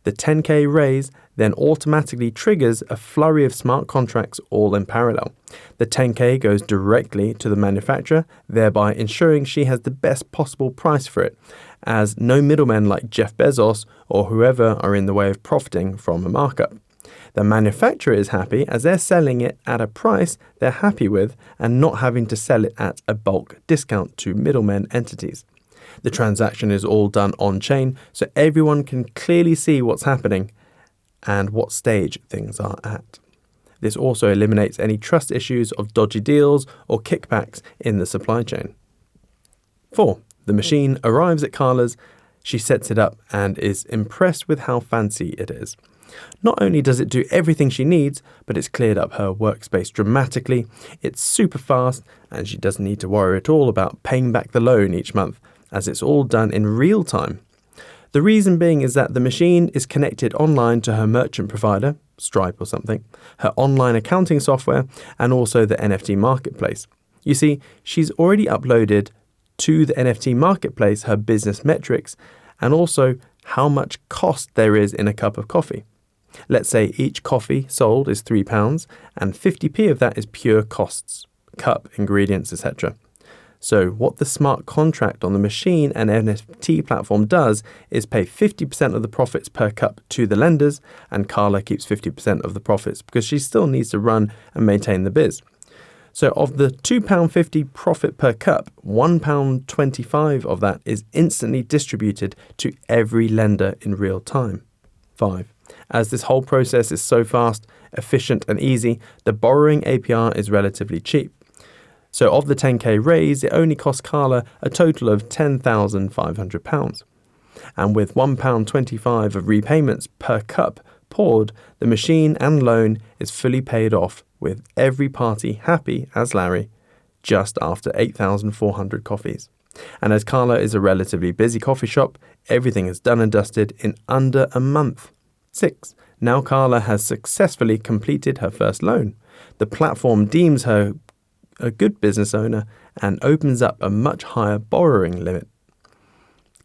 The 10k raise then automatically triggers a flurry of smart contracts all in parallel. The 10k goes directly to the manufacturer, thereby ensuring she has the best possible price for it, as no middlemen like Jeff Bezos or whoever are in the way of profiting from a markup. The manufacturer is happy as they're selling it at a price they're happy with and not having to sell it at a bulk discount to middlemen entities. The transaction is all done on-chain, so everyone can clearly see what's happening and what stage things are at. This also eliminates any trust issues of dodgy deals or kickbacks in the supply chain. 4. The machine arrives at Carla's. She sets it up and is impressed with how fancy it is. Not only does it do everything she needs, but it's cleared up her workspace dramatically, it's super fast, and she doesn't need to worry at all about paying back the loan each month, as it's all done in real time. The reason being is that the machine is connected online to her merchant provider, Stripe or something, her online accounting software, and also the NFT marketplace. You see, she's already uploaded to the NFT marketplace her business metrics and also how much cost there is in a cup of coffee. Let's say each coffee sold is £3 and 50p of that is pure costs, cup, ingredients, etc. So what the smart contract on the machine and NFT platform does is pay 50% of the profits per cup to the lenders, and Carla keeps 50% of the profits because she still needs to run and maintain the biz. So of the £2.50 profit per cup, £1.25 of that is instantly distributed to every lender in real time. 5. As this whole process is so fast, efficient and easy, the borrowing APR is relatively cheap. So of the 10k raise, it only cost Carla a total of £10,500. And with £1.25 of repayments per cup poured, the machine and loan is fully paid off, with every party happy as Larry, just after 8,400 coffees. And as Carla is a relatively busy coffee shop, everything is done and dusted in under a month. 6. Now Carla has successfully completed her first loan. The platform deems her a good business owner and opens up a much higher borrowing limit.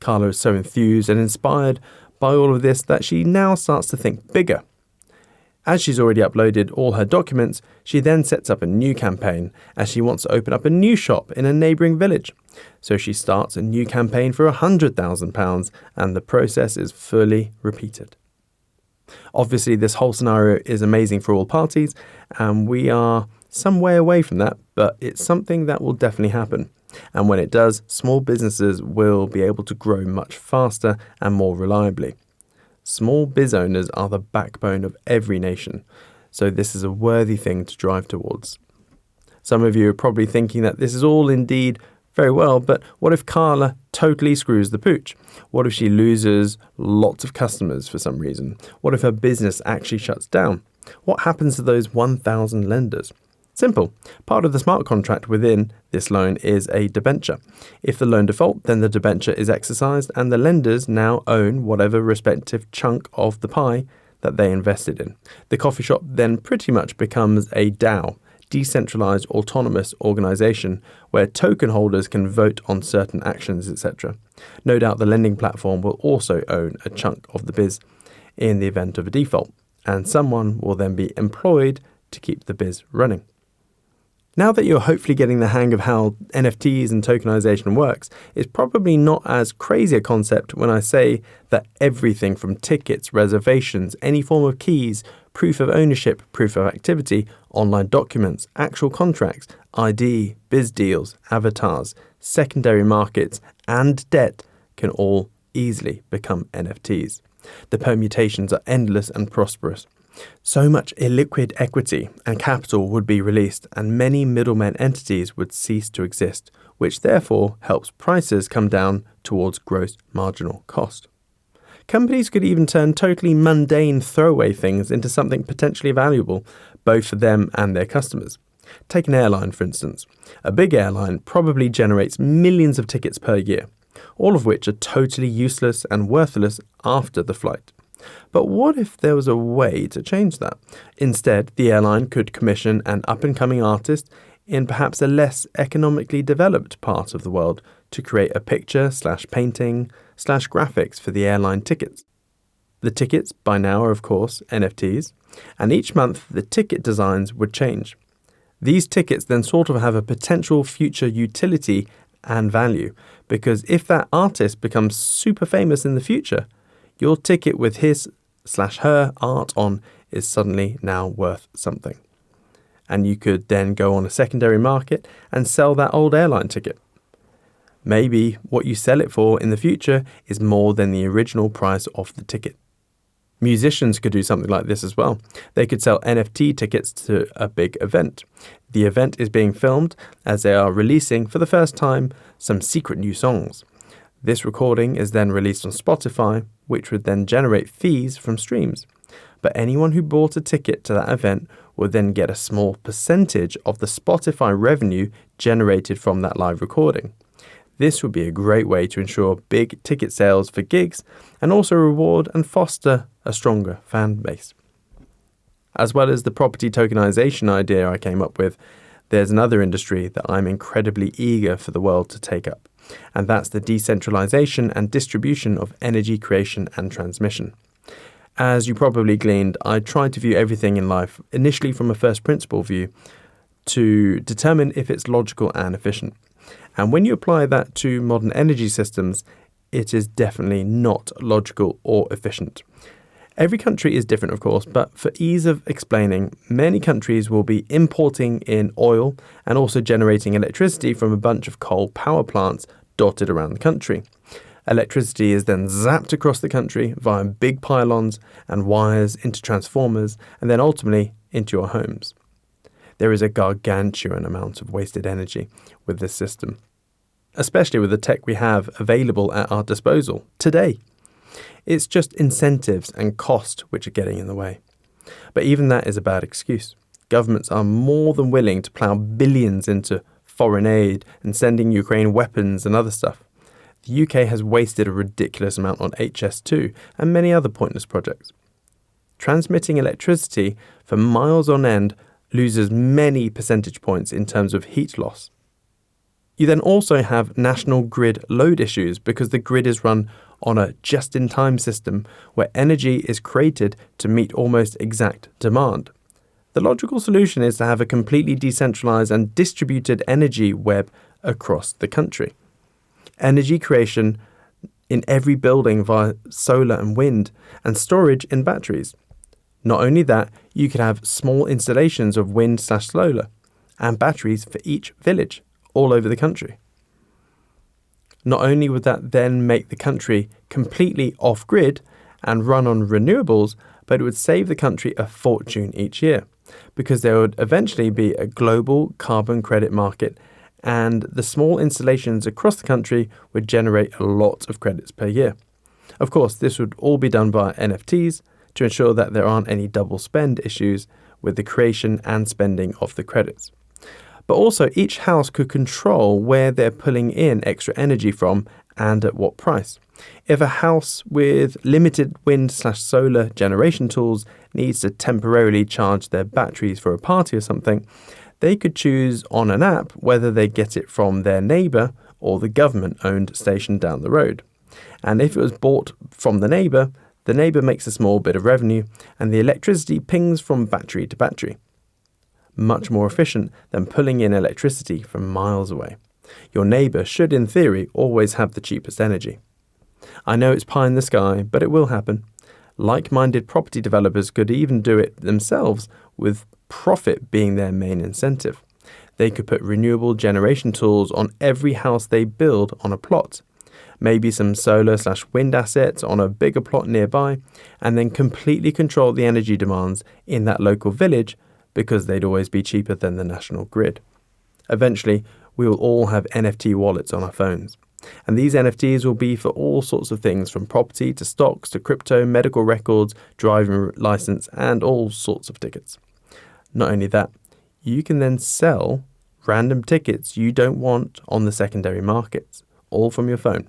Carla is so enthused and inspired by all of this that she now starts to think bigger. As she's already uploaded all her documents, she then sets up a new campaign as she wants to open up a new shop in a neighbouring village. So she starts a new campaign for £100,000 and the process is fully repeated. Obviously, this whole scenario is amazing for all parties and we are some way away from that, but it's something that will definitely happen. And when it does, small businesses will be able to grow much faster and more reliably. Small biz owners are the backbone of every nation, so this is a worthy thing to drive towards. Some of you are probably thinking that this is all indeed very well, but what if Carla totally screws the pooch? What if she loses lots of customers for some reason? What if her business actually shuts down? What happens to those 1,000 lenders? Simple. Part of the smart contract within this loan is a debenture. If the loan default, then the debenture is exercised and the lenders now own whatever respective chunk of the pie that they invested in. The coffee shop then pretty much becomes a DAO, decentralized autonomous organization, where token holders can vote on certain actions, etc. No doubt the lending platform will also own a chunk of the biz in the event of a default, and someone will then be employed to keep the biz running. Now that you're hopefully getting the hang of how NFTs and tokenization works, it's probably not as crazy a concept when I say that everything from tickets, reservations, any form of keys, proof of ownership, proof of activity, online documents, actual contracts, ID, biz deals, avatars, secondary markets, and debt can all easily become NFTs. The permutations are endless and prosperous. So much illiquid equity and capital would be released, and many middlemen entities would cease to exist, which therefore helps prices come down towards gross marginal cost. Companies could even turn totally mundane throwaway things into something potentially valuable, both for them and their customers. Take an airline, for instance. A big airline probably generates millions of tickets per year, all of which are totally useless and worthless after the flight. But what if there was a way to change that? Instead, the airline could commission an up-and-coming artist in perhaps a less economically developed part of the world to create a picture/painting/graphics for the airline tickets. The tickets, by now, are of course NFTs, and each month the ticket designs would change. These tickets then sort of have a potential future utility and value, because if that artist becomes super famous in the future, your ticket with his/her art on is suddenly now worth something. And you could then go on a secondary market and sell that old airline ticket. Maybe what you sell it for in the future is more than the original price of the ticket. Musicians could do something like this as well. They could sell NFT tickets to a big event. The event is being filmed as they are releasing for the first time some secret new songs. This recording is then released on Spotify, which would then generate fees from streams. But anyone who bought a ticket to that event would then get a small percentage of the Spotify revenue generated from that live recording. This would be a great way to ensure big ticket sales for gigs and also reward and foster a stronger fan base. As well as the property tokenization idea I came up with, there's another industry that I'm incredibly eager for the world to take up, and that's the decentralization and distribution of energy creation and transmission. As you probably gleaned, I tried to view everything in life initially from a first principle view to determine if it's logical and efficient. And when you apply that to modern energy systems, it is definitely not logical or efficient. Every country is different, of course, but for ease of explaining, many countries will be importing in oil and also generating electricity from a bunch of coal power plants dotted around the country. Electricity is then zapped across the country via big pylons and wires into transformers and then ultimately into your homes. There is a gargantuan amount of wasted energy with this system, especially with the tech we have available at our disposal today. It's just incentives and cost which are getting in the way. But even that is a bad excuse. Governments are more than willing to plough billions into foreign aid and sending Ukraine weapons and other stuff. The UK has wasted a ridiculous amount on HS2 and many other pointless projects. Transmitting electricity for miles on end loses many percentage points in terms of heat loss. You then also have national grid load issues because the grid is run on a just-in-time system where energy is created to meet almost exact demand. The logical solution is to have a completely decentralized and distributed energy web across the country. Energy creation in every building via solar and wind, and storage in batteries. Not only that, you could have small installations of wind/solar and batteries for each village all over the country. Not only would that then make the country completely off-grid and run on renewables, but it would save the country a fortune each year, because there would eventually be a global carbon credit market, and the small installations across the country would generate a lot of credits per year. Of course, this would all be done via NFTs to ensure that there aren't any double spend issues with the creation and spending of the credits. But also, each house could control where they're pulling in extra energy from and at what price. If a house with limited wind/solar generation tools needs to temporarily charge their batteries for a party or something, they could choose on an app whether they get it from their neighbour or the government-owned station down the road. And if it was bought from the neighbour makes a small bit of revenue and the electricity pings from battery to battery. much more efficient than pulling in electricity from miles away. Your neighbour should, in theory, always have the cheapest energy. I know it's pie in the sky, but it will happen. Like-minded property developers could even do it themselves, with profit being their main incentive. They could put renewable generation tools on every house they build on a plot, maybe some solar/wind assets on a bigger plot nearby, and then completely control the energy demands in that local village because they'd always be cheaper than the national grid. Eventually, we will all have NFT wallets on our phones. And these NFTs will be for all sorts of things, from property to stocks to crypto, medical records, driving license, and all sorts of tickets. Not only that, you can then sell random tickets you don't want on the secondary markets, all from your phone.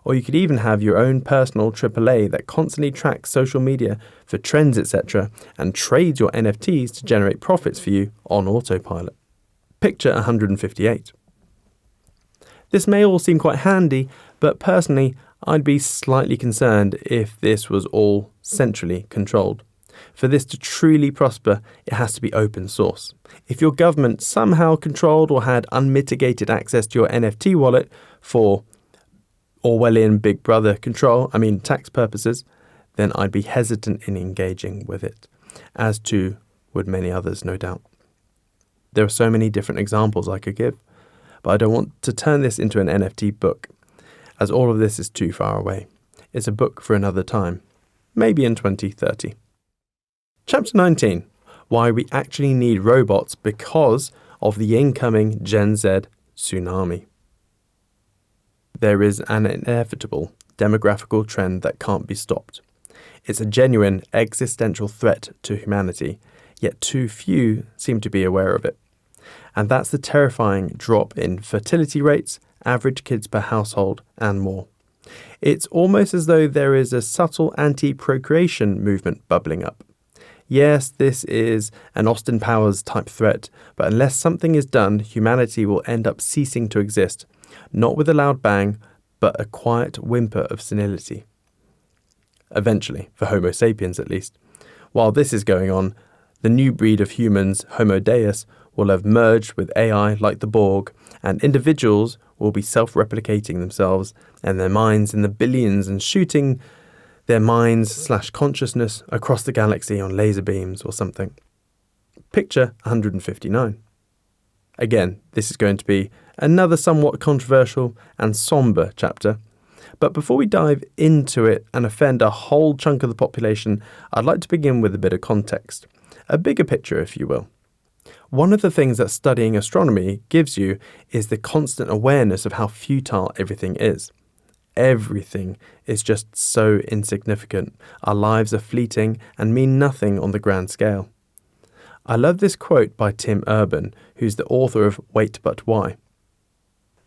Or you could even have your own personal AAA that constantly tracks social media for trends, etc., and trades your NFTs to generate profits for you on autopilot. Picture 158. This may all seem quite handy, but personally, I'd be slightly concerned if this was all centrally controlled. For this to truly prosper, it has to be open source. If your government somehow controlled or had unmitigated access to your NFT wallet for Orwellian Big Brother control, tax purposes, then I'd be hesitant in engaging with it, as too would many others, no doubt. There are so many different examples I could give, but I don't want to turn this into an NFT book, as all of this is too far away. It's a book for another time, maybe in 2030. Chapter 19. Why we actually need robots because of the incoming Gen Z tsunami. There is an inevitable demographical trend that can't be stopped. It's a genuine existential threat to humanity, yet too few seem to be aware of it. And that's the terrifying drop in fertility rates, average kids per household, and more. It's almost as though there is a subtle anti-procreation movement bubbling up. Yes, this is an Austin Powers type threat, but unless something is done, humanity will end up ceasing to exist, not with a loud bang, but a quiet whimper of senility. Eventually, for Homo sapiens at least. While this is going on, the new breed of humans, Homo Deus, will have merged with AI like the Borg, and individuals will be self-replicating themselves and their minds in the billions and shooting their minds/consciousness across the galaxy on laser beams or something. Picture 159. Again, this is going to be another somewhat controversial and somber chapter, but before we dive into it and offend a whole chunk of the population, I'd like to begin with a bit of context, a bigger picture if you will. One of the things that studying astronomy gives you is the constant awareness of how futile everything is. Everything is just so insignificant. Our lives are fleeting and mean nothing on the grand scale. I love this quote by Tim Urban, who's the author of Wait But Why.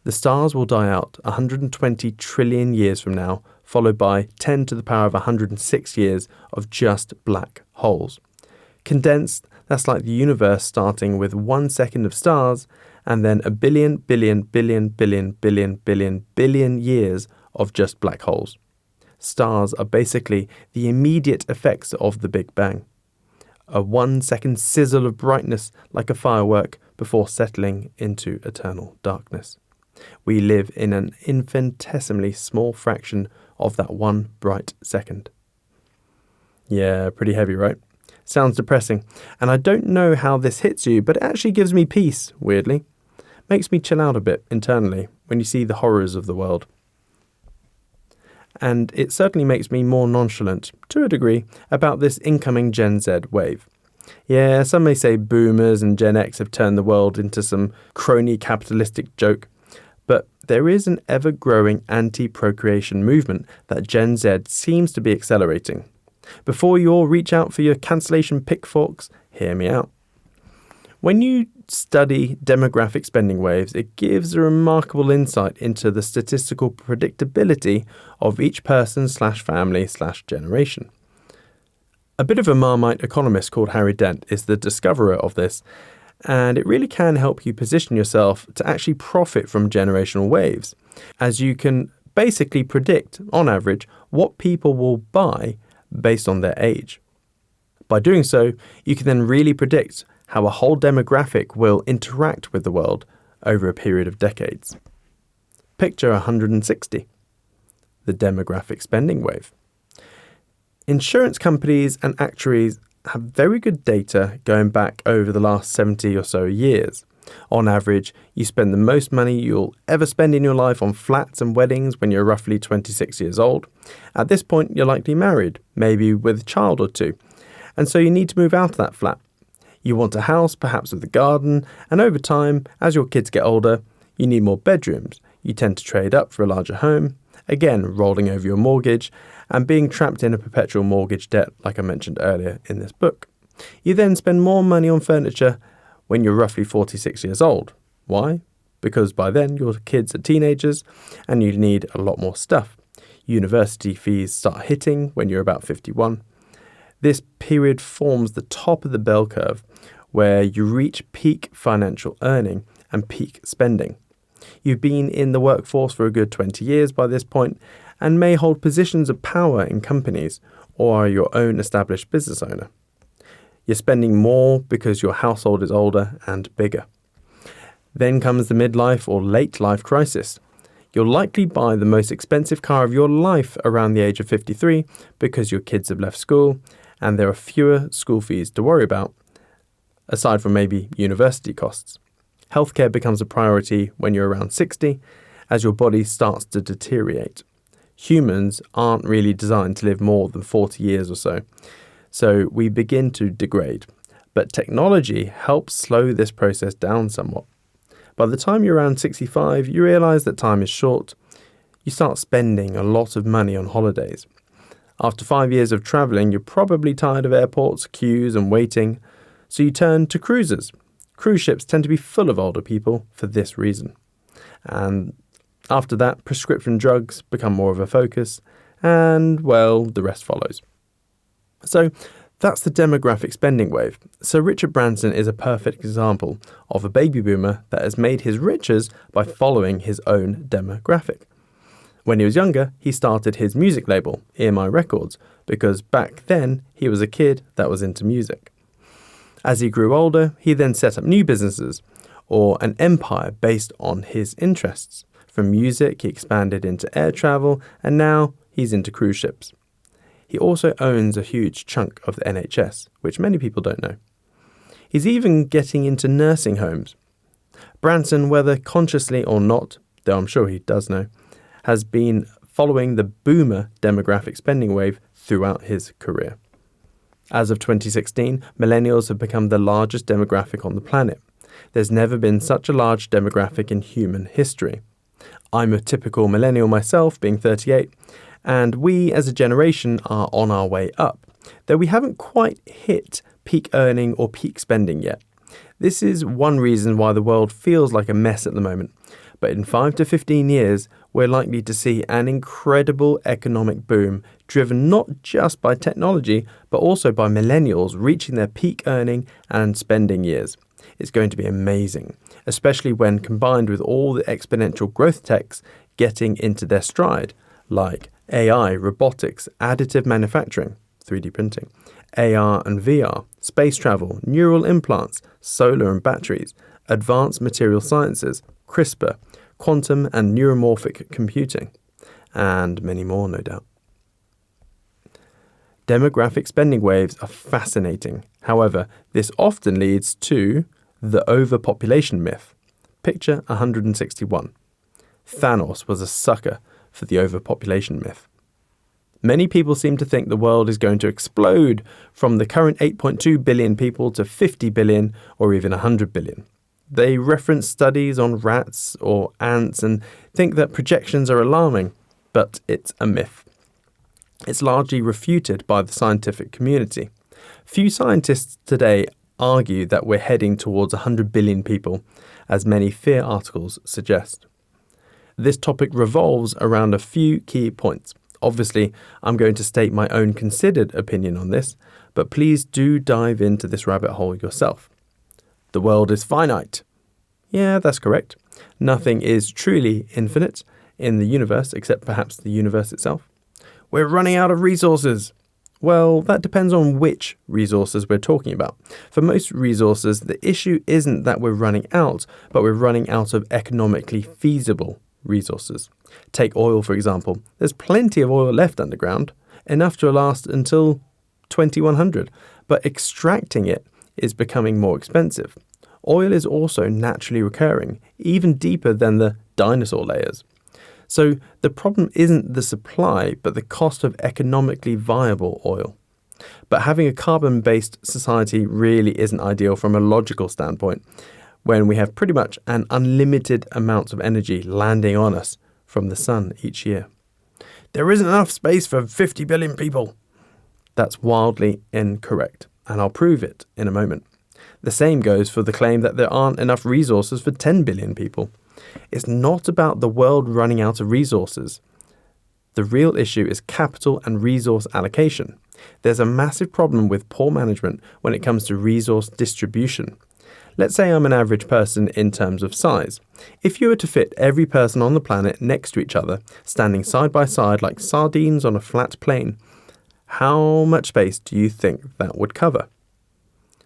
The stars will die out 120 trillion years from now, followed by 10 to the power of 106 years of just black holes. Condensed, that's like the universe starting with 1 second of stars and then a billion years of just black holes. Stars are basically the immediate effects of the Big Bang. A 1 second sizzle of brightness like a firework before settling into eternal darkness. We live in an infinitesimally small fraction of that one bright second. Yeah, pretty heavy, right? Sounds depressing, and I don't know how this hits you, but it actually gives me peace, weirdly. Makes me chill out a bit internally when you see the horrors of the world. And it certainly makes me more nonchalant, to a degree, about this incoming Gen Z wave. Yeah, some may say boomers and Gen X have turned the world into some crony capitalistic joke, but there is an ever-growing anti-procreation movement that Gen Z seems to be accelerating. Before you all reach out for your cancellation pitchforks, hear me out. When you study demographic spending waves, it gives a remarkable insight into the statistical predictability of each person/family/generation. A bit of a Marmite economist called Harry Dent is the discoverer of this, and it really can help you position yourself to actually profit from generational waves, as you can basically predict, on average, what people will buy based on their age. By doing so, you can then really predict how a whole demographic will interact with the world over a period of decades. Picture 160. The demographic spending wave. Insurance companies and actuaries have very good data going back over the last 70 or so years. On average, you spend the most money you'll ever spend in your life on flats and weddings when you're roughly 26 years old. At this point, you're likely married, maybe with a child or two, and so you need to move out of that flat. You want a house, perhaps with a garden, and over time, as your kids get older, you need more bedrooms. You tend to trade up for a larger home, again rolling over your mortgage and being trapped in a perpetual mortgage debt like I mentioned earlier in this book. You then spend more money on furniture when you're roughly 46 years old. Why? Because by then your kids are teenagers and you need a lot more stuff. University fees start hitting when you're about 51. This period forms the top of the bell curve where you reach peak financial earning and peak spending. You've been in the workforce for a good 20 years by this point and may hold positions of power in companies or are your own established business owner. You're spending more because your household is older and bigger. Then comes the midlife or late life crisis. You'll likely buy the most expensive car of your life around the age of 53 because your kids have left school and there are fewer school fees to worry about, aside from maybe university costs. Healthcare becomes a priority when you're around 60 as your body starts to deteriorate. Humans aren't really designed to live more than 40 years or so. So we begin to degrade, but technology helps slow this process down somewhat. By the time you're around 65, you realize that time is short. You start spending a lot of money on holidays. After 5 years of traveling, you're probably tired of airports, queues and waiting, so you turn to cruises. Cruise ships tend to be full of older people for this reason. And after that, prescription drugs become more of a focus, and, well, the rest follows. So that's the demographic spending wave. Sir Richard Branson is a perfect example of a baby boomer that has made his riches by following his own demographic. When he was younger, he started his music label, EMI Records, because back then he was a kid that was into music. As he grew older, he then set up new businesses, or an empire based on his interests. From music, he expanded into air travel, and now he's into cruise ships. He also owns a huge chunk of the NHS, which many people don't know. He's even getting into nursing homes. Branson, whether consciously or not, though I'm sure he does know, has been following the boomer demographic spending wave throughout his career. As of 2016, millennials have become the largest demographic on the planet. There's never been such a large demographic in human history. I'm a typical millennial myself, being 38, and we as a generation are on our way up, though we haven't quite hit peak earning or peak spending yet. This is one reason why the world feels like a mess at the moment, but in 5 to 15 years, we're likely to see an incredible economic boom driven not just by technology, but also by millennials reaching their peak earning and spending years. It's going to be amazing, especially when combined with all the exponential growth techs getting into their stride, like AI, robotics, additive manufacturing, 3D printing, AR and VR, space travel, neural implants, solar and batteries, advanced material sciences, CRISPR, quantum and neuromorphic computing, and many more, no doubt. Demographic spending waves are fascinating. However, this often leads to the overpopulation myth. Picture 161. Thanos was a sucker for the overpopulation myth. Many people seem to think the world is going to explode from the current 8.2 billion people to 50 billion or even 100 billion. They reference studies on rats or ants and think that projections are alarming, but it's a myth. It's largely refuted by the scientific community. Few scientists today argue that we're heading towards 100 billion people, as many fear articles suggest. This topic revolves around a few key points. Obviously, I'm going to state my own considered opinion on this, but please do dive into this rabbit hole yourself. The world is finite. Yeah, that's correct. Nothing is truly infinite in the universe except perhaps the universe itself. We're running out of resources. Well, that depends on which resources we're talking about. For most resources, the issue isn't that we're running out, but we're running out of economically feasible resources. Take oil, for example. There's plenty of oil left underground, enough to last until 2100, but extracting it is becoming more expensive. Oil is also naturally recurring, even deeper than the dinosaur layers. So the problem isn't the supply, but the cost of economically viable oil. But having a carbon-based society really isn't ideal from a logical standpoint, when we have pretty much an unlimited amount of energy landing on us from the sun each year. There isn't enough space for 50 billion people. That's wildly incorrect, and I'll prove it in a moment. The same goes for the claim that there aren't enough resources for 10 billion people. It's not about the world running out of resources. The real issue is capital and resource allocation. There's a massive problem with poor management when it comes to resource distribution. Let's say I'm an average person in terms of size. If you were to fit every person on the planet next to each other, standing side by side like sardines on a flat plane, how much space do you think that would cover?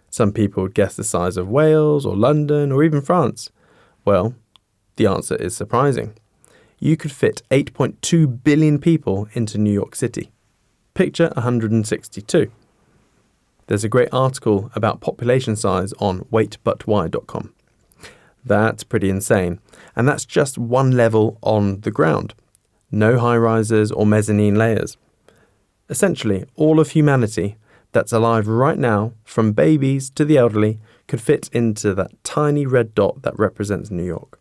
Some people would guess the size of Wales or London or even France. Well, the answer is surprising. You could fit 8.2 billion people into New York City. Picture 162. There's a great article about population size on waitbutwhy.com. That's pretty insane, and that's just one level on the ground. No high-rises or mezzanine layers. Essentially, all of humanity that's alive right now, from babies to the elderly, could fit into that tiny red dot that represents New York.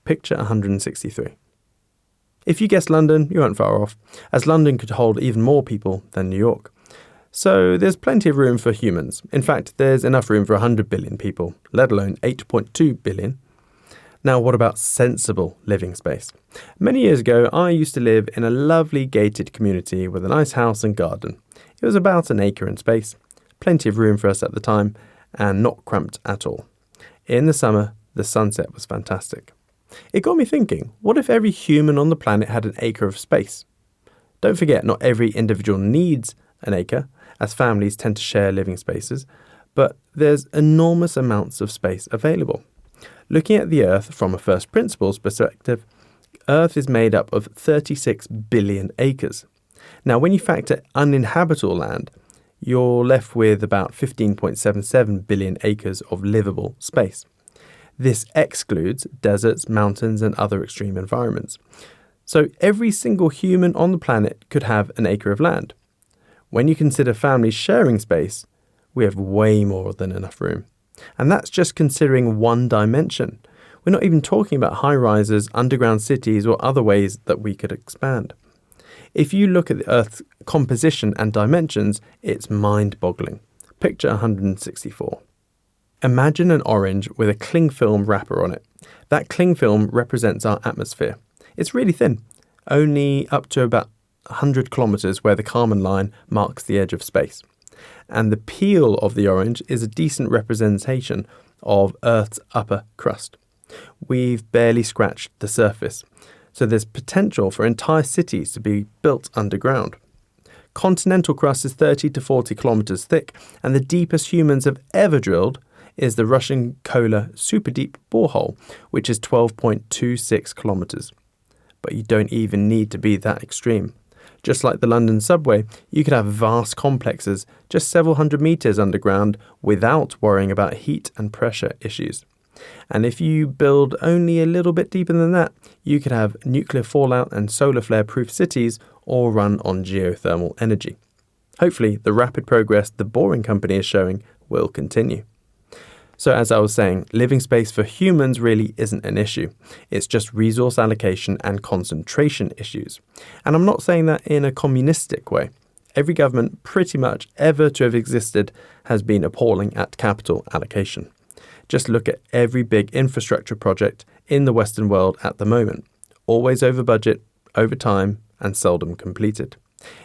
Picture 163. If you guessed London, you weren't far off, as London could hold even more people than New York. So there's plenty of room for humans. In fact, there's enough room for 100 billion people, let alone 8.2 billion. Now, what about sensible living space? Many years ago, I used to live in a lovely gated community with a nice house and garden. It was about an acre in space, plenty of room for us at the time, and not cramped at all. In the summer, the sunset was fantastic. It got me thinking, what if every human on the planet had an acre of space? Don't forget, not every individual needs an acre, as families tend to share living spaces, but there's enormous amounts of space available. Looking at the Earth from a first principles perspective, Earth is made up of 36 billion acres. Now, when you factor uninhabitable land, you're left with about 15.77 billion acres of livable space. This excludes deserts, mountains, and other extreme environments. So every single human on the planet could have an acre of land. When you consider families sharing space, we have way more than enough room. And that's just considering one dimension. We're not even talking about high-rises, underground cities, or other ways that we could expand. If you look at the Earth's composition and dimensions, it's mind-boggling. Picture 164. Imagine an orange with a cling film wrapper on it. That cling film represents our atmosphere. It's really thin, only up to about 100 kilometers where the Kármán line marks the edge of space. And the peel of the orange is a decent representation of Earth's upper crust. We've barely scratched the surface, so there's potential for entire cities to be built underground. Continental crust is 30 to 40 kilometers thick, and the deepest humans have ever drilled is the Russian Kola super deep borehole, which is 12.26 kilometers. But you don't even need to be that extreme. Just like the London subway, you could have vast complexes just several hundred meters underground without worrying about heat and pressure issues. And if you build only a little bit deeper than that, you could have nuclear fallout and solar flare-proof cities all run on geothermal energy. Hopefully, the rapid progress the Boring Company is showing will continue. So as I was saying, living space for humans really isn't an issue. It's just resource allocation and concentration issues. And I'm not saying that in a communistic way. Every government pretty much ever to have existed has been appalling at capital allocation. Just look at every big infrastructure project in the Western world at the moment. Always over budget, over time, and seldom completed.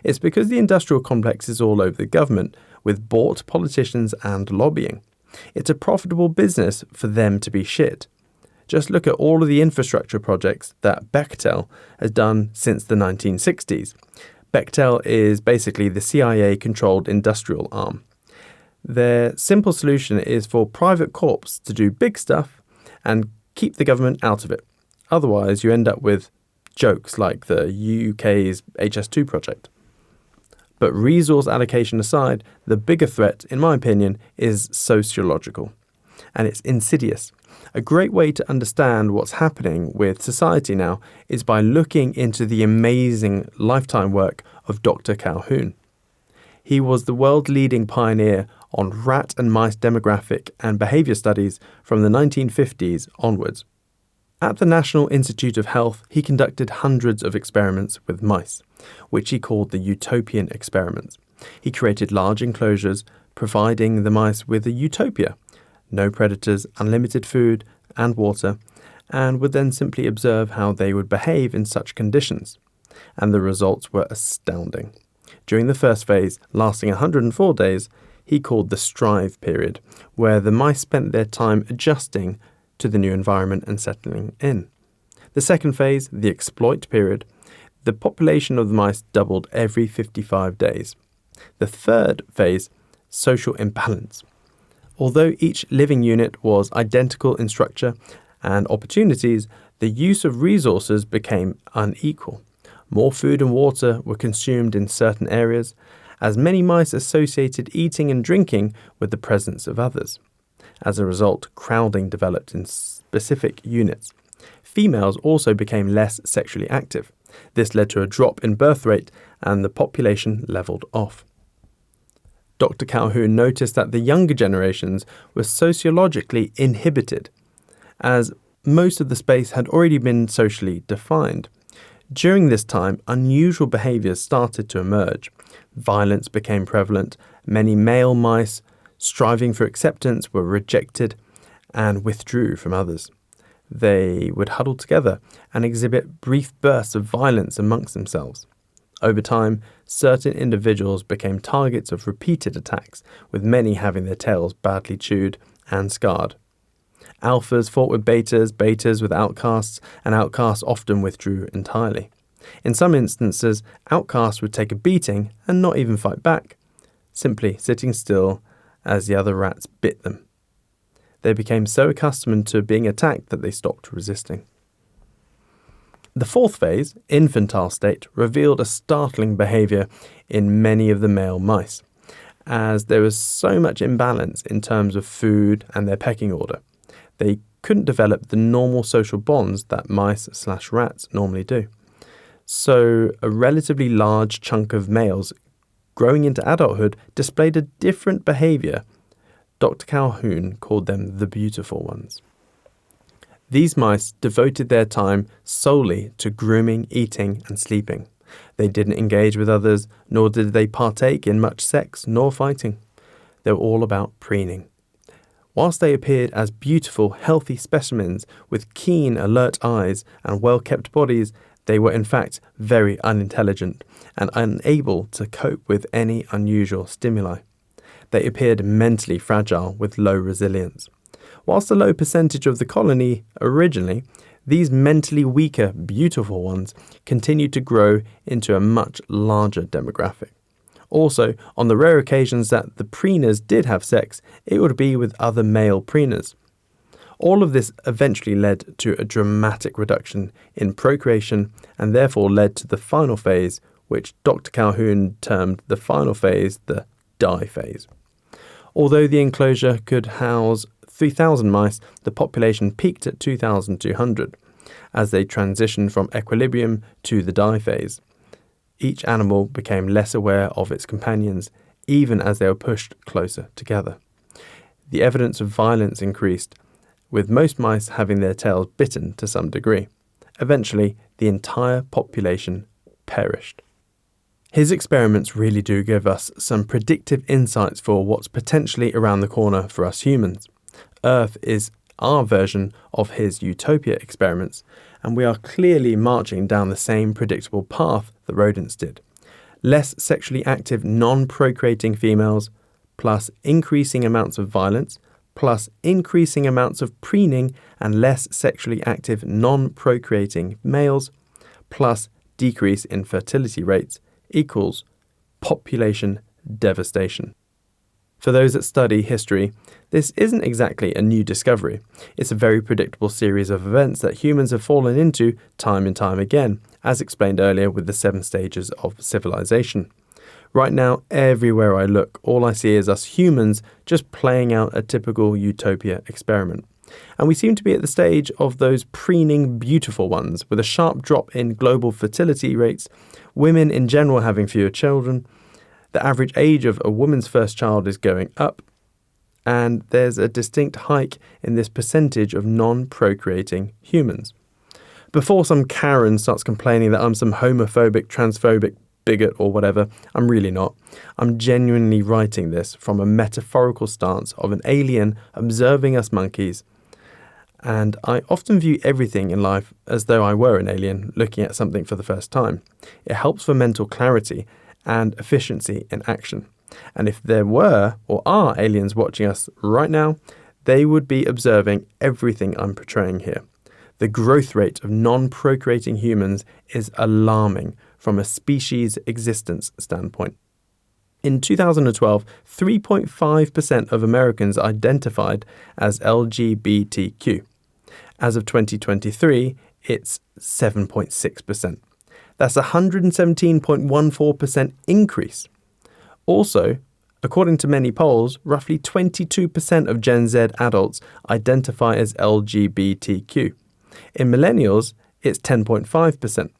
It's because the industrial complex is all over the government, with bought politicians and lobbying. It's a profitable business for them to be shit. Just look at all of the infrastructure projects that Bechtel has done since the 1960s. Bechtel is basically the CIA-controlled industrial arm. Their simple solution is for private corps to do big stuff and keep the government out of it. Otherwise, you end up with jokes like the UK's HS2 project. But resource allocation aside, the bigger threat, in my opinion, is sociological. And it's insidious. A great way to understand what's happening with society now is by looking into the amazing lifetime work of Dr. Calhoun. He was the world-leading pioneer on rat and mice demographic and behaviour studies from the 1950s onwards. At the National Institute of Health, he conducted hundreds of experiments with mice, which he called the utopian experiments. He created large enclosures, providing the mice with a utopia, no predators, unlimited food and water, and would then simply observe how they would behave in such conditions. And the results were astounding. During the first phase, lasting 104 days, he called the strive period, where the mice spent their time adjusting to the new environment and settling in. The second phase, the exploit period, the population of the mice doubled every 55 days. The third phase, social imbalance. Although each living unit was identical in structure and opportunities, the use of resources became unequal. More food and water were consumed in certain areas, as many mice associated eating and drinking with the presence of others. As a result, crowding developed in specific units. Females also became less sexually active. This led to a drop in birth rate and the population levelled off. Dr. Calhoun noticed that the younger generations were sociologically inhibited, as most of the space had already been socially defined. During this time, unusual behaviours started to emerge. Violence became prevalent. Many male mice, striving for acceptance, were rejected and withdrew from others. They would huddle together and exhibit brief bursts of violence amongst themselves. Over time, certain individuals became targets of repeated attacks, with many having their tails badly chewed and scarred. Alphas fought with betas, betas with outcasts, and outcasts often withdrew entirely. In some instances, outcasts would take a beating and not even fight back, simply sitting still as the other rats bit them. They became so accustomed to being attacked that they stopped resisting. The fourth phase, infantile state, revealed a startling behaviour in many of the male mice, as there was so much imbalance in terms of food and their pecking order. They couldn't develop the normal social bonds that mice/rats normally do. So a relatively large chunk of males growing into adulthood displayed a different behaviour. Dr. Calhoun called them the beautiful ones. These mice devoted their time solely to grooming, eating, and sleeping. They didn't engage with others, nor did they partake in much sex nor fighting. They were all about preening. Whilst they appeared as beautiful, healthy specimens with keen, alert eyes and well-kept bodies, they were in fact very unintelligent and unable to cope with any unusual stimuli. They appeared mentally fragile with low resilience. Whilst a low percentage of the colony originally, these mentally weaker, beautiful ones continued to grow into a much larger demographic. Also, on the rare occasions that the preeners did have sex, it would be with other male preeners. All of this eventually led to a dramatic reduction in procreation and therefore led to the final phase, which Dr. Calhoun termed the final phase the die phase. Although the enclosure could house 3,000 mice, the population peaked at 2,200 as they transitioned from equilibrium to the die phase. Each animal became less aware of its companions, even as they were pushed closer together. The evidence of violence increased, with most mice having their tails bitten to some degree. Eventually, the entire population perished. His experiments really do give us some predictive insights for what's potentially around the corner for us humans. Earth is our version of his utopia experiments, and we are clearly marching down the same predictable path the rodents did. Less sexually active non-procreating females, plus increasing amounts of violence, plus increasing amounts of preening and less sexually active non-procreating males, plus decrease in fertility rates, equals population devastation. For those that study history, this isn't exactly a new discovery. It's a very predictable series of events that humans have fallen into time and time again, as explained earlier with the 7 stages of civilization. Right now, everywhere I look, all I see is us humans just playing out a typical utopia experiment. And we seem to be at the stage of those preening beautiful ones, with a sharp drop in global fertility rates, women in general having fewer children. The average age of a woman's first child is going up, and there's a distinct hike in this percentage of non-procreating humans. Before some Karen starts complaining that I'm some homophobic, transphobic bigot or whatever, I'm really not. I'm genuinely writing this from a metaphorical stance of an alien observing us monkeys, and I often view everything in life as though I were an alien looking at something for the first time. It helps for mental clarity and efficiency in action. And if there were or are aliens watching us right now, they would be observing everything I'm portraying here. The growth rate of non-procreating humans is alarming from a species existence standpoint. In 2012, 3.5% of Americans identified as LGBTQ. As of 2023, it's 7.6%. That's a 117.14% increase. Also, according to many polls, roughly 22% of Gen Z adults identify as LGBTQ. In millennials, it's 10.5%.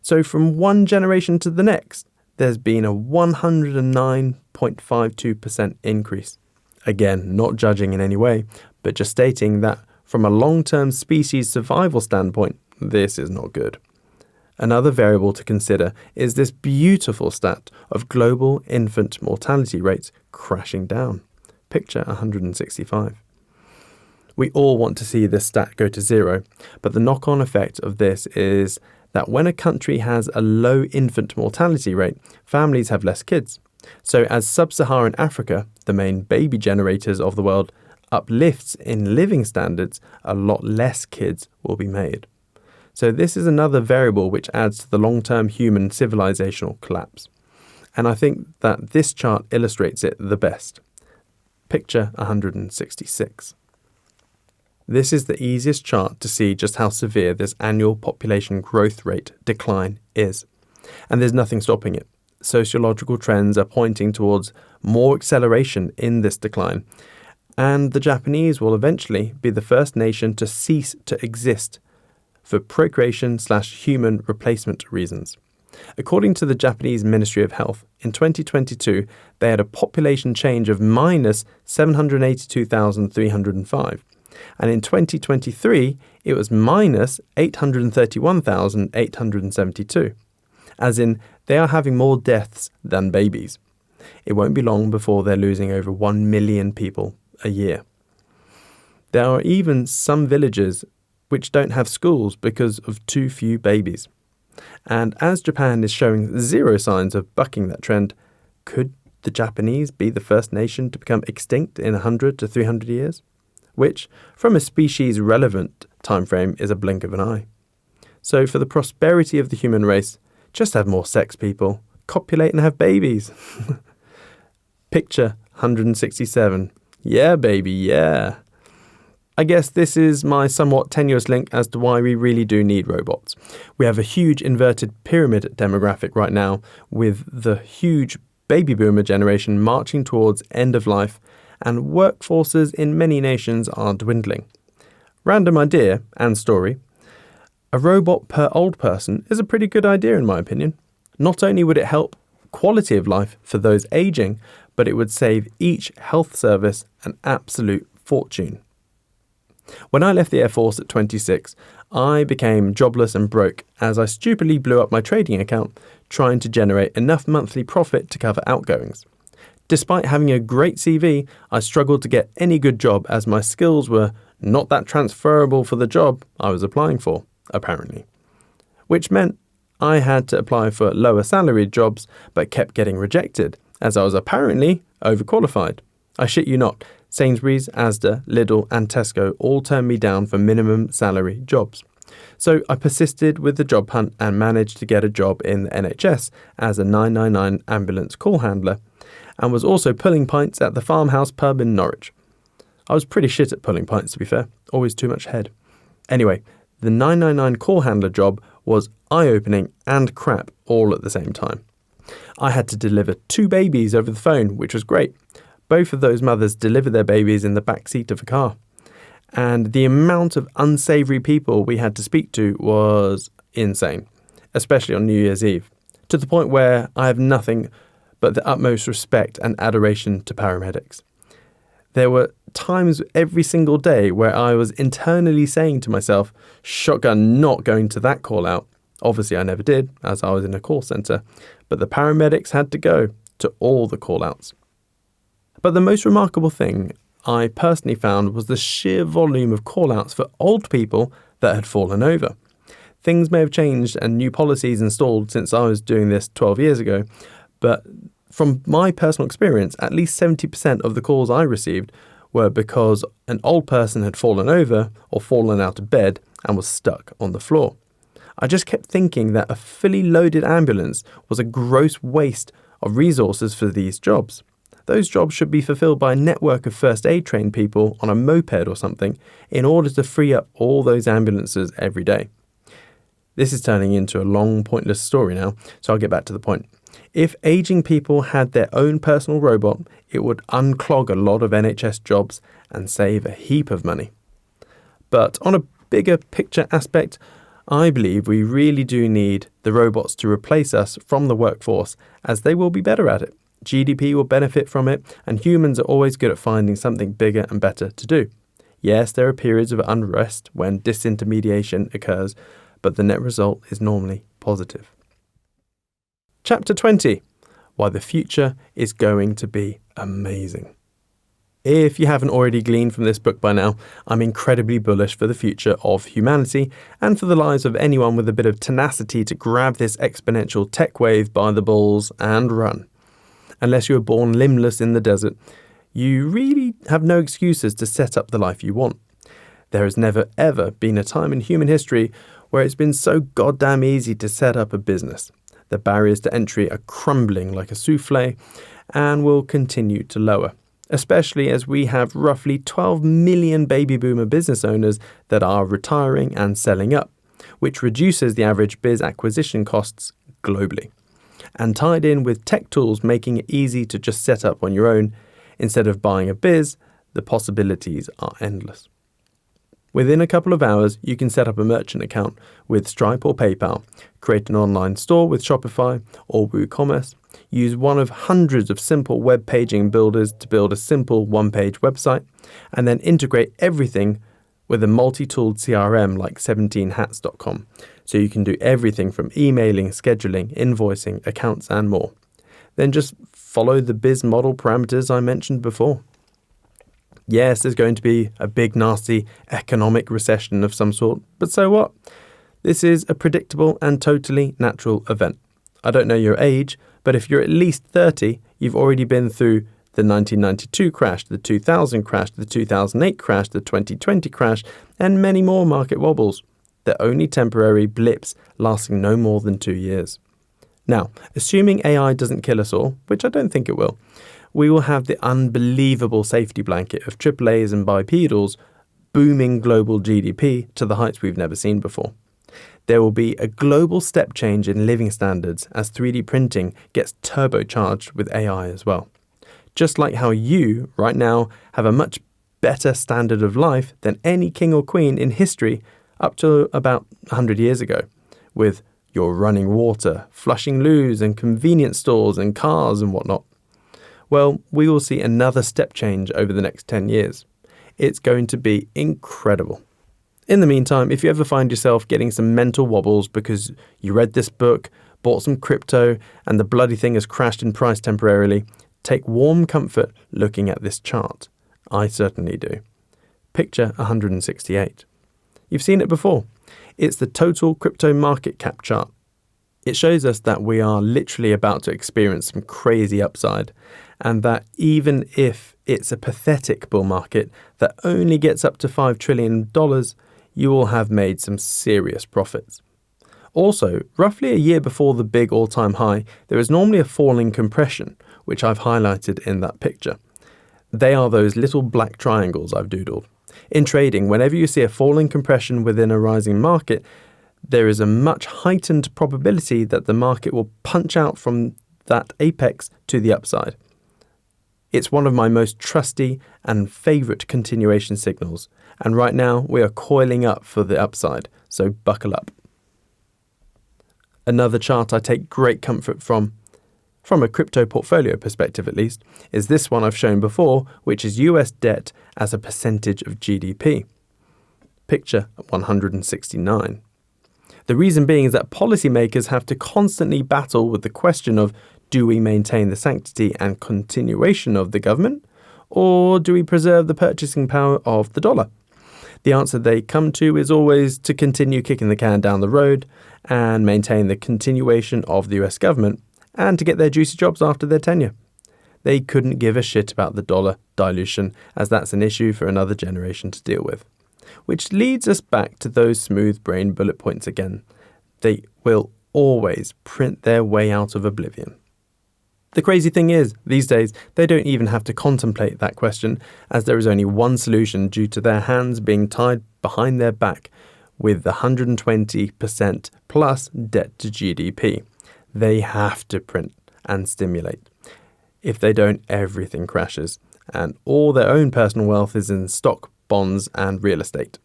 So from one generation to the next, there's been a 109.52% increase. Again, not judging in any way, but just stating that from a long-term species survival standpoint, this is not good. Another variable to consider is this beautiful stat of global infant mortality rates crashing down. Picture 165. We all want to see this stat go to zero, but the knock-on effect of this is that when a country has a low infant mortality rate, families have less kids. So as sub-Saharan Africa, the main baby generators of the world, uplifts in living standards, a lot less kids will be made. So this is another variable which adds to the long-term human civilizational collapse. And I think that this chart illustrates it the best. Picture 166. This is the easiest chart to see just how severe this annual population growth rate decline is. And there's nothing stopping it. Sociological trends are pointing towards more acceleration in this decline. And the Japanese will eventually be the first nation to cease to exist for procreation/human replacement reasons. According to the Japanese Ministry of Health, in 2022, they had a population change of minus 782,305. And in 2023, it was minus 831,872. As in, they are having more deaths than babies. It won't be long before they're losing over 1 million people a year. There are even some villages which don't have schools because of too few babies. And as Japan is showing zero signs of bucking that trend, could the Japanese be the first nation to become extinct in 100 to 300 years? Which, from a species-relevant timeframe, is a blink of an eye. So for the prosperity of the human race, just have more sex, people. Copulate and have babies. Picture 167. Yeah, baby, yeah. I guess this is my somewhat tenuous link as to why we really do need robots. We have a huge inverted pyramid demographic right now, with the huge baby boomer generation marching towards end of life, and workforces in many nations are dwindling. Random idea and story. A robot per old person is a pretty good idea in my opinion. Not only would it help quality of life for those aging, but it would save each health service an absolute fortune. When I left the Air Force at 26, I became jobless and broke as I stupidly blew up my trading account trying to generate enough monthly profit to cover outgoings. Despite having a great CV, I struggled to get any good job as my skills were not that transferable for the job I was applying for, apparently. Which meant I had to apply for lower salaried jobs but kept getting rejected as I was apparently overqualified. I shit you not. Sainsbury's, Asda, Lidl and Tesco all turned me down for minimum salary jobs. So I persisted with the job hunt and managed to get a job in the NHS as a 999 ambulance call handler, and was also pulling pints at the Farmhouse pub in Norwich. I was pretty shit at pulling pints, to be fair, always too much head. Anyway, the 999 call handler job was eye-opening and crap all at the same time. I had to deliver 2 babies over the phone, which was great. Both of those mothers delivered their babies in the back seat of a car. And the amount of unsavoury people we had to speak to was insane, especially on New Year's Eve, to the point where I have nothing but the utmost respect and adoration to paramedics. There were times every single day where I was internally saying to myself, shotgun not going to that call out. Obviously I never did, as I was in a call centre, but the paramedics had to go to all the call outs. But the most remarkable thing I personally found was the sheer volume of call-outs for old people that had fallen over. Things may have changed and new policies installed since I was doing this 12 years ago, but from my personal experience, at least 70% of the calls I received were because an old person had fallen over or fallen out of bed and was stuck on the floor. I just kept thinking that a fully loaded ambulance was a gross waste of resources for these jobs. Those jobs should be fulfilled by a network of first aid trained people on a moped or something in order to free up all those ambulances every day. This is turning into a long, pointless story now, so I'll get back to the point. If ageing people had their own personal robot, it would unclog a lot of NHS jobs and save a heap of money. But on a bigger picture aspect, I believe we really do need the robots to replace us from the workforce, as they will be better at it. GDP will benefit from it, and humans are always good at finding something bigger and better to do. Yes, there are periods of unrest when disintermediation occurs, but the net result is normally positive. Chapter 20. Why the future is going to be amazing. If you haven't already gleaned from this book by now, I'm incredibly bullish for the future of humanity and for the lives of anyone with a bit of tenacity to grab this exponential tech wave by the balls and run. Unless you were born limbless in the desert, you really have no excuses to set up the life you want. There has never ever been a time in human history where it's been so goddamn easy to set up a business. The barriers to entry are crumbling like a souffle and will continue to lower, especially as we have roughly 12 million baby boomer business owners that are retiring and selling up, which reduces the average biz acquisition costs globally. And tied in with tech tools making it easy to just set up on your own, instead of buying a biz, the possibilities are endless. Within a couple of hours, you can set up a merchant account with Stripe or PayPal, create an online store with Shopify or WooCommerce, use one of hundreds of simple web paging builders to build a simple one-page website, and then integrate everything with a multi-tooled CRM like 17hats.com, so you can do everything from emailing, scheduling, invoicing, accounts, and more. Then just follow the biz model parameters I mentioned before. Yes, there's going to be a big, nasty economic recession of some sort, but so what? This is a predictable and totally natural event. I don't know your age, but if you're at least 30, you've already been through the 1992 crash, the 2000 crash, the 2008 crash, the 2020 crash, and many more market wobbles. They're only temporary blips lasting no more than 2 years. Now, assuming AI doesn't kill us all, which I don't think it will, we will have the unbelievable safety blanket of AAAs and bipedals booming global GDP to the heights we've never seen before. There will be a global step change in living standards as 3D printing gets turbocharged with AI as well. Just like how you, right now, have a much better standard of life than any king or queen in history up to about 100 years ago, with your running water, flushing loos and convenience stores and cars and whatnot. Well, we will see another step change over the next 10 years. It's going to be incredible. In the meantime, if you ever find yourself getting some mental wobbles because you read this book, bought some crypto, and the bloody thing has crashed in price temporarily, take warm comfort looking at this chart. I certainly do. Picture 168. You've seen it before. It's the total crypto market cap chart. It shows us that we are literally about to experience some crazy upside, and that even if it's a pathetic bull market that only gets up to $5 trillion, you will have made some serious profits. Also, roughly a year before the big all-time high, there is normally a fall in compression, which I've highlighted in that picture. They are those little black triangles I've doodled. In trading, whenever you see a fall in compression within a rising market, there is a much heightened probability that the market will punch out from that apex to the upside. It's one of my most trusty and favourite continuation signals, and right now we are coiling up for the upside, so buckle up. Another chart I take great comfort from a crypto portfolio perspective at least, is this one I've shown before, which is US debt as a percentage of GDP. Picture 169. The reason being is that policymakers have to constantly battle with the question of, do we maintain the sanctity and continuation of the government, or do we preserve the purchasing power of the dollar? The answer they come to is always to continue kicking the can down the road and maintain the continuation of the US government, and to get their juicy jobs after their tenure. They couldn't give a shit about the dollar dilution, as that's an issue for another generation to deal with. Which leads us back to those smooth brain bullet points again. They will always print their way out of oblivion. The crazy thing is, these days, they don't even have to contemplate that question, as there is only one solution due to their hands being tied behind their back with the 120% plus debt to GDP. They have to print and stimulate. If they don't, everything crashes, and all their own personal wealth is in stock, bonds, and real estate.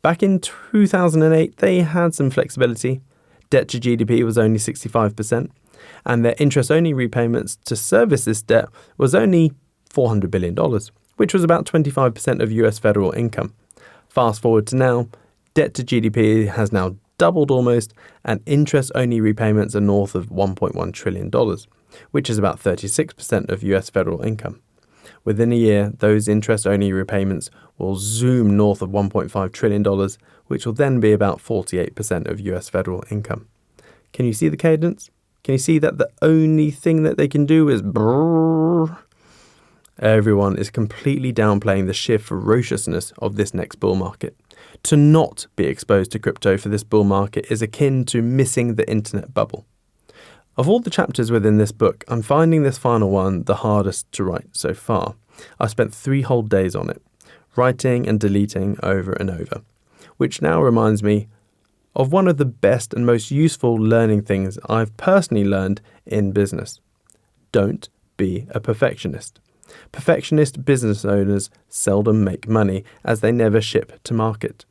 Back in 2008, they had some flexibility. Debt to GDP was only 65%, and their interest-only repayments to service this debt was only $400 billion, which was about 25% of US federal income. Fast forward to now, debt to GDP has now doubled almost, and interest-only repayments are north of $1.1 trillion, which is about 36% of US federal income. Within a year, those interest-only repayments will zoom north of $1.5 trillion, which will then be about 48% of US federal income. Can you see the cadence? Can you see that the only thing that they can do is brrrr? Everyone is completely downplaying the sheer ferociousness of this next bull market. To not be exposed to crypto for this bull market is akin to missing the internet bubble. Of all the chapters within this book, I'm finding this final one the hardest to write so far. I spent 3 whole days on it, writing and deleting over and over, which now reminds me of one of the best and most useful learning things I've personally learned in business. Don't be a perfectionist. Perfectionist business owners seldom make money, as they never ship to market.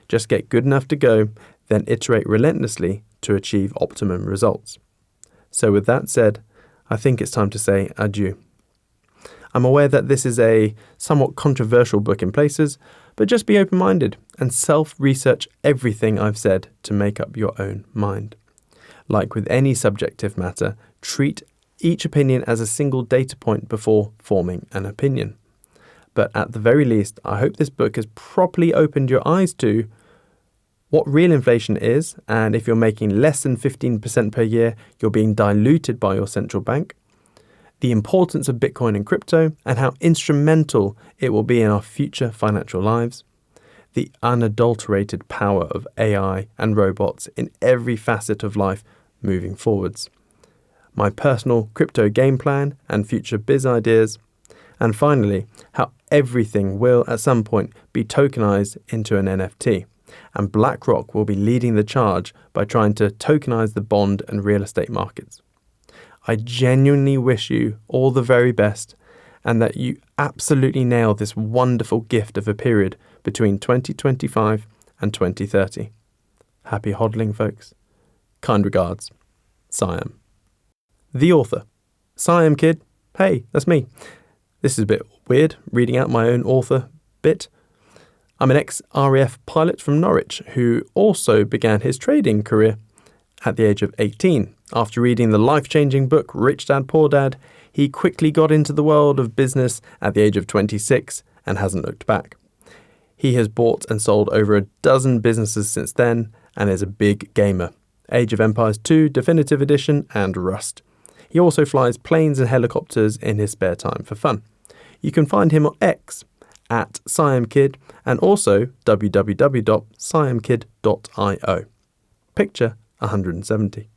Just get good enough to go, then iterate relentlessly to achieve optimum results. So with that said, I think it's time to say adieu. I'm aware that this is a somewhat controversial book in places, but just be open-minded and self-research everything I've said to make up your own mind. Like with any subjective matter, treat each opinion as a single data point before forming an opinion. But at the very least, I hope this book has properly opened your eyes to what real inflation is, and if you're making less than 15% per year, you're being diluted by your central bank, the importance of Bitcoin and crypto, and how instrumental it will be in our future financial lives, the unadulterated power of AI and robots in every facet of life moving forwards, my personal crypto game plan and future biz ideas, and finally, how everything will at some point be tokenized into an NFT, and BlackRock will be leading the charge by trying to tokenize the bond and real estate markets. I genuinely wish you all the very best, and that you absolutely nail this wonderful gift of a period between 2025 and 2030. Happy hodling, folks. Kind regards, Siam. The author. Siam kid. Hey, that's me. This is a bit weird, reading out my own author bit. I'm an ex-RAF pilot from Norwich who also began his trading career at the age of 18. After reading the life-changing book Rich Dad Poor Dad, he quickly got into the world of business at the age of 26 and hasn't looked back. He has bought and sold over a dozen businesses since then and is a big gamer. Age of Empires 2, Definitive Edition, and Rust. He also flies planes and helicopters in his spare time for fun. You can find him on X @SiamKid and also www.siamkid.io. Picture 170.